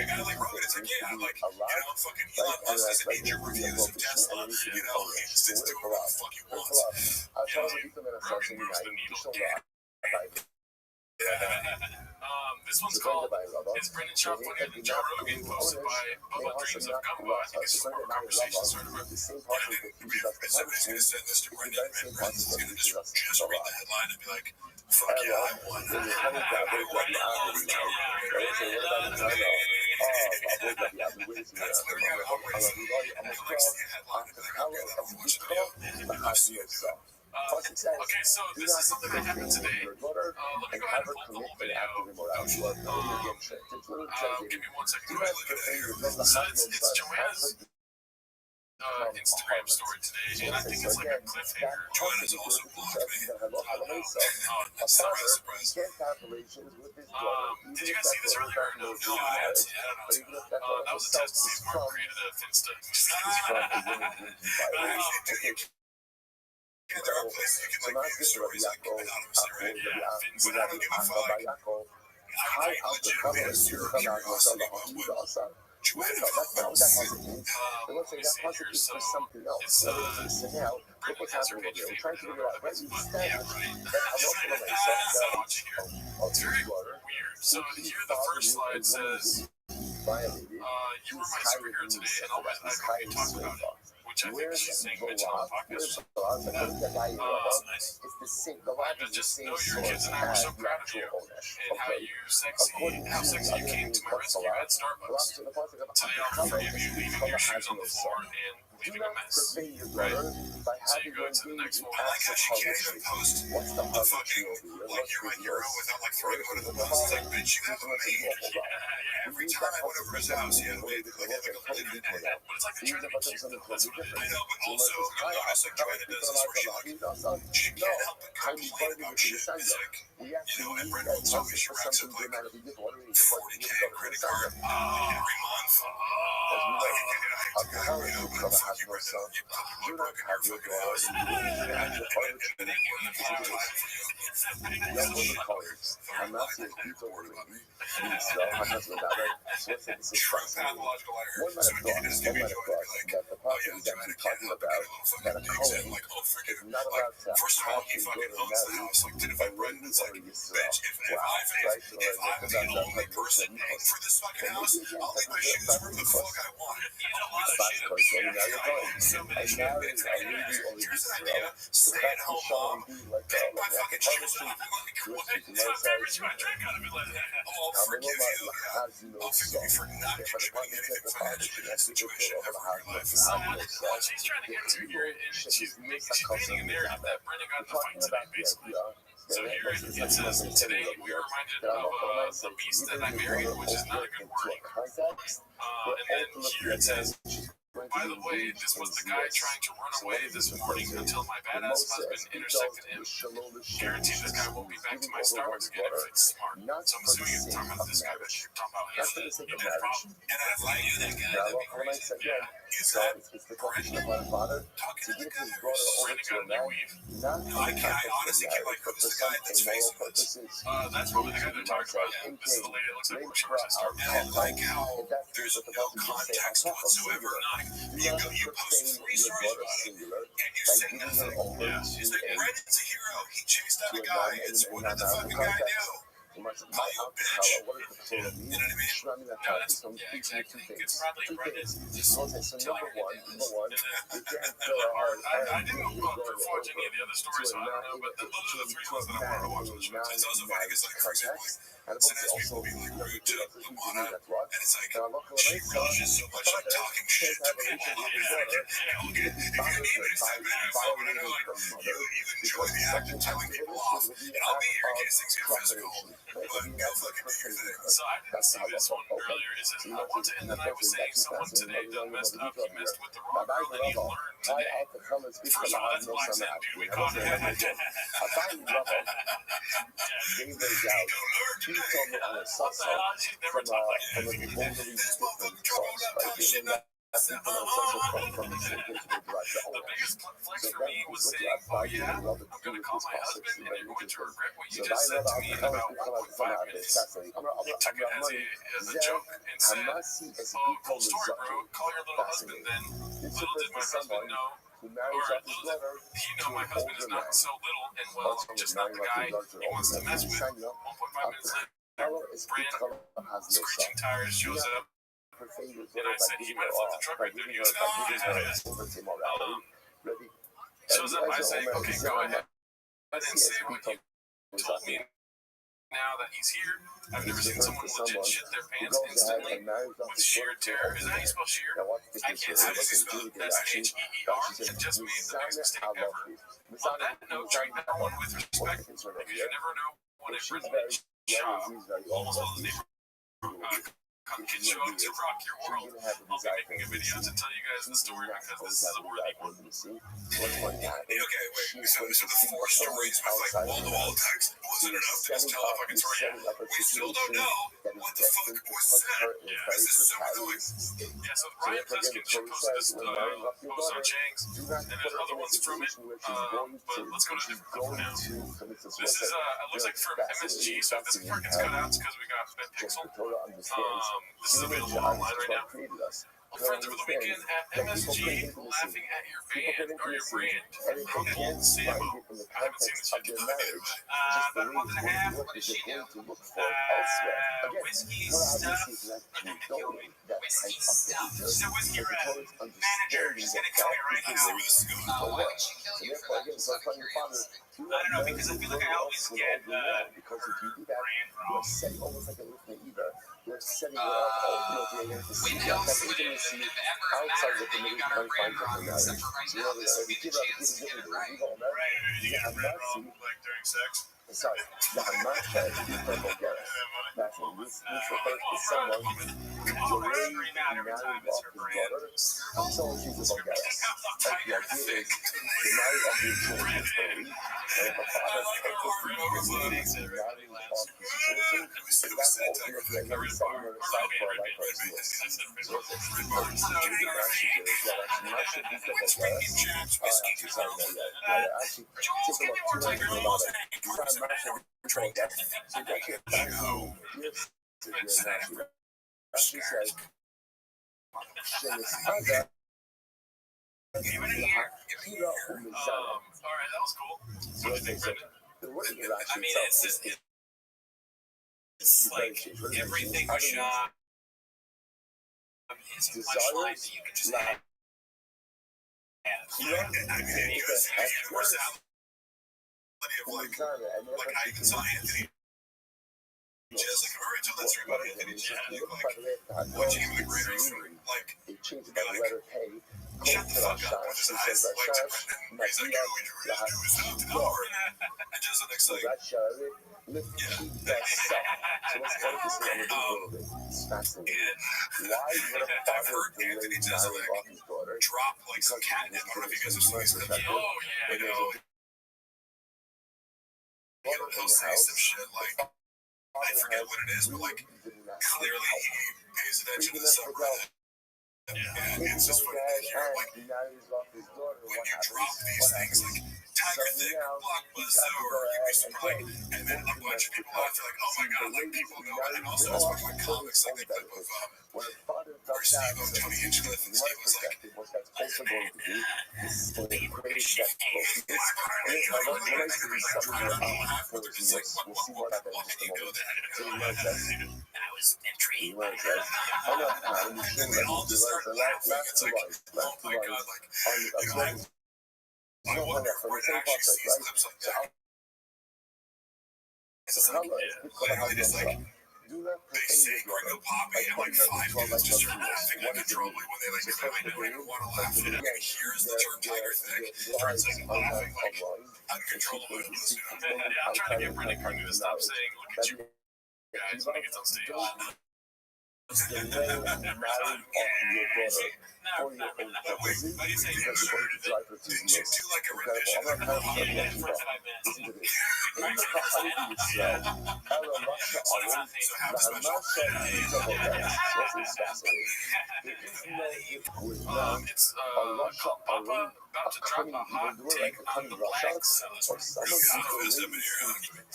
a guy like Rogan, it's like, yeah, like, you know, fucking Elon Musk doesn't need your reviews of Tesla, you know, he's doing what the fuck he wants. Rogan moves the needle. This one's called Is Brendan Schaub Funnier Than Joe Rogan? Posted by Bubba Dreams of Gumbo. I think it's a more conversation started with. If somebody's going to send this to Brendan, and Brendan's going to just read the headline and be like, fuck yeah, I won. That's literally how it operates. And he likes the headline and be like, okay, then I'll watch the video. And I've seen it do it. Okay, so this is something that happened today. Let me go ahead and pull the whole video. Give me 1 second. So it's Joanna's Instagram story today, and I think it's like a cliffhanger. Joanna's also blocked me. That's not really surprised. Did you guys see this earlier? No, I haven't seen it. I don't know what's going on. That was a test to see if Mark created a Finsta. There are places you can like view stories like anonymously, right? But I don't give a fuck. I legitimately am zero curiosity about what Joanna knows. Let me see here. So it's Brendan has her page favorite. I don't know what that means, but yeah, right. I'm watching here. It's very weird. So here the first slide says, you were my superhero today, and always nice when you talk about it. Which I think she's saying mention on the podcast. That's nice. But just know your kids and I were so proud of you, and how sexy you came to my rescue at Starbucks. Today I'll forgive you leaving your shoes on the floor and leaving a mess. Right? So you go to the next one. I like how she can't even post a fucking, like, you're my hero without, like, throwing him under the bus. It's like, bitch, you have a maid. Every time I went over his house, he had a maid that looked like a completely different. But it's like they're trying to be cute, though. That's what it is. I know, but also, you notice, like, Joanna does this where she can't help but complain about shit. It's like, you know, at Brendan's always she racks up, like, 40K credit card every month. You broke in your fucking house. And then you want to apologize for you. I'm not saying people bored about me. True pathological liar. One might So have when you thought, can just give me a joke and be like, that the oh yeah, property that Joanna you're can't talking help but about, get a little that fucking a digs in. home Like, oh, freaking. is not Like, about to first of all, he actually fucking go to owns the marry house. Like, to defend Brendan, it's like, bitch, if I'm the only person paying for this fucking house, I'll leave my shoes wherever the fuck I want. He's a lot of shit up here. So many shit up there. Here's an idea. Stay at home mom. Take my fucking shoes off. It's my favorite shoe. I drank out of it last night. I'll forgive you. I'll forgive you for not contributing anything financially to that situation ever in my life. Well, she's trying to get to here, and she's painting a narrative that Brenda got in a fight today, basically. So here it says, today we were reminded of the beast that I married, which is not a good word. And then here it says, by the way, this was the guy trying to run away this morning until my badass husband intersected him. Guaranteed this guy won't be back to my Star Wars again if it's smart. So I'm assuming it's talking about this guy, but you're talking about his problem. And if I knew that guy, that'd be crazy. Yeah. Is that Brenda talking to the guy? Brenda got a new weave. No, I honestly can't like who's the guy that's facing this. That's probably the guy they're talking about. Yeah. This is the lady that looks like she works at Starbucks. And I like how there's no context whatsoever. You post 3 stories about it, and you say nothing. Yeah. He's like, Brendan's a hero. He chased down a guy. It's what did the fucking guy do? Call you a bitch. You know what I mean? Yeah, exactly. It's probably Brenda's just telling her to do this. I didn't watch any of the other stories, so I don't know, but those are the 3 ones that I wanted to watch on the show. It's also funny because, like, for example, sometimes people be like rude to Lamana, and it's like, she relishes so much on talking shit to me. Okay, if you need me to step in and fuck with another, like, you enjoy the act of telling people off, and I'll be here in case things get physical, but go fucking do your thing. So I didn't see this one earlier. It says, I want to end the night with saying someone today done messed up. He messed with the wrong girl that he learned today. First of all, that's black man, dude. We caught it. She's never talked like that. This motherfucker trouble got top shit up. The biggest flex for me was saying, oh yeah, I'm going to call my husband and you're going to regret what you just said to me in about 1.5 minutes. He took it as a joke and said, oh, cool story, bro. Call your little husband then. Little did my husband know. Or little did he know my husband is not so little and, well, just not the guy he wants to mess with. 1.5 minutes later, Brand, screeching tires, shows up. And I said, he might have flipped the truck right there. And he goes, no, it is. Shows up, I say, okay, go ahead and say what you told me now that he's here. I've never seen someone legit shit their pants instantly with sheer terror. Is that how you spell sheer? I can't say it. That's H-E-E-R. It just made the biggest mistake ever. On that note, treat everyone with respect, because you never know when a prisoner's job, almost all the neighborhood can show up to rock your world. I'll be making a video to tell you guys the story because this is a worthy one. Okay, wait. So the 4 stories with like wall-to-wall text wasn't enough to just tell the fucking story yet. We still don't know what the fuck was said. This is so annoying. Yeah, so Ryan Preskin posted this post on Chang's, and there's other ones from it. But let's go to a different one for now. This is it looks like from MSG. So if this part gets cut out, it's because we got Pixel. This is available online right now. Friends over the weekend at MSG, laughing at your band or your brand. Uncle Sammo. I haven't seen this yet. About a month and a half. What did she do? Whiskey stuff. Whiskey stuff. She's a whiskey manager. She's gonna kill me right now. Why would she kill you for that? Just out of curiosity. I don't know, because I feel like I always get brand wrong. When else would it have ever mattered that you got our brand wrong, except for right now? This would be the chance to get it right. Right, you get the brand wrong, like during sex. Sorry, the Hamasha is from Bulgaria. That's what this refers to someone who married off his daughter. So she's a Bulgarian. Like the idea is, the married off his children's story, and the father purposely is married off his children. That's ultimately another song on the side for a life for his meals. So it's the purpose of the message is that Hamasha is the Bulgarian. Actually, sorry, actually, take a look, 200 about it. Trade that. So they get back home. Yes. She said, Alright, that was cool. What do you think, Brendan? I mean, it's like everything we shop is a punchline that you can just have. I mean, it goes universality of like I even saw Anthony Jazz, like, alright, so let's talk about Anthony Jazz, like, watching him in the greater story, like, shut the fuck up, with his eyes, like, and he's like, oh, you really do is not an hour, and just the next, like, yeah. I've heard Anthony Jazz, like, drop, like, some catnip, I don't know if you guys have seen these clips, you know, he'll say some shit, like, I forget what it is, but like clearly he pays attention to the subreddit. And it's just funny to hear like when you drop these things like Tiger Thick, Blockbuster, or you'd be surprised, and then a bunch of people out there like, oh my god, like people go, and also that's one of my comics, like the clip of where Steve and Tony Hinchcliffe and Steve was like, I was intrigued. They all just start laughing. It's like, oh my god, like, you know, I wonder what actually sees clips like that. It's like, literally just like, they say Gringo Poppy in like 5 minutes, just start laughing uncontrollably when they like clearly don't even want to laugh. And here's the term Tiger Thick, starts like laughing like uncontrollably. I'm trying to get Brendan Carter to stop saying, look at you guys when he gets on stage. The name married off your daughter for your own purposes, because you're going to drive her to the most incredible. I'm not trying to get you off. Listen to this. In the Kahani itself, Ella Masha Aron, Lahamasha Yitabodas. This is fascinating. There is no hip with them. A Rasha Aron, a cunning evildoer, like a cunning Rasha, or someone who believes in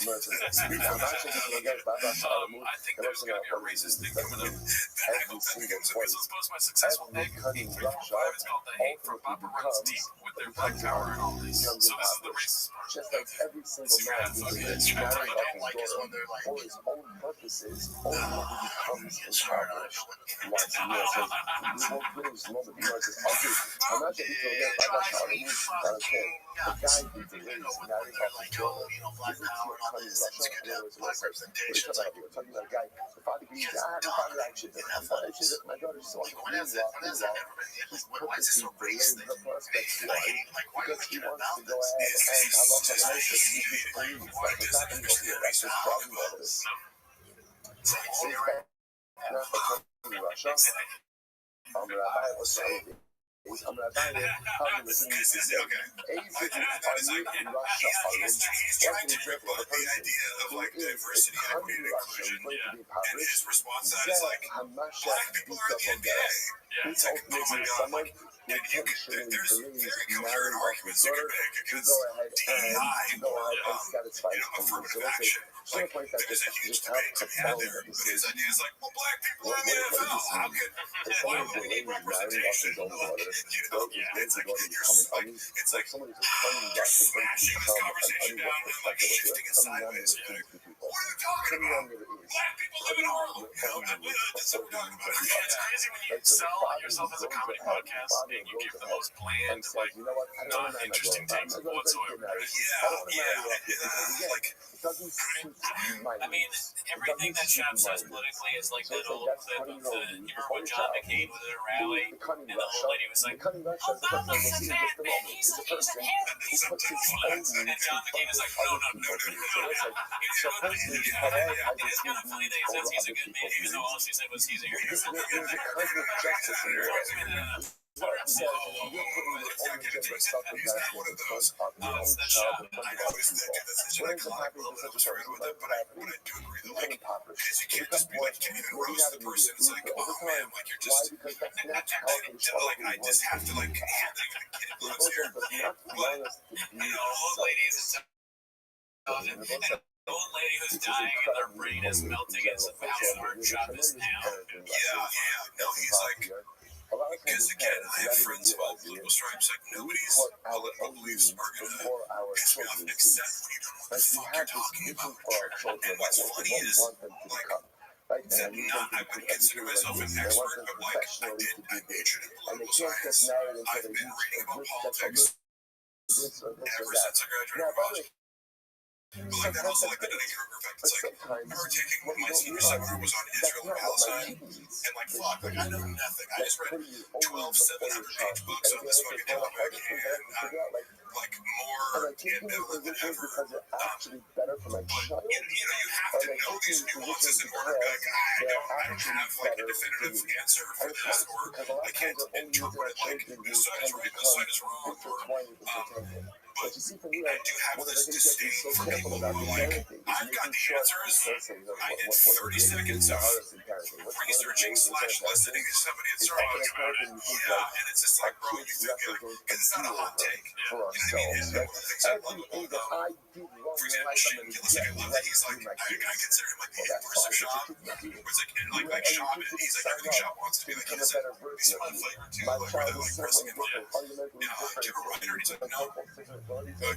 murder. Lahamasha Yitabodas, Rasha Aron, I think there's going to be a racist thing coming up. every single point. Let's post my successful Every pick. cunning 345 Russia is called The Hate from Papa Runs Deep with their black power and all this. So this is the racist part. Just like every single man who is married off his daughter for his own purposes, only he becomes impoverished. Once he knows it, we won't put his mother because it's ugly. I'm not sure people get like that child. The guy who believes married off his daughter isn't he a cunning Russia? In other words, what are you talking about here? We're talking about a guy, the father believes, the father actually did. My daughter saw him. He's purposely delaying the prospects. Why? Because he wants to go ahead and have a relationship with his beliefs. Like, it's not going to be that's his problem with this. Not the country Russia. Rabbi was saying, I'm going to tell you how to listen to this. Russia Trying to rip up the idea of like diversity, equity, and inclusion, and his response to that is like, black people are the NBA. It's like, oh my god, like, and you can, there's very coherent arguments you can make against DEI or affirmative action. Like, there's a huge debate to be had there, but his idea is like, well, black people are in the NFL. How can, why would we need representation? It's like, it's like you're smashing this conversation down and like shifting it sideways. What are you talking about? Black people live in Harlem. That's what we're talking about. It's crazy when you sell yourself as a comedy podcast and you give the most bland, like, not interesting takes whatsoever. Like, I mean, everything that Shab says politically is like that old clip of the, you remember when John McCain was at a rally and the old lady was like, Obama's a fat man, he's a hipster. And John McCain is like, no. It's kind of funny that he says he's a good man, even though all she said was he's a hipster. He's not one of those. I always think of this as like a little bit of a story with it, but I do agree that like, because you can't just be like, can't even roast the person. It's like, oh man, like you're just, like I just have to like, can't even get close here. But old ladies and the old lady who's dying and their brain is melting as a thousand art shop is now. Yeah. No, he's like, Because again, I have friends of all political stripes. Like nobody's political beliefs are gonna piss me off, except when you don't know what the fuck you're talking about. And what's funny is, like, that I wouldn't consider myself an expert, but like I majored in political science. I've been reading about politics ever since I graduated from college. But like that also like the Dunning-Kruger effect. It's like I remember taking my senior seminar was on Israel and Palestine, and like fuck, like I know nothing. I just read 12 700-page books on this fucking topic, and I'm like more ambivalent than ever. But you have to know these nuances in order to be like, I don't have like a definitive answer for this, or I can't interpret it like this side is right, this side is wrong, or but I do have this disdain for people who are like, I've got the answers. I did 30 seconds of researching / listening to somebody at Starbucks about it. Yeah, and it's just like, bro, you think because it's not a hot take. You know what I mean? And one of the things I love about, for example, Shane Gillis, like I love that he's like, I consider him like the inverse of Shab. Where it's like Shab, he's like everything Shab wants to be like, he doesn't, he's some flavor too, like where they're like pressing him like, do you have a writer? And he's like, no. Like, what?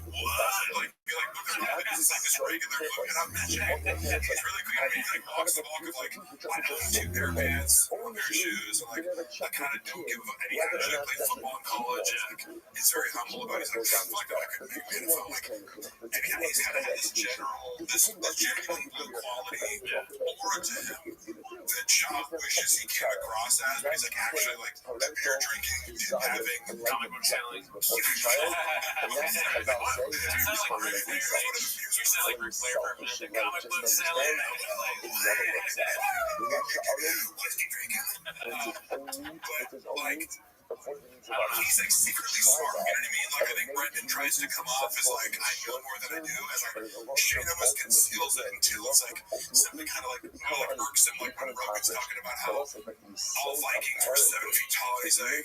Like, be like, look at that. It's like this regular look, and I'm mentioning. It's really cool. I mean, he like walks the walk of like, I have 2 pair of pants, 1 pair of shoes, and like, I kind of don't give any energy. I played football in college, and he's very humble about it. He's like, fuck that, I couldn't make the NFL. Like, and yeah, he's kind of had this genuine blue quality aura to him that Shab wishes he came across as. But he's like, actually, like, that beer drinking and having Comic book selling. You sound like Ric Flair for a minute. The comic book selling. Whiskey drinking. But like, I don't know, he's like secretly smart, you know what I mean? Like I think Brendan tries to come off as like, I know more than I do, and like Shane almost conceals it until it's like something kind of like irks him, like when Rogan's talking about how all Vikings were 7 feet tall, and he's like,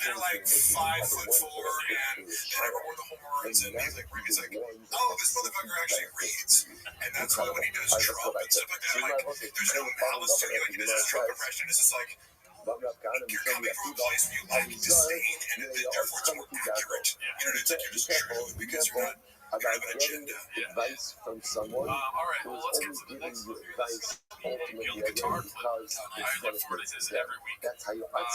they're like 5'4", and they never wore the horns, and he's like, oh, this motherfucker actually reads, and that's why when he does Trump and stuff like that, like there's no malice to it, like he does his Trump impression, it's just like, you're coming from a place where you lack disdain, and therefore it's more accurate. You know, it's like you're just true because you're not. You have an agenda. Advice from someone. All right, well, let's get to the next one. Guild Guitar Club. I look forward to this every week. That's how you Let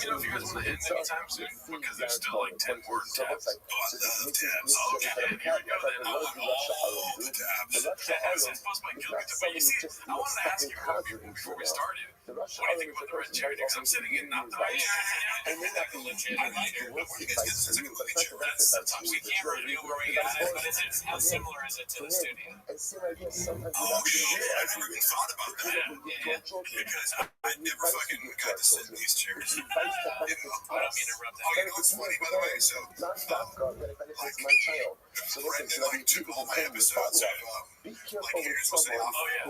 me know if you guys want to end anytime soon, because there's still like 10 more tabs. Oh, I love tabs. Okay, here we go then. I want all the tabs. As posted by Guild Guitar, you see, I wanted to ask you earlier before we started, what do you think about the red cherry? Because I'm sitting in not the right. I mean, that's legit. I like it. But where do you guys get this? It's like a movie chair. That's tough. We can't reveal where we got it, but how similar is it to the studio? Oh, shit. I never even thought about that. Because I never fucking got to sit in these chairs. I don't mean to rub that. Oh, you know what's funny, by the way? So, Brendan, like, took all my episodes of, like, Here's What's Off. Oh, yeah.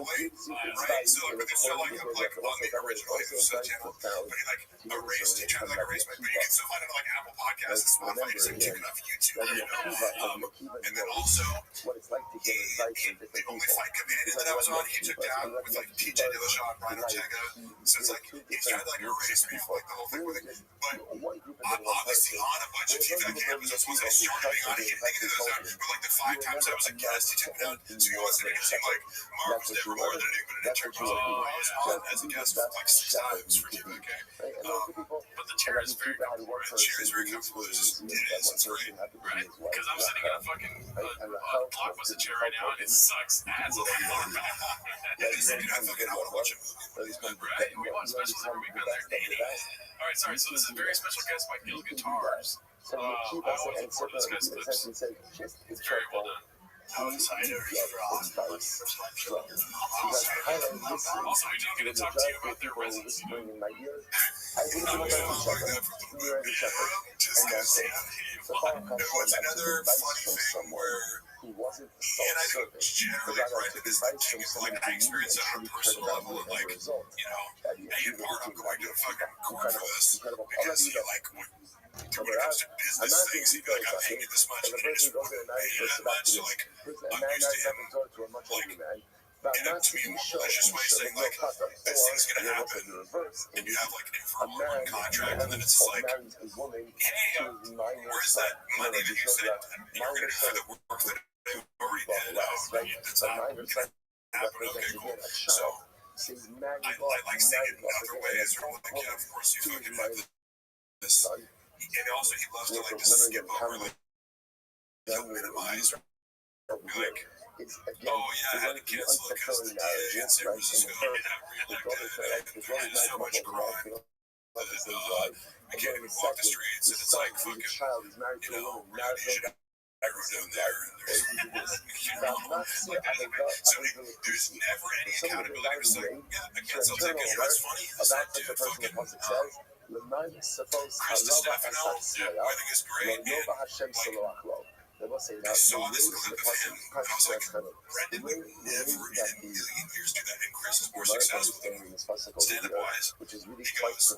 Right? So, like, but they're still, like, on the original episode channel. But he, like, erased it, tried to, like, erase my, but you can still find it on, like, Apple Podcasts and Spotify. Just, like, take it off YouTube, you know? And then also, the only fight companion that I was on, he took down with, like, TJ Dillashaw and Brian Ortega. So it's like, he's trying to, like, erase me from, like, the whole thing with it. But I'm obviously on a bunch of TV episodes once I started being on it. He didn't think those out. But, like, the 5 times I was a guest, he took me down. So he wasn't even seem like Mark was never more than anything but an interview. I was on as a guest for, like, 6 times for TV. But the chair is very comfortable, right? The chair is very comfortable. It is. It's great. Right? Because I'm sitting in a fucking blockbuster chair right now, and it sucks ass. I want to watch a movie. Right? We watch specials every week on there. All right, sorry. So this is a very special guest by Guild Guitars. I always look forward to this guy's clips. It's very well done. Also, we do get to talk to you about their residency. It's another funny thing where, and I think generally right to this thing is like I experience it on a personal level, and like, you know, in part I'm going to fucking court for this because you like when it comes to business things, you feel like I'm paying you this much, but it is that much. So like, I'm used to him, like, in a, to me, more malicious way, saying like, this thing's gonna happen, and you have like a one contract, and then it's like, hey, where's that money that you said you were gonna do for the work that I already did? It's not gonna happen. Okay, cool. So I like seeing it in other ways, or like, yeah, of course you fucking have this, and also he loves to like just skip over, like, don't minimize, or be like, oh yeah, I had to cancel it because the DA in San Francisco got reelected, and there's so much crime that I can't even walk the streets, and it's like fucking, you know, Rio de Janeiro down there, and there's, you know, so there's never any accountability. It's like, yeah, I cancel tickets, that's funny, is that dude fucking, Krista Stefano, yeah, I think it's great, and like, I saw this clip of him, and I was like, Brendan would never in a million years do that, and Chris is more successful than him, stand-up wise. He goes, he posts this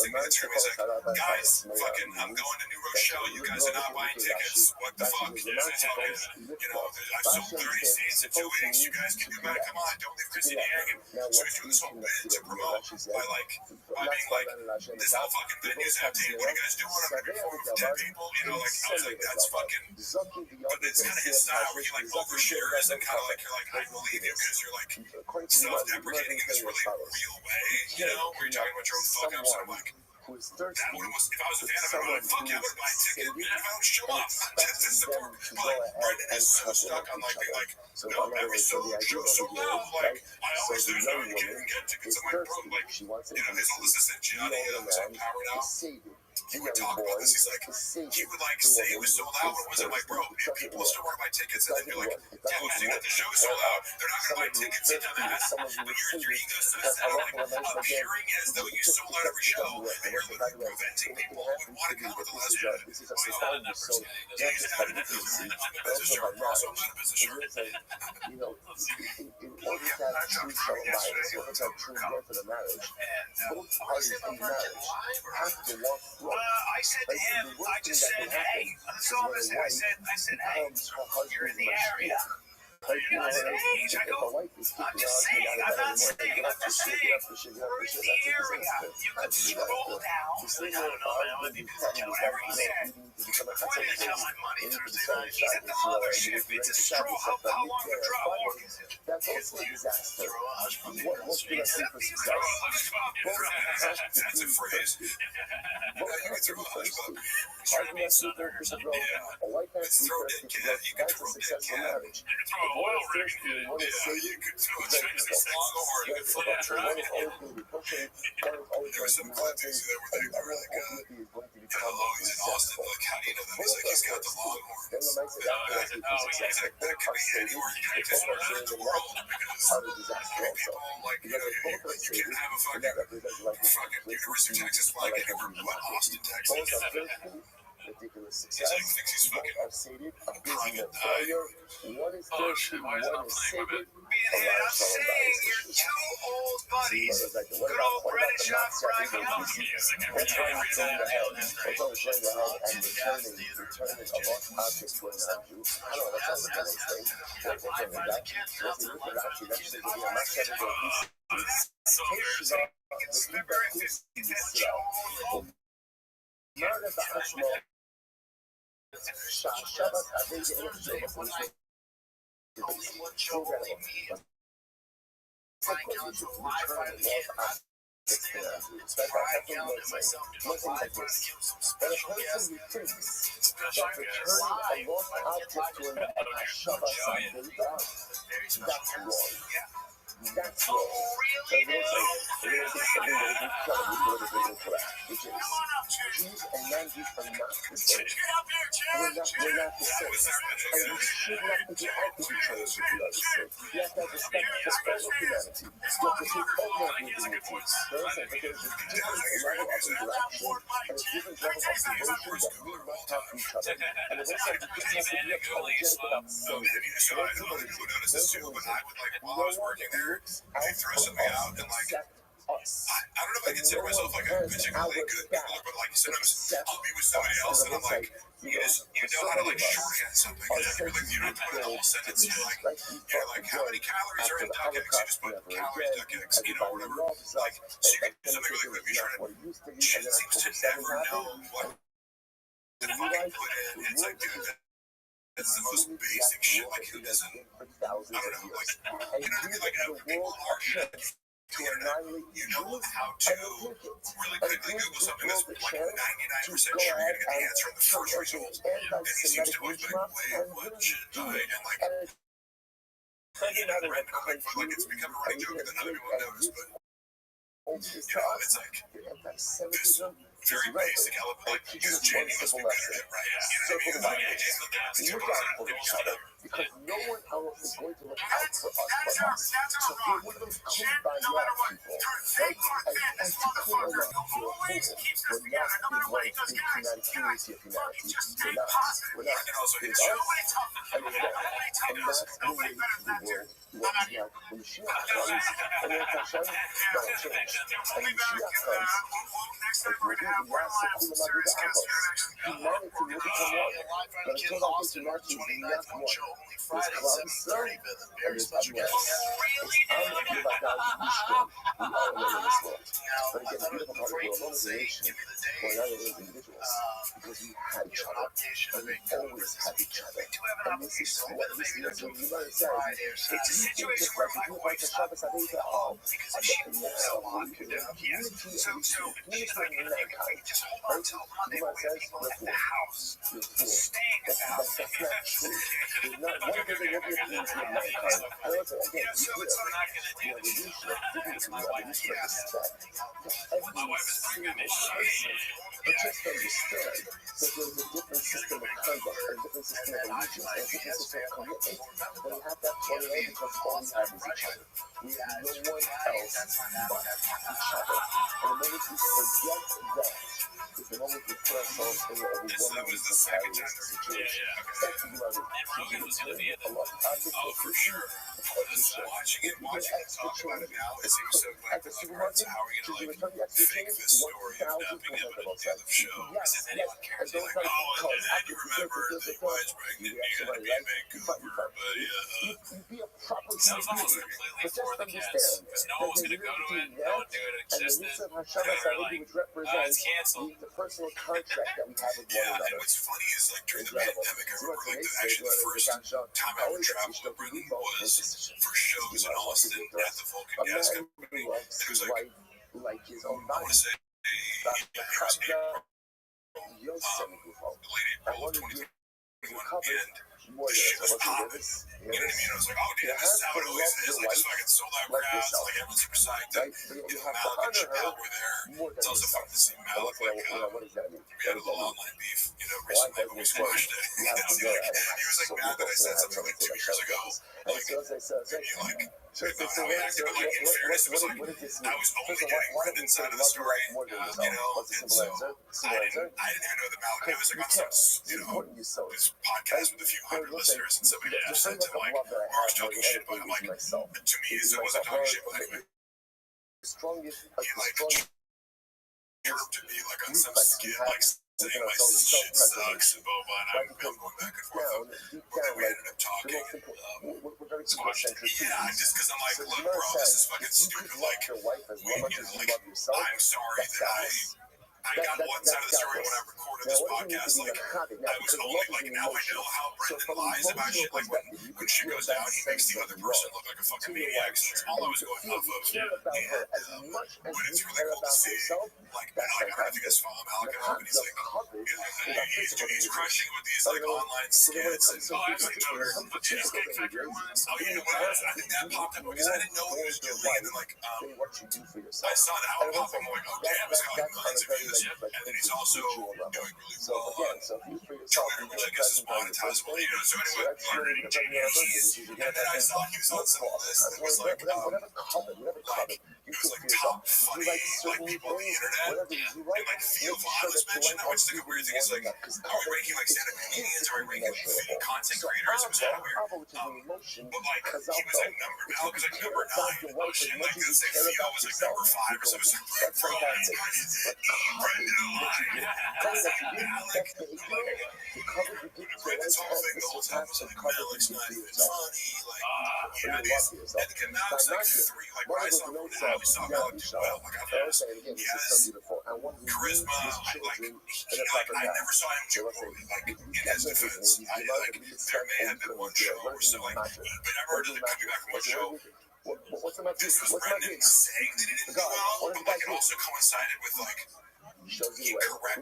thing in Instagram, he's like, guys, fucking, I'm going to New Rochelle, you guys are not buying tickets, what the fuck, you know, I've sold 30 seats in 2 weeks, you guys can come back, come on, don't leave Chrissy hanging. So he's doing this whole bit to promote by being like, this whole fucking venue's empty, what are you guys doing, I'm gonna be performing for 10 people, you know, like, I was like, that's fucking, but it's kind of his style where he like overshares and kind of like, you're like, I believe you because you're like self-deprecating in this really real way, you know, where you're talking about your own fuck ups, and I'm like, that would have, if I was a fan of him, I'd fuck yeah, I would buy a ticket, and if I don't show up, just to support. But like, Brendan is so stuck on like being like, no, every show sold out, like, I always lose out, you can't even get tickets. I'm like, bro, like, you know, his old assistant Gianni, who's on Power now, he would talk about this. He's like, he would like say it was sold out, but it wasn't like, bro, people will still want to buy tickets, and then you're like, yeah, well, you got the show sold out, they're not going to buy tickets into that, but your ego says that, like, appearing as though you sold out every show, and you're literally preventing people who would want to come to the last show. He's not a business shirt, bro, so I'm not a business shirt. You know, in order to have true marriage, in order to have true love for the marriage, both parties in the marriage have to walk through. I said to him, I just said, hey, let's go visit. I said, hey, you're in the area. You're not age. I go, I'm just saying, I'm not saying, I'm just saying, we're in the area. You could scroll down. I don't know, whatever he said. Why did I tell my money Thursday night? He's at the mothership. It's a stroll. How long a drop walk is it? That's also a disaster. What's the recipe for success? That's a phrase. You can throw a hush puppi. A white man throw a dead cat. You can throw a dead cat. You can throw an oil rig. Yeah, you can throw a Chinese longhorn. You can flip a truck. There were some clippings that were really good. Oh, he's in Austin. Like, how do you know that? He's like, he's got the longhorn. He's like, that could be anywhere. You can just learn in the world because people, like, you know, you can't have a fucking University of Texas flag anywhere but Austin, Texas. Ridiculous He's like, thinks he's fucking crying and dying. Oh shit, why is it not playing my bit? I'm saying you're two old buddies. Good old Brendan Shop Fry. Music every day. So embarrassing. It's February 15th. That show only. That's wrong. So there's something that is incredibly politically incorrect, which is Jews and non-Jews are not the same. We're not the same. And we should not be out to be trying to do the other thing. We have to have respect for all of humanity. We have to take all of our dignity. There's a different level of interaction and a different level of devotion that we must have to each other. And it's also a different level of apologetic about sin. So I don't know who noticed this too, but I would like, while I was working there, they throw something out and like, I don't know if I consider myself like a particularly good gambler, but like sometimes I'll be with somebody else and I'm like, you so how to many like of us, shorthand something. our You're like, you don't senses put a whole build to sentence. be, You're like, like we yeah, thought like how many calories are after in the duck eggs? You Holocaust, just put never calories, again, duck eggs, you know, everybody whatever. loves us, Like, so you and can do something really quick. You're trying not what it used to be, shit and then seems to October 7 never know happened, what. and If you I can realize put in, the it's like, work dude, that's the is most moving basic that shit. world Like, who doesn't? for I thousands don't of know. years. Like, And you know what I mean? Like, the people world are shit. attempts The to internet. annihilate You know humans, how and to they take it. really And quickly gives Google the something that's world a like chance 99% to go sure you're ahead gonna get the and answer in the turn first result. everything And he seems anti-Semitic to always be like, mishmaps wait, and what really shit do died? it. And like, And it's you know, like it's become a running joke that other people notice, but you know, it's like this very basic element. Like, because Jamie must be good at it, right? You know what I mean? Like, Jamie's the best. look out for each other, because no one else is going to look out for us but us. So we're one of those kumbaya people, right? And to clear up your home, we're not the ones in humanity of humanity. We're not. And also, It's it's us, and it's them. And that's the way the world looks like when Mashiach comes. And then Hashem, that'll change. And when Mashiach comes, like we'll be the last of Kula Madriga Avos. Humanity will become one. But until that gets humanity, we're not one. There's Klal Yisrael, and there's everyone else. It's I'm a Yivadai Yishkon. We are alone in this world. But again, the beautiful part is we're alone as a nation. We're not alone as individuals. Because we had each other. And we always had each other. And this is what you might say. It's a situation where my wife stopped working oh, because she moved so long. So mankind. Just hold on till Monday when we have people at the house staying at the house. That's not true. There's not one thing that will be a piece of mankind. I don't say, again, So it's not going to do we should my wife respect every single person. But just understand that there's a different system of conduct, a different system of allegiance, and a different system of commitment. But we have that for today because all we have is each other. We have no one else but each other. And the moment we forget that, is the moment we put ourselves in an overwhelmingly precarious situation. That's the other. Oh, for sure. Just watching it talk about it now, it seems so quick. Like, so how are we going to like fake this story of not being able to do the show? As if anyone cares. Like, oh, and then you remember that he was pregnant and you got to be in Vancouver, but yeah. That was almost completely for the kids, because no one was going to go to it, no one knew it existed. They were like, it's canceled. The personal contract that we have with one Yeah, another. and what's funny is like during the pandemic, I remember like actually the first time I ever traveled with Brendan was for shows in Austin at the Vulcan Gas Company. And it was like his own I want to say, it was late April of 2021, and the shit was popping. You know what I mean? I was like, oh, dude, this is how it always is. Like, just fucking sold out crowds. Like, everyone's super psyched. And, you know, Malik and Chappelle were there. It's also fun to see Malik, like, we had a little online beef, you know, recently, but we squashed it. He was like mad that I said something like 2 years ago. Like, like, but like, in fairness, it was like, I was only getting Brendan's side of the story, you know, and so I didn't even know that Malik, I was like, on some, you know, this podcast with a few hundred listeners, and somebody just said to like, Mark's talking shit about him, like, to me, it wasn't talking shit about him. He like chirped at me like on some skit, like saying my shit sucks and blah blah, and I'm going back and forth. But then we ended up talking. Yeah, just because I'm like, look, bro, this is fucking stupid. Like, you know, like, I'm sorry that I got one side of the story when I recorded this podcast. Like, I was only like, now I know how Brendan lies about shit. Like, when shit goes down, he makes the other person look like a fucking maniac. So that's all I was going off of. And when it's really cool to see, like, I don't know if you guys follow Malik at all, but he's like, he's crushing with these like online skits and the Cheesecake Factory ones. Oh yeah, I think that popped up because I didn't know what he was doing, and then like, I saw that one pop up. I'm like, oh damn, it's got like millions of views. And then he's also doing really well on Twitter, which I guess is monetizable. You know, so anyway, learning JDs, and then I saw he was on some list that was like, it was like top funny like people on the internet, and like Theo Vaughn was mentioned. Which is like a weird thing. Is like, are we ranking like stand-up comedians? Are we ranking like content creators? It was kind of weird. But like he was like Malik was like number 9. Oh shit! Like this like Theo was like number 5 or something. Bro, these guys This surpasses the cover you did to yourself. You're lucky yourself. Now, not you. One of those notes said, yeah, Michelle. I was saying again, this is so beautiful. And one who leads his children in a proper path. They were saying, that's the reason. He's developed a strength and influence here. What does it matter? What does it matter? What's the matter? What's the matter? The God. What does the guy do? Also coincided with like shows you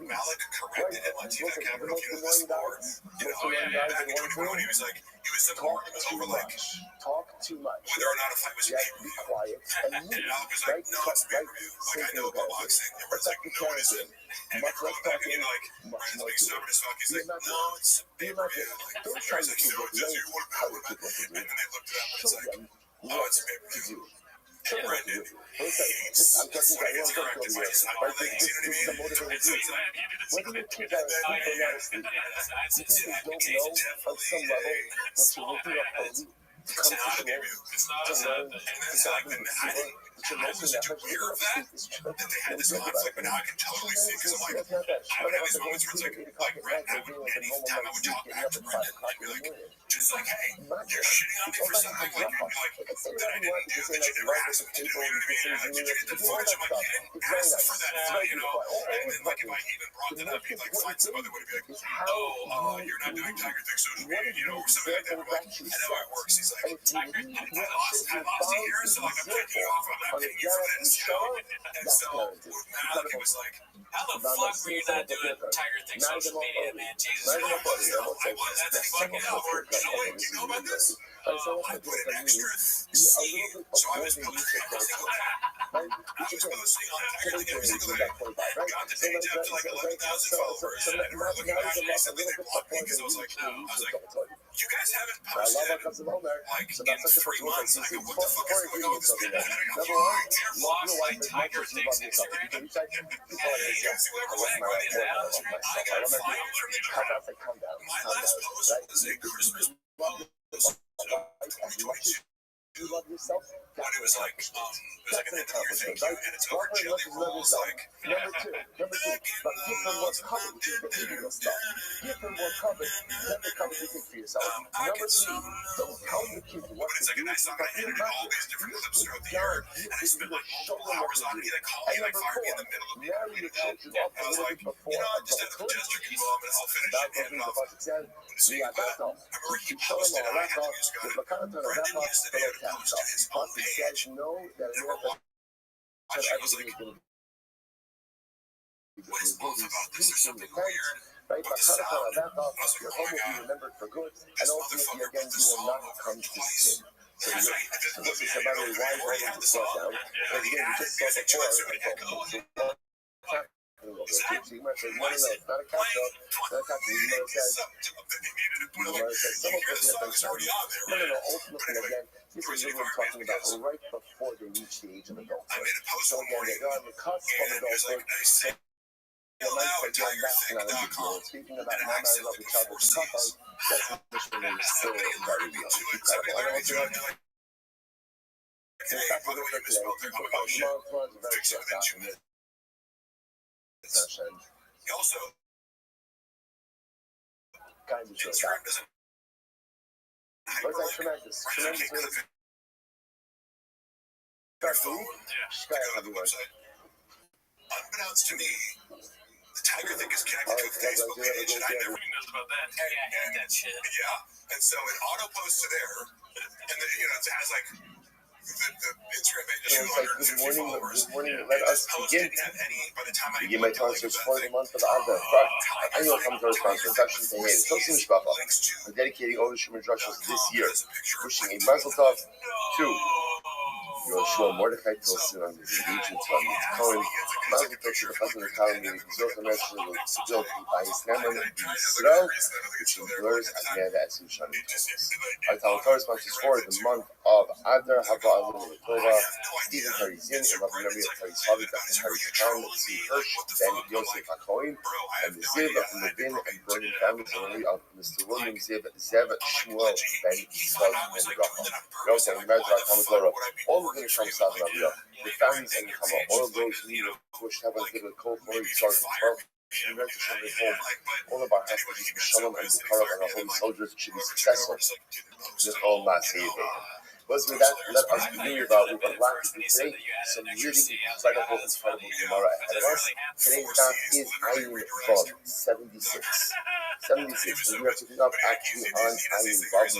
Malik corrected him on Tina Capital this before. Back in 2021, he was supporting him over like talk too much. Whether or not a fight was a pay-per-view. Be quiet. And Malik was like, no, it's a pay-per-view. Like, I know about boxing. And we're like, no, it isn't. And we're going back again, like, Brandon's being stubborn as fuck. He's like, no, it's a pay-per-view. Like, the guy's like, no, it's just you. And then they looked it up and it's like, oh, it's a pay-per-view. And Brandon hates sweating his correct advice on all things, you know what I mean? And so he's like, when you keep that honestly, you think you don't know on some level that you're looking up to it's not a pay-per-view. It's not a set. And it's like, I wasn't aware of that they had this conflict, but now I can totally see because I'm like, I would have these moments where it's like Brett, anytime I would talk back to Brendan, I'd be like, just like, hey, you're shitting on me for something like that I didn't do, that you never asked me to do, you know what I mean? Like, did you get the footage? I'm like, you didn't ask for that, you know? And then, like, if I even brought that up, he'd like find some other way to be like, oh, you're not doing Tiger Thing social media, you know, or something like that. I'm like, I know how it works. He's like, Tiger, I lost you here, so like, I'm taking you off, I'm not getting you for this show. And so with Malik, it was like, how the fuck were you not doing Tiger Thing social media, man? Jesus Christ. I was. That's fucking hell. You know about this? I put an extra C, so I was posting every single day. I was posting on Tiger Thing every single day. Got the page up to like 11,000 followers. And I remember looking back and recently they blocked me because I was like, you guys haven't posted like in 3 months. I go, what the fuck is going on with this internet? I go, you're lost like Tiger Thing's Instagram. Hey, whoever's angry is out. I got flyers from the crowd. My last post was a Christmas post. You love yourself. When it was like, an end of year thank you, and it's over Jelly Rolls, like, number two, but give them what's covered with your behavioral stuff. Give them what's covered, then they come to think for yourself. Number three, don't tell your kids what but it's like a nice song, I edited all these different clips throughout the year, and I spent like multiple hours on it. He like called me, like fired me in the middle of the interview, and I was like, you know, I just have the gesture can go and I'll finish it, hand it off. So I remember he posted, and I had the music on it. Brendan used the video to post to his own page. They were watching. I was like, what is off about this? There's something weird with the sound. I was like, oh my god, this motherfucker put the song over it twice. And so I just looked at it, we already have the song, and he added music to it, so it echoed. Exactly. Why is it playing 20 minutes up that they needed to put like, you hear the song is already on there, right? But anyway, this is what we're talking about right before they reach the age of adulthood. I made a post one morning, they're on the cusp of and there's like, adulthood. I said, now at TigerThing.com, Speaking and about I Mama, I accidentally love each put other. 4 C's. That's still Somebody very alerted me young. to it. Somebody alerted me to it, and they're like, hey, by the way, you misspelled there. I'm like, oh shit, fix it within 2 minutes. He also, Instagram doesn't hyperlink, so you can't click it. Your phone to go to the website. Unbeknownst to me, the Tiger Thing is connected to a Facebook page, and I never knew about that. Yeah, I hate that shit. Yeah, and so it auto posts to there, and then it has like the Instagram page has 250 followers. Good morning. Let us begin. Didn't have any by the time I Begin my sponsors for the month of August. I know come to our sponsor. Section say, hey, Tosin Mishpacha. We're dedicating all the Shumer instructions this year. Wishing a Mazel Tov to Yoshua Mordechai Tosin on his engagement to Amit Cohen. Mazel Tov to the husband of Kalam, the Zilch Mention of the Zilch by his Naman, Yisrael, which blurs again as you shun it. Our Talmud sponsors for the month of Adar Haba Alim Tova, Stephen Harizin, in love memory of Hari's father, Dr. Harry Khan, C. Hirsch, Ben Yosef HaKohen, and the Ziv, Levin, and Bernie family memory of Mr. William Ziv, Zev, Shmuel, Ben Yisrael, and Rachel. We also invite our Talmud Torah all the families and all of those who wish to have a good cold for all of our hostages, the Shalom and the Karak and our holy soldiers should be successful. This whole Masay was with that, let us begin about we would like to do today some really incredible Gemara ahead of us. Today's daf is Ayin Vav 76. 76, and we are picking up actually on Ayin Vav.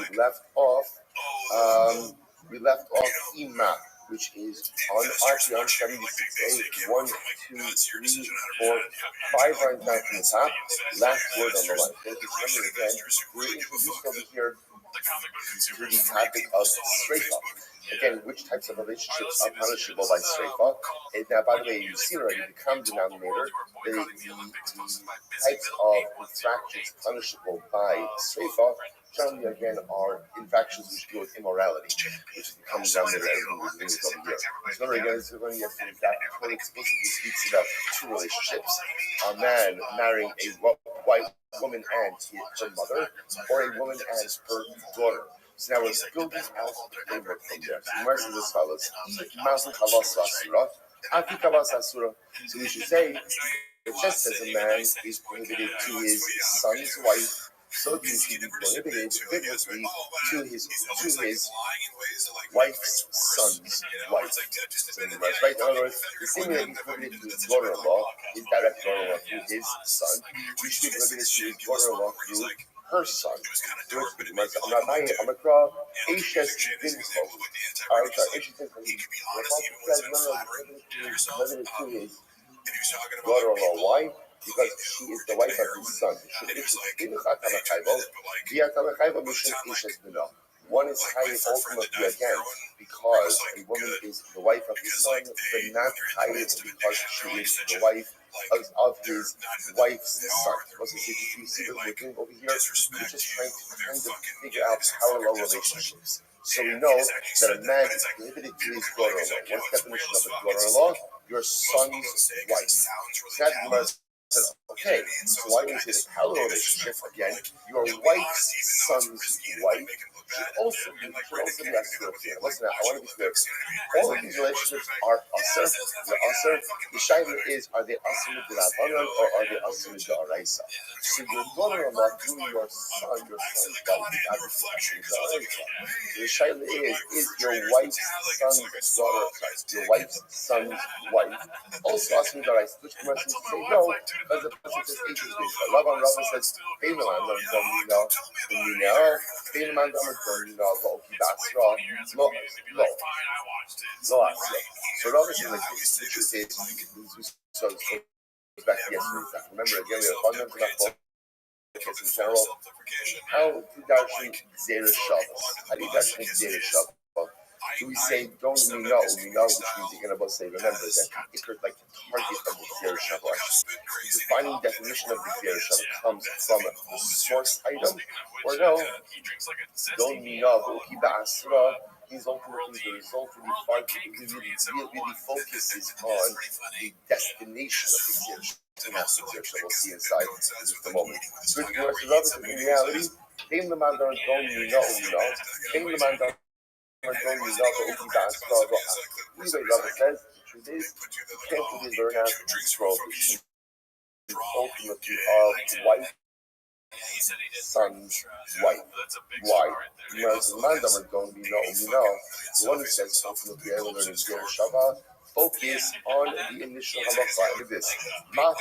We left off Ima, which is on RP on 76A, 1, 2, 3, 4, 5 right down from the top, last word on the line. Thank you for remembering again, we're introduced over here to the topic of Sreifa. Again, which types of relationships are punishable by Sreifa? And now, by the way, you've seen already the common denominator, the types of infractions punishable by Sreifa generally, again, are infractions which deal with immorality, which is the common denominator everything we're doing over here. So remember, again, we're going to get to that code explicitly speaks about two relationships: a man marrying a white woman and her mother, or a woman and her daughter. So now we're building out the framework from there. So the verse is as follows: so we should say that just as a man is prohibited to his son's wife, so too should be prohibited biblically to his wife's son's wife. So in right? In other words, the same way that he's prohibited to his daughter-in-law, his direct daughter-in-law through his son, he should be prohibited to his daughter-in-law through her son. Daughter-in-law, why? Because she is the wife of his son. One is chayiv ultimately again because a woman is the wife of his son, but not chayiv because she is the wife of his wife's son. Also, you see what we're doing over here? We're just trying to kind of figure out parallel relationships. So we know that a man is prohibited to his daughter-in-law. What's the definition of a daughter-in-law? Your son's wife. So that said, okay, so why is it a parallel relationship? Again, your wife's son's wife should also be asur here. Listen, I want to be clear. All of these relationships are asur. They're asur. The shaila is, are they asur d'Rabbanan or are they asur d'Oraisa? So your daughter-in-law through your son's wife is asur d'Oraisa. The shaila is your wife's son's daughter, your wife's son's wife also asur d'Oraisa? Which commercials say no. Because the person says H is big. Rabbi says, So Rabbi says like this. The truth is, so back to yesterday's time. Remember again, we have fundamental in general. How do you darshan Zera Shabbos? How do you darshan Zera Shabbos? Do we say, don't we know, which means you're going to both say, remember that it could like target of the Zera Shabbos. The defining definition of the Zera Shabbos comes from the source item, or no, don't we know, is ultimately the result of the fight really focuses on the destination of the Zera Shabbos. We'll see inside in just a moment. So in reality, Came the man don't we know, Came the man don't Rabbi says, the truth is, you can't really learn out prohibition. Ultimately, wife, son's wife. Why? Because the man don't we know. The one who says, ultimately, I will learn in Shabbat. Focus on the initial halacha. Look at this. Mahu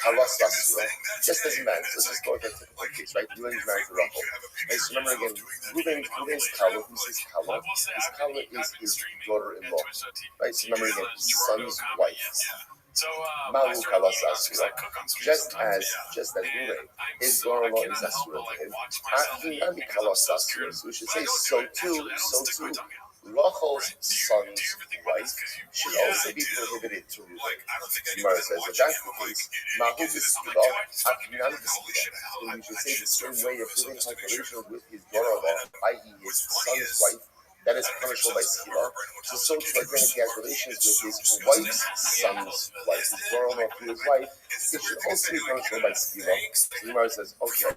kalas asura. Just as a man. Let's just go with that typical case, right? Reuben is married to Rachel. Right? So remember again, Reuben's Kala. Who's his Kala? His Kala is his daughter-in-law. Right? So remember again, his son's wife. Mahu kalas asura. Just as Reuben, his daughter-in-law is asura to him. Akinami kalas asura. So we should say so too. Rachel's son's wife should also be prohibited to Reuben. Gemara says that that's the case. Mahu b'skila, Akinami b'skila. And we should say the same way if Reuben has relations with his daughter-in-law, i.e. his son's wife, that is punishable by skila. So too again, if he has relations with his wife's son's wife, his daughter-in-law through his wife, it should also be punishable by skila. So Gemara says, okay.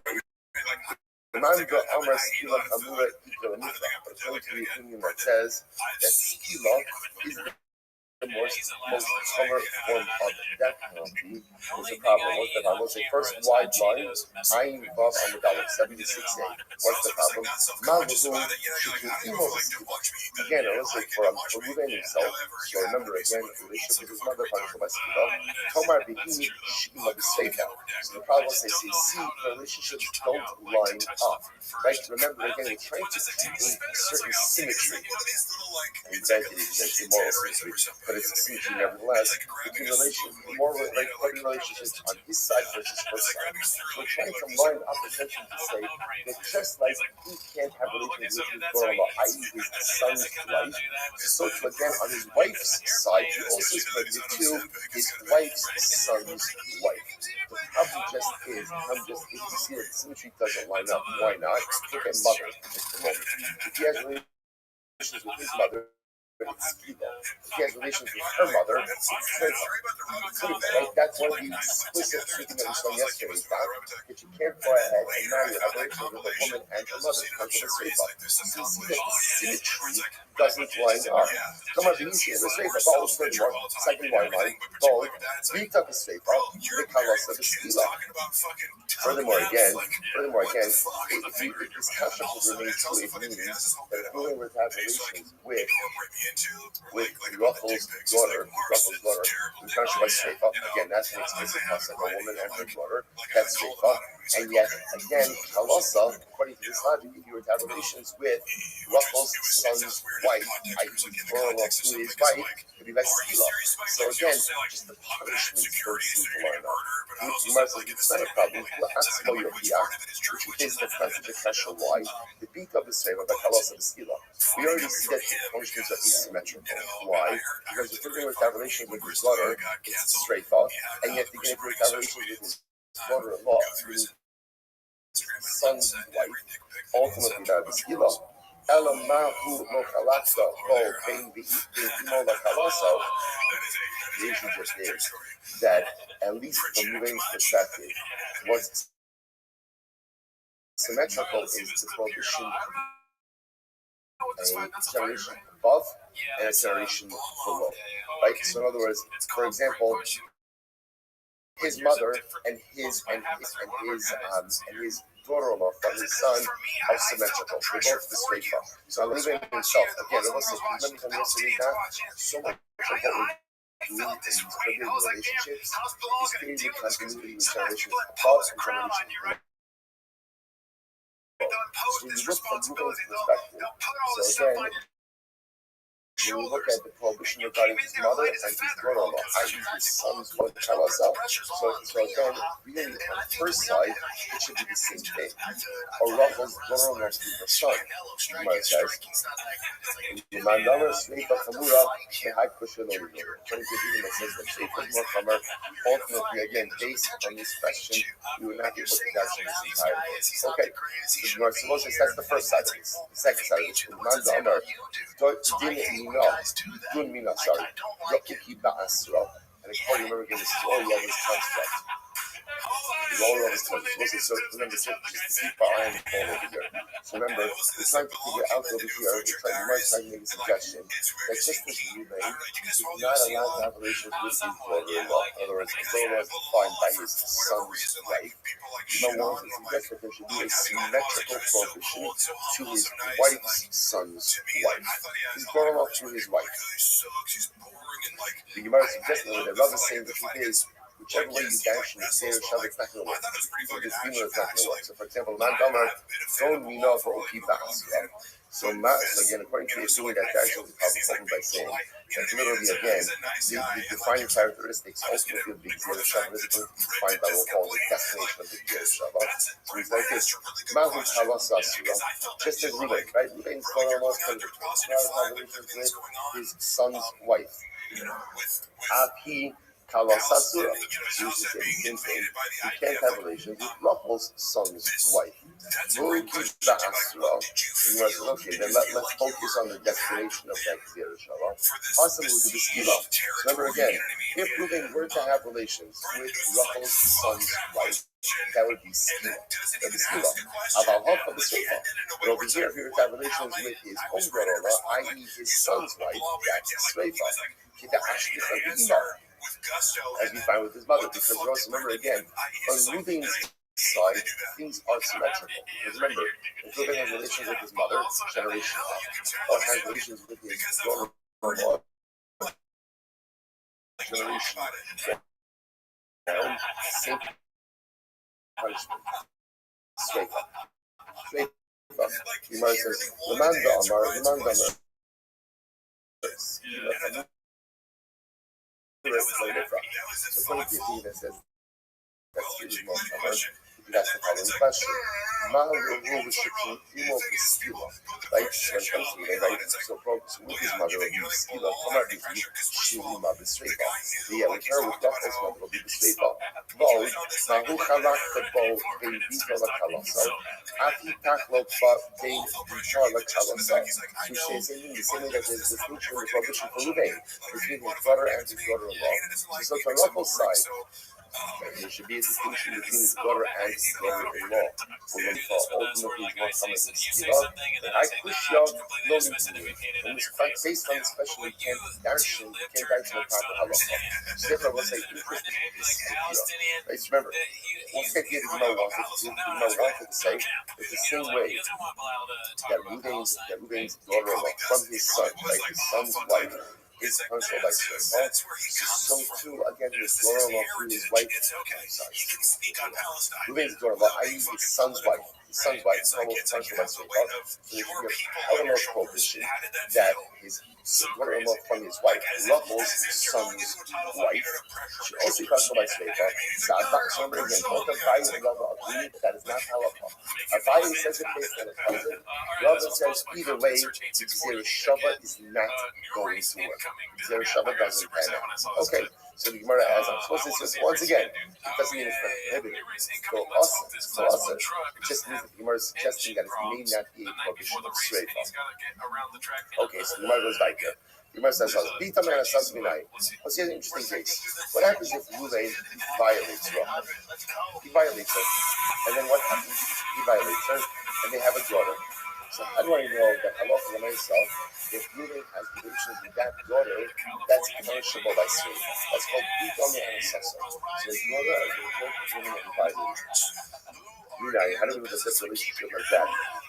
Manga Amar Skila Kamura Ikra Mitra. According to the opinion that says that Skila is the most common form of death penalty. What's the problem? What's the problem? Let's say first wide line, Ayin Vav Amudal 76A. What's the problem? Again, let's say for Ruben himself. So remember again, relationship with his mother, punished by Skila. Tomar Behi Shima B'Seifa. So the problem is they say, see, the relationships don't line up. Right? Remember again, we're trying to create a certain symmetry. And granted, it's immoral symmetry, but it's a symmetry nevertheless between relationships on his side versus her side. So we're trying to line up essentially to say that just like he can't have relations with his daughter-in-law, i.e. his son's wife, so to again on his wife's side, he also is connected to his wife's son's wife. The problem just is, if you see that the symmetry doesn't line up, why not? Look at mother for just a moment. If he has relations with his mother, it's Skila. If he has relations with her mother, it's Skila. Right? That's one of the explicit treatment that we saw yesterday, that you can't go ahead and marry have relations with a woman and her mother. Comes with a Seifa. So you see that the symmetry doesn't line up. Come on, the issue of the Seifa, Baal furthermore, second wine line, Baal, beat up the Seifa, the Kalas of the Skila. Furthermore again, if this concept will remain true, it means that if women were to have relations with Rachel's daughter, who's punished by Seifa, again, that's an explicit concept, a woman and her daughter, that's Seifa, and yet, again, Kalasa, according to this logic, if you were to have relations with Rachel's son's wife, i.e. daughter-in-law to his wife, it would be like Skila. So again, just the punishments don't seem to line up. You might say, it's not a problem, which is the question why the beat of the Seifa by Kalasa the Skila. We already see that the punishments are asymmetrical. Why? Because if you're going to have relations with his daughter, it's straight thought, and yet if you're going to have relations with his daughter-in-law, his son's wife, ultimately that is Skila. Elamahu Mokalasa, Bo, Bain, Imo Mokalasa. The issue just is that, at least from Ruben's perspective, what's symmetrical is the prohibition a generation above and a generation below, right? So in other words, for example, his mother and his daughter-in-law from his son are symmetrical. They're both the straight from. So Ruben himself, again, let me tell you yesterday that so much of what we do in these privileged relationships is creating continuity with generations above and generations below. So when you look from Ruben's perspective, so again, when you look at the prohibition regarding his mother and his daughter-in-law, i.e. his son's wife, so again, really on the first side, it should be the same thing. Or Rachel's daughter-in-law to her son, Gemara says, Mandamar Seifa Kamura, Ehai Kusha Lo Yidor. According to the that says that Seifa is more Kamar, ultimately, again, based on this question, you would not be able to answer this entire case. Okay, so Gemara says that's the first side of this. The second side of this, Mandamar, Gun Mina, sorry. Yokiki Ba'asra. And according, remember again, this is all Rabbi's construct. It's all Rabbi's construct. So remember, just to keep our eye on the ball over here. So remember, we're trying to figure out over here, you might try to make a suggestion that just this Ruben is not allowed to have relations with his daughter-in-law. In other words, his daughter-in-law is defined by his son's wife. You might want to suggest that there should be a symmetrical prohibition to his wife's son's wife. His daughter-in-law to his wife. You might suggest that Rabbi saying the truth is, whichever way you dash in the Seir Shav, it's not going to work. So this demon is not going to work. So for example, Man Damar, don't mean off or keep bas. So again, according to the assuming that dash is probably opened by saying that literally again, the defining characteristics ultimately of the Seir Shav is going to be defined by what we call the destination of the Seir Shav. So he's like this, Mahu Chalas Asura, just as Ruben, right? Ruben's going on most of with his son's wife. Aki Kalasasura, used to say the same thing. He can't have relations with Rachel's son's wife. The Gemara says, okay, then let's focus on the destination of that Gzera Shalom. Possibly to be Skila. Remember again, if Reuben were to have relations with Rachel's son's wife, that would be Skila. That would be Skila. Aval Hofa B'Seifa. But over here, if he were to have relations with his own daughter-in-law, i.e. his son's wife, that's Seifa. As we find with his mother, because we also remember again, on Reuben's side, things are symmetrical. Because remember, if Reuben has relations with his mother, generation up, or has relations with his daughter-in-law, generation down, same punishment. Seifa. The Gemara says, Lamanda Amar. So according to Yehida says, that's the following question. Right? So with his mother, it will be Skila. Yeah, with her, with Rachel's mother, it will be the Seifa. Which is in the same way that there's this distinction in the prohibition for Reuben between his brother and his daughter-in-law. So on Rachel's side, there should be a distinction between his daughter and his daughter-in-law. Ultimately, more common than Skila. And I push y'all no need to do it. And this fact, based on this question, we can't darshan the proper halacha. So therefore, we'll say interest is Skila. Right? So remember, what's that here the Gemara wanted to say? It's the same way that Reuben's daughter-in-law from his son, right, his son's wife, is punished by Seifa. So too, again, his daughter-in-law through his wife. Reuben's daughter-in-law, i.e. his son's wife. His son's wife is almost punished by Seifa. So there should be a parallel prohibition that his daughter-in-law from his wife, Rachel's son's wife, should also be punished by Seifa. So remember again, both Rabbi and Rabbi agree that is not halacha. Rabbi says it based on a cousin. Rabbi says either way, Gzera Shava is not going to work. Gzera Shava doesn't pan out. Okay, so the Gemara as I'm supposed to say once again, it doesn't mean it's not prohibited. So also, it just means that the Gemara is suggesting that it may not be a prohibition of Seifa. Okay, so the Gemara goes back here. The Gemara says, Bita man asas minai. Well, see, an interesting case. What happens if Reuben violates Rachel? He violates her. And then what happens? He violates her, and they have a daughter. So how do I know that halacha myself, if Reuben has relations with that daughter, that's punishable by Seifa. That's called Bita man asas. So his daughter as a result of Reuben and violates. How do we know that this relationship like that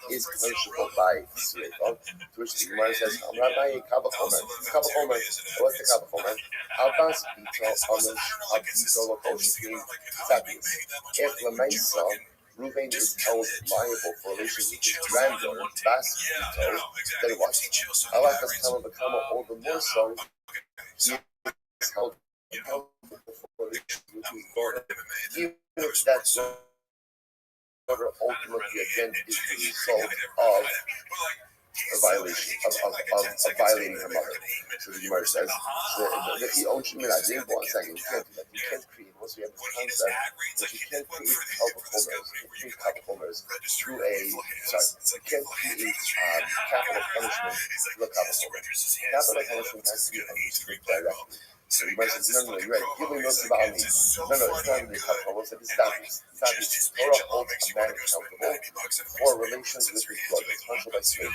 is punishable by Seifa? To which the Gemara says, I'm not buying Kavachomer. Kavachomer, what's the Kavachomer? Abbas Bito Amish Abito Lokoshim Tabias. If Lamaisa, Reuben is held liable for relations with his granddaughter, Bas Bito, then what? Alakas Kama Bakama, all the more so, he is held for relations with his daughter. Even if that daughter ultimately again is the result of a violation of violating her mother. So the Gemara says that he owns me. I didn't want to say you can't do that. You can't create once we have this concept that you can't create Kavachomers through you can't create capital punishment through a Kavachomer. Capital punishment has to be understood directly. So the Gemara says, no, you're right. Give me notes about me. No, it's not in the Kavachomer. It's established. Torah holds a man accountable for relations with his brother. It's punishable by Seifa.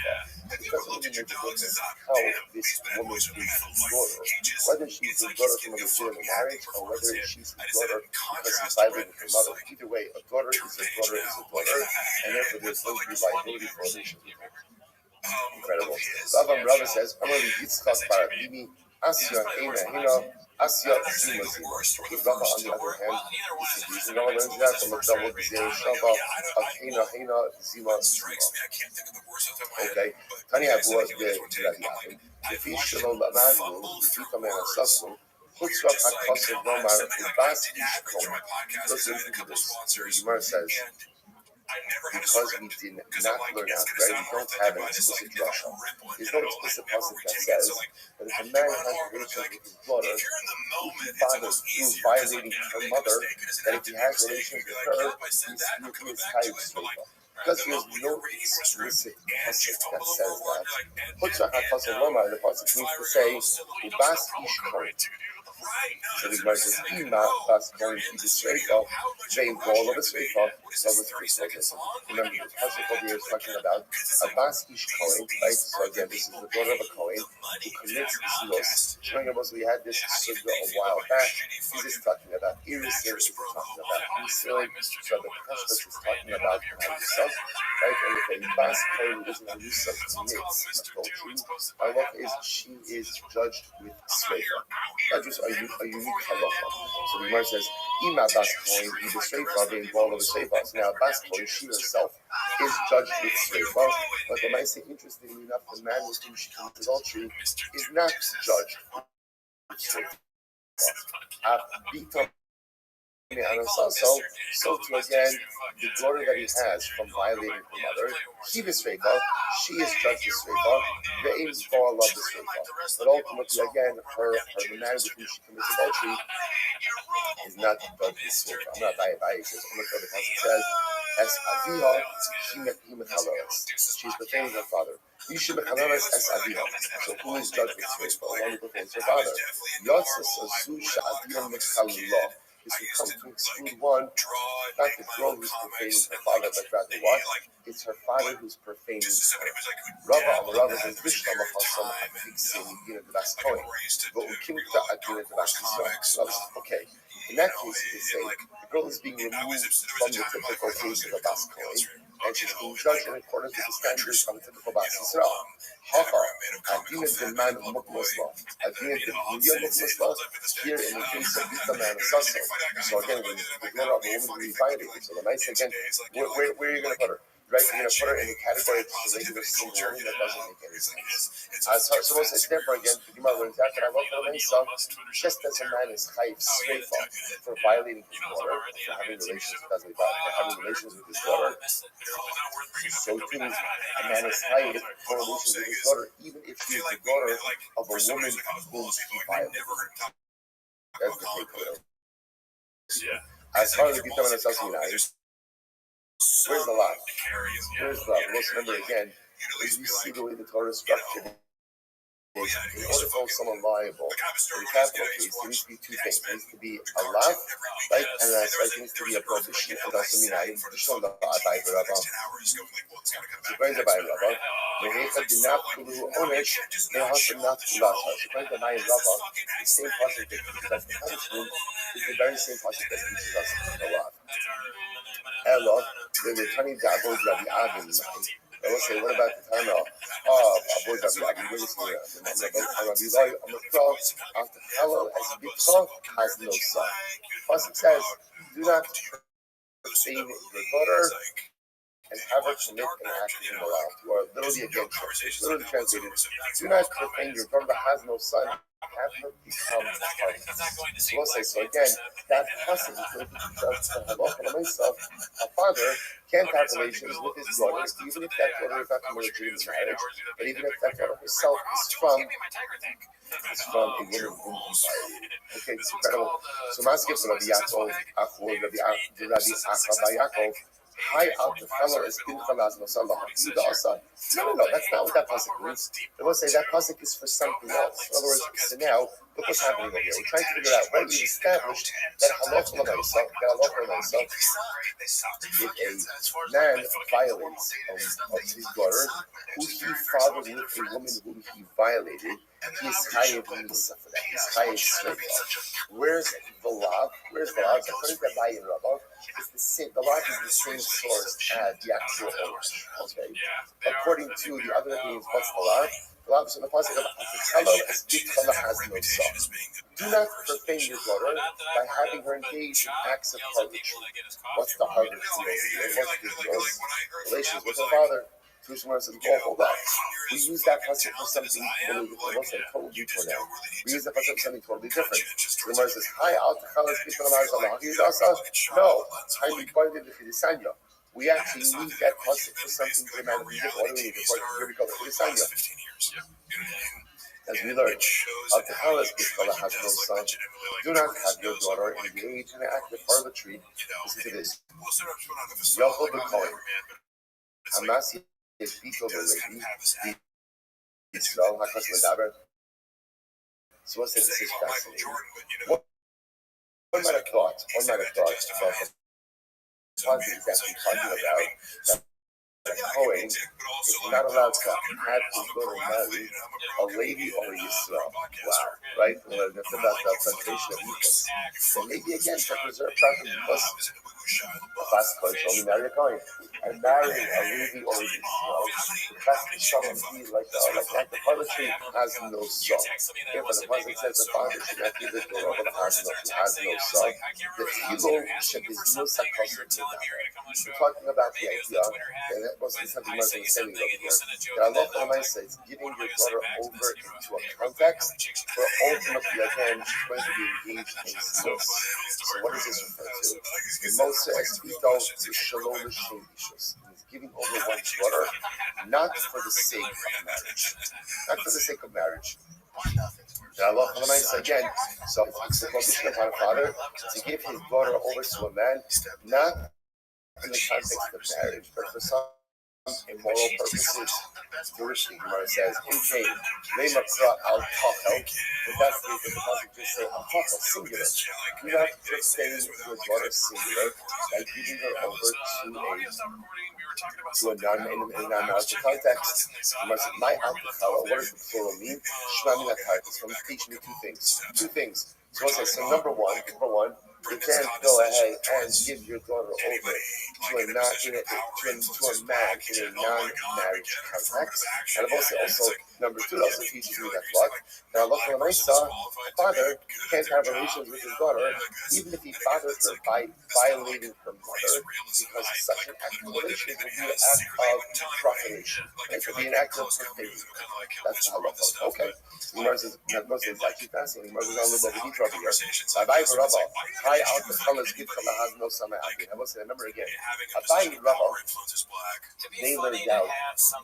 It doesn't really make a difference how this woman is his daughter. Whether she's his daughter from a legitimate marriage or whether she's his daughter because he's violating her mother. Either way, a daughter is a daughter is a daughter, and therefore there's no liability for relations with her. Incredible. Rabbi says, I'm going to Yitzchak Barabimi, Asya Hina, Asya Zima Zima. With Rabbi, on the other hand, you know, learns that from a double Gzera Shava of Hina Zima Zima. Okay. Tani Abuah the Defi Shalom Ba'amadu, Defi Kamen Asasu, Chutzrach HaKosov Nomar, Ubas Ishkom. Listen to this. The Gemara says, because we did not learn algebra, we don't have an explicit drasha. There's no explicit passage that says that if a man has relations with his daughter, he bothers through violating her mother, that if he has relations with her, he's tied to Seifa. Because there's no explicit pasuk that says that. The pasuk means to say, "Ubas ish kohen." So the Gemara says, "Ima bas kohen b'sreifa ve'invol of a sreifa." Remember, the pasuk over here is talking about a bas ish kohen, right? So again, this is the daughter of a kohen who commits zlos. Remember, we had this sugya a while back. This is talking about irisin. This is talking about irisin. So the pasuk is talking about Yusuf, right? And if a bas kohen isn't a Yusuf commits adultery, halacha is she is judged with sreifa. That is a unique halacha. So the Gemara says, "Ima bas kohen be the sreifa being involved with the sreifa." So now bas kohen, she herself is judged with sreifa. But the Gemara says, interestingly enough, the man with whom she commits adultery is not judged with sreifa. So to again, the daughter that he has from violating her mother, she is sreifa, she is judged with sreifa, the aim is for love the sreifa. But ultimately, again, the man with whom she commits adultery is not judged with sreifa. I'm not by because the passage says, "Es aviha himechaleres." She's profaning her father. Yishu mechaleres es aviha. So who is judged with sreifa? The one who profanes her father. Yotza sazu she'aviha mechalelah. This would come to exclude one, not the girl who's profaning her father, but rather what? It's her father who's profaning her. Rabbi says, "Vishlama chasam afiksin yidina devas kohen, v'ukimta adina devas yisrael." Okay, in that case, you could say the girl is being removed from the typical case of a bas kohen, and she's being judged in accordance with the standards of a typical bas Yisrael. Hafa, adina deman mukmasla, adina dehuya mukmasla. Here in the case of Bita man Sasso. So again, when the daughter of a woman who is violated, so the nice again, where are you going to put her? Right, you're going to put her in the category of just a regular single woman that doesn't make any sense. So it's therefore again, the Gemara learns that I love her myself, just as a man is chayiv sreifa for violating his daughter, for having relations with his daughter. So too, a man is chayiv for relations with his daughter, even if she is the daughter of a woman whom he violated. That's the takeaway. As far as the Bita man Sasso, where's the lot? Where's the lot? Let's remember again, as you see the way the Torah is structured, in order to hold someone liable in a capital case, there needs to be two things. There needs to be a lav, right? And there needs to be a prohibition, and also minayim, to show the Rabbi Rabba. So going to buy Rabba, Mehecha dinaf kulu onesh, Mehasa naf kulasa. So going to buy Rabba, the same passage that teaches us the punishment is the very same passage that teaches us the lav. Ella, the Tani Dabo Rabbi Avin. I will say, what about the time of Abu Dhabi? Rabbi Loi Amakra after Hello as Bitcha has no son. Pasuk says, do not profane your daughter and have her commit an act in the land. You are literally against her. It's literally translated, do not profane your daughter that has no son. Have her become a father. So we'll say, so again, that pasuk is going to teach us that a father can't have relations with his daughter, even if that daughter is not committed to his marriage, but even if that daughter herself is from a woman whom he violated. Okay, it's incredible. So Maskif Rabbi Yaakov, Rabbi Yaakov, Hi out the fellow is Pinchalas Masala Hakuda Asa. No, that's not what that pasuk means. They will say that pasuk is for something else. In other words, so now, look what's happening over here. We're trying to figure out why we established that halacha l'maisa, if a man violates of his daughter, who he fathered with a woman whom he violated, he is chayiv misa for that. He's chayiv sreifa. Where's the law? According to Rabbi and Rabbi, it's the same. The law is the same source as the actual owner. Okay. According to the other opinions, what's the law? The law is in the pasuk of Atachalo as Bitchala has no son. Do not profane your daughter by having her engage in acts of harlotry. What's the harlotry? What's the relations with her father? Tushmar says, hold on. We use that pasuk for something totally different. What's a total detour now? We use that pasuk for something totally different. Tushmar says, hi, no. We actually need that pasuk for something dramatically different. What do we need? Here we go, the Chidisanya. As we learned, Al-Tahalas has no son. Do not have your daughter engage in an act of harlotry. Listen to this. Yachol b'kohen. Hamasi is Bito Levi, Israel, Hakas Medaber. So what's this? This is fascinating. One might have thought that the part is actually talking about that Cohen is not allowed to have his daughter marry a lady or a Yisrael. Wow, right? That's about the preservation of equals. So maybe again to preserve property because the class coach only marry a Cohen. And marrying a lady or a Yisrael, the class can someone be like the poetry has no soul. If the Pasuk says the father should not give his daughter over the has no soul, the Tilo should be no sakosik. We're talking about the idea that wasn't something Muslim saying over here. That Allah Almighty says, giving your daughter over into a context where ultimately, again, she's going to be engaged in zilus. So what does this refer to? The Moshe Espito Shalom L'Shem Ishus. He's giving over one's daughter not for the sake of marriage. Not for the sake of marriage. That Allah Almighty says again, so it's the upon a father to give his daughter over to a man, not in the context of marriage, but for some immoral purposes. Jerusalem, Gemara says, in vain, Lema Pra al Tachel, but that's the Pasuk just say al Tachel, singular. Do not sustain your daughter singular by giving her over to a non-marital context. Gemara says, my al Tachel, what does the plural mean? Shema min ha-tartis, from teaching me two things. So number one, you can't go ahead and give your daughter over to a man in a non-marriage context. And also number two, also teaches me that what? Now look, when I saw a father can't have relations with his daughter, even if he fathered her by violating her mother, because such an act of relation would be an act of profanation. It could be an act of profanity. That's how it goes. Okay. Moses is actually fascinating. Moses on a little bit of detail here. Rabbi Rabbi, high out the colors, give color has no summer happy. I will say the number again. Rabbi Rabbi, they learned out.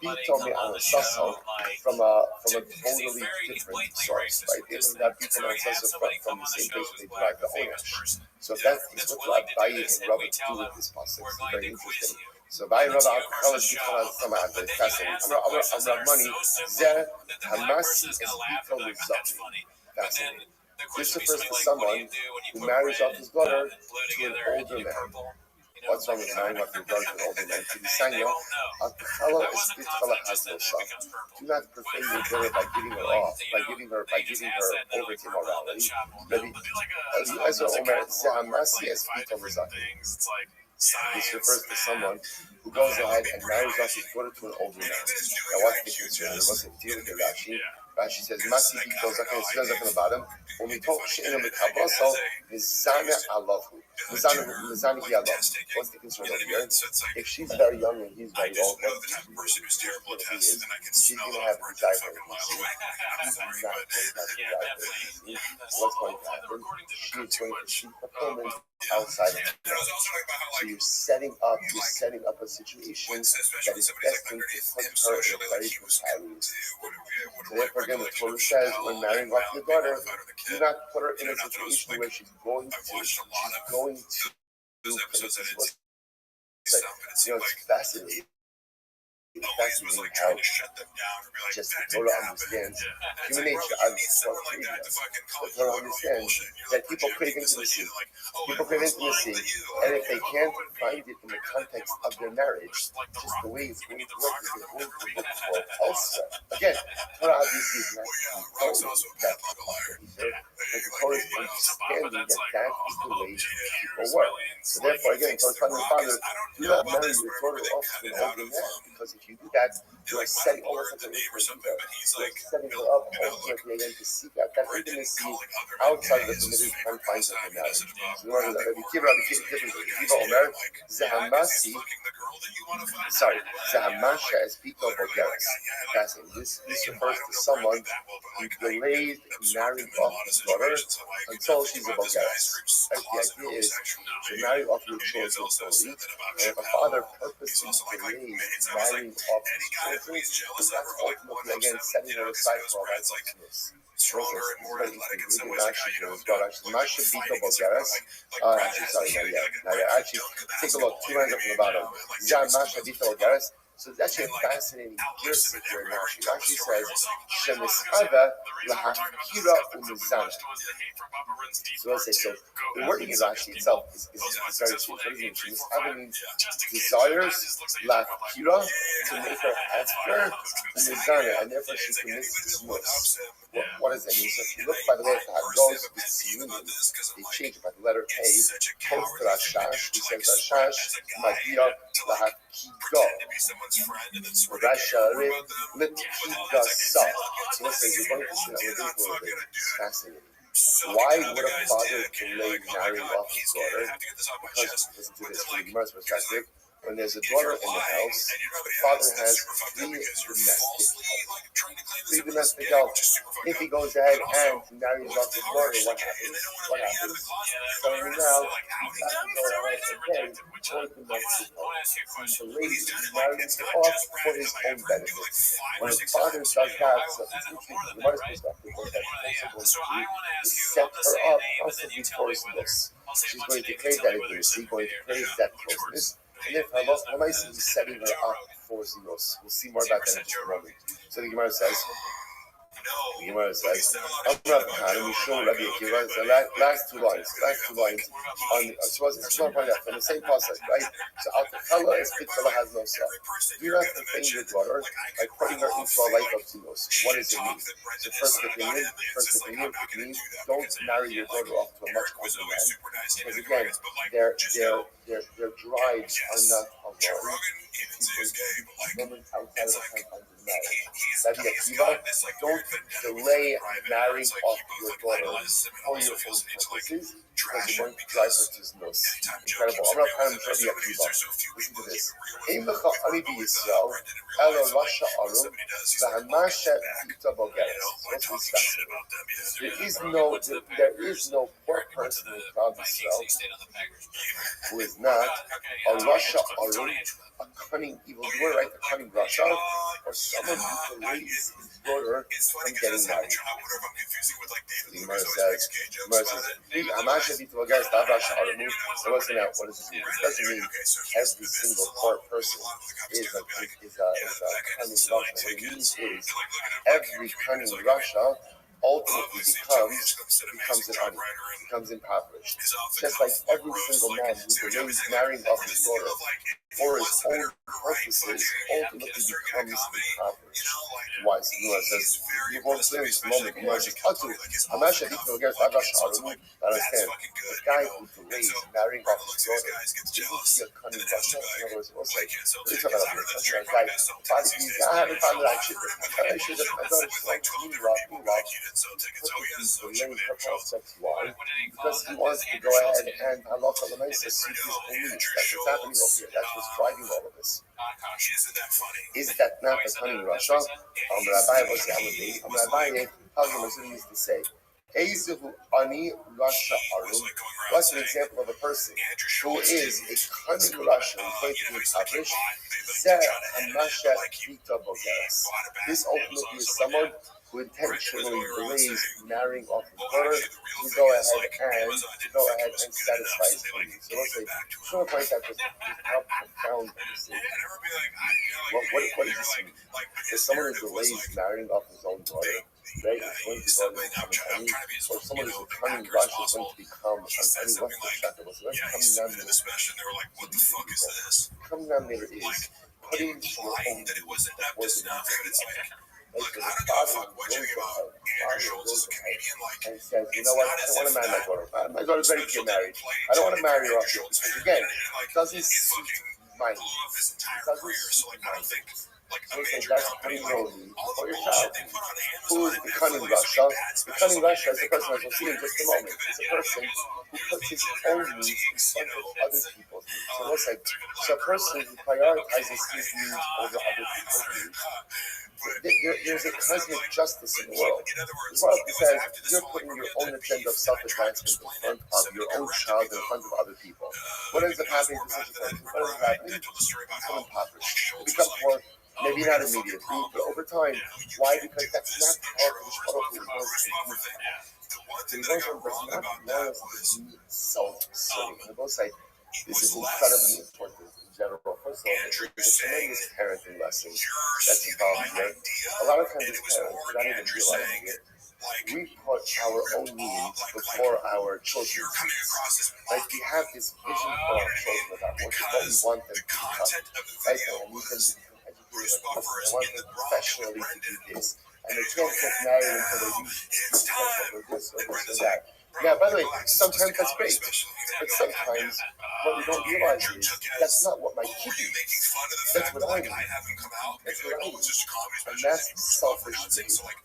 He told me on a sussel from a totally different source, right? They learned that people on a sussel from the same place they derive the owners. So that's what Rabbi and Rabbi do with this pasuk. It's very interesting. So by Rabbi Alcoholis because some of the fascinating. I'm not money. Zeh Hamasi is equal with Zati. Fascinating. This refers to someone who marries off his daughter to an older man. What's wrong with marrying off your daughter to an older man? To be saying, Alcohol is Bitchala has no son. Do not profane your daughter by giving her over to immorality. Maybe as Omer Zeh Hamasi is equal with Zati. This refers to someone who goes ahead and marries off his daughter to an older man. Now, what's the concern? What's the deal with Rashi? Rashi says, Masi Bito Zakan, it says up in the bottom, when we talk She'ena Mekabaso, Mizana Alahu. Mizana Hi Allah. What's the concern over here? If she's very young and he's very old, she's going to have a desire for him. He's not going to have a desire for him. What's going to happen? She's going to seek fulfillment outside of him. So you're setting up a situation that is destined to put her in a very precarious. So therefore, again, the Torah says, when marrying off your daughter, do not put her in a situation where she's going to it's fascinating. It's fascinating how just the Torah understands human nature. The Torah understands that people crave intimacy. And if they can't find it in the context of their marriage, just the way it's going to work is they're going to look for it elsewhere. Again, Torah obviously is not that but the Torah is understanding that is the way people work. So therefore, again, Torah telling the father, do not marry your daughter off to an older man, because if you do that, you are setting almost like a setting her up ultimately again to seek out that intimacy outside of the permitted confines of the marriage. So in order to Kiva Omer, Zahamasi, Zahamasha as Bito Bogeres. This refers to someone who delayed marrying off his daughter until she's a Bogeres. The idea is to marry off your children slowly, and if a father purposely delays marrying off his children, that's ultimately again setting her aside for all that sickness. Actually, take a look, 2 lines up from the bottom. So it's actually a fascinating girsa here in Rashi. Rashi says, Shemischava lahafkira umizana. So let's say, so the wording in Rashi itself is very strange. What does it mean? Shemischava means desires lahafkira, to make her after umizana, and therefore she commits mus. What does that mean? So if you look, by the way, at the Hagos, they change it by the letter A. Post Rashash, he says Rashash Magia Lahakigo. Rasharim Litkiga Sa. So let's say you're going to see that a little bit. It's fascinating. Why would a father delay marrying off his daughter? Because, listen to this, from the Gemara's perspective, when there's a daughter in the house, the father has three domestic helps. If he goes ahead and marries off his daughter, what happens? So now, he's not going ahead and for domestic help. The lady marries off for his own benefit. When a father does that, so it's interesting from the mother's perspective, what that's also going to do is set her up constantly towards this. She's going to create that intimacy, going to create that closeness. And if Allah is setting her up for Zinos. We'll see more about that in just a moment. So the Gemara says, I'm Rabbi, we show Rabbi Akiva, the last two lines on it's one point out from the same process, right? So Al-Takala is Bitala has no self. Do not defame your daughter by putting her into a life of Zinos. What does it mean? The first opinion means don't marry your daughter off to a much older man, because again, their drives are not alone. Moments outside of the confines of marriage. Rabbi Akiva, don't delay marrying off your daughter for your own purposes, because you're going to drive her to Zinos. Incredible. I'm not kind of Rabbi Akiva. Listen to this. Ein lecha ani b'Yisrael, ela rasha arum, v'hamasha b'ta bogeres. What's this fascinating? There is no poor person in Klal Yisrael who is not a rasha arum, a cunning evildoer, right? A cunning rasha, or someone who delays his daughter from getting married. The Gemara says, so what's now? What does this mean? It doesn't mean every single poor person is a cunning rasha. What it means is every cunning rasha ultimately becomes impoverished. Just like every single man who delays marrying off his daughter for his own purposes ultimately becomes impoverished. Why? So Gemara says, you won't clear this moment. Gemara says, understand, the guy who delays marrying off his daughter isn't he a cunning rasha? In other words, what's like, what are you talking about here? Some guy, I haven't found that I should have, my daughter's like, delaying her prospects. Why? Because he wants to go ahead and Allah suit his own needs. That's what's happening over here. That's what's driving all of this. Is that not the cunning rasha? Rabbi was Rabbi used to say, Eizuhu ani rasha arum. What's an example of a person who is a cunning rasha who's going to be impoverished? Zeh hamasha b'ta bogeres. This ultimately is someone who intentionally delays marrying off his daughter to go ahead and satisfy his needs. So let's say, someone points out just how profound this is. What does this mean? If someone who delays marrying off his own daughter, right, is going to go and become an enemy, or someone who's a cunning rasha is going to become an enemy. What's the chapter? What's the coming down there is putting your own like the father and says, you know what, I don't want to marry my daughter. My daughter's ready to get married. I don't want to marry her off because, again, it doesn't suit my needs. It doesn't suit my needs. So that's cunning rosy for your child. Who is the cunning rasha? The cunning rasha is the person, as we'll see in just a moment, is a person who puts his own needs in front of other people's needs. So let's say, so a person who prioritizes his needs over other people's needs. There's a cosmic justice in the world. The world says you're putting your own agenda of self-advancement in front of your own child, in front of other people. What ends up happening to such a person? What ends up happening? You become impoverished. You become poor, maybe not immediately, but over time. Why? Because that's not how the Baruch wants to do. The Baruch does not want us to be self-serving. And both say this is incredibly important. general. First of all, Andrew there's saying tremendous parenting lessons you're that's stealing involved my here. idea, A lot of times and as it was parents, more without even Andrew realizing saying, it, like, we put our own needs before our children's you're coming needs. across as Like we have this vision for our children about what we want them to the become. content of the Right? video And we can was Bruce become Buffer is educated like this. I want in them the wrong professionally with to do Brendan. this. And they can't get married until they do It's time. or this or And this or Brendan's that. like, Now, by the way, relax, sometimes it's just a that's comedy great. special. But sometimes what we don't realize is that's not what my kid Were you making needs. fun of the That's fact what that, I like, need. I have him come out? That's You're what I like, oh, need. it's just a comedy And special. that's It's Bruce Buffer selfish dancing. So, like,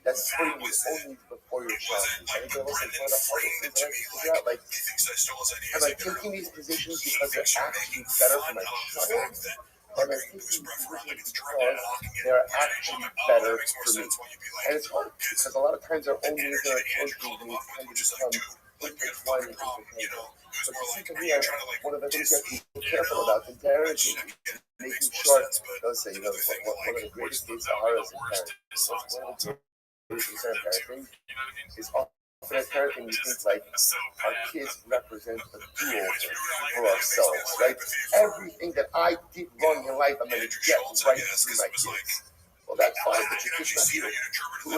That's that putting was your it. own needs before your It child. wasn't I like, think but that was Brendan one of the framed hardest it things to I me had to figure out. Like, he thinks I stole his ideas. am I Like, no, no, taking these positions he because they're thinks you're actually making better fun for my of the child? fact that Or am I you're taking Bruce these Buffer out like it's positions a drug because addict knocking it. they're Which makes actually more better sense for me? when you be like, And it's hard because a lot of times our own the needs energy and our that Andrew children's called him needs up with, tend to which is like, become dude, like, we got a intertwined fucking and problem, you know? interchangeable. It was But more you like, see, for are me, you trying to, like, one of the things you have to be you careful know? about in parenting, Which, again, making makes more sure, sense, but they'll say, you know, another thing that, one of like, the greatest things That to would be are as the a worst parent, songs of all time. greatest things in parenting You know what I mean? is often as parenting we think like So our bad. kids represent a do-over Like, for ourselves, right? Everything that I did wrong in life, I'm going to get right through my kids. Well, that's fine, but your kid's not you.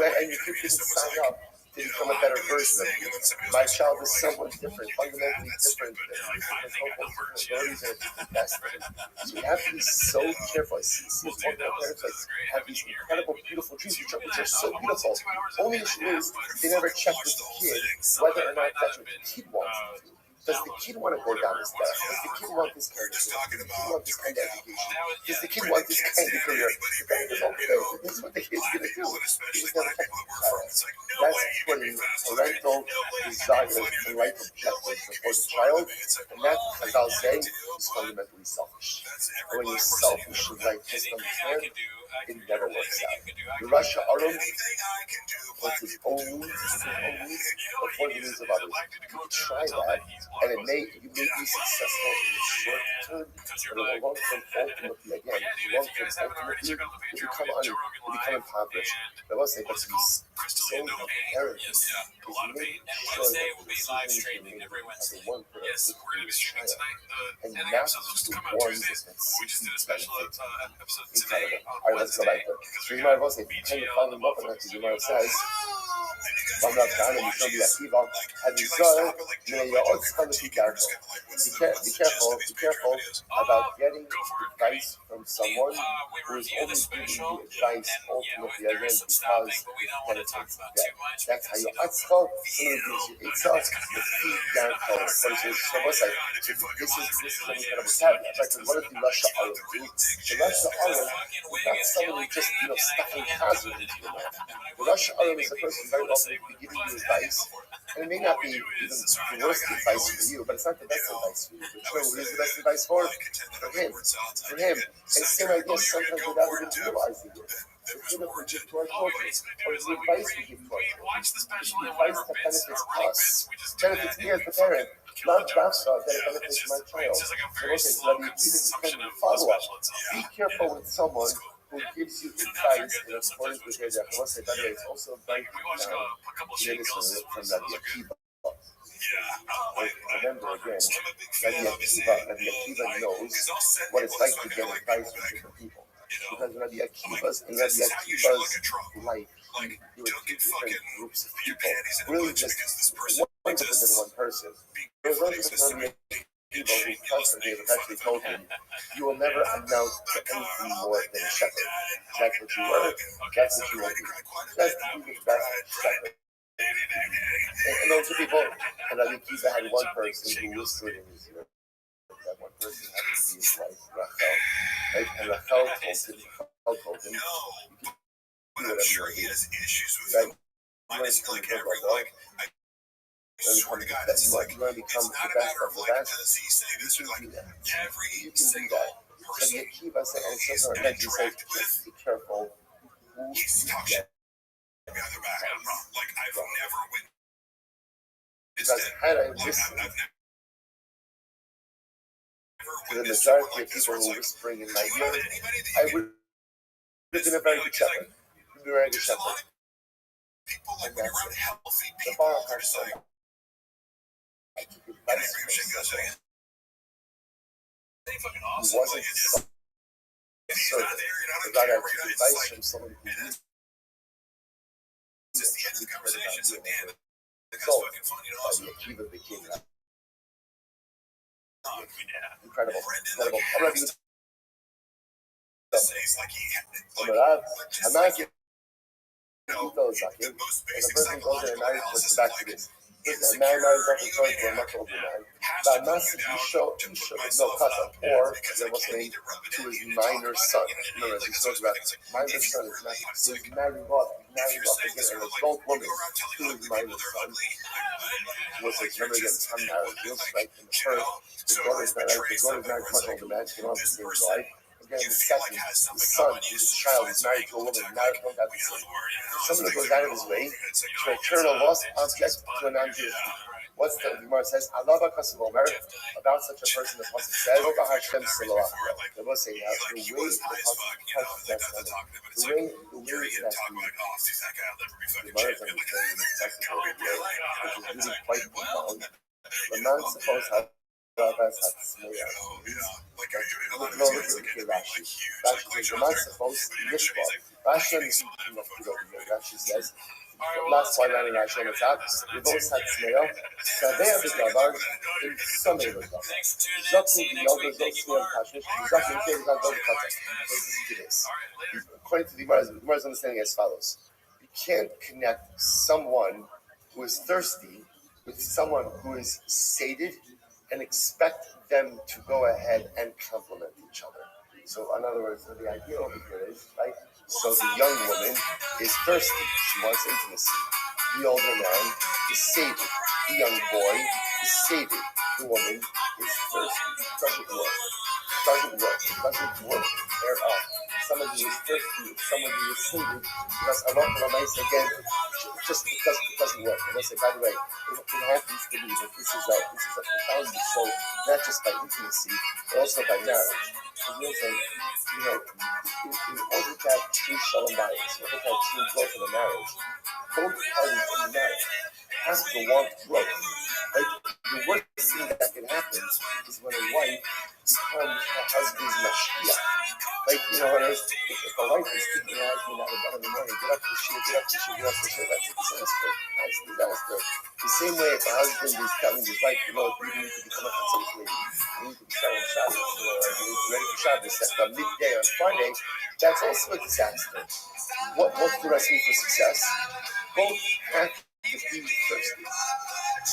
And your kid didn't sign up to become a better version of you. My child is someone different, fundamentally different, different abilities and a different destiny. So we have to be so careful. I see Well, one dude, of that my was, parents this is great have having these you here. incredible, beautiful dreams, which are so Almost beautiful. 2 hours Only and a issue half, is but they never check with the kid whether or not that's what the kid wants to do. Does the kid want to go down this path? Does the kid want this kind of thing? Does the kid want this kind of education? Does the kid want this kind of career? That is okay. This is what the kid's going to do. He's going to check with the child. That's putting parental desires and life objectives before the child. And that, as I'll say, is fundamentally selfish. And when you're selfish in life, just understand, it never works out. The Russia Arum puts his own needs before the needs of others. You try that, and you may be successful in the short term, but in the long term, ultimately, again, you become impoverished. But I will say, but to be so inherent is making sure that the decisions you make as a one for Yes, we're going to be streaming tonight. and The not episodes will just the come out ones Tuesdays. that We just did a special episode today incredible. on All right, let's go Wednesday. back to it. Because So we you might got as well say, kind of BGL, following the up on that, motherfuckers because you might have says, ממלכתן משום יציבה, הזול, מניות צריכה be careful about getting advice from someone who is only giving you advice ultimately again because it benefits them. That's how you atzko, someone gives you itzah, the feed down forward. What is it? So what's like, this is an incredible caveat, right? Because what does the Russia Arum do? The Russia Arum is not someone who just, stuffing chazan into your mouth. The Russia Arum is a person very often who will be giving you advice, and it may not be even the worst advice for you, but it's not the best advice for you. But you know who is the best advice for? For him. For him. And same idea sometimes without even realizing it. The freedom we give to our children, or the advice we give to our children, the advice that benefits us, benefits me as the parent, not dafka that it benefits my child. So okay, let me follow up. Be careful with someone who gives you advice in accordance with his ethics. By the way, it's also very from Rabbi Akiva. Remember again, Rabbi Akiva knows what it's like to get advice from different people. Because Rabbi Akiva's life, he was two different groups of people. Really just one different than one person. There was one person Rabbi Akiva who constantly actually told him, you will never amount to anything more than a shepherd. That's what you were, that's what you will be. That's to be the best shepherd. And those two people, and Rabbi Akiva had one person who whispered in his ear. That one person happened to be his wife, Rachel. Right? And Rachel told him, you can do whatever you want to do. Right? You want to become a good brother. You want to become the best of the best. You can do that. You can do that. Rabbi Akiva said, and so again, he says, be careful who you get. Because had I listened to the majority of people who were whispering in my ear, I would have been a very good shepherd. And that's it. The bar has come. I took advice from someone. He wasn't servant. But rather took advice from someone who knew. Just the end of the conversation. It's like, damn, that's So, fucking funny and awesome. Akiva became that. Yeah. Incredible. Brendan, Incredible. I'm not even says like he I'm not getting those, the okay? most And the basic person goes there and psychological marries, analysis back of to like this. Listen, a man marries off his choice, but I'm not going to do that. But a message you show no cousin, or there was saying to his minor son. Remember, this goes about minor son is not, so he's married off again, an adult woman to his minor son. Was like, remember again, son marriages, right? In the first, the daughter's married, much older man, she came on to save his life. Again, the second, the son, his child, is married to a woman, married to the same. Someone who goes out of his way to return a lost object to a non-Jew. What's the Gemara says? Allah Omer, about such a person, the Pasuk says, the Pasuk say, the way the Pasuk touches that son, the way that the Gemara is understanding the technical way, which is really quite profound. The man supposed to have Rabbis had smear. Look at Rashi. Rashi says, the man supposed to lift up. Rashi Rashi says, last one running Rashi on the top, we both had smear. Savea b'davar, in some way with them. Zokin v'yoga, zot smear kashish, zokin v'yoga, zot kashish. Listen to this. According to the Gemara's understanding as follows. You can't connect someone who is thirsty with someone who is sated and expect them to go ahead and complement each other. So, in other words, the idea over here is, right? So the young woman is thirsty; she wants intimacy. The older man is sated. The young boy is sated. The woman is thirsty. Doesn't work. They're up. Someone who is thirsty, someone who is sated, because a lot of nice again, just because it doesn't work. And I say, by the way, it happens to be that this is a profoundly so, not just by intimacy, but also by marriage. In order to have true shalom bayis, in order to have true growth in a marriage, both parties in the marriage have to want growth. Like, the worst thing that can happen is when a wife becomes her husband's mashkiach. Like, if a wife is keeping her husband out of bed in the morning, get up to shit, that's a disaster. That's a disaster. The same way if a husband is telling his wife, you need to become a Chatzos lady. You need to be selling Shabbos, you need to be ready for Shabbos at midday on Friday. That's also a disaster. What's the recipe for success? Both have to be thirsty.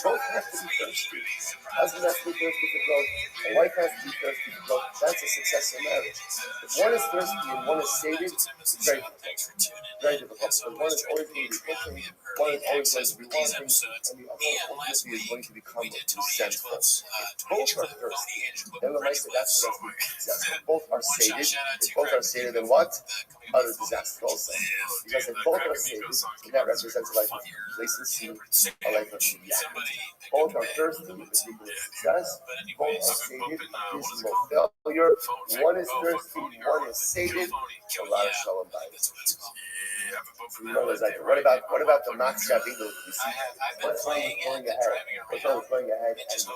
Both have to be thirsty. Husband has to be thirsty for growth. A wife has to be thirsty for growth. That's a successful marriage. If one is thirsty and one is sated, it's very difficult. Very difficult. But one is always going to be pushing, one is always going to be wanting, and the other ultimately is going to become resentful. Both are thirsty. Then the that's the recipe for success. Both are sated. If both are sated, then what? Utter disaster also. Because if both are sated, then that represents a life of complacency, a life of mediocrity. Both are thirsty, it's equal to success. Both are sated, reasonable failure. One is thirsty, one is sated. A lot of shalom bayis. What about the Max Rabbi? What's wrong with going ahead and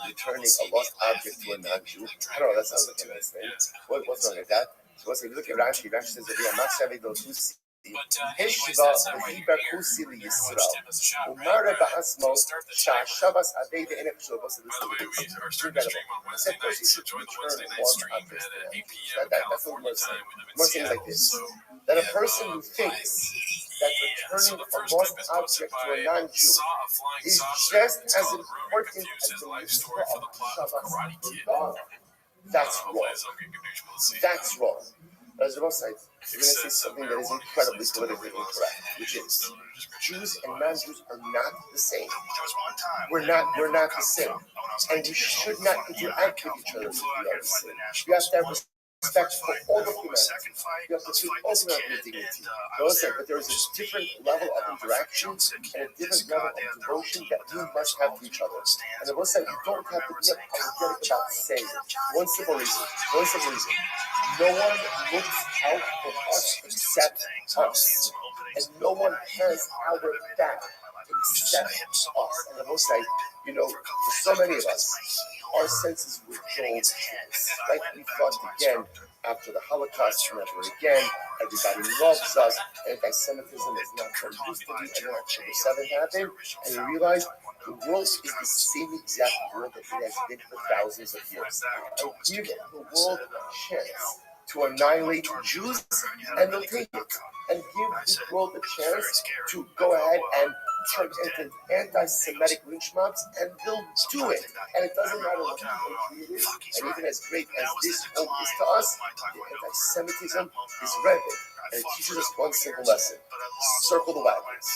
returning a lost object to a non-Jew? I don't know, that sounds like a nice thing. What's wrong with that? So if you look at Rashi says that Max Rabbi goes Heshva v'hiba kusi liyisrael. Umara ba'asmo sha'ashavas adei ve'enek shlobo. So this is incredible. He said first you should return lost objects to him. That's what we're saying. We're saying like this. That a person who thinks that returning a lost object to a non-Jew is just as important as the mitzvah of Shavas. That's wrong. That's wrong. As Ross said, you're going to say something that is incredibly politically incorrect, which is Jews and non-Jews are not the same. We're not the same. And we should not interact with each other if we are the same. You have to have respect for all of humanity. You have to treat all humanity with dignity. But there is a different level of interaction and a different level of devotion that we must have to each other. And the Ross said, you don't have to be apologetic about saying it. One simple reason. No one looks out for us except us. And no one has our back. accept us. And I will say, you know, for so many of us, our senses were dulled. Like we thought again, after the Holocaust, never again, everybody loves us, anti-Semitism is not what it used to be, and then October 7th happened, and you realize the world is the same exact world that it has been for thousands of years. And give the world a chance to annihilate Jews, and they'll take it. And give the world a chance to go ahead and turn into anti-Semitic lynch mobs, and they'll do it. And it doesn't matter what country it is, and even as great as this home is to us, the anti-Semitism is rampant. And it teaches us one simple lesson. Circle the wagons.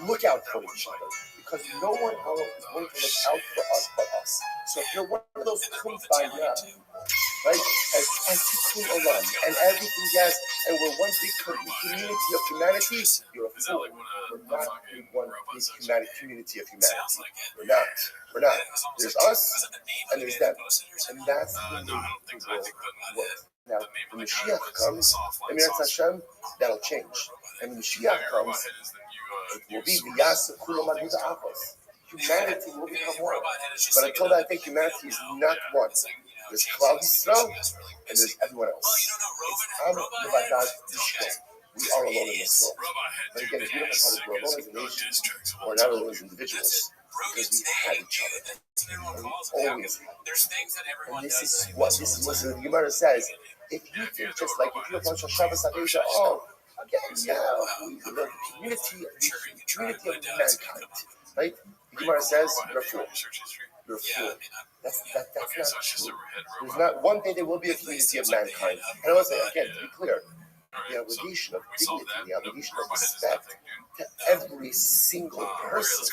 Look out for each other. Because no one else is going to look out for us but us. So if you're one of those kumbaya, right, as Tikkun Olam, and everything else, and we're one big community of humanity, you're a fool. We're not one big community of humanity. We're not. We're not. There's us, and there's them. And that's the way the world works. Now, when Mashiach comes, and Hashem, that'll change. And when Mashiach comes, it will be V'yasa Kulam Aguda Achos. Humanity will become one. But until that, I think humanity is not one. There's Klal Yisrael, and there's everyone else. I'm Levadat Yishko. We are alone in this world. But again, if you don't know how to grow alone as a nation, or not alone as individuals, because we have each other. And we always have. And this is what the Gemara says. If you think just like if you're a bunch of Shabbos, you say, oh, again, yeah, the community of mankind, right? The Gemara says, you're a fool. You're a fool. That's not true. There's not one day there will be a community of mankind. And I want to say, again, to be clear, the obligation of dignity, the obligation of respect to every single person,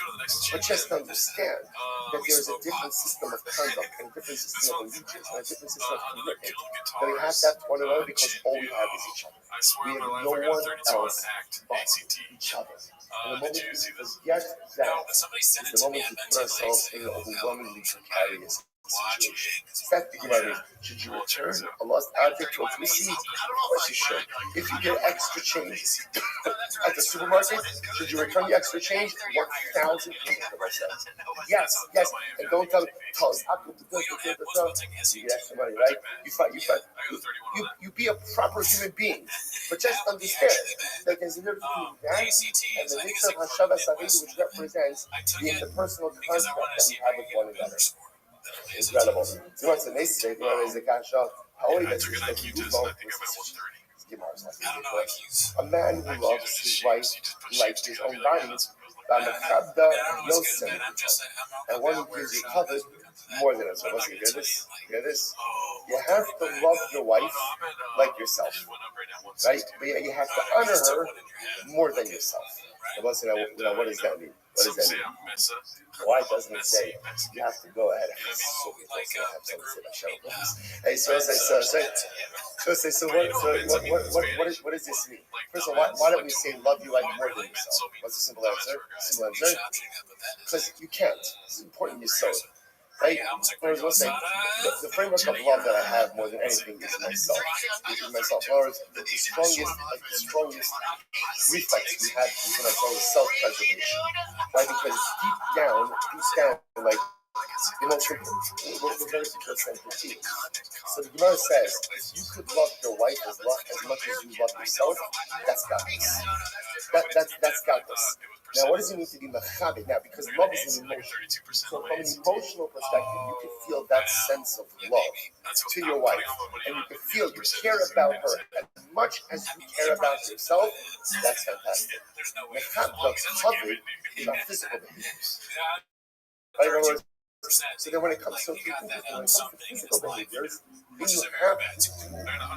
but just understand that there is a different system of conduct and a different system of allegiance and a different system of commitment. That we have to have to one another because all we have is each other. We have no one else but each other. And the moment we forget that is the moment we put ourselves in an overwhelmingly precarious situation. That's the Gemara. Should you return a lost object to its receipt? Of course you should. If you get extra change at the supermarket, should you return the extra change? 1,000% of ourselves. Yes. And don't tell us. You get extra money, right? You be a proper human being. But just understand that there's a difference between that and the nature of Hashava Savidu, which represents the interpersonal contact that we have with one another. Incredible. So what's the next thing? Is the cash out? How old is a man who loves his wife like his own body, and one who gives you covered more than us. So let's hear this. Hear this. You have to love your wife like yourself, right? But you have to honor her more than yourself. And let's what does that mean? What does that mean? Why doesn't it say you have to go ahead and what does this mean? First of all, why don't we say love you like more than yourself? What's the simple answer? Because you can't. It's important you so. Right? The framework of love that I have more than anything is myself. The strongest reflex we have within ourselves is self-preservation. Right? Because deep down, like, you know, we're very sensitive. So the Gemara says, if you could love your wife as much as you love yourself, that's godless. That's godless. Now, what does it mean to be machabed? Now, because love is an emotion. So from an emotional perspective, you can feel that sense of love to your wife. And you can feel you care about her as much as you care about yourself. That's fantastic. Machabed covered in our physical behaviors. Right? So then when it comes to physical behaviors, then you have to do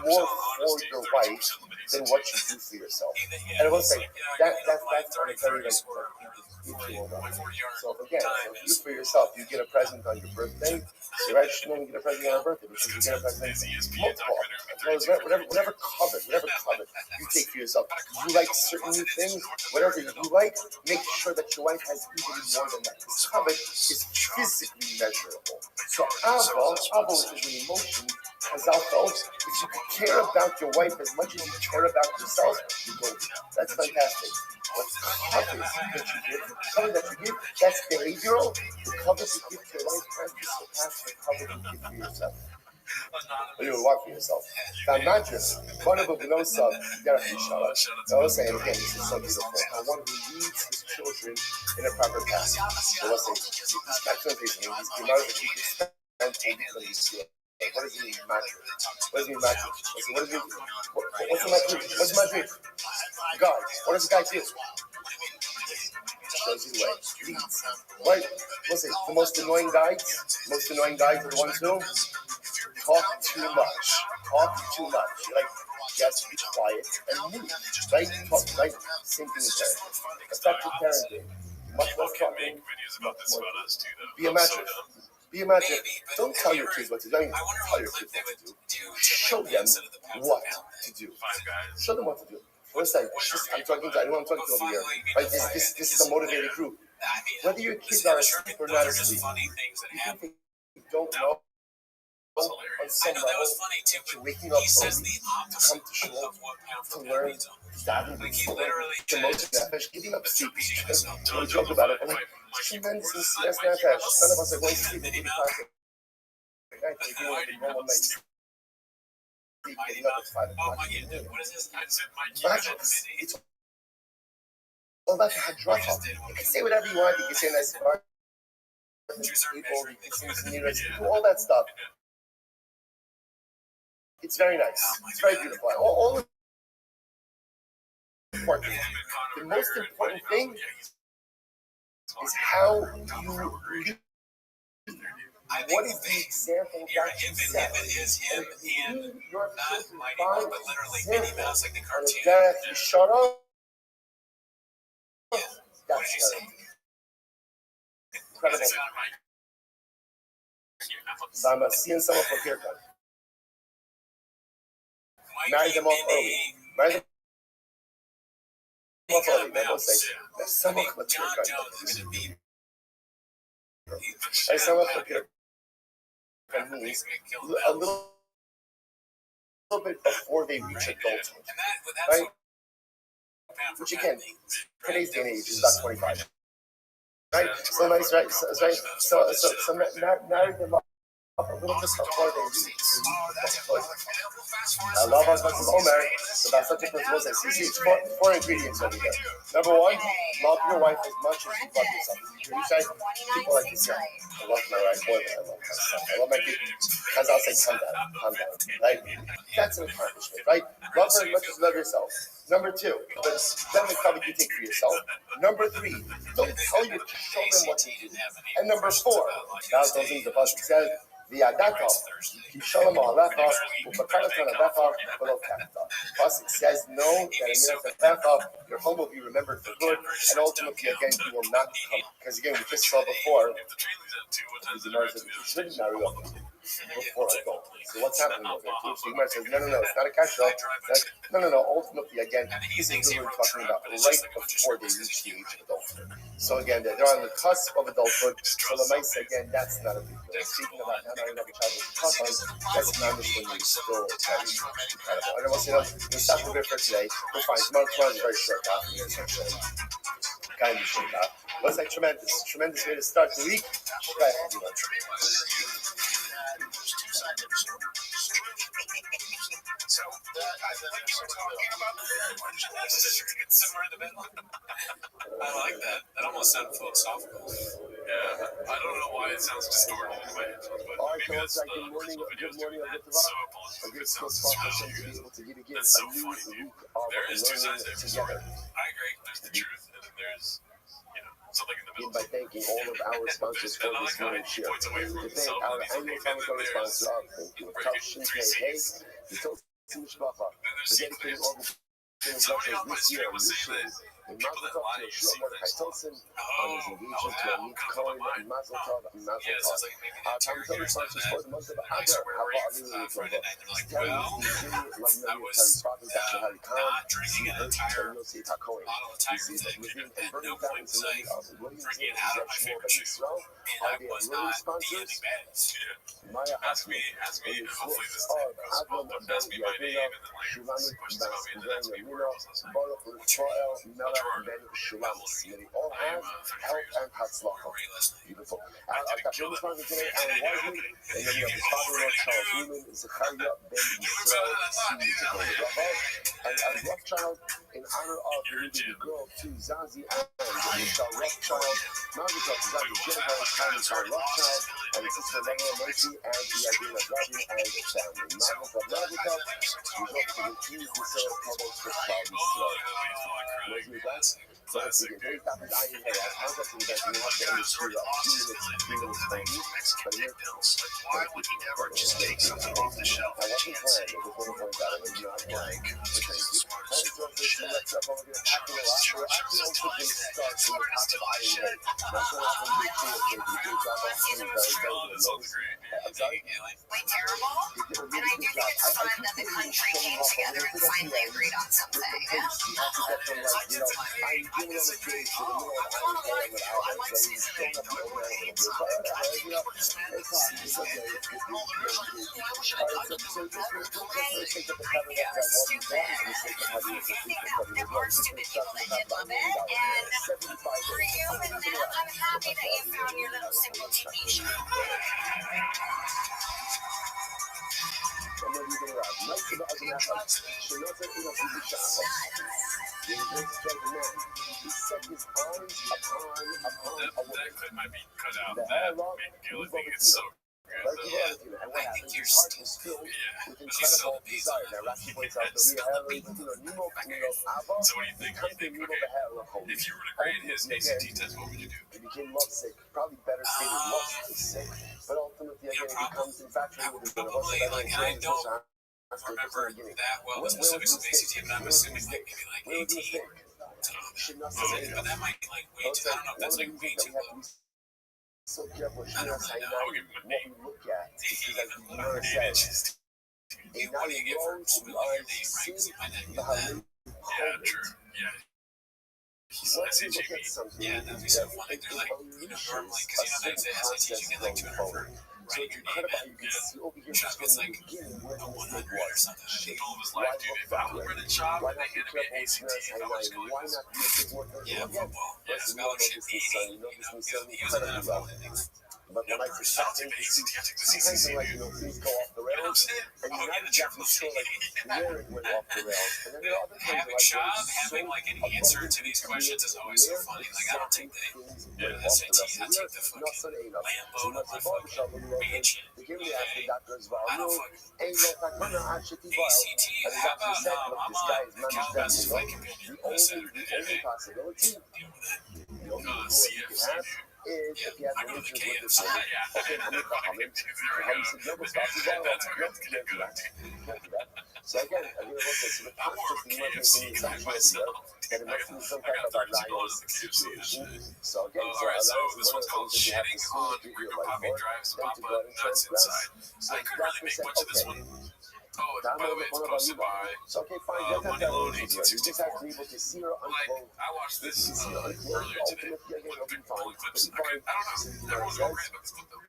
more for your wife than what you do for yourself. And I will say, that's on a very so again, if you for yourself, you get a present on your birthday, you're actually going to get a present on your birthday because you get a present multiple. Whatever covet you take for yourself. You like certain new things, whatever you like, make sure that your wife has even more than that. Because covet is physically measurable. So avo, which is an emotion, Chazal felt if you could care about your wife as much as you care about yourself, you go. That's fantastic. What's the covers that you give? The cover that you give, that's behavioral. The covers you give to your wife has to surpass the cover you give to yourself. Or you would want for yourself. Now, not just one of them knows some, you gotta be shut up. I was saying, again, this is so beautiful. How one who leads his children in a proper path. So let's say, these actions, the amount that you can spend on these what does it mean, mattress? What does it mean, mattress? What does it mean? What's a mattress? What's a mattress? God. What does a guy do? Shows his way. Leads. Right? Listen, the most annoying guys are the ones who talk too much. You're like, just be quiet and move. Right? Talk, right? Same thing in parenting. Effective parenting. Much less talking. Be a mattress. Be a mattress. Don't tell your kids what to do. Don't tell your kids what to do. Show them what to do. Show them what to do. First, I'm talking to anyone I'm talking to over here. Right? This is a motivated group. Whether your kids are asleep or not asleep, you think they don't know on some level that you're waking up early to come to shul, to learn the most nefesh, giving up sleep. We joke about it, but like, tremendous yes, nefesh. None of us are going to sleep at 8 o'clock at night. We're doing a normal night's sleep, getting up at 5 o'clock. Magic. It's all about the hadracha. You can say whatever you want. You can say nice part. People, you can sing do all that stuff. It's very nice. It's very beautiful. All important. The most important thing is how you lead. What is the example that you set? And if you lead your children by example, and if you shut up, that's incredible. I'm seeing someone from here. Marry them off early. Marry them off early, man. Don't say, there's someone from here. Marry someone from here. Means a little bit before they reach adulthood. Right? Which again, today's day and age is about 25. Right? So nice, right? So marry them off a little bit before they reach adulthood. I love us as Omer, so that's such a principle. See, it's four ingredients over here. Number one, love your wife as much as you love yourself. You say, people like this guy, I love my wife more than I love myself. I love my kids. Because I'll say, calm down, right? That's an accomplishment, right? Love her as much as you love yourself. Number two, but then the cover you take for yourself. Number three, don't tell your children what to do. And number four, now those things the Pasuk says, V'yadato, Kisholem Alecha, U'Pakarotan Alecha, V'lo Kafta. Pasuk says, know that in your home will be remembered for good, and ultimately, again, you will not come. Because again, we just saw before, the Gemara says you shouldn't marry off before adult. So what's happening over there? So the Gemara says, no, it's not a kasha. No. Ultimately, again, this is what we're talking about right before they reach the age of adulthood. So again, they're on the cusp of adulthood. So the mice, again, that's not a big deal. Speaking about not marrying off a child with cusp, that's not when you're still incredible. And we'll say, we'll stop a bit for today. We'll find tomorrow is very short now. Kind of short now. What's that tremendous way to start the week? Right, everyone. So somewhere in the middle. I like that. That almost sounded philosophical. Yeah, I don't know why it sounds distorted in my headphones, but maybe that's good morning. So apologetic if it sounds distorted. That's so funny, dude. There is two sides to every story. I agree. There's the truth, and then there's something in the middle. By thanking all of our sponsors for this morning show. To thank our annual comic sponsor, the dedicated organization this year, And Mazel Tov to Yeshua Mordechai Tilson on his engagement to Amit Cohen. And Mazel Tov and Mazel Tov. Tom Tony sponsors for the month of Adar. Hava Alinu Friday night, they're like, Terry well, Levin, I was Terry's father, Dr. Harry Khan, not drinking an entire Yossi Takoin. bottle of We Tiger see that Thing Levine at and Bernie no point was I Williams drinking and it out of my Zach favorite Schwarber shoe. Israel And are I the was Lilly not sponsors. the bags. Maya Ask me, Hasmi, hopefully this of thing goes well, Adlam but ask me Ben my name Yadina, and then like Shulami push to me and then ask me Ben where else I Baruch Rafael Melech Ben Shulamis. May they all I am have 33 health years and Hatzlacha. Were you listening? Beautiful. I Our didn't kill sponsor it. today, Today, Alan I Wiseman, opened it. and then we have his father-in-law, Charles Newman, Zechariah Ben Yisrael, and as Rothschild, in honor of the girl to Zazie and Michelle Rothschild, Mazel Tov to Zazie Jennifer, Simon John Rothschild, and his sister Leila Mercy, and Yadina Gabi and family. Mazel Tov, Mazel Tov. We hope to continue to sell troubles for Cloud Slow. Those you guys? So let's begin. Today's topic is Iron Head. As contacting you guys, we have to end this video up 2 minutes only. But here, Why would he never just take something off the shelf? I wasn't planned. I just want to point out it was not planned. So thank you. Alright, so let's select up. We're going to tackle a lot. We're actually also going to start from the top of Iron Head. That's what happened with the good job. I'm sorry? Way terrible. And I do think it's fun that the country came together and finally agreed on something. I like seasoning. There are stupid people that did love it, and for you and them, I'm happy that you found your little simple TV show. He set his arms upon That clip might be cut out. That McGill thing is so good. And what happened? His heart was filled with incredible desire. Now, Rashi points out that we have a Nemo Ava. So what do you think? Okay, if you were to grade his ACT test, what would you do? He became lovesick. Probably better stated, lovesick. But ultimately, again, he becomes infatuated with his probably, like, and I don't remember that well the specifics of ACT, but I'm assuming like maybe like 18. But that might be like way too, I don't know if that's like way too low. So careful, I don't really know. I would give him a what we look at. Because as the word says, What do you get for spelling your name right? Because you might not get that. Yeah, true. Yeah. SHAB. Yeah, that'd be so funny. They're like, normally, because they say SATs, you get like 200 for writing your name in. Chuck gets like a 100 or something. He told his life, dude, if I were the job and they handed me an ACT, I was going to Yeah, football. Yeah, scholarship, eating, he was an NFL ending. But when I was shopping, sometimes like, things go off the rails, and you're not exactly sure like where it went off the rails. And then there are other things Having like an answer to these questions is always so funny. Like I don't take the SAT, I take the fucking Lambo to my fucking mansion. Okay? I don't fucking ACT, how about I'm on the Calvin's flight companion on Saturday. Okay? Deal with that. CFC. Is if you have I go to the religion with KFC. okay, I'm going to So again, I'm going to look at some of the concepts that you might be some idea that it must be some kind of a lion situation. So again, so this one's called Shedding on Rico Poppy Drives Papa Nuts Inside. I couldn't really make much of this one. Oh, by the way, it's posted by so okay, fine. Money Loan 1864. You just have to be able to see her unfold. I watched this earlier today. Been pulling clips. I don't know. Everyone's going crazy about this clip though.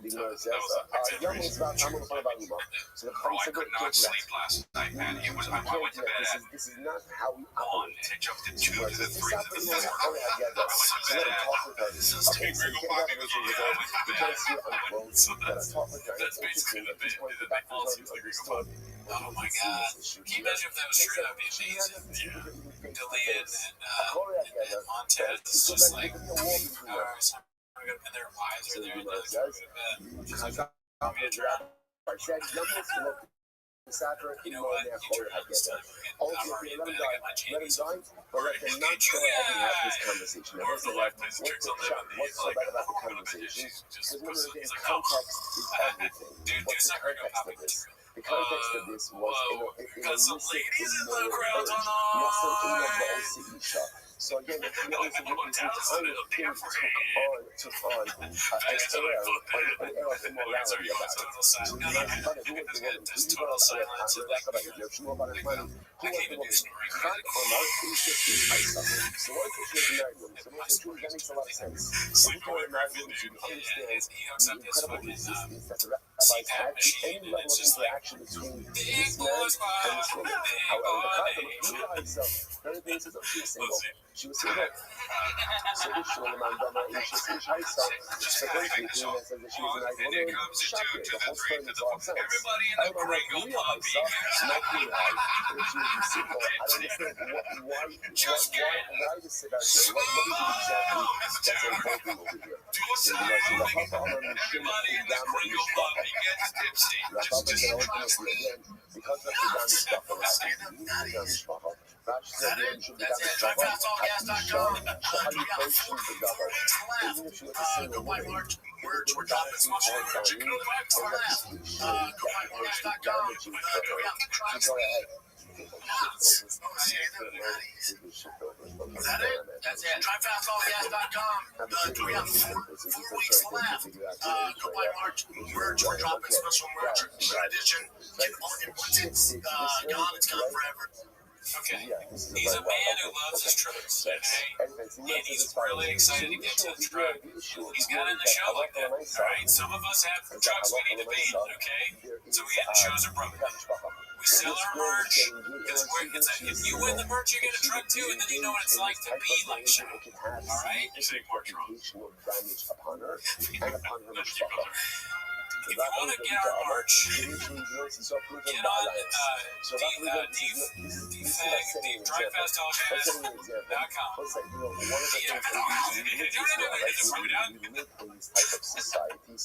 Because it says, young is not I'm going to about Uma. So the I could not sleep last night, man. It was, I went to bed at this is not how we 1, operate. and it jumped to 2 to the 3 to the 4. I went to bed at Okay, so you can't have a vision with that. you can't see it unfold. So That's that's basically the bit. The policy of the Greek Poppy. Oh my god. Can you imagine if that was true? That'd be amazing. Deleted and Montez is just like, alright, so I'm gonna put their wives are there and they're like, you know what? You turn on this time. I'm already in bed. I got my jammies on. But let them not go ahead and have this conversation. Now, Whoever the life plays tricks on them, and he's like, about the I'm gonna conversation? just Because he's like, context is everything. Dude, do What's the some Rico context Poppy of this? material. The context of this was got some ladies in the crowd on So again, the Like time took on an air of immorality about it. So you might find who was the woman, who was the woman, who was the woman, so what if she was a married woman? So that makes a lot of sense. So you can imagine, you understand the incredible resistance that the rabbis had to any level of interaction between this man and this woman. However, the Chacham realized very things as though she was single. She was single. So this woman, she's Haisa, the first meeting that says that she was a married woman, shocking. The whole story makes a lot of sense. I don't know if real Haisa, not real Haisa, if she was single. I don't understand why this sit out here. What is it exactly that's unfolding over here? So the Papa Amar Mishim again, because of the Dami stuff that happened, Rashi said that should be done with Java. How you function the Java. Even if she was a single woman, words were damaging for her. You can go back to damaging for her. So go ahead. Is that it? That's it. TryFastAllGas.com. We have 4 weeks left. Go buy merch. We're dropping special merch. Good edition. Once it's gone, it's gone forever. Okay, he's a man who loves his troops, okay? And he's really excited to get to the truck. He's got in the show like that, all right? Some of us have trucks we need to beat, okay? So we get in shows are broken. We sell our merch, because if you win the merch, you get a truck too, and then you know what it's like to be like show, all right? You're saying Mark's wrong. If you want to get our merch, get on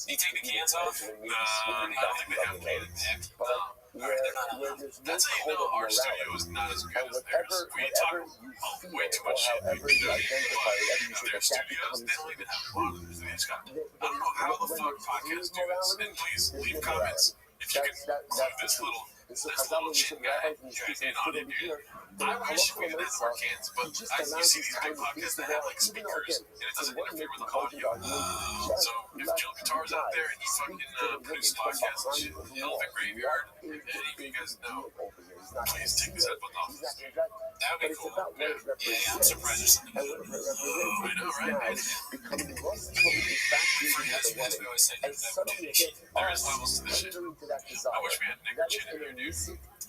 You take the cans off? I don't think they have paid. That's how you know our studio is not as good as theirs. We talk way too much shit. Their studios, they don't even have monitors. They just got, I don't know how the fuck podcasts do this. And please leave comments if you can include this little shit guy. And on it, dude. I wish we could have more cans, but you see these big podcasts that have like speakers, and it doesn't interfere with the audio. So if Jill Guitar's out there and you fucking produce podcasts and shit, Elephant Graveyard, and you guys know, please take this headphone off. That would be cool. Yeah, I'm surprised there's something good. Oh, I know, right? Forget as we always say, there is levels to this shit. I wish we had Nick Chin in here, dude.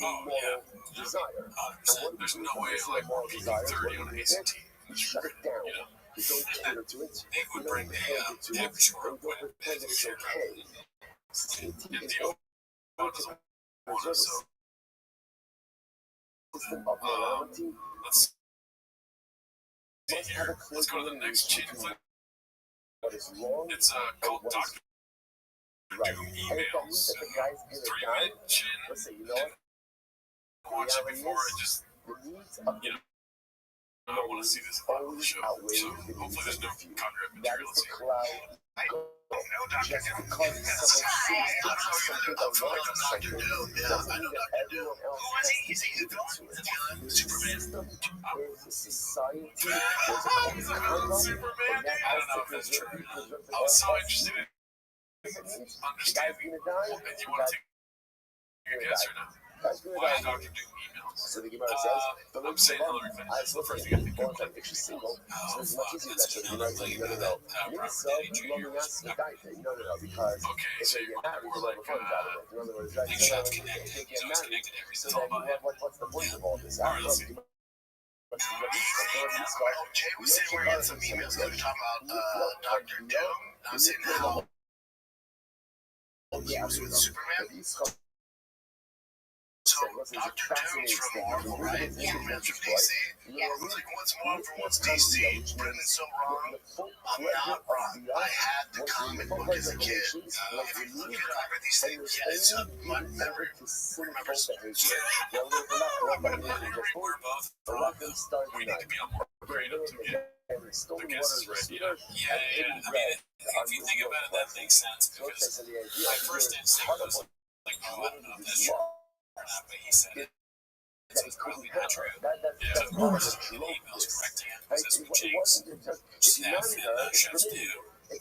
Oh, yeah. 100%. There's no way like peaking 30 on an ACT. Shut it down. You don't cater to it. Nick would bring the temperature up when it's okay. And the open doesn't want us, so. Let's see here. Let's go to the next chain clip. It's called Dr. Doom Emails. 3-minute chin. Watch it before it just, I don't want to see this on the show, so hopefully there's no copyright material. Let's see. Just because something of Dr. Doom, I know Dr. Doom. Who is he? Is he the villain? Superman? There's a society, there's a conduct, Superman? I don't know if that's true. I was so interested in understanding. You want to take a guess or not? Why is Dr. Doom emails? So the Gemara says, I'm saying Hillary Clinton. so first you got the born that she's single, so it's much easier that. So the Gemara says, no. No, because if they get married, they'll have funds out of it. In other words, that's they get married. So then what's the point of all this? Jay was saying we're getting some emails that are talking about Dr. Doom. I'm saying how he was with Superman. So Dr. Doom's from Marvel, right? Yeah. Superman's from DC. Yeah. Like, what's Marvel, what's DC? Brendan's so wrong. I'm not wrong. I had the comic book as a kid. If you look at these things, yeah, it's a fun memory. Remember Superman? We're both wrong. We need to be on more creative to get the guesses right. Yeah. I mean, if you think about it, that makes sense because my first instinct was like, oh, I don't know if that's true or not, but he said it. So it's probably not true. So the person in the emails correcting him because that's what Jake's staff and chefs do. But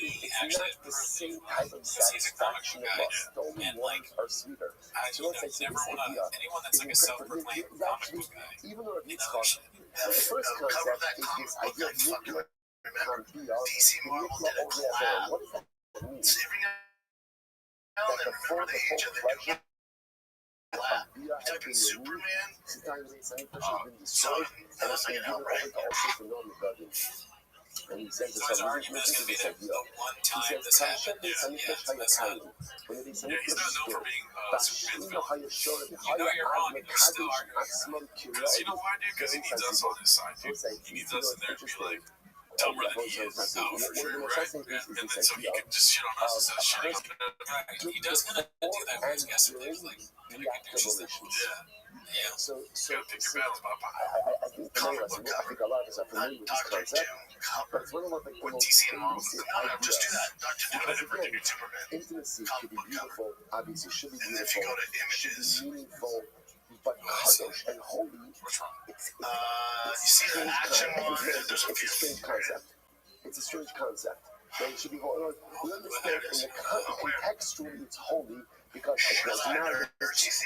he actually has proven because he's a comic book guy. And, like, you never want to, anyone that's like a self-proclaimed comic book guy, should cover that comic book I fucking remember. DC Marvel did a collab. Every now and then, remember the Age of the New collab. You took in Superman, Son, and then like an Hellraiser. And he says so his argument is going to be the one time this happened. That's not. He's not known for being Superman's villain. You know you're wrong, and you're still arguing. Because you know why, dude? Because he needs us on his side, dude. He needs us in there to be like dumber than he is. Oh, for sure, right? And then so he can just shit on us instead of shitting on him. Right. He does kind of do that with his guests. Like, yeah. So pick your battles, Papa. I think comic book cover. A lot of us are familiar with this concept. But it's one of the With DC and Marvel, just do that. Doctor Doom, Superman. Intimacy should be beautiful. Obviously, should be And then if you beautiful. go to images, Should be meaningful. But kadosh and holy. What's wrong? you see the action one. There's a It's a few. strange concept. It's a strange concept. But it should be holy. We understand contextually it's holy because it was married.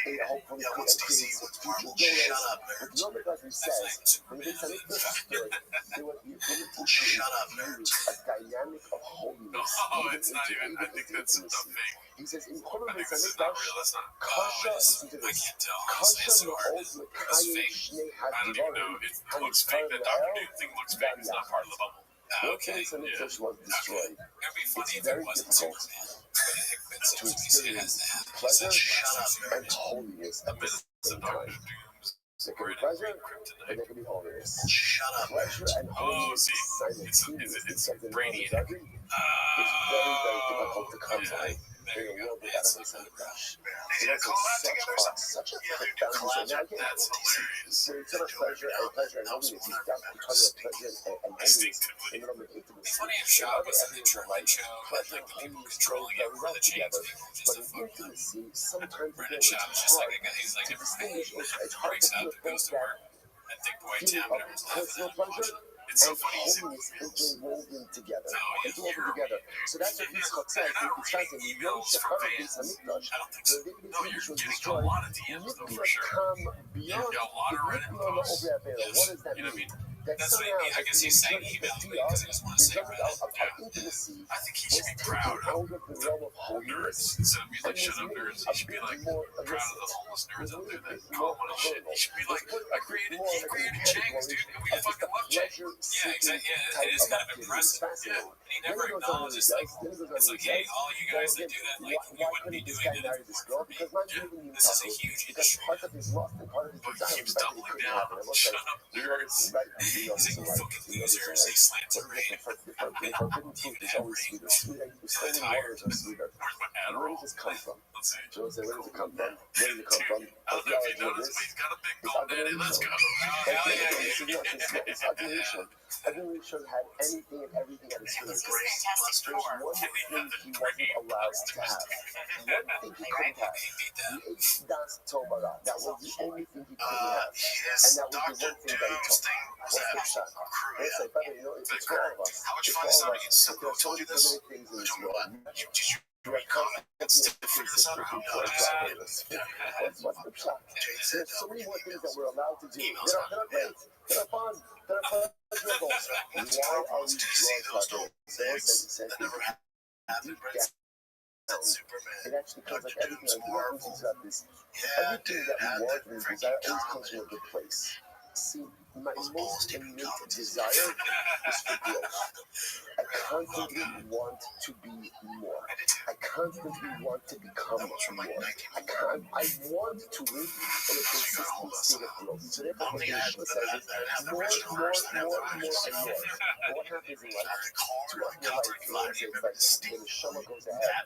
It hopefully creates a future Shut up, But nerds. not because he says, when they said it stood, they were ability to Shut up, nerds. a dynamic of holiness. Oh, it's not even. I think that's a fake. He says, in I Kolom think this is not real. That's not. Kasha, listen to I this. can't tell. Honestly, it's Kasha so hard. me'od That's l'kayin fake. shnei I don't even know. hadvarim, It looks fake. That Dr. Doom thing looks fake. It's not part of the bubble. Okay. Once Hamikdash was destroyed, It would be funny it's if it very wasn't difficult Superman. But it to seems to be it has experience that. pleasure Shut up, and nerds. holiness The at the minutes of same Dr. time. Doom's There can be word pleasure and and kryptonite. there can be holiness. Shut up, Pleasure nerds. and Oh, holiness see, it's simultaneously. Something brainy. is very, very difficult to come by in a world without a Hamikdash. They did a collab together or something? Such a Yeah, they do profound collabs. now again, That's hilarious. so it's not pleasure and holiness. It's down to pleasure and holiness in the moment of It'd be intimacy. funny if Shaw was in the Truman Show, and like the people controlling it were the James people, just But a in fuck up. intimacy, sometimes Brendan it's Shaw was just like hard a guy, he's like to a distinguish. It's hard breaks to up feel and goes to that work, and Thick Boy feeling Tim, of everyone's laughing personal at him. pleasure It's so and funny you see holiness emails. interwoven together. Oh, Interwoven together. So that's what Yitzchak says. It's fascinating. You know, Shekharah is Hamikdash. I don't think so. The No, you're was getting a destroyed. lot of DMs though, for sure. Come Yeah, beyond a lot of Reddit posts. What does that You know what I mean? mean? That That's what he somehow mean. I guess he's saying the email me because he doesn't want to say result Reddit. of intimacy I think he should was be proud taken of out of the realm of holiness. nerds. Instead of being like, shut up, nerds, he should be like proud of the homeless nerds out there that call him on his shit. He should be like, he created James, dude, and we fucking love James. Yeah, exactly. Yeah, it is kind of impressive. Yeah. And he never acknowledges, like, it's like, hey, all you guys that do that, like, you wouldn't be doing it if it weren't for me. Yeah. This is a huge industry. Part of his lust and part of his But desire he keeps is that doubling couldn't down. happen. Shut up, nerds. He's like, you fucking losers. He slants a rain. Forbidden fruit is always sweeter. Stolen waters are sweeter. Where's my Where Adderall? does this come from? Let's see. Joe said, where does it come from? Where does it come from? I don't know if you noticed, but he's got a big gold daddy. Let's go. It's evolution. Evolution had anything and everything at its fingertips. There's one thing he wasn't allowed to have. One thing he couldn't have. The Das Tobara. That was the only thing he couldn't have. And that was the one thing that he took. What's the shot? They say, brother, you know, it's for all of us. How much It's fun for is all that? of You us. so There are so told many you this. things in this Told me world. what? Did you You have comments to figure this out? How What's the shot? There's so many more things that we're allowed to do. That are great. That are fun. That are pleasurable. Why are we drawn to that never happened, right? It actually comes like everything like the about this. Everything that we want and desire always comes from a good place. See, my most innate desire is for growth. I constantly want to be more. I constantly want to become more. I want to live in a consistent state of growth. So therefore, what Yeshua says is more. But what happens in life? Throughout your life, it's like when the Neshama goes ahead,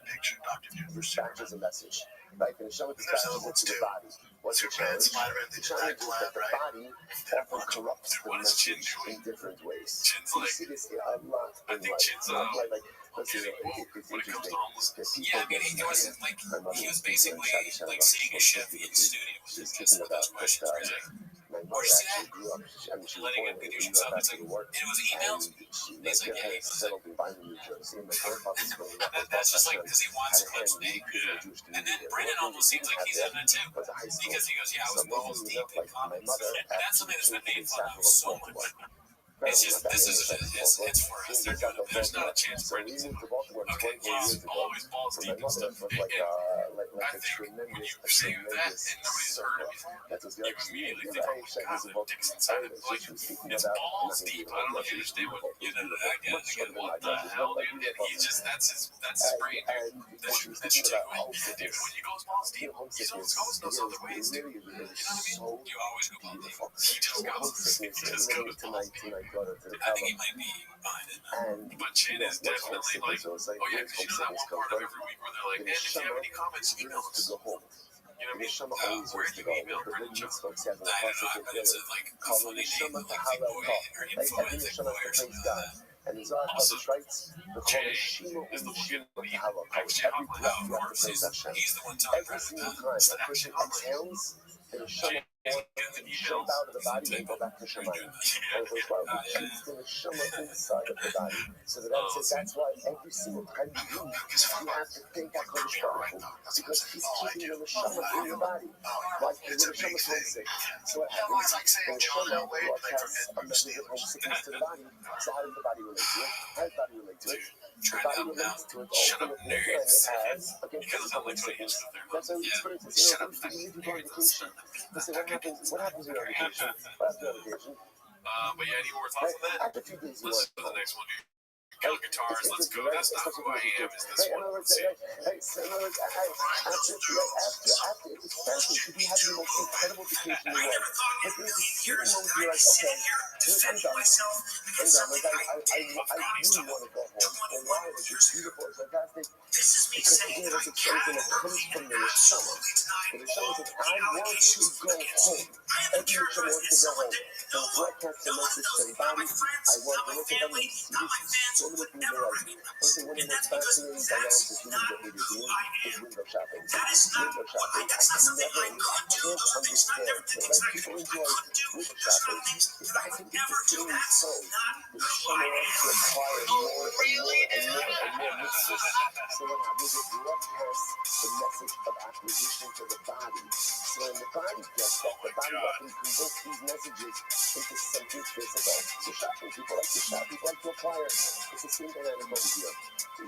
dispatches a message. Like the Neshama dispatches it to the body. What's the challenge? The challenge is that the body often corrupts the message in different ways. You see this a lot in life. That's getting it. woke It's when it comes to interesting. homelessness. Yeah, I mean, it wasn't like he was basically like sitting a chef in the studio with him, asking those questions where he's like, My where mother is he at? actually grew up. I mean, she was Letting born it in do New stuff. York It's after like, the war, it was and emails. my He's like, yeah, he grandparents was settled in Vineland, New Jersey, and my grandfather's from that's just like because he wants clips made. Jewish And then Brennan almost seems like he's in it too, was a high school. because he goes, yeah, I was So balls amazingly deep enough, in like my comics. mother, That's something that's been made fun of so much. It's It's just, this is, it's for us. They're doing it. There's not a chance So Brendan's we in moved to it. Baltimore Okay, 24 years he's ago. always balls So deep my and mother stuff. was like I a think when you tremendous say that and nobody's heard it before, that was the you immediately think, oh my God, the Dixon side of like, it's balls deep. I don't know if you understand what you know. Again, what the hell, dude? And he just that's his brain, dude. That should take away. Dude, when he goes balls deep, he goes no other ways, dude. You know what I mean? You always go balls deep. He just goes. He just goes balls deep. I think he might be behind it now. But Chin is definitely like, oh yeah, because you know that one part of every week where they're like, and if you have any comments, email us. You know what I mean? Where do you email Brendan John? I don't know, but it's a like a funny name, like Big Boy or Influenza Boy or something like that. Also, Jay is the one getting the email. Actually, of course, he's the one telling Brendan that. It's the action online. Jay is getting the emails. out of the body and go back to Shemaiah. And it was like, it's going to shimmer inside of the body. So that's why every single time you move, you have to think that Kodesh Baruch Hu, because he's keeping the neshama in your body. Like the neshama is homesick. So what happens? The neshama broadcasts a message of homesickness to the body. So how does the body relate to it? How does the body relate to it? The body relates to it ultimately again as physical sickness. That's how we experience it. You know, when you go on vacation, listen, what happens when you're on vacation? What happens on vacation? But yeah, any more thoughts on that? After 2 days, Let's go to the next one, dude. Go guitars, let's go. That's not who I am, is this one. Let's see. After it's expensive to be having the most incredible vacation in the world. Like, there's a certain moment you're like, okay, I'm done. Like, I really want to go home. And why? Like, it's beautiful, it's fantastic. Because again, it's something that comes from the neshama. The neshama says, I want to go home. Every neshama wants to go home. So broadcast the message to the body. I want to look at them. So many people are like, let's say one of the most fascinating dynamics of human behavior is window shopping. Window shopping. I can't understand. Like, people enjoy window shopping. It's like it's the same soul. The neshama wants to acquire more and more and more and more mitzvahs. So what happens is broadcasts the message of acquisition to the body. So when the body gets that, the body often converts these messages into something physical. So shopping, people like to shop, people like to acquire. It's the same dynamic over here.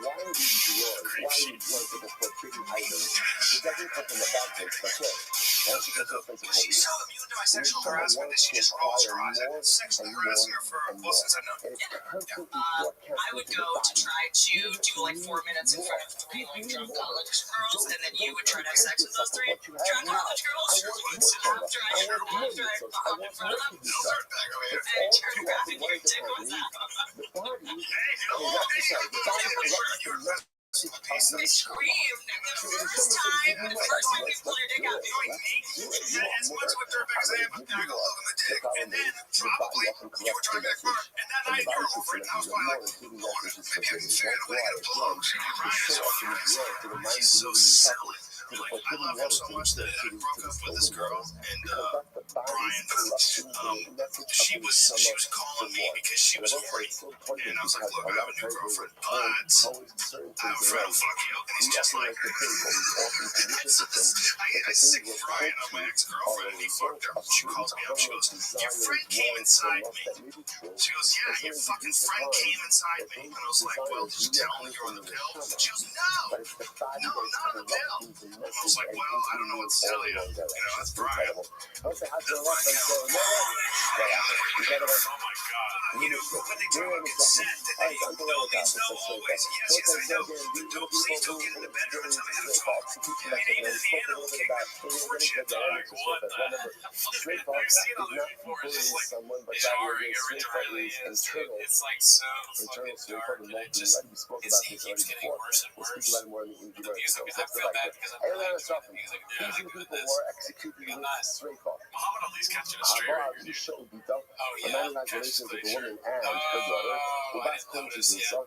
Why are these drawers? Why are you drawing people for big items? It doesn't come from a bad place, but good. Once you get to a place of She's so immune to my sexual harassment that she just rolls her eyes at sexually harassing her for well since I've known her. I would go to try to do like 4 minutes in front of 3 like drunk college girls, and then you would try to have sex with those 3 drunk college girls. After I thought in front of them, and turn around and your dick was out. They screamed. The first time when people pull your dick out, As much with her back as I am with now, go love in the dick. And then probably you were driving back far, and that night you were over at the house by like, maybe I can figure out a way to get a plug. She was crying as fuck. She's so silly. Like, I love him so much that I broke up with this girl, and Brian, she was calling me because she was horny, and I was like, look, I have a new girlfriend, but I have a friend who'll fuck you, and he's just like her. I sick Brian on my ex-girlfriend, and he fucked her. She calls me up, she goes, your friend came inside me. She goes, yeah, your fucking friend came inside me. And I was like, well, did you tell me you're on the pill? She goes, no, I'm not on the pill. And I was like, well, I don't know what to tell you. You know, that's Brian. That's Brian. Oh my God. You know, when they talk about consent, that they no means no always. Yes, I know. But please don't get in the bedroom and tell me how to talk. I mean, even the animal kingdom. Fortune, dog, what the hell? Straight I've seen all those before. It's just like jarring every time it is, dude. It's like so fucking dark, and it just he keeps getting worse and worse. The music, I feel bad because I'm really enjoying the music. Yeah, I agree with this. Muhammad Ali's catching a straight right here, dude. A man who has relations with a woman and her daughter, ובאס קוראים שזה איסור,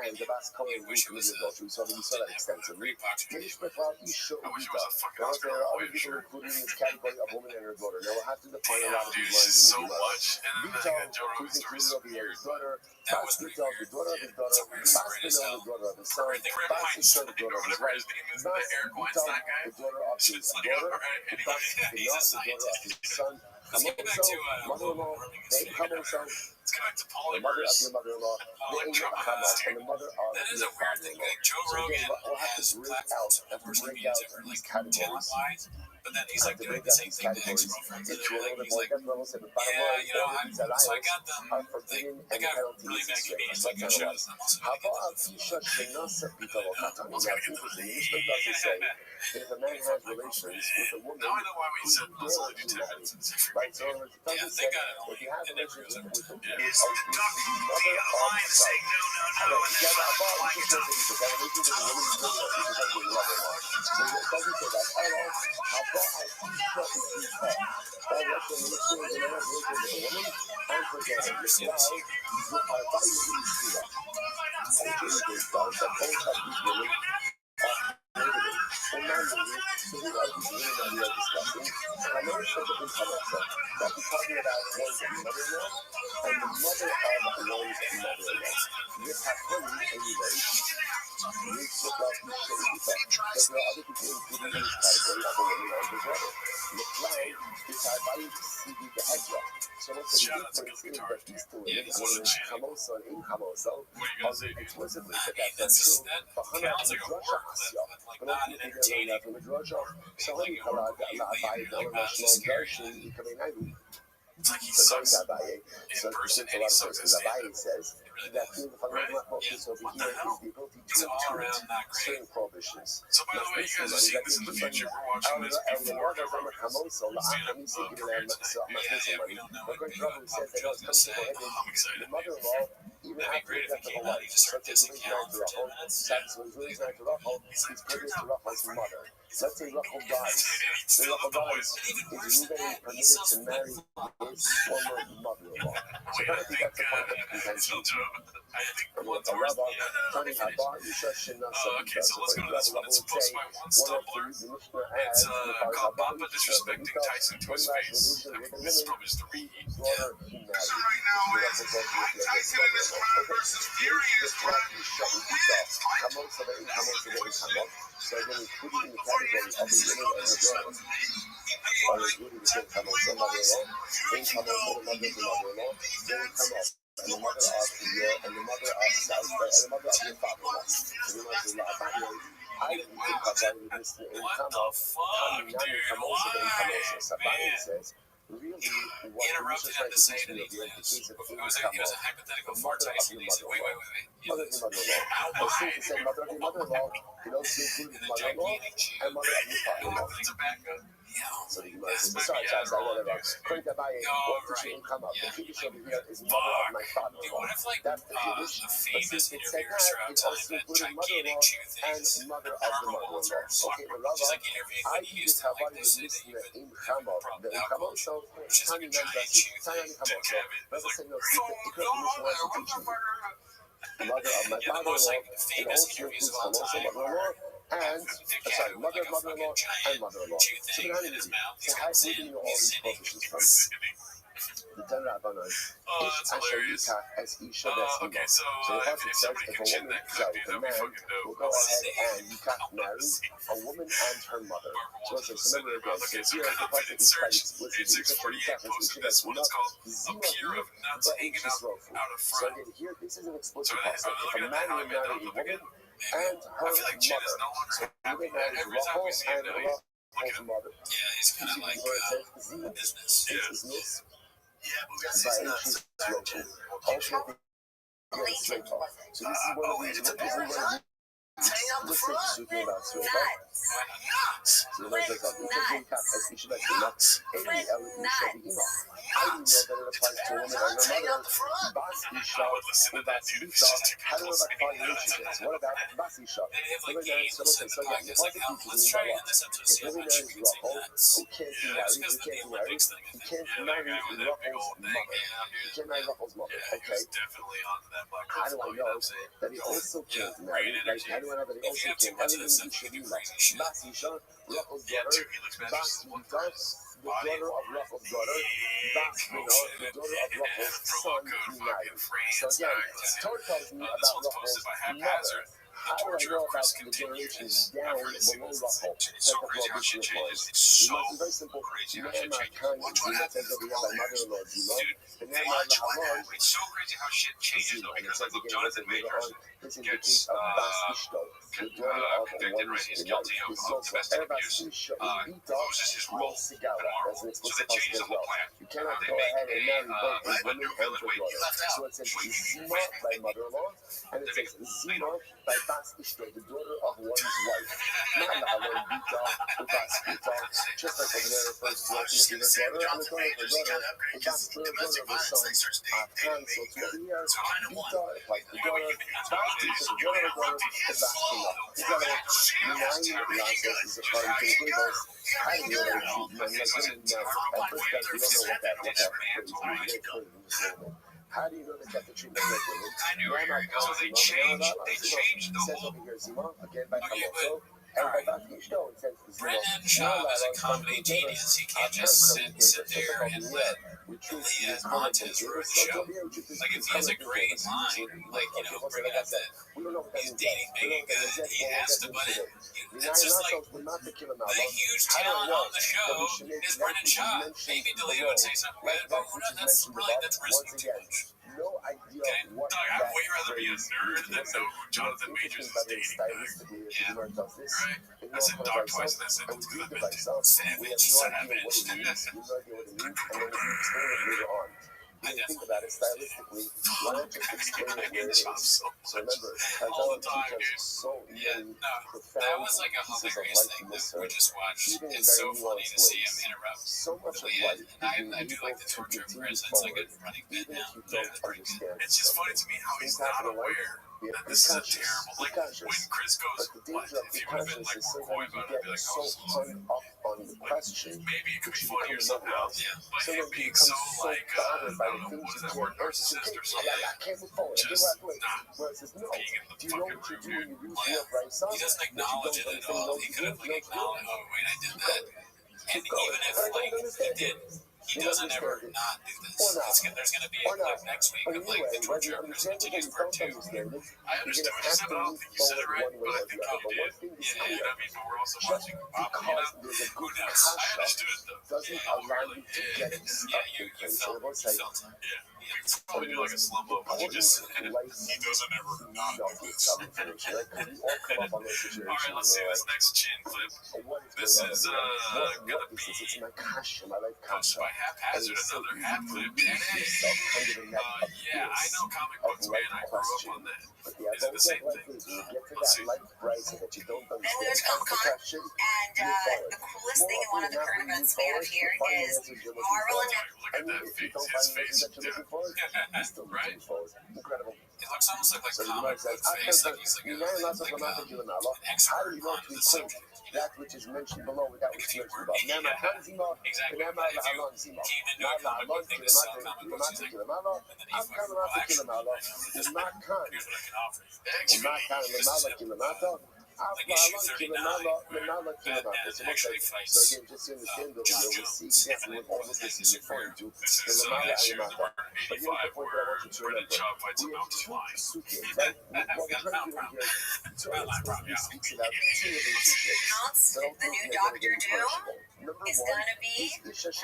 and the bas calling who committed adultery, so we saw that extensively. Yiddish Bechal Isha Ubita. Now there are other people included in this category of woman and her daughter. Now we'll have to define a lot of these lines in the Bita, who's included over here, his daughter, Bas Bita, the daughter of his daughter, Bas Bita, the daughter of his son, Bas Isha, the daughter of his wife, Bas Bita, the daughter of his daughter, Bas Bita, the daughter of his son, mother-in-law, they come also. The mother of your mother-in-law, and the mother of your father-in-law. So again, we'll have to break out these categories. But then he's like doing the same thing to ex-girlfriends. He's like, yeah, you know, so I got them, I got really bad comedians like that shows them. How about Isha Shenasa Pita Lokatan? Now, interesting. Mishnah doesn't say that if a man has relations with a woman who's daring to marry, right? So it doesn't say if you have relations with a woman, Is the doctor looking at the line and saying no, no, no, and then flying it up? So it doesn't say that. How about Isha is Pita? That was the relationship with a man with a woman and her daughter. Now, you are buying these two. And Jesus does that both of these women are related. And now, so who are these women that we are discussing? I'm not sure that we come up with. But we're talking about one's mother-in-law and the mother of one's mother-in-law. This has honey anyway. This is what we should be talking about. There are other people included in this category of a woman and her daughter. McFly is our body to see the Hezra. So what's the difference in that these two women, whether it's Chamoso and Inchamoso, although explicitly that that's true, for Hannah and Midrasha Asya, but not in entertaining from Midrasha, so Honey Kalad, Allah Abai, Allah Shlomo Gershon, Yikabeinayu. It's like he sucks So in person and he sucks as Abai says that the fundamental focus over here is the ability to interpret certain prohibitions. So by the way, you guys are seeing this in the future. We're watching this before the Rabbi. The mother-in-law, even after the death of a wife, such as Rachel, so he's really married to Rachel, he's previous to Rachel's mother. Let's say Rachel dies. When Rachel dies, is Reuben permitted to marry his former mother-in-law? So I think that's the point of contention. Okay, so let's go to this one. It's posted by one Stumbler. It's called Papa Disrespecting Tyson to his face. I mean, this is probably just a reheat. So right now is Mike Tyson in this round versus Furious Brad. Who wins? So then including in the category of the women and her daughter. Or including the same Chamoso mother-in-law, then Chamoso the mother-in-law, then come up. And the mother of your, and the mother of South, and the mother of your father-in-law. So we want to know about I think about this in Sabani says, really, what interrupted him to say that he lives. It was a hypothetical for Tyson. He said, wait. Mother of your mother-in-law. As soon as he said mother of your mother-in-law, it also included mother-in-law and mother of your father-in-law. So the Gemara says, besides, according to Abaye, what the shouldn't come up. The Kiddush over here is mother of my father-in-law. That's the Kiddush. But since it said that, it also included mother-in-law and mother of the mother-in-law. Okay, but Rabbi, I think this Havani is listening in Chamo. The Chamo, so Tani Nandasi, Tani Chamo. So Rabbi said, no, it could be mother of my father-in-law, and also includes Chamoso mother-in-law. And, mother, mother-in-law, and mother-in-law. So the honey is, so how do you know all these prohibitions from? The Ten Rabbanon, Ish Asher Yikach as Isha Vesima. So the Pasuk says, if a woman, if a man will go ahead and Yikach marry a woman and her mother. So let's say, remember again, so here the Pasuk is quite explicit. Isha Yikach as Isha Vesima, Zima, but H is Rofu. So again, here, this is an explicit Pasuk. If a man will marry a woman, and her mother. So Reuben marries Rachel and Rachel's mother. Yeah, he's kind of like business. Yeah, but we got 6 nuts. Ultimately, straight off. So this is one of these. Let's say speaking about straight off. So the words like nuts. Any Isha I didn't know that it applies to a woman and her out the front. I would listen to that, dude. It's just too How do close. about relationships? What about Basi Shop? They have like games in the podcast. Like, let's try in this episode to see how much we can say that. Who can't be Yeah, it's married? because Who of the can't be married? Olympics thing, I You think. can't Yeah, marry that guy with that big Ruffles' old thing. mother. Yeah, You dude. can't marry Ruffles' mother. Yeah, he Okay. was definitely onto that black How do I you know what know I'm saying? that he also can't Yeah, marry? rated Like, energy. how do I know that he If you also have too can't? much of Everything this you stuff, you should do be like. crazy shit. Basi Shop, Ruffles' Yeah, daughter. too. He looks bad just Basi one Duck, first. the daughter of Ruffles' daughter. Basi, you know, the daughter of Ruffles' son he married. So again, Torah tells me This about one's Ruffles' posted by mother. Haphazard. How do I Torture know of about Chris the continues. generations down I've heard it below Ruffle? It's so crazy how shit changes. It's so It's very simple. crazy how Nehemiah shit changes. Khan, Watch what Zima happens says over here by mother-in-law Zima. Dude, The Nehemiah watch what Laharon, it's so crazy how shit changes though, Zima. And it because says like look, again, Jonathan later Majors on, this is the gets case of Bas Ishto, the daughter of convicted, right? one's He's wife. guilty This is of also domestic Erbas abuse. Ishto, beat Loses his up role Sigara. tomorrow. That's an So explicit they changed as the whole well. plan. You cannot They go make ahead and marry both a a woman new and villain. her Wait, you daughter. left out. So it says Zima by mother-in-law, and it says Zima by Bas Ishto, the daughter of one's wife. Not Laharon beat up, Bas beat up, just like over there refers to I was just her gonna say, daughter, and Jonathan the daughter of her Majors, he daughter, got to upgrade the because daughter of domestic her violence, son, they starts Khan. So dating it's good. over here, So kind of one. Bita, like the daughter, Bas Bita, the daughter of her daughter, the Bas Bita. The daughter of nine lances is a part of the Bibles. How do you know that she's man? Like, women, at first glance, you don't know what that phrase means. How do you know that you have to treat men like women? I knew where you were going. They changed the Says whole. over here, Zima, again by Okay, Kamoso. but, And by Bas Ishto, it says Zima. Brendan Schaub is a comedy genius. He can't just sit there and let Leah Montez run the show. Like, if he has a great line, like, you know, bringing up that he's dating Megan Good, he has to put it. It's just like the huge talent on the show is Brendan Schaub. Maybe D'Elia would say something good, but that's brilliant. That's risking too much. No idea Okay, what Doug, I'd way rather be a nerd than know who Jonathan Majors is dating. Yeah. Right? I said dog twice in that sentence because I meant it. Savage, savage. You think about it stylistically, why not just explain it where it is? So remember, all the time, teaches dude. so Yeah, many no, profound that was like a pieces of hilarious life thing in that this we earth. just watched. Even in It's so very funny to nuanced see him ways. interrupt So much of Leah, life and I is do being like the able to torture of continue Chris. It's like a forward, running bit even now. if you Yeah, don't it's pretty good. understand It's just funny to me how he's not aware that this is a terrible. Like when Chris goes, but the what? danger of If he would have been like more coy about it, I'd be like, so oh, hung up on the question. maybe it could be funnier somehow. Yeah. But him being so like, I don't know, what is that word, narcissist or something? Just nah, being in the fucking room, dude. He doesn't acknowledge it at all. He could have like acknowledged, oh wait, I did that. And even if like he did, he doesn't ever not do this. There's gonna be a clip next week of like the torture of Chris continues part 2. I understood what you said, but I don't think you said it right. But I think you did. Yeah, you know what I mean? But we're also watching Papa, you know? Who knows? I understood it though. Doesn't allow you to get stuck in place. So it looks like It's probably like a slumbo, but you just he doesn't ever not do this. Alright, let's see this next chin clip. This is gonna be posted by Haphazard, another Hap clip. Yeah, I know comic books, man. I grew up on that. Is it the same thing? Let's see. Then we went to Comic-Con, and the coolest thing in one of the current events we have here is Marvel and Look at that face, his face. Right? Incredible. It looks almost like So comic book face, like he's like an expert on the subject. That which is mentioned below with that which is mentioned above. Exactly. If you came into a comic book thing to sell comic books, he's like, and then he's like, well, actually, here's what I can offer you. Like issue 39, where Batman actually fights So again, just to understand that John you'll Jones, see Infinite Warfare, and Superhero. This is next year, the Martin 85, where Brendan Schaub fights a mountain lion. We got a mountain problem. Mountain problem, yeah. counts, the new Doctor Doom is gonna be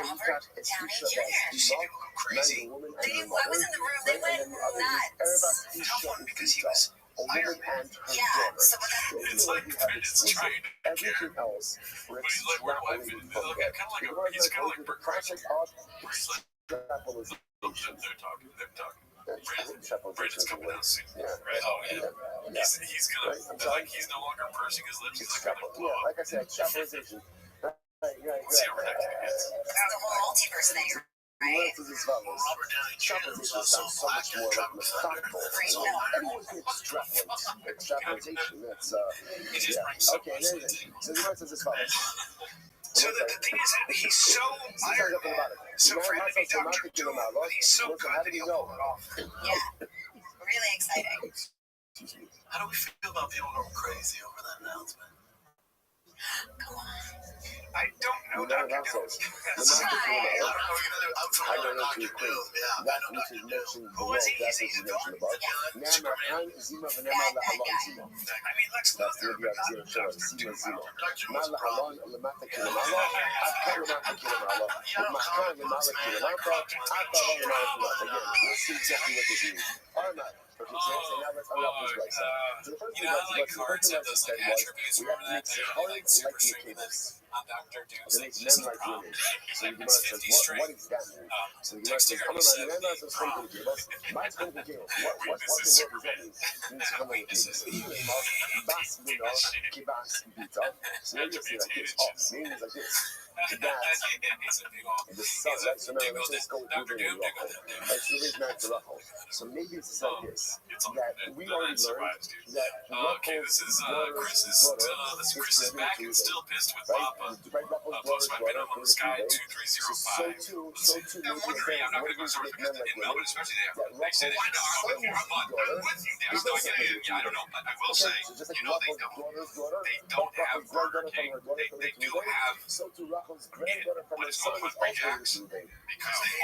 Robert Downey Jr. Crazy. I was in the room, they went nuts. How fun because he was Iron Man. Yeah, so It's like Brendan's trying to care, everything else, but he's like, where do I fit in? He's kind of like Bert Kreischer. He's like, they're talking. Brendan's coming out soon, right? Oh, yeah. He's gonna, like, he's no longer pursing his lips. He's like, gonna blow up. like I said, extrapolation. Let's see how redacted it gets. It's the whole multiverse thing, right? As follows. Robert Downey Jr. was also black so much and more methodical. Everyone can extrapolate. Extrapolation, that's, It just brings so okay, much and to the everything. table. So the word says as follows. So the thing is, he's so Iron Man. So for him to be Dr. Doom, but he's so good that he'll pull it off. Yeah, really exciting. How do we feel about people going crazy over that announcement? Come on. I don't know Dr. Doom. I don't know Dr. Doom. Yeah, I know Dr. Doom. Who was he? Is he the villain? Superman. I mean, Lex Luthor, but not Dr. Doom. Dr. Doom's a problem. I like cards have those like attributes. Remember that? They're like super strength and then on Dr. Doom's like just a prompt. It's 50 strength. Dexterity 70. So maybe it's like this, that we already learned that okay, this is Chris's back and still pissed with Papa. Post my venom on the sky 2305. I'm wondering, I'm not going to go somewhere because in Melbourne, especially, they say that I'm with you, Dad. I don't know. I will say, they don't have Burger King. They do have what is called Hungry Jack's because they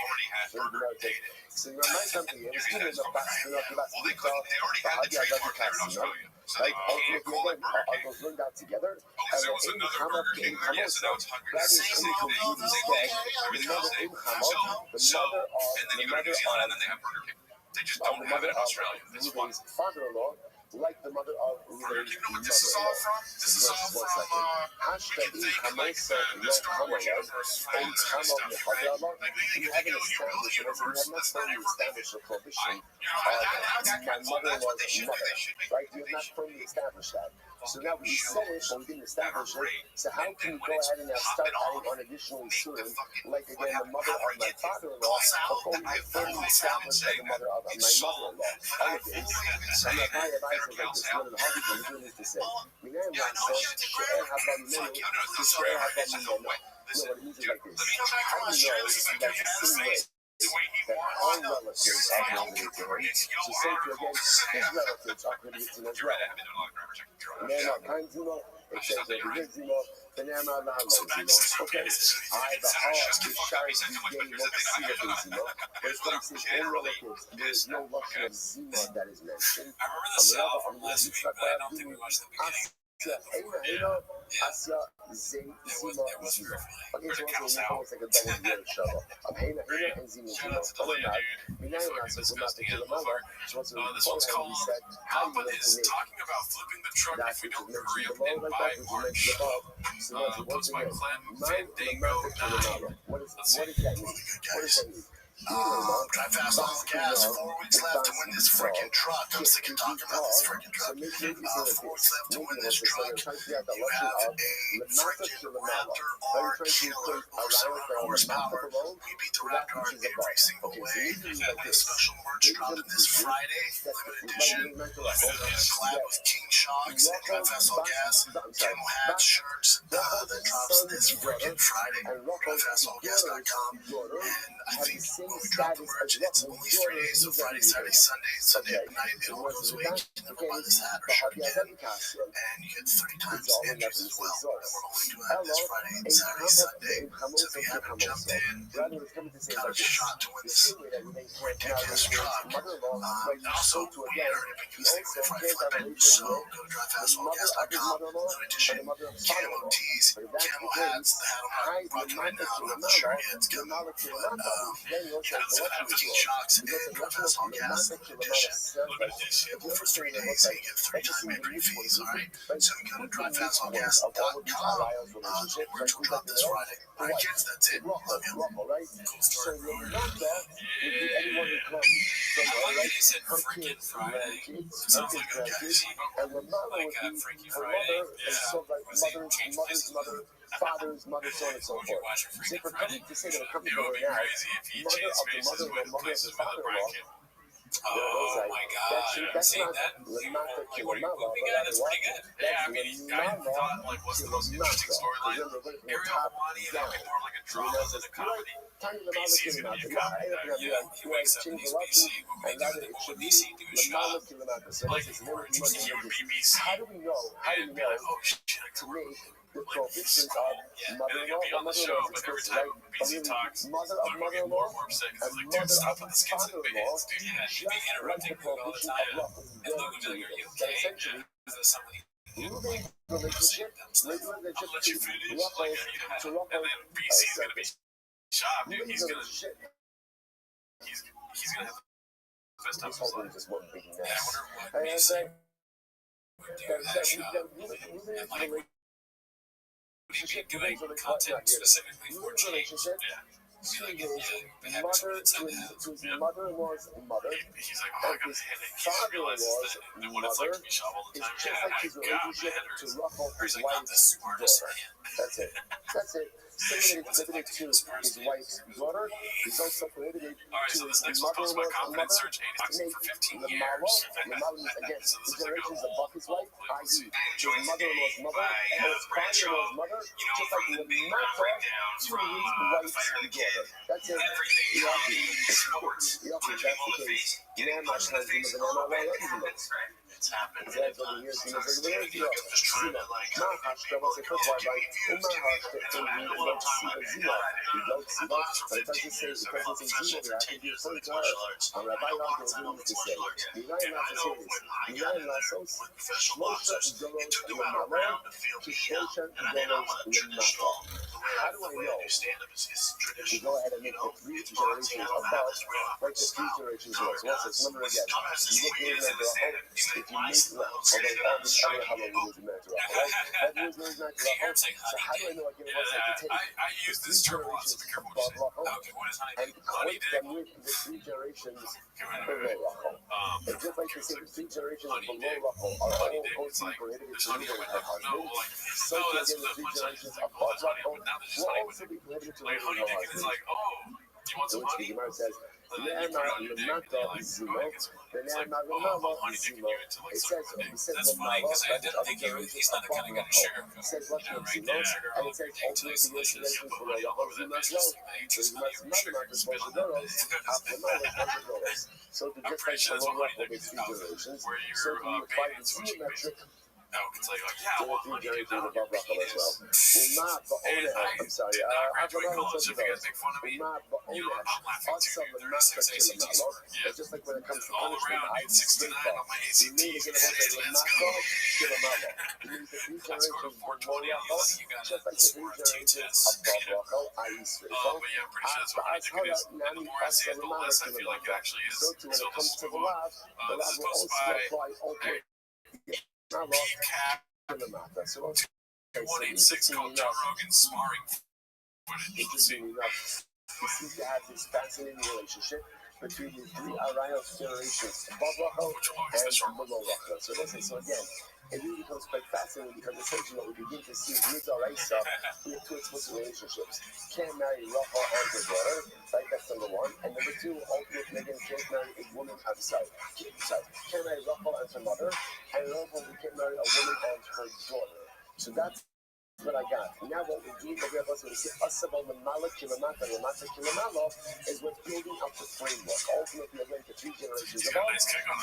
already had Burger King. So my company is doing the best. Well, they already had the trademark there in Australia, so they can't call it Burger King. I'll learn that together. Because there was another Burger King there, yes, and now it's Hungry Jack's. Same thing. And then you go to New Zealand, and then they have Burger King. They just don't have it in Australia. That's why. Father-in-law, like the mother of Burger King. You know what this is all from? This is all from, we can think like the Star Wars universe fans and stuff, right? Like they think, you build a universe that's not ever going to be. That's what they should do. They should make right? You have not firmly established that. So now we set it, but we didn't establish it. So how can we go ahead and now start adding on additional insulin, like again the mother of my father-in-law, before we firmly established the mother of my mother-in-law? All of this. So I'm not my advice is like this. One of the hard people doing this to say. We now want to share how about men, to share how about men. No, what it means is like this. How do you know that the same way that all relatives are related to him? So say to again, his relatives are related to him as well. Nema kanzimo, it says zimo, penema zimo. Okay, I the heart, the shari, the game, what the sea of zimo. But it's going to say all relatives. There is no lotion of zimo that is mentioned. I remember the cell from last week, but I don't think we watched the beginning. Asya Zimo. Okay, so it's almost like a double year show. Hena and Zimo. This one's called Papa is talking about flipping the truck if we don't hurry up and buy March. Post by Clem Fandango 9. What does that mean? Drive fast on gas. 4 weeks left to win this freaking truck. I'm sick of talking about this freaking truck. 4 weeks left to win this truck. You have a freaking Raptor R killer with 700 horsepower. We beat the Raptor R every single way. And the special merch dropping this Friday, limited edition. Collab with King Shocks and Drive Fast on Gas. Camo hats, shirts. That drops this freaking Friday. DriveFastAllGas.com. And I think when we drop the merch, it's only 3 days, so Friday, Saturday, Sunday at night, it'll go this week. Never buy this hat or shirt again. And you get 30 times entries as well. And we're only doing that this Friday, Saturday, Sunday. So if you haven't jumped in, got a shot to win this ridiculous truck. And also, we are nipping you this thing right before I flip it. So go to DriveFastAllGas.com. Limited edition camo tees, camo hats. The hat I'm not brought to right now. I don't have the shirt yet. It's coming. Cats that have King Shocks and Drive Fast on Gas limited edition. For 3 days, you get 3 time entry fees, alright? So you go to DriveFastAllGas.com. Merch will drop this Friday. Alright, kids, that's it. Love you. Cool story. Anyone who comes from They said Freaking Friday. It sounds like a and Lamala like would be Freaky her Friday. mother, and so like mother's mother, father's mother, so on and so forth. So if we're coming to say that we're coming It to would be her now, crazy if he mother changed of the spaces mother-in-law, with mother of places the with a father-in-law. bracket. Oh my God! That's See not that? Lamata Like, to what Lamala, movie but guy? That's pretty good. Yeah, I mean, I thought, like, what's the most interesting storyline? Ariel Hawani, that'd be more like a drama than a comedy. BC's gonna be a comedy now. Yeah, he wakes up and he's BC. What would BC do? A shot? Like, he would be BC. How do we know? And be like, oh shit, I To can make the prohibitions of and then he'll be on the show, but every time BC talks, mother they'll of get more mother-in-law and more upset and because it's like, mother dude, stop of with the skits and father-in-law, opinions, dude. Yeah, she'd be just like interrupting the Greg all the prohibition time. of love. And Luke would be like, are you okay? Essentially, Is there something you do? moving relationship, I'll let you finish. Like, to and then BC's gonna be shocked, dude. He's gonna relationship. he's gonna have the best time of This his whole thing life. is just one big Yeah, I mess. wonder what And BC that would do that shot. And like, would he be doing content specifically for change? Yeah. to Like, his yeah, mother, to his mother-in-law's mother, He's like, oh, I got a headache. He just realizes that what it's like to be shot all the is time. just Yeah, like my his God, my relationship head to hurts. Ruffle, Or he's his like, not the wife's smartest daughter. man. That's it. That's it. Similar What's it like to to be the his smartest man? wife's daughter, he's also prohibited All right, to so his this next one comes by mother-in-law's confidence mother search and to boxing make for 15 Lamala, years. Lamala means again, So this the looks like a generations whole above his wife, i.e. his enjoyed mother-in-law's today mother by and his Bradshaw. father-in-law's mother, You know, just from like the big Lamata breakdowns to from his the wife's Fighter and the Kid. daughter. That's it. Everything comedy, sports, Yucky, punching that's people in the the case. face, getting punched in the face a little bit. It happens, right? It's happened. That's what he is. He was a very Like, I'm just trying to, like, ما حاشته واسه تو بای بای اون ما حاشته تو don't see a zero. You don't see that. But it doesn't say zero. I can do something to her. And Rabbi Long is doing to say, the nine last series, the nine last souls, Moshe Doros Lamala, Kishoshan Doros Lamata. How do I know? To go ahead and make the 3 generations above, like the 3 generations was. What's this? Remember again. You look in and go, oh, if you make, although all this other hello is natural, right? That was really natural. So how do I know I get what's like to take? I use this term a lot, so be careful what you say. Okay, what is honey? And equate them with the 3 generations below Rachel. And just like they say, the 3 generations below Rachel are all OT prohibited to leave their husbands, so can the 3 generations above Rachel will also be prohibited to leave honey their dick is husbands. like, oh, do you want To some which the honey? Gemara says, And then you put it on your dick, and you're like, go ahead and get some honey. It's like, oh, honey dick, and you're into like it sucking says, my dick. it says That's funny because I didn't think he's not the kind of guy to sugar. It says what You know, makes right you there, know, sugar and all it says over your ultimately dick, the delicious. generations Put below honey all over Rachel that do not bitch. know. Just So like, you must not sugar, the spit special on that dollars bitch. after $100. So to I'm just pretty like sure that's below what honey Rachel dick with is 3 generations, where so you're you apply the paying switching geometric No, it's like, yeah, I to the want 3 honey dick, generations not on above your Rachel as well. penis. Umma And ba'oneh, I I'm sorry, did not graduate Avraham college, so if you guys Tzadok. make fun of me, Umma you know, ba'oneh, I'm laughing too, Asa dude. l'mata 36 ACT kilamalo. score. Yeah. It's just like when it comes to All punishment, around, I dude, 69 on my You made it ACTs. in a way Let's l'mata go. kilamalo. It means the 3 I scored a generations 420 below on Rachel, You got just like a the 3 score of 2 generations tests. above Rachel, i.e. Srifo. But yeah, I'm pretty sure that's what honey dick it is. And the more I say it, the less I feel like it actually is. So too, when So it comes let's to move the on. lav, the This lav is will posted also by apply ultimate PCAP kilamata. So okay, so 186 called Joe Rogan's sparring footage. Let's see. interesting enough, we seem to have this fascinating relationship between the 3 Arayos generations, above Rachel and below Rachel. So listen, so again, it really becomes quite fascinating because essentially what we begin to see is with Araisa, we have 2 explicit relationships. Can't marry Rachel and her daughter, right? That's number 1. And number 2, ultimately again, can't marry a woman outside. Can't marry Rachel and her mother, and Rachel can't marry a woman and her daughter. So that's what I got. Now what we're doing, we say Asabal Lamala Kilamata Lamata Kilamalo is what's building up the framework. Ultimately again to 3 generations above,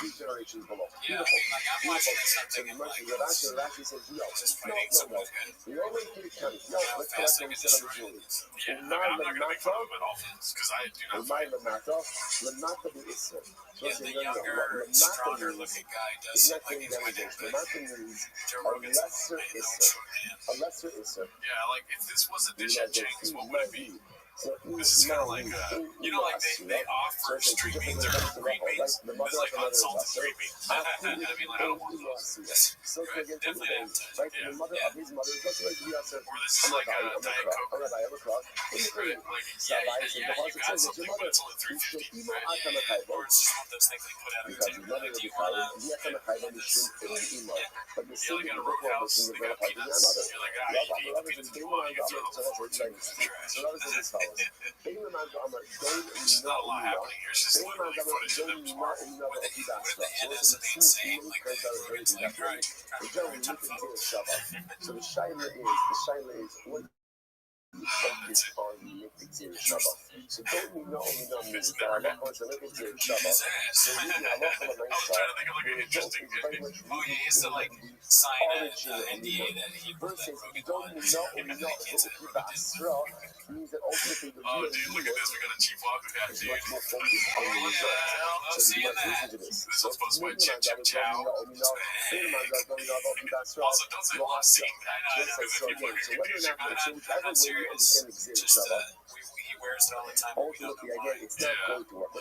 3 generations below. Yeah, Beautiful. like I'm watching this, I'm So the thinking like, mercy Rashi says, no, no. We already did it, Kenny. No, let's collect them instead of the jewelry. Yeah, I'm not going to make fun of him at all, because I do not Umay Lamata, Lamata the Isser. yeah, the younger, stronger looking guy does It's seem not like being he's winning, delegated. but Lamata means Joe a Rogan's lesser laying no Isser. short hand. A lesser Isser. Yeah, like if this was a dish at Chang's, what would it be? This is kind of like, like they offer street beans or green beans. It's like unsalted street beans. I mean, like, I don't want those. Right? Definitely an appetizer. Yeah. Or this is like a Diet Coke. Right? Like, you got something, but it's only $3.50. Right? Or it's just one of those things they put out on the table. Like, do you want this? You got a Roadhouse, they got peanuts. You're like, you can eat the peanuts if you want. You can throw the whole fork in the trash. There's not a lot happening here. It's just literally footage of them tomorrow. With the NS and the insane, like where it's like, all right, every time So the shaila is what so don't me not means that I'm not going to look into it. So I was trying to think of like an interesting. Oh, he used to like sign an NDA that he wrote Rogan on. Oh, dude, look at this. We got a Chief Wahoo hat, dude. I'm seeing that. This one's supposed to be Chip Chip Chow. Also, don't say love scene. I know, because if you fucking confuse you, I'm not serious. Just, he wears it all the time. Ultimately, again, it's not going to work.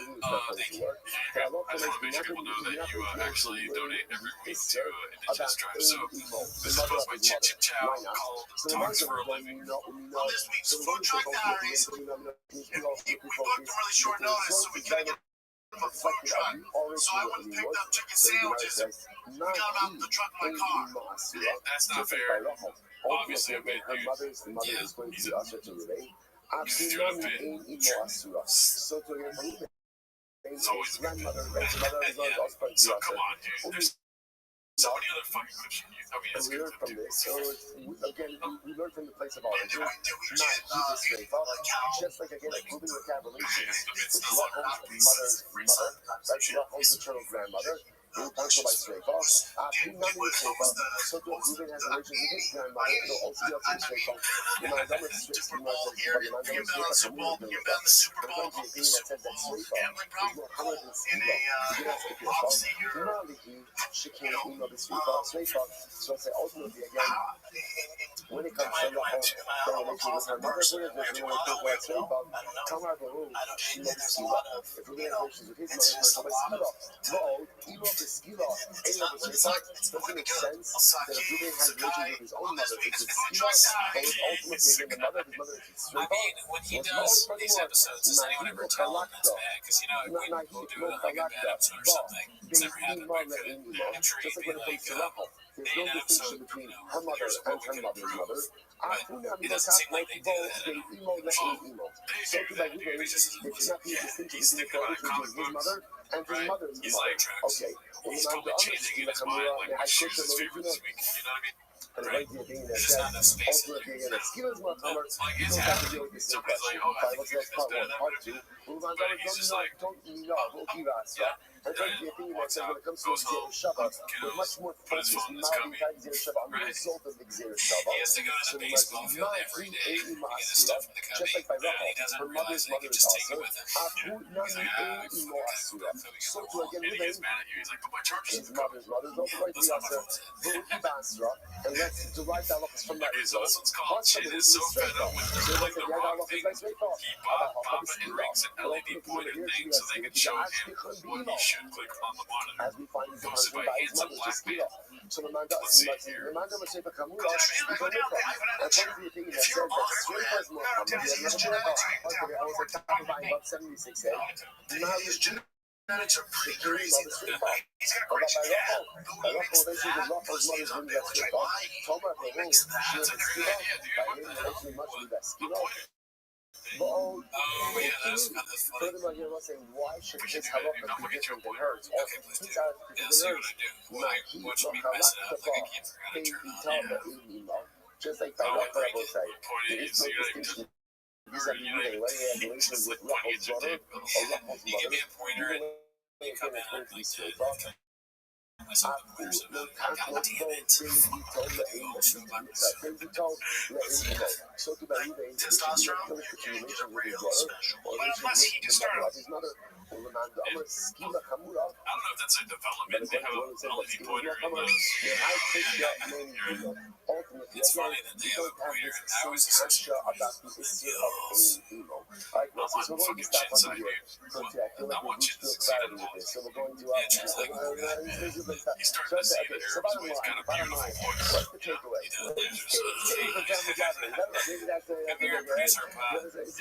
Thank you. I just want to make sure people know that you actually donate every week to Indigenous Drive. So, this is posted by Chip Chip Chow called Talks for a Living. On this week's Food Truck Diaries, we booked them really short notice, so we couldn't get them a food truck. So I went and picked up chicken sandwiches and we got them out the truck in my car. That's not fair. Obviously, a bit, dude. Yeah, he's doing a bit. So It's always a bit. Yeah. So, come on, dude. There's so many other fucking clips from you. I mean, it's we good learn from dude. this. So again, we learn from the place of origin. Not keep it straight up. Just like again, proving with Cavalicians, which Rocco's mother's mother, that's Rocco's maternal grandmother. Who also by straight up. Not in straight up. So to Ruben has origins with his grandmother, so also be up in straight up. The Montgomery Super Bowl here. You've been on the Super Bowl. You've been on the Super Bowl. The Super Bowl. Gambling problem. In a obviously you're so I say ultimately again, when it comes to the whole relation with her mother, she knows his mother, skila, doesn't make sense that Ruben has relations with his own mother. It's skila, but ultimately again, the mother, his mother is straight up. I mean, when he does these episodes, does anyone ever tell him it's bad? Because, if we'll do it like a bad episode or something, it's never happened, but it could. I'm sure he'd be like, there's no distinction between her mother and her mother's mother. But it doesn't seem like they do that at all. So to that Ruben, it's not the distinction between his mother and his mother's mother. Okay. He's totally changing in his mind, like what shoes his favorite this week. You know what I mean? Right. There's just not enough space in there. Like, it's happening. Somebody's like, oh, I think yours is better than that. But he's just like, yeah. And the thing that says when it comes to Xer Shabbat, we're much more focused on Xer Shabbat, on the result of the Xer Shabbat. He has to go to the baseball field every day to get his stuff from the cubby, and he doesn't realize that he can just take it with him. He's like, I fucking got it. So and he gets mad at you. He's like, but my charger's in the car. That's not my fault. And let's derive that from that result. This one's called Shit is so fed up with doing the wrong thing. He bought Papa and Rick's an LED pointed thing so they could show him what he should click on the monitor. Posted by Handsome Black Man. Let's see here. Genetics are pretty crazy. He's got great genetic. But when you mix that plus the which I buy, when you mix that, That's a great idea, dude. What the hell? Oh, yeah, that's funny. Furthermore, you know, saying why should We should this do have that, dude. a I'll get you a different pointer. hers? Okay, please do. Yeah, see what I do. Watch me mess it up like I keep forgetting to turn on. Just like Oh, that, I break it. say, Pointing there it, is so no you're not even just distinction. You just like pointing at your dick. You give me a pointer and you come in and like to myself the pointer, so God damn it. Testosterone, you're gonna get a real special. But unless he just started I don't know if that's a development. They have a LED pointer in those. It's funny that they have a pointer. I always associate I want fucking shit inside you. I want you to succeed in all this. yeah, just like He's starting to see the herbs, but he's got a beautiful voice. Come here, producer pod. This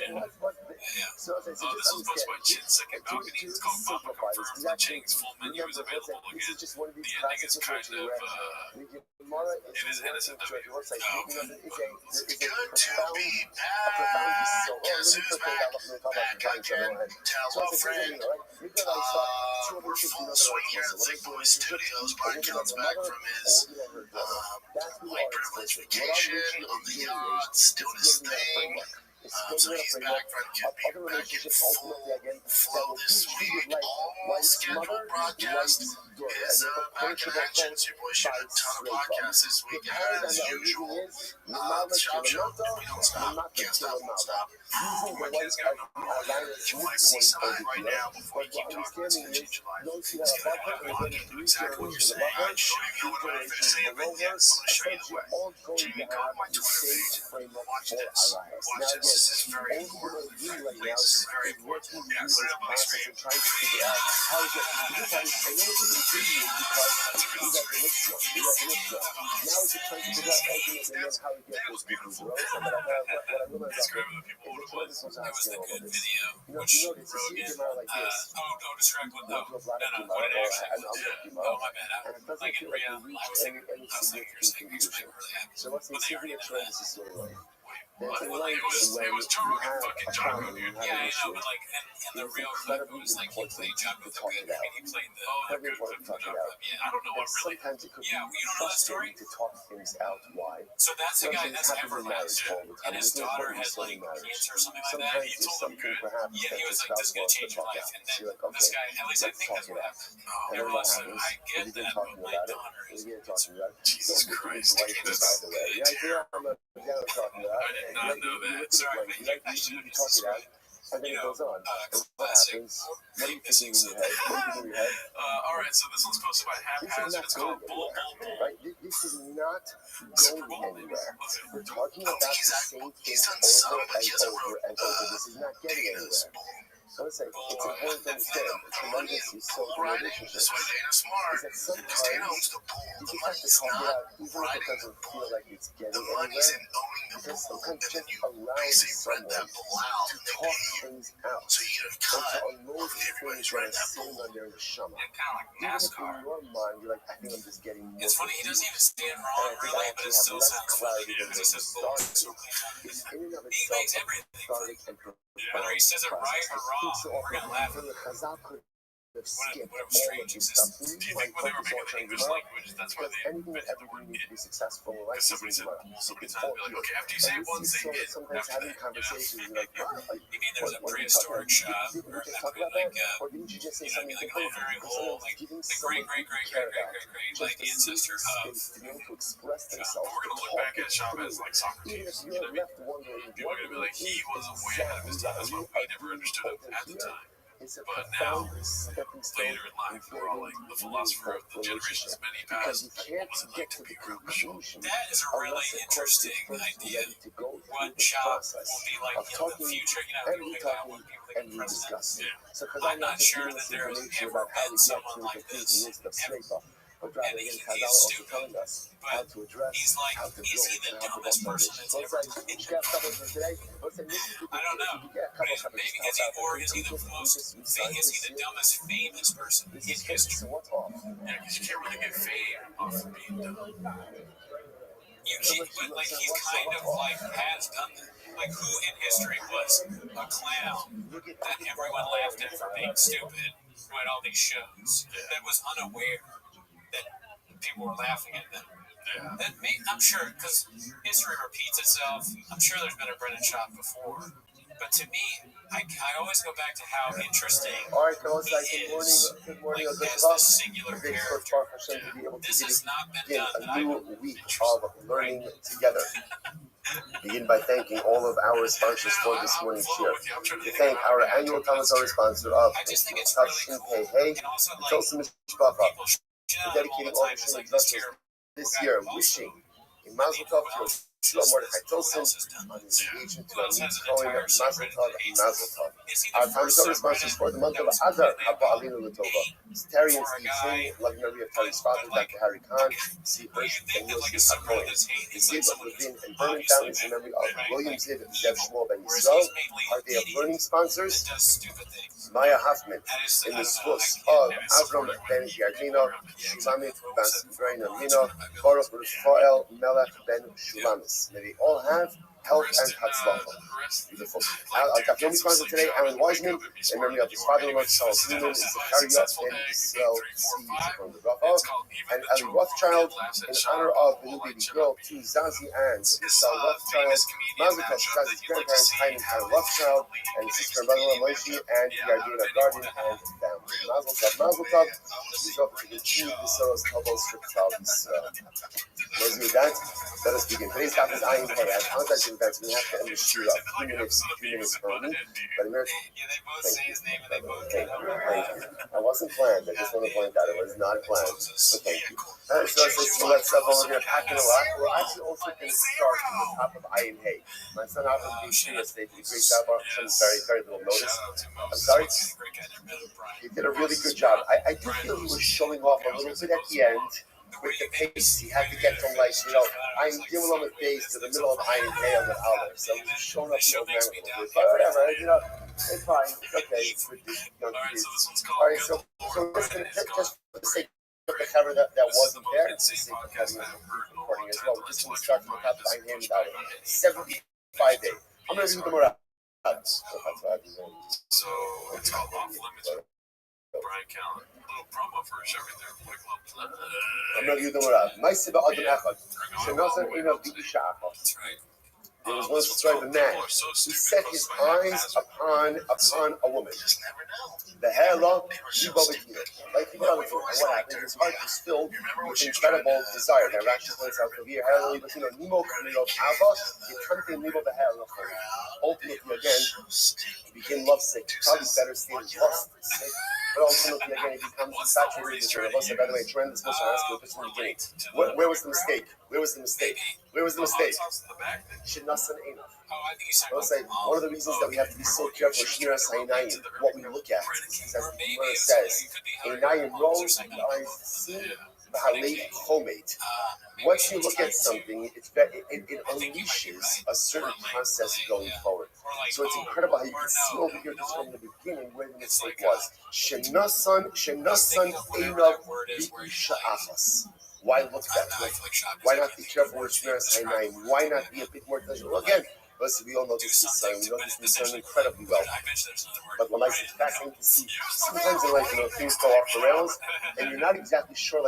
was posted by Chin's second balcony. It's called Papa Confirms that Chang's full menu is available again. The ending is kind of, it is innocent of me. It's good to be back. Guess who's back again? Hello, friend. We're full swing here at Thick Boy Studios. Brian Kellen's back from his white privilege vacation on the yachts, doing his thing. So he's back from back in full flow this week. All scheduled broadcast is back in action. It's your boy shooting a ton of podcasts this week as usual. Shop. We don't stop. Can't stop, won't stop. My kid's got a number one. You might see something right now before you keep talking. It's going to change your life. It's going to have a lot into exactly what you're saying. I'm showing you what I'm going to say, but yeah, I'm going to show you the way. Jamie, go to my Twitter feed. Watch this. Watch this. This is very important. Please, this is very important. Yeah, put it up on the screen. Describe the people what it was. It was the good video, which Rogan, describe what, what it actually was. Oh, my bad. Like in reality, I was thinking you were saying you explained what really happened. But they already know that. It was Joe Rogan fucking Jocko, dude. Yeah, I know, but like in the real clip, it was like he played Jocko the Good. I mean, he played the good clip from Jocko. Yeah, I don't know what really. Yeah, you don't know that story? To talk things out why. So that's the guy that's everlasting, and his daughter has like cancer or something like that. He told them good. Yeah, he was like, this is gonna change your life, and then this guy, at least I think that's what happened. It was, I get that, but my daughter is. Jesus Christ, I can't stop. I did not know that. Sorry, man. I should have just described. And then it goes on. What happens? What do you think in your head? Alright, so this one's posted by Haphazard. It's called Bull. Right? This is not going anywhere. We're talking about the same thing over and over and over. This is not getting anywhere. So it's important to understand that tremendous is so in relationships is that sometimes you just have to talk it out, even if it doesn't feel like it's getting anywhere. Because sometimes just allowing someone to talk things out, or to unload the things that are sitting on their neshama. Kind of like NASCAR. In your mind, you're like, I think I'm just getting more. It's funny, he doesn't even say it wrong, really, but it still sounds funny because he says bull so many times. He makes everything funny. Whether he says it right or wrong, we're gonna laugh at it. Whatever strange existence. Do you think when they were making the English language, that's why they invented the word need to be successful in because somebody said bull so many times, be like, okay, after you say it once, say it. Sometimes having conversations, you're like, you mean there's a prehistoric shop, or like, like a very old, like the great like ancestor of We're gonna look back at Shop as like Socrates. You know what I mean? People are gonna be like, he was way ahead of his time. That's why we never understood him at the time. But now, later in life, we're all like the philosopher of the generations many past. What was it like to be real cool? That is a really interesting idea. What shop will be like in the future? People think about what people think of presidents. I'm not sure that there has ever been someone like this. Ever. And he's stupid, but he's like, is he the dumbest person that's ever lived? I don't know, but maybe is he the dumbest famous person in history? Yeah, because you can't really get fame off of being dumb. You can't, but like he's kind of like has done that. Like who in history was a clown that everyone laughed at for being stupid, who had all these shows, that was unaware that people were laughing at them. Yeah. I'm sure, because history repeats itself. I'm sure there's been a Brennan shop before. But to me, I always go back to how interesting he is. Good morning. Like, as this singular character. This has not been done that I know. A new week of learning together. Begin by thanking all of our sponsors for this morning's share. To thank our annual Talmud Torah sponsor of Tavshin Pei Hey, the Tosim Mishpacha, for dedicating all the Shem investors this year, wishing a Mazel Tov to Shua Mordechai Tosim on his engagement to Amit Cohen. Mazel Tov, Mazel Tov. Our Talmud Torah sponsors for the month of Adar, Haba Alinu L'Tova. Terry and Steve Singh, loving memory of Terry's father, Dr. Harry Kahn, C. Hirsch, and Yoshi HaKohen. The Ziv of Levin and Berman families in memory of William Ziv and Zev Shmuel Ben Yisrael. Our Day of Learning sponsors, Maya Hoffman, in the schools of Avram Ben Giardino, Shulamit Bas Braina Mino, Baruch Rafael Melech Ben Shulamis. May they all have health and hatzlacha. Beautiful. Our Dr. sponsor today, Aaron Wiseman, in memory of his father-in-law, Charles Newman, Zachariah Ben Israel C. and Ellie Rothschild, in honor of the new baby girl, to Zazie and Michelle Rothschild, Mazel Tov, Zazie's grandparents, Chaim and Karen Rothschild, and sister and brother-in-law, Moshe, and Yardina Garden, and family. Mazel Tov, Mazel Tov. These are the Jew, the Soros, Tobos, Shrikhtal, Those with that, let us begin. Today's topic is Ayin Hey. I apologize in advance. We have to end the shir a few minutes early. But thank you. I wasn't planned. I just want to point out it was not planned. But thank you. So let's we're going to pack in a lot. We're actually also going to start from the top of Ayin Hey. My son happened to be here yesterday. Did a great job. Some very, very little notice. I'm sorry. He did a really good job. I do feel he was showing off a little bit at the end. With the pace, he had to get from I'm giving him a pace to the middle of Ayin Hey on the Aleph. So he's showing up the old man a little bit. But whatever, it's fine. It's okay. It's with these young kids. All right, so just for the sake of the cover that wasn't there, it's the sake of having a recording as well. We're just going to start from the top of Ayin Hey without it. 75 days. I'm going to read them around. So it's called Off Limits. Brian Callen. Little promo for a show right there. Quick little. I'm going to read them around. Ma'aseh ba'adam echad. Shenasan einav bi'isha achad. That's right. There was once described a man who set his eyes upon a woman. The halo, like he got it. And what happened? His heart was filled with incredible desire. Now, Rashi points out over here, ultimately, again, he became lovesick. Probably better stated, lust sick. But ultimately, again, he becomes saturated with her. By the way, tremendous mission I asked you just from the beginning. Where was the mistake? Where was the mistake? Where was the mistake? Shinasan enough. I will say, one of the reasons that we have to be so careful with Shmiras Ha'inayim, what we look at, is as the Gemara says, Einayim rose, the eyes see, V'halei chomate. Once you look at something, it unleashes a certain process going forward. So it's incredible how you can see over here just from the beginning where the mistake was. Shenasan einav bi'isha achas. Why look that way? Why not be careful with Shmiras Ha'inayim? Why not be a bit more diligent? Well, again, listen, we all know this Nisayon. We know this Nisayon incredibly well. But when it's fascinating to see, sometimes in life, things go off the rails, and you're not exactly sure,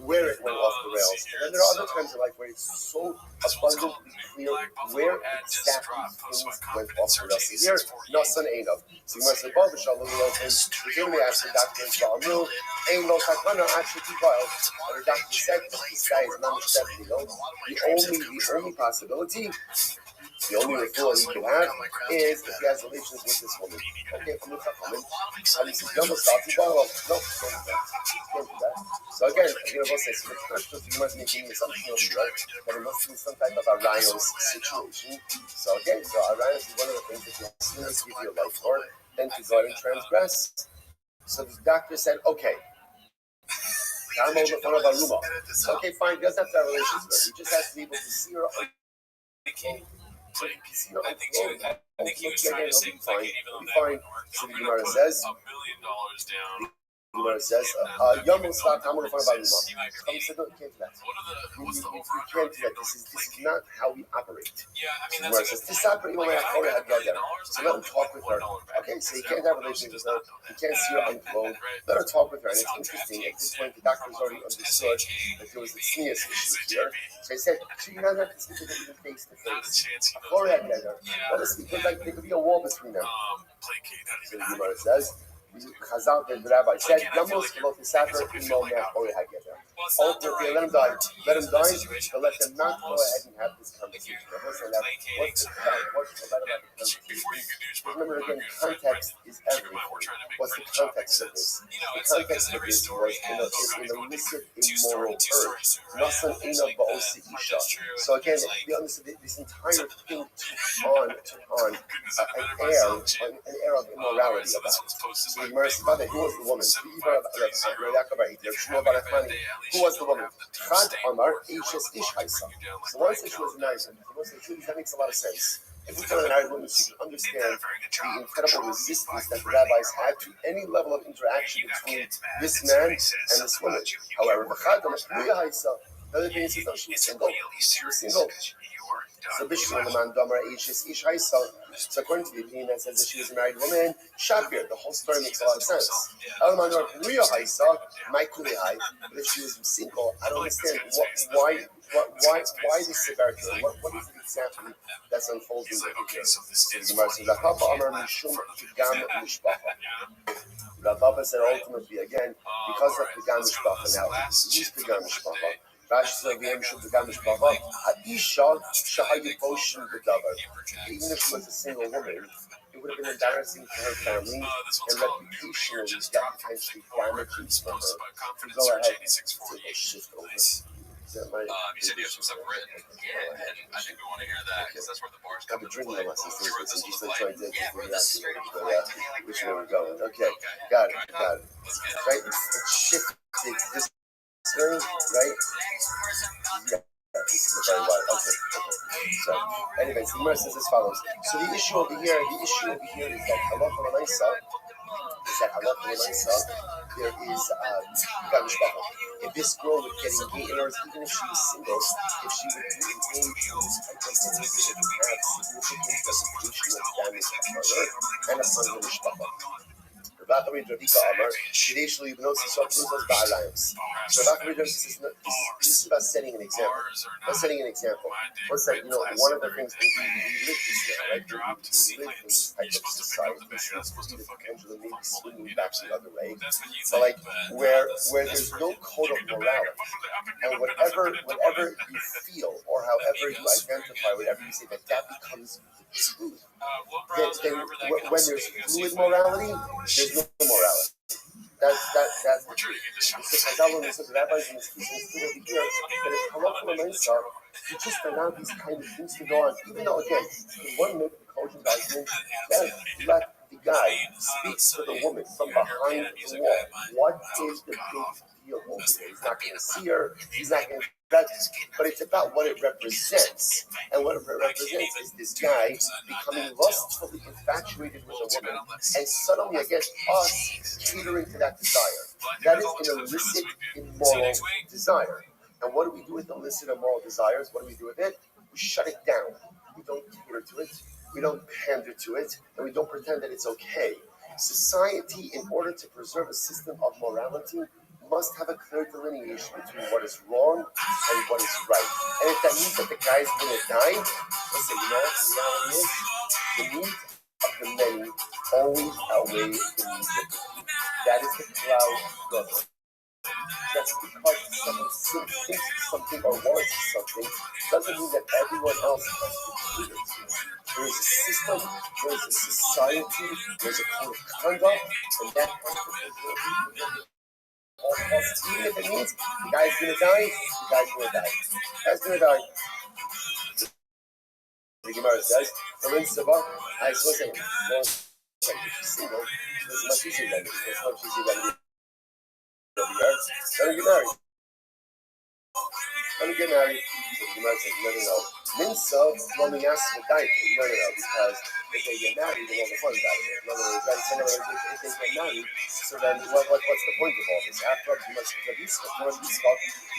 where it went off the rails. And then there are other times in life where it's so abundantly clear where exactly things went off the rails. So here, Nasan Einav. So you must say, Baruch Shalom, legitimately asked the doctor in Shalom, Ein Lo Takana, actually keep wild. And the doctor said, this guy is not accepting, the only possibility, the only referral he can have is if he has relations with this woman. Okay, from the woman. And he says, no, don't do that. So again, I will say, so the first you must be giving something else, right? But it must be some type of Arayos situation. So again, Arayos is one of the things that you have to give your life for, then to go ahead and transgress. So the doctor said, okay. Okay, fine, he doesn't have to have relations with her. He just has to be able to see her. I think he was trying to say, fine. So the Gemara says, $1 million down. Gemara says, Yom Muslat Hamur Far Balima. He said, no, you can't do that. You can't do that. This is not how we operate. Yeah, I mean, Gemara says, this operates when I had together. So let him talk with her. Okay, so you can't have relations with her. You can't see her unclothed. Let her talk with her. And it's interesting. At this point, the doctor's already understood that there was a sneeze issue here. So he said, so you don't have to speak with her face to face. A forehead together. Let us speak. There could be a wall between them. So the Gemara says, Chazal, the Rabbi said, "Yamos lo tisaper imo me'achorei hageder." ultimately let him die. Let him die, but let them not go ahead and have this conversation. What's the remember again, context is everything. What's the context of this? The context of this was in an illicit, immoral urge. Nasan ina ba'osi isha. So again, we understand this entire thing took on an air of immorality about it. So the Gemara says, who was the woman? Who was the woman? Chad Amar Ishes Ish Haisa. So one says she was a nice woman. That makes a lot of sense. If we tell an Arab woman, you can understand the incredible resistance that the rabbis had to any level of interaction between this man and this woman. However, the other thing is that she was single. She was single. So according to the opinion that says that she was a married woman, Shapir, the whole story makes a lot of sense. But if she was single, I don't understand why this severity. What is the example that's unfolding here? Rabbi said ultimately again, because of the Pagam Mishpacha. Now, who's Pagam Mishpacha? Rashi said the Yom Shul Pagam Mishpacha. Ha'isha shahayu boshin b'davar. Even if she was a single woman, it would have been embarrassing for her family and reputationally that potentially damaging for her to go ahead and shift over. You said you have some stuff written. Yeah, and I think we want to hear that because that's where the bars come into play. We wrote this on the flight. Which way we're going. Okay, got it. Right, it's shifting. This very, right? Yeah. This is a very wide. Okay. So, anyways, the Gemara says as follows. So the issue over here is that halacha l'maisa. There is if this girl would get engaged, even if she was single, if she would be engaged in this type of behavior, it would have significant justification of damage upon her and upon the mishpacha. Rabbi Amar, traditionally, we know this So Rabbi says this is about setting an example. What's that? One of the things we live this now, right? We live in this type of society. The pendulum maybe swinging back the other way. But like where there's no code of morality, and whatever you feel or however you identify, whatever you say, that becomes the truth. Then when there's fluid morality, there's no morality. That's the truth. The rabbis in this case over here, but it's halacha l'maisa, you just allow these kind of things to go on, even though again, one make the cogent argument that let the guy speak to the woman from behind the wall. What is the big deal over there? He's not going to see her. He's not going to. But it's about what it represents. And what it represents is this guy becoming lustfully infatuated with a woman and suddenly against us catering to that desire. That is an illicit, immoral desire. And what do we do with illicit, immoral desires? What do we do with it? We shut it down. We don't cater to it. We don't pander to it. And we don't pretend that it's okay. Society, in order to preserve a system of morality, must have a clear delineation between what is wrong and what is right. And if that means that the guy's going to die, listen, the reality is the need of the many always outweighs the need of the few. That is the cloud government. Just because someone thinks something or wants something doesn't mean that everyone else has to do it. There is a system, there is a society, there's a code of conduct, and that has to be even if it means the guy's gonna die, the guy's gonna die. The guy's gonna die. The Gemara says, "From Sabah, I was looking. Single, it's much easier than me. It's much easier than me. Let him get married. Let him get married." So the Gemara says, "No. Minsa, let me ask the guy. No, because if they get married, then all the fun dies. In other words, if they get married, so then what's the point of all this? After you must be the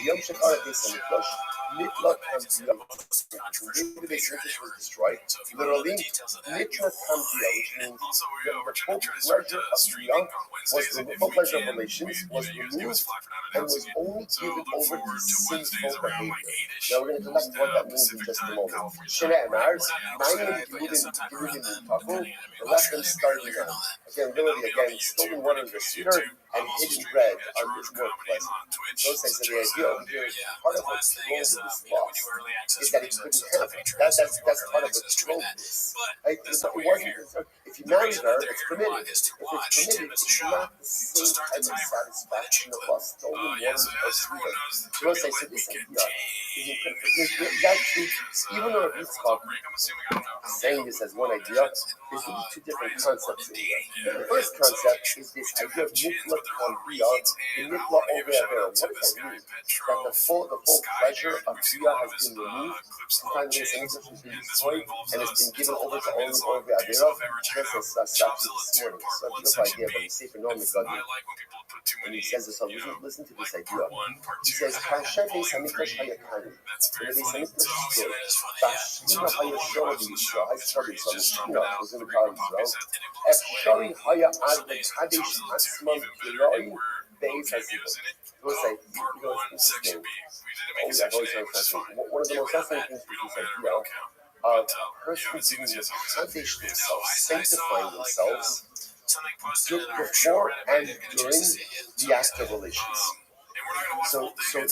Yom Shekar Beis Hamikdash, Nitla Kambia, most controversial the base figure English ever. was destroyed. So if you want to know the Literally, details of that, Nitla Kambia, which means Also, the we're full trying to start pleasure of streaming Bia on was Wednesdays. the If full we pleasure of can, relations was you guys give us removed flack for not and was announcing it. only So given look over to forward to sinful Wednesdays around like behavior. 8-ish. Now we're going to come back to what that means in Pacific just a time, moment. California Shana time. and ours, not nine outside, but yeah, moving sometime around then, Taco, depending on, I mean, the left and Australia, starting earlier and on. all that. Availability again, stolen water is the sweeter and I'm also hidden streaming bread at on George this more Comedy pleasant. on Twitch. Those things, so the idea over here is Yeah, part the of what last thing drove is, this you know, we loss do early access is for that it these couldn't episodes on have it. Patreon, so if you want That's early part of what access, join drove that. this. But that's not It what you're wasn't. here. If you The marry reason her, that they're it's here permitted. is to If it's watch permitted, Tim as a it's shop. not the So same start type the of timer. Play the satisfaction jingle. of us stolen Yes, waters or as everyone sweeter. knows, So could let's be say, a so late this weekend idea is incredible. It's actually, even though Rabbi everyone's on Yitzchak break, I'm assuming. I don't know. saying this as one idea, there's really two different concepts in here. The first concept is this idea of nitla kambia, the nitla over. What does that mean? That the full pleasure of Bia has been removed, and the base English has been destroyed, and has been given over to only over Avera, just as Sasaki this morning. So a beautiful idea, but it's safe and normally God. And he says this, so listen to this idea. He says, Kashem base Hamikdash hayakani. When the base Hamikdash stood, Bashina hayashora b'Yisrael, hayashora b'Yisrael, Shina was in the power of Israel. Efshari haya ad v'kadesh atzmam kiloi beis hazivot. We'll say, it's interesting. I've always heard fascinating. One of the most fascinating things with this idea of persons being kaddish themselves, sanctifying themselves before and during the act of relations. So I think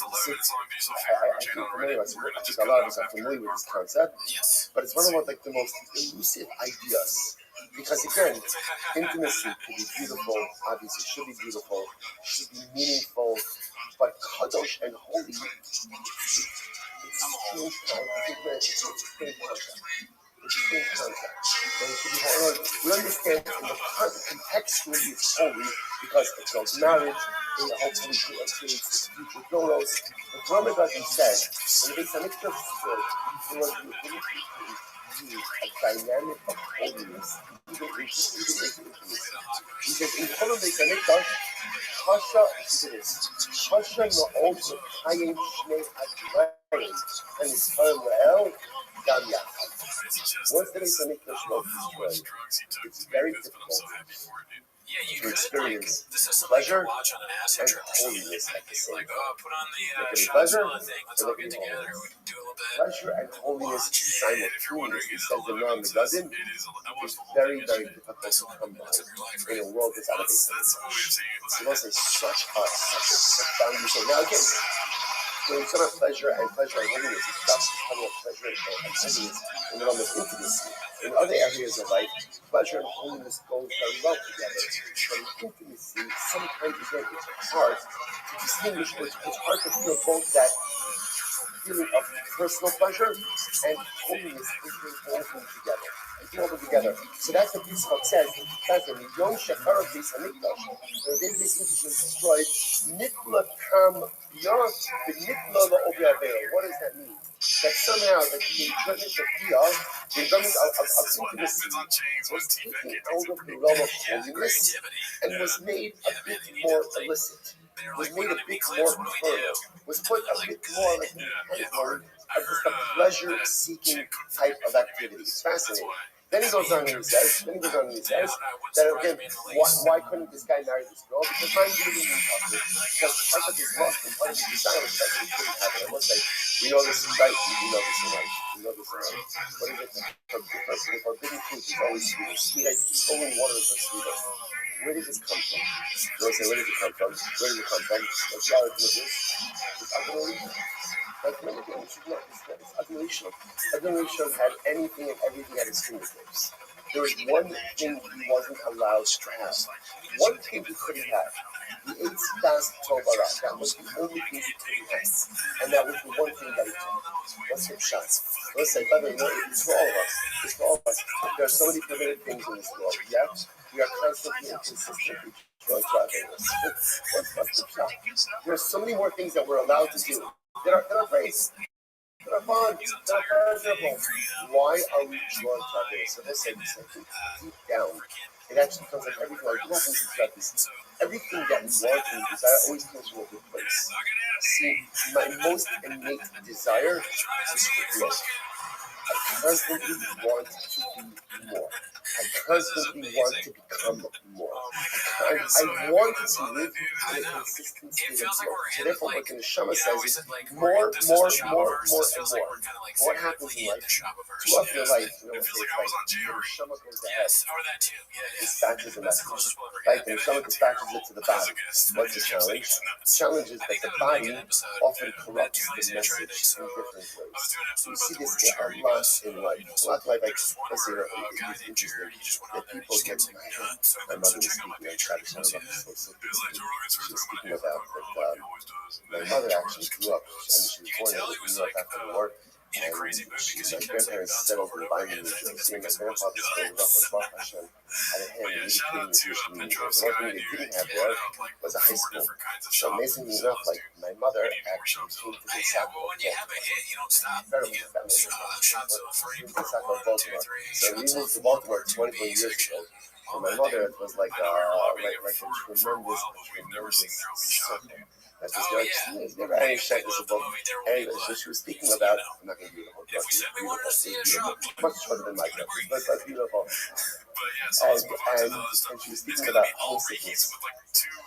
for many of us, I think a lot of us are familiar with this concept, but it's one of the most elusive ideas. Because again, intimacy can be beautiful, obviously should be beautiful, should be meaningful, but kadosh and holy, it's strange concept. It's a strange concept. We understand in the contextually it's holy because it shows marriage, it hopefully creates future doros. But Ramadan said, when the Beis Hamikdash stood, there was the ability to use a dynamic of holiness, even intimacy. He says, in front of the Beis Hamikdash, Hasha, Hasha Ma'od Mekayim Shnei Advarim, and it's Harel Gam Yachad. Once the Beis Hamikdash was destroyed, it's very difficult to experience pleasure and holiness at the same time. It can be pleasure, and it can be holiness. Pleasure and holiness simultaneously, says the Noam Megadim, is very, very difficult to come by in a world that's out of Beis Hamikdash. So those are such a profound use. Now again, when we talk about pleasure and holiness, it's not talking about pleasure and holiness in the realm of intimacy. In other areas of life, pleasure and holiness go very well together. But in intimacy, sometimes it's hard to distinguish, it's hard to feel both that feeling of personal pleasure and holiness woven together. So that's what this book says. It says in Yom Shachar of Beis Hamikdash, the day the Beis Hamikdash was destroyed, Nitla Kam Biyah, the Nitla La'obi Avera. What does that mean? That somehow that the enjoyment of Biyah, the enjoyment of intimacy, was taken out of the realm of holiness and was made a bit more illicit. Was made a bit more carnal, was put a bit more like in the category of just a pleasure-seeking type of activity. It's fascinating. Then he goes on and he says, that again, why couldn't this guy marry this girl? Because mind you, he didn't talk to her. Because part of his lust and part of his desire was that he couldn't have it. I must say, we know this is right. We know this is right. What is it? The forbidden fruit is always sweeter. Sweet, stolen waters are sweeter. Where did this come from? They'll say, where did it come from? Where did it come from? What's the origin of this? It's admiration. Like many things, it's admiration. Admiration had anything and everything at his fingertips. There was one thing he wasn't allowed to have. One thing he couldn't have. He ate fast Torah. That was the only thing he couldn't have. And that was the one thing that he took. What's your shot? Let's say, by the way, it's for all of us. It's for all of us. There are so many permitted things in this world. Yet, we are constantly and consistently going to our favorites. What's the shot? There are so many more things that we're allowed to do. That are great. That are fun. That are pleasurable. Why are we drawn to our favorites? So let's say deep down, it actually comes like everything. Like, you have to think about this. Everything that we want and desire always comes from a good place. See, my most innate desire is to grow. I constantly want to be more. I constantly want to become more. I want to live in a consistent state of growth. So therefore, what the neshama says is more, and more. What happens in life? Too often in life, you know, it's like the neshama goes ahead, dispatches a message. Right? The neshama dispatches it to the body. What's the challenge? The challenge is that the body often corrupts the message in different ways. We see this a lot in life. A lot of life, like, let's say, it's interesting that people get, my mother was speaking, I tried to tell her about this so sick. She was speaking about that my mother actually grew up, she was born in New York after the war, and my grandparents settled in Binding, New Jersey, and my grandfather still was up with Baruch Hashem, had a hand in educating the Jewish community. The one thing they didn't have there was a high school. So amazingly enough, like, my mother actually came to the South of Baltimore. So we moved to Baltimore 20 years ago. For my mother, it was like a tremendous circle. That's just like, she never had any check this book. Anyway, so she was speaking about, I'm not going to do the whole book, beautiful, much shorter than my book, but it's beautiful. And she was speaking about homesickness.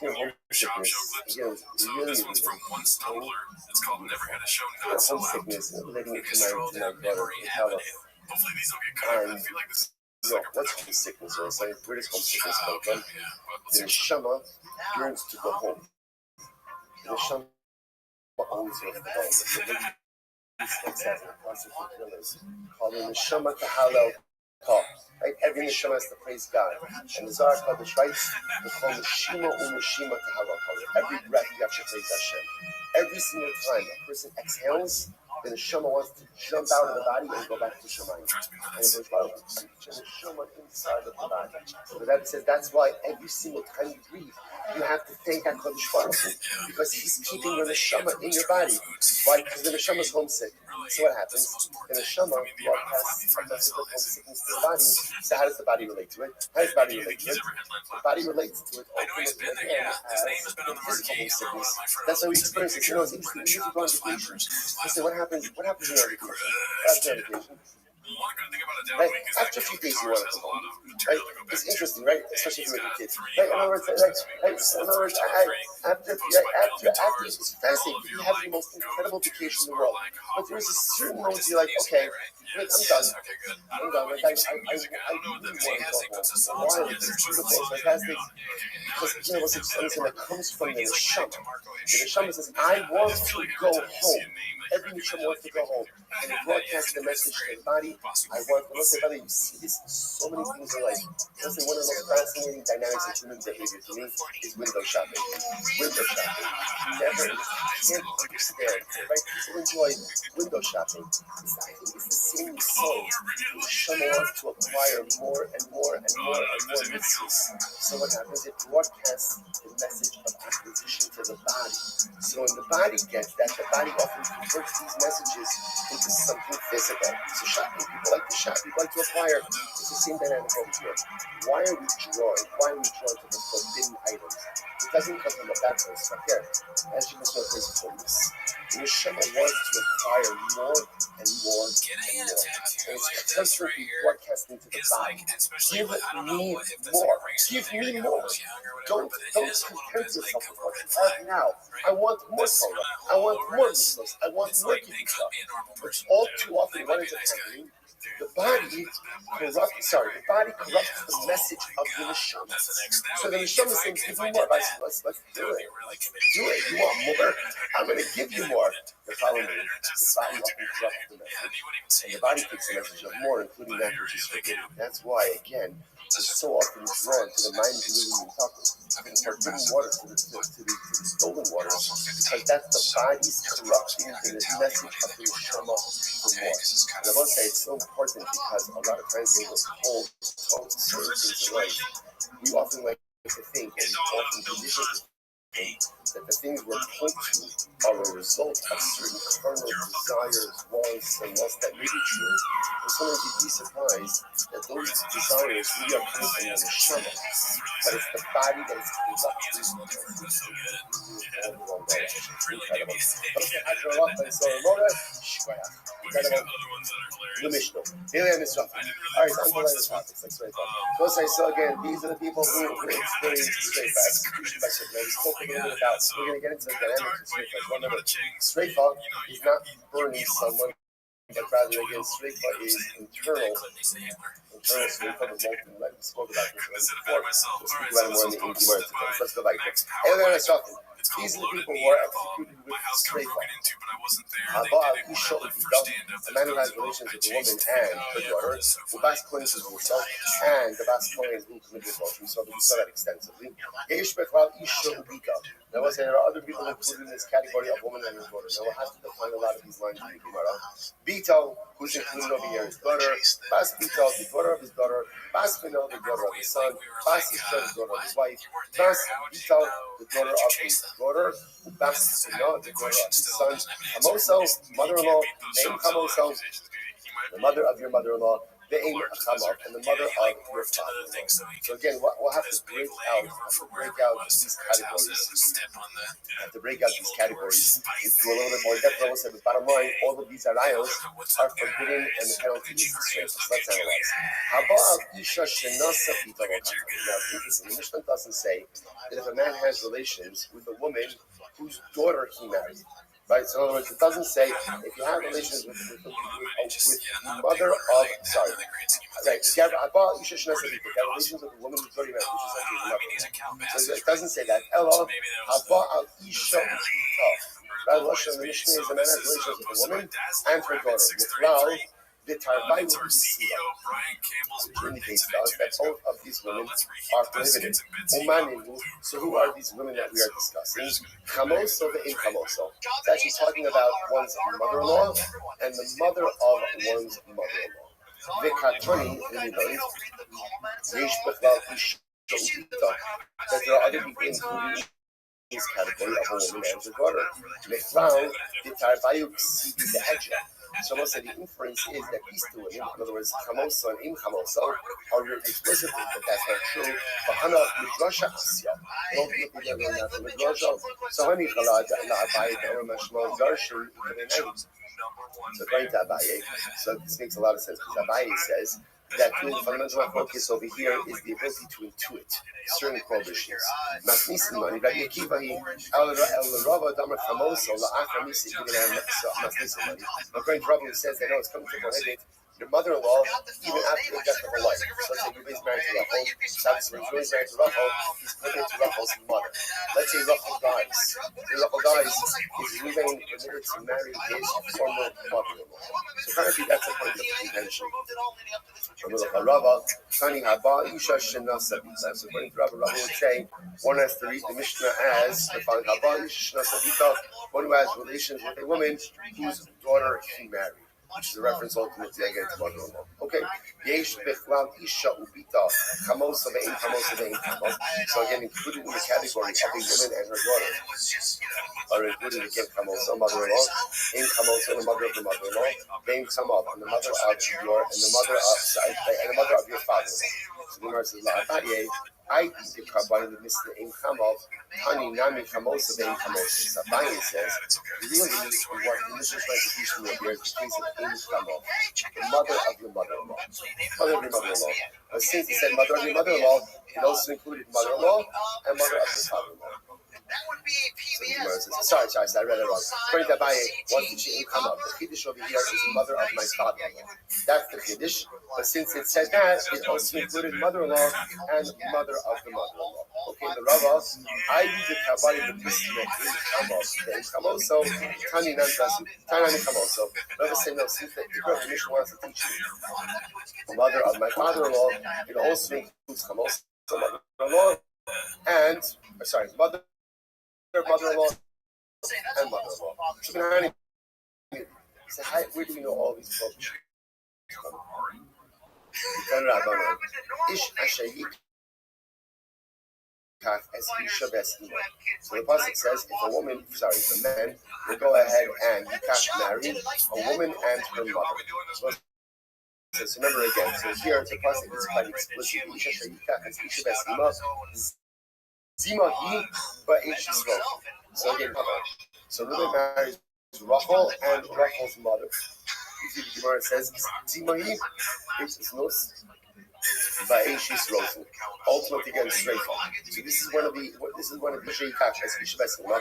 You know, homesickness, you know, really, homesickness, relating it to my brother in California. No, what's homesickness? Or like, where does homesickness come from? The neshama yearns to go home. The neshama always wants to go home. It says in the concept of killers, called the neshama to halal call. Right? Every neshama has to praise God. And the Zohar Kadosh writes, we call neshima neshima to halal call. Every breath you have to praise Hashem. Every single time a person exhales, the neshama wants to jump out of the body and go back to Shemayim. And it goes, wow, the neshama inside of the body. So the Rabbi says that's why every single time you breathe, you have to thank HaKadosh Baruch Hu, because He's keeping the neshama in your body. Why? Because the neshama is homesick. So what happens? The neshama broadcasts a message of homesickness to the body. So how does the body relate to it? How does the body relate to it? The body relates to it ultimately as physical homesickness. That's why we experience it. You know, it's easy to go on vacation. So what happens in our vacation? After vacation, right? After a few days, you want to come home. Right? It's interesting, right? Especially if you're with kids. Right? In other words, after it's fascinating. You have the most incredible vacation in the world. But there's a certain moment you're like, okay, wait, I'm done. Like, I really want to go home. Why? It's beautiful. It's fantastic. Because, you know, it's something that comes from the neshama. The neshama says, I want to go home. Every neshama wants to go home. And it broadcasts the message to the body. I want to say, brother, you see this so many things in life. Listen, one of the most fascinating dynamics of human behavior to me is window shopping. Window shopping. You can't understand. Right? People enjoy window shopping. I think it's the same soul. The neshama wants to acquire more and more and more and more mitzvahs. So what happens? It broadcasts the message of acquisition to the body. So when the body gets that, the body often converts these messages into something physical. So shopping, people like to shop, people like to acquire. It's the same dynamic over here. Why are we drawn? Why are we drawn to the forbidden items? It doesn't come from a bad place, but here, as you must know, there's fullness. The neshama wants to acquire more and more and more. And it's constantly broadcasting to the body. Give me more. Give me more. Don't compare yourself with what you have now. I want more Torah. I want more mitzvahs. I want more kibbutz. But all too often, what is happening? The body corrupts the message of the neshama. So the neshama is saying, give me more. Let's do it. Do it. You want more? I'm going to give you more. The following day, the body often corrupts the message. And the body takes the message of more, including that which is forbidden. That's why, again, it's so often drawn to the mind of the living talking. The forbidden water to the stolen water, because that's the body's corrupting the message of the neshama for more. And I want to say it's so important because a lot of times when we're told certain things in life, we often like to think, and we often condition to think is that the things we're told to are a result of certain carnal desires, wants, and lusts that may be true. And sometimes you'd be surprised that those desires really are coming from the neshama, but it's the body that is corrupted in all the wrong direction. Incredible. The Mishnah. All right, unrelated topics. Let's write that. So again, these are the people who experience straight execution by certain. We spoke a little bit about. We're going to get into the dynamics of straight fight. Remember, straight fight is not burning someone, but rather again, straight fight is internal straight fight of molten lead. We spoke about this before. We'll speak about it more in the Gemara today. So let's go back there. These are the people who are executed with straight fight. A man who has relations with a woman and her daughter, who bas cleanses himself, and the bas Kohen who committed adultery. So we saw that extensively. Now, we'll say there are other people included in this category of woman and her daughter. Now, we'll have to define a lot of these lines in the Gemara. Bito, who's included over here, his daughter. Bas Bito, the daughter of his daughter. Bas Bino, the daughter of his son. Bas Isha, the daughter of his wife. Bas Bito, the daughter of his daughter. Bas Bino, the daughter of his son. Hamoso, mother-in-law. Name Hamoso, the mother of your mother-in-law. The aim of Hamok, and the mother of your father. So again, we'll have to break out these categories. Have to break out these categories into a little bit more depth. We'll say the bottom line: all of these arayos are forbidden, and the penalty is the same. So let's analyze. Now, the Mishnah doesn't say that if a man has relations with a woman whose daughter he married. Right, so in other words, it doesn't say if you have relations with the mother of, right, if you have relations with a woman who's already married, which is like mother. So it doesn't say that. Ella, right, Lashon, the Mishnah is a man has relations with a woman and her daughter. The Tarbai indicates to us that both of these women are prohibited. So who are these women that we are discussing? Chamoso ve'im chamoso. It's actually talking about one's mother-in-law and the mother of one's mother-in-law. V'katoni, that there are other people including this category of a woman and her daughter. Mechlau, the Tarbai the Hajra. So most of the inference is that these two women, in other words, Chamoso and Im Chamoso, are written explicitly, but that's not true. Bahana Midrasha Asya. Don't look at the Midrasha. So Hani Chalad La'abai Da'or Mashmal Darshan Ikanenayim. So according to Abaye, so this makes a lot of sense, because Abaye says that the fundamental focus over here is the ability to intuit certain prohibitions. Masnisimani, Rabbi Akiva, El Rava Damar Chamoso, La'achar Misi, Masnisimani. According to Rabbi, who says that no, it's coming to prohibit your mother-in-law even after the death of her life. So let's say Ruben is married to Rachel. So when Ruben is married to Rachel, he's prohibited to Rachel's mother. Let's say Rachel dies. When Rachel dies, is Ruben permitted to marry his former mother-in-law? So apparently that's a point of contention. So according to Rabbi, would say one has to read the Mishnah as the following: one who has relations with a woman whose daughter he married. Which is a reference ultimately again to mother-in-law. Okay. So again, included in the category of a woman and her daughter are included again Chamoso, mother-in-law, in Chamoso, the mother of the mother-in-law, being Chamov, and the mother of your and the mother of your father. So the Gemara says, La'abaye, I think the Kabbalah the Mishnah in Chamov, Tani Nami Chamoso, being Chamoso. Abaye says, really, what the Mishnah is trying to teach me here is the case of in Chamov, the mother of your mother-in-law. Mother of your mother-in-law. But since he said mother of your mother-in-law, it also included mother-in-law and mother of your father-in-law. So sorry, I read it wrong. According to Abaye, once the She'im come up, the Kiddush over here is mother of my father-in-law. That's the Kiddush. But since it said that, it also included mother-in-law and mother of the mother-in-law. Okay, the Rava, I use the Kabbalah the Mishnah in Kamos. So Tani Nantasu, Tani Kamoso. Rava said no, since the Mishnah wants to teach me the mother of my father-in-law, it also includes Kamos, so mother-in-law, and mother-in-law and mother-in-law. So where do we know all these folks? Ish Ashayik as Isha Vestima. So the pasuk says, if a man will go ahead and marry a woman and her mother. So remember again, so here the pasuk is quite explicit. Isha Shayika as Isha Vestima. Zimahi Ba'ish Yisrael. So again, so Reuben marries Rachel and Rachel's mother. The Gemara says Zimahi Ba'ish Yisrael. Ultimately again straight on. So this is one of the Shayikach as Isha Vesima.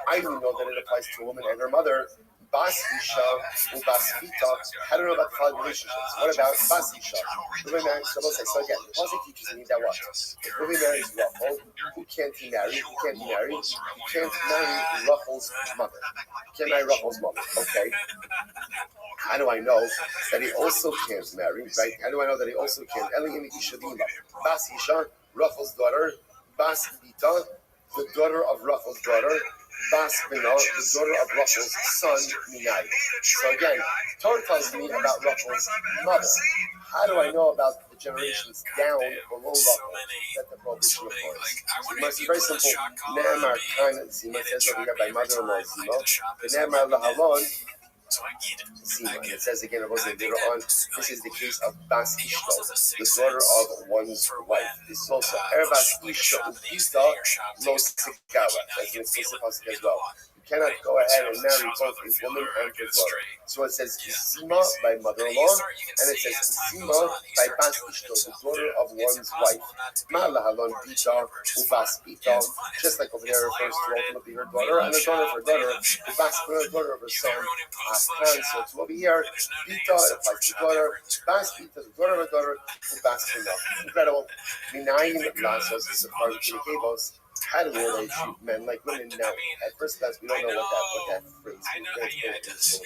I do know that it applies to a woman and her mother. Bas Isha and Bas Vita. I don't know about the relationships. What about Bas Isha? Reuben marries, so again, the Pasuk teaches me that what? If Reuben marries Rachel, who can't he marry? He can't marry Rachel's mother. He can't marry Rachel's mother. Okay. How do I know that he also can't marry? Right? How do I know that he also can't? Eli Isha Dima. Bas Isha, Rachel's daughter. Bas Vita, the daughter of Rachel's daughter. Bas Bina, the daughter of Rachel's son, Minai. So again, Torah tells me about Rachel's mother. How do I know about the generations down below Rachel that the prohibition applies? It's very simple. Ne'emar Kana Zima says over here by mother-in-law Zima. The Ne'emar Lahalon Zima. It says again, it wasn't later on. This is the case of Bas Ishto, the daughter of one's wife. This is also Erbas Ishto Ubita Lo Sikara. That's an explicit pasuk as well. You cannot go ahead and marry both a woman and her daughter. So it says Zima by mother-in-law, and it says Zima by Bas Ishto, the daughter of one's wife. Ma'alahalon Bita Ubas Bita, just like over there refers to ultimately her daughter, and the daughter of her daughter, Ubas, the daughter of her son. So to over here, Bita applies to daughter, Bas Bita, the daughter of her daughter, Ubas Bita. Incredible. Minayin Lasos is a part of the Kevos. How do we know they treat men like women? Now, at first glance, we don't know what that phrase means.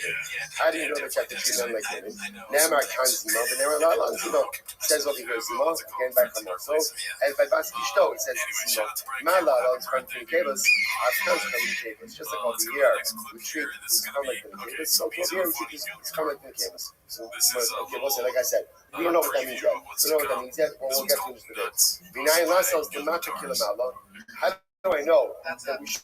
How do you know that you have to treat men like women? Ne'emar Kan Zima, but Ne'emar La'alan Zima. It says over here Zima, again by Hamoso, and by Bas Ishto, it says Zima. Ma'La'alan is from Kevos, Afkan is from Kevos. Just like over here, we treat this come like the Kevos, so over here we treat this come like the Kevos. So, okay, listen, like I said, we don't know what that means yet. We don't know what that means yet, but we'll get to this today. V'nayin lasos the matakil ma'ala. How do I know that we should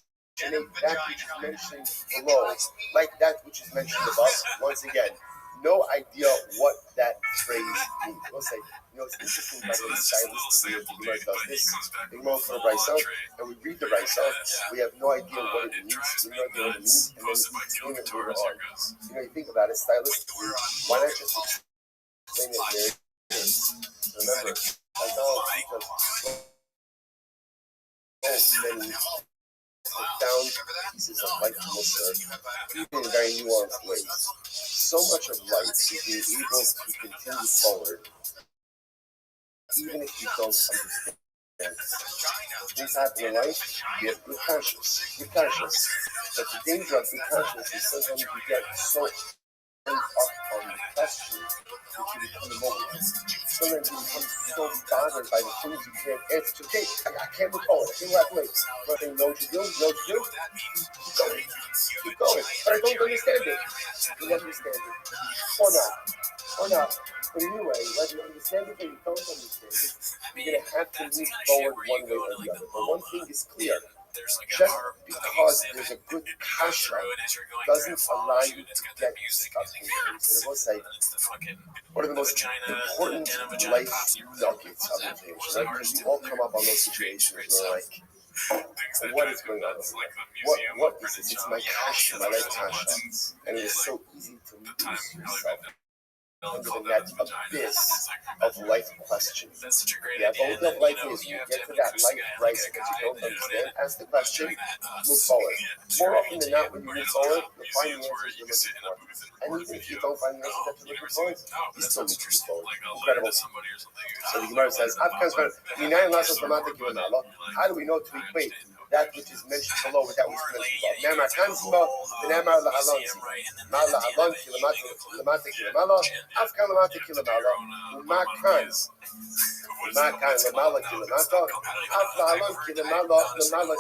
make that which is mentioned below, like that which is mentioned above? Once again, no idea what that phrase means. We'll say, it's interesting by the stylistically the Gemara does this. The Gemara for the Raisa, and we read the Raisa, we have no idea what it means. We have no idea what it means, and then we explain it later on. So, you think about it stylistically. Why not just explain it there? Remember, idolatry does so many profound pieces of life in this earth, even in very nuanced ways. So much of life is being able to continue forward, even if you don't understand. Things happen in life, you have good conscience. But the danger of good conscience is sometimes you get so up on the question that you become immobile. Sometimes you become so bothered by the things you can't answer. Okay, I can't recall it. I can't calculate. But I know what you do. Keep going. But I don't understand it. You understand it. Or not. But anyway, whether you understand it or you don't understand it, you're going to have to move forward one way or the other. But one thing is clear. Just because there's a good kasha doesn't allow you to get stuck in things. And I will say, one of the most important life nuggets of invitation, right? Because we all come up on those situations where we're like, what is going on? What is this? It's my kasha, my life kasha. And it is so easy to lose yourself under the net abyss of life questions. Yeah, but what life is, you get to that life crisis that you don't understand, ask the question, move forward. More often than not, when you move forward, you'll find the answers you're looking for. And even if you don't find the answers that you're looking for, you still need to move forward. Incredible. So the Gemara says, how do we know to equate that which is mentioned below with that which is mentioned above? Ne'emar kan zima, v'ne'emar lahalon zima. Ma lahalon ki lamata ki lamala, afkan lamata ki lamala, u'ma kan lamala ki lamata, af lahalon ki lamala ki lamala.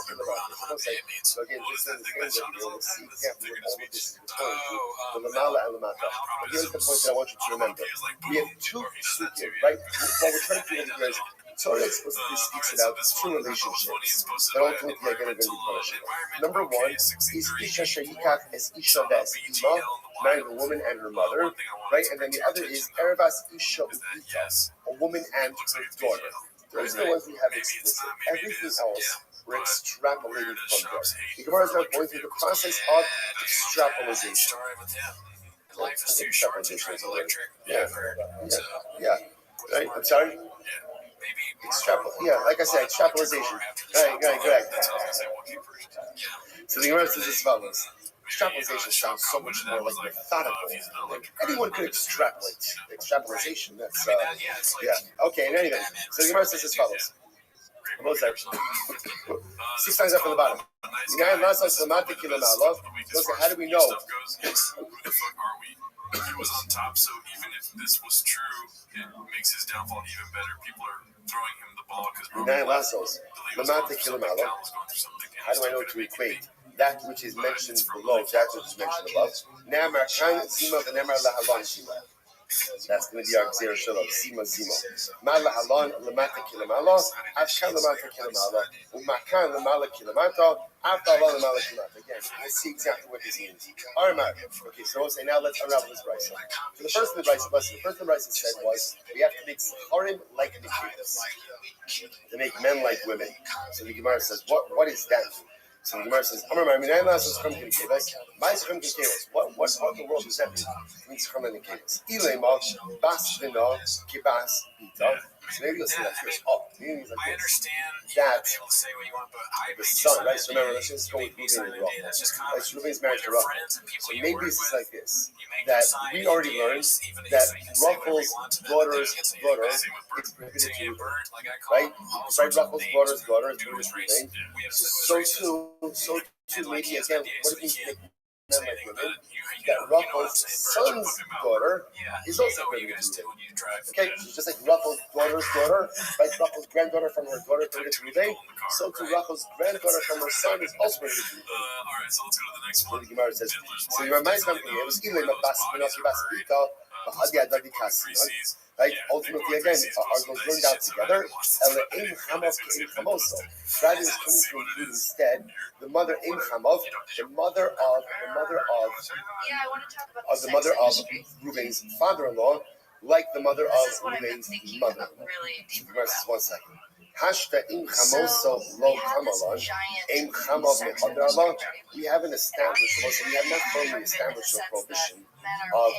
So again, just in the same video, we'll see exactly what all of this is referring to, the lamala and lamata. But here's the point that I want you to remember. We have two psukim, right? What we're trying to do here is Torah explicitly speaks about two relationships that ultimately are going to be punishable. Number one is Isha Shayikach es Isha ves Ima, marrying a woman and her mother, right? And then the other is Erevas Isha Uita, a woman and her daughter. Those are the ones we have explicit. Everything else we're extrapolating from there. The Gemara is now going through the process of extrapolation. Life is too short to try the electric. Yeah. Right? I'm sorry? Like I said, extrapolation. Right. So the Gemara says as follows. Extrapolation sounds so much more like methodical. Like anyone could extrapolate. Extrapolation, that's, Okay, and anyway. So the Gemara says as follows. Both sides. 6 times up from the bottom. How do we know? He was on top, so even if this was true, it makes his downfall even better. People are throwing him the ball because how do I know to equate that which is mentioned below, that which is mentioned above? That's going to be our Gzera Shalom, Zima. Mala halon lemata kilamala, afshan lemata kilamala, umakan lemala kilamata, afdalon lemala kilamata. Again, let's see exactly what this means. Okay, so we'll say now let's unravel this brisa. So the first of the brisa said was we have to make Saharim like the kids, to make men like women. So the Gemara says, what is that? So the Gemara says, what in the world does that mean? It means come in the caves. So maybe you'll say that first. Meaning like I understand that be able to say what you want, but I the son, right? So remember, let's just go with Ruben and Rachel. Right, so Ruben's married to Rachel. So maybe it's like this, that we already learned that Rachel's daughter's daughter is prohibited to Ruben, right? Right, Rachel's daughter's daughter is prohibited to Ruben. So too, maybe again, what it means to make men like women, that Rachel's son's daughter is also prohibited to Ruben. Okay, just like Rachel's daughter's daughter, right? Rachel's granddaughter from her daughter prohibited to Ruben, so too Rachel's granddaughter from her son is also prohibited to Ruben. Alright, so let's go to the next one. The Gemara says, so you reminds me, it was Ilay Mabas Benosi Bas Ita, Bahadi Adadi Kasi, right? Ultimately, again, are those learned out together? Ela Ein Chamav Ke'Ein Chamoso. That is coming to include instead the mother Ein Chamav, the mother of Reuben's father-in-law, like the mother of Reuben's mother. Verse 1 second. Hashta im chamoso lo chamalan, im chamav mechadralan. We haven't established, we have not firmly established a prohibition of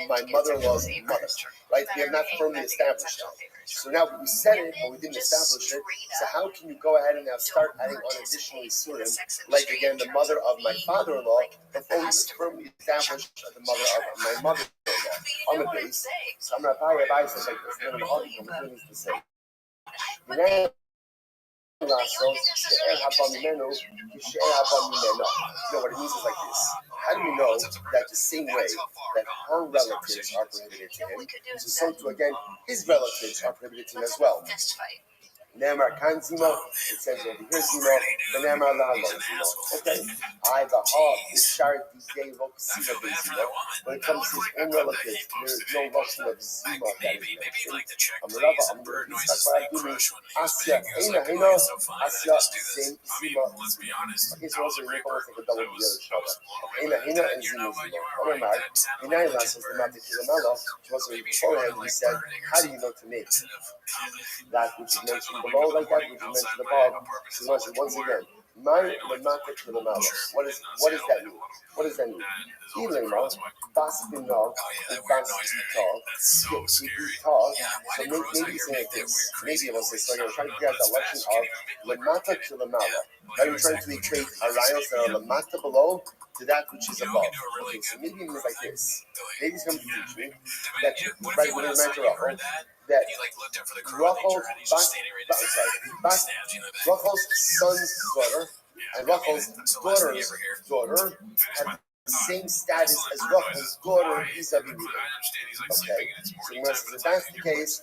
my mother-in-law's mother, right? We have not firmly established that. So now we said it, but we didn't establish it. So how can you go ahead and now start adding on additional isurim, like again the mother of my father-in-law, before we firmly established the mother of my mother-in-law? On the base, so I'm not Rabbi says like this. None of the argument is the same. No, what it means is like this. How do we know that the same way that her relatives are prohibited to him, so too again, his relatives are prohibited to him as well? Nemar kan zimo, it says over here zimo, the nemar la zimo. Okay, I baha ishar dikei vok zimo bezimo. When it comes to his own relatives, there is no notion of zimo that is mentioned. Amarava amur yitzchak Asya eina heino Asya same zimo. Okay, so also we almost like a double together. Eina heina and zimo zimo. Amar hinai lasos the mati kilamalo. Also beforehand we said, how do you know to make that which is mentioned below like that, which is mentioned above? So once again, my lemata kilamalo. What does that mean? What does that mean? Ilema, baspino, basito, so maybe say like this. Maybe we'll say, so I'm trying to figure out the lesson of lemata kilamalo. I'm trying to equate arayos that are lemata below to that which is above. Okay, so maybe it means like this. Maybe he's going to teach me that, right, when you mention Rachel, that Rachel's son's daughter and Rachel's daughter's daughter have the same status as Rachel's daughter vis-a-vis Reuben. Okay, so if that's the case,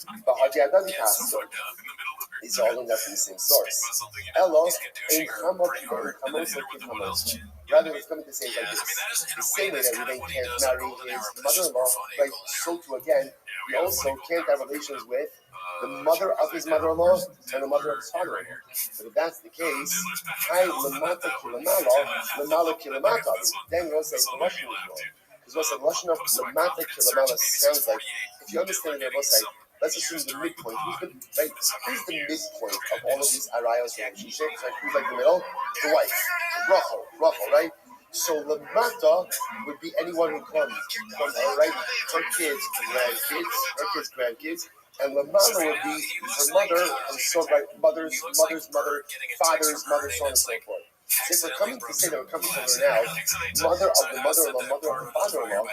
these are all in that from the same source. Elo, ein chamot chamoso kichamoso. Rather, it's coming to say like this. The same way that Reuben can't marry his mother-in-law, right? So too again, we also can't have relations with the mother of his mother-in-law and the mother of his father-in-law. But if that's the case, Hai Lamata Kilamala, Lamala Kilamata. Then we'll say the Russian is wrong. Because we'll say the Russian of Lamata Kilamala sounds like, if you understand it, we'll say, let's assume the midpoint. Who's the midpoint of all of these Arayos relationships? Like, who's like the middle? The wife. Rachel, right? So Lamata would be anyone who comes from her, right? Her kids, grandkids. And Lamala would be her mother, and so right, mother's mother, father's mother, so on and so forth. So if we're coming to say that we're coming to her now, mother of the mother-in-law, mother of the father-in-law,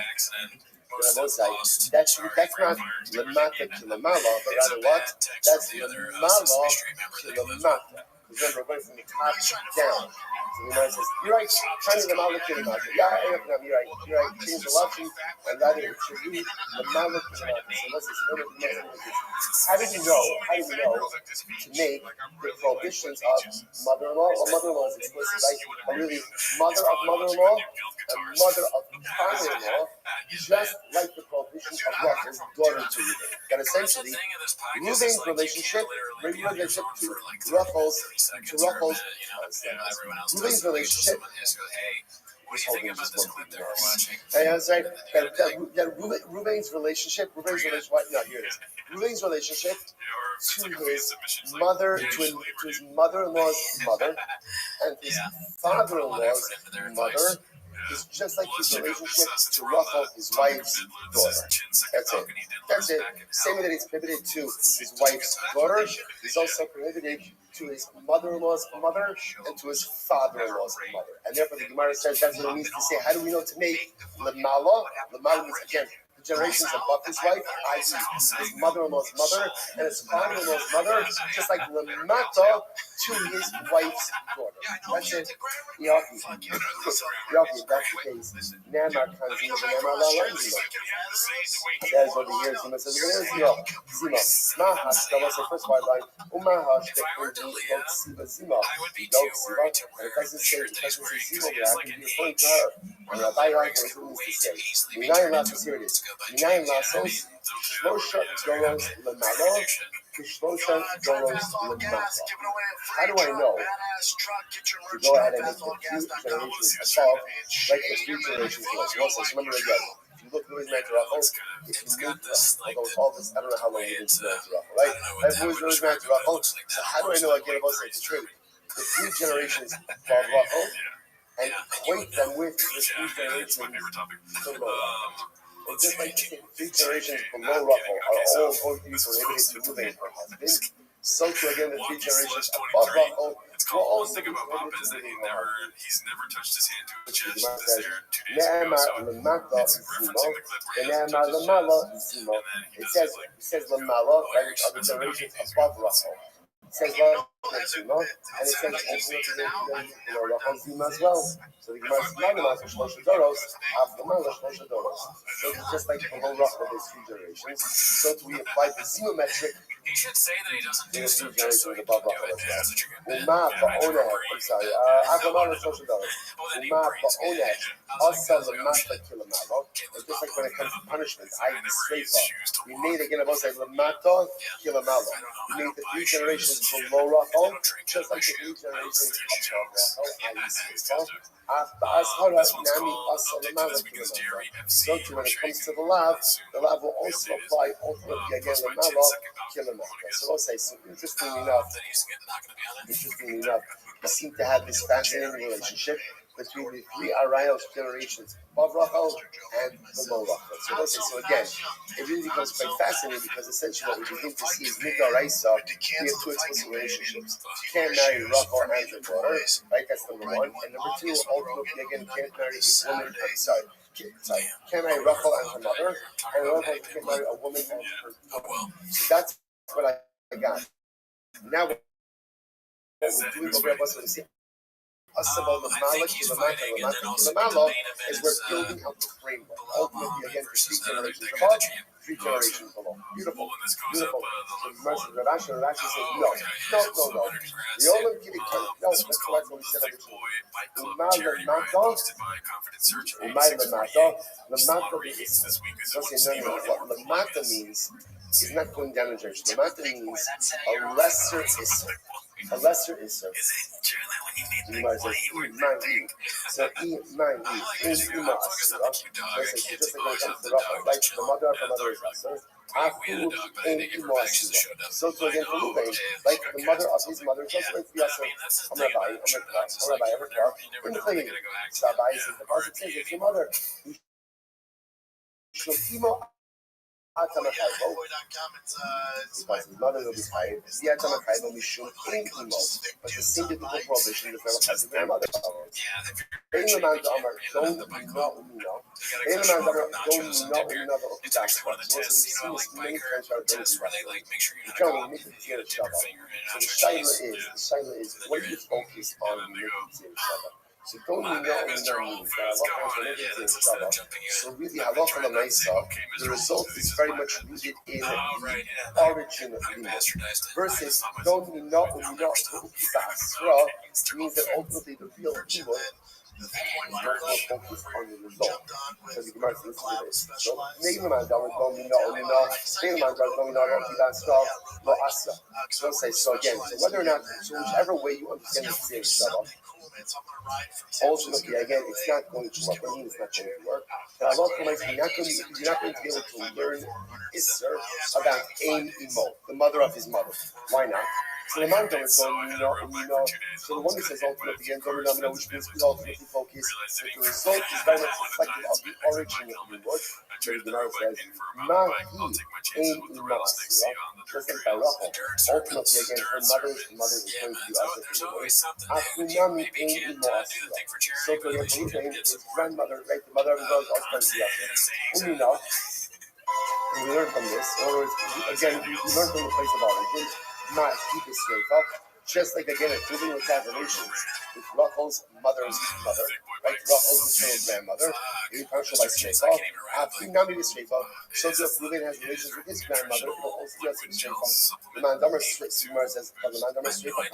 that's not Lamata Kilamala, but rather what? That's Lamala Kilamata. Because remember, we're going from the top down. So the Gemara says, you're right, trying to Lamala Kilamata. Yeah, you're right. Change the lashon, and rather it should be Lamala Kilamata. So let's just how do we know to make the prohibitions of mother-in-law? Well, mother-in-law is explicit, right? But really, mother of mother-in-law and mother of father-in-law, just like the prohibition of Rachel's daughter to Reuben. That essentially, Reuben's relationship to Rachel's, Reuben's relationship. That's right. Ruben's relationship. Here it is. Ruben's relationship to his mother, to his mother-in-law's mother, and his father-in-law's mother is just like his relationship to Rachel, his wife's daughter. That's it. Same way that he's prohibited to his wife's daughter, he's also prohibited to his mother-in-law's mother and to his father-in-law's mother. And therefore the Gemara says that's what it means to say, how do we know to make Lamala? Lamala means, again, the generations above his wife, i.e. his mother-in-law's mother and his father-in-law's mother, just like Lamata to his wife's daughter. That's it. Yaki, that's the case. Namar Kanzima, Namar Lalanzima. Says over here, Zima says, Zima. Mahash, that was the first white line. Umahash, the Zima. And it doesn't say Zima, but I can be referring to her. And Rabbi Yankel is what it means to say. Minayin Lasos, here it is. Minayin Lasos, Shlosha Doros Lamalo, Shlosha Doros Lamata. How do I know to go ahead and make the 2 generations above, like the 3 generations was? Once I remember again, if you look at Louis Mantarachos, if you move, although all this, I don't know how long it is to Mantarachos, right? That's Louis Mantarachos. So how do I know I get about say to trade the 3 generations above Rachel and equate them with the 3 generations below? And just like the 3 generations below Rachel are all going to be prohibited to move in her husband, so to again the 3 generations above Rachel will also be prohibited to move in her husband. He's never touched his hand to a chest. It says Lamala, right, which are the generations above Rachel. It says Zima, and it says Zima as well. So the Gemara says Shlosha Doros, Avdamala Shlosha Doros. So just like below Rachel, there's 3 generations. So we apply the Zima metric. He should say that he doesn't do stuff just so he can do it. I'm sorry. Avdamala Shlosha Doros. Also the Mata Kilamalo. Just like when it comes to punishment, I the Sreifa. We made again about say Lamata Kilamalo. We made the 3 generations below Rachel, just like the 3 generations above Rachel, i.e. Sreifa. So too, when it comes to the lav will also apply ultimately again Lamala Kilamata. So we'll say, so interestingly enough, we seem to have this fascinating relationship between the 3 Arayos generations above Rachel and below Rachel. So we'll say, so again, it really becomes quite fascinating because essentially what we begin to see is Midaraisa, we have 2 explicit relationships. You can't marry Rachel and her daughter, right? That's number 1. And number 2, ultimately again, can't marry a woman, can't marry Rachel and her mother, and Rachel can't marry a woman and her daughter. So that's what I got. Now, what we're doing over here, Asabal Lamala is we're building out the framework. Ultimately, again, 3 generations above, 3 generations below. Beautiful. The Rashi says, no. The Olam Kiri no, that's correct what we said originally. Lamata means, what Lamata means is not going down in generation. Lamata means a lesser isser. A lesser isser. The Gemara says, so mine in ima asura. Just like when it comes to Rabbi, like the mother of the mother is asur. Afu in ima asura. So to again for Ruvain, like the mother of his mother is also going to be asur. I'm Rabbi, in the clinging. Rabbi says the pasuk says it's your mother. Shloimo Atamachayvo. Because his mother will be chayiv. The Atamachayvo mishum in imo. But the sin biblical prohibition is never chayiv their mother. Bein leman damar don't know umino. Bein leman damar don't know umino the okidas. Also we've seen this many times how it goes. You can't make it clear Shabbat. So the shaila is what do you focus on in making it Shabbat? So don't know means that halacha so really halacha l'maisa, the result is very much rooted in the origin of the versus don't know means that ultimately the real evil is not focused on the result. So the Gemara says this. So so again, so whether or not, so whichever way you understand the Shabbat, ultimately, again, it's not going to work. What means it's not going to work? But Allah Ta'ala, you're not going to be able to learn Isser about Ein Imo, the mother of his mother. Why not? So the man is going, so the one who says ultimately, again, which means we ultimately focus, that the result is very much reflective of the origin of the word. So the Gemara says, Mahi Ein Imo Asura, just like by Rachel. Ultimately, again, her mother is going to be us the word. Afunami Ein Imo Asura. So for the Ruvain, his grandmother, right, the mother of his mother, also going to be us. Umina, and we learn from this, in other words, again, we learn from the place of origin. Not keep it straight up, just like again, proving with that relations with Rachel's mother's mother, right? Rachel's maternal grandmother, partial by straight up. Not be straight up. So if Reuben has relations with his grandmother, it'll also be straight up. The Mandamar says, the Mandamar straight up.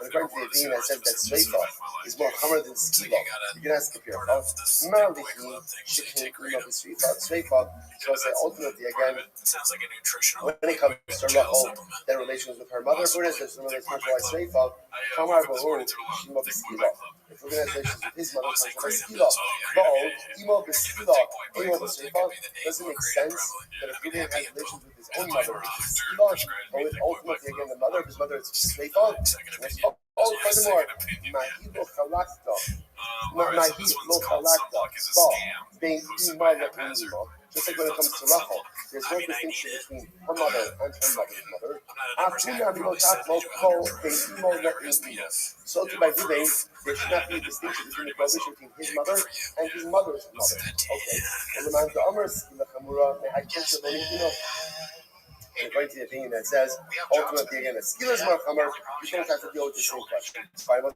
And according to the opinion that says that Shreifa is more Hammer than Skiva, you can ask if you're a Malihi, Shikin, Shreifa, so I say ultimately again, when it comes to Rachel, their relations with her mother, for instance, when it's much like Shreifa, Hamar Bahu, Shima Beskiva. If we're going to relations with his mother, comes from Beskiva. But Imo Beskiva, Imo Beskiva, doesn't make sense that if Reuben has relations with his own mother, Beskiva, but with ultimately again the mother of his mother, it's Shreifa. Oh, furthermore, Mahi lo chalakta, being mother and Imo. Just like when it comes to Rachel, there's no distinction between her mother and her mother's mother. So to by Reuben, there should not be a distinction between the prohibition between his mother and his mother's mother. Okay. And the man to Amers, the Chamura, may I teach you and according to the opinion that says, ultimately again, that skill is more Chamur, you don't have to deal with the same question. Part 1.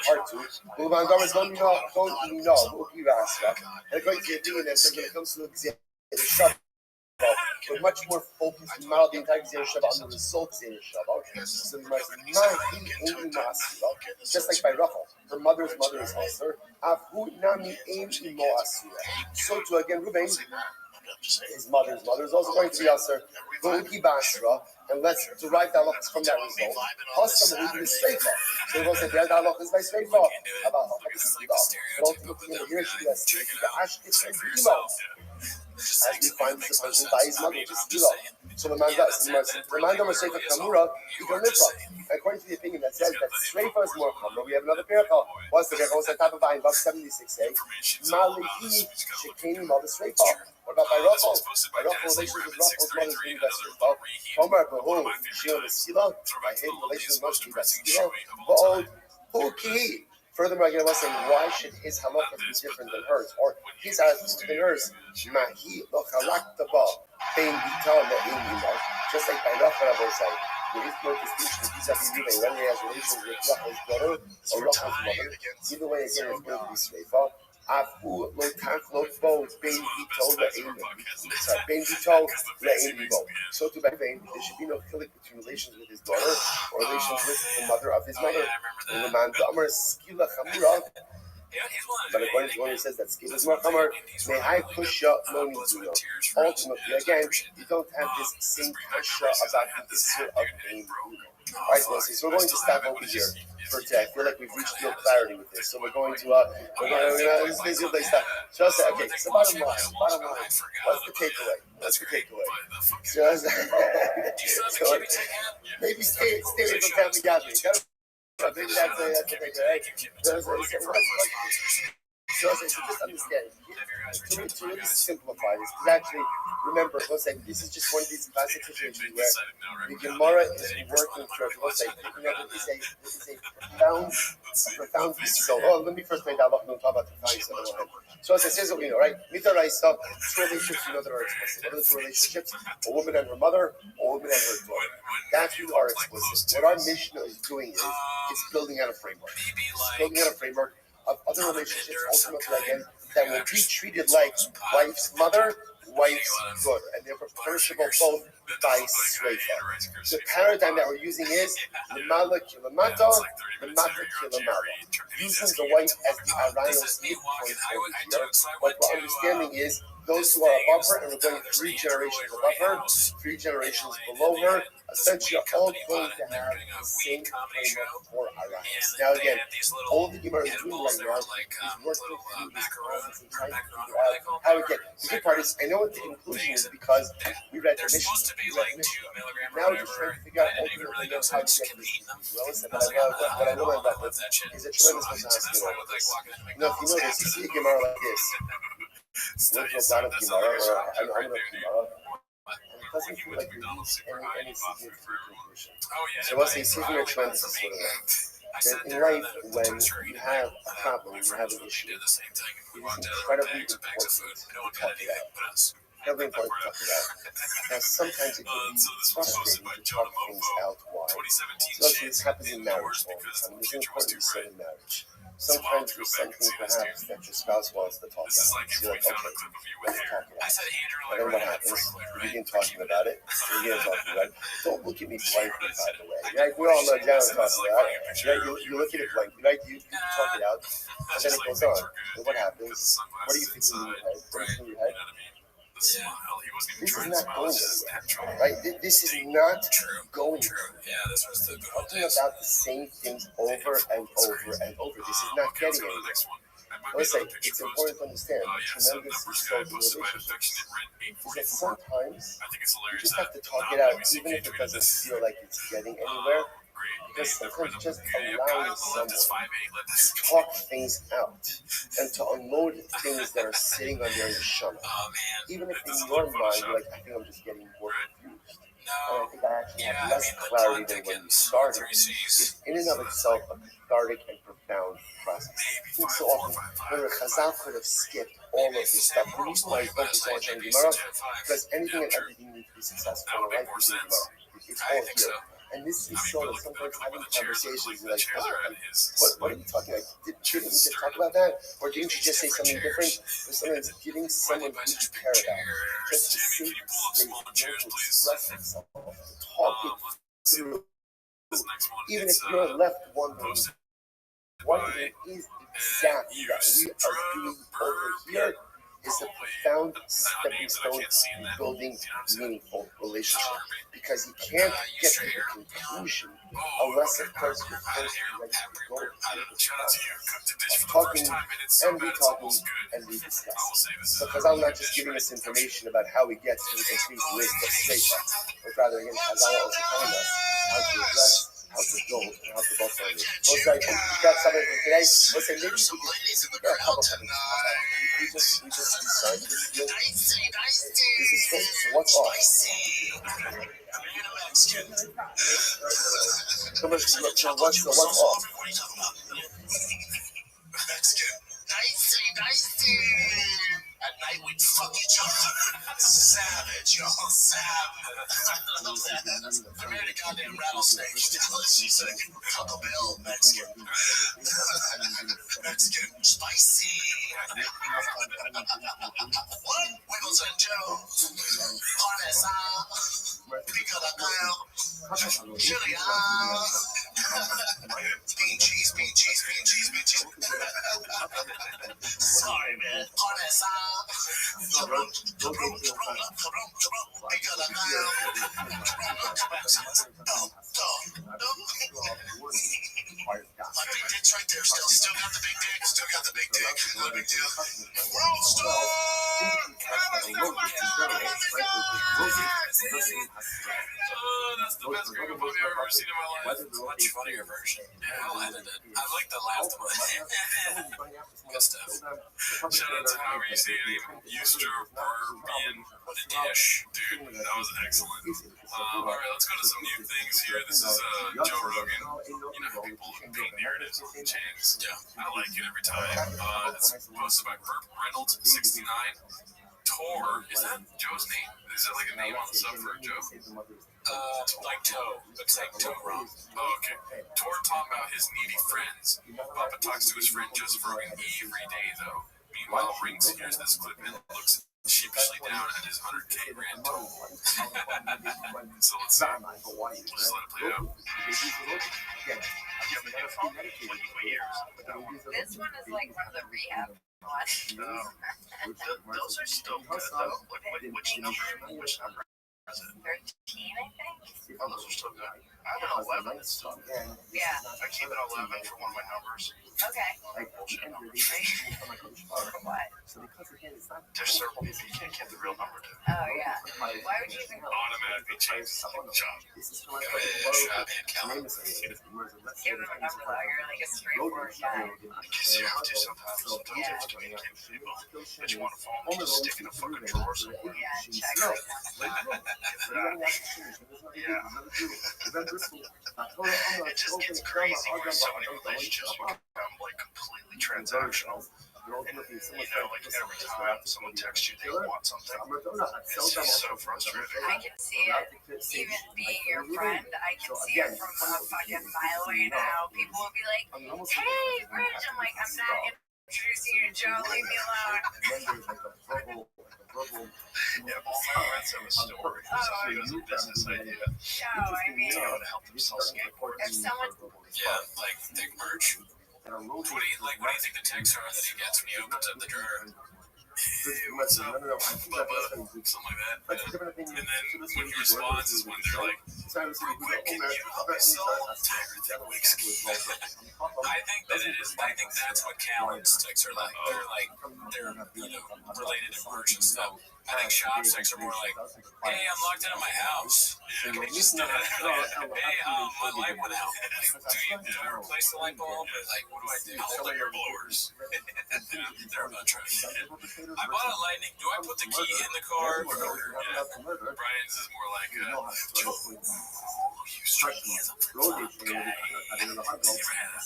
Part 2, Uluvan Dhammas don't know, and according to the opinion that says when it comes to the Shabbat, we're much more focused and model the entire Gzeir Shabbat on the results in Shabbat. So the Gemara says, just like by Rachel, her mother's mother is Asur. So to again, Reuben, his mother's mother is also going to be Asur. And let's derive the halachas from that result. Plus, some of it is Shreifa. So we'll say the halachas is by Shreifa. About halachas, but ultimately, here she has the Ashkis and Imo. As we find this person by his mother, which is Ilo. So the man does. The man does Shreifa Kamura, Ego Nitra. According to the opinion that says that Shreifa is more Kamura, we have another paracha. What's the paracha? What's the type of vine? Above 76a. Malihi Shekini Mother Shreifa. What about by Rachel? By Rachel's relations with Rachel's mother being best Shreifa. Tomer Behu Shion Eskila. By him, relations must be best Eskila. But okay. Furthermore, again, I was saying, why should his halakha be different than hers? Or his halakha than hers? Mahi lo chalaktaba bein vital le'in imo. Just like by Rachel, I will say, there is no distinction vis-a-vis Reuben, whether he has relations with Rachel's brother or Rachel's mother. Either way, again, it's going to be Shreifa. Afu lo taklo bo bein vital le'in imo. Sorry, bein vital le'in imo. So to by Reuben, there should be no chilik between relations with his daughter or relations with the mother of his mother. And the man Amar Skila Chamura, But according to one who says that skip is more chamor, mehai kusha lo nizuno. Ultimately, again, you don't have this same kasha about the issue of being Alright, so we're going to stop over here for today. I feel like we've reached no clarity with this. So we're going to, this is basically stuff. So bottom line, what's the takeaway? So maybe stay away from family gatherings. Maybe that's the takeaway, right? So just understand. To really simplify this, because actually, remember, let's say this is just one of these classic situations where the Gemara is working towards, let's say, is a profound so. Oh, let me first make that up and we'll talk about the profound so as it says what we know, right? Mitaraisa, two relationships we know that are explicit. What are the two relationships? A woman and her mother, a woman and her daughter. That's who are explicit. What our Mishnah is doing is it's building out a framework. Of other relationships, ultimately, again, that will be treated like wife's mother, wife's daughter, and they're punishable both by Sveifa. The paradigm that we're using is Lemala Kilamata, Lemata Kilamala. Using the wife as the Arayos midpoint over here. What we're understanding is those who are above her, and we're going 3 generations above her, 3 generations below her, essentially all going to have the same framework for Arayos. Now again, all the Gemara is doing right now is working through this process and trying to figure out how we get. The good part is, I know what the conclusion is because we read the Mishnah. Now we're just trying to figure out ultimately how to get this. What I love about this is a tremendous misunderstanding of this. Now, if you notice, you see a Gemara like this. Look at a lot of Gemara, or I know Gemara, and it doesn't feel like we reach any significant conclusion. So let's say, see here a trend is sort of that in life, when you have a problem, you have an issue, it is incredibly important to talk it out. Incredibly important to talk it out. Now, sometimes it can be frustrating to talk things out. Why? So let's say this happens in marriage all the time. It's important to be said in marriage. Sometimes there's something perhaps that your spouse wants to talk about. So you're like, okay, let's talk about it. And then what happens? You begin talking about it. Don't look at me blankly, by the way. Right? We all know exactly what I'm talking about. Right? You look at it blankly, right? You talk it out, and then it goes on. And what happens? What do you think in your head? What do you think in your head? This is not going anywhere, right? This is not going anywhere. Talking about the same things over and over and over. This is not getting anywhere. Let's say it's important to understand the tremendous result in relationships is that sometimes you just have to talk it out, even if it doesn't feel like it's getting anywhere. Because sometimes just allowing someone to talk things out and to unload things that are sitting on your neshama, even if in your mind you're like, I think I'm just getting more confused, and I think I actually have less clarity than when you started, is in and of itself a cathartic and profound process. I think so often, Chazal could have skipped all of this stuff. The reason why I focus so much on Gemara, because anything and everything needs to be successful in life is in Gemara. It's all here. And this is so that sometimes having conversations, you're like, what are you talking about? Shouldn't we just talk about that? Or didn't you just say something different? Or sometimes giving someone who you care about just to see space to express himself, to talk it through. Even if you're left wondering what it is exactly that we are doing over here, is a profound stepping stone in building meaningful relationship. Because you can't get to the conclusion unless, of course, you're first ready to go through the process of talking and re-talking and re-discussing. Because I'm not just giving us information about how we get to the complete list of shaitan, but rather, again, Chazal also telling us how to address, how to build, and how to go further. Let's say, you got something for today? Let's say, maybe we got a couple of things. We just decided this deal. This is good. So what's off? So what's off? At night we'd fuck each other. Savage, y'all. Savage. I love that. I married a goddamn rattlesnake. She's like Taco Bell Mexican. Mexican. Spicy. What? Wiggles and Joe. Parmesan. Pico de gallo. Chili. Bean cheese. sorry, man. My big dick's right there still. Still got the big dick. Still got the big dick. No big deal. World Star! Oh, that's the best Gringo movie I've ever seen in my life. It's a much funnier version. I'll edit it. I like the last one. Good stuff. Shout out to however you say your name. Eusterberbian Dish. Dude, that was excellent. Alright, let's go to some new things here. This is Joe Rogan. You know how people paint narratives on the chains. Yeah, I like it every time. It's posted by Burt Reynolds, 69. Tor, is that Joe's name? Is that like a name on the sub for Joe? Like Toe. Looks like Toe wrong. Oh, okay. Tor talking about his needy friends. Papa talks to his friend Joseph Rogan every day, though. Meanwhile, Rings hears this clip and looks sheepishly down at his 100K grand total. So let's see. We'll just let it play out. This one is like one of the rehab ones. Those are still good, though. Which number is it? 13, I think. Oh, those are still good. I have an 11 that's still good. Yeah. I keep it 11 for one of my numbers. Okay. Bullshit numbers. For what? There's certain people you can't give the real number to. Oh, yeah. Why would you even go? Automatically change the job. Shot and Calvin. Give them a number, though. You're like a straightforward guy. Because you have to sometimes. Sometimes you have to communicate with people. But you want a phone, you just stick in a fucking drawer somewhere. Yeah, check like It just gets crazy where so many relationships become like completely transactional. And you know, like every time someone texts you they want something, it's just so frustrating. I can see it. Even being your friend, I can see it from a fucking mile away now. People will be like, hey, Rich. I'm like, I'm not introducing you to Joe. Leave me alone. Yeah, all my friends have a story. So it was a business idea. No, I mean, You know, to help them sell skateboards. if someone, Yeah, like thick merch. What do you think the texts are that he gets when he opens up the drawer? Hey, what's up, Bubba? Something like that. And then when he responds is when they're like, real quick, can you help me sell Tiger Thick whiskey? I think that it is. I think that's what Callan's texts are like. They're related to merch and stuff. I think shop texts are more like, hey, I'm locked out of my house. Yeah, Can we just hey, my light went out. Like, do you replace the light bulb? Like, what do I do? Hold up your blowers. They're about trying. I bought a lightning. Do I put the key in the car? Brian's is more like, Joe, you strike me as a flip-flop guy. Never had a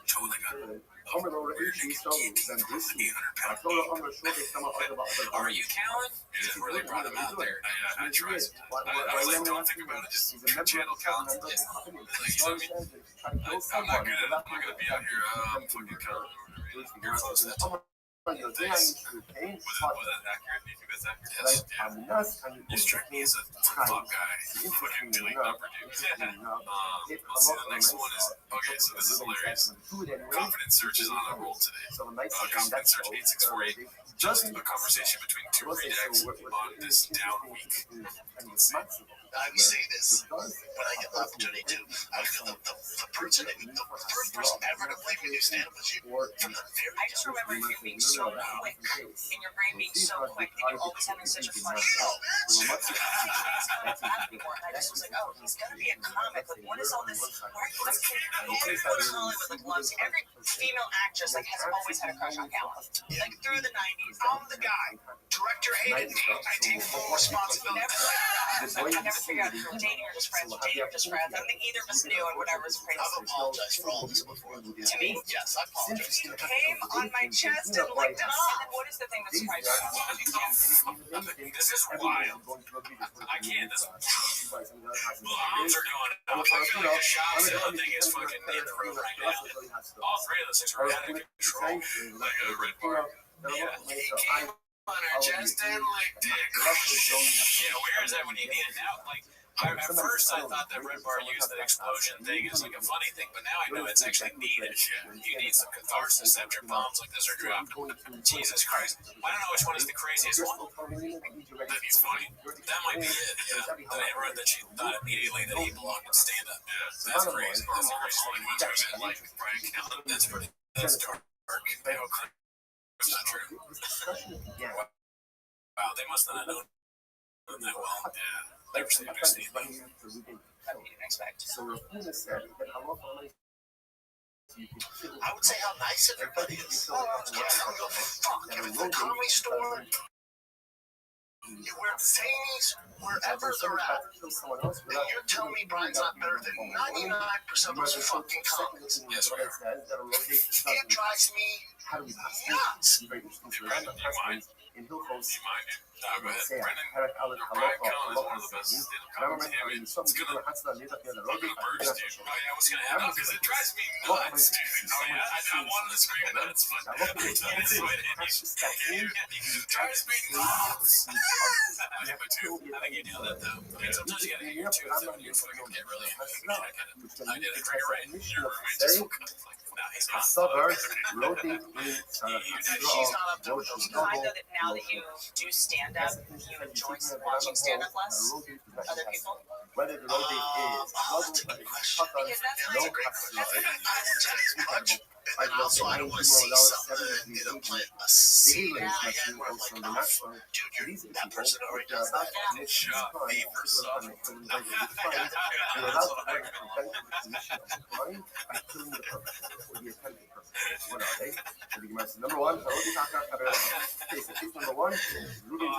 totally got where you can get 800-pound meat. Are you Callan? You just really brought him out there. I tried. I was like, don't think about it. Just channel Callan. Like, I'm not good at it. I'm not going to be out here. I'm fucking Callan. You're close to that. Thanks. Was that accurate? Do you think that's accurate? Yes. Yeah. You strike me as a flip-flop guy. Fucking delete number, dude. Let's see, the next one is, okay, so this is hilarious. Confidence search is on a roll today. Confidence search 8648. Just a conversation between two redacts on this down week. Let's see. I would say this when I get the opportunity to. I feel the first person ever to play with you stand up was you. From the very I just remember you being so quick, and your brain being so quick, and you always having such a funny I just was like, oh, he's gonna be a comic. Like, what is all this? Every Hollywood like loves every female actress like has always had a crush on Callan. Like through the 90s. I'm the guy. Director hated me. I take full responsibility. I never figured out if you were dating or just friends. Dating or just friends. I don't think either of us knew, and whatever's crazy. I've apologized for all this before. To me? Yes, I apologize. You came on my chest and licked it off. And what is the thing that surprised you? This is wild. I can't. This arms are going up. I feel like the shop sale thing is fucking in the room right now. All three of those things are out of control. Like a red bar. Yeah, he came on her chest and licked it. Yeah, where is that when you need it now? Like, At first, I thought that Red Bar used the explosion thing as like a funny thing, but now I know it's actually needed. You need some catharsis after bombs like this are dropped. Jesus Christ. I don't know which one is the craziest one. That he's funny. That might be it, yeah. That I read that she thought immediately that he belonged in stand-up. Yeah. That's crazy. That's the craziest Funny one. ones are in like Brian Callen. That's pretty. That's dark. It's not true. Wow, they must not have known that well. Yeah. They were saying understand. I didn't expect. I would say how nice everybody is. I don't give a fuck. You're at the comedy store. You wear the zanies wherever they're at. And you're telling me Brian's not better than 99% of those fucking comics. Yes, we are. It drives me nuts. Hey, Brendan, do you mind? Do you mind? No, go ahead. Brian Callen is one of the best stand-up comics. I mean, it's good to I'm gonna burst, dude. Oh, yeah, what's gonna happen? Because it drives me nuts, dude. Oh, yeah, I wanted to scream at nuts, but it drives me nuts. I hit my tooth. I think you nailed it, though. I mean, sometimes you gotta hit your tooth, though, and you fucking get really... I did it. You're right. Your roommate just woke up. No, he's not. She's not up there with those I know that now that you do stand-up, you enjoy watching stand-up less? Other people? That's a good question. Because that's my And also, I don't want to see something and it'll plant a seed in my head where I'm like, oh, fuck, dude, that person already does that. Shut me for something. Number one,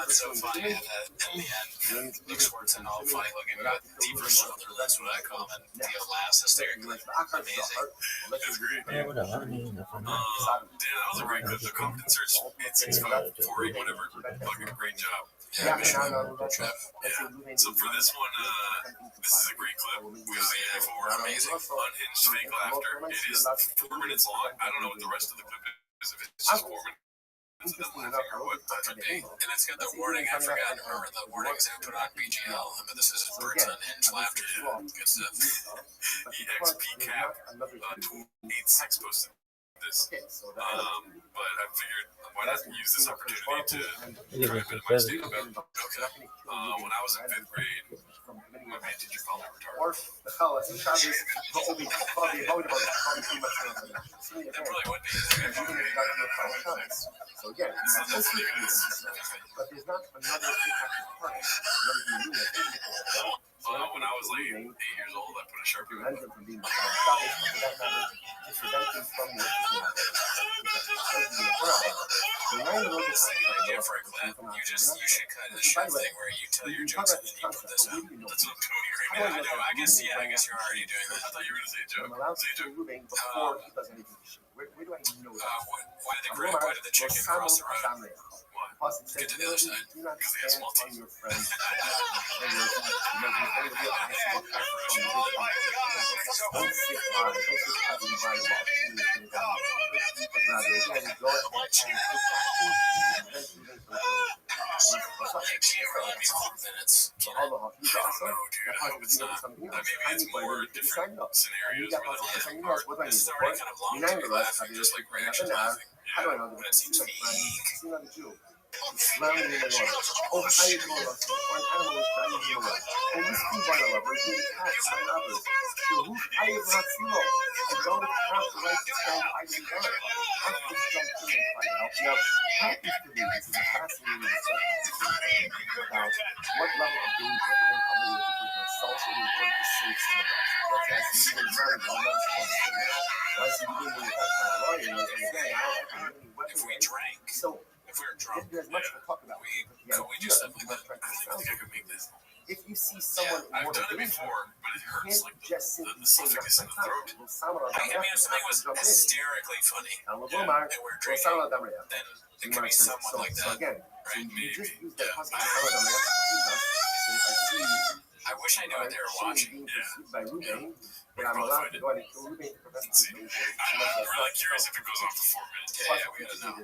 It's so funny at the end. Luke Schwartz and all funny looking, but deeper shoulder, that's what I call it. Theo laughs hysterically. Amazing. That's great. Yeah, whatever. I mean, nothing. That was a great good. The comedy search, it's 4 whatever. Fucking great job. Yeah, So for this one, this is a great clip. Because amazing. Unhinged fake laughter. It is 4 minutes long. I don't know what the rest of the clip is. If it's just 4 minutes of them laughing or what. That could be. And it's got the warning. I forgot to remember the warnings I put on BGL. But this is Bert's Unhinged laughter. Good stuff. EXP cap tweets sex posted this. But I figured, why not use this opportunity to drive into my stand-up about okay. When I was in 5th grade, my band teacher called me retarded. It probably would be. So again, but there's not another when I was like 8 years old, I put a Sharpie on it. You should cut a short thing where you tell your jokes and then you put this out. That's what I'm doing right now. I know. I guess you're already doing that. I thought you were going to say a joke. Say a joke. Why did the chicken cross the road? Get to the other side. Because they have small teeth. Minutes. I don't know, dude. I hope it's not. Maybe it's more different scenarios where the laughing part is already kind of long to be laughing, just like reaction laughing. Yeah, but it seems fake. Drowning in the water. Oh, how you doing, love? Or an animal is drowning in the water. And this is one of us, being cast by others. So who I am not zero. I don't have the right to stand fighting God. I have to jump in and find out. Now, how is the reason? This is a fascinating subject about what level of danger I am coming with myself in order to save someone else. That's actually even very well known. As you begin to attack my lawyer, and again, I don't have any weapon. If we drank. So, if we were drunk, there's much to talk about. We do stuff like that. I don't think I could make this. If you see someone in I've more done it danger, before, but it hurts like just the simply say esophagus in the throat. I mean, if something was hysterically funny, and we're drinking, then it could be someone like that. Right? Maybe. I wish I knew what they were watching. But I'm allowed to go and kill Ruben to prevent I'm really curious if it goes on for 4 minutes. Yeah, we gotta know.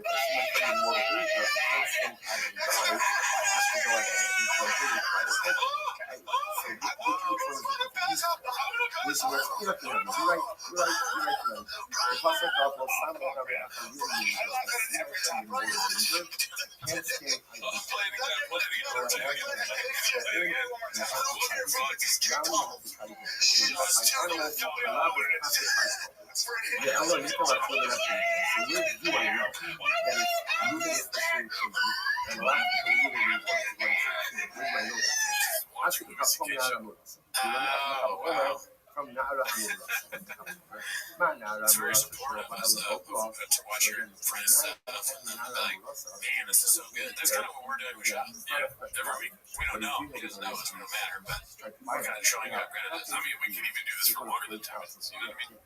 It's very supportive to watch your friends stuff and then be like, man, this is so good. That's kind of what we're doing with Shop. Yeah, every week. We don't know. He doesn't know. It doesn't matter. But we're kind of showing up. I mean, we could even do this for longer than 2 minutes. You know what I mean?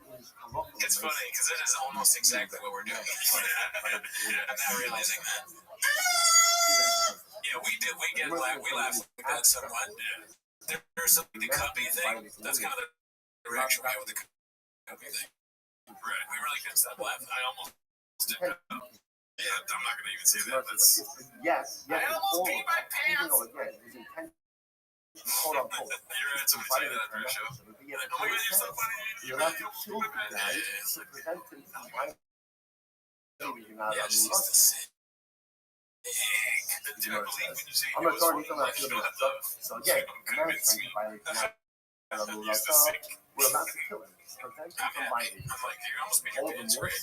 It's funny because it is almost exactly what we're doing. I'm now realizing that. Yeah, we did. We laughed at that somewhat. There's something the cubby thing. That's kind of the reaction we had with the cubby thing. Right. We really couldn't stop laughing. I almost did. Yeah, I'm not going to even say that. That's... Yes. I almost peed my pants. Hold on. You're right. Somebody say that after a show. Oh my God, you're so funny. You have to kill the guy to prevent him from biting. Yeah, just used to say. I'm not sorry, he's not feeling that. So again, the man is trying to violate the we're about to kill him. Prevent him from biting. I'm like, you're almost being your pants great.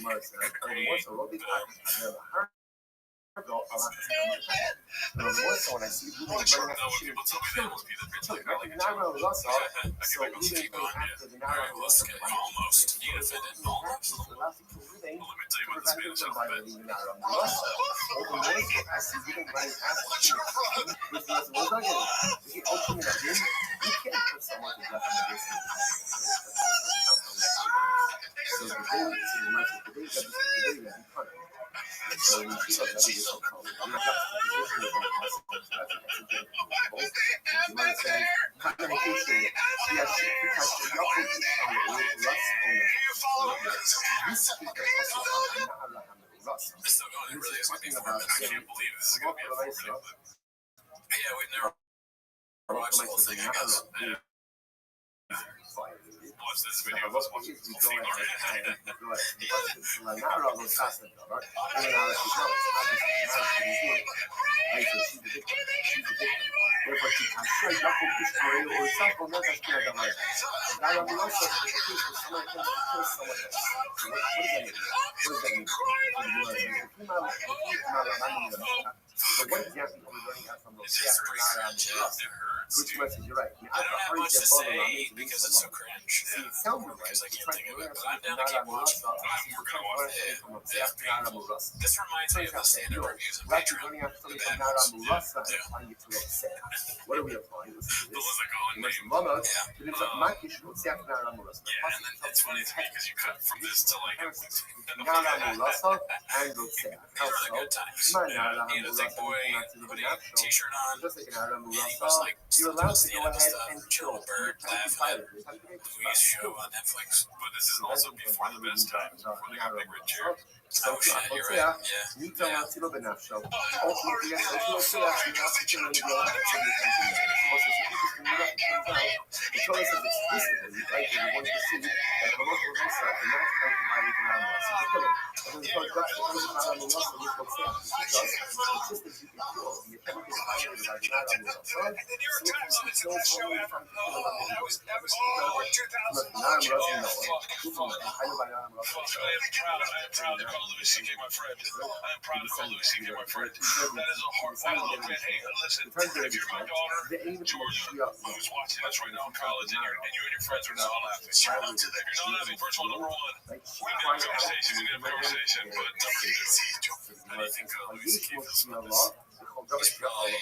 When I see you running after shit, almost. You offended almost. Let me tell you about the Spanish alphabet. Still going. It really is going to be informative. I can't believe this is going to be informative. Yeah, we've never watched the whole thing, I guess. Yeah. Watch this video. Let's watch it. Which message? You're right. I don't have much to say because it's so cringe. Because I can't think of it. But I'm down to keep watching. We're going to watch it. This reminds me of the standard reviews of Patreon. The bad ones. What are we applying? The Lizico and name. Yeah, and then it's funny to me because you cut from this to like... These are the good times. He had a thick boy hoodie, t-shirt on, and he was like, you're allowed to go ahead and chill bird, laughing at Louis' show on Netflix. But this is also before the best time, before they got big red chair. Oh shit, you're right. Yeah. Louis C.K. my friend. I am proud to call Louis C.K. my friend. That is a hard I love it. Hey, listen, if you're my daughter, Georgia, who's watching us right now in college, and you and your friends are not laughing. If you're not laughing, first of all, number one, we can have a conversation, but number two, How do you think Louis C.K. feels about this? He's probably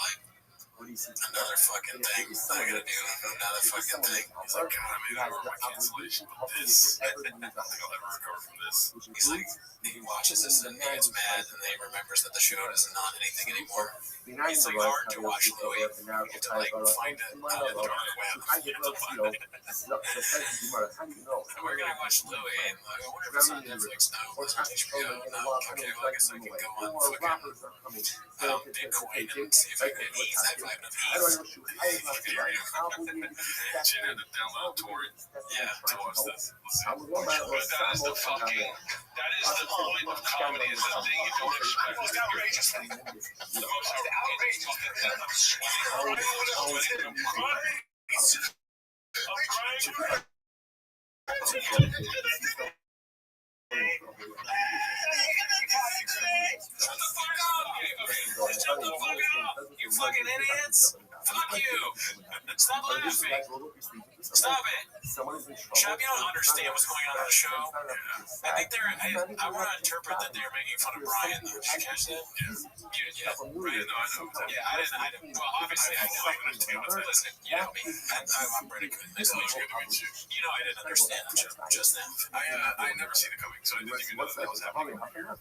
like another fucking thing. I gotta do another fucking thing. He's like, God, I made it over my cancellation, but this, I don't think I'll ever recover from this. He's like, he watched watches this and he gets mad and then he remembers that the show isn't on anything anymore. It's like hard to watch Louis. You have to like find it on the dark web. You have to find it. We're gonna watch Louis and I wonder if it's on Netflix now. Or HBO. No. Okay, well I guess I can go on fucking Bitcoin and see if I can get Ease. I have enough Ease. Jen had to download a torrent. Yeah. To watch this. But that is the point of comedy is the thing you don't expect. The most outrageous thing. The most outrageous Shut the fuck up, you fucking idiots! Fuck you! Stop laughing! Stop it! Shab, you don't understand what's going on the show. I think I want to interpret that they're making fun of Brian. Did you catch that? Yeah. Brian, no, I know. Yeah, I didn't. Well, obviously I know. Listen, you know me. I'm pretty good. Nice to meet you. You know I didn't understand just now. I never seen it coming, so I didn't even know that was happening over here.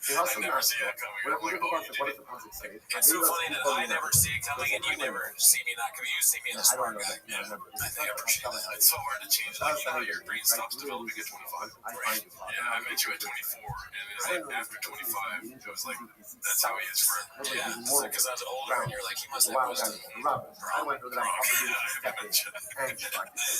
I never see that coming. I'm like, oh, it's so funny that I never see it coming and you never see me not coming. You see me as a smart guy. Yeah, I think I appreciate that. It's so hard to change. Like, you know, your brain stops developing at 25. Right. Yeah, I met you at 24, and it's like after 25, it was like, that's how he is for. Yeah, because I was older and you're like, he must have wisdom. Yeah, I met you.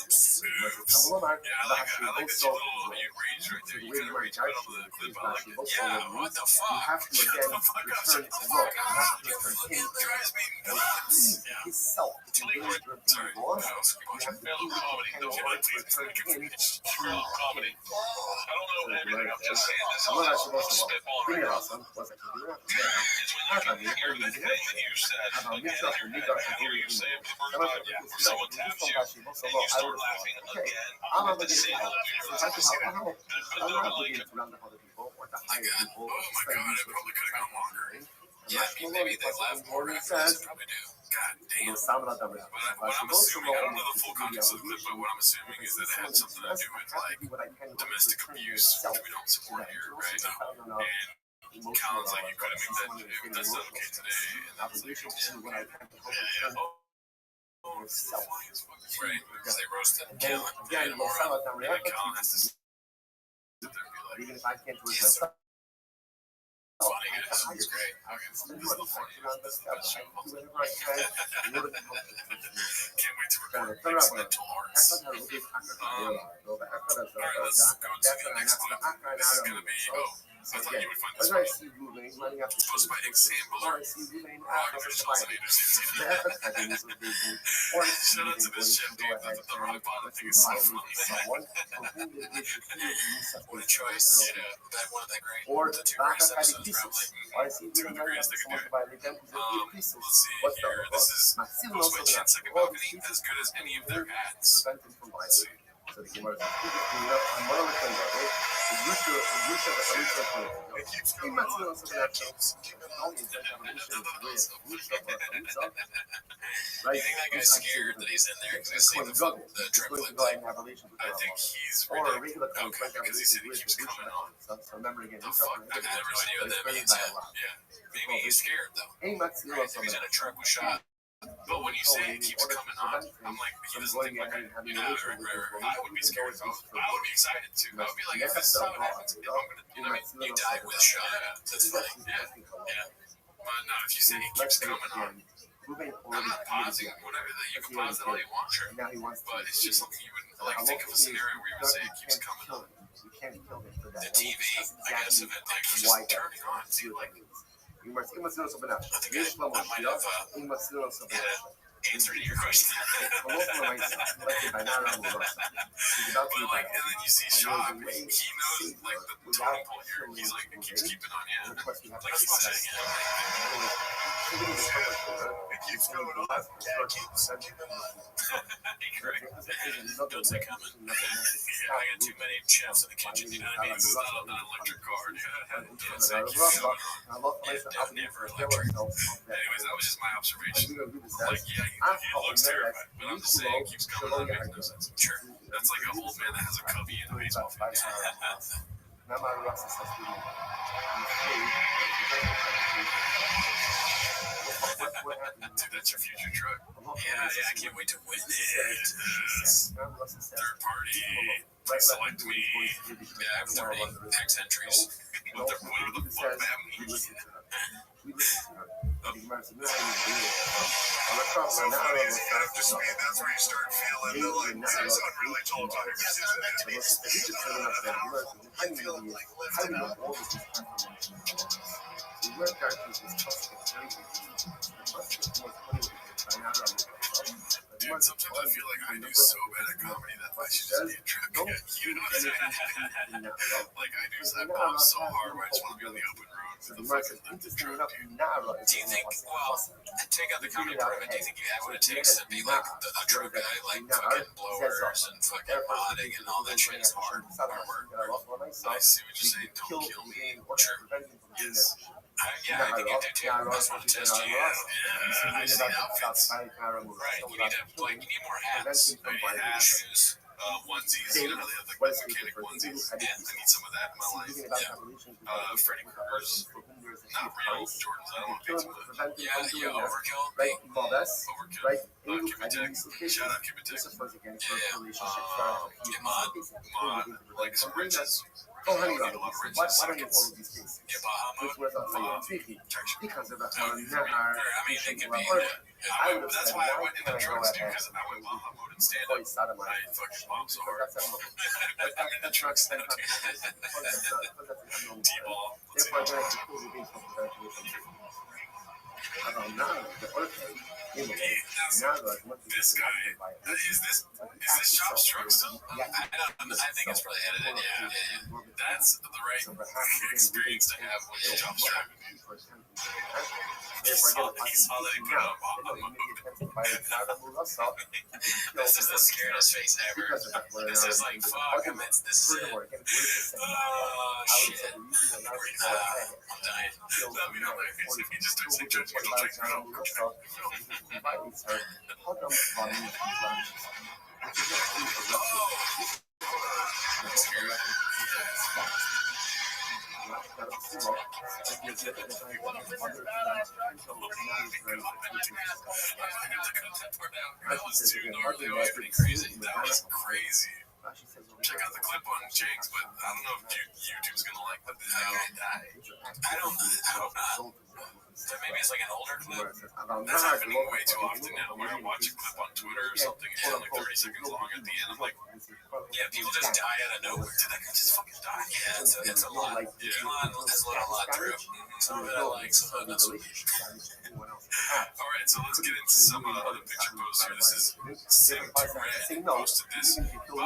Oops. Yeah, I like that you rage right there. You kind of rage right on the clip. I like it. Yeah, what the fuck? You have to again return to look. You have to return him to himself. Sorry, that was Real comedy. Don't you like to return him? Real comedy. I don't know everything. I'm just saying this. I'm spitballing right now. It's when you can hear the thing that you said again in your head. I hear you say it the first time. Someone taps you, and you start laughing again at the same level. Oh my god, it probably could have gone longer. Yeah, I mean, maybe they laugh more after this. They probably do. God damn. What I'm assuming, I don't know the full context of the clip, but what I'm assuming is that it had something to do with like domestic abuse, which we don't support here, right? And Colin's like, you couldn't make that, that's not okay today. And that was like, yeah. Oh, it's funny as fuck. Right, because they roasted Colin. And Colin has to sit there and be like, it's funny, guys. It's great. Okay, this is the funniest. Can't wait to record Mental Arts. Alright, let's go to the next clip. This is going to be, I thought you would find this funny. Posted by Exambler. Rock officials. Shout out to this chef, dude. The rock bottom thing is so funny. What a choice. Yeah, that one of the great. The two greatest episodes, probably. Two of the greatest they can do. Let's see here. This is posted by Chin Second Balcony. As good as any of their ads. Let's see. You think that guy's scared that he's in there because he's seen the triplet thing? I think he's ridiculous. Okay, because he said he keeps coming on. The fuck? I have no idea what that means. Yeah. Maybe he's scared though. Right? If he's in a truck with shot. But when you say it keeps coming on, I'm like, he doesn't think like I, you know, or I would be scared. I would be excited too. I would be like, if this is how it happens, if I'm gonna, you know, You die with shot. That's funny. yeah. But no, if you say he keeps coming on, I'm not pausing whatever that you can pause it all you want, sure. But it's just something you would like think of a scenario where you would say it keeps coming on. The TV, I guess, if it like just turning on, see like. I might have answer to your question. But like, and then you see Shaw, he knows like the totem pole here. He's like, it keeps keeping on, yeah. Like he's saying, it keeps going on. Yeah, it keeps keeping on. Correct. Don't say coming. Yeah, I got too many chefs in the kitchen. You know what I mean? It's not an electric car. Never electric. Anyways, that was just my observation. Like, yeah, he looks terrified, but I'm just saying, it keeps coming on. Makes no sense. Sure. That's like an old man that has a cubby in a baseball field. Dude, that's your future truck. Yeah, I can't wait to win it. Third party. Select me. Yeah, I have 30 entries. Whatever the fuck that means. So funny is you get up to speed, that's where you start feeling the like, someone really told you this isn't meant to be a speed. I feel like lifted up. Dude, sometimes I feel like I do so bad at comedy that I should just be a truck guy. You know what I'm saying? Like, I bomb so hard, I just want to be on the open road for the fucking lifted truck, dude. Do you think, well, take out the comedy part of it, do you think you have what it takes to be like a truck guy, like fucking blowers and fucking modding and all that shit is hard work? I see what you're saying. Don't kill me. Sure. Yes. Yeah, I think you do too. I just want to test you. Yeah, I see outfits. Right, you need more hats. I need hats. Shoes. Onesies, you know, they have like mechanic onesies. Yeah, I need some of that in my life. Yeah. Freddy Krueger's, not real Jordans. I don't want to take some of that. Yeah, Overkill. Overkill. Kibitek. Shout out Kibitek. Yeah. Mod. Like some riches. Oh, honey, I need a lot of riches. Sockets. Yeah, Bahama. They could be. That's why I went into trucks, dude, because I went Baja mode and stand up. I fucking bomb so hard. I'm in the trucks now, dude. T-ball. Let's this guy. Is this Shop's truck still? I think it's probably edited. Yeah. That's the right experience to have when you're Shop's truck. He saw that he put up Baja mode. This is the scariest face ever. This is like, fuck, this is it. Oh, shit. I'm dying. That'd be hilarious if he just starts like judgmental checks around. That was pretty crazy. That was crazy. Check out the clip on Jake's, but I don't know if YouTube's gonna like what the heck I don't know. Maybe it's like an older clip. That's happening way too often now. When I watch a clip on Twitter or something, it's like 30 seconds long at the end. I'm like, yeah, people just die out of nowhere. Did that guy just fucking die? Yeah, it's a lot. Elon has let a lot through. Some of it I like, some of it not so much. Alright, so let's get into some other picture posts here. This is Sim Tourette posted this.